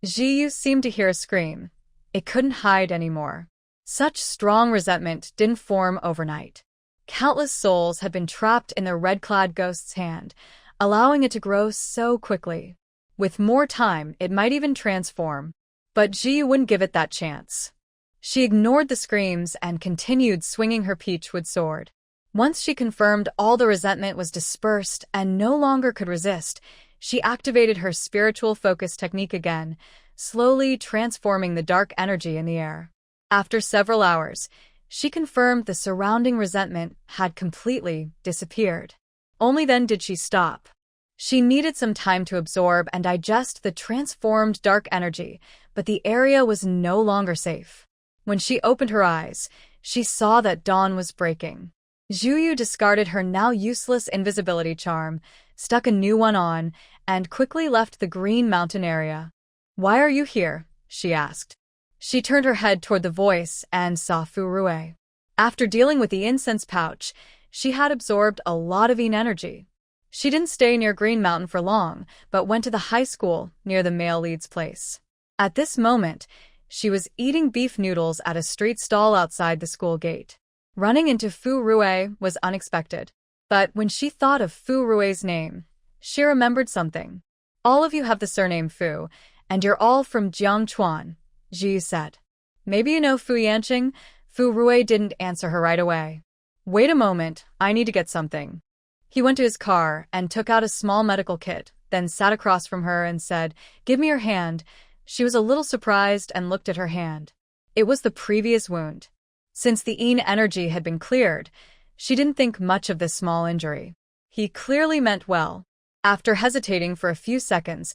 Zhu seemed to hear a scream. It couldn't hide anymore. Such strong resentment didn't form overnight. Countless souls had been trapped in the red-clad ghost's hand, allowing it to grow so quickly. With more time, it might even transform. But Zhu wouldn't give it that chance. She ignored the screams and continued swinging her peachwood sword. Once she confirmed all the resentment was dispersed and no longer could resist, she activated her spiritual focus technique again, slowly transforming the dark energy in the air. After several hours, she confirmed the surrounding resentment had completely disappeared. Only then did she stop. She needed some time to absorb and digest the transformed dark energy, but the area was no longer safe. When she opened her eyes, she saw that dawn was breaking. Zhuyu discarded her now useless invisibility charm, stuck a new one on, and quickly left the Green Mountain area. "Why are you here?" she asked. She turned her head toward the voice and saw Fu Rui. After dealing with the incense pouch, she had absorbed a lot of energy. She didn't stay near Green Mountain for long, but went to the high school near the male lead's place. At this moment, she was eating beef noodles at a street stall outside the school gate. Running into Fu Rui was unexpected, but when she thought of Fu Rui's name, she remembered something. "All of you have the surname Fu, and you're all from Jiangchuan," Ji said. "Maybe you know Fu Yanqing?" Fu Rui didn't answer her right away. "Wait a moment, I need to get something." He went to his car and took out a small medical kit, then sat across from her and said, "Give me your hand." She was a little surprised and looked at her hand. It was the previous wound. Since the energy had been cleared, she didn't think much of this small injury. He clearly meant well. After hesitating for a few seconds,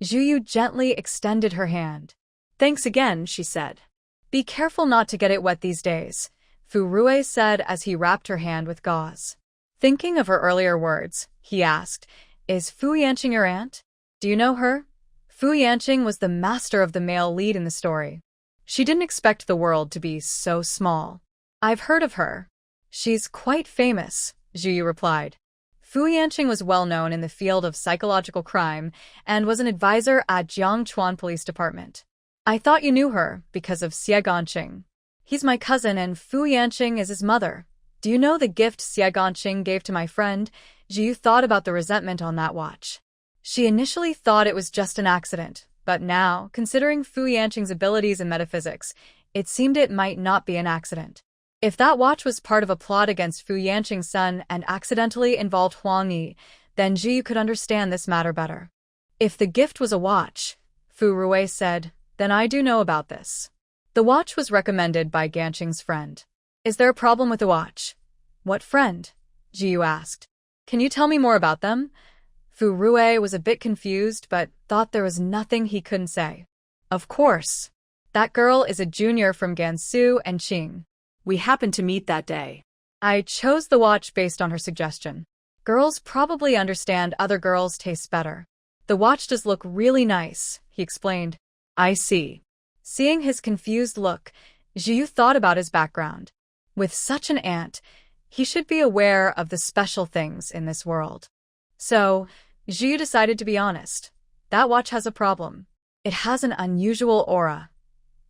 Zhuyu gently extended her hand. "Thanks again," she said. "Be careful not to get it wet these days," Fu Rui said as he wrapped her hand with gauze. Thinking of her earlier words, he asked, "Is Fu Yanqing your aunt? Do you know her?" Fu Yanqing was the master of the male lead in the story. She didn't expect the world to be so small. "I've heard of her. She's quite famous," Zhuyu replied. Fu Yanqing was well known in the field of psychological crime and was an advisor at Jiangchuan Police Department. "I thought you knew her because of Xie Ganqing. He's my cousin and Fu Yanqing is his mother. Do you know the gift Xie Ganqing gave to my friend?" Zhuyu thought about the resentment on that watch. She initially thought it was just an accident, but now, considering Fu Yanqing's abilities in metaphysics, it seemed it might not be an accident. If that watch was part of a plot against Fu Yanqing's son and accidentally involved Huang Yi, then Zhuyu could understand this matter better. "If the gift was a watch," Fu Rui said, "then I do know about this. The watch was recommended by Ganqing's friend. Is there a problem with the watch?" "What friend?" Zhuyu asked. "Can you tell me more about them?" Fu Rui was a bit confused but thought there was nothing he couldn't say. "Of course. That girl is a junior from Gansu and Qing. We happened to meet that day. I chose the watch based on her suggestion. Girls probably understand other girls' tastes better. The watch does look really nice," he explained. "I see." Seeing his confused look, Zhuyu thought about his background. With such an aunt, he should be aware of the special things in this world. So, Zhuyu decided to be honest. That watch has a problem. It has an unusual aura.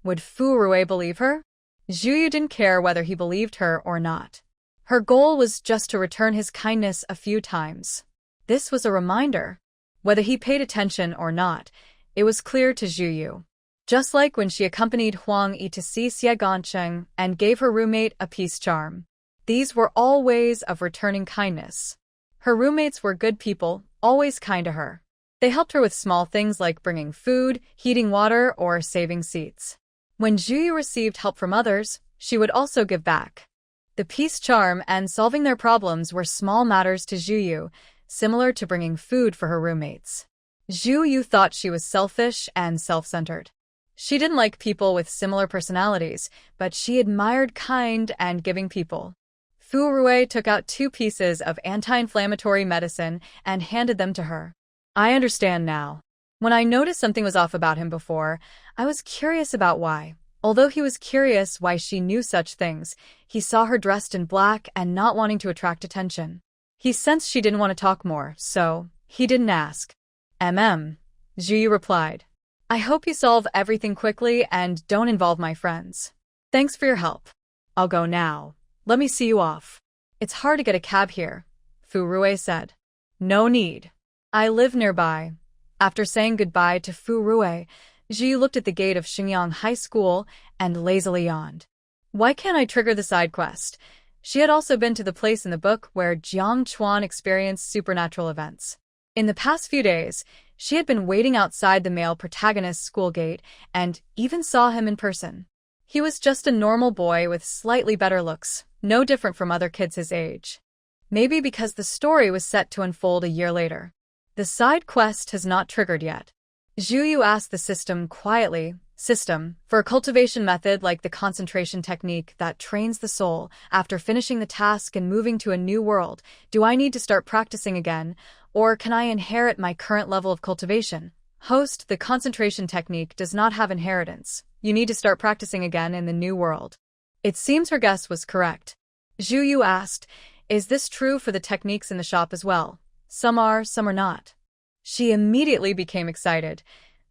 Would Fu Rui believe her? Zhuyu didn't care whether he believed her or not. Her goal was just to return his kindness a few times. This was a reminder. Whether he paid attention or not, it was clear to Zhuyu. Just like when she accompanied Huang Yi to see Xie Ganqing and gave her roommate a peace charm. These were all ways of returning kindness. Her roommates were good people, always kind to her. They helped her with small things like bringing food, heating water, or saving seats. When Zhuyu received help from others, she would also give back. The peace charm and solving their problems were small matters to Zhuyu, similar to bringing food for her roommates. Zhuyu thought she was selfish and self-centered. She didn't like people with similar personalities, but she admired kind and giving people. Fu Rui took out 2 pieces of anti-inflammatory medicine and handed them to her. "I understand now. When I noticed something was off about him before, I was curious about why. Although he was curious why she knew such things, he saw her dressed in black and not wanting to attract attention. He sensed she didn't want to talk more, so he didn't ask." Zhuyu replied. "I hope you solve everything quickly and don't involve my friends. Thanks for your help. I'll go now. Let me see you off." "It's hard to get a cab here," Fu Rui said. "No need. I live nearby." After saying goodbye to Fu Rui, Zhuyu looked at the gate of Xingyang High School and lazily yawned. Why can't I trigger the side quest? She had also been to the place in the book where Jiang Chuan experienced supernatural events. In the past few days, She had been waiting outside the male protagonist's school gate and even saw him in person. He was just a normal boy with slightly better looks, no different from other kids his age. Maybe because the story was set to unfold a year later. The side quest has not triggered yet. Zhu Yu asked the system quietly, "System, for a cultivation method like the concentration technique that trains the soul, after finishing the task and moving to a new world, do I need to start practicing again, or can I inherit my current level of cultivation?" Host, the concentration technique does not have inheritance. You need to start practicing again in the new world. It seems her guess was correct. Zhu Yu asked, "Is this true for the techniques in the shop as well? Some are not." She immediately became excited.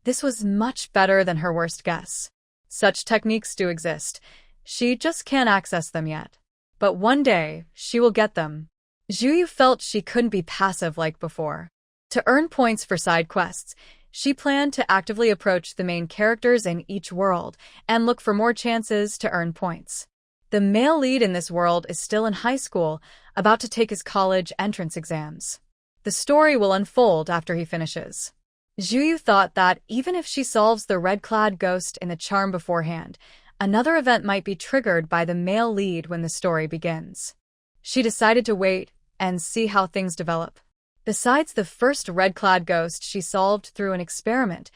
This was much better than her worst guess. Such techniques do exist. She just can't access them yet. But one day, she will get them. Zhu Yu felt she couldn't be passive like before. To earn points for side quests, she planned to actively approach the main characters in each world and look for more chances to earn points. The male lead in this world is still in high school, about to take his college entrance exams. The story will unfold after he finishes. Zhu Yu thought that even if she solves the red-clad ghost in the charm beforehand, another event might be triggered by the male lead when the story begins. She decided to wait and see how things develop. Besides the first red-clad ghost she solved through an experiment,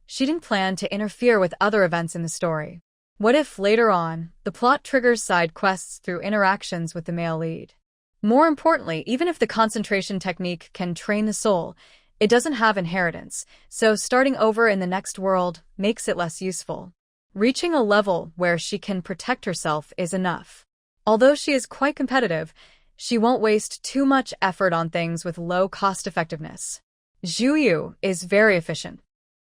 she didn't plan to interfere with other events in the story. What if later on, the plot triggers side quests through interactions with the male lead? More importantly, even if the concentration technique can train the soul, it doesn't have inheritance, so starting over in the next world makes it less useful. Reaching a level where she can protect herself is enough. Although she is quite competitive, she won't waste too much effort on things with low cost-effectiveness. Zhu Yu is very efficient.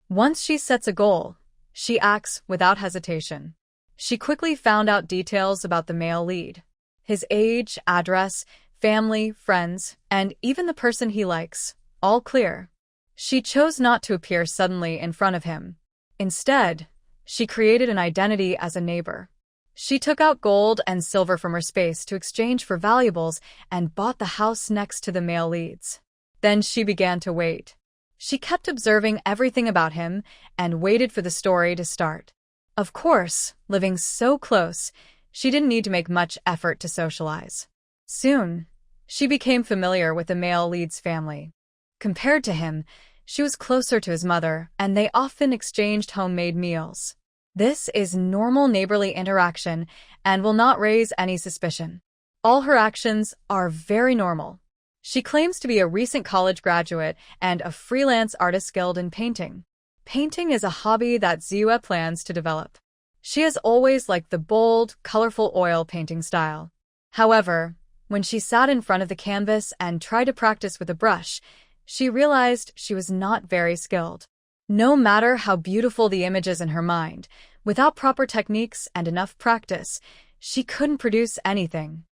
Once she sets a goal, she acts without hesitation. She quickly found out details about the male lead. His age, address, family, friends, and even the person he likes, all clear. She chose not to appear suddenly in front of him. Instead, she created an identity as a neighbor. She took out gold and silver from her space to exchange for valuables and bought the house next to the male leads. Then she began to wait. She kept observing everything about him and waited for the story to start. Of course, living so close, she didn't need to make much effort to socialize. Soon, she became familiar with the male lead's family. Compared to him, she was closer to his mother, and they often exchanged homemade meals. This is normal neighborly interaction and will not raise any suspicion. All her actions are very normal. She claims to be a recent college graduate and a freelance artist skilled in painting. Painting is a hobby that Ziyue plans to develop. She has always liked the bold, colorful oil painting style. However, when she sat in front of the canvas and tried to practice with a brush, she realized she was not very skilled. No matter how beautiful the images in her mind, without proper techniques and enough practice, she couldn't produce anything.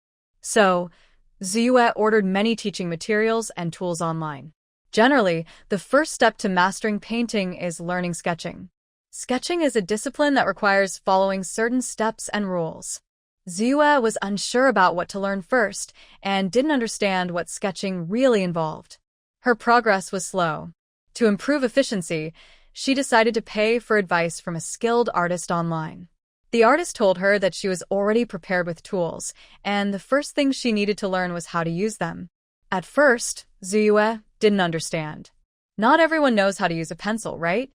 So, Ziyue ordered many teaching materials and tools online. Generally, the first step to mastering painting is learning sketching. Sketching is a discipline that requires following certain steps and rules. Ziyue was unsure about what to learn first and didn't understand what sketching really involved. Her progress was slow. To improve efficiency, she decided to pay for advice from a skilled artist online. The artist told her that she was already prepared with tools, and the first thing she needed to learn was how to use them. At first, Ziyue didn't understand. Not everyone knows how to use a pencil, right?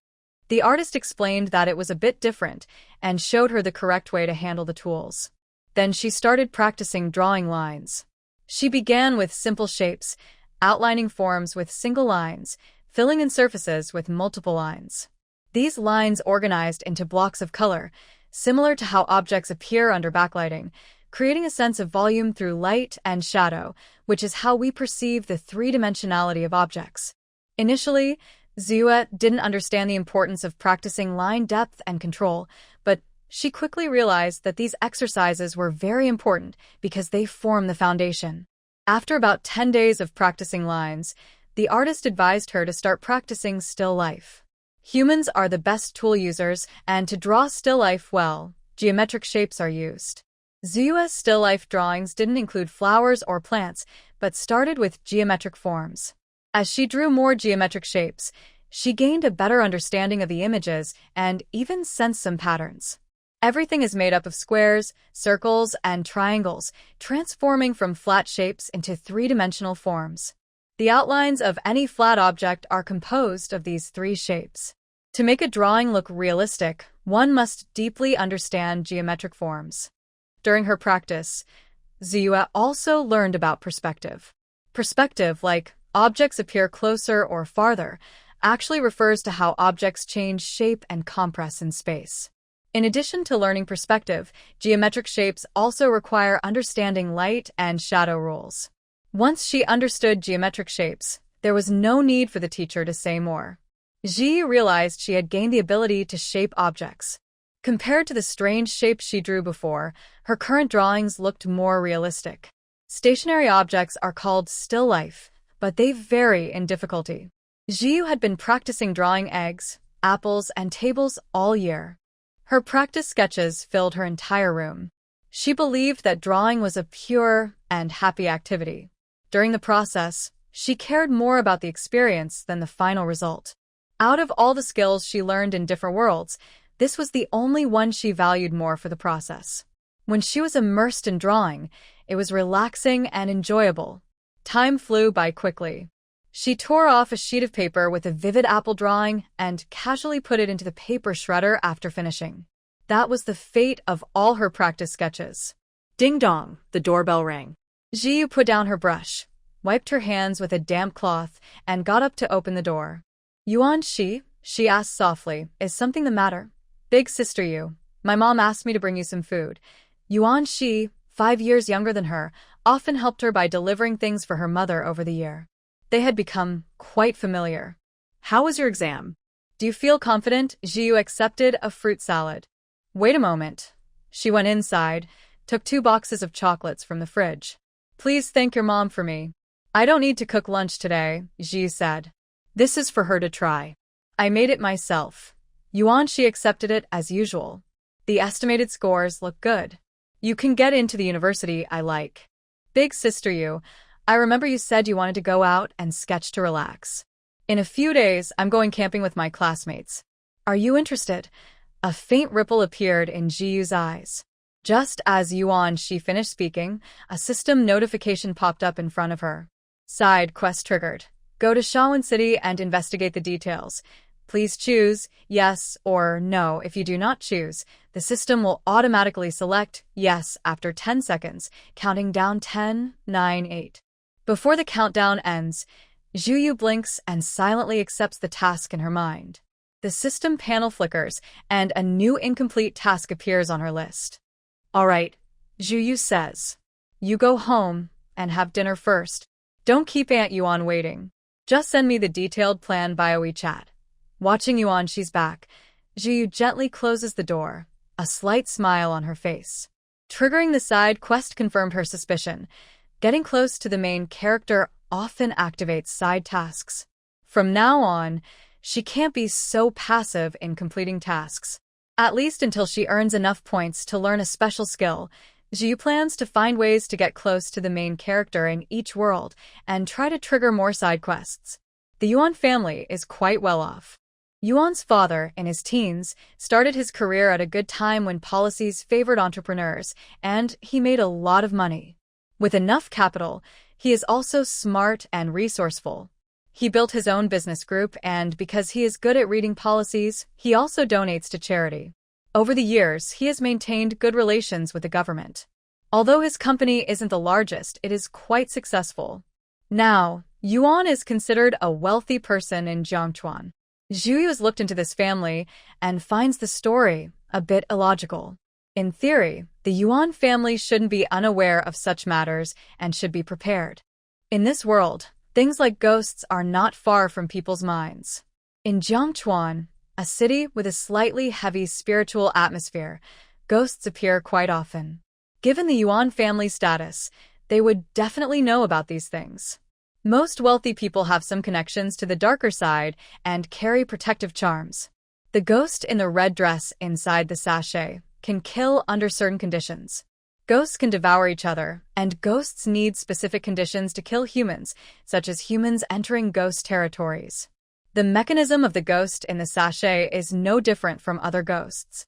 The artist explained that it was a bit different and showed her the correct way to handle the tools. Then she started practicing drawing lines. She began with simple shapes, outlining forms with single lines, filling in surfaces with multiple lines. These lines organized into blocks of color, similar to how objects appear under backlighting, creating a sense of volume through light and shadow, which is how we perceive the three-dimensionality of objects. Initially, Ziyue didn't understand the importance of practicing line depth and control, but she quickly realized that these exercises were very important because they form the foundation. After about 10 days of practicing lines, the artist advised her to start practicing still life. Humans are the best tool users, and to draw still life well, geometric shapes are used. Ziyue's still life drawings didn't include flowers or plants, but started with geometric forms. As she drew more geometric shapes, She gained a better understanding of the images and even sensed some patterns. Everything is made up of squares, circles, and triangles, transforming from flat shapes into three-dimensional forms. The outlines of any flat object are composed of these three shapes. To make a drawing look realistic, one must deeply understand geometric forms. During her practice, Ziyue also learned about perspective. Perspective, like objects appear closer or farther, actually refers to how objects change shape and compress in space. In addition to learning perspective, geometric shapes also require understanding light and shadow rules. Once she understood geometric shapes, there was no need for the teacher to say more. Ji realized she had gained the ability to shape objects. Compared to the strange shapes she drew before, her current drawings looked more realistic. Stationary objects are called still life, but they vary in difficulty. Jiu had been practicing drawing eggs, apples, and tables all year. Her practice sketches filled her entire room. She believed that drawing was a pure and happy activity. During the process, she cared more about the experience than the final result. Out of all the skills she learned in different worlds, this was the only one she valued more for the process. When she was immersed in drawing, it was relaxing and enjoyable. Time flew by quickly. She tore off a sheet of paper with a vivid apple drawing and casually put it into the paper shredder after finishing. That was the fate of all her practice sketches. Ding dong, the doorbell rang. Jiu put down her brush, wiped her hands with a damp cloth, and got up to open the door. Yuan she asked softly, is something the matter? Big sister Yu, my mom asked me to bring you some food. Yuan Shi, 5 years younger than her, often helped her by delivering things for her mother over the year. They had become quite familiar. How was your exam? Do you feel confident? Jiu accepted a fruit salad. Wait a moment. She went inside, took 2 boxes of chocolates from the fridge. Please thank your mom for me. I don't need to cook lunch today, Jiu said. This is for her to try. I made it myself. Yuan Shi accepted it as usual. The estimated scores look good. You can get into the university I like. Big sister Yu, I remember you said you wanted to go out and sketch to relax. In a few days, I'm going camping with my classmates. Are you interested? A faint ripple appeared in Jiyu's eyes. Just as Yuan Shi finished speaking, a system notification popped up in front of her. Side quest triggered. Go to Shaolin City and investigate the details. Please choose yes or no. If you do not choose, the system will automatically select yes after 10 seconds, counting down 10, 9, 8. Before the countdown ends, Zhu blinks and silently accepts the task in her mind. The system panel flickers, and a new incomplete task appears on her list. All right, Zhu says. You go home and have dinner first. Don't keep Aunt Yuan waiting. Just send me the detailed plan via WeChat. Watching Yuan Shi's back, Zhu gently closes the door, a slight smile on her face. Triggering the side quest confirmed her suspicion. Getting close to the main character often activates side tasks. From now on, she can't be so passive in completing tasks. At least until she earns enough points to learn a special skill, Zhu plans to find ways to get close to the main character in each world and try to trigger more side quests. The Yuan family is quite well off. Yuan's father, in his teens, started his career at a good time when policies favored entrepreneurs, and he made a lot of money. With enough capital, he is also smart and resourceful. He built his own business group, and because he is good at reading policies, he also donates to charity. Over the years, he has maintained good relations with the government. Although his company isn't the largest, it is quite successful. Now, Yuan is considered a wealthy person in Jiangchuan. Zhu has looked into this family and finds the story a bit illogical. In theory, the Yuan family shouldn't be unaware of such matters and should be prepared. In this world, things like ghosts are not far from people's minds. In Jiangchuan, a city with a slightly heavy spiritual atmosphere, ghosts appear quite often. Given the Yuan family status, they would definitely know about these things. Most wealthy people have some connections to the darker side and carry protective charms. The ghost in the red dress inside the sachet can kill under certain conditions. Ghosts can devour each other, and ghosts need specific conditions to kill humans, such as humans entering ghost territories. The mechanism of the ghost in the sachet is no different from other ghosts.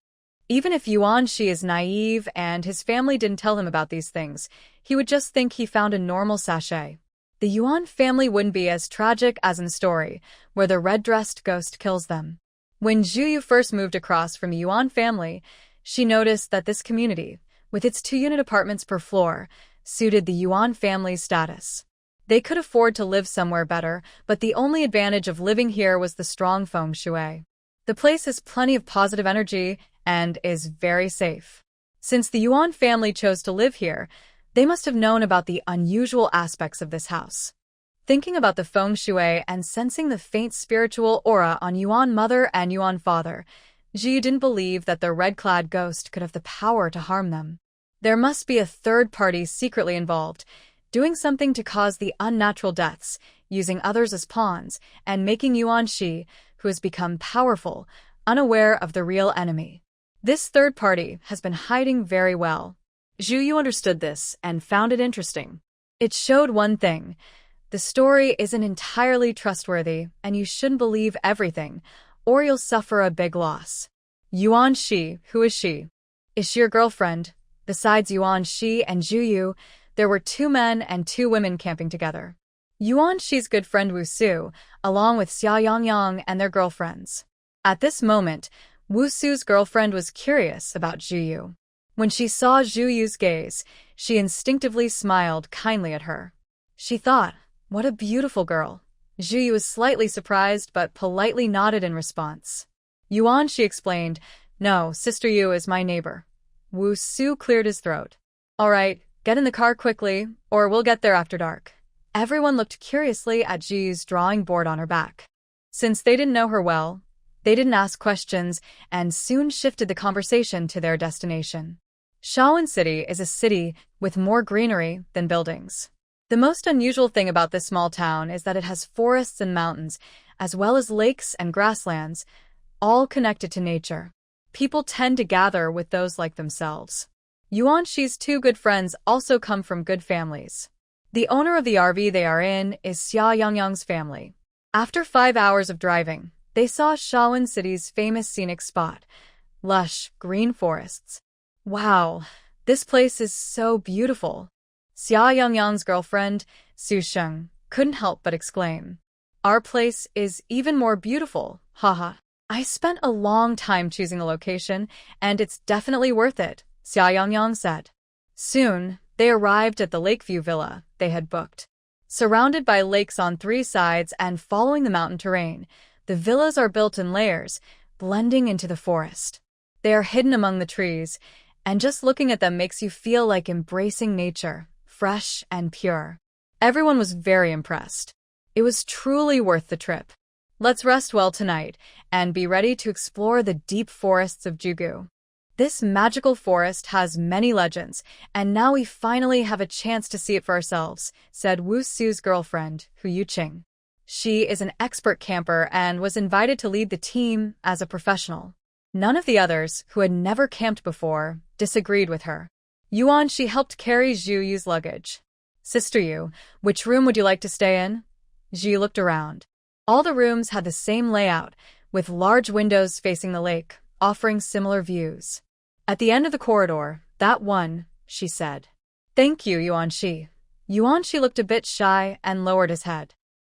Even if Yuan Shi is naive and his family didn't tell him about these things, he would just think he found a normal sachet. The Yuan family wouldn't be as tragic as in the story, where the red-dressed ghost kills them. When Zhu Yu first moved across from the Yuan family, she noticed that this community, with its 2-unit apartments per floor, suited the Yuan family's status. They could afford to live somewhere better, but the only advantage of living here was the strong feng shui. The place has plenty of positive energy and is very safe. Since the Yuan family chose to live here, they must have known about the unusual aspects of this house. Thinking about the feng shui and sensing the faint spiritual aura on Yuan mother and Yuan father, Ji didn't believe that the red-clad ghost could have the power to harm them. There must be a third party secretly involved, doing something to cause the unnatural deaths, using others as pawns, and making Yuan Shi, who has become powerful, unaware of the real enemy. This third party has been hiding very well. Zhu Yu understood this and found it interesting. It showed one thing. The story isn't entirely trustworthy, and you shouldn't believe everything, or you'll suffer a big loss. Yuan Shi, who is she? Is she your girlfriend? Besides Yuan Shi and Zhu Yu, there were 2 men and 2 women camping together. Yuan Shi's good friend Wu Su, along with Xia Yangyang and their girlfriends. At this moment, Wu Su's girlfriend was curious about Zhu Yu. When she saw Zhu Yu's gaze, she instinctively smiled kindly at her. She thought, what a beautiful girl. Zhu Yu was slightly surprised but politely nodded in response. Yuan Shi explained, no, Sister Yu is my neighbor. Wu Su cleared his throat. All right, get in the car quickly, or we'll get there after dark. Everyone looked curiously at Zhu Yu's drawing board on her back. Since they didn't know her well, they didn't ask questions and soon shifted the conversation to their destination. Shaolin City is a city with more greenery than buildings. The most unusual thing about this small town is that it has forests and mountains, as well as lakes and grasslands, all connected to nature. People tend to gather with those like themselves. Yuan Shi's 2 good friends also come from good families. The owner of the RV they are in is Xia Yangyang's family. After 5 hours of driving, they saw Shaolin City's famous scenic spot, lush, green forests. Wow, this place is so beautiful. Xia Yangyang's girlfriend, Su Sheng, couldn't help but exclaim. Our place is even more beautiful, haha. I spent a long time choosing a location, and it's definitely worth it, Xia Yangyang said. Soon, they arrived at the Lakeview Villa they had booked. Surrounded by lakes on 3 sides and following the mountain terrain, the villas are built in layers, blending into the forest. They are hidden among the trees, and just looking at them makes you feel like embracing nature, fresh and pure. Everyone was very impressed. It was truly worth the trip. Let's rest well tonight and be ready to explore the deep forests of Jugu. This magical forest has many legends, and now we finally have a chance to see it for ourselves, said Wu Su's girlfriend, Hu Yuqing. She is an expert camper and was invited to lead the team as a professional. None of the others, who had never camped before, disagreed with her. Yuan Shi helped carry Zhu Yu's luggage. Sister Yu, which room would you like to stay in? Zhu looked around. All the rooms had the same layout, with large windows facing the lake, offering similar views. At the end of the corridor, that one, she said. Thank you, Yuan Shi. Yuan Shi looked a bit shy and lowered his head.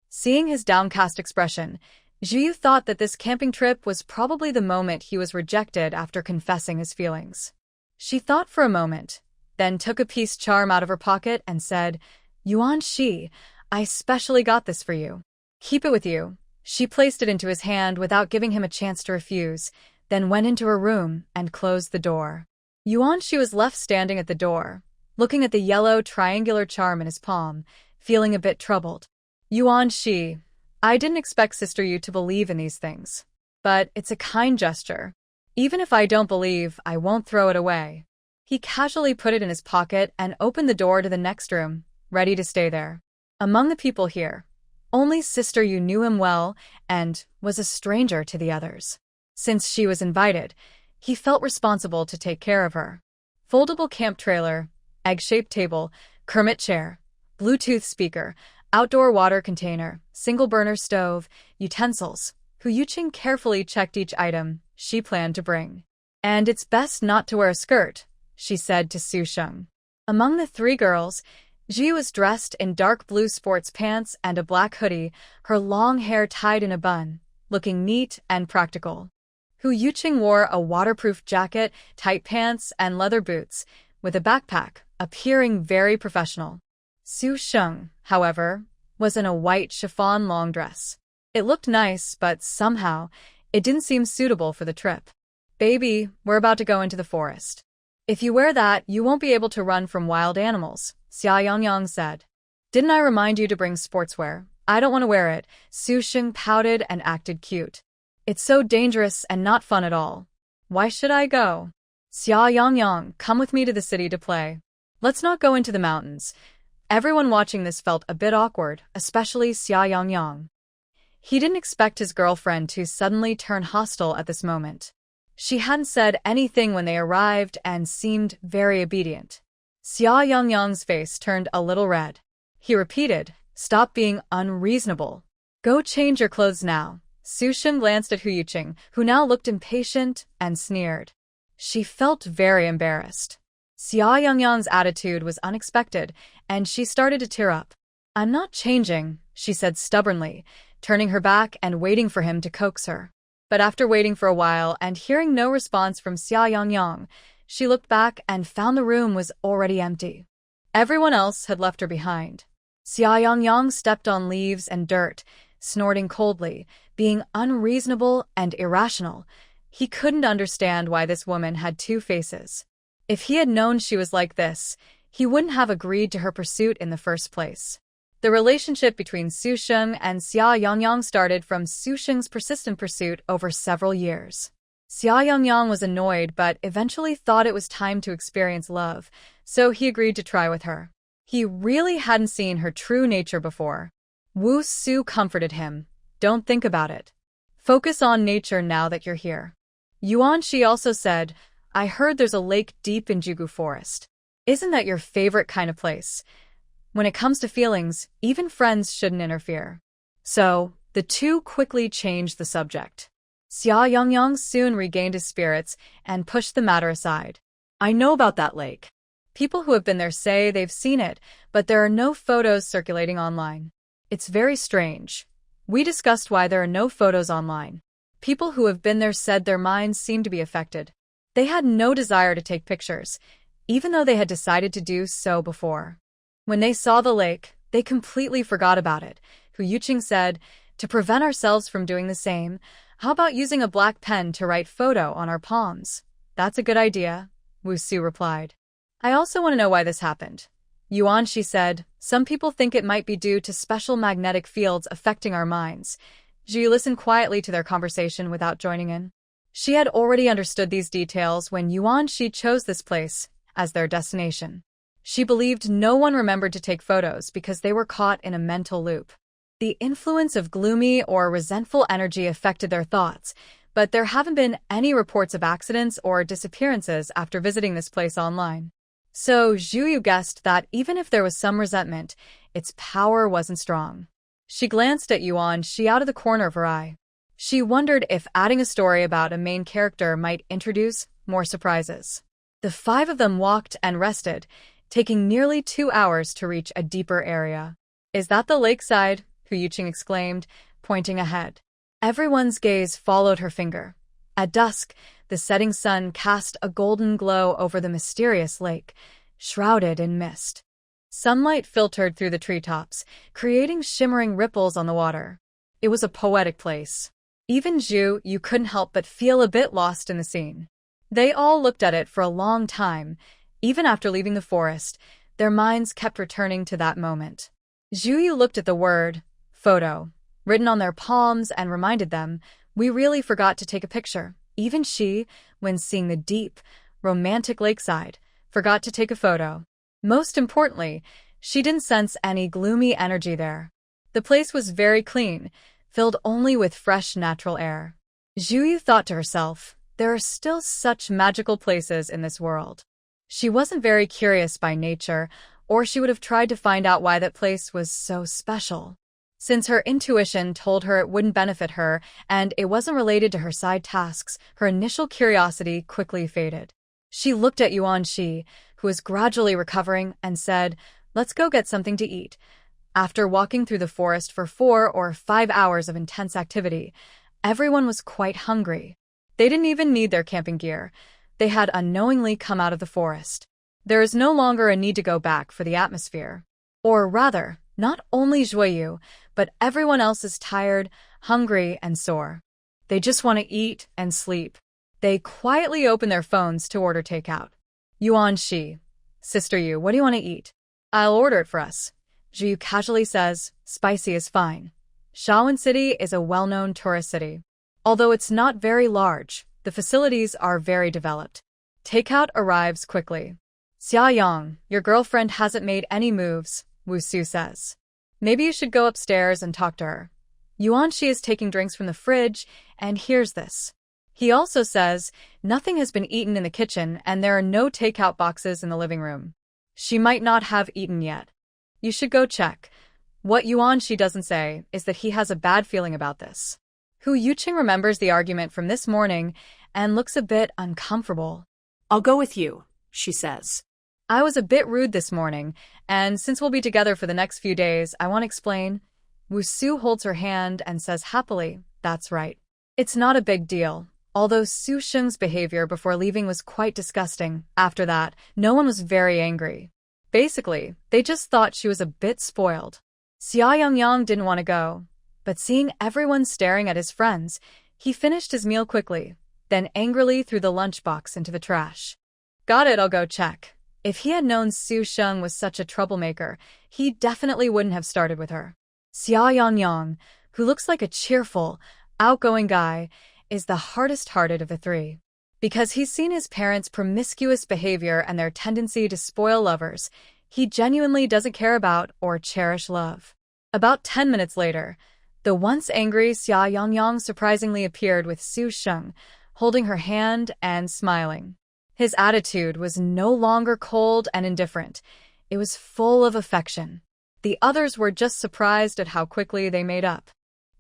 Seeing his downcast expression, Zhu Yu thought that this camping trip was probably the moment he was rejected after confessing his feelings. She thought for a moment, then took a peace charm out of her pocket and said, Yuan Shi, I specially got this for you. Keep it with you. She placed it into his hand without giving him a chance to refuse, then went into her room and closed the door. Yuan Shi was left standing at the door, looking at the yellow triangular charm in his palm, feeling a bit troubled. Yuan Shi, I didn't expect Sister Yu to believe in these things. But it's a kind gesture. Even if I don't believe, I won't throw it away. He casually put it in his pocket and opened the door to the next room, ready to stay there. Among the people here, only Sister Yu knew him well and was a stranger to the others. Since she was invited, he felt responsible to take care of her. Foldable camp trailer, egg-shaped table, Kermit chair, Bluetooth speaker, Outdoor water container, single burner stove, utensils. Hu Yuqing carefully checked each item she planned to bring. And it's best not to wear a skirt, she said to Su Sheng. Among the three girls, Ji was dressed in dark blue sports pants and a black hoodie, her long hair tied in a bun, looking neat and practical. Hu Yuqing wore a waterproof jacket, tight pants, and leather boots, with a backpack, appearing very professional. Su Sheng, however, was in a white chiffon long dress. It looked nice, but somehow, it didn't seem suitable for the trip. Baby, we're about to go into the forest. If you wear that, you won't be able to run from wild animals, Xia Yangyang said. Didn't I remind you to bring sportswear? I don't want to wear it. Su Sheng pouted and acted cute. It's so dangerous and not fun at all. Why should I go? Xia Yangyang, come with me to the city to play. Let's not go into the mountains. Everyone watching this felt a bit awkward, especially Xia Yangyang. He didn't expect his girlfriend to suddenly turn hostile at this moment. She hadn't said anything when they arrived and seemed very obedient. Xia Yangyang's face turned a little red. He repeated, "Stop being unreasonable. Go change your clothes now." Su Sheng glanced at Hu Yuqing, who now looked impatient and sneered. She felt very embarrassed. Xia Yangyang's attitude was unexpected, and she started to tear up. "I'm not changing," she said stubbornly, turning her back and waiting for him to coax her. But after waiting for a while and hearing no response from Xia Yangyang, she looked back and found the room was already empty. Everyone else had left her behind. Xia Yangyang stepped on leaves and dirt, snorting coldly, being unreasonable and irrational. He couldn't understand why this woman had two faces. If he had known she was like this, he wouldn't have agreed to her pursuit in the first place. The relationship between Su Sheng and Xia Yangyang started from Su Sheng's persistent pursuit over several years. Xia Yangyang was annoyed but eventually thought it was time to experience love, so he agreed to try with her. He really hadn't seen her true nature before. Wu Su comforted him. "Don't think about it. Focus on nature now that you're here." Yuan Shi also said, "I heard there's a lake deep in Jigu Forest. Isn't that your favorite kind of place? When it comes to feelings, even friends shouldn't interfere." So, the two quickly changed the subject. Xia Yangyang soon regained his spirits and pushed the matter aside. "I know about that lake. People who have been there say they've seen it, but there are no photos circulating online. It's very strange. We discussed why there are no photos online. People who have been there said their minds seem to be affected. They had no desire to take pictures, even though they had decided to do so before. When they saw the lake, they completely forgot about it." Hu Yuqing said, "To prevent ourselves from doing the same, how about using a black pen to write photo on our palms?" "That's a good idea," Wu Su replied. "I also want to know why this happened." Yuan Shi said, "Some people think it might be due to special magnetic fields affecting our minds." Ji listened quietly to their conversation without joining in. She had already understood these details when Yuan Shi chose this place as their destination. She believed no one remembered to take photos because they were caught in a mental loop. The influence of gloomy or resentful energy affected their thoughts, but there haven't been any reports of accidents or disappearances after visiting this place online. So Zhu Yu guessed that even if there was some resentment, its power wasn't strong. She glanced at Yuan Shi out of the corner of her eye. She wondered if adding a story about a main character might introduce more surprises. The five of them walked and rested, taking nearly 2 hours to reach a deeper area. "Is that the lakeside?" Hu Yuqing exclaimed, pointing ahead. Everyone's gaze followed her finger. At dusk, the setting sun cast a golden glow over the mysterious lake, shrouded in mist. Sunlight filtered through the treetops, creating shimmering ripples on the water. It was a poetic place. Even Zhu Yu couldn't help but feel a bit lost in the scene. They all looked at it for a long time. Even after leaving the forest, their minds kept returning to that moment. Zhu Yu looked at the word, photo, written on their palms and reminded them, "We really forgot to take a picture." Even she, when seeing the deep, romantic lakeside, forgot to take a photo. Most importantly, she didn't sense any gloomy energy there. The place was very clean, filled only with fresh natural air. Zhu Yu thought to herself, there are still such magical places in this world. She wasn't very curious by nature, or she would have tried to find out why that place was so special. Since her intuition told her it wouldn't benefit her and it wasn't related to her side tasks, her initial curiosity quickly faded. She looked at Yuan Shi, who was gradually recovering, and said, "Let's go get something to eat." After walking through the forest for 4 or 5 hours of intense activity, everyone was quite hungry. They didn't even need their camping gear. They had unknowingly come out of the forest. There is no longer a need to go back for the atmosphere. Or rather, not only Zhuoyu, but everyone else is tired, hungry, and sore. They just want to eat and sleep. They quietly open their phones to order takeout. Yuan Shi, "Sister Yu, what do you want to eat?" "I'll order it for us." Zhuyu casually says, "Spicy is fine." Shaolin City is a well-known tourist city. Although it's not very large, the facilities are very developed. Takeout arrives quickly. "Xia Yang, your girlfriend hasn't made any moves," Wu Su says. "Maybe you should go upstairs and talk to her." Yuan Shi is taking drinks from the fridge and hears this. He also says, "Nothing has been eaten in the kitchen and there are no takeout boxes in the living room. She might not have eaten yet. You should go check." What Yuan Shi doesn't say is that he has a bad feeling about this. Hu Yuqing remembers the argument from this morning and looks a bit uncomfortable. "I'll go with you," she says. "I was a bit rude this morning, and since we'll be together for the next few days, I want to explain." Wu Su holds her hand and says happily, "That's right. It's not a big deal." Although Su Sheng's behavior before leaving was quite disgusting, after that, no one was very angry. Basically, they just thought she was a bit spoiled. Xia Yangyang didn't want to go, but seeing everyone staring at his friends, he finished his meal quickly, then angrily threw the lunchbox into the trash. "Got it, I'll go check." If he had known Su Sheng was such a troublemaker, he definitely wouldn't have started with her. Xia Yangyang, who looks like a cheerful, outgoing guy, is the hardest-hearted of the three. Because he's seen his parents' promiscuous behavior and their tendency to spoil lovers, he genuinely doesn't care about or cherish love. About 10 minutes later, the once angry Xia Yangyang surprisingly appeared with Su Sheng, holding her hand and smiling. His attitude was no longer cold and indifferent. It was full of affection. The others were just surprised at how quickly they made up.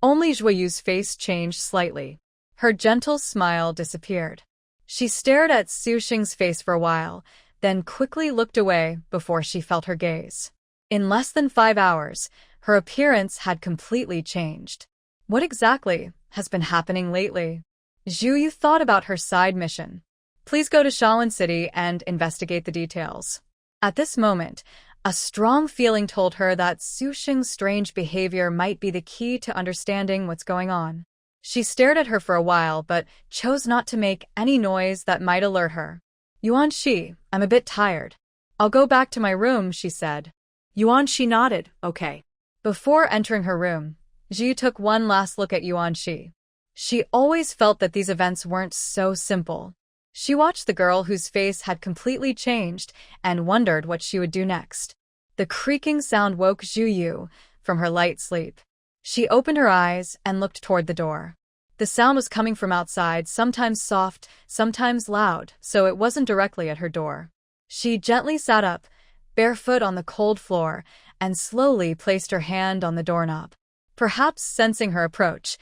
Only Zhuoyu's face changed slightly. Her gentle smile disappeared. She stared at Su Sheng's face for a while, then quickly looked away before she felt her gaze. In less than 5 hours, her appearance had completely changed. What exactly has been happening lately? Zhuyu thought about her side mission. Please go to Shaolin City and investigate the details. At this moment, a strong feeling told her that Su Sheng's strange behavior might be the key to understanding what's going on. She stared at her for a while, but chose not to make any noise that might alert her. "Yuan Shi, I'm a bit tired. I'll go back to my room," she said. Yuan Shi nodded, "Okay." Before entering her room, Zhi took one last look at Yuan Shi. She always felt that these events weren't so simple. She watched the girl whose face had completely changed and wondered what she would do next. The creaking sound woke Zhuyu from her light sleep. She opened her eyes and looked toward the door. The sound was coming from outside, sometimes soft, sometimes loud, so it wasn't directly at her door. She gently sat up, barefoot on the cold floor, and slowly placed her hand on the doorknob. Perhaps sensing her approach,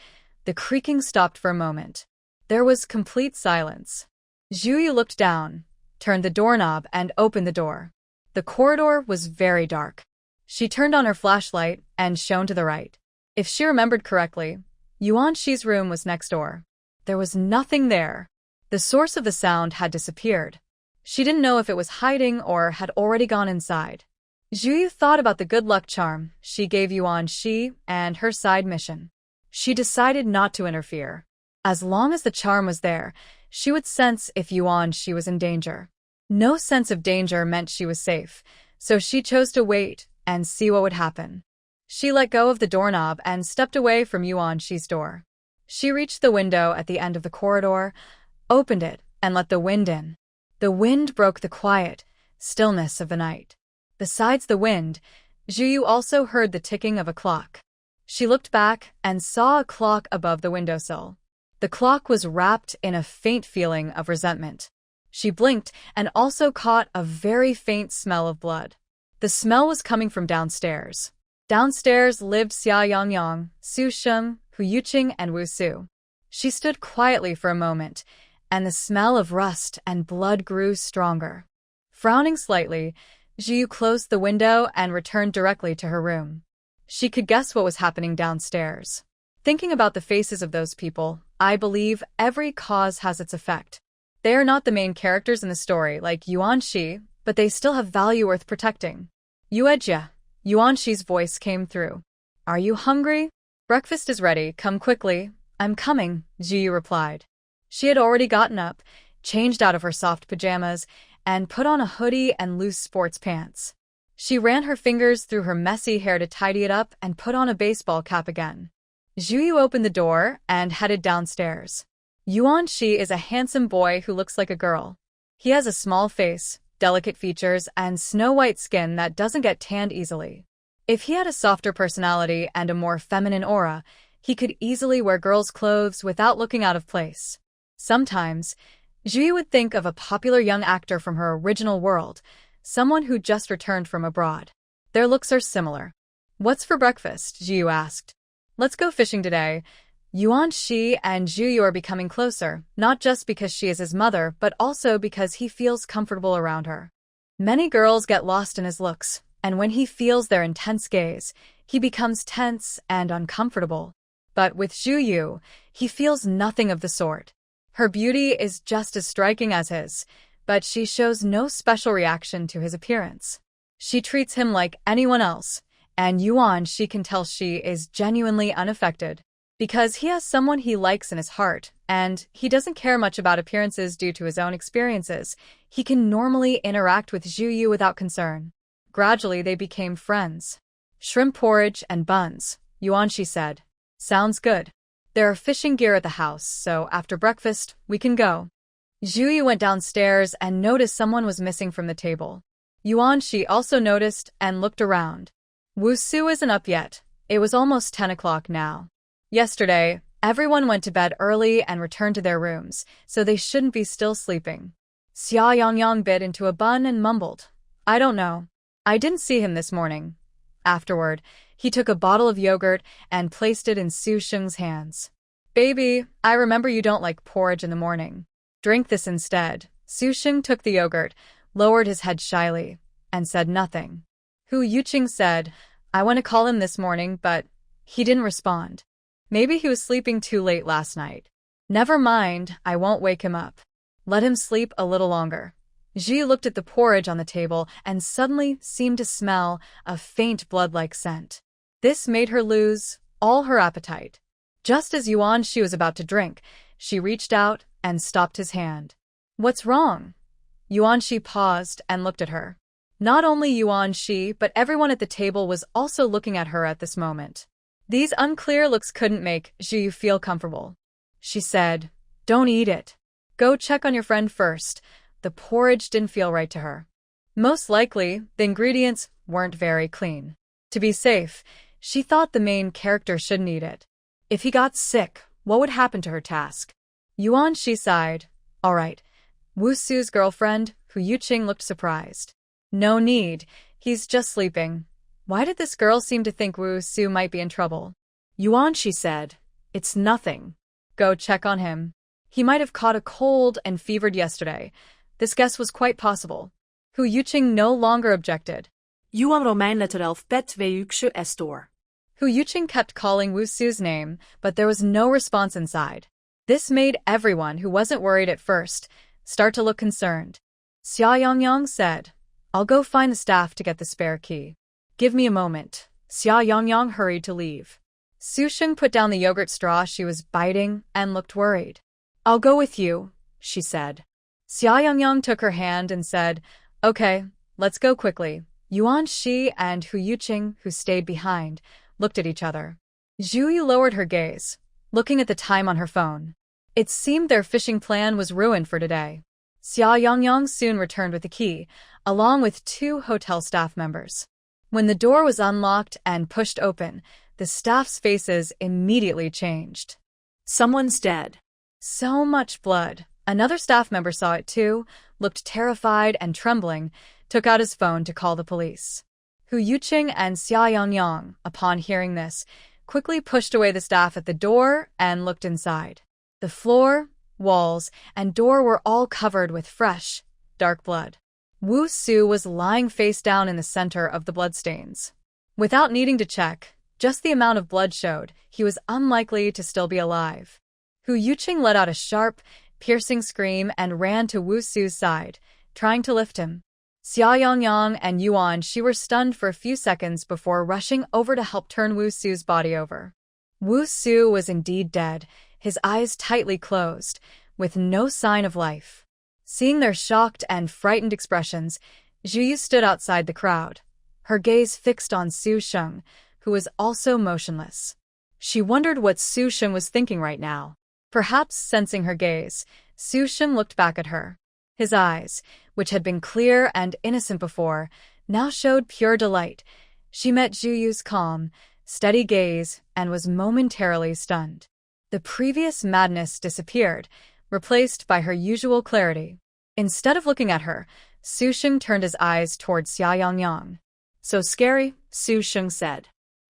the creaking stopped for a moment. There was complete silence. Zhuyu looked down, turned the doorknob, and opened the door. The corridor was very dark. She turned on her flashlight and shone to the right. If she remembered correctly, Yuan Shi's room was next door. There was nothing there. The source of the sound had disappeared. She didn't know if it was hiding or had already gone inside. Zhuyu thought about the good luck charm she gave Yuan Shi and her side mission. She decided not to interfere. As long as the charm was there, she would sense if Yuan Shi was in danger. No sense of danger meant she was safe, so she chose to wait and see what would happen. She let go of the doorknob and stepped away from Yuan Shi's door. She reached the window at the end of the corridor, opened it, and let the wind in. The wind broke the quiet stillness of the night. Besides the wind, Zhuyu also heard the ticking of a clock. She looked back and saw a clock above the windowsill. The clock was wrapped in a faint feeling of resentment. She blinked and also caught a very faint smell of blood. The smell was coming from downstairs. Downstairs lived Xia Yangyang, Su Sheng, Hu Yuqing, and Wu Su. She stood quietly for a moment, and the smell of rust and blood grew stronger. Frowning slightly, Zhu closed the window and returned directly to her room. She could guess what was happening downstairs. Thinking about the faces of those people, I believe every cause has its effect. They are not the main characters in the story like Yuan Shi, but they still have value worth protecting. Yuejia, Yuan Shi's voice came through. Are you hungry? Breakfast is ready, come quickly. I'm coming, Zhu replied. She had already gotten up, changed out of her soft pajamas, and put on a hoodie and loose sports pants. She ran her fingers through her messy hair to tidy it up and put on a baseball cap again. Zhu opened the door and headed downstairs. Yuan Shi is a handsome boy who looks like a girl. He has a small face, delicate features, and snow-white skin that doesn't get tanned easily. If he had a softer personality and a more feminine aura, he could easily wear girls' clothes without looking out of place. Sometimes, Zhu would think of a popular young actor from her original world, someone who just returned from abroad. Their looks are similar. What's for breakfast? Zhu asked. Let's go fishing today. Yuan Shi and Zhu are becoming closer, not just because she is his mother, but also because he feels comfortable around her. Many girls get lost in his looks, and when he feels their intense gaze, he becomes tense and uncomfortable. But with Zhu, he feels nothing of the sort. Her beauty is just as striking as his, but she shows no special reaction to his appearance. She treats him like anyone else, and Yuan Shi can tell she is genuinely unaffected. Because he has someone he likes in his heart, and he doesn't care much about appearances due to his own experiences, he can normally interact with Zhu without concern. Gradually, they became friends. Shrimp porridge and buns, Yuan Shi said. Sounds good. There are fishing gear at the house, so after breakfast, we can go. Zhu went downstairs and noticed someone was missing from the table. Yuan Shi also noticed and looked around. Wu Su isn't up yet. It was almost 10 o'clock now. Yesterday, everyone went to bed early and returned to their rooms, so they shouldn't be still sleeping. Xia Yangyang bit into a bun and mumbled, I don't know. I didn't see him this morning. Afterward, he took a bottle of yogurt and placed it in Su Sheng's hands. Baby, I remember you don't like porridge in the morning. Drink this instead. Su Sheng took the yogurt, lowered his head shyly, and said nothing. Hu Yuqing said, I want to call him this morning, but he didn't respond. Maybe he was sleeping too late last night. Never mind, I won't wake him up. Let him sleep a little longer. Zhi looked at the porridge on the table and suddenly seemed to smell a faint blood-like scent. This made her lose all her appetite. Just as Yuan Shi was about to drink, she reached out and stopped his hand. What's wrong? Yuan Shi paused and looked at her. Not only Yuan Shi, but everyone at the table was also looking at her at this moment. These unclear looks couldn't make Zhi feel comfortable. She said, Don't eat it. Go check on your friend first. The porridge didn't feel right to her. Most likely, the ingredients weren't very clean. To be safe, she thought the main character shouldn't eat it. If he got sick, what would happen to her task? Yuan Shi sighed. All right. Wu Su's girlfriend, Hu Yuqing, looked surprised. No need. He's just sleeping. Why did this girl seem to think Wu Su might be in trouble? Yuan Shi said, It's nothing. Go check on him. He might have caught a cold and fevered yesterday. This guess was quite possible. Hu Yuqing no longer objected. Yuan Romein letter 11 pet 2 ukshu estor. Hu Yuqing kept calling Wu Su's name, but there was no response inside. This made everyone who wasn't worried at first start to look concerned. Xia Yangyang said, I'll go find the staff to get the spare key. Give me a moment. Xia Yangyang hurried to leave. Su Sheng put down the yogurt straw she was biting and looked worried. I'll go with you, she said. Xia Yangyang took her hand and said, Okay, let's go quickly. Yuan Shi and Hu Yuqing, who stayed behind, looked at each other. Zhu lowered her gaze, looking at the time on her phone. It seemed their fishing plan was ruined for today. Xia Yangyang soon returned with the key, along with 2 hotel staff members. When the door was unlocked and pushed open, the staff's faces immediately changed. Someone's dead. So much blood. Another staff member saw it too, looked terrified and trembling, took out his phone to call the police. Hu Yuqing and Xia Yangyang, upon hearing this, quickly pushed away the staff at the door and looked inside. The floor, walls, and door were all covered with fresh, dark blood. Wu Su was lying face down in the center of the bloodstains. Without needing to check, just the amount of blood showed he was unlikely to still be alive. Hu Yuqing let out a sharp, piercing scream and ran to Wu Su's side, trying to lift him. Xia Yangyang and Yuan Shi were stunned for a few seconds before rushing over to help turn Wu Su's body over. Wu Su was indeed dead, his eyes tightly closed, with no sign of life. Seeing their shocked and frightened expressions, Zhu Yu stood outside the crowd, her gaze fixed on Su Sheng, who was also motionless. She wondered what Su Sheng was thinking right now. Perhaps sensing her gaze, Su Sheng looked back at her. His eyes, which had been clear and innocent before, now showed pure delight. She met Zhu Yu's calm, steady gaze and was momentarily stunned. The previous madness disappeared, replaced by her usual clarity. Instead of looking at her, Su Sheng turned his eyes toward Xia Yangyang. "So scary?" Su Sheng said.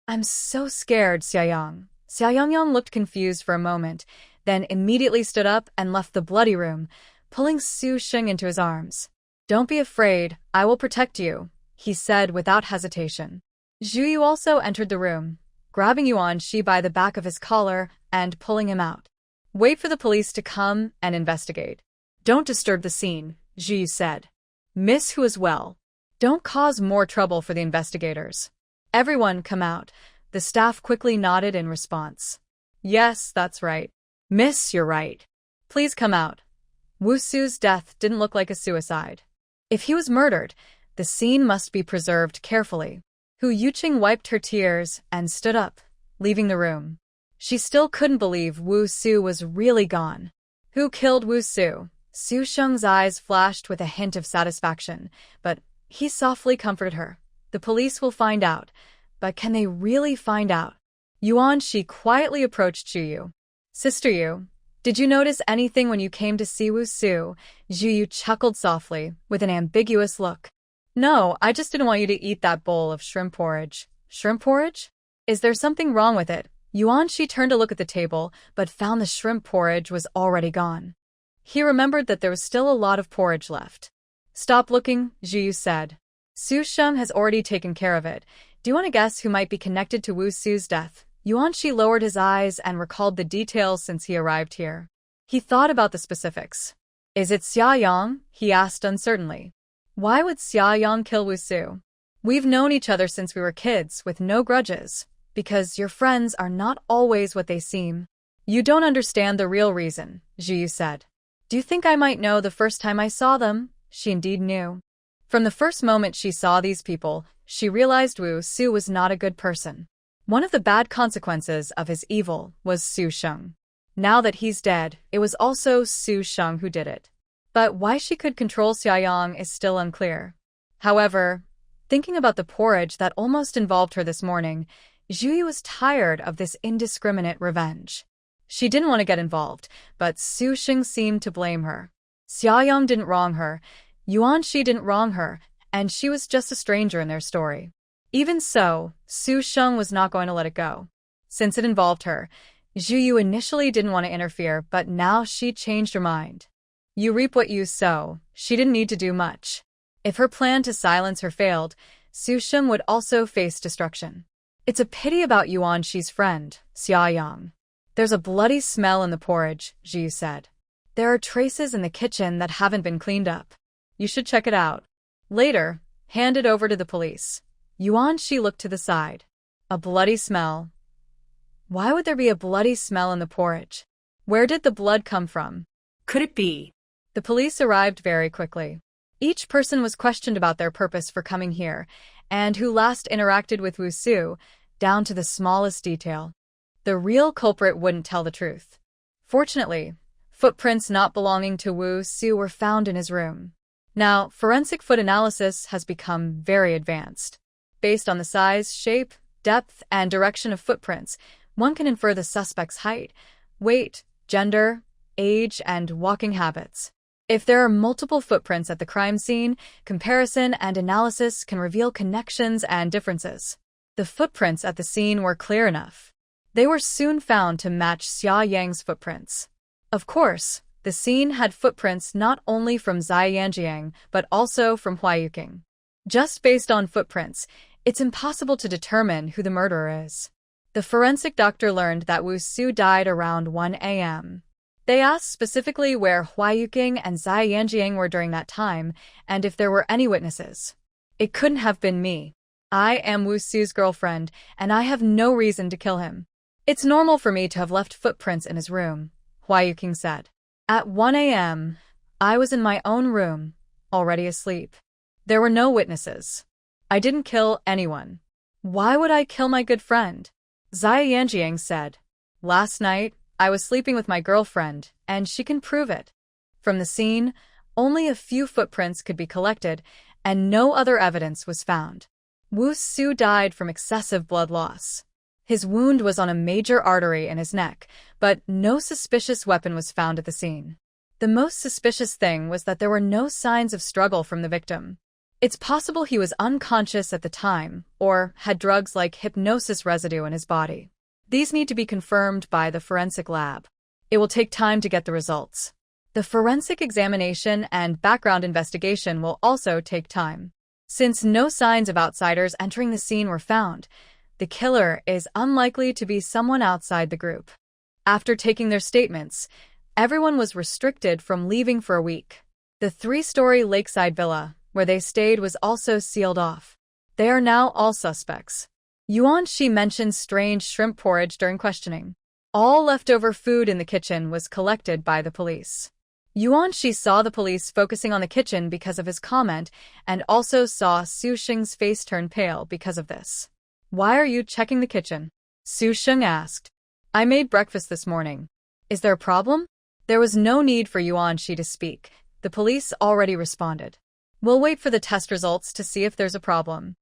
"I'm so scared, Xia Yang." Xia Yangyang looked confused for a moment, then immediately stood up and left the bloody room, pulling Su Sheng into his arms. "Don't be afraid, I will protect you," he said without hesitation. Zhu Yu also entered the room, grabbing Yuan Shi by the back of his collar and pulling him out. "Wait for the police to come and investigate. Don't disturb the scene," Zhu Yu said. "Miss Hu as well. Don't cause more trouble for the investigators. Everyone come out." The staff quickly nodded in response. "Yes, that's right. Miss, you're right. Please come out." Wu Su's death didn't look like a suicide. If he was murdered, the scene must be preserved carefully. Hu Yuqing wiped her tears and stood up, leaving the room. She still couldn't believe Wu Su was really gone. Who killed Wu Su? Su Sheng's eyes flashed with a hint of satisfaction, but he softly comforted her. The police will find out. But can they really find out? Yuan Shi quietly approached Zhu Yu. "Sister Yu, did you notice anything when you came to see Wu Su?" Zhu Yu chuckled softly, with an ambiguous look. "No, I just didn't want you to eat that bowl of shrimp porridge." "Shrimp porridge? Is there something wrong with it?" Yuan Shi turned to look at the table, but found the shrimp porridge was already gone. He remembered that there was still a lot of porridge left. "Stop looking," Zhu Yu said. "Su Sheng has already taken care of it. Do you want to guess who might be connected to Wu Su's death?" Yuan Shi lowered his eyes and recalled the details since he arrived here. He thought about the specifics. "Is it Xia Yang?" he asked uncertainly. "Why would Xia Yang kill Wu Su?" "We've known each other since we were kids, with no grudges. Because your friends are not always what they seem." "You don't understand the real reason," Zhu Yu said. "Do you think I might know the first time I saw them?" She indeed knew. From the first moment she saw these people, she realized Wu Su was not a good person. One of the bad consequences of his evil was Su Sheng. Now that he's dead, it was also Su Sheng who did it. But why she could control Xia Yang is still unclear. However, thinking about the porridge that almost involved her this morning, Zhu Yu was tired of this indiscriminate revenge. She didn't want to get involved, but Su Sheng seemed to blame her. Xia Yang didn't wrong her, Yuan Shi didn't wrong her, and she was just a stranger in their story. Even so, Su Sheng was not going to let it go. Since it involved her, Zhu Yu initially didn't want to interfere, but now she changed her mind. You reap what you sow. She didn't need to do much. If her plan to silence her failed, Su Sheng would also face destruction. "It's a pity about Yuan Shi's friend, Xia Yang. There's a bloody smell in the porridge," Zhu Yu said. "There are traces in the kitchen that haven't been cleaned up. You should check it out. Later, hand it over to the police." Yuan Shi looked to the side. A bloody smell. Why would there be a bloody smell in the porridge? Where did the blood come from? Could it be? The police arrived very quickly. Each person was questioned about their purpose for coming here, and who last interacted with Wu Su, down to the smallest detail. The real culprit wouldn't tell the truth. Fortunately, footprints not belonging to Wu Su were found in his room. Now, forensic foot analysis has become very advanced. Based on the size, shape, depth, and direction of footprints, one can infer the suspect's height, weight, gender, age, and walking habits. If there are multiple footprints at the crime scene, comparison and analysis can reveal connections and differences. The footprints at the scene were clear enough. They were soon found to match Xia Yang's footprints. Of course, the scene had footprints not only from Zai Yanjiang but also from Hua Yuqing. Just based on footprints, it's impossible to determine who the murderer is. The forensic doctor learned that Wu Su died around 1 a.m. They asked specifically where Hua Yuqing and Zai Yanjiang were during that time and if there were any witnesses. It couldn't have been me. I am Wu Su's girlfriend, and I have no reason to kill him. It's normal for me to have left footprints in his room, Hua Yuqing said. At 1 a.m., I was in my own room, already asleep. There were no witnesses. I didn't kill anyone. Why would I kill my good friend? Zai Yanjiang said. Last night, I was sleeping with my girlfriend, and she can prove it. From the scene, only a few footprints could be collected, and no other evidence was found. Wu Su died from excessive blood loss. His wound was on a major artery in his neck, but no suspicious weapon was found at the scene. The most suspicious thing was that there were no signs of struggle from the victim. It's possible he was unconscious at the time, or had drugs like hypnosis residue in his body. These need to be confirmed by the forensic lab. It will take time to get the results. The forensic examination and background investigation will also take time. Since no signs of outsiders entering the scene were found, the killer is unlikely to be someone outside the group. After taking their statements, everyone was restricted from leaving for a week. The 3-story lakeside villa, where they stayed, was also sealed off. They are now all suspects. Yuan Shi mentioned strange shrimp porridge during questioning. All leftover food in the kitchen was collected by the police. Yuan Shi saw the police focusing on the kitchen because of his comment and also saw Su Sheng's face turn pale because of this. Why are you checking the kitchen? Su Sheng asked. I made breakfast this morning. Is there a problem? There was no need for Yuan Shi to speak. The police already responded. We'll wait for the test results to see if there's a problem.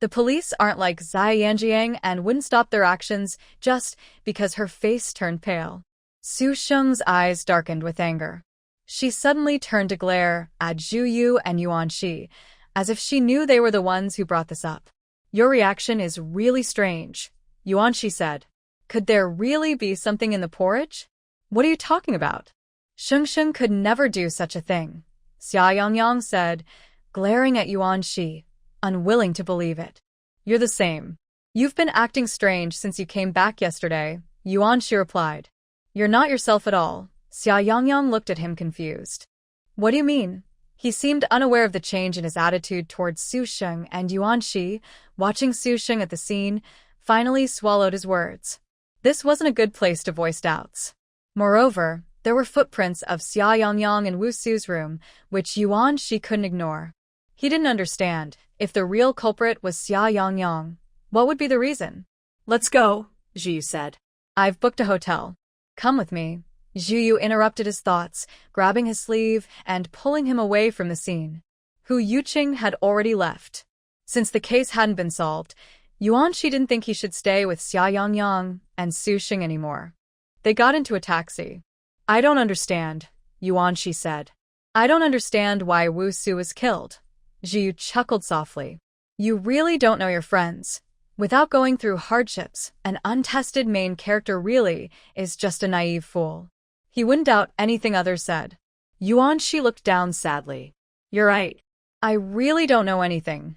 The police aren't like Zai Yanjiang and wouldn't stop their actions just because her face turned pale. Su Sheng's eyes darkened with anger. She suddenly turned to glare at Zhu Yu and Yuan Shi, as if she knew they were the ones who brought this up. Your reaction is really strange, Yuan Shi said. Could there really be something in the porridge? What are you talking about? Sheng Sheng could never do such a thing, Xia Yangyang said, glaring at Yuan Shi, unwilling to believe it. You're the same. You've been acting strange since you came back yesterday, Yuan Shi replied. You're not yourself at all. Xia Yangyang looked at him confused. What do you mean? He seemed unaware of the change in his attitude towards Su Sheng, and Yuan Shi, watching Su Sheng at the scene, finally swallowed his words. This wasn't a good place to voice doubts. Moreover, there were footprints of Xia Yangyang in Wu Su's room, which Yuan Shi couldn't ignore. He didn't understand. If the real culprit was Xia Yangyang, what would be the reason? Let's go, Zhu Yu said. I've booked a hotel. Come with me. Zhu Yu interrupted his thoughts, grabbing his sleeve and pulling him away from the scene. Hu Yuqing had already left. Since the case hadn't been solved, Yuan Shi didn't think he should stay with Xia Yangyang and Su Sheng anymore. They got into a taxi. I don't understand, Yuan Shi said. I don't understand why Wu Su was killed. Zhu Yu chuckled softly. You really don't know your friends. Without going through hardships, an untested main character really is just a naive fool. He wouldn't doubt anything others said. Yuan Shi looked down sadly. You're right. I really don't know anything.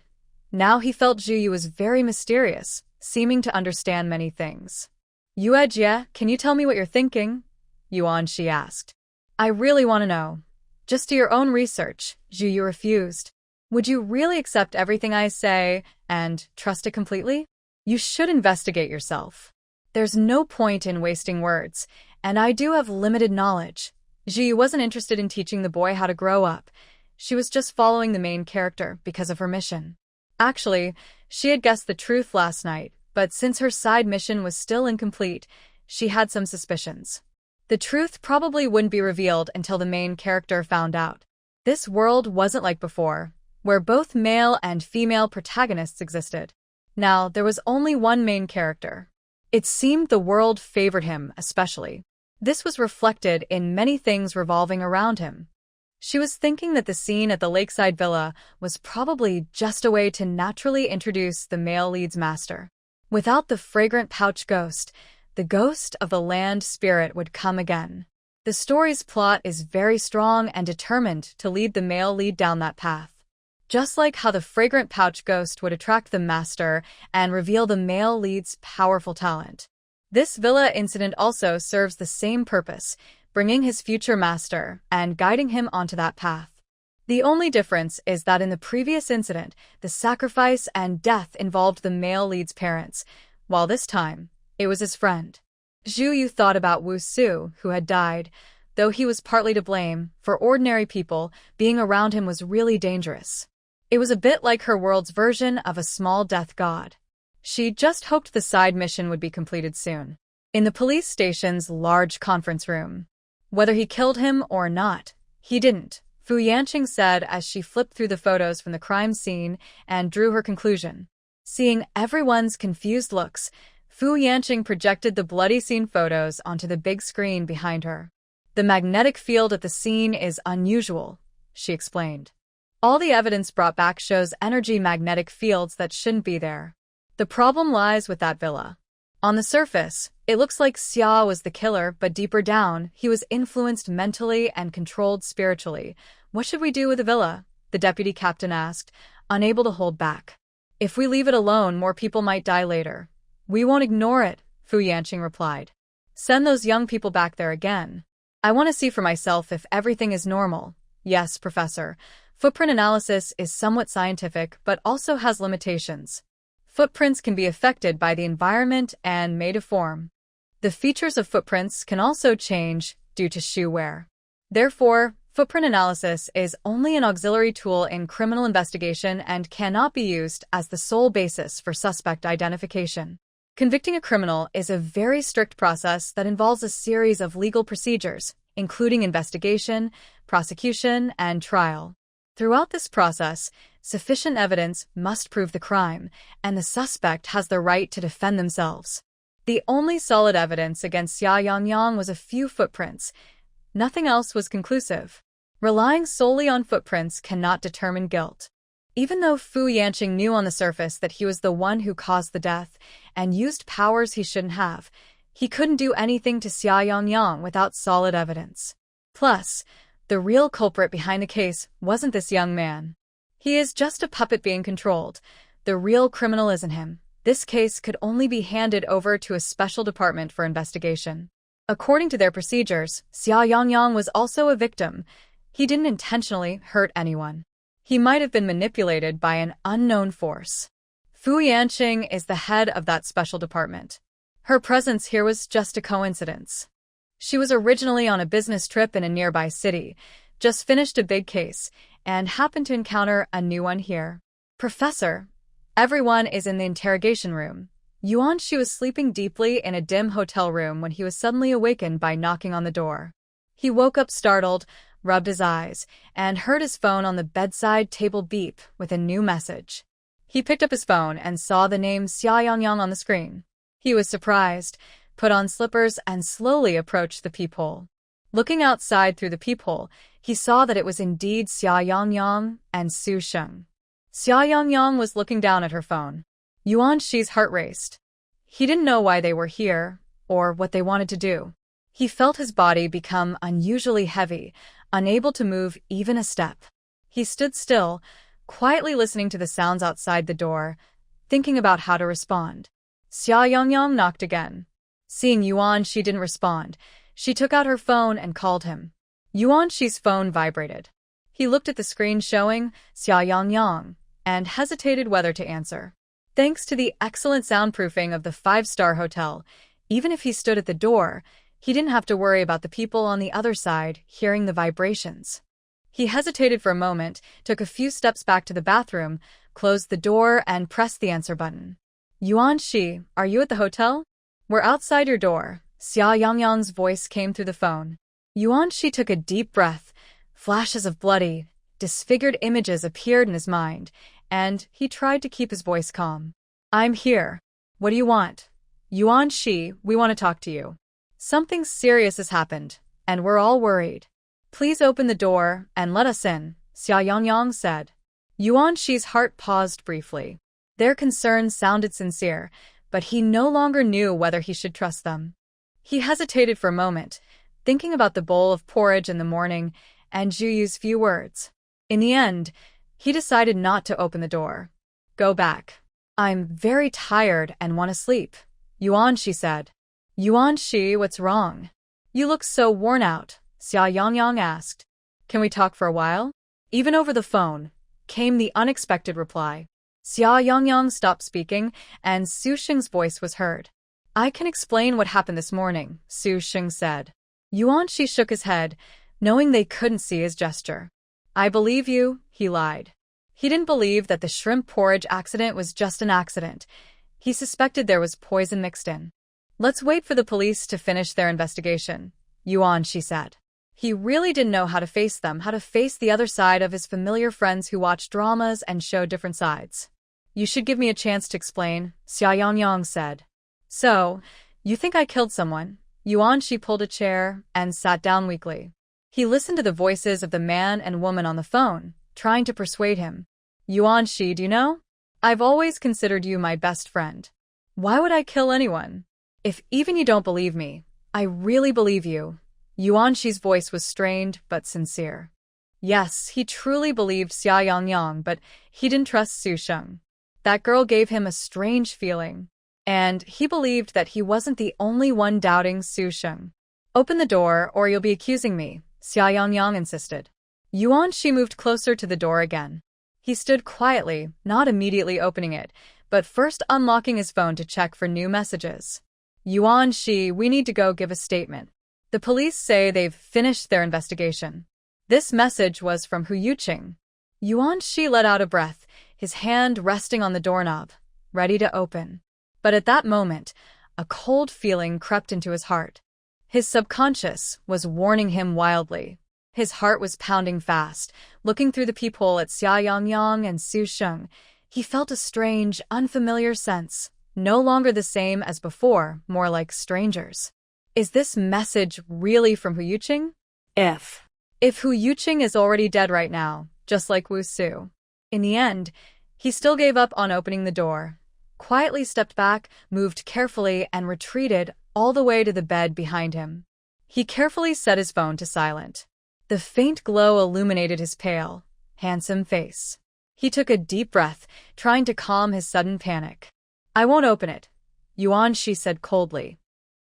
Now he felt Zhu Yu was very mysterious, seeming to understand many things. Yue Jie, can you tell me what you're thinking? Yuan Shi asked. I really want to know. Just do your own research, Zhu Yu refused. Would you really accept everything I say and trust it completely? You should investigate yourself. There's no point in wasting words, and I do have limited knowledge. Zhu Yu wasn't interested in teaching the boy how to grow up. She was just following the main character because of her mission. Actually, she had guessed the truth last night, but since her side mission was still incomplete, she had some suspicions. The truth probably wouldn't be revealed until the main character found out. This world wasn't like before, where both male and female protagonists existed. Now, there was only one main character. It seemed the world favored him especially. This was reflected in many things revolving around him. She was thinking that the scene at the lakeside villa was probably just a way to naturally introduce the male lead's master. Without the fragrant pouch ghost, the ghost of the land spirit would come again. The story's plot is very strong and determined to lead the male lead down that path. Just like how the fragrant pouch ghost would attract the master and reveal the male lead's powerful talent. This villa incident also serves the same purpose, bringing his future master and guiding him onto that path. The only difference is that in the previous incident, the sacrifice and death involved the male lead's parents, while this time, it was his friend. Zhu Yu thought about Wu Su, who had died. Though he was partly to blame, for ordinary people, being around him was really dangerous. It was a bit like her world's version of a small death god. She just hoped the side mission would be completed soon. In the police station's large conference room. Whether he killed him or not, he didn't, Fu Yanqing said as she flipped through the photos from the crime scene and drew her conclusion. Seeing everyone's confused looks, Fu Yanqing projected the bloody scene photos onto the big screen behind her. The magnetic field at the scene is unusual, she explained. All the evidence brought back shows energy magnetic fields that shouldn't be there. The problem lies with that villa. On the surface, it looks like Xia was the killer, but deeper down, he was influenced mentally and controlled spiritually. What should we do with the villa? The deputy captain asked, unable to hold back. If we leave it alone, more people might die later. We won't ignore it, Fu Yanqing replied. Send those young people back there again. I want to see for myself if everything is normal. Yes, Professor. Footprint analysis is somewhat scientific, but also has limitations. Footprints can be affected by the environment and may deform. The features of footprints can also change due to shoe wear. Therefore, footprint analysis is only an auxiliary tool in criminal investigation and cannot be used as the sole basis for suspect identification. Convicting a criminal is a very strict process that involves a series of legal procedures, including investigation, prosecution, and trial. Throughout this process, sufficient evidence must prove the crime, and the suspect has the right to defend themselves. The only solid evidence against Xia Yangyang was a few footprints. Nothing else was conclusive. Relying solely on footprints cannot determine guilt. Even though Fu Yanqing knew on the surface that he was the one who caused the death and used powers he shouldn't have, he couldn't do anything to Xia Yangyang without solid evidence. Plus, the real culprit behind the case wasn't this young man. He is just a puppet being controlled. The real criminal isn't him. This case could only be handed over to a special department for investigation. According to their procedures, Xia Yangyang was also a victim. He didn't intentionally hurt anyone. He might have been manipulated by an unknown force. Fu Yanqing is the head of that special department. Her presence here was just a coincidence. She was originally on a business trip in a nearby city, just finished a big case, and happened to encounter a new one here. Professor, everyone is in the interrogation room. Yuan Shi was sleeping deeply in a dim hotel room when he was suddenly awakened by knocking on the door. He woke up startled, rubbed his eyes, and heard his phone on the bedside table beep with a new message. He picked up his phone and saw the name Xia Yangyang on the screen. He was surprised, put on slippers, and slowly approached the peephole. Looking outside through the peephole, he saw that it was indeed Xia Yangyang and Su Sheng. Xia Yangyang was looking down at her phone. Yuan Shi's heart raced. He didn't know why they were here, or what they wanted to do. He felt his body become unusually heavy, unable to move even a step. He stood still, quietly listening to the sounds outside the door, thinking about how to respond. Xia Yangyang knocked again. Seeing Yuan Shi didn't respond, she took out her phone and called him. Yuan Shi's phone vibrated. He looked at the screen showing Xia Yangyang and hesitated whether to answer. Thanks to the excellent soundproofing of the five-star hotel, even if he stood at the door, he didn't have to worry about the people on the other side hearing the vibrations. He hesitated for a moment, took a few steps back to the bathroom, closed the door, and pressed the answer button. Yuan Shi, are you at the hotel? We're outside your door. Xia Yangyang's voice came through the phone. Yuan Shi took a deep breath. Flashes of bloody, disfigured images appeared in his mind, and he tried to keep his voice calm. I'm here. What do you want? Yuan Shi, we want to talk to you. Something serious has happened, and we're all worried. Please open the door and let us in, Xia Yangyang said. Yuan Shi's heart paused briefly. Their concerns sounded sincere, but he no longer knew whether he should trust them. He hesitated for a moment, thinking about the bowl of porridge in the morning and Zhu Yu's few words. In the end, he decided not to open the door. Go back. I'm very tired and want to sleep, Yuan Shi said. Yuan Shi, what's wrong? You look so worn out, Xia Yangyang asked. Can we talk for a while? Even over the phone, came the unexpected reply. Xia Yangyang stopped speaking, and Su Sheng's voice was heard. I can explain what happened this morning, Su Sheng said. Yuan Shi shook his head, knowing they couldn't see his gesture. I believe you, he lied. He didn't believe that the shrimp porridge accident was just an accident. He suspected there was poison mixed in. Let's wait for the police to finish their investigation, Yuan Shi said. He really didn't know how to face them, how to face the other side of his familiar friends who watch dramas and show different sides. You should give me a chance to explain, Xia Yangyang said. So, you think I killed someone? Yuan Shi pulled a chair and sat down weakly. He listened to the voices of the man and woman on the phone, trying to persuade him. Yuan Shi, do you know? I've always considered you my best friend. Why would I kill anyone? If even you don't believe me, I really believe you. Yuan Shi's voice was strained but sincere. Yes, he truly believed Xia Yangyang, but he didn't trust Su Sheng. That girl gave him a strange feeling. And he believed that he wasn't the only one doubting Su Sheng. Open the door or you'll be accusing me, Xia Yangyang insisted. Yuan Shi moved closer to the door again. He stood quietly, not immediately opening it, but first unlocking his phone to check for new messages. Yuan Shi, we need to go give a statement. The police say they've finished their investigation. This message was from Hu Yuqing. Yuan Shi let out a breath, his hand resting on the doorknob, ready to open. But at that moment, a cold feeling crept into his heart. His subconscious was warning him wildly. His heart was pounding fast. Looking through the peephole at Xia Yangyang and Su Sheng, he felt a strange, unfamiliar sense, no longer the same as before, more like strangers. Is this message really from Hu Yuqing? If Hu Yuqing is already dead right now, just like Wu Su. In the end, he still gave up on opening the door, quietly stepped back, moved carefully, and retreated all the way to the bed behind him. He carefully set his phone to silent. The faint glow illuminated his pale, handsome face. He took a deep breath, trying to calm his sudden panic. I won't open it, Yuan Shi said coldly.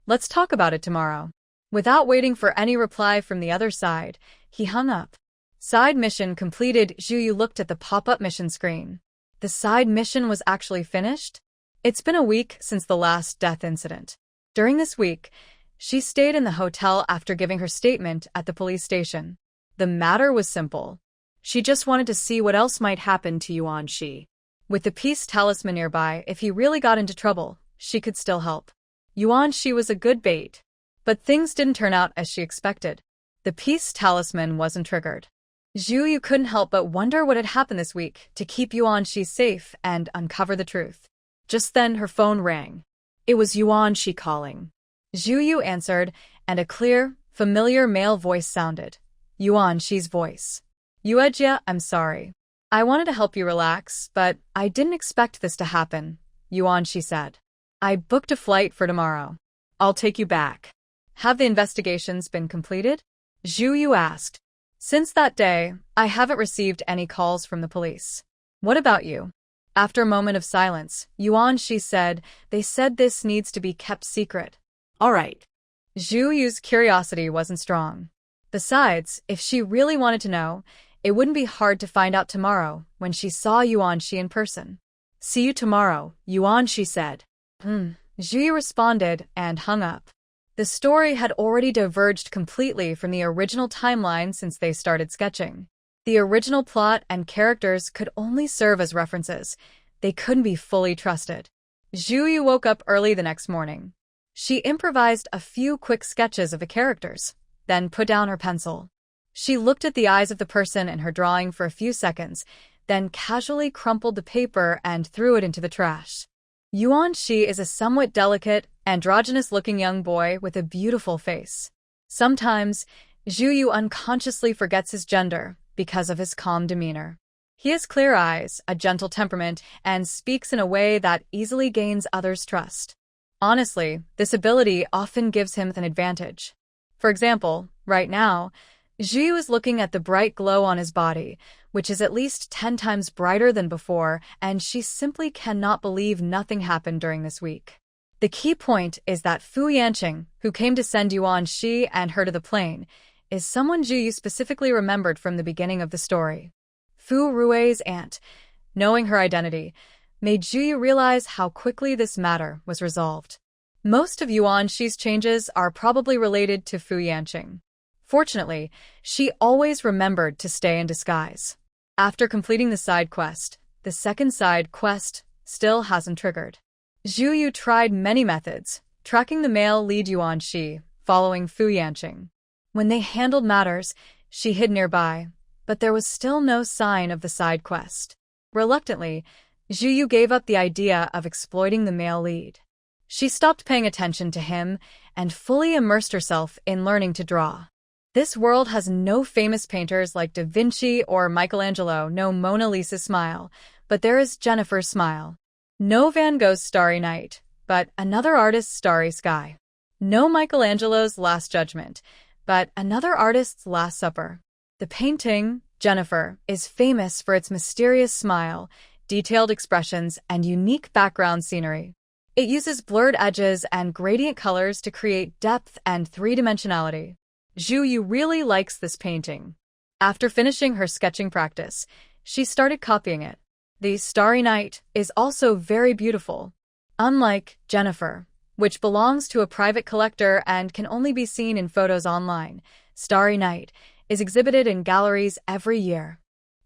Let's talk about it tomorrow. Without waiting for any reply from the other side, he hung up. Side mission completed. Zhu Yu looked at the pop-up mission screen. The side mission was actually finished? It's been a week since the last death incident. During this week, she stayed in the hotel after giving her statement at the police station. The matter was simple. She just wanted to see what else might happen to Yuan Shi. With the peace talisman nearby, if he really got into trouble, she could still help. Yuan Shi was a good bait. But things didn't turn out as she expected. The peace talisman wasn't triggered. Zhu Yu couldn't help but wonder what had happened this week to keep Yuan Shi safe and uncover the truth. Just then her phone rang. It was Yuan Shi calling. Zhu Yu answered, and a clear, familiar male voice sounded. Yuan Shi's voice. Yuejia, I'm sorry. I wanted to help you relax, but I didn't expect this to happen, Yuan Shi said. I booked a flight for tomorrow. I'll take you back. Have the investigations been completed? Zhu Yu asked. Since that day, I haven't received any calls from the police. What about you? After a moment of silence, Yuan Shi said, they said this needs to be kept secret. All right. Zhu Yu's curiosity wasn't strong. Besides, if she really wanted to know, it wouldn't be hard to find out tomorrow when she saw Yuan Shi in person. See you tomorrow, Yuan Shi said. Zhu Yu responded and hung up. The story had already diverged completely from the original timeline since they started sketching. The original plot and characters could only serve as references. They couldn't be fully trusted. Zhu Yu woke up early the next morning. She improvised a few quick sketches of the characters, then put down her pencil. She looked at the eyes of the person in her drawing for a few seconds, then casually crumpled the paper and threw it into the trash. Yuan Shi is a somewhat delicate, androgynous-looking young boy with a beautiful face. Sometimes, Zhu Yu unconsciously forgets his gender because of his calm demeanor. He has clear eyes, a gentle temperament, and speaks in a way that easily gains others' trust. Honestly, this ability often gives him an advantage. For example, right now, Zhu Yu is looking at the bright glow on his body, which is at least 10 times brighter than before, and she simply cannot believe nothing happened during this week. The key point is that Fu Yanqing, who came to send Yuan Shi and her to the plane, is someone Zhu Yu specifically remembered from the beginning of the story. Fu Rui's aunt, knowing her identity, made Zhu Yu realize how quickly this matter was resolved. Most of Yuan Shi's changes are probably related to Fu Yanqing. Fortunately, she always remembered to stay in disguise. After completing the side quest, the second side quest still hasn't triggered. Zhu Yu tried many methods, tracking the male lead Yuan Shi, following Fu Yanqing. When they handled matters, she hid nearby, but there was still no sign of the side quest. Reluctantly, Zhu Yu gave up the idea of exploiting the male lead. She stopped paying attention to him and fully immersed herself in learning to draw. This world has no famous painters like Da Vinci or Michelangelo, no Mona Lisa's smile, but there is Jennifer's smile. No Van Gogh's Starry Night, but another artist's starry sky. No Michelangelo's Last Judgment, but another artist's Last Supper. The painting, Jennifer, is famous for its mysterious smile, detailed expressions, and unique background scenery. It uses blurred edges and gradient colors to create depth and three-dimensionality. Zhu Yu really likes this painting. After finishing her sketching practice, she started copying it. The Starry Night is also very beautiful. Unlike Jennifer, which belongs to a private collector and can only be seen in photos online, Starry Night is exhibited in galleries every year.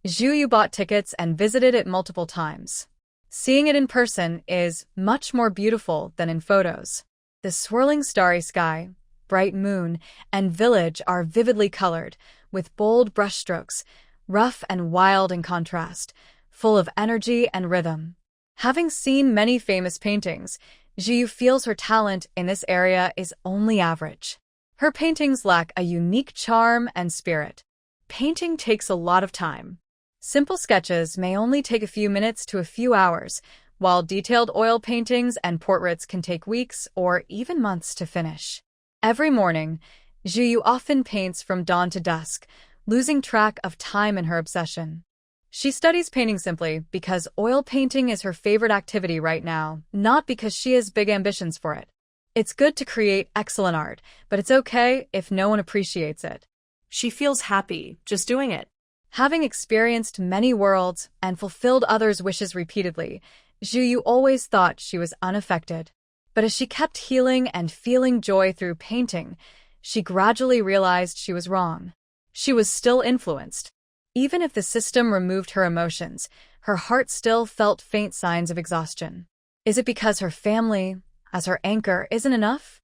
Zhu Yu bought tickets and visited it multiple times. Seeing it in person is much more beautiful than in photos. The swirling starry sky, bright moon, and village are vividly colored, with bold brushstrokes, rough and wild in contrast, full of energy and rhythm. Having seen many famous paintings, Zhu Yu feels her talent in this area is only average. Her paintings lack a unique charm and spirit. Painting takes a lot of time. Simple sketches may only take a few minutes to a few hours, while detailed oil paintings and portraits can take weeks or even months to finish. Every morning, Zhu Yu often paints from dawn to dusk, losing track of time in her obsession. She studies painting simply because oil painting is her favorite activity right now, not because she has big ambitions for it. It's good to create excellent art, but it's okay if no one appreciates it. She feels happy just doing it. Having experienced many worlds and fulfilled others' wishes repeatedly, Zhu Yu always thought she was unaffected. But as she kept healing and feeling joy through painting, she gradually realized she was wrong. She was still influenced. Even if the system removed her emotions, her heart still felt faint signs of exhaustion. Is it because her family, as her anchor, isn't enough?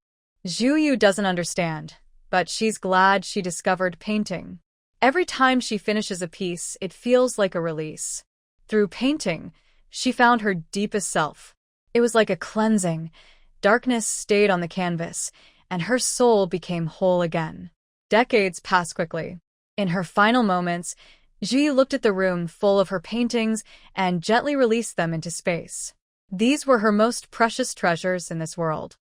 Zhu Yu doesn't understand, but she's glad she discovered painting. Every time she finishes a piece, it feels like a release. Through painting, she found her deepest self. It was like a cleansing. Darkness stayed on the canvas, and her soul became whole again. Decades passed quickly. In her final moments, Zhu Yu looked at the room full of her paintings and gently released them into space. These were her most precious treasures in this world.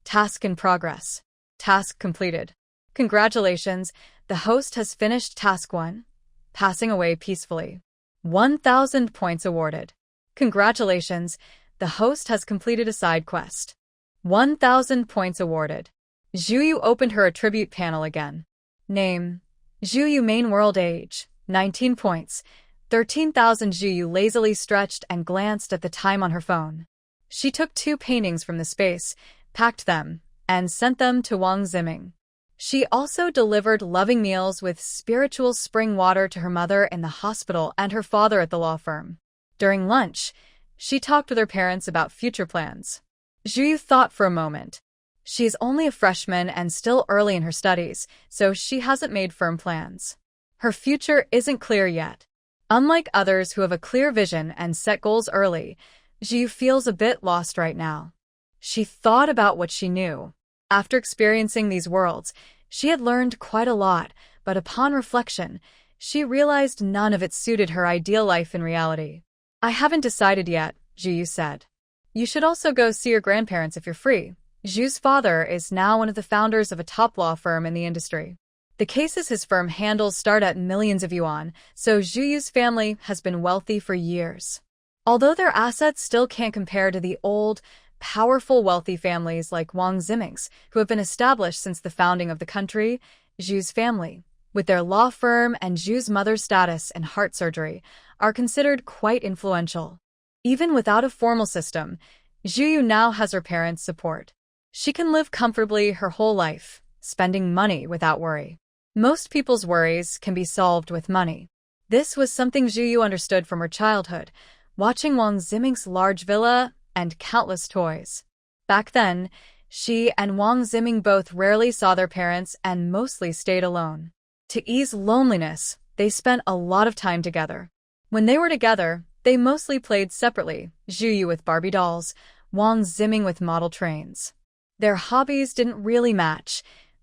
Task in progress. Task completed. Congratulations, the host has finished Task 1, passing away peacefully. 1,000 points awarded. Congratulations, the host has completed a side quest. 1,000 points awarded. Zhu Yu opened her attribute panel again. Name: Zhu Yu. Main world age: 19 points. 13,000. Zhu Yu lazily stretched and glanced at the time on her phone. She took 2 paintings from the space, packed them, and sent them to Wang Ziming. She also delivered loving meals with spiritual spring water to her mother in the hospital and her father at the law firm. During lunch, she talked with her parents about future plans. Zhu Yu thought for a moment. She is only a freshman and still early in her studies, so she hasn't made firm plans. Her future isn't clear yet. Unlike others who have a clear vision and set goals early, Zhu Yu feels a bit lost right now. She thought about what she knew. After experiencing these worlds, She had learned quite a lot, but upon reflection, she realized none of it suited her ideal life in reality. I haven't decided yet, Zhu said. You should also go see your grandparents if you're free. Zhu's father is now one of the founders of a top law firm in the industry. The cases his firm handles start at millions of yuan, so Zhu Yu's family has been wealthy for years. Although their assets still can't compare to the old, powerful wealthy families like Wang Ziming's, who have been established since the founding of the country, Zhu's family, with their law firm and Zhu's mother's status in heart surgery, are considered quite influential. Even without a formal system, Zhu Yu now has her parents' support. She can live comfortably her whole life, spending money without worry. Most people's worries can be solved with money. This was something Zhu Yu understood from her childhood, watching Wang Ziming's large villa and countless toys. Back then, she and Wang Ziming both rarely saw their parents and mostly stayed alone. To ease loneliness, they spent a lot of time together. When they were together, they mostly played separately, Zhu Yu with Barbie dolls, Wang Ziming with model trains. Their hobbies didn't really match.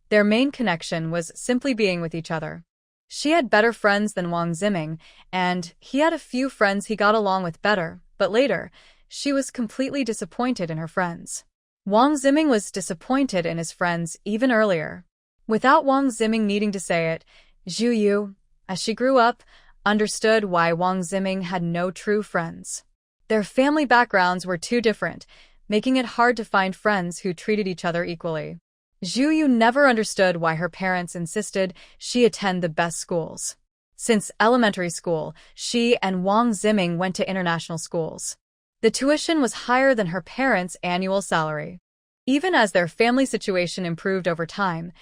Their main connection was simply being with each other. She had better friends than Wang Ziming, and he had a few friends he got along with better, but later, she was completely disappointed in her friends. Wang Ziming was disappointed in his friends even earlier. Without Wang Ziming needing to say it, Zhu Yu, as she grew up, understood why Wang Ziming had no true friends. Their family backgrounds were too different, making it hard to find friends who treated each other equally. Zhu Yu never understood why her parents insisted she attend the best schools. Since elementary school, she and Wang Ziming went to international schools. The tuition was higher than her parents' annual salary. Even as their family situation improved over time,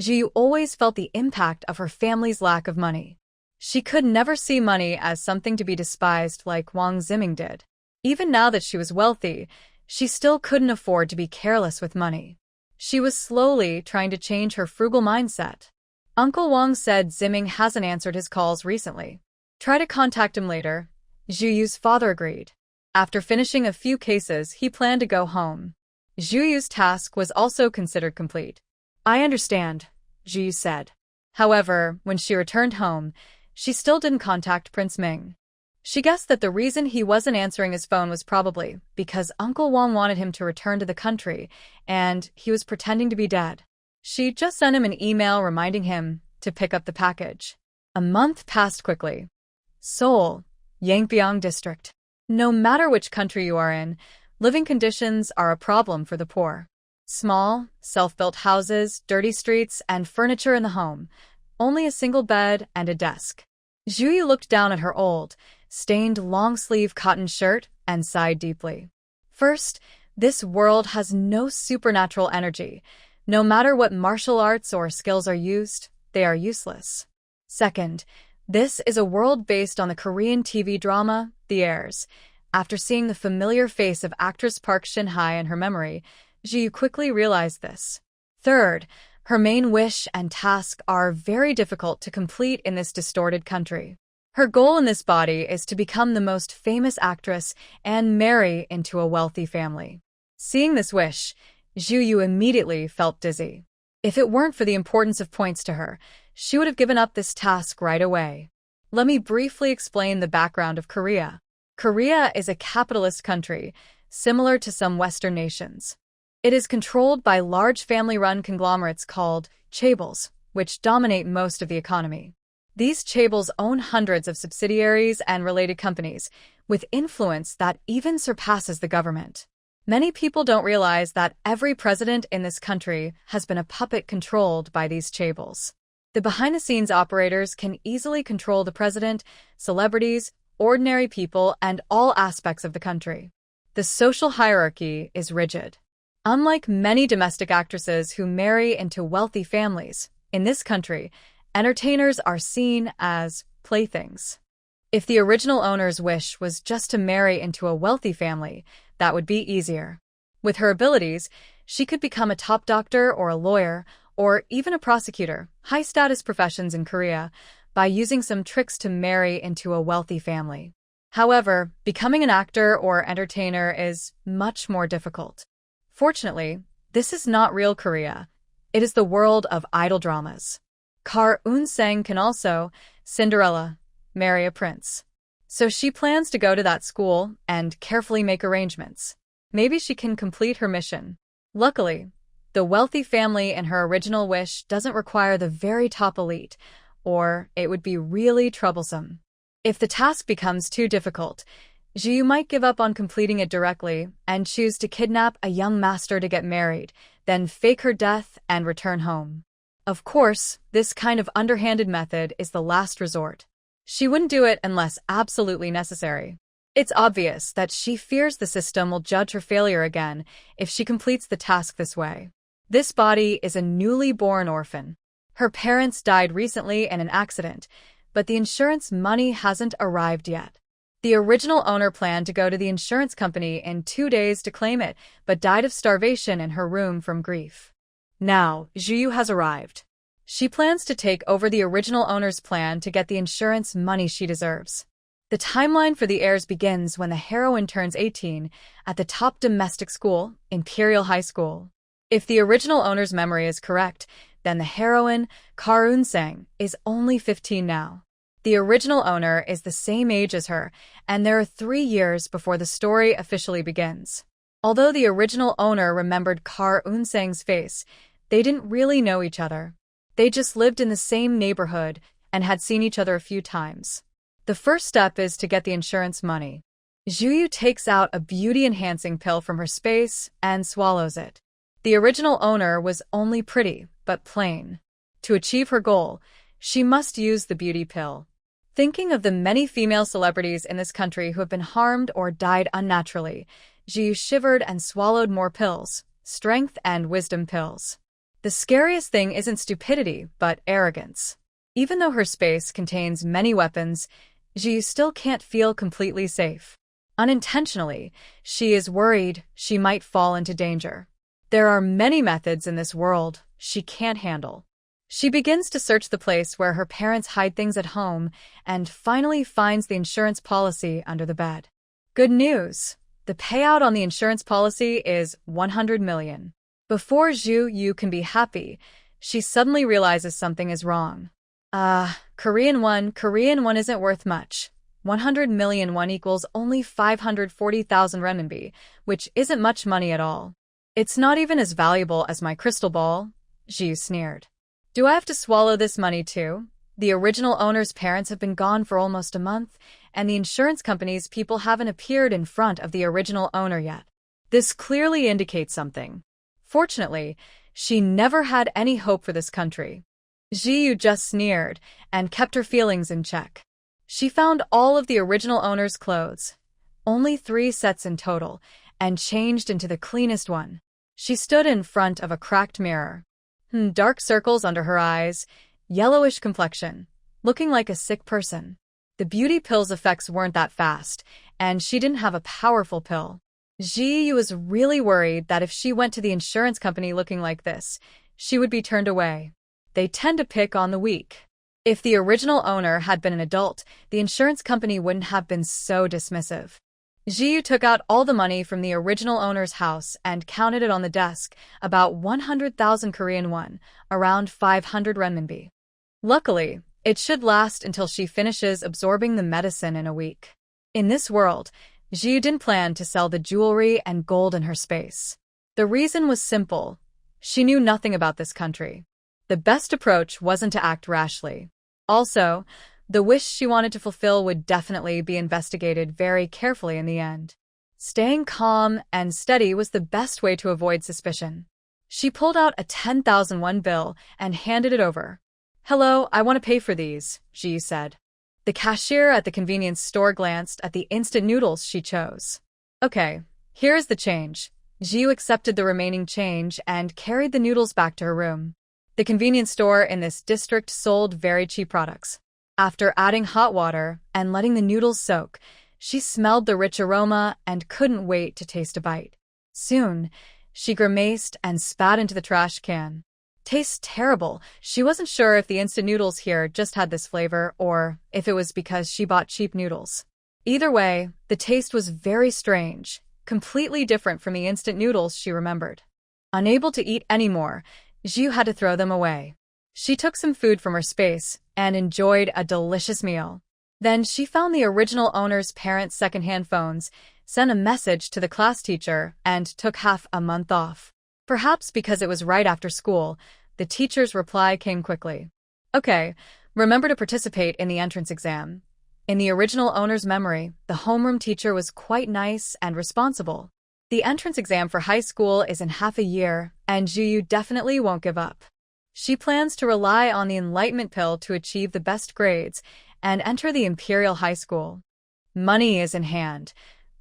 Zhu Yu always felt the impact of her family's lack of money. She could never see money as something to be despised like Wang Ziming did. Even now that she was wealthy, she still couldn't afford to be careless with money. She was slowly trying to change her frugal mindset. Uncle Wang said Ziming hasn't answered his calls recently. Try to contact him later. Zhu Yu's father agreed. After finishing a few cases, he planned to go home. Zhu Yu's task was also considered complete. I understand, Zhu Yu said. However, when she returned home, she still didn't contact Prince Ming. She guessed that the reason he wasn't answering his phone was probably because Uncle Wang wanted him to return to the country, and he was pretending to be dead. She just sent him an email reminding him to pick up the package. A month passed quickly. Seoul, Yangbyong District. No matter which country you are in, living conditions are a problem for the poor. Small, self-built houses, dirty streets, and furniture in the home. Only a single bed and a desk. Zhu Yu looked down at her old, stained long-sleeve cotton shirt and sighed deeply. First, this world has no supernatural energy. No matter what martial arts or skills are used, they are useless. Second, this is a world based on the Korean TV drama, The Heirs. After seeing the familiar face of actress Park Shin-hye in her memory, Zhu Yu quickly realized this. Third, her main wish and task are very difficult to complete in this distorted country. Her goal in this body is to become the most famous actress and marry into a wealthy family. Seeing this wish, Zhu Yu immediately felt dizzy. If it weren't for the importance of points to her, she would have given up this task right away. Let me briefly explain the background of Korea. Korea is a capitalist country, similar to some Western nations. It is controlled by large family-run conglomerates called chaebols, which dominate most of the economy. These chaebols own hundreds of subsidiaries and related companies, with influence that even surpasses the government. Many people don't realize that every president in this country has been a puppet controlled by these chaebols. The behind-the-scenes operators can easily control the president, celebrities, ordinary people, and all aspects of the country. The social hierarchy is rigid. Unlike many domestic actresses who marry into wealthy families, in this country, entertainers are seen as playthings. If the original owner's wish was just to marry into a wealthy family, that would be easier. With her abilities, she could become a top doctor or a lawyer, or even a prosecutor, high-status professions in Korea, by using some tricks to marry into a wealthy family. However, becoming an actor or entertainer is much more difficult. Fortunately, this is not real Korea. It is the world of idol dramas. Kar Un-seng can also, Cinderella, marry a prince. So she plans to go to that school and carefully make arrangements. Maybe she can complete her mission. Luckily, the wealthy family in her original wish doesn't require the very top elite, or it would be really troublesome. If the task becomes too difficult, Jiu might give up on completing it directly and choose to kidnap a young master to get married, then fake her death and return home. Of course, this kind of underhanded method is the last resort. She wouldn't do it unless absolutely necessary. It's obvious that she fears the system will judge her failure again if she completes the task this way. This body is a newly born orphan. Her parents died recently in an accident, but the insurance money hasn't arrived yet. The original owner planned to go to the insurance company in 2 days to claim it, but died of starvation in her room from grief. Now, Jiu has arrived. She plans to take over the original owner's plan to get the insurance money she deserves. The timeline for the heirs begins when the heroine turns 18 at the top domestic school, Imperial High School. If the original owner's memory is correct, then the heroine, Kar Un-seng, is only 15 now. The original owner is the same age as her, and there are 3 years before the story officially begins. Although the original owner remembered Kar Un-seng's face, they didn't really know each other. They just lived in the same neighborhood and had seen each other a few times. The first step is to get the insurance money. Jiu takes out a beauty-enhancing pill from her space and swallows it. The original owner was only pretty, but plain. To achieve her goal, she must use the beauty pill. Thinking of the many female celebrities in this country who have been harmed or died unnaturally, Jiu shivered and swallowed more pills, strength and wisdom pills. The scariest thing isn't stupidity, but arrogance. Even though her space contains many weapons, Jiu still can't feel completely safe. Unintentionally, she is worried she might fall into danger. There are many methods in this world she can't handle. She begins to search the place where her parents hide things at home and finally finds the insurance policy under the bed. Good news! The payout on the insurance policy is 100 million. Before Jiu can be happy, she suddenly realizes something is wrong. Korean won isn't worth much. 100 million won equals only 540,000 renminbi, which isn't much money at all. It's not even as valuable as my crystal ball, Jiu sneered. Do I have to swallow this money too? The original owner's parents have been gone for almost a month, and the insurance company's people haven't appeared in front of the original owner yet. This clearly indicates something. Fortunately, she never had any hope for this country. Jiu just sneered and kept her feelings in check. She found all of the original owner's clothes, only 3 sets in total, and changed into the cleanest one. She stood in front of a cracked mirror. Dark circles under her eyes, yellowish complexion, looking like a sick person. The beauty pill's effects weren't that fast, and she didn't have a powerful pill. Jiu was really worried that if she went to the insurance company looking like this, she would be turned away. They tend to pick on the weak. If the original owner had been an adult, the insurance company wouldn't have been so dismissive. Jiu took out all the money from the original owner's house and counted it on the desk, about 100,000 Korean won, around 500 renminbi. Luckily, it should last until she finishes absorbing the medicine in a week. In this world, Jiu didn't plan to sell the jewelry and gold in her space. The reason was simple. She knew nothing about this country. The best approach wasn't to act rashly. Also, the wish she wanted to fulfill would definitely be investigated very carefully in the end. Staying calm and steady was the best way to avoid suspicion. She pulled out a 10,000 won bill and handed it over. "Hello, I want to pay for these," Jiu said. The cashier at the convenience store glanced at the instant noodles she chose. "Okay, here is the change." Jiu accepted the remaining change and carried the noodles back to her room. The convenience store in this district sold very cheap products. After adding hot water and letting the noodles soak, she smelled the rich aroma and couldn't wait to taste a bite. Soon, she grimaced and spat into the trash can. Tastes terrible. She wasn't sure if the instant noodles here just had this flavor or if it was because she bought cheap noodles. Either way, the taste was very strange, completely different from the instant noodles she remembered. Unable to eat anymore, Zhu had to throw them away. She took some food from her space and enjoyed a delicious meal. Then she found the original owner's parents' secondhand phones, sent a message to the class teacher, and took half a month off. Perhaps because it was right after school, the teacher's reply came quickly. Okay, remember to participate in the entrance exam. In the original owner's memory, the homeroom teacher was quite nice and responsible. The entrance exam for high school is in half a year, and Juyu definitely won't give up. She plans to rely on the enlightenment pill to achieve the best grades and enter the Imperial High School. Money is in hand.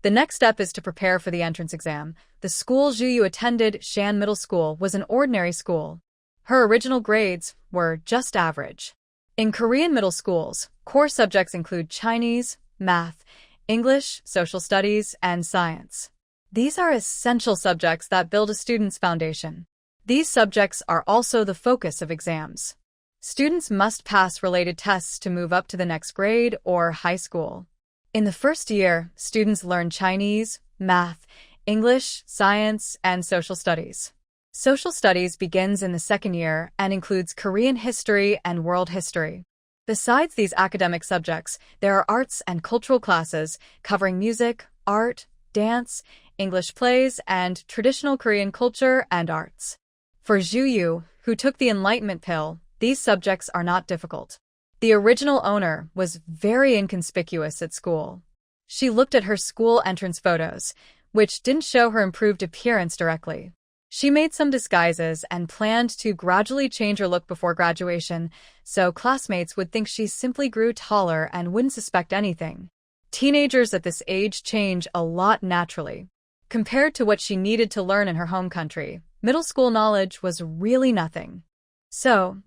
The next step is to prepare for the entrance exam. The school Juyu attended, Shan Middle School, was an ordinary school. Her original grades were just average. In Korean middle schools, core subjects include Chinese, math, English, social studies, and science. These are essential subjects that build a student's foundation. These subjects are also the focus of exams. Students must pass related tests to move up to the next grade or high school. In the first year, students learn Chinese, math, English, science, and social studies. Social studies begins in the second year and includes Korean history and world history. Besides these academic subjects, there are arts and cultural classes covering music, art, dance, English plays, and traditional Korean culture and arts. For Juyu, who took the enlightenment pill, these subjects are not difficult. The original owner was very inconspicuous at school. She looked at her school entrance photos, which didn't show her improved appearance directly. She made some disguises and planned to gradually change her look before graduation, so classmates would think she simply grew taller and wouldn't suspect anything. Teenagers at this age change a lot naturally. Compared to what she needed to learn in her home country, middle school knowledge was really nothing. So,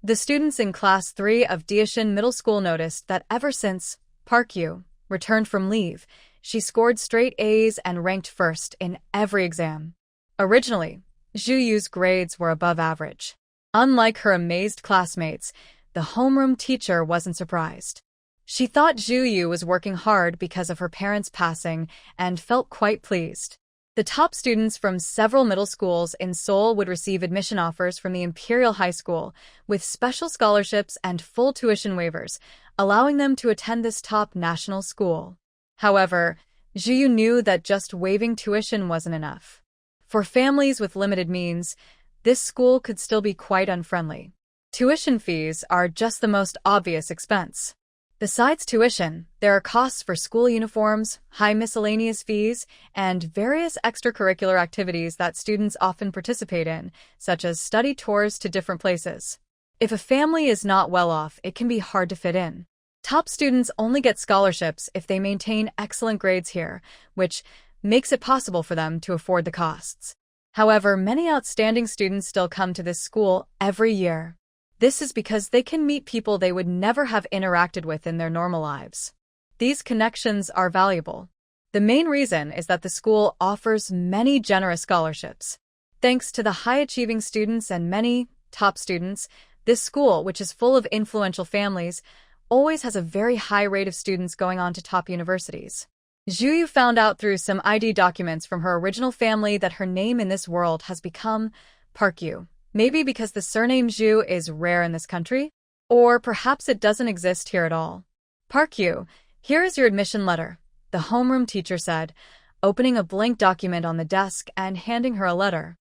the students in Class 3 of Daeshin Middle School noticed that ever since Park Yu returned from leave, she scored straight A's and ranked first in every exam. Originally, Juyu's grades were above average. Unlike her amazed classmates, the homeroom teacher wasn't surprised. She thought Juyu was working hard because of her parents' passing and felt quite pleased. The top students from several middle schools in Seoul would receive admission offers from the Imperial High School, with special scholarships and full tuition waivers, allowing them to attend this top national school. However, Juyu knew that just waiving tuition wasn't enough. For families with limited means, this school could still be quite unfriendly. Tuition fees are just the most obvious expense. Besides tuition, there are costs for school uniforms, high miscellaneous fees, and various extracurricular activities that students often participate in, such as study tours to different places. If a family is not well off, it can be hard to fit in. Top students only get scholarships if they maintain excellent grades here, which makes it possible for them to afford the costs. However, many outstanding students still come to this school every year. This is because they can meet people they would never have interacted with in their normal lives. These connections are valuable. The main reason is that the school offers many generous scholarships. Thanks to the high-achieving students and many top students, this school, which is full of influential families, always has a very high rate of students going on to top universities. Juyu found out through some ID documents from her original family that her name in this world has become Park Yu. Maybe because the surname Zhu is rare in this country? Or perhaps it doesn't exist here at all. Park Yu, here is your admission letter, the homeroom teacher said, opening a blank document on the desk and handing her a letter.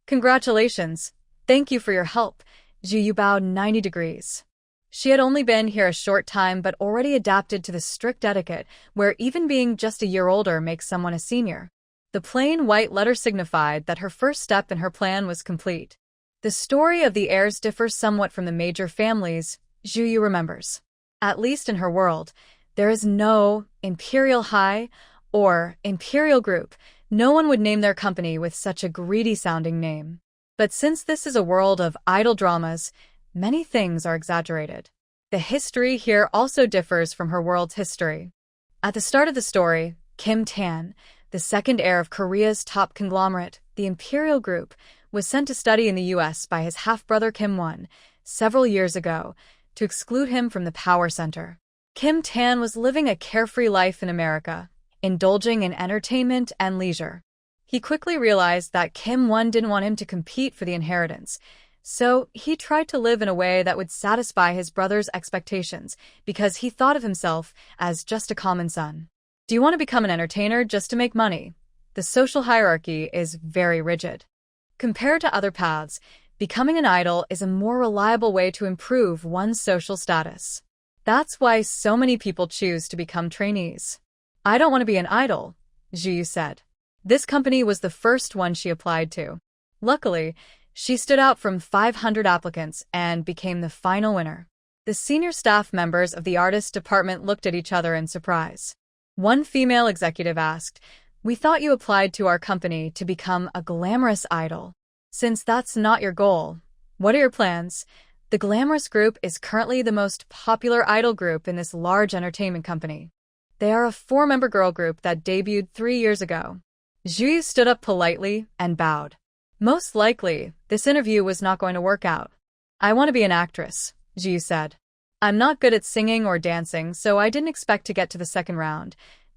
Congratulations. Thank you for your help. Juyu bowed 90 degrees. She had only been here a short time but already adapted to the strict etiquette where even being just a year older makes someone a senior. The plain white letter signified that her first step in her plan was complete. The story of the heirs differs somewhat from the major families, Juyu remembers. At least in her world, there is no Imperial High or Imperial Group. No one would name their company with such a greedy-sounding name. But since this is a world of idol dramas, many things are exaggerated. The history here also differs from her world's history. At the start of the story, Kim Tan, the second heir of Korea's top conglomerate, the Imperial Group, was sent to study in the U.S. by his half-brother Kim Won several years ago to exclude him from the power center. Kim Tan was living a carefree life in America, indulging in entertainment and leisure. He quickly realized that Kim Won didn't want him to compete for the inheritance, So he tried to live in a way that would satisfy his brother's expectations because he thought of himself as just a common son. Do you want to become an entertainer just to make money? The social hierarchy is very rigid. Compared to other paths, becoming an idol is a more reliable way to improve one's social status. That's why so many people choose to become trainees. I don't want to be an idol, Zhu said. This company was the first one she applied to. Luckily, she stood out from 500 applicants and became the final winner. The senior staff members of the artist department looked at each other in surprise. One female executive asked, "We thought you applied to our company to become a glamorous idol. Since that's not your goal, what are your plans?" The glamorous group is currently the most popular idol group in this large entertainment company. They are a 4-member girl group that debuted 3 years ago. Zhu stood up politely and bowed. Most likely, this interview was not going to work out. "I want to be an actress," Zhu said. "I'm not good at singing or dancing, so I didn't expect to get to the second round."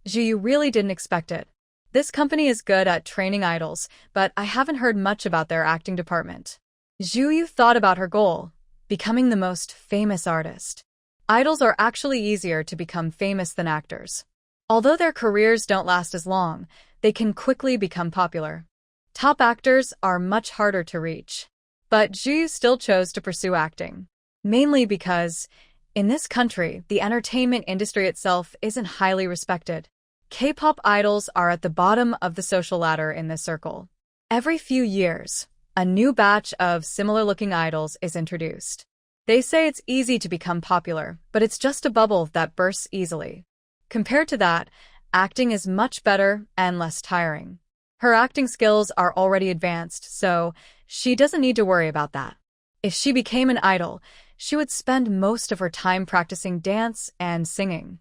Zhu really didn't expect it. This company is good at training idols, but I haven't heard much about their acting department. Zhu thought about her goal, becoming the most famous artist. Idols are actually easier to become famous than actors. Although their careers don't last as long, they can quickly become popular. Top actors are much harder to reach. But Zhu still chose to pursue acting, mainly because, in this country, the entertainment industry itself isn't highly respected. K-pop idols are at the bottom of the social ladder in this circle. Every few years, a new batch of similar-looking idols is introduced. They say it's easy to become popular, but it's just a bubble that bursts easily. Compared to that, acting is much better and less tiring. Her acting skills are already advanced, so she doesn't need to worry about that. If she became an idol, she would spend most of her time practicing dance and singing.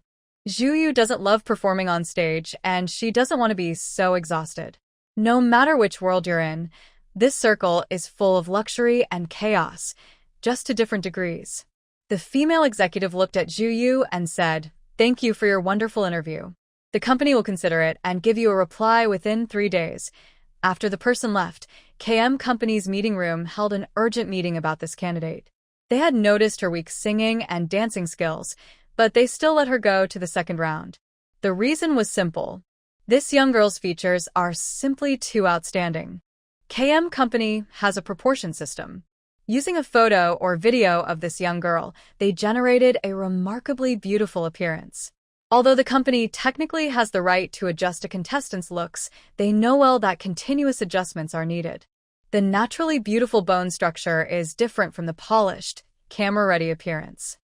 Zhu doesn't love performing on stage, and she doesn't want to be so exhausted. No matter which world you're in, this circle is full of luxury and chaos, just to different degrees. The female executive looked at Zhu and said, "Thank you for your wonderful interview. The company will consider it and give you a reply within 3 days." After the person left, KM Company's meeting room held an urgent meeting about this candidate. They had noticed her weak singing and dancing skills, but they still let her go to the second round. The reason was simple. This young girl's features are simply too outstanding. KM Company has a proportion system. Using a photo or video of this young girl, they generated a remarkably beautiful appearance. Although the company technically has the right to adjust a contestant's looks, they know well that continuous adjustments are needed. The naturally beautiful bone structure is different from the polished, camera-ready appearance.